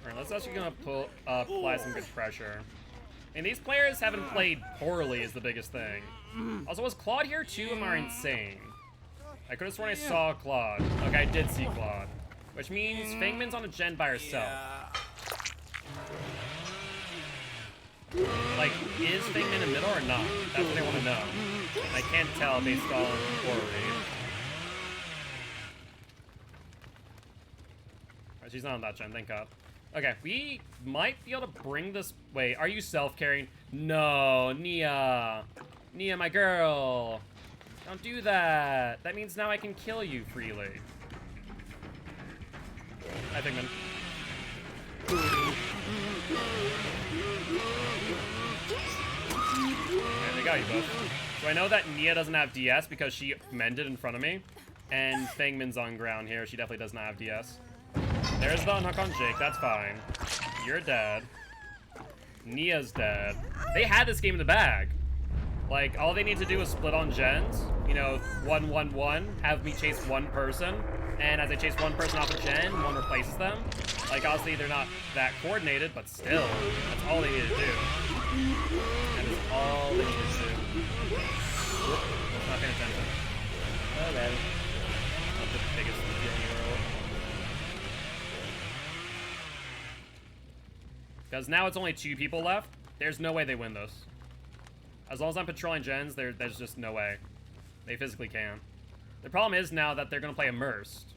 Alright, let's actually gonna apply some good pressure. And these players haven't played poorly is the biggest thing. Also, was Claude here too? Am I insane? I could have sworn I saw Claude. Okay, I did see Claude. Which means Fangman's on a gen by herself. Like, is Fangman in the middle or not? That's what I want to know. I can't tell based on aura rate. Alright, she's not on that gen, thank God. Okay, we might be able to bring this... Wait, are you self-carrying? No, Nia. Nia, my girl. Don't do that. That means now I can kill you freely. Hi, Pigman. Okay, they got you both. So I know that Nia doesn't have DS because she mended in front of me. And Fangman's on ground here. She definitely does not have DS. There's the unhook on Jake. That's fine. You're dead. Nia's dead. They had this game in the bag. Like, all they need to do is split on gens. You know, 1-1-1. Have me chase one person. And as I chase one person off a gen, one replaces them. Like, obviously, they're not that coordinated, but still. That's all they need to do. That is all they need to do. Whoop, not paying attention. Oh, man. Not the biggest deal in the world. Because now it's only 2 people left. There's no way they win this. As long as I'm patrolling gens, there's just no way. They physically can. The problem is now that they're going to play Immersed.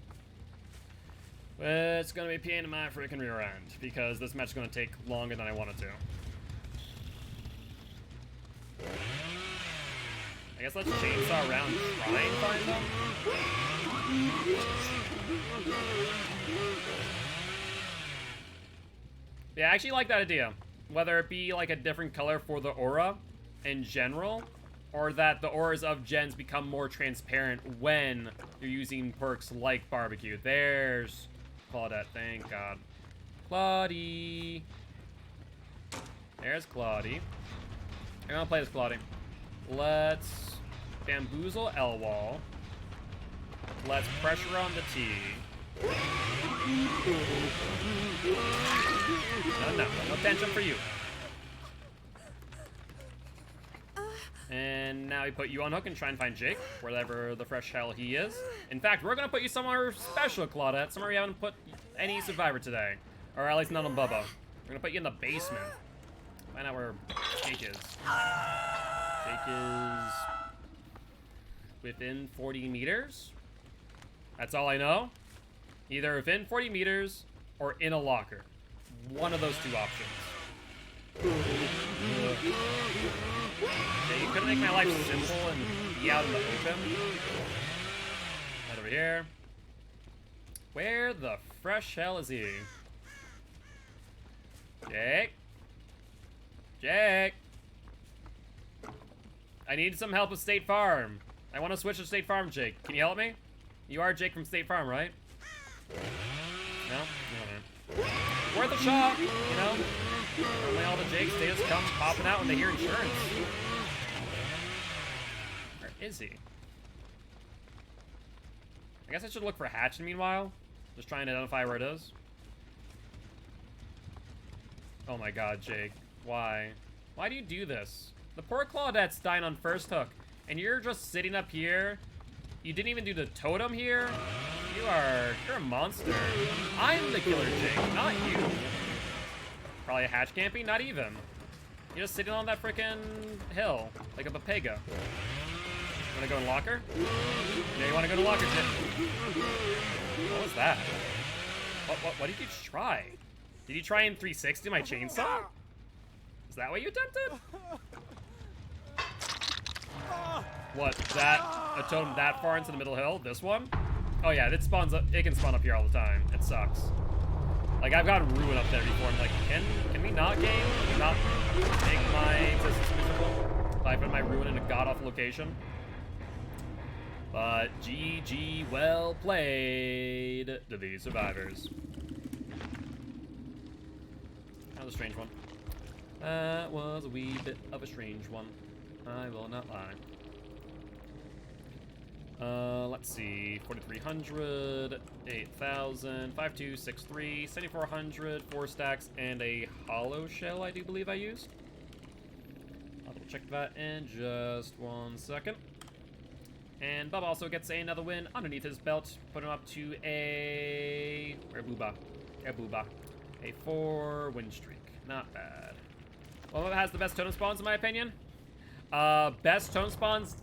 It's gonna be a pain in my freaking rear end because this match is gonna take longer than I want it to. I guess let's chainsaw around and try and find them. Yeah, I actually like that idea. Whether it be like a different color for the aura in general, or that the auras of gens become more transparent when you're using perks like barbecue. There's Claudette, thank God. Claudie. There's Claudie. I'm gonna play this Claudie. Let's bamboozle L-wall. Let's pressure on the T. No tension for you. And now we put you on hook and try and find Jake, wherever the fresh hell he is. In fact, we're gonna put you somewhere special, Claudette. Somewhere we haven't put any survivor today. Or at least not on Bubba. We're gonna put you in the basement. Find out where Jake is. Jake is within 40 meters. That's all I know. Either within 40 meters or in a locker. One of those two options. Yeah, you couldn't make my life simple and be out in the open. Right over here. Where the fresh hell is he? Jake? Jake? I need some help with State Farm. I want to switch to State Farm, Jake. Can you help me? You are Jake from State Farm, right? No? No. Worth a shot, you know? Normally all the Jakes, they just come popping out when they hear insurance. Where is he? I guess I should look for Hatchet meanwhile. Just trying to identify where it is. Oh my god, Jake. Why? Why do you do this? The poor Claudette's dying on first hook. And you're just sitting up here. You didn't even do the totem here. You're a monster. I'm the killer, Jake, not you. Probably a hatch camping? Not even. You're just sitting on that frickin' hill, like a Papega. Wanna go in locker? Yeah, you wanna go to locker, Jake. What was that? What did you try? Did you try and 360 my chainsaw? Is that what you attempted? What, that, a totem that far into the middle hill? This one? Oh yeah, it spawns up, it can spawn up here all the time. It sucks. Like, I've gotten ruin up there before. I'm like, can we not game? Can we not make my existence miserable? By putting my ruin in a god-awful location? But GG, well played to these survivors. That was a strange one. That was a wee bit of a strange one. I will not lie. Let's see, 4,300, 8,000, 5,263, 7,400, 4 stacks, and a hollow shell, I do believe I used. I'll double check that in just 1 second. And Bub also gets another win underneath his belt, put him up to a... A 4 win streak. Not bad. Well, Bub has the best totem spawns in my opinion. Best totem spawns,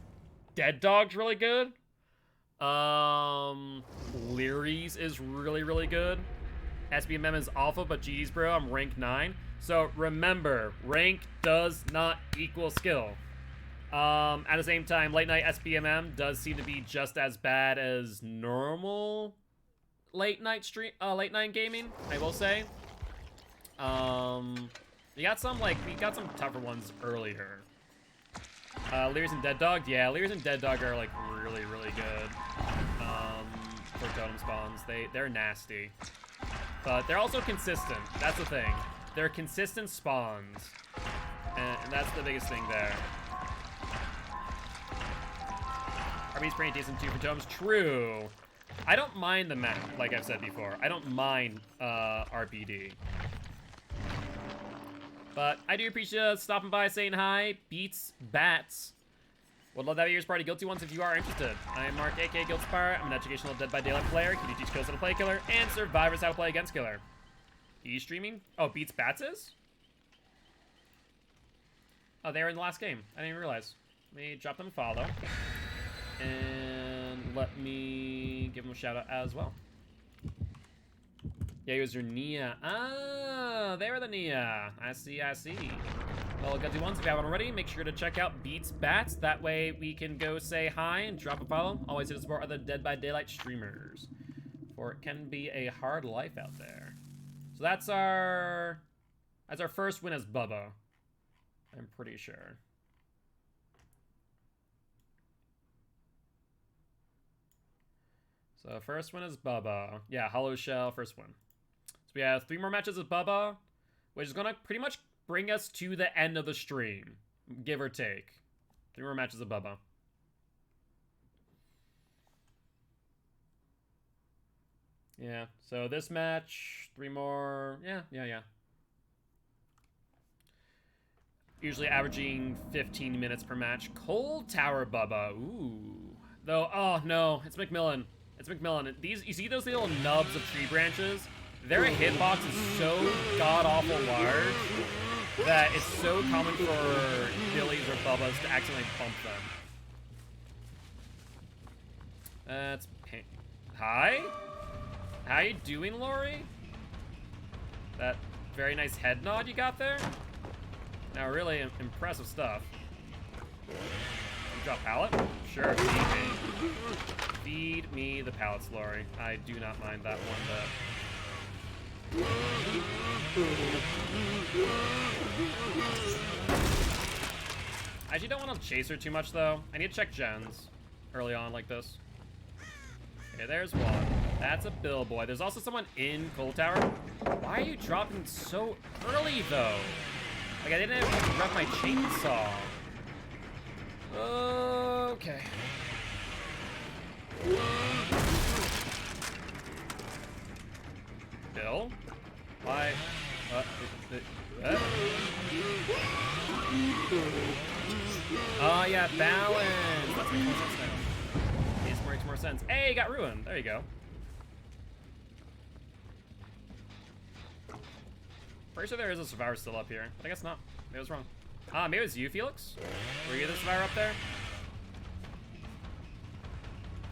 Dead Dog's really good. Leary's is really, really good. SBMM is alpha, but geez, bro, I'm rank 9. So remember, rank does not equal skill. At the same time, late night SBMM does seem to be just as bad as normal late night gaming, I will say. We got some tougher ones earlier. Leers and Dead Dog? Yeah, Leers and Dead Dog are like really, really good for totem spawns. They're nasty. But they're also consistent. That's the thing. They're consistent spawns. And that's the biggest thing there. RB's pretty decent too for totems. True. I don't mind the map, like I've said before. I don't mind RPD. But I do appreciate you stopping by, saying hi. Beats Bats. Would love to have yours party Guilty ones if you are interested. I am Mark, aka Guilty Spire. I'm an educational Dead by Daylight player. Can you teach kills how to play killer and survivors how to play against killer? He's streaming? Oh, Beats Bats is? Oh, they were in the last game. I didn't even realize. Let me drop them a follow. And let me give them a shout out as well. Yeah, he was your Nia. Ah, they were the Nia. I see, I see. Well, Gilty ones, if you haven't already, make sure to check out Beats Bats. That way we can go say hi and drop a follow. Always here to support other Dead by Daylight streamers. For it can be a hard life out there. So that's our first win as Bubba. I'm pretty sure. So first one is Bubba. Yeah, Hollow Shell, first one. So we have 3 more matches of Bubba, which is gonna pretty much bring us to the end of the stream, give or take. 3 more matches of Bubba. Yeah, so this match, 3 more, yeah. Usually averaging 15 minutes per match. Cold Tower Bubba, ooh. Though, oh no, it's McMillan. It's McMillan. These, you see those little nubs of tree branches? Their hitbox is so god-awful large that it's so common for Billies or Bubbas to accidentally bump them. That's pain. Hi? How you doing, Lori? That very nice head nod you got there? Now, really impressive stuff. You drop pallet? Sure, feed me. Feed me the pallets, Lori. I do not mind that one bit. I actually don't want to chase her too much, though. I need to check gens early on like this. Okay, there's one. That's a Bill Boy. There's also someone in Cold Tower. Why are you dropping so early, though? Like, I didn't even rep my chainsaw. Okay. Bill? Why? Oh, yeah, balance. That makes more sense now. It makes more sense. Hey, got ruined. There you go. Pretty sure there is a survivor still up here, but I guess not. Maybe I was wrong. Ah, maybe it was you, Felix? Were you the survivor up there?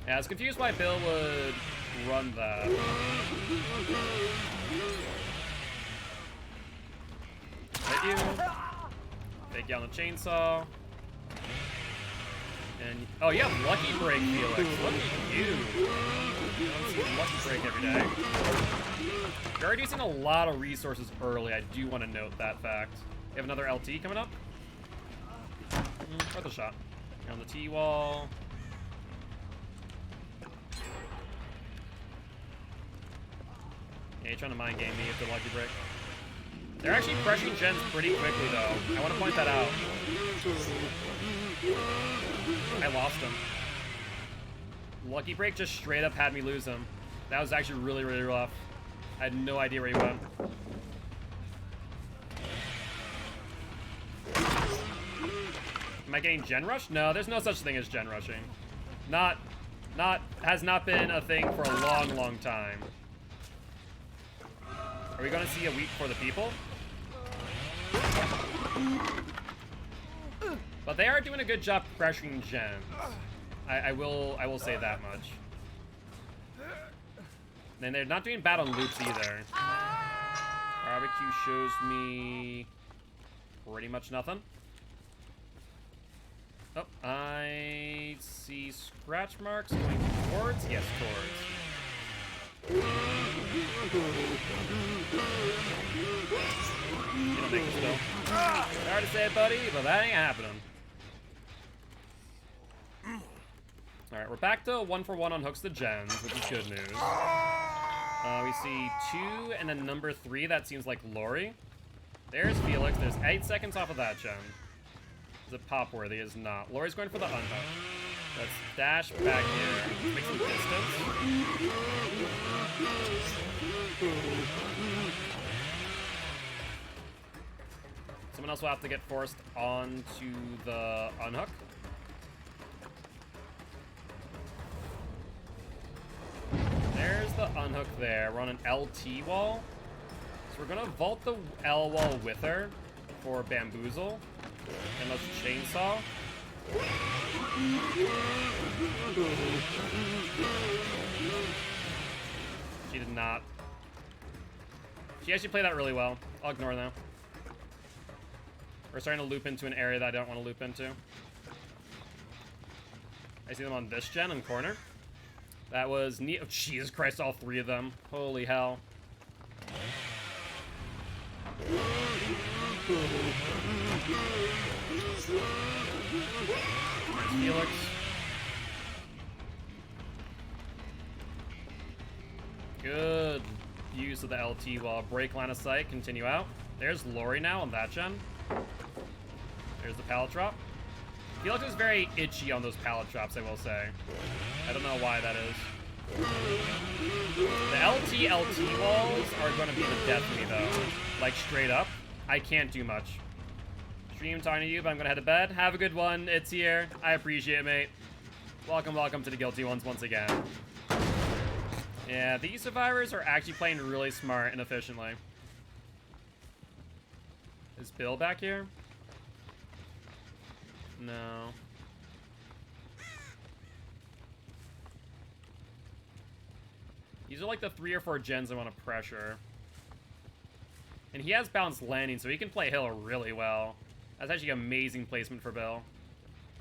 Yeah, I was confused why Bill would run that. Hit you. Take you on the chainsaw. And, oh, you have Lucky Break, Felix. Look at you. You don't see Lucky Break every day. You're already using a lot of resources early. I do want to note that fact. You have another LT coming up? Worth a shot. You're on the T-wall. Yeah, you're trying to mind game me with the Lucky Break. They're actually pressuring gens pretty quickly, though. I want to point that out. I lost him. Lucky Break just straight up had me lose him. That was actually really, really rough. I had no idea where he went. Am I getting gen rush? No, there's no such thing as gen rushing. Has not been a thing for a long, long time. Are we gonna see a week for the people? But they are doing a good job pressuring gens. I will say that much. And they're not doing bad on loops either. Barbecue shows me pretty much nothing. Oh, I see scratch marks going towards. Yes, towards. You don't make this, Bill. Sorry to say it, buddy, but that ain't happening. Alright, we're back to 1-for-1 on hooks to gens, which is good news. We see 2 and then number 3. That seems like Lori. There's Felix. There's 8 seconds off of that gen. Is it pop worthy? Is not. Lori's going for the unhook. Let's dash back here. Make some distance. Someone else will have to get forced onto the unhook. There's the unhook there. We're on an LT wall. So we're gonna vault the L wall with her for bamboozle. And let's chainsaw. She did not. She actually played that really well. I'll ignore that. We're starting to loop into an area that I don't want to loop into. I see them on this gen in corner. That was neat. Oh, Jesus Christ, all three of them. Holy hell. There's Felix. Good use of the LT while break line of sight. Continue out. There's Lori now on that gen. There's the pallet drop. Felix is very itchy on those pallet drops, I will say. I don't know why that is. The LT walls are going to be the death of me, though. Like, straight up. I can't do much. Stream talking to you, but I'm going to head to bed. Have a good one. It's here. I appreciate it, mate. Welcome to the Guilty ones once again. Yeah, these survivors are actually playing really smart and efficiently. Is Bill back here? No. These are like the 3 or 4 gens I want to pressure. And he has balanced landing, so he can play hill really well. That's actually amazing placement for Bill.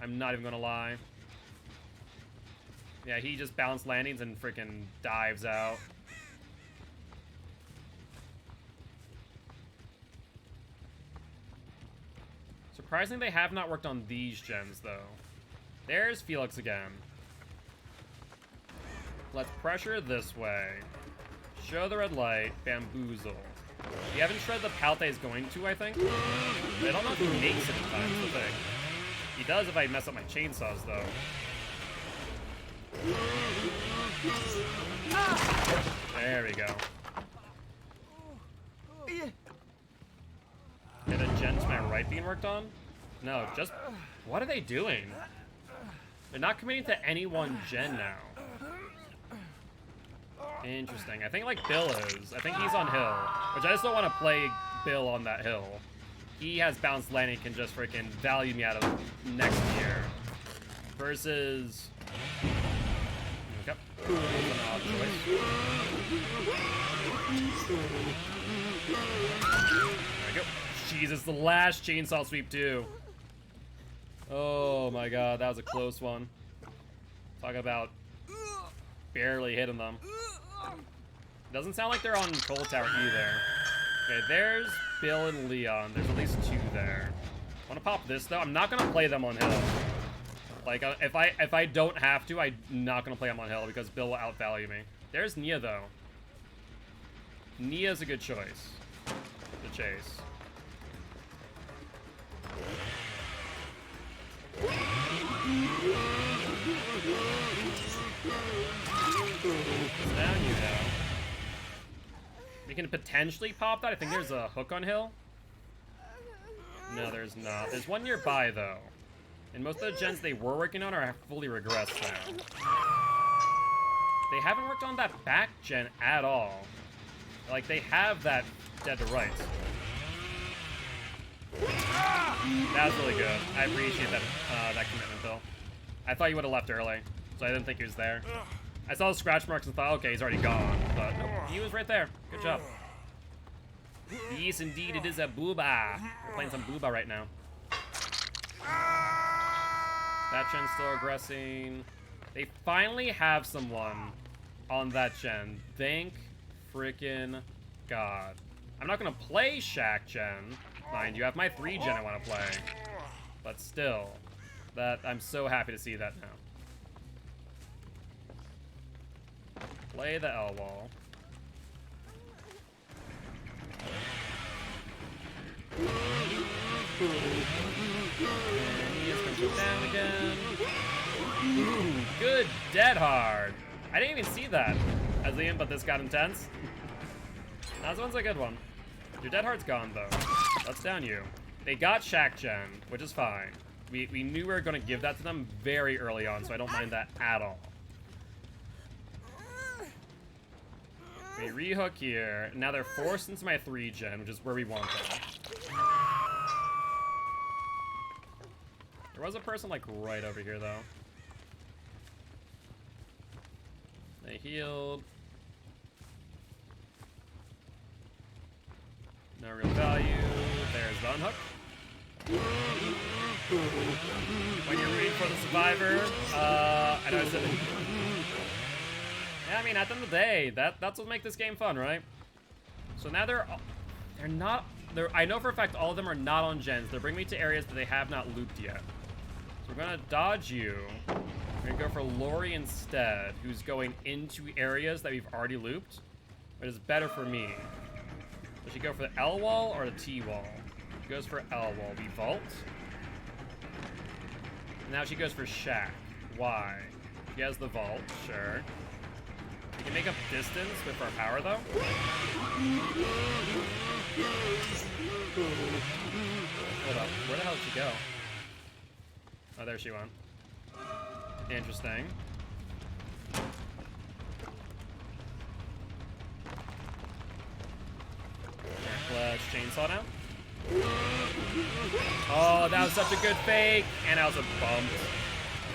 I'm not even going to lie. Yeah, he just balanced landings and freaking dives out. Surprisingly, they have not worked on these gens, though. There's Felix again. Let's pressure this way. Show the red light. Bamboozle. We haven't shredded the pallet that he's going to, I think. I don't know if he makes it in time, is the thing. He does if I mess up my chainsaws, though. There we go. Okay, the gen to my right being worked on? No, just... What are they doing? They're not committing to any one gen now. Interesting. I think, like, Bill is. I think he's on hill. Which I just don't want to play Bill on that hill. He has bounced landing, can just freaking value me out of next year. Versus... Okay. There we go. Jesus, the last chainsaw sweep, too. Oh, my God. That was a close one. Talk about barely hitting them. Doesn't sound like they're on Cold Tower either. Okay, there's Bill and Leon. There's at least 2 there. I want to pop this, though. I'm not going to play them on hill. Like, if I don't have to, I'm not going to play them on hill because Bill will outvalue me. There's Nia, though. Nia's a good choice to chase. Down you go. We can potentially pop that. I think there's a hook on hill. No, there's not. There's one nearby, though. And most of the gens they were working on are fully regressed now. They haven't worked on that back gen at all. Like, they have that dead to rights. That was really good. I appreciate that that commitment, Bill. I thought you would have left early, so I didn't think he was there. I saw the scratch marks and thought, okay, he's already gone. But nope, he was right there. Good job. Yes, indeed, it is a booba. We're playing some booba right now. That gen's still aggressing. They finally have someone on that gen. Thank freaking God. I'm not gonna play Shack gen. Mind you, I have my 3 gen I want to play. But still, that I'm so happy to see that now. Play the L wall. And he is gonna go down again. Ooh, good dead hard. I didn't even see that as the input this got intense. That one's a good one. Your dead hard's gone though. Let's down you. They got Shack gen, which is fine. We knew we were gonna give that to them very early on, so I don't mind that at all. We rehook here. Now they're forced into my 3 gen, which is where we want them. There was a person like right over here though. They healed. No real value. There's the unhook. When you're rooting for the survivor, I know I said. Yeah, I mean, at the end of the day, that's what makes this game fun, right? So now they're not. I know for a fact all of them are not on gens. They're bringing me to areas that they have not looped yet. So we're gonna dodge you. We're gonna go for Lori instead, who's going into areas that we've already looped, but is better for me. Does she go for the L wall or the T wall? She goes for L wall. We vault. Now she goes for Shack. Why? She has the vault, sure. We can make up distance with our power, though. Hold up. Where the hell did she go? Oh, there she went. Interesting. Let's chainsaw now. Oh, that was such a good fake. And I was a bump.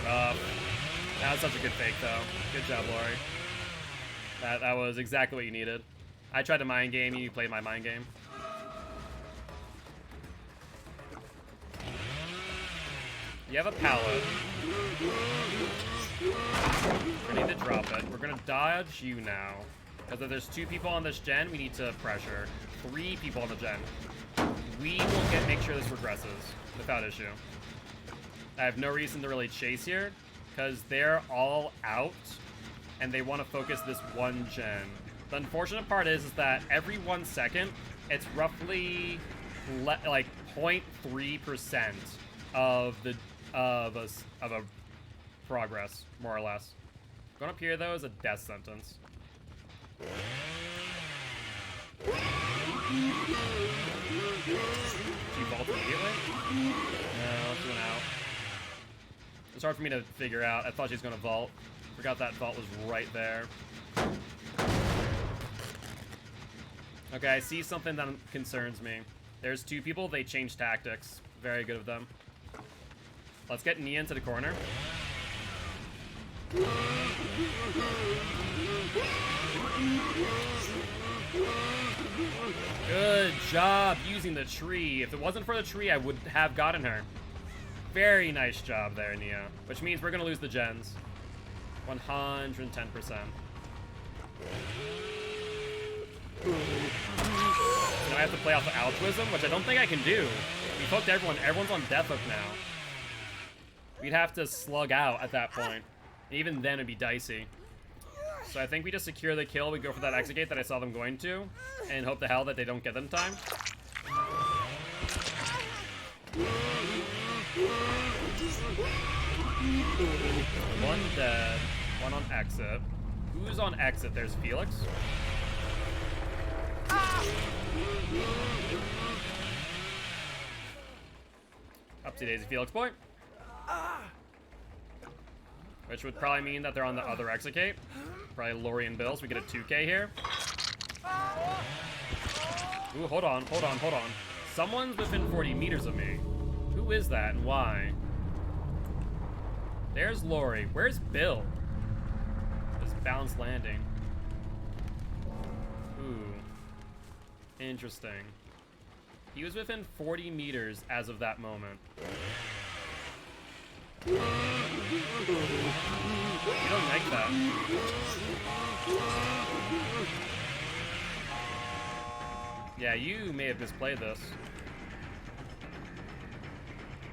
That was such a good fake, though. Good job, Lori. That was exactly what you needed. I tried to mind game you, played my mind game. You have a pallet. We need to drop it. We're gonna dodge you now. Because if there's 2 people on this gen, we need to pressure. 3 people on the gen. We will make sure this regresses without issue. I have no reason to really chase here, because they're all out, and they want to focus this one gen. The unfortunate part is that every 1 second, it's roughly like 0.3% of a progress, more or less. Going up here though is a death sentence. She vault immediately? No, she went out. It's hard for me to figure out. I thought she was gonna vault. Forgot that vault was right there. Okay, I see something that concerns me. There's 2 people, they changed tactics. Very good of them. Let's get Nia into the corner. Good job using the tree. If it wasn't for the tree, I would have gotten her. Very nice job there, Nia. Which means we're gonna lose the gens. 110%. Now I have to play off of altruism, which I don't think I can do. We hooked everyone. Everyone's on death hook now. We'd have to slug out at that point. And even then, it'd be dicey. So I think we just secure the kill. We go for that exit gate that I saw them going to, and hope to hell that they don't get them in time. One dead. One on exit. Who's on exit? There's Felix. Upsy daisy, Felix boy. Which would probably mean that they're on the other exit gate. Probably Lori and Bill, so we get a 2K here. Ooh, hold on. Someone's within 40 meters of me. Who is that and why? There's Lori. Where's Bill? This balanced landing. Ooh. Interesting. He was within 40 meters as of that moment. You don't like that. Yeah, you may have misplayed this.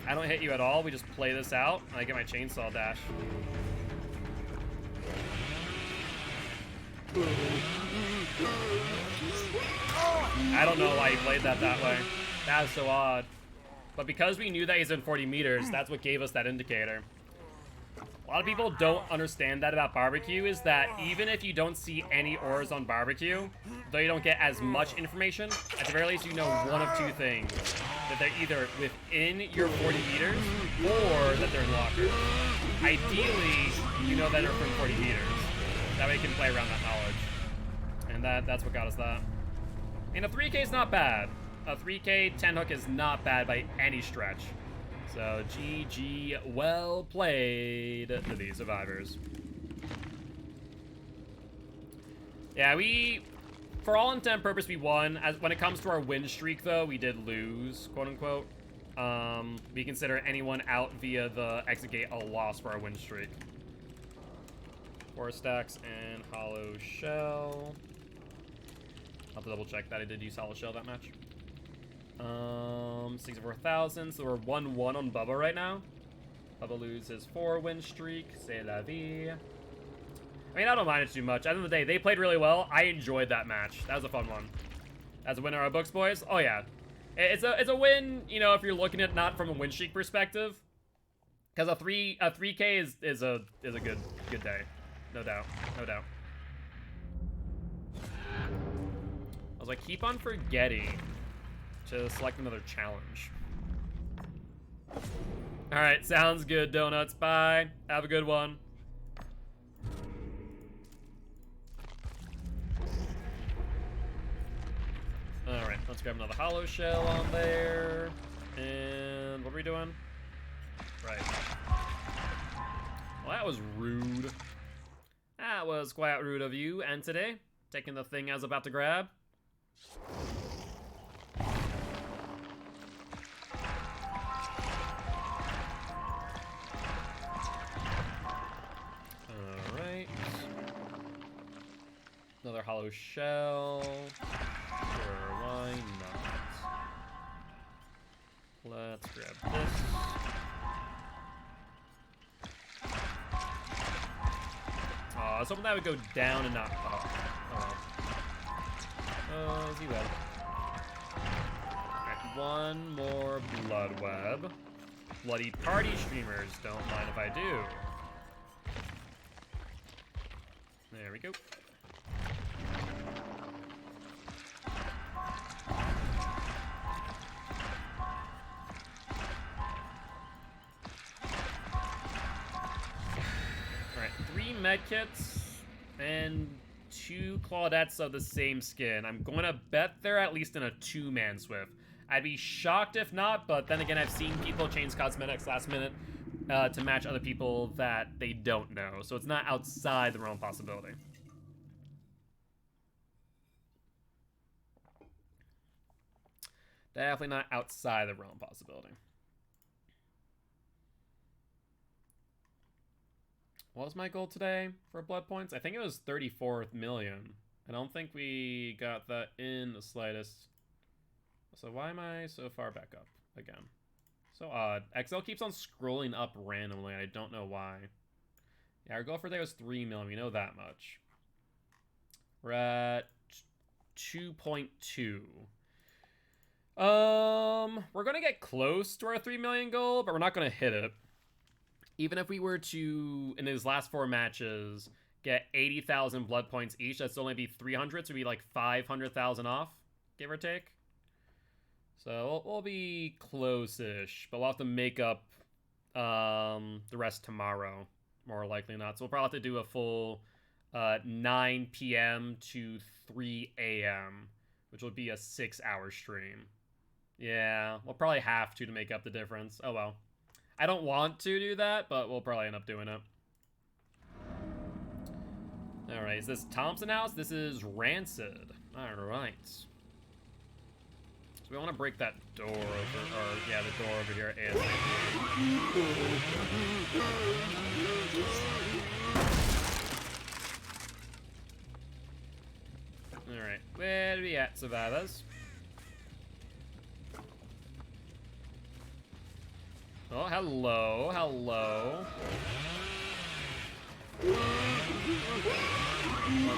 I don't hit you at all. We just play this out, and I get my chainsaw dash. I don't know why he played that way. That is so odd. But because we knew that he's in 40 meters, that's what gave us that indicator. A lot of people don't understand that about barbecue, is that even if you don't see any ores on barbecue, though you don't get as much information, at the very least you know one of 2 things. That they're either within your 40 meters, or that they're in lockers. Ideally, you know that they're from 40 meters. That way you can play around that knowledge. And that's what got us that. And a 3K is not bad. A 3K 10 hook is not bad by any stretch. So GG, well played to these survivors. Yeah, we for all intent and purpose, we won. As when it comes to our win streak, though, we did lose, quote unquote. We consider anyone out via the exit gate a loss for our win streak. 4 stacks and hollow shell. I'll have to double check that I did use hollow shell that match. 64,000. So we're 1-1 on Bubba right now. Bubba loses 4 win streak. C'est la vie. I mean, I don't mind it too much. At the end of the day, they played really well. I enjoyed that match. That was a fun one. As a winner of our books, boys. Oh yeah, it's a win. You know, if you're looking at it not from a win streak perspective, because a 3K is a good day, no doubt, no doubt. I was like, keep on forgetting to select another challenge. All right, sounds good, Donuts. Bye. Have a good one. Alright, let's grab another hollow shell on there. And what are we doing? Right. Well, that was rude. That was quite rude of you, and today, taking the thing I was about to grab. Alright. Another hollow shell. Sure, why not? Let's grab this. Oh, I was hoping that would go down and not up. Oh, is he dead? Alright, one more blood web. Bloody party streamers, don't mind if I do. There we go. Medkits and 2 Claudettes of the same skin. I'm going to bet they're at least in a 2-man Swift. I'd be shocked if not, but then again, I've seen people change cosmetics last minute to match other people that they don't know, so it's not outside the realm of possibility. Definitely not outside the realm of possibility. What was my goal today for blood points? I think it was 34 million. I don't think we got that in the slightest. So why am I so far back up again? So odd. Excel keeps on scrolling up randomly. I don't know why. Yeah, our goal for today was 3 million. We know that much. We're at 2.2. We're gonna get close to our 3 million goal, but we're not gonna hit it. Even if we were to, in his last 4 matches, get 80,000 blood points each, that's only be 300, so it'd be like 500,000 off, give or take. So we'll be close-ish, but we'll have to make up the rest tomorrow, more likely not. So we'll probably have to do a full 9 p.m. to 3 a.m., which would be a 6-hour stream. Yeah, we'll probably have to make up the difference. Oh well. I don't want to do that, but we'll probably end up doing it. Alright, is this Thompson House? This is Rancid. Alright. So we want to break that door over, or yeah, the door over here. Alright, where are we at, survivors? Oh, hello, hello. Let's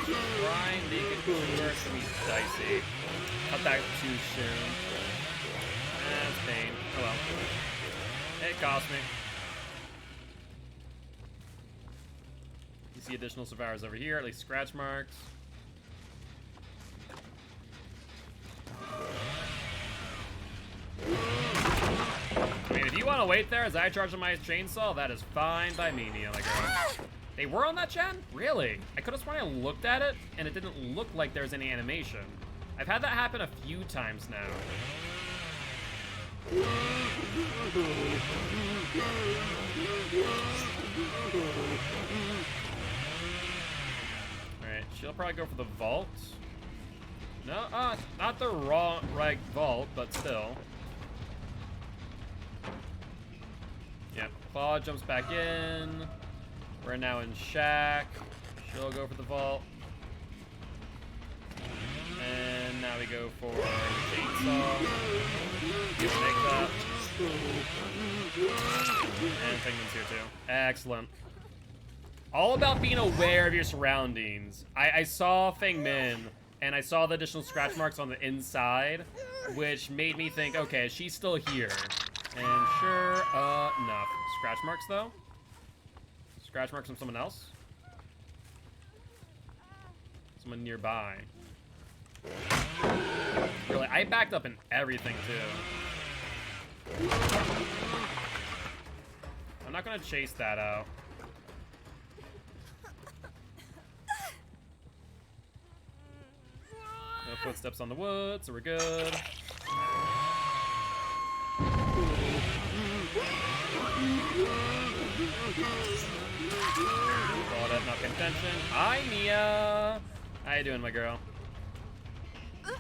try and make it clear so we dicey. Cut that too soon. That's pain. Oh well. It cost me. You see additional survivors over here, at least scratch marks. I mean, if you want to wait there as I charge on my chainsaw, that is fine by me, Neon girl. They were on that gen? Really? I could have sworn I looked at it, and it didn't look like there was any animation. I've had that happen a few times now. Alright, she'll probably go for the vault. No, not the right vault, but still. Yeah, Claw jumps back in. We're now in shack. She'll go for the vault. And now we go for the chainsaw. You take that. And Fingman's here too. Excellent. All about being aware of your surroundings. I saw Fingmin, and I saw the additional scratch marks on the inside, which made me think, okay, she's still here. And sure enough. Scratch marks, though? Scratch marks from someone else? Someone nearby. Really, I backed up in everything, too. I'm not gonna chase that out. No footsteps on the wood, so we're good. Claudette not paying attention. Hi, Mia! How you doing, my girl? I'm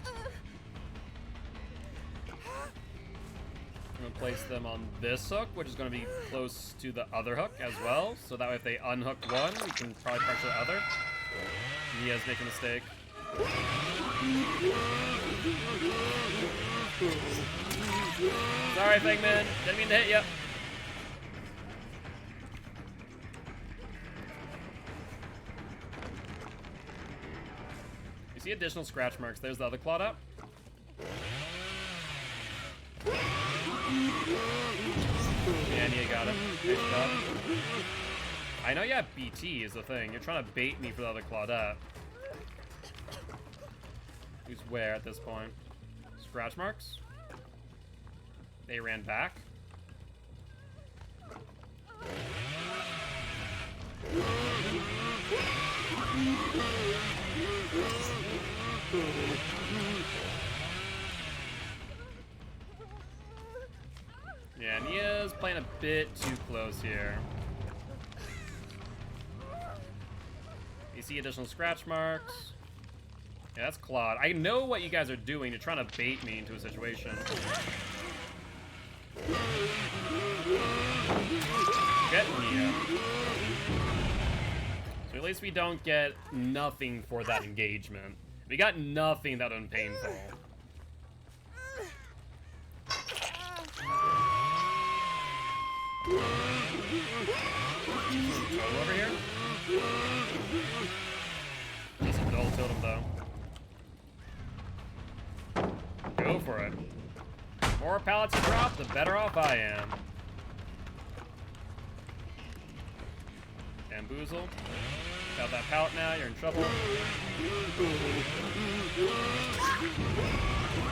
gonna place them on this hook, which is gonna be close to the other hook as well. So that way if they unhook one, we can probably pressure the other. Mia's making a mistake. Sorry, Figman. Didn't mean to hit you. You see additional scratch marks. There's the other clawed up. Yeah, Nia got him. Nice job. I know you have BT is the thing. You're trying to bait me for the other Claudette. Who's where at this point? Scratch marks? They ran back. Yeah, Nia's playing a bit too close here. You see additional scratch marks. Yeah, that's Claude. I know what you guys are doing. You're trying to bait me into a situation. Get Nia. So at least we don't get nothing for that engagement. We got nothing that was painful. Over here? Just a dull totem though. Go for it. The more pallets you drop, the better off I am. Bamboozle. Got that pallet now, you're in trouble.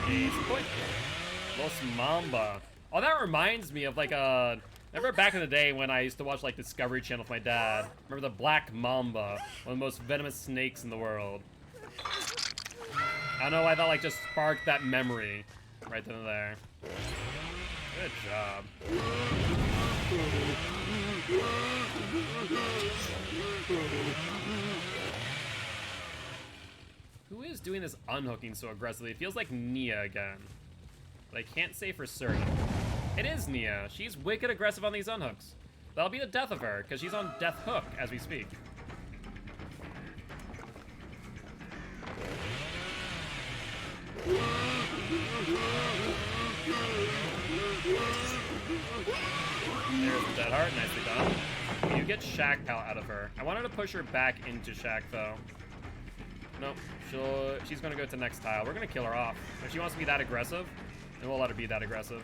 Easy point. Los Mamba. Oh, that reminds me of like a... Remember back in the day when I used to watch like Discovery Channel with my dad? Remember the Black Mamba? One of the most venomous snakes in the world. I don't know why that like just sparked that memory right then and there. Good job. Who is doing this unhooking so aggressively? It feels like Nia again. But I can't say for certain. It is Nia. She's wicked aggressive on these unhooks. That'll be the death of her, because she's on death hook as we speak. There's the dead heart. Nicely done. You get Shack Pal out of her. I wanted to push her back into Shack, though. Nope. She's going to go to the next tile. We're going to kill her off. If she wants to be that aggressive, then we'll let her be that aggressive.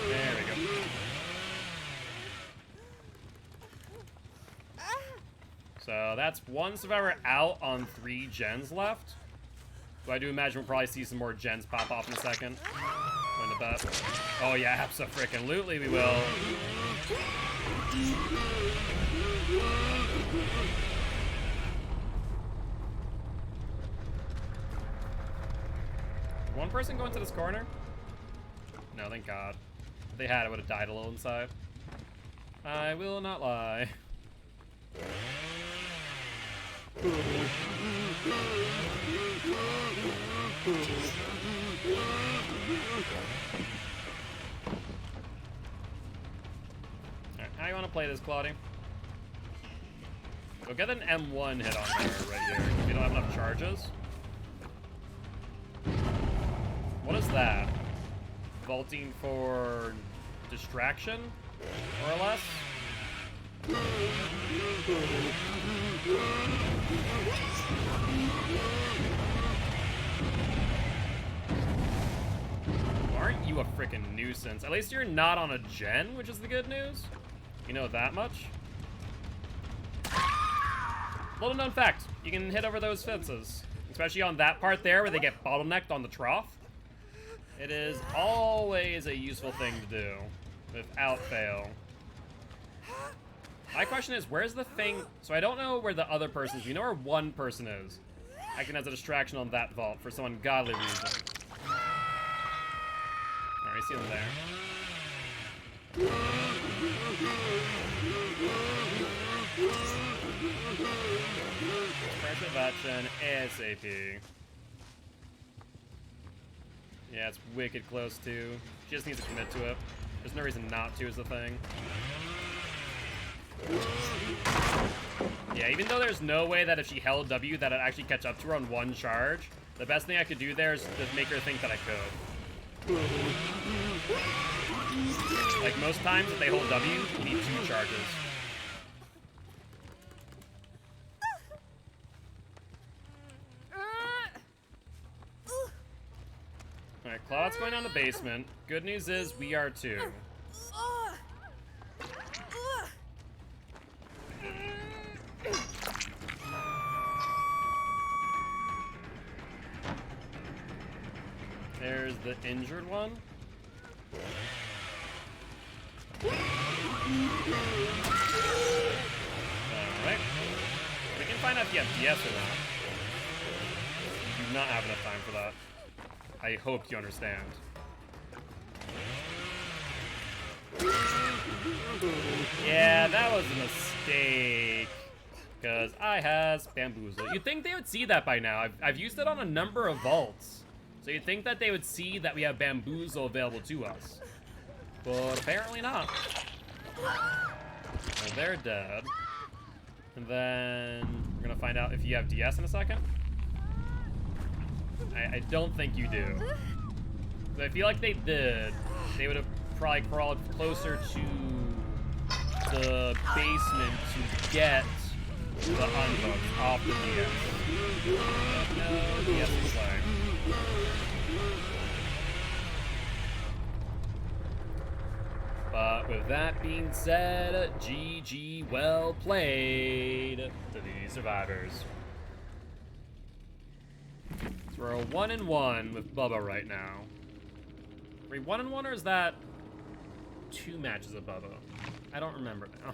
There we go. So that's one survivor out on 3 gens left. So I do imagine we'll probably see some more gens pop off in a second. Win the bet. Oh yeah, abso-frickin-lutely we will. One person going to this corner? No, thank God. If they had, I would have died a little inside. I will not lie. Alright, how you want to play this, Claudia? Go get an M1 hit on her right here. We don't have enough charges. What is that? Vaulting for distraction, more or less? Aren't you a freaking nuisance? At least you're not on a gen, which is the good news. You know that much? Little known fact, you can hit over those fences. Especially on that part there where they get bottlenecked on the trough. It is always a useful thing to do, without fail. My question is, where's the thing? So I don't know where the other person is. We know where one person is. Acting as a distraction on that vault for some ungodly reason. Alright, see them there. Pressure that gen ASAP. Yeah, it's wicked close too. She just needs to commit to it. There's no reason not to is the thing. Yeah, even though there's no way that if she held W that I'd actually catch up to her on one charge, the best thing I could do there is to make her think that I could. Like most times if they hold W, you need 2 charges. Alright, Claude's going down the basement. Good news is we are too. There's the injured one. Alright. We can find out if you have DS or not. We do not have enough time for that. I hope you understand. Yeah, that was a mistake. Because I has bamboozle. You'd think they would see that by now. I've used it on a number of vaults. So you'd think that they would see that we have bamboozle available to us. But apparently not. So they're dead. And then we're gonna find out if you have DS in a second. I don't think you do. But I feel like they did. They would have probably crawled closer to the basement to get the unhook off the DS. No, DS is fine. But with that being said, GG, well played to the survivors. So we're a 1-1 with Bubba right now. Are we 1-1 or is that 2 matches of Bubba? I don't remember now.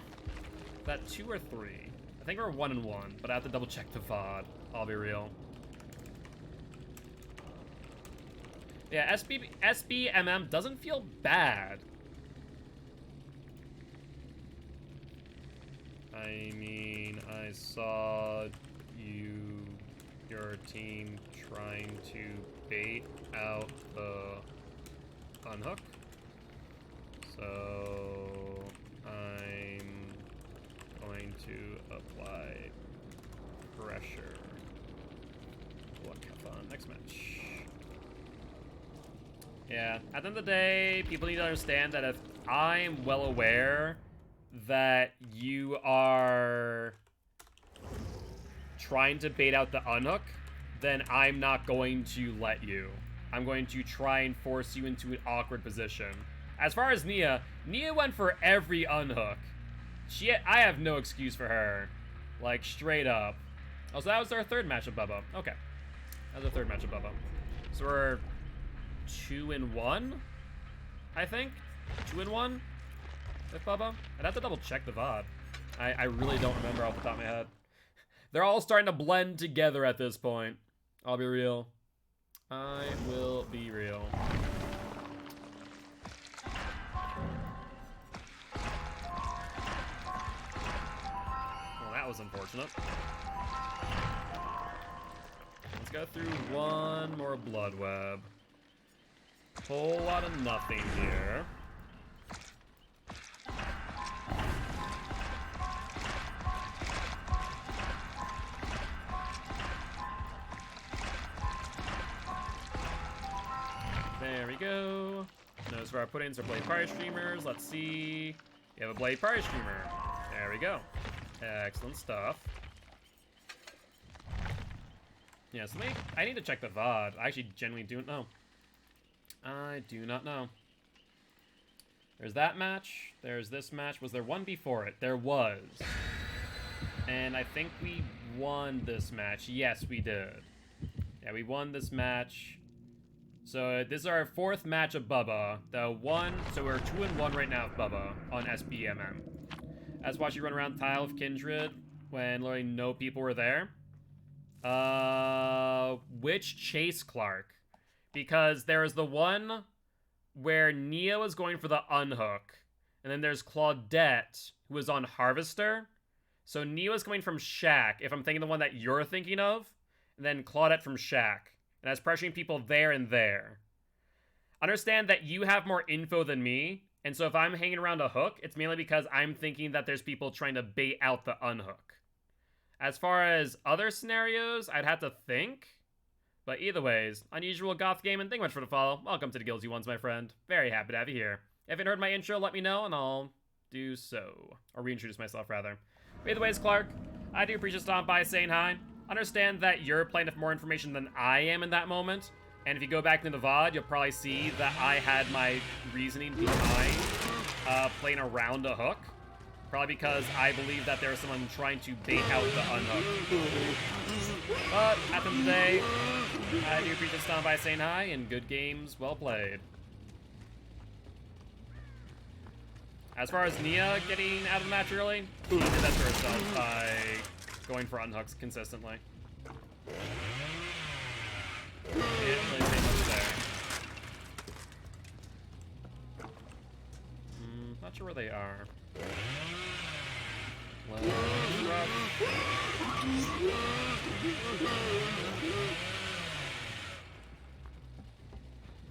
Is that 2 or 3? I think we're 1-1, but I have to double check the VOD. I'll be real. Yeah, SBMM doesn't feel bad. I mean, I saw your team trying to bait out the unhook. So I'm going to apply pressure. What have fun. Next match. Yeah, at the end of the day, people need to understand that if I'm well aware that you are trying to bait out the unhook, then I'm not going to let you. I'm going to try and force you into an awkward position. As far as Nia went for every unhook. I have no excuse for her. Like, straight up. Oh, so that was our 3rd match of Bubba. Okay. That was our 3rd match of Bubba. So we're 2-1, I think? 2-1 with Bubba? I'd have to double check the VOD. I really don't remember off the top of my head. They're all starting to blend together at this point. I'll be real. I will be real. was unfortunate. Let's go through one more blood web. Whole lot of nothing here. There we go. Notice where our put-ins are Blade Party streamers. Let's see. You have a Blade Party streamer. There we go. Excellent stuff. Yeah, so I need to check the VOD. I actually genuinely don't know. I do not know. There's that match. There's this match. Was there one before it? There was. And I think we won this match. Yes, we did. Yeah, we won this match. So this is our fourth match of Bubba. So we're 2-1 right now with Bubba on SBMM. As watch you run around Tile of Kindred when literally no people were there. Which Chase Clark? Because there is the one where Nia was going for the unhook. And then there's Claudette, who was on Harvester. So Nia was coming from Shack, if I'm thinking the one that you're thinking of. And then Claudette from Shack. And I was pressuring people there and there. Understand that you have more info than me. And so if I'm hanging around a hook, it's mainly because I'm thinking that there's people trying to bait out the unhook. As far as other scenarios, I'd have to think. But either ways, unusual goth game and thank you much for the follow. Welcome to the Guilty Ones, my friend. Very happy to have you here. If you haven't heard my intro, let me know and I'll do so. Or reintroduce myself, rather. But either ways, Clark, I do appreciate stopping by saying hi. Understand that you're playing with more information than I am in that moment. And if you go back into the VOD, you'll probably see that I had my reasoning behind playing around a hook. Probably because I believe that there was someone trying to bait out the unhook. But at the end of the day, I do appreciate stopping by saying hi, and good games, well played. As far as Nia getting out of the match early, she did that to herself by going for unhooks consistently. Can't really say much there. Not sure where they are.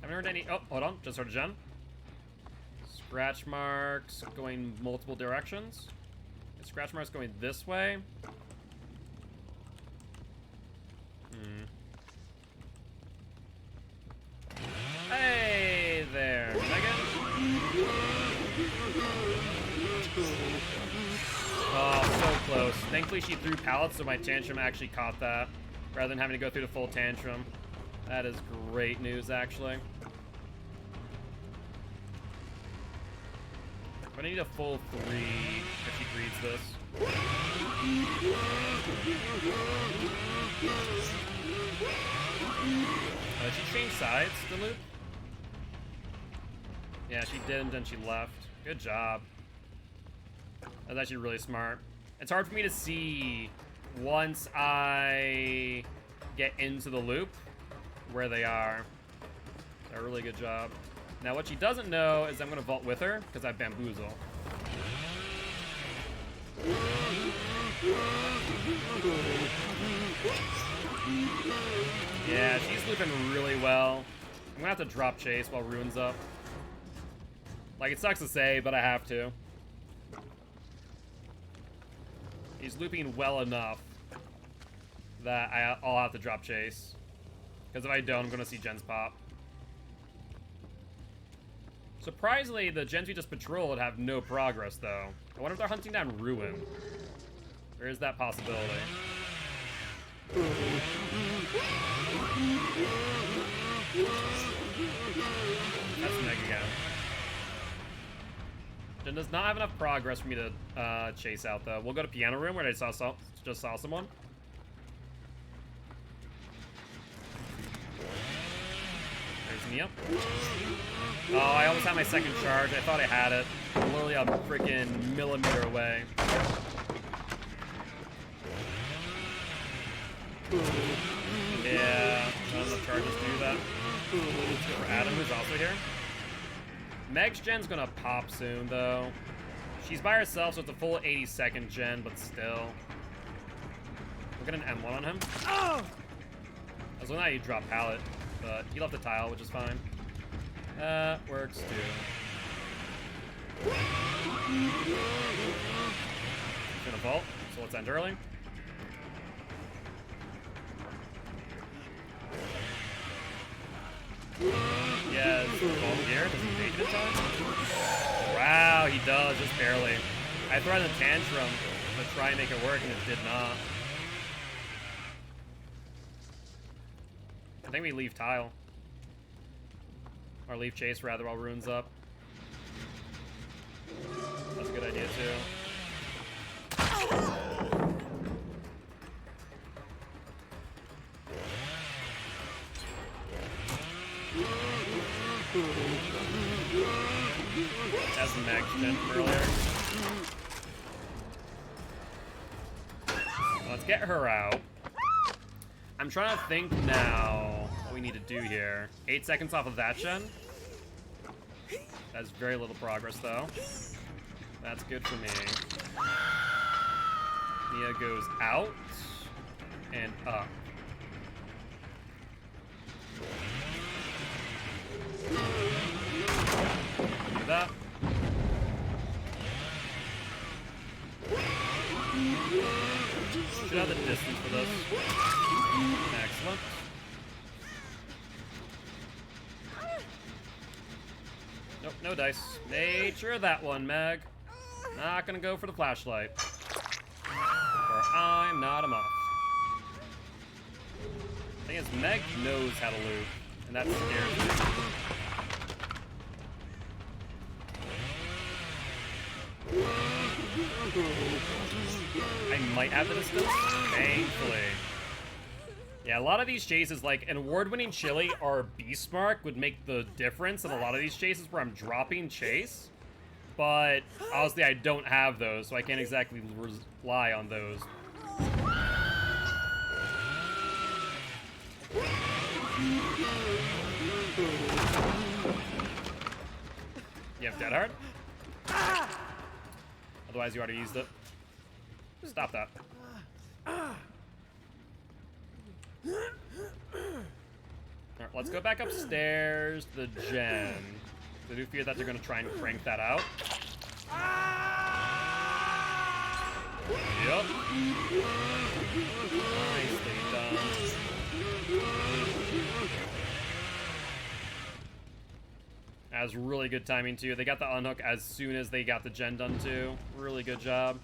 Haven't heard any. Oh, hold on. Just heard a gen. Scratch marks going multiple directions. Scratch marks going this way. Hey there, Megan. Oh, so close. Thankfully she threw pallets, so my tantrum actually caught that, rather than having to go through the full tantrum. That is great news, actually. I'm gonna need a full 3 if she greets this. Did she change sides, the loop? Yeah, she did, and then she left. Good job. That's actually really smart. It's hard for me to see once I get into the loop where they are. So a really good job. Now what she doesn't know is I'm gonna vault with her because I have bamboozle. Yeah, she's looping really well. I'm gonna have to drop chase while Ruin's up. Like, it sucks to say, but I have to. He's looping well enough that I'll have to drop chase. Because if I don't, I'm gonna see gens pop. Surprisingly, the gens we just patrolled have no progress, though. I wonder if they're hunting down Ruin. There is that possibility. That's Meg again. Jen does not have enough progress for me to chase out, though. We'll go to piano room where I just saw someone. There's Mia. Oh, I almost had my second charge. I thought I had it. Literally a freaking millimeter away. Yeah, none of the charges do that. Let's go for Adam, who's also here. Meg's gen's gonna pop soon, though. She's by herself, so it's a full 80-second gen, but still. We'll get an M1 on him. I was wondering how you drop pallet, but he left the tile, which is fine. Works too. He's gonna vault, so let's end early. Yeah, is the vault here? Does he make it in time? Wow, he does, just barely. I threw in a tantrum to try and make it work, and it did not. I think we leave tile. Or leave chase, rather, while rune's up. That's a good idea, too. That's Meg gen from earlier. Let's get her out. I'm trying to think now what we need to do here. 8 seconds off of that gen. That's very little progress, though. That's good for me. Nia goes out and up. Do that. Should have the distance for this. Excellent. Nope, no dice. Made sure of that one, Meg. Not gonna go for the flashlight. Or I'm not a muff. Thing is, Meg knows how to loot, and that scares me. I might have the distance, thankfully. Yeah, a lot of these chases, like an award-winning chili or beast mark would make the difference in a lot of these chases where I'm dropping chase. But honestly, I don't have those, so I can't exactly rely on those. You have Dead Hard? Otherwise, you already used it. Stop that. Alright, let's go back upstairs to the gen. I do fear that they're going to try and crank that out. Yep. Nicely done. That was really good timing, too. They got the unhook as soon as they got the gen done, too. Really good job.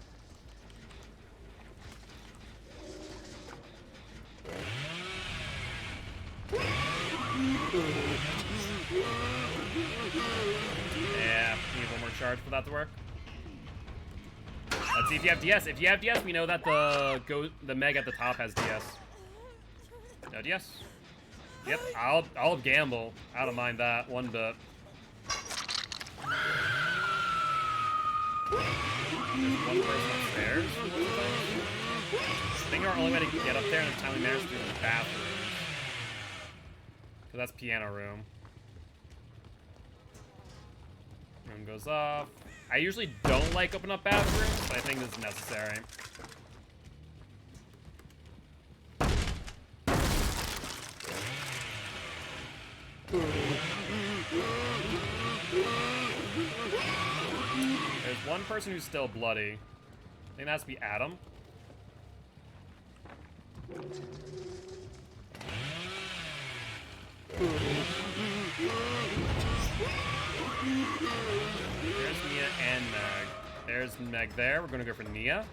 Yeah, need one more charge for that to work. Let's see if you have DS. If you have DS, we know that the Meg at the top has DS. No DS. Yep, I'll gamble. I don't mind that one bit. There's one person upstairs. I think our only way to get up there in a timely manner is through the bathroom. So that's piano room. Room goes off. I usually don't like opening up bathrooms, but I think this is necessary. There's one person who's still bloody. I think that has to be Adam. There's Nia and Meg. There's Meg there. We're gonna go for Nia.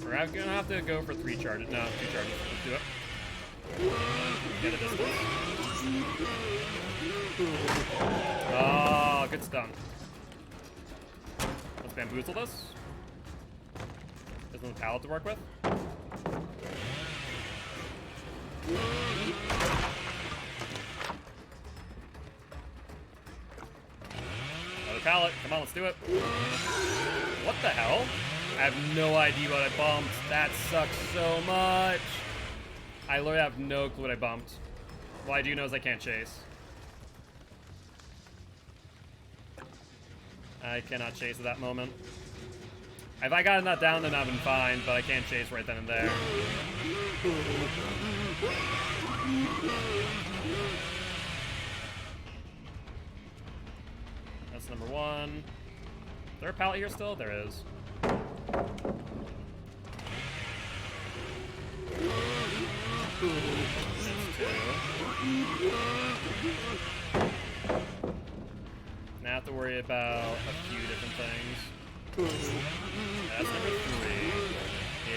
We're gonna have to go for 3 charges. No, 2 charges. Let's do it. Get a distance. Oh, good stun. Let's bamboozle this. There's no pallet to work with. Another pallet. Come on, let's do it. What the hell? I have no idea what I bumped. That sucks so much. I literally have no clue what I bumped. All I do know is I can't chase. I cannot chase at that moment. If I gotten that down, then I've been fine, but I can't chase right then and there. That's number one. Is there a pallet here still? There is. That's two. Now I have to worry about a few different things. That's number three.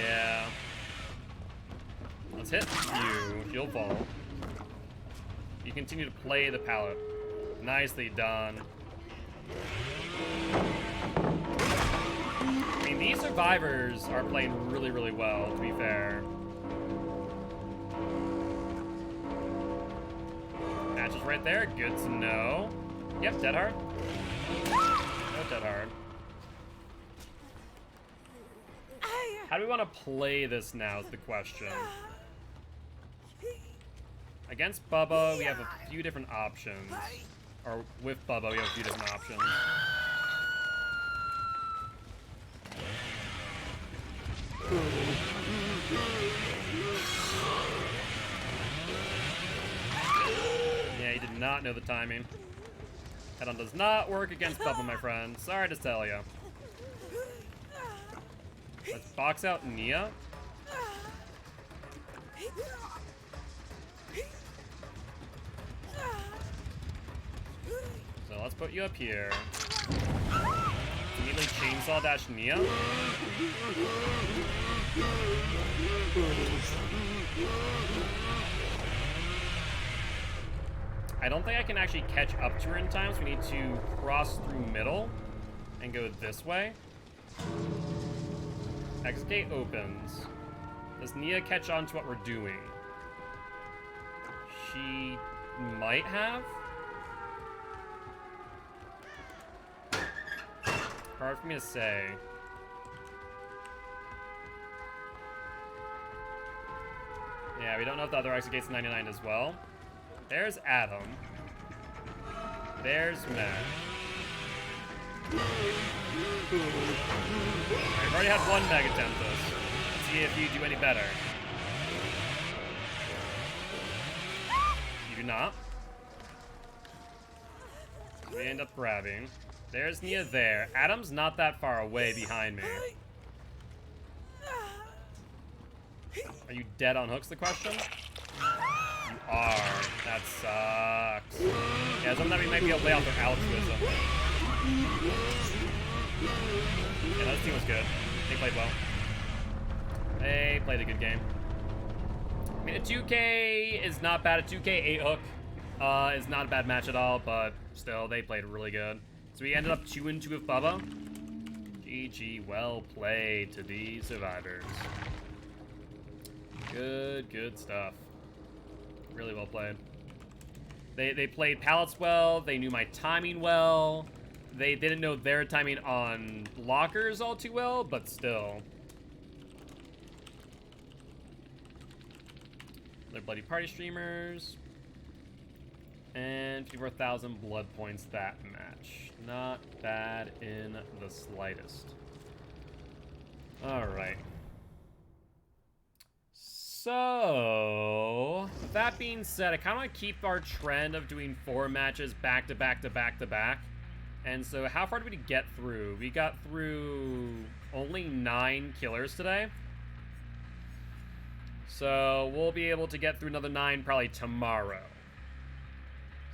Yeah. Let's hit you. You'll fall. You continue to play the pallet. Nicely done. I mean, these survivors are playing really, really well, to be fair. Matches right there. Good to know. Yep, dead hard. No dead hard. How do we want to play this now is the question. Against Bubba, we have a few different options. Or with Bubba, we have a few different options. Yeah, he did not know the timing. Head-on does not work against Bubba, my friend. Sorry to tell you. Let's box out Nia. So let's put you up here. Immediately chainsaw dash Nia. I don't think I can actually catch up to her in time, so we need to cross through middle and go this way. Exit gate opens. Does Nia catch on to what we're doing? She might have. Hard for me to say. Yeah, we don't know if the other exit gate's 99 as well. There's Adam. There's Matt. I've already had one Mega Tempest. Let's see if you do any better. You do not. We end up grabbing. There's Nia there. Adam's not that far away behind me. Are you dead on hooks, the question? You are. That sucks. Yeah, something that we might be able to play out their altruism. Yeah, this team was good. They played well. They played a good game. I mean, a 2K is not bad. A 2K 8 hook is not a bad match at all, but still, they played really good. So we ended up 2-2 with Bubba. GG, well played to the survivors. Good stuff. Really well played. They played pallets well. They knew my timing well. They didn't know their timing on lockers all too well, but still. They're Bloody Party streamers. And 54,000 blood points that match. Not bad in the slightest. Alright. So, with that being said, I kind of want to keep our trend of doing 4 matches back to back to back to back. And so, how far did we get through? We got through only 9 killers today. So, we'll be able to get through another 9 probably tomorrow.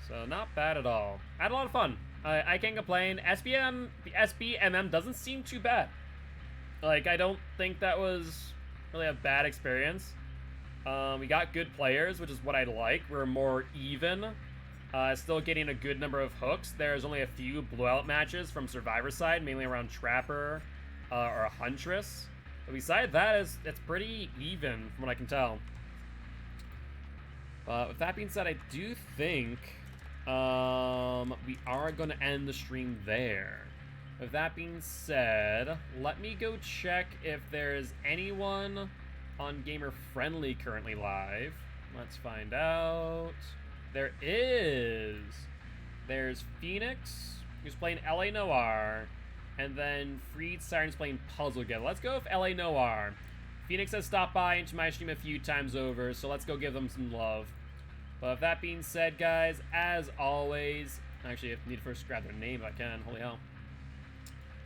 So, not bad at all. I had a lot of fun. I can't complain. SBMM doesn't seem too bad. Like, I don't think that was really a bad experience. We got good players, which is what I like. We're more even. Still getting a good number of hooks. There's only a few blowout matches from Survivor side, mainly around Trapper or Huntress. But besides that, it's pretty even from what I can tell. With that being said, I do think we are going to end the stream there. With that being said, let me go check if there's anyone on Gamer Friendly currently live. Let's find out. There is. There's Phoenix, who's playing LA Noir, and then Freed Siren's playing Puzzle together. Let's go with LA Noir. Phoenix has stopped by into my stream a few times over, so let's go give them some love. But with that being said, guys, as always, actually, I need to first grab their name if I can. Holy hell.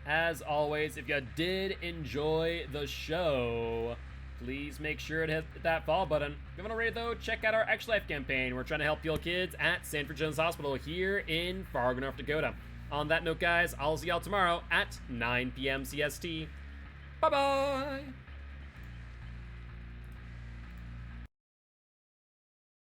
As always, if you did enjoy the show, please make sure to hit that follow button. If you haven't already, though, check out our Extra Life campaign. We're trying to help heal kids at Sanford Children's Hospital here in Fargo, North Dakota. On that note, guys, I'll see y'all tomorrow at 9 p.m. CST. Bye-bye!